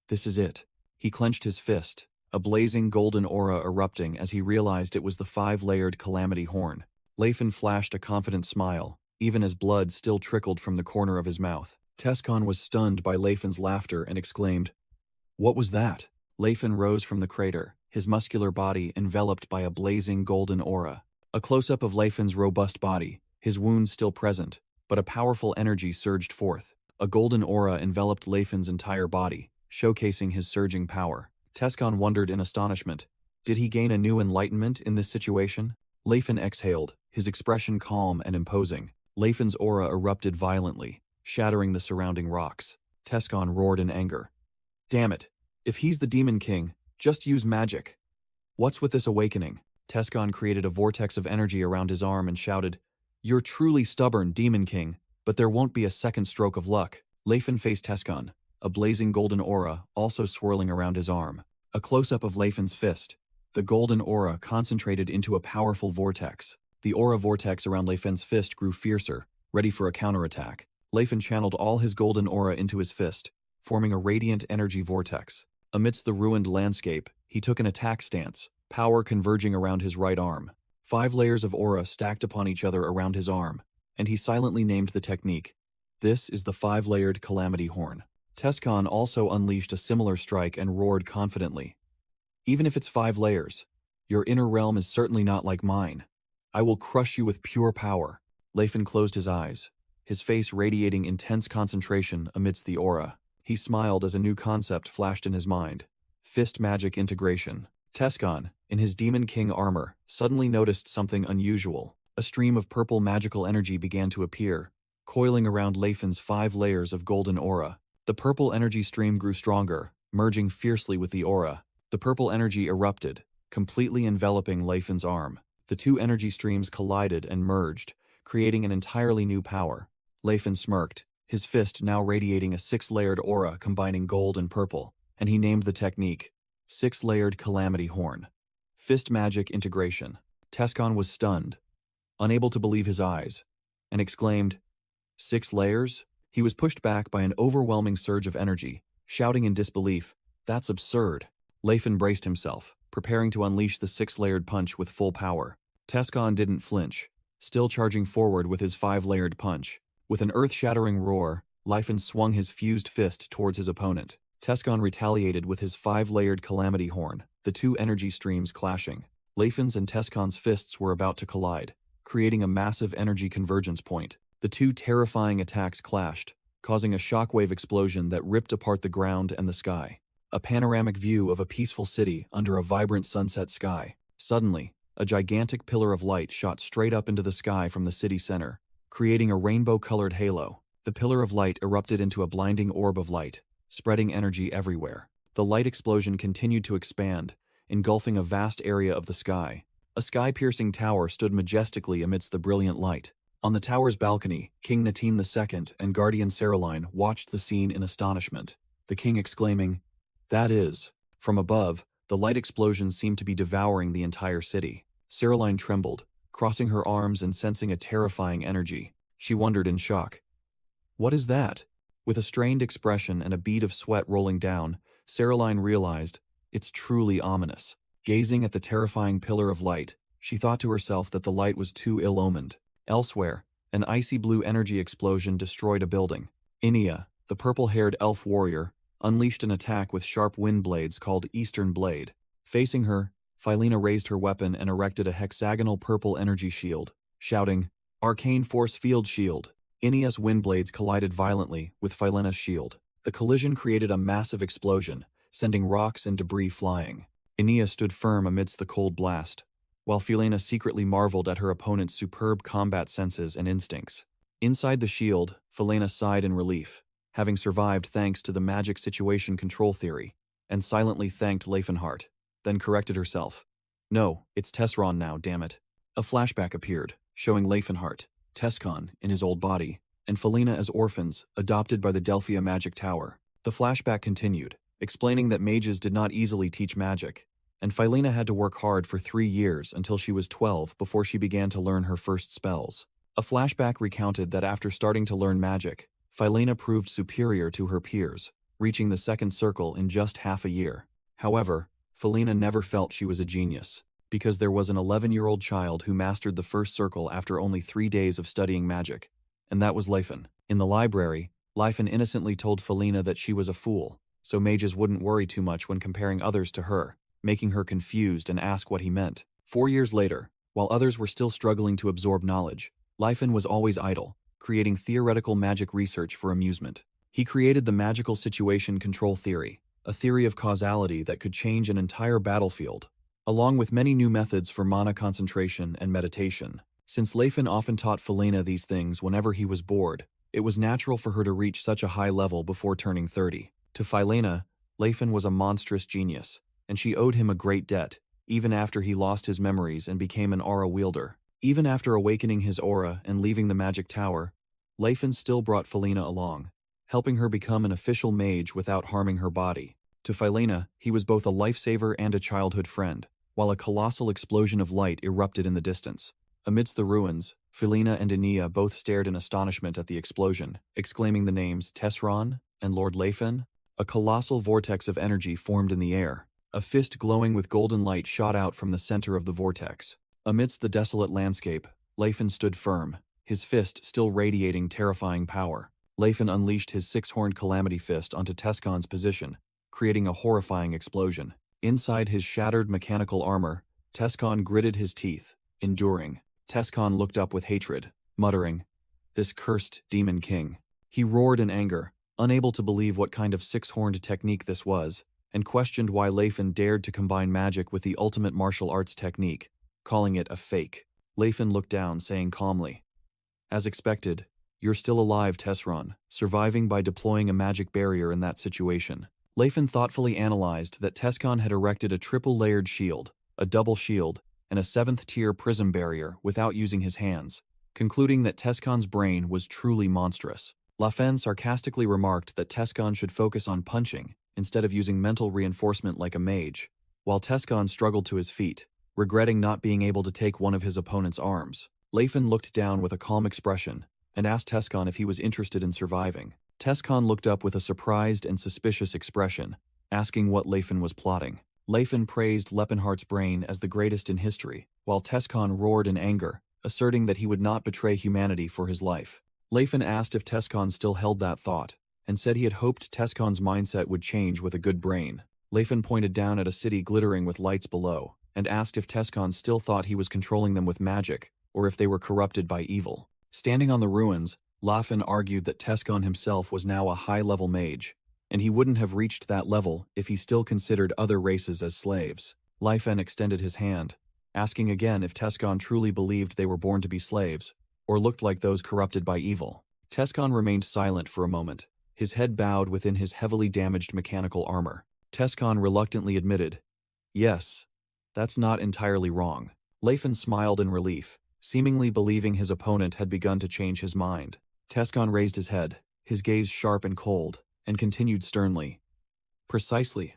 S1: "This is it." He clenched his fist, a blazing golden aura erupting as he realized it was the 5-layered Calamity Horn. Leifin flashed a confident smile, even as blood still trickled from the corner of his mouth. Tescon was stunned by Leifin's laughter and exclaimed, "What was that?" Leifin rose from the crater, his muscular body enveloped by a blazing golden aura. A close-up of Leifin's robust body, his wounds still present, but a powerful energy surged forth. A golden aura enveloped Leifin's entire body, showcasing his surging power. Tescon wondered in astonishment. Did he gain a new enlightenment in this situation? Leifin exhaled, his expression calm and imposing. Leifin's aura erupted violently, shattering the surrounding rocks. Tescon roared in anger. "Damn it! If he's the Demon King, just use magic." "What's with this awakening?" Tescon created a vortex of energy around his arm and shouted, "You're truly stubborn, Demon King, but there won't be a second stroke of luck." Leifin faced Tescon, a blazing golden aura also swirling around his arm. A close-up of Leifin's fist. The golden aura concentrated into a powerful vortex. The aura vortex around Leifin's fist grew fiercer, ready for a counterattack. Leifin channeled all his golden aura into his fist, forming a radiant energy vortex. Amidst the ruined landscape, he took an attack stance, power converging around his right arm. 5 layers of aura stacked upon each other around his arm, and he silently named the technique. This is the 5-layered Calamity Horn. Tescon also unleashed a similar strike and roared confidently. "Even if it's 5 layers, your inner realm is certainly not like mine. I will crush you with pure power." Leifin closed his eyes, his face radiating intense concentration amidst the aura. He smiled as a new concept flashed in his mind. Fist magic integration. Tescon, in his Demon King armor, suddenly noticed something unusual. A stream of purple magical energy began to appear, coiling around Leifin's 5 layers of golden aura. The purple energy stream grew stronger, merging fiercely with the aura. The purple energy erupted, completely enveloping Leifin's arm. The 2 energy streams collided and merged, creating an entirely new power. Leifin smirked, his fist now radiating a 6-layered aura combining gold and purple, and he named the technique 6-layered Calamity Horn. Fist magic integration. Tescon was stunned, unable to believe his eyes, and exclaimed, 6 layers? He was pushed back by an overwhelming surge of energy, shouting in disbelief, "That's absurd." Leifin braced himself, preparing to unleash the 6-layered punch with full power. Tescon didn't flinch, still charging forward with his 5-layered punch. With an earth-shattering roar, Leifin swung his fused fist towards his opponent. Tescon retaliated with his 5-layered Calamity Horn, the 2 energy streams clashing. Leifin's and Tescon's fists were about to collide, creating a massive energy convergence point. The 2 terrifying attacks clashed, causing a shockwave explosion that ripped apart the ground and the sky. A panoramic view of a peaceful city under a vibrant sunset sky. Suddenly, a gigantic pillar of light shot straight up into the sky from the city center, creating a rainbow-colored halo. The pillar of light erupted into a blinding orb of light, spreading energy everywhere. The light explosion continued to expand, engulfing a vast area of the sky. A sky-piercing tower stood majestically amidst the brilliant light. On the tower's balcony, King Natin II and Guardian Caroline watched the scene in astonishment, the king exclaiming, "That is." From above, the light explosion seemed to be devouring the entire city. Caroline trembled, crossing her arms and sensing a terrifying energy. She wondered in shock. "What is that?" With a strained expression and a bead of sweat rolling down, Caroline realized, "It's truly ominous." Gazing at the terrifying pillar of light, she thought to herself that the light was too ill-omened. Elsewhere, an icy blue energy explosion destroyed a building. Inia, the purple-haired elf warrior, unleashed an attack with sharp wind blades called Eastern Blade. Facing her, Philena raised her weapon and erected a hexagonal purple energy shield, shouting, "Arcane Force Field Shield." Inia's wind blades collided violently with Philena's shield. The collision created a massive explosion, sending rocks and debris flying. Inia stood firm amidst the cold blast, while Philena secretly marveled at her opponent's superb combat senses and instincts. Inside the shield, Philena sighed in relief, having survived thanks to the magic situation control theory, and silently thanked Lepenheim, then corrected herself. "No, it's Tesron now, damn it." A flashback appeared, showing Lepenheim, Tescon in his old body, and Philena as orphans, adopted by the Delphia Magic Tower. The flashback continued, explaining that mages did not easily teach magic, and Philena had to work hard for 3 years until she was 12 before she began to learn her first spells. A flashback recounted that after starting to learn magic, Philena proved superior to her peers, reaching the second circle in just half a year. However, Philena never felt she was a genius, because there was an 11-year-old child who mastered the first circle after only 3 days of studying magic, and that was Lefen. In the library, Lefen innocently told Philena that she was a fool, so mages wouldn't worry too much when comparing others to her, making her confused and ask what he meant. 4 years later, while others were still struggling to absorb knowledge, Lefen was always idle, creating theoretical magic research for amusement. He created the magical situation control theory, a theory of causality that could change an entire battlefield, along with many new methods for mana concentration and meditation. Since Lefen often taught Philena these things whenever he was bored, it was natural for her to reach such a high level before turning 30. To Philena, Lefen was a monstrous genius, and she owed him a great debt, even after he lost his memories and became an aura wielder. Even after awakening his aura and leaving the magic tower, Lefen still brought Philena along, helping her become an official mage without harming her body. To Philena, he was both a lifesaver and a childhood friend, while a colossal explosion of light erupted in the distance. Amidst the ruins, Philena and Inia both stared in astonishment at the explosion, exclaiming the names Tesron and Lord Lefen. A colossal vortex of energy formed in the air. A fist glowing with golden light shot out from the center of the vortex. Amidst the desolate landscape, Lefen stood firm, his fist still radiating terrifying power. Lefen unleashed his six-horned calamity fist onto Tescon's position, creating a horrifying explosion. Inside his shattered mechanical armor, Tescon gritted his teeth, enduring. Tescon looked up with hatred, muttering, "This cursed demon king." He roared in anger, unable to believe what kind of six-horned technique this was, and questioned why Lefen dared to combine magic with the ultimate martial arts technique, calling it a fake. Lefen looked down, saying calmly, "As expected, you're still alive, Tesron, surviving by deploying a magic barrier in that situation." Lefen thoughtfully analyzed that Tescon had erected a triple-layered shield, a double shield, and a 7th-tier prism barrier without using his hands, concluding that Tescon's brain was truly monstrous. Lefen sarcastically remarked that Tescon should focus on punching instead of using mental reinforcement like a mage, while Tescon struggled to his feet, regretting not being able to take one of his opponent's arms. Lefen looked down with a calm expression and asked Tescon if he was interested in surviving. Tescon looked up with a surprised and suspicious expression, asking what Lefen was plotting. Lefen praised Lepenheim's brain as the greatest in history, while Tescon roared in anger, asserting that he would not betray humanity for his life. Lefen asked if Tescon still held that thought, and said he had hoped Tescon's mindset would change with a good brain. Lefen pointed down at a city glittering with lights below, and asked if Tescon still thought he was controlling them with magic, or if they were corrupted by evil. Standing on the ruins, Lefen argued that Tescon himself was now a high-level mage, and he wouldn't have reached that level if he still considered other races as slaves. Lefen extended his hand, asking again if Tescon truly believed they were born to be slaves, or looked like those corrupted by evil. Tescon remained silent for a moment, his head bowed within his heavily damaged mechanical armor. Tescon reluctantly admitted, "Yes, that's not entirely wrong." Lefen smiled in relief, seemingly believing his opponent had begun to change his mind. Tescon raised his head, his gaze sharp and cold, and continued sternly, "Precisely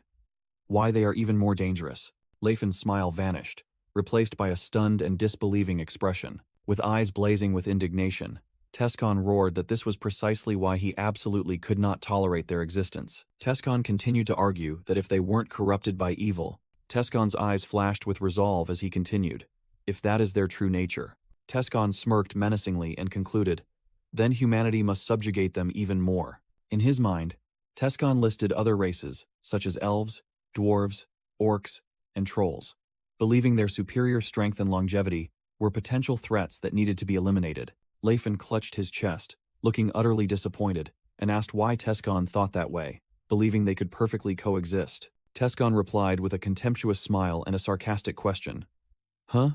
S1: why they are even more dangerous." Lefen's smile vanished, replaced by a stunned and disbelieving expression. With eyes blazing with indignation, Tescon roared that this was precisely why he absolutely could not tolerate their existence. Tescon continued to argue that if they weren't corrupted by evil, Tescon's eyes flashed with resolve as he continued. If that is their true nature. Tescon smirked menacingly and concluded, then humanity must subjugate them even more. In his mind, Tescon listed other races, such as elves, dwarves, orcs, and trolls, believing their superior strength and longevity were potential threats that needed to be eliminated. Leifin clutched his chest, looking utterly disappointed, and asked why Tescon thought that way, believing they could perfectly coexist. Tescon replied with a contemptuous smile and a sarcastic question. Huh?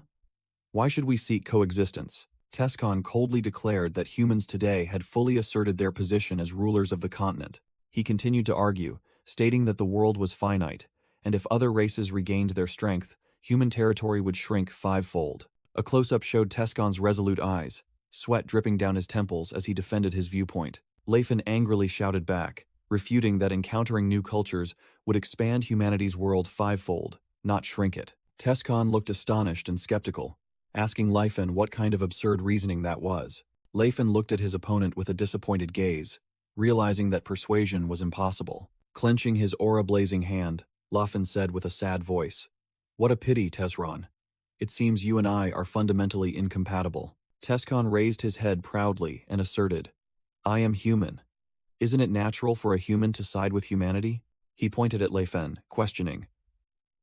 S1: Why should we seek coexistence? Tescon coldly declared that humans today had fully asserted their position as rulers of the continent. He continued to argue, stating that the world was finite, and if other races regained their strength, human territory would shrink fivefold. A close-up showed Tescon's resolute eyes, sweat dripping down his temples as he defended his viewpoint. Leifin angrily shouted back, refuting that encountering new cultures would expand humanity's world fivefold, not shrink it. Tescon looked astonished and skeptical, asking Leifin what kind of absurd reasoning that was. Leifin looked at his opponent with a disappointed gaze, realizing that persuasion was impossible. Clenching his aura-blazing hand, Leifin said with a sad voice, "What a pity, Tesron. It seems you and I are fundamentally incompatible." Tescon raised his head proudly and asserted, "I am human. Isn't it natural for a human to side with humanity?" He pointed at Leifin, questioning,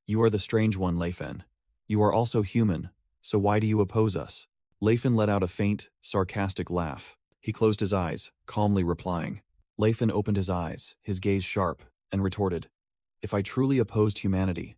S1: "You are the strange one, Leifin. You are also human, so why do you oppose us?" Leifin let out a faint, sarcastic laugh. He closed his eyes, calmly replying. Leifin opened his eyes, his gaze sharp, and retorted, "If I truly opposed humanity,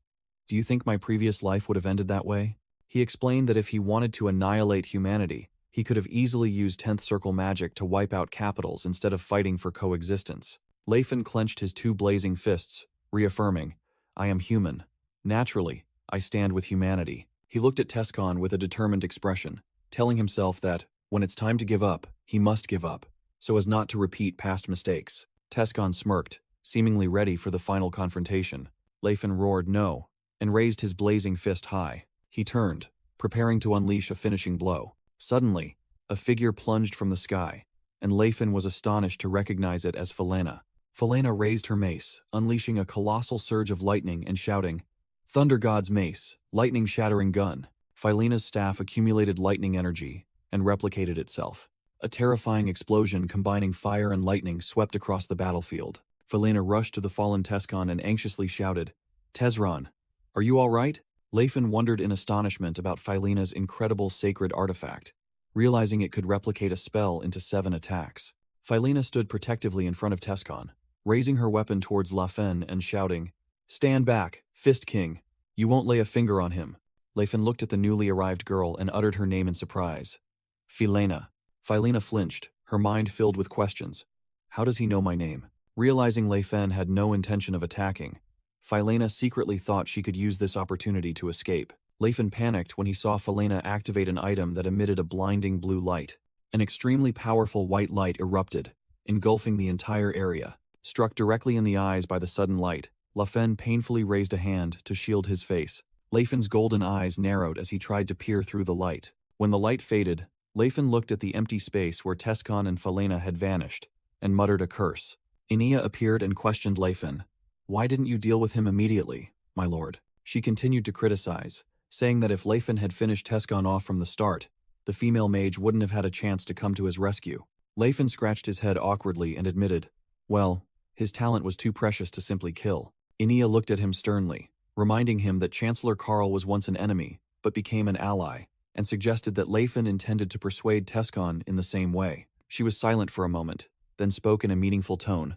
S1: do you think my previous life would have ended that way?" He explained that if he wanted to annihilate humanity, he could have easily used 10th Circle magic to wipe out capitals instead of fighting for coexistence. Leifin clenched his two blazing fists, reaffirming, "I am human. Naturally, I stand with humanity." He looked at Tescon with a determined expression, telling himself that, when it's time to give up, he must give up, so as not to repeat past mistakes. Tescon smirked, seemingly ready for the final confrontation. Leifin roared no, and raised his blazing fist high. He turned, preparing to unleash a finishing blow. Suddenly, a figure plunged from the sky, and Leifin was astonished to recognize it as Falena. Falena raised her mace, unleashing a colossal surge of lightning and shouting, "Thunder God's mace, lightning-shattering gun." Filena's staff accumulated lightning energy and replicated itself. A terrifying explosion combining fire and lightning swept across the battlefield. Falena rushed to the fallen Tescon and anxiously shouted, "Tesron, are you all right?" Leifin wondered in astonishment about Filena's incredible sacred artifact, realizing it could replicate a spell into 7 attacks. Filena stood protectively in front of Tescon, raising her weapon towards Leifin and shouting, "Stand back, Fist King. You won't lay a finger on him." Leifin looked at the newly arrived girl and uttered her name in surprise. Filena. Filena flinched, her mind filled with questions. How does he know my name? Realizing Leifin had no intention of attacking, Filena secretly thought she could use this opportunity to escape. Leifin panicked when he saw Filena activate an item that emitted a blinding blue light. An extremely powerful white light erupted, engulfing the entire area. Struck directly in the eyes by the sudden light, Leifin painfully raised a hand to shield his face. Leifin's golden eyes narrowed as he tried to peer through the light. When the light faded, Leifin looked at the empty space where Tescon and Filena had vanished, and muttered a curse. Inia appeared and questioned Leifin. "Why didn't you deal with him immediately, my lord?" She continued to criticize, saying that if Leifin had finished Tescon off from the start, the female mage wouldn't have had a chance to come to his rescue. Leifin scratched his head awkwardly and admitted, well, his talent was too precious to simply kill. Inia looked at him sternly, reminding him that Chancellor Karl was once an enemy, but became an ally, and suggested that Leifin intended to persuade Tescon in the same way. She was silent for a moment, then spoke in a meaningful tone.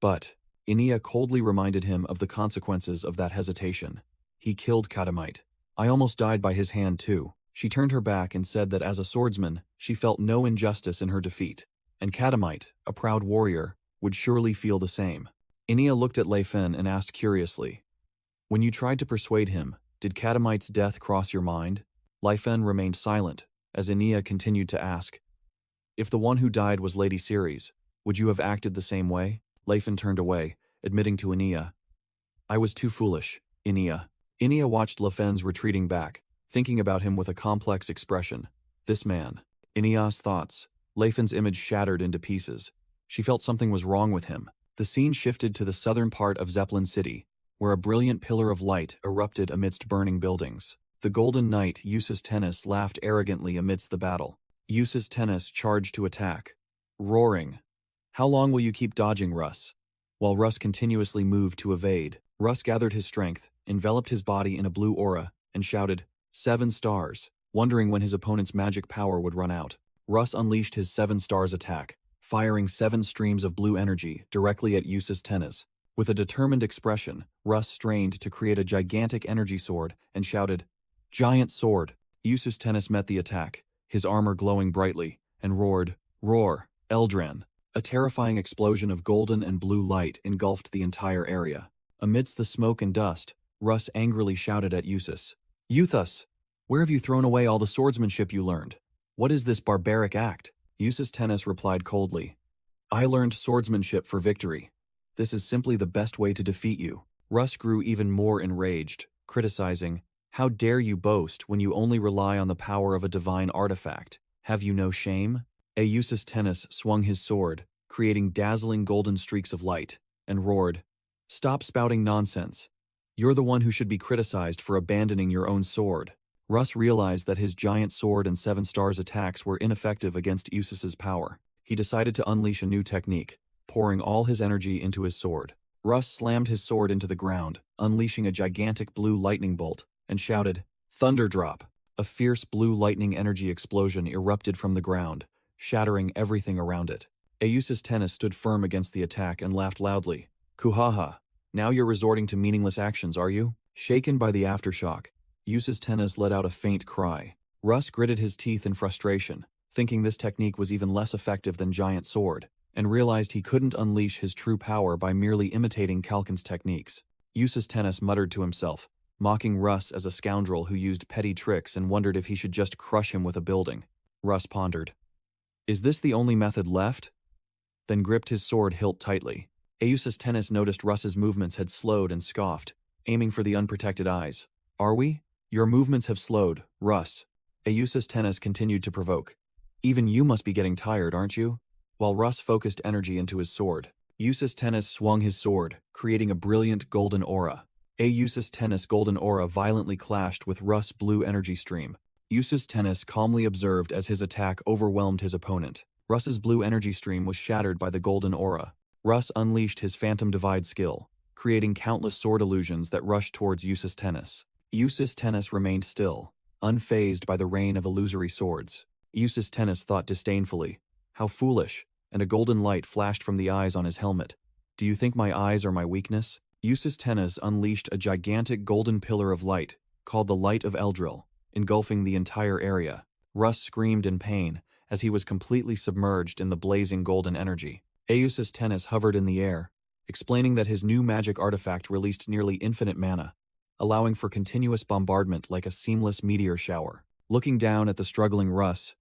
S1: But Inia coldly reminded him of the consequences of that hesitation. He killed Katamite. I almost died by his hand too. She turned her back and said that as a swordsman, she felt no injustice in her defeat, and Katamite, a proud warrior, would surely feel the same. Inia looked at Leifin and asked curiously, "When you tried to persuade him, did Katamite's death cross your mind?" Leifin remained silent, as Inia continued to ask, "If the one who died was Lady Ceres, would you have acted the same way?" Leifin turned away, admitting to Inia, "I was too foolish, Inia." Inia watched Leifin's retreating back, thinking about him with a complex expression. This man. Inia's thoughts. Leifin's image shattered into pieces. She felt something was wrong with him. The scene shifted to the southern part of Zeppelin City, where a brilliant pillar of light erupted amidst burning buildings. The Golden Knight Tennis laughed arrogantly amidst the battle. Tennis charged to attack, roaring, "How long will you keep dodging, Russ?" While Russ continuously moved to evade, Russ gathered his strength, enveloped his body in a blue aura, and shouted, "7 stars," wondering when his opponent's magic power would run out. Russ unleashed his 7 stars attack, firing 7 streams of blue energy directly at Tennis. With a determined expression, Russ strained to create a gigantic energy sword and shouted, "Giant sword!" Tennis met the attack, his armor glowing brightly, and roared, "Roar, Eldran!" A terrifying explosion of golden and blue light engulfed the entire area. Amidst the smoke and dust, Russ angrily shouted at Euthus, where have you thrown away all the swordsmanship you learned? What is this barbaric act?" Tennis replied coldly, "I learned swordsmanship for victory. This is simply the best way to defeat you." Russ grew even more enraged, criticizing, "How dare you boast when you only rely on the power of a divine artifact? Have you no shame?" Tennis swung his sword, creating dazzling golden streaks of light, and roared, "Stop spouting nonsense. You're the one who should be criticized for abandoning your own sword." Russ realized that his giant sword and 7 stars attacks were ineffective against Eustace's power. He decided to unleash a new technique, pouring all his energy into his sword. Russ slammed his sword into the ground, unleashing a gigantic blue lightning bolt, and shouted, "Thunder drop!" A fierce blue lightning energy explosion erupted from the ground, shattering everything around it. Tennis stood firm against the attack and laughed loudly. "Kuhaha, now you're resorting to meaningless actions, are you?" Shaken by the aftershock, Tennis let out a faint cry. Russ gritted his teeth in frustration, thinking this technique was even less effective than Giant Sword, and realized he couldn't unleash his true power by merely imitating Kalkin's techniques. Tennis muttered to himself, mocking Russ as a scoundrel who used petty tricks and wondered if he should just crush him with a building. Russ pondered, "Is this the only method left?" Then gripped his sword hilt tightly. Tennis noticed Russ's movements had slowed and scoffed, aiming for the unprotected eyes. "Are we? Your movements have slowed, Russ." Tennis continued to provoke. "Even you must be getting tired, aren't you?" While Russ focused energy into his sword, Tennis swung his sword, creating a brilliant golden aura. Tennis' golden aura violently clashed with Russ' blue energy stream. Tennis calmly observed as his attack overwhelmed his opponent. Russ's blue energy stream was shattered by the golden aura. Russ unleashed his Phantom Divide skill, creating countless sword illusions that rushed towards Tennis. Tennis remained still, unfazed by the rain of illusory swords. Tennis thought disdainfully, "How foolish," and a golden light flashed from the eyes on his helmet. "Do you think my eyes are my weakness?" Tennis unleashed a gigantic golden pillar of light, called the Light of Eldril, engulfing the entire area. Russ screamed in pain, as he was completely submerged in the blazing golden energy. Tennis hovered in the air, explaining that his new magic artifact released nearly infinite mana, allowing for continuous bombardment like a seamless meteor shower. Looking down at the struggling Russ,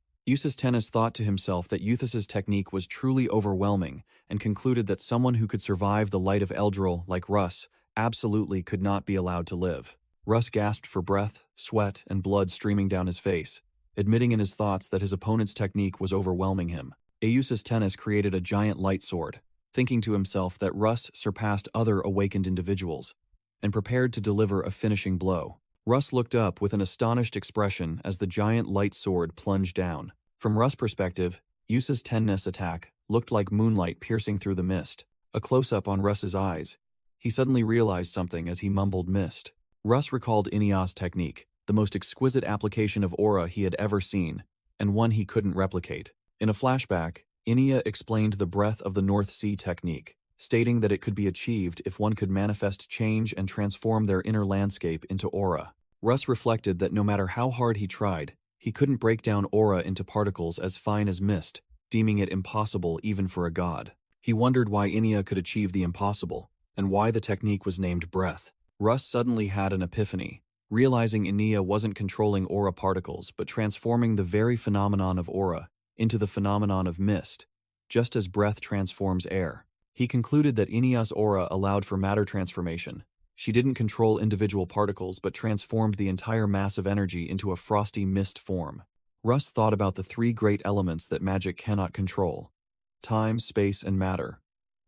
S1: Tennis thought to himself that Euthus's technique was truly overwhelming and concluded that someone who could survive the Light of Eldril like Russ absolutely could not be allowed to live. Russ gasped for breath, sweat, and blood streaming down his face, admitting in his thoughts that his opponent's technique was overwhelming him. Tennis created a giant light sword, thinking to himself that Russ surpassed other awakened individuals, and prepared to deliver a finishing blow. Russ looked up with an astonished expression as the giant light sword plunged down. From Russ' perspective, Tennis' attack looked like moonlight piercing through the mist. A close-up on Russ's eyes, he suddenly realized something as he mumbled mist. Russ recalled Ineos' technique, the most exquisite application of aura he had ever seen, and one he couldn't replicate. In a flashback, Inea explained the Breath of the North Sea technique, stating that it could be achieved if one could manifest change and transform their inner landscape into aura. Russ reflected that no matter how hard he tried, he couldn't break down aura into particles as fine as mist, deeming it impossible even for a god. He wondered why Inea could achieve the impossible, and why the technique was named Breath. Russ suddenly had an epiphany, realizing Inea wasn't controlling aura particles but transforming the very phenomenon of aura into the phenomenon of mist, just as breath transforms air. He concluded that Inea's aura allowed for matter transformation. She didn't control individual particles but transformed the entire mass of energy into a frosty mist form. Russ thought about the 3 great elements that magic cannot control: time, space, and matter.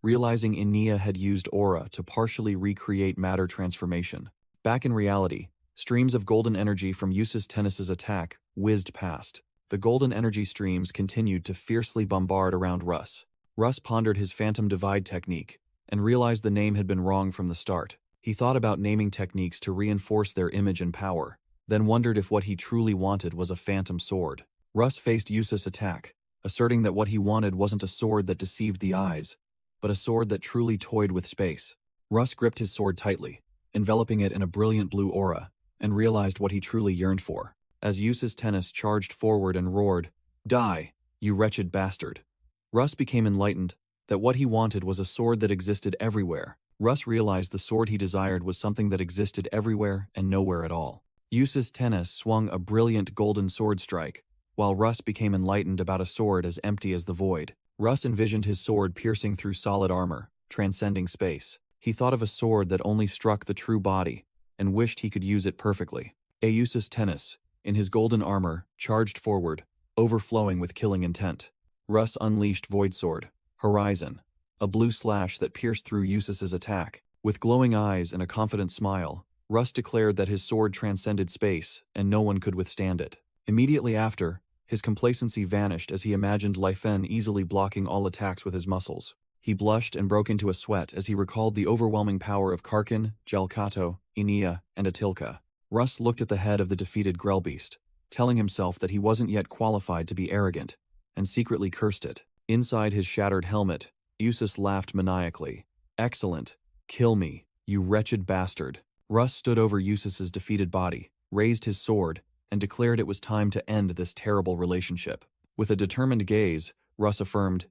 S1: realizing Inia had used aura to partially recreate matter transformation. Back in reality, streams of golden energy from Eustace Tennis's attack whizzed past. The golden energy streams continued to fiercely bombard around Russ. Russ pondered his Phantom Divide technique and realized the name had been wrong from the start. He thought about naming techniques to reinforce their image and power, then wondered if what he truly wanted was a phantom sword. Russ faced Eustace's attack, asserting that what he wanted wasn't a sword that deceived the eyes, but a sword that truly toyed with space. Russ gripped his sword tightly, enveloping it in a brilliant blue aura, and realized what he truly yearned for. As Eustace Tennis charged forward and roared, "Die, you wretched bastard!" Russ became enlightened that what he wanted was a sword that existed everywhere. Russ realized the sword he desired was something that existed everywhere and nowhere at all. Eustace Tennis swung a brilliant golden sword strike, while Russ became enlightened about a sword as empty as the void. Russ envisioned his sword piercing through solid armor, transcending space. He thought of a sword that only struck the true body, and wished he could use it perfectly. Eustace Tennis, in his golden armor, charged forward, overflowing with killing intent. Russ unleashed Void Sword, Horizon, a blue slash that pierced through Eustace's attack. With glowing eyes and a confident smile, Russ declared that his sword transcended space, and no one could withstand it. Immediately after, his complacency vanished as he imagined Lifen easily blocking all attacks with his muscles. He blushed and broke into a sweat as he recalled the overwhelming power of Karkin, Jalkato, Inia, and Atilka. Russ looked at the head of the defeated Grellbeast, telling himself that he wasn't yet qualified to be arrogant, and secretly cursed it. Inside his shattered helmet, Eustace laughed maniacally. "Excellent. Kill me, you wretched bastard." Russ stood over Eustace's defeated body, raised his sword, and declared it was time to end this terrible relationship. With a determined gaze, Russ affirmed,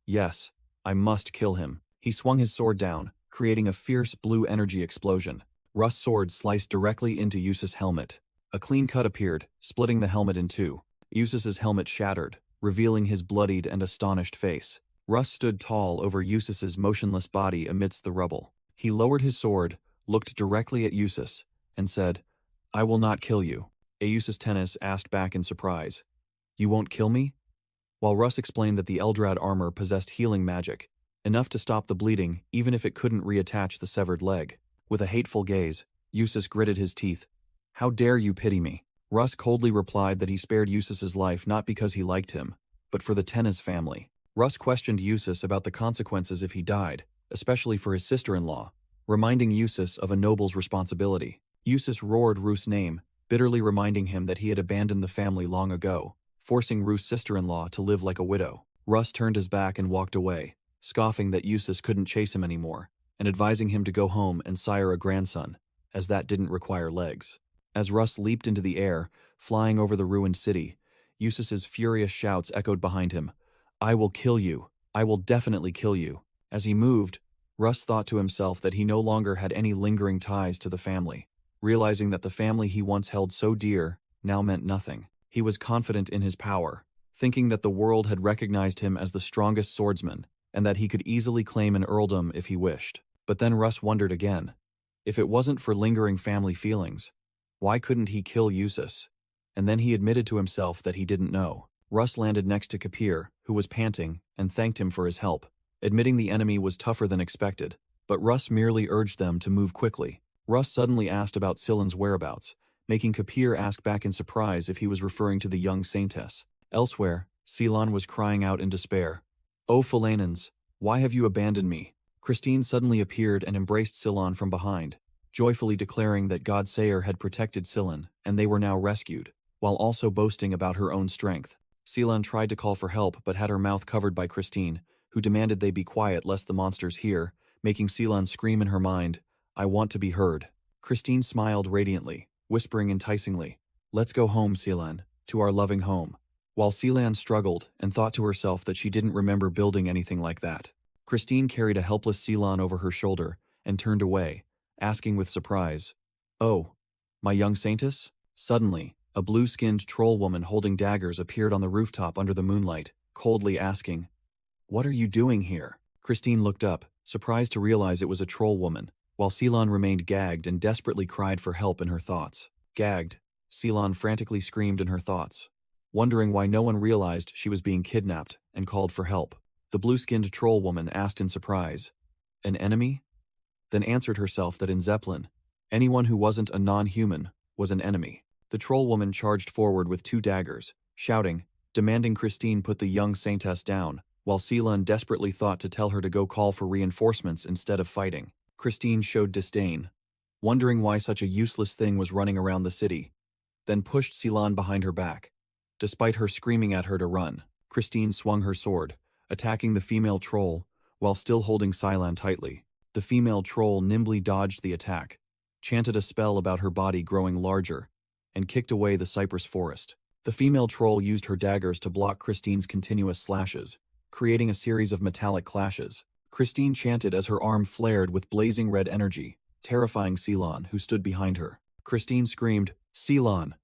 S1: "Yes, I must kill him." He swung his sword down, creating a fierce blue energy explosion. Russ' sword sliced directly into Eustace's helmet. A clean cut appeared, splitting the helmet in two. Eustace's helmet shattered, revealing his bloodied and astonished face. Russ stood tall over Eustace's motionless body amidst the rubble. He lowered his sword, looked directly at Eustace, and said, "I will not kill you." Eustace Tennis asked back in surprise, "You won't kill me?" While Russ explained that the Eldrad armor possessed healing magic, enough to stop the bleeding even if it couldn't reattach the severed leg. With a hateful gaze, Eustace gritted his teeth. "How dare you pity me?" Russ coldly replied that he spared Eustace's life not because he liked him, but for the Tennis family. Russ questioned Eustace about the consequences if he died, especially for his sister-in-law, reminding Eustace of a noble's responsibility. Eustace roared Ruth's name, bitterly reminding him that he had abandoned the family long ago, forcing Ruth's sister-in-law to live like a widow. Russ turned his back and walked away, scoffing that Eustace couldn't chase him anymore, and advising him to go home and sire a grandson, as that didn't require legs. As Russ leaped into the air, flying over the ruined city, Eustace's furious shouts echoed behind him. "I will kill you. I will definitely kill you." As he moved, Russ thought to himself that he no longer had any lingering ties to the family, realizing that the family he once held so dear now meant nothing. He was confident in his power, thinking that the world had recognized him as the strongest swordsman, and that he could easily claim an earldom if he wished. But then Russ wondered again. If it wasn't for lingering family feelings, why couldn't he kill Eustace? And then he admitted to himself that he didn't know. Russ landed next to Kapir, who was panting, and thanked him for his help, admitting the enemy was tougher than expected, but Russ merely urged them to move quickly. Russ suddenly asked about Silan's whereabouts, making Kapir ask back in surprise if he was referring to the young saintess. Elsewhere, Silan was crying out in despair. "O Philanans, why have you abandoned me?" Christine suddenly appeared and embraced Silan from behind, joyfully declaring that God Sayer had protected Silan and they were now rescued, while also boasting about her own strength. Silan tried to call for help but had her mouth covered by Christine, who demanded they be quiet lest the monsters hear, making Silan scream in her mind, "I want to be heard." Christine smiled radiantly, whispering enticingly, "Let's go home, Silan, to our loving home." While Silan struggled and thought to herself that she didn't remember building anything like that. Christine carried a helpless Silan over her shoulder and turned away, asking with surprise, "Oh, my young saintess?" Suddenly, a blue-skinned troll woman holding daggers appeared on the rooftop under the moonlight, coldly asking, "What are you doing here?" Christine looked up, surprised to realize it was a troll woman, while Silan remained gagged and desperately cried for help in her thoughts. Gagged, Silan frantically screamed in her thoughts, wondering why no one realized she was being kidnapped and called for help. The blue-skinned troll woman asked in surprise. An enemy? Then answered herself that in Zeppelin, anyone who wasn't a non-human was an enemy. The troll woman charged forward with 2 daggers, shouting, demanding Christine put the young saintess down, while Ceylon desperately thought to tell her to go call for reinforcements instead of fighting. Christine showed disdain, wondering why such a useless thing was running around the city, then pushed Ceylon behind her back. Despite her screaming at her to run, Christine swung her sword, attacking the female troll, while still holding Ceylon tightly. The female troll nimbly dodged the attack, chanted a spell about her body growing larger, and kicked away the cypress forest. The female troll used her daggers to block Christine's continuous slashes, creating a series of metallic clashes. Christine chanted as her arm flared with blazing red energy, terrifying Ceylon, who stood behind her. Christine screamed, "Ceylon!"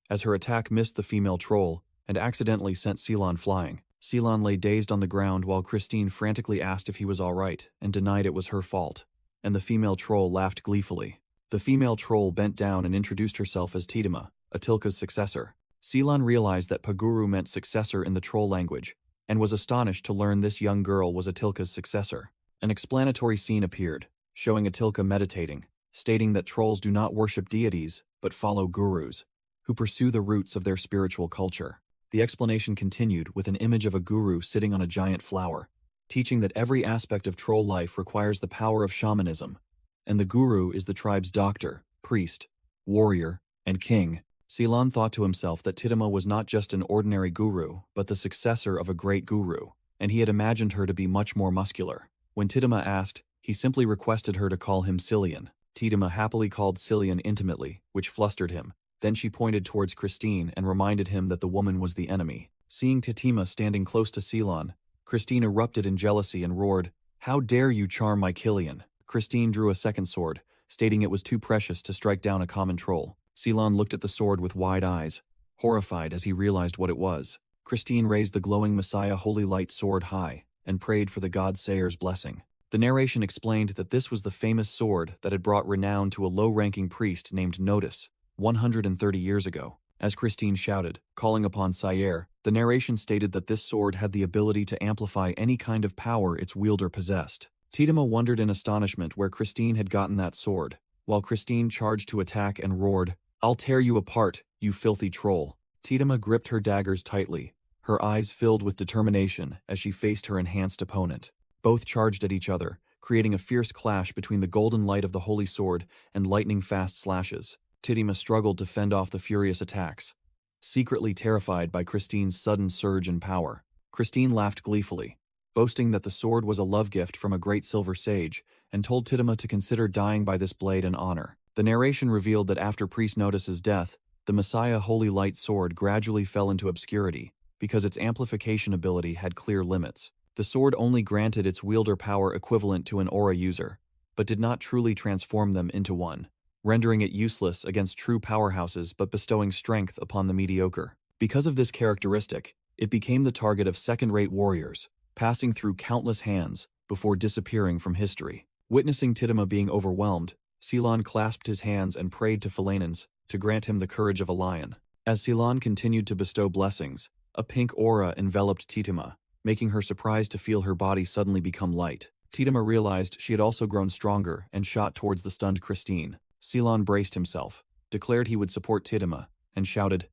S1: as her attack missed the female troll and accidentally sent Ceylon flying. Ceylon lay dazed on the ground while Christine frantically asked if he was all right and denied it was her fault, and the female troll laughed gleefully. The female troll bent down and introduced herself as Tidima, Atilka's successor. Ceylon realized that Paguru meant successor in the troll language, and was astonished to learn this young girl was Atilka's successor. An explanatory scene appeared, showing Atilka meditating, stating that trolls do not worship deities, but follow gurus, who pursue the roots of their spiritual culture. The explanation continued with an image of a guru sitting on a giant flower, teaching that every aspect of troll life requires the power of shamanism, and the guru is the tribe's doctor, priest, warrior, and king. Ceylon thought to himself that Tidima was not just an ordinary guru, but the successor of a great guru, and he had imagined her to be much more muscular. When Tidima asked, he simply requested her to call him Cillian. Tidima happily called Cillian intimately, which flustered him. Then she pointed towards Christine and reminded him that the woman was the enemy. Seeing Titima standing close to Ceylon, Christine erupted in jealousy and roared, "How dare you charm my Cillian?" Christine drew a second sword, stating it was too precious to strike down a common troll. Ceylon looked at the sword with wide eyes, horrified as he realized what it was. Christine raised the glowing Messiah Holy Light sword high and prayed for the god Sayer's blessing. The narration explained that this was the famous sword that had brought renown to a low-ranking priest named Notice 130 years ago. As Christine shouted, calling upon Sayer, the narration stated that this sword had the ability to amplify any kind of power its wielder possessed. Tidima wondered in astonishment where Christine had gotten that sword, while Christine charged to attack and roared, "I'll tear you apart, you filthy troll." Tidima gripped her daggers tightly, her eyes filled with determination as she faced her enhanced opponent. Both charged at each other, creating a fierce clash between the golden light of the holy sword and lightning-fast slashes. Tidima struggled to fend off the furious attacks, secretly terrified by Christine's sudden surge in power. Christine laughed gleefully, boasting that the sword was a love gift from a great silver sage, and told Tidima to consider dying by this blade in honor. The narration revealed that after Priest Notice's death, the Messiah Holy Light sword gradually fell into obscurity because its amplification ability had clear limits. The sword only granted its wielder power equivalent to an aura user, but did not truly transform them into one, rendering it useless against true powerhouses but bestowing strength upon the mediocre. Because of this characteristic, it became the target of second-rate warriors, passing through countless hands before disappearing from history. Witnessing Tidima being overwhelmed, Ceylon clasped his hands and prayed to Philanens to grant him the courage of a lion. As Ceylon continued to bestow blessings, a pink aura enveloped Tidima, making her surprised to feel her body suddenly become light. Tidima realized she had also grown stronger and shot towards the stunned Christine. Ceylon braced himself, declared he would support Tidima, and shouted,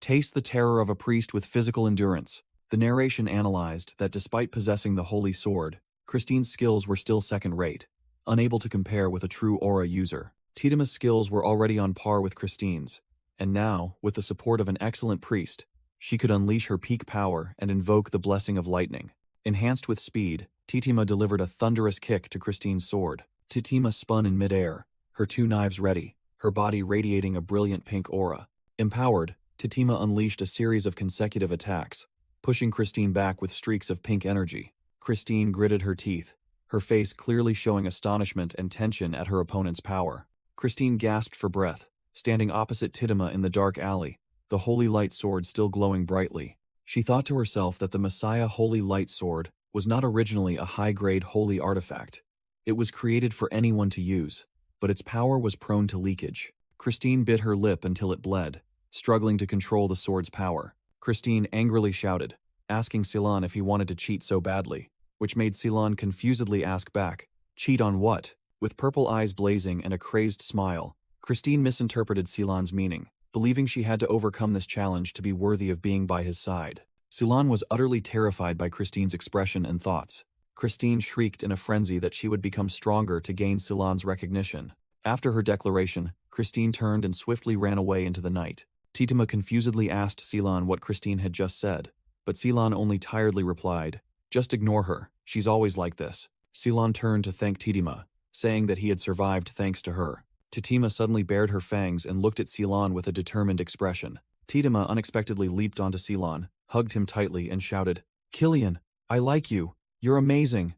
S1: "Taste the terror of a priest with physical endurance." The narration analyzed that despite possessing the holy sword, Christine's skills were still second-rate, unable to compare with a true aura user. Tidima's skills were already on par with Christine's, and now, with the support of an excellent priest, she could unleash her peak power and invoke the blessing of lightning. Enhanced with speed, Titima delivered a thunderous kick to Christine's sword. Titima spun in midair, her 2 knives ready, her body radiating a brilliant pink aura. Empowered, Titima unleashed a series of consecutive attacks, pushing Christine back with streaks of pink energy. Christine gritted her teeth, her face clearly showing astonishment and tension at her opponent's power. Christine gasped for breath, standing opposite Tidima in the dark alley, the holy light sword still glowing brightly. She thought to herself that the Messiah Holy Light Sword was not originally a high-grade holy artifact. It was created for anyone to use, but its power was prone to leakage. Christine bit her lip until it bled, struggling to control the sword's power. Christine angrily shouted, asking Ceylon if he wanted to cheat so badly. which made Ceylon confusedly ask back, cheat on what? With purple eyes blazing and a crazed smile, Christine misinterpreted Ceylon's meaning, believing she had to overcome this challenge to be worthy of being by his side. Ceylon was utterly terrified by Christine's expression and thoughts. Christine shrieked in a frenzy that she would become stronger to gain Ceylon's recognition. After her declaration, Christine turned and swiftly ran away into the night. Titima confusedly asked Ceylon what Christine had just said, but Ceylon only tiredly replied, just ignore her, she's always like this. Ceylon turned to thank Titima, saying that he had survived thanks to her. Titima suddenly bared her fangs and looked at Ceylon with a determined expression. Titima unexpectedly leaped onto Ceylon, hugged him tightly and shouted, Killian, I like you, you're amazing,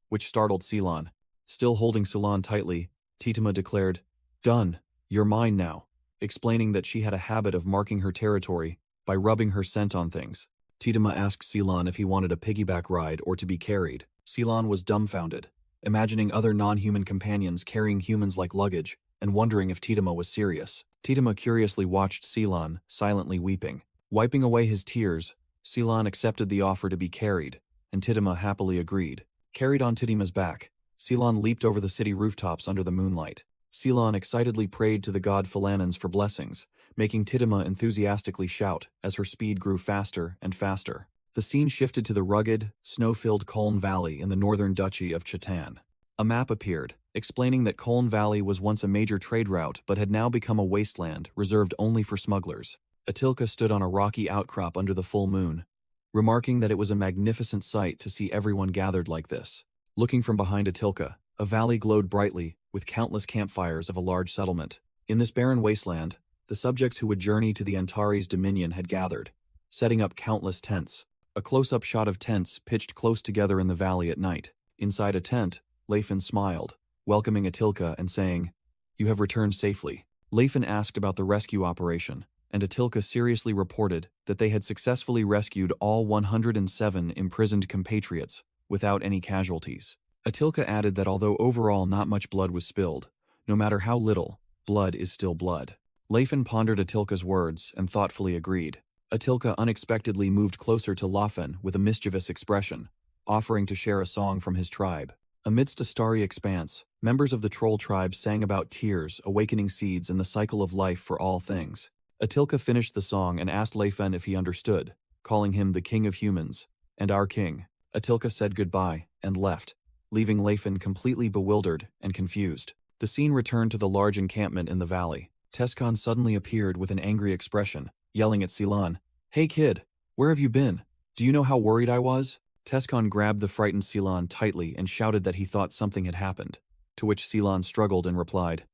S1: which startled Ceylon. Still holding Ceylon tightly, Titima declared, done, you're mine now, explaining that she had a habit of marking her territory by rubbing her scent on things. Titima asked Ceylon if he wanted a piggyback ride or to be carried. Ceylon was dumbfounded, imagining other non-human companions carrying humans like luggage and wondering if Titima was serious. Titima curiously watched Ceylon, silently weeping. Wiping away his tears, Ceylon accepted the offer to be carried, and Titima happily agreed. Carried on Titima's back, Ceylon leaped over the city rooftops under the moonlight. Ceylon excitedly prayed to the god Philanans for blessings, making Titima enthusiastically shout as her speed grew faster and faster. The scene shifted to the rugged, snow-filled Colne Valley in the northern duchy of Chetan. A map appeared, explaining that Colne Valley was once a major trade route but had now become a wasteland reserved only for smugglers. Atilka stood on a rocky outcrop under the full moon, remarking that it was a magnificent sight to see everyone gathered like this. Looking from behind Atilka, a valley glowed brightly, with countless campfires of a large settlement. In this barren wasteland, the subjects who would journey to the Antares' dominion had gathered, setting up countless tents. A close-up shot of tents pitched close together in the valley at night. Inside a tent, Leifin smiled, welcoming Atilka and saying, "You have returned safely." Leifin asked about the rescue operation, and Atilka seriously reported that they had successfully rescued all 107 imprisoned compatriots without any casualties. Atilka added that although overall not much blood was spilled, no matter how little, blood is still blood. Leifin pondered Atilka's words and thoughtfully agreed. Atilka unexpectedly moved closer to Lafen with a mischievous expression, offering to share a song from his tribe. Amidst a starry expanse, members of the troll tribe sang about tears, awakening seeds, and the cycle of life for all things. Atilka finished the song and asked Leifin if he understood, calling him the king of humans, and our king. Atilka said goodbye and left, leaving Leifin completely bewildered and confused. The scene returned to the large encampment in the valley. Tescon suddenly appeared with an angry expression, yelling at Ceylon, "Hey kid, where have you been? Do you know how worried I was?" Tescon grabbed the frightened Ceylon tightly and shouted that he thought something had happened, to which Ceylon struggled and replied,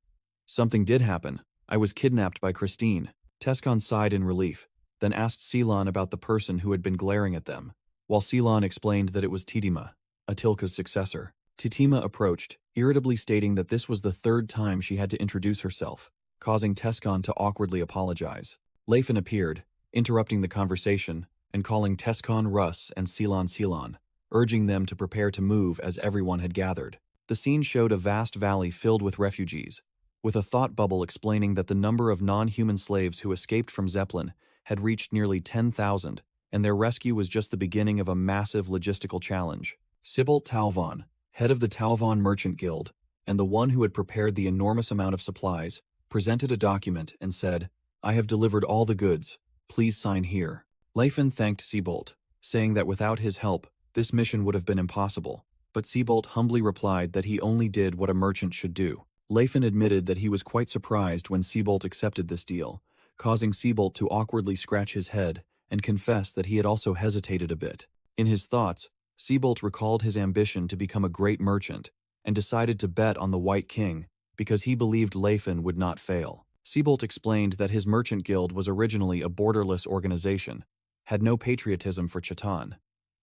S1: "Something did happen. I was kidnapped by Christine." Tescon sighed in relief, then asked Ceylon about the person who had been glaring at them, while Ceylon explained that it was Titima, Atilka's successor. Titima approached, irritably stating that this was the third time she had to introduce herself, causing Tescon to awkwardly apologize. Leifin appeared, interrupting the conversation and calling Tescon Russ and Ceylon, urging them to prepare to move as everyone had gathered. The scene showed a vast valley filled with refugees, with a thought bubble explaining that the number of non-human slaves who escaped from Zeppelin had reached nearly 10,000, and their rescue was just the beginning of a massive logistical challenge. Sibylt Talvon, head of the Talvon Merchant Guild, and the one who had prepared the enormous amount of supplies, presented a document and said, "I have delivered all the goods. Please sign here." Leifin thanked Sibylt, saying that without his help, this mission would have been impossible, but Sibylt humbly replied that he only did what a merchant should do. Leifin admitted that he was quite surprised when Sibylt accepted this deal, causing Sibylt to awkwardly scratch his head and confess that he had also hesitated a bit. In his thoughts, Sibylt recalled his ambition to become a great merchant and decided to bet on the White King because he believed Leifin would not fail. Sibylt explained that his merchant guild was originally a borderless organization, had no patriotism for Chetan,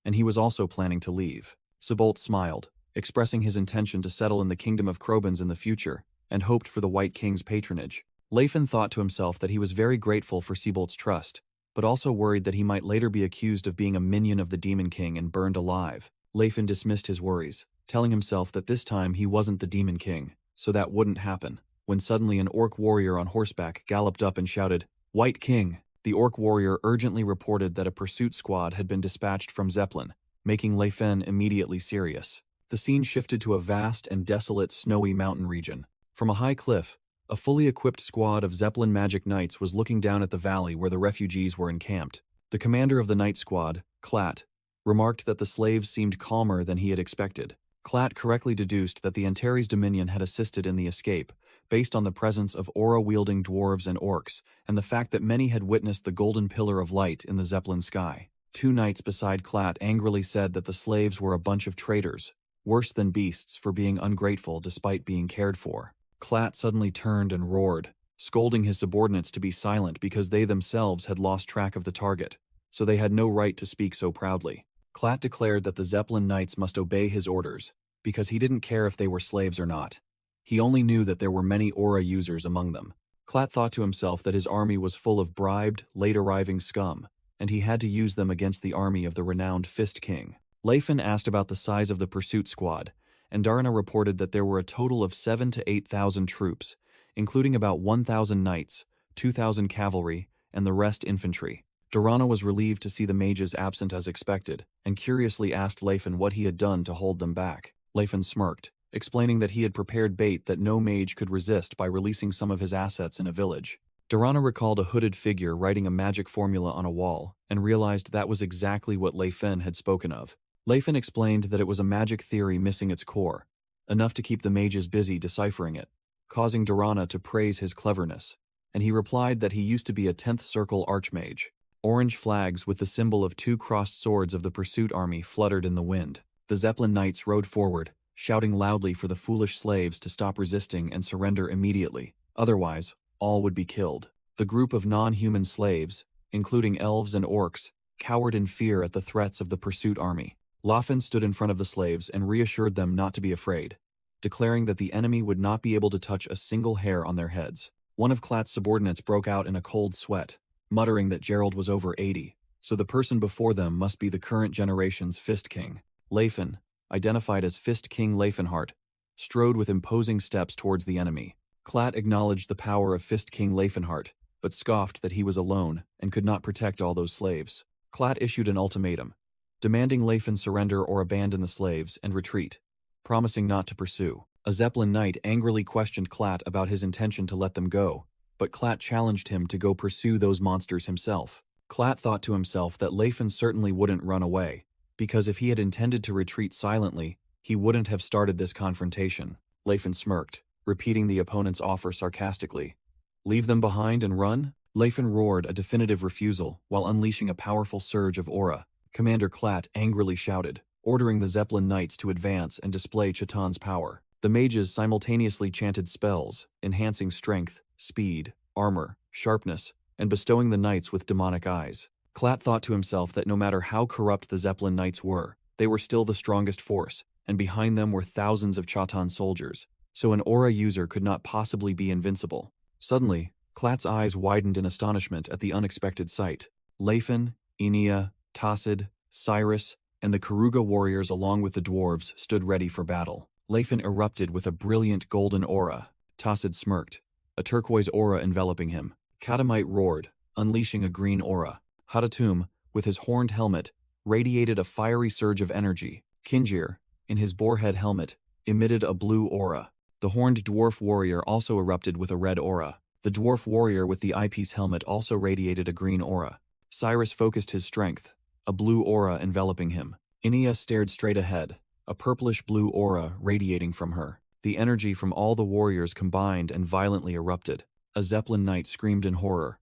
S1: and he was also planning to leave. Sibylt smiled, expressing his intention to settle in the kingdom of Krobans in the future, and hoped for the White King's patronage. Leifin thought to himself that he was very grateful for Sibylt's trust, but also worried that he might later be accused of being a minion of the Demon King and burned alive. Leifin dismissed his worries, telling himself that this time he wasn't the Demon King, so that wouldn't happen, when suddenly an orc warrior on horseback galloped up and shouted, "White King!" The orc warrior urgently reported that a pursuit squad had been dispatched from Zeppelin, making Lefen immediately serious. The scene shifted to a vast and desolate snowy mountain region. From a high cliff, a fully equipped squad of Zeppelin magic knights was looking down at the valley where the refugees were encamped. The commander of the knight squad, Klatt, remarked that the slaves seemed calmer than he had expected. Klatt correctly deduced that the Antares Dominion had assisted in the escape, based on the presence of aura-wielding dwarves and orcs, and the fact that many had witnessed the golden pillar of light in the Zeppelin sky. Two knights beside Klatt angrily said that the slaves were a bunch of traitors, worse than beasts for being ungrateful despite being cared for. Klatt suddenly turned and roared, scolding his subordinates to be silent because they themselves had lost track of the target, so they had no right to speak so proudly. Klatt declared that the Zeppelin knights must obey his orders, because he didn't care if they were slaves or not. He only knew that there were many aura users among them. Klatt thought to himself that his army was full of bribed, late-arriving scum, and he had to use them against the army of the renowned Fist King. Lefen asked about the size of the pursuit squad, and Darna reported that there were a total of 7,000 to 8,000 troops, including about 1,000 knights, 2,000 cavalry, and the rest infantry. Darana was relieved to see the mages absent as expected, and curiously asked Lefen what he had done to hold them back. Lefen smirked, explaining that he had prepared bait that no mage could resist by releasing some of his assets in a village. Darana recalled a hooded figure writing a magic formula on a wall, and realized that was exactly what Lefen had spoken of. Lefen explained that it was a magic theory missing its core, enough to keep the mages busy deciphering it, causing Darana to praise his cleverness, and he replied that he used to be a 10th Circle Archmage. Orange flags with the symbol of two crossed swords of the pursuit army fluttered in the wind. The Zeppelin knights rode forward, shouting loudly for the foolish slaves to stop resisting and surrender immediately, otherwise, all would be killed. The group of non-human slaves, including elves and orcs, cowered in fear at the threats of the pursuit army. Lafen stood in front of the slaves and reassured them not to be afraid, declaring that the enemy would not be able to touch a single hair on their heads. One of Klatt's subordinates broke out in a cold sweat, muttering that Gerald was over 80, so the person before them must be the current generation's Fist King. Lefen, identified as Fist King Lefenhart, strode with imposing steps towards the enemy. Klatt acknowledged the power of Fist King Lefenhart, but scoffed that he was alone and could not protect all those slaves. Klatt issued an ultimatum, demanding Lefen surrender or abandon the slaves and retreat, promising not to pursue. A Zeppelin knight angrily questioned Klatt about his intention to let them go, but Klatt challenged him to go pursue those monsters himself. Klatt thought to himself that Lefen certainly wouldn't run away, because if he had intended to retreat silently, he wouldn't have started this confrontation. Lefen smirked, repeating the opponent's offer sarcastically. Leave them behind and run? Lefen roared a definitive refusal while unleashing a powerful surge of aura. Commander Klatt angrily shouted, ordering the Zeppelin knights to advance and display Chatan's power. The mages simultaneously chanted spells, enhancing strength, speed, armor, sharpness, and bestowing the knights with demonic eyes. Klatt thought to himself that no matter how corrupt the Zeppelin knights were, they were still the strongest force, and behind them were thousands of Chatan soldiers, so an aura user could not possibly be invincible. Suddenly, Klatt's eyes widened in astonishment at the unexpected sight. Lefen, Enia, Tassid, Cyrus, and the Karuga warriors along with the dwarves stood ready for battle. Lefen erupted with a brilliant golden aura. Tassid smirked, a turquoise aura enveloping him. Katamite roared, unleashing a green aura. Hatatum, with his horned helmet, radiated a fiery surge of energy. Kinjir, in his boarhead helmet, emitted a blue aura. The horned dwarf warrior also erupted with a red aura. The dwarf warrior with the eyepiece helmet also radiated a green aura. Cyrus focused his strength, a blue aura enveloping him. Inia stared straight ahead, a purplish-blue aura radiating from her. The energy from all the warriors combined and violently erupted. A Zeppelin knight screamed in horror.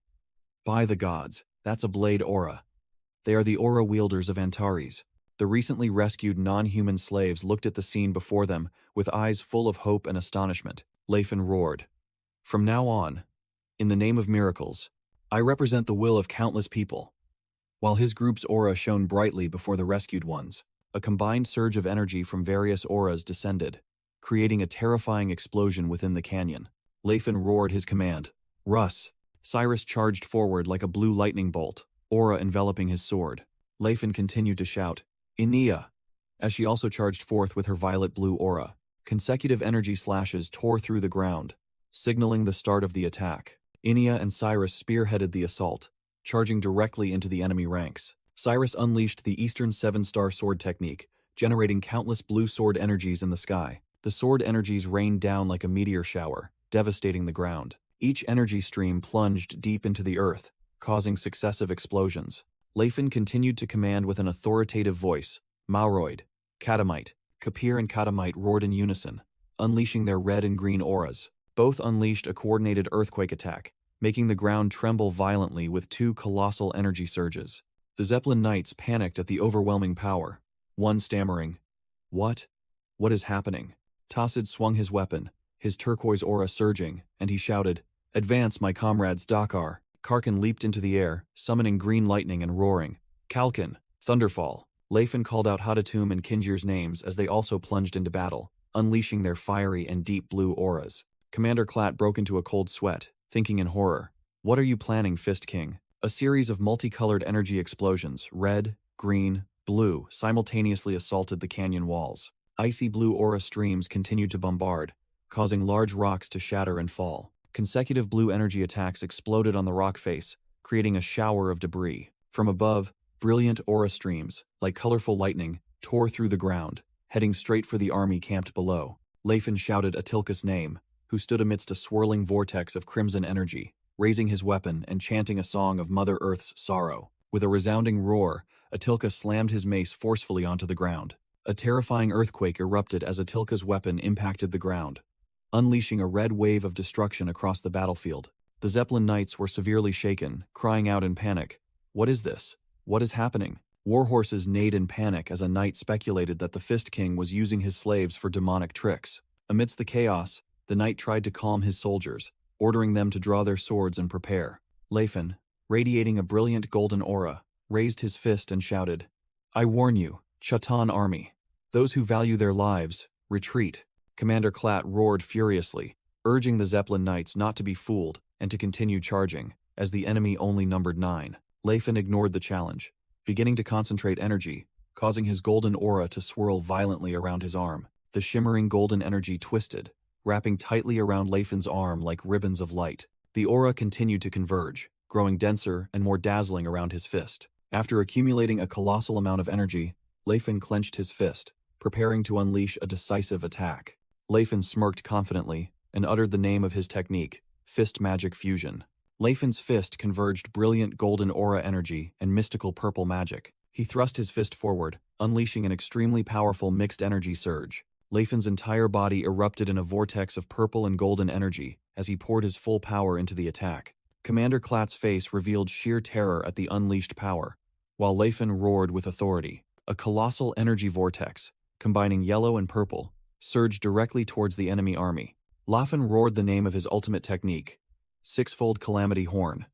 S1: By the gods, that's a blade aura. They are the aura wielders of Antares. The recently rescued non-human slaves looked at the scene before them with eyes full of hope and astonishment. Lefen roared. From now on, in the name of miracles, I represent the will of countless people. While his group's aura shone brightly before the rescued ones, a combined surge of energy from various auras descended, creating a terrifying explosion within the canyon. Lefen roared his command. Russ! Cyrus charged forward like a blue lightning bolt, aura enveloping his sword. Lefen continued to shout, Inia! As she also charged forth with her violet-blue aura. Consecutive energy slashes tore through the ground, signaling the start of the attack. Inia and Cyrus spearheaded the assault, charging directly into the enemy ranks. Cyrus unleashed the Eastern Seven-Star Sword technique, generating countless blue sword energies in the sky. The sword energies rained down like a meteor shower, devastating the ground. Each energy stream plunged deep into the earth, causing successive explosions. Leifin continued to command with an authoritative voice. Mauroid, Katamite, Kapir and Katamite roared in unison, unleashing their red and green auras. Both unleashed a coordinated earthquake attack, making the ground tremble violently with two colossal energy surges. The Zeppelin Knights panicked at the overwhelming power, one stammering, "What? What is happening?" Tassid swung his weapon, his turquoise aura surging, and he shouted, "Advance, my comrades Dakar!" Karkin leaped into the air, summoning green lightning and roaring, "Kalkin! Thunderfall!" Leifin called out Hadatum and Kinjir's names as they also plunged into battle, unleashing their fiery and deep blue auras. Commander Klatt broke into a cold sweat, thinking in horror, "What are you planning, Fist King?" A series of multicolored energy explosions, red, green, blue, simultaneously assaulted the canyon walls. Icy blue aura streams continued to bombard, causing large rocks to shatter and fall. Consecutive blue energy attacks exploded on the rock face, creating a shower of debris. From above, brilliant aura streams, like colorful lightning, tore through the ground, heading straight for the army camped below. Leifin shouted Atilka's name, who stood amidst a swirling vortex of crimson energy, raising his weapon and chanting a song of Mother Earth's sorrow. With a resounding roar, Atilka slammed his mace forcefully onto the ground. A terrifying earthquake erupted as Atilka's weapon impacted the ground, unleashing a red wave of destruction across the battlefield. The Zeppelin Knights were severely shaken, crying out in panic, "What is this? What is happening?" Warhorses neighed in panic as a knight speculated that the Fist King was using his slaves for demonic tricks. Amidst the chaos, the knight tried to calm his soldiers, ordering them to draw their swords and prepare. Leifin, radiating a brilliant golden aura, raised his fist and shouted, "I warn you, Chatan army. Those who value their lives, retreat." Commander Klatt roared furiously, urging the Zeppelin Knights not to be fooled and to continue charging, as the enemy only numbered 9. Leifin ignored the challenge, beginning to concentrate energy, causing his golden aura to swirl violently around his arm. The shimmering golden energy twisted, wrapping tightly around Leifin's arm like ribbons of light. The aura continued to converge, growing denser and more dazzling around his fist. After accumulating a colossal amount of energy, Leifin clenched his fist, preparing to unleash a decisive attack. Leifin smirked confidently and uttered the name of his technique, Fist Magic Fusion. Leifin's fist converged brilliant golden aura energy and mystical purple magic. He thrust his fist forward, unleashing an extremely powerful mixed energy surge. Leifin's entire body erupted in a vortex of purple and golden energy as he poured his full power into the attack. Commander Klatt's face revealed sheer terror at the unleashed power, while Leifin roared with authority. A colossal energy vortex, combining yellow and purple, surged directly towards the enemy army. Leifin roared the name of his ultimate technique, Sixfold Calamity Horn.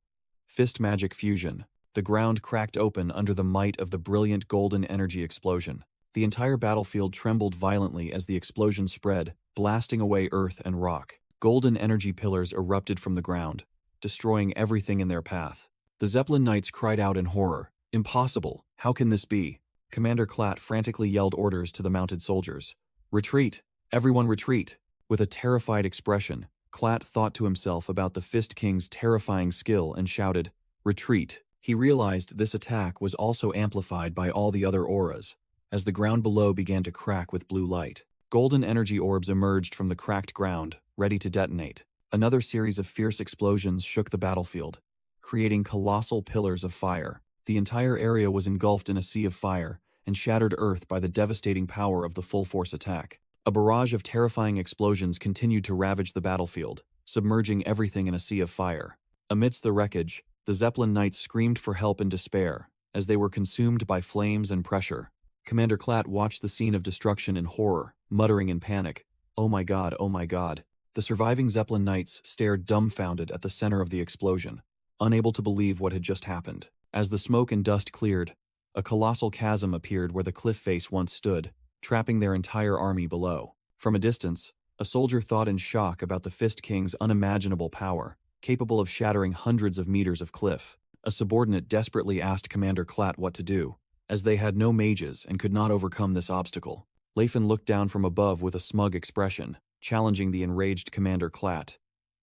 S1: Fist Magic Fusion. The ground cracked open under the might of the brilliant golden energy explosion. The entire battlefield trembled violently as the explosion spread, blasting away earth and rock. Golden energy pillars erupted from the ground, destroying everything in their path. The Zeppelin Knights cried out in horror, "Impossible! How can this be?" Commander Klatt frantically yelled orders to the mounted soldiers. "Retreat! Everyone retreat!" With a terrified expression, Klatt thought to himself about the Fist King's terrifying skill and shouted, "Retreat!" He realized this attack was also amplified by all the other auras, as the ground below began to crack with blue light. Golden energy orbs emerged from the cracked ground, ready to detonate. Another series of fierce explosions shook the battlefield, creating colossal pillars of fire. The entire area was engulfed in a sea of fire and shattered earth by the devastating power of the full-force attack. A barrage of terrifying explosions continued to ravage the battlefield, submerging everything in a sea of fire. Amidst the wreckage, the Zeppelin Knights screamed for help in despair, as they were consumed by flames and pressure. Commander Klatt watched the scene of destruction in horror, muttering in panic, "Oh my god, oh my god." The surviving Zeppelin Knights stared dumbfounded at the center of the explosion, unable to believe what had just happened. As the smoke and dust cleared, a colossal chasm appeared where the cliff face once stood, trapping their entire army below. From a distance, a soldier thought in shock about the Fist King's unimaginable power, capable of shattering hundreds of meters of cliff. A subordinate desperately asked Commander Klatt what to do, as they had no mages and could not overcome this obstacle. Leifin looked down from above with a smug expression, challenging the enraged Commander Klatt.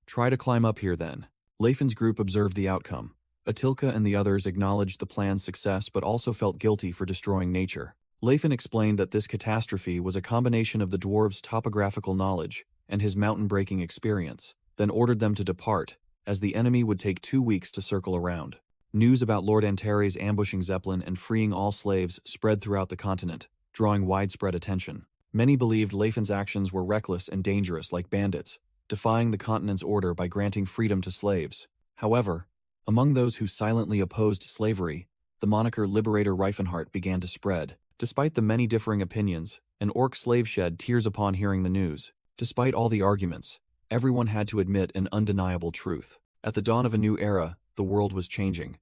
S1: "Try to climb up here then." Leifin's group observed the outcome, Atilka and the others acknowledged the plan's success but also felt guilty for destroying nature. Leifin explained that this catastrophe was a combination of the dwarves' topographical knowledge and his mountain-breaking experience, then ordered them to depart, as the enemy would take 2 weeks to circle around. News about Lord Antares ambushing Zeppelin and freeing all slaves spread throughout the continent, drawing widespread attention. Many believed Leifin's actions were reckless and dangerous like bandits, defying the continent's order by granting freedom to slaves. However, among those who silently opposed slavery, the moniker Liberator Reifenhart began to spread. Despite the many differing opinions, an orc slave shed tears upon hearing the news. Despite all the arguments, everyone had to admit an undeniable truth. At the dawn of a new era, the world was changing.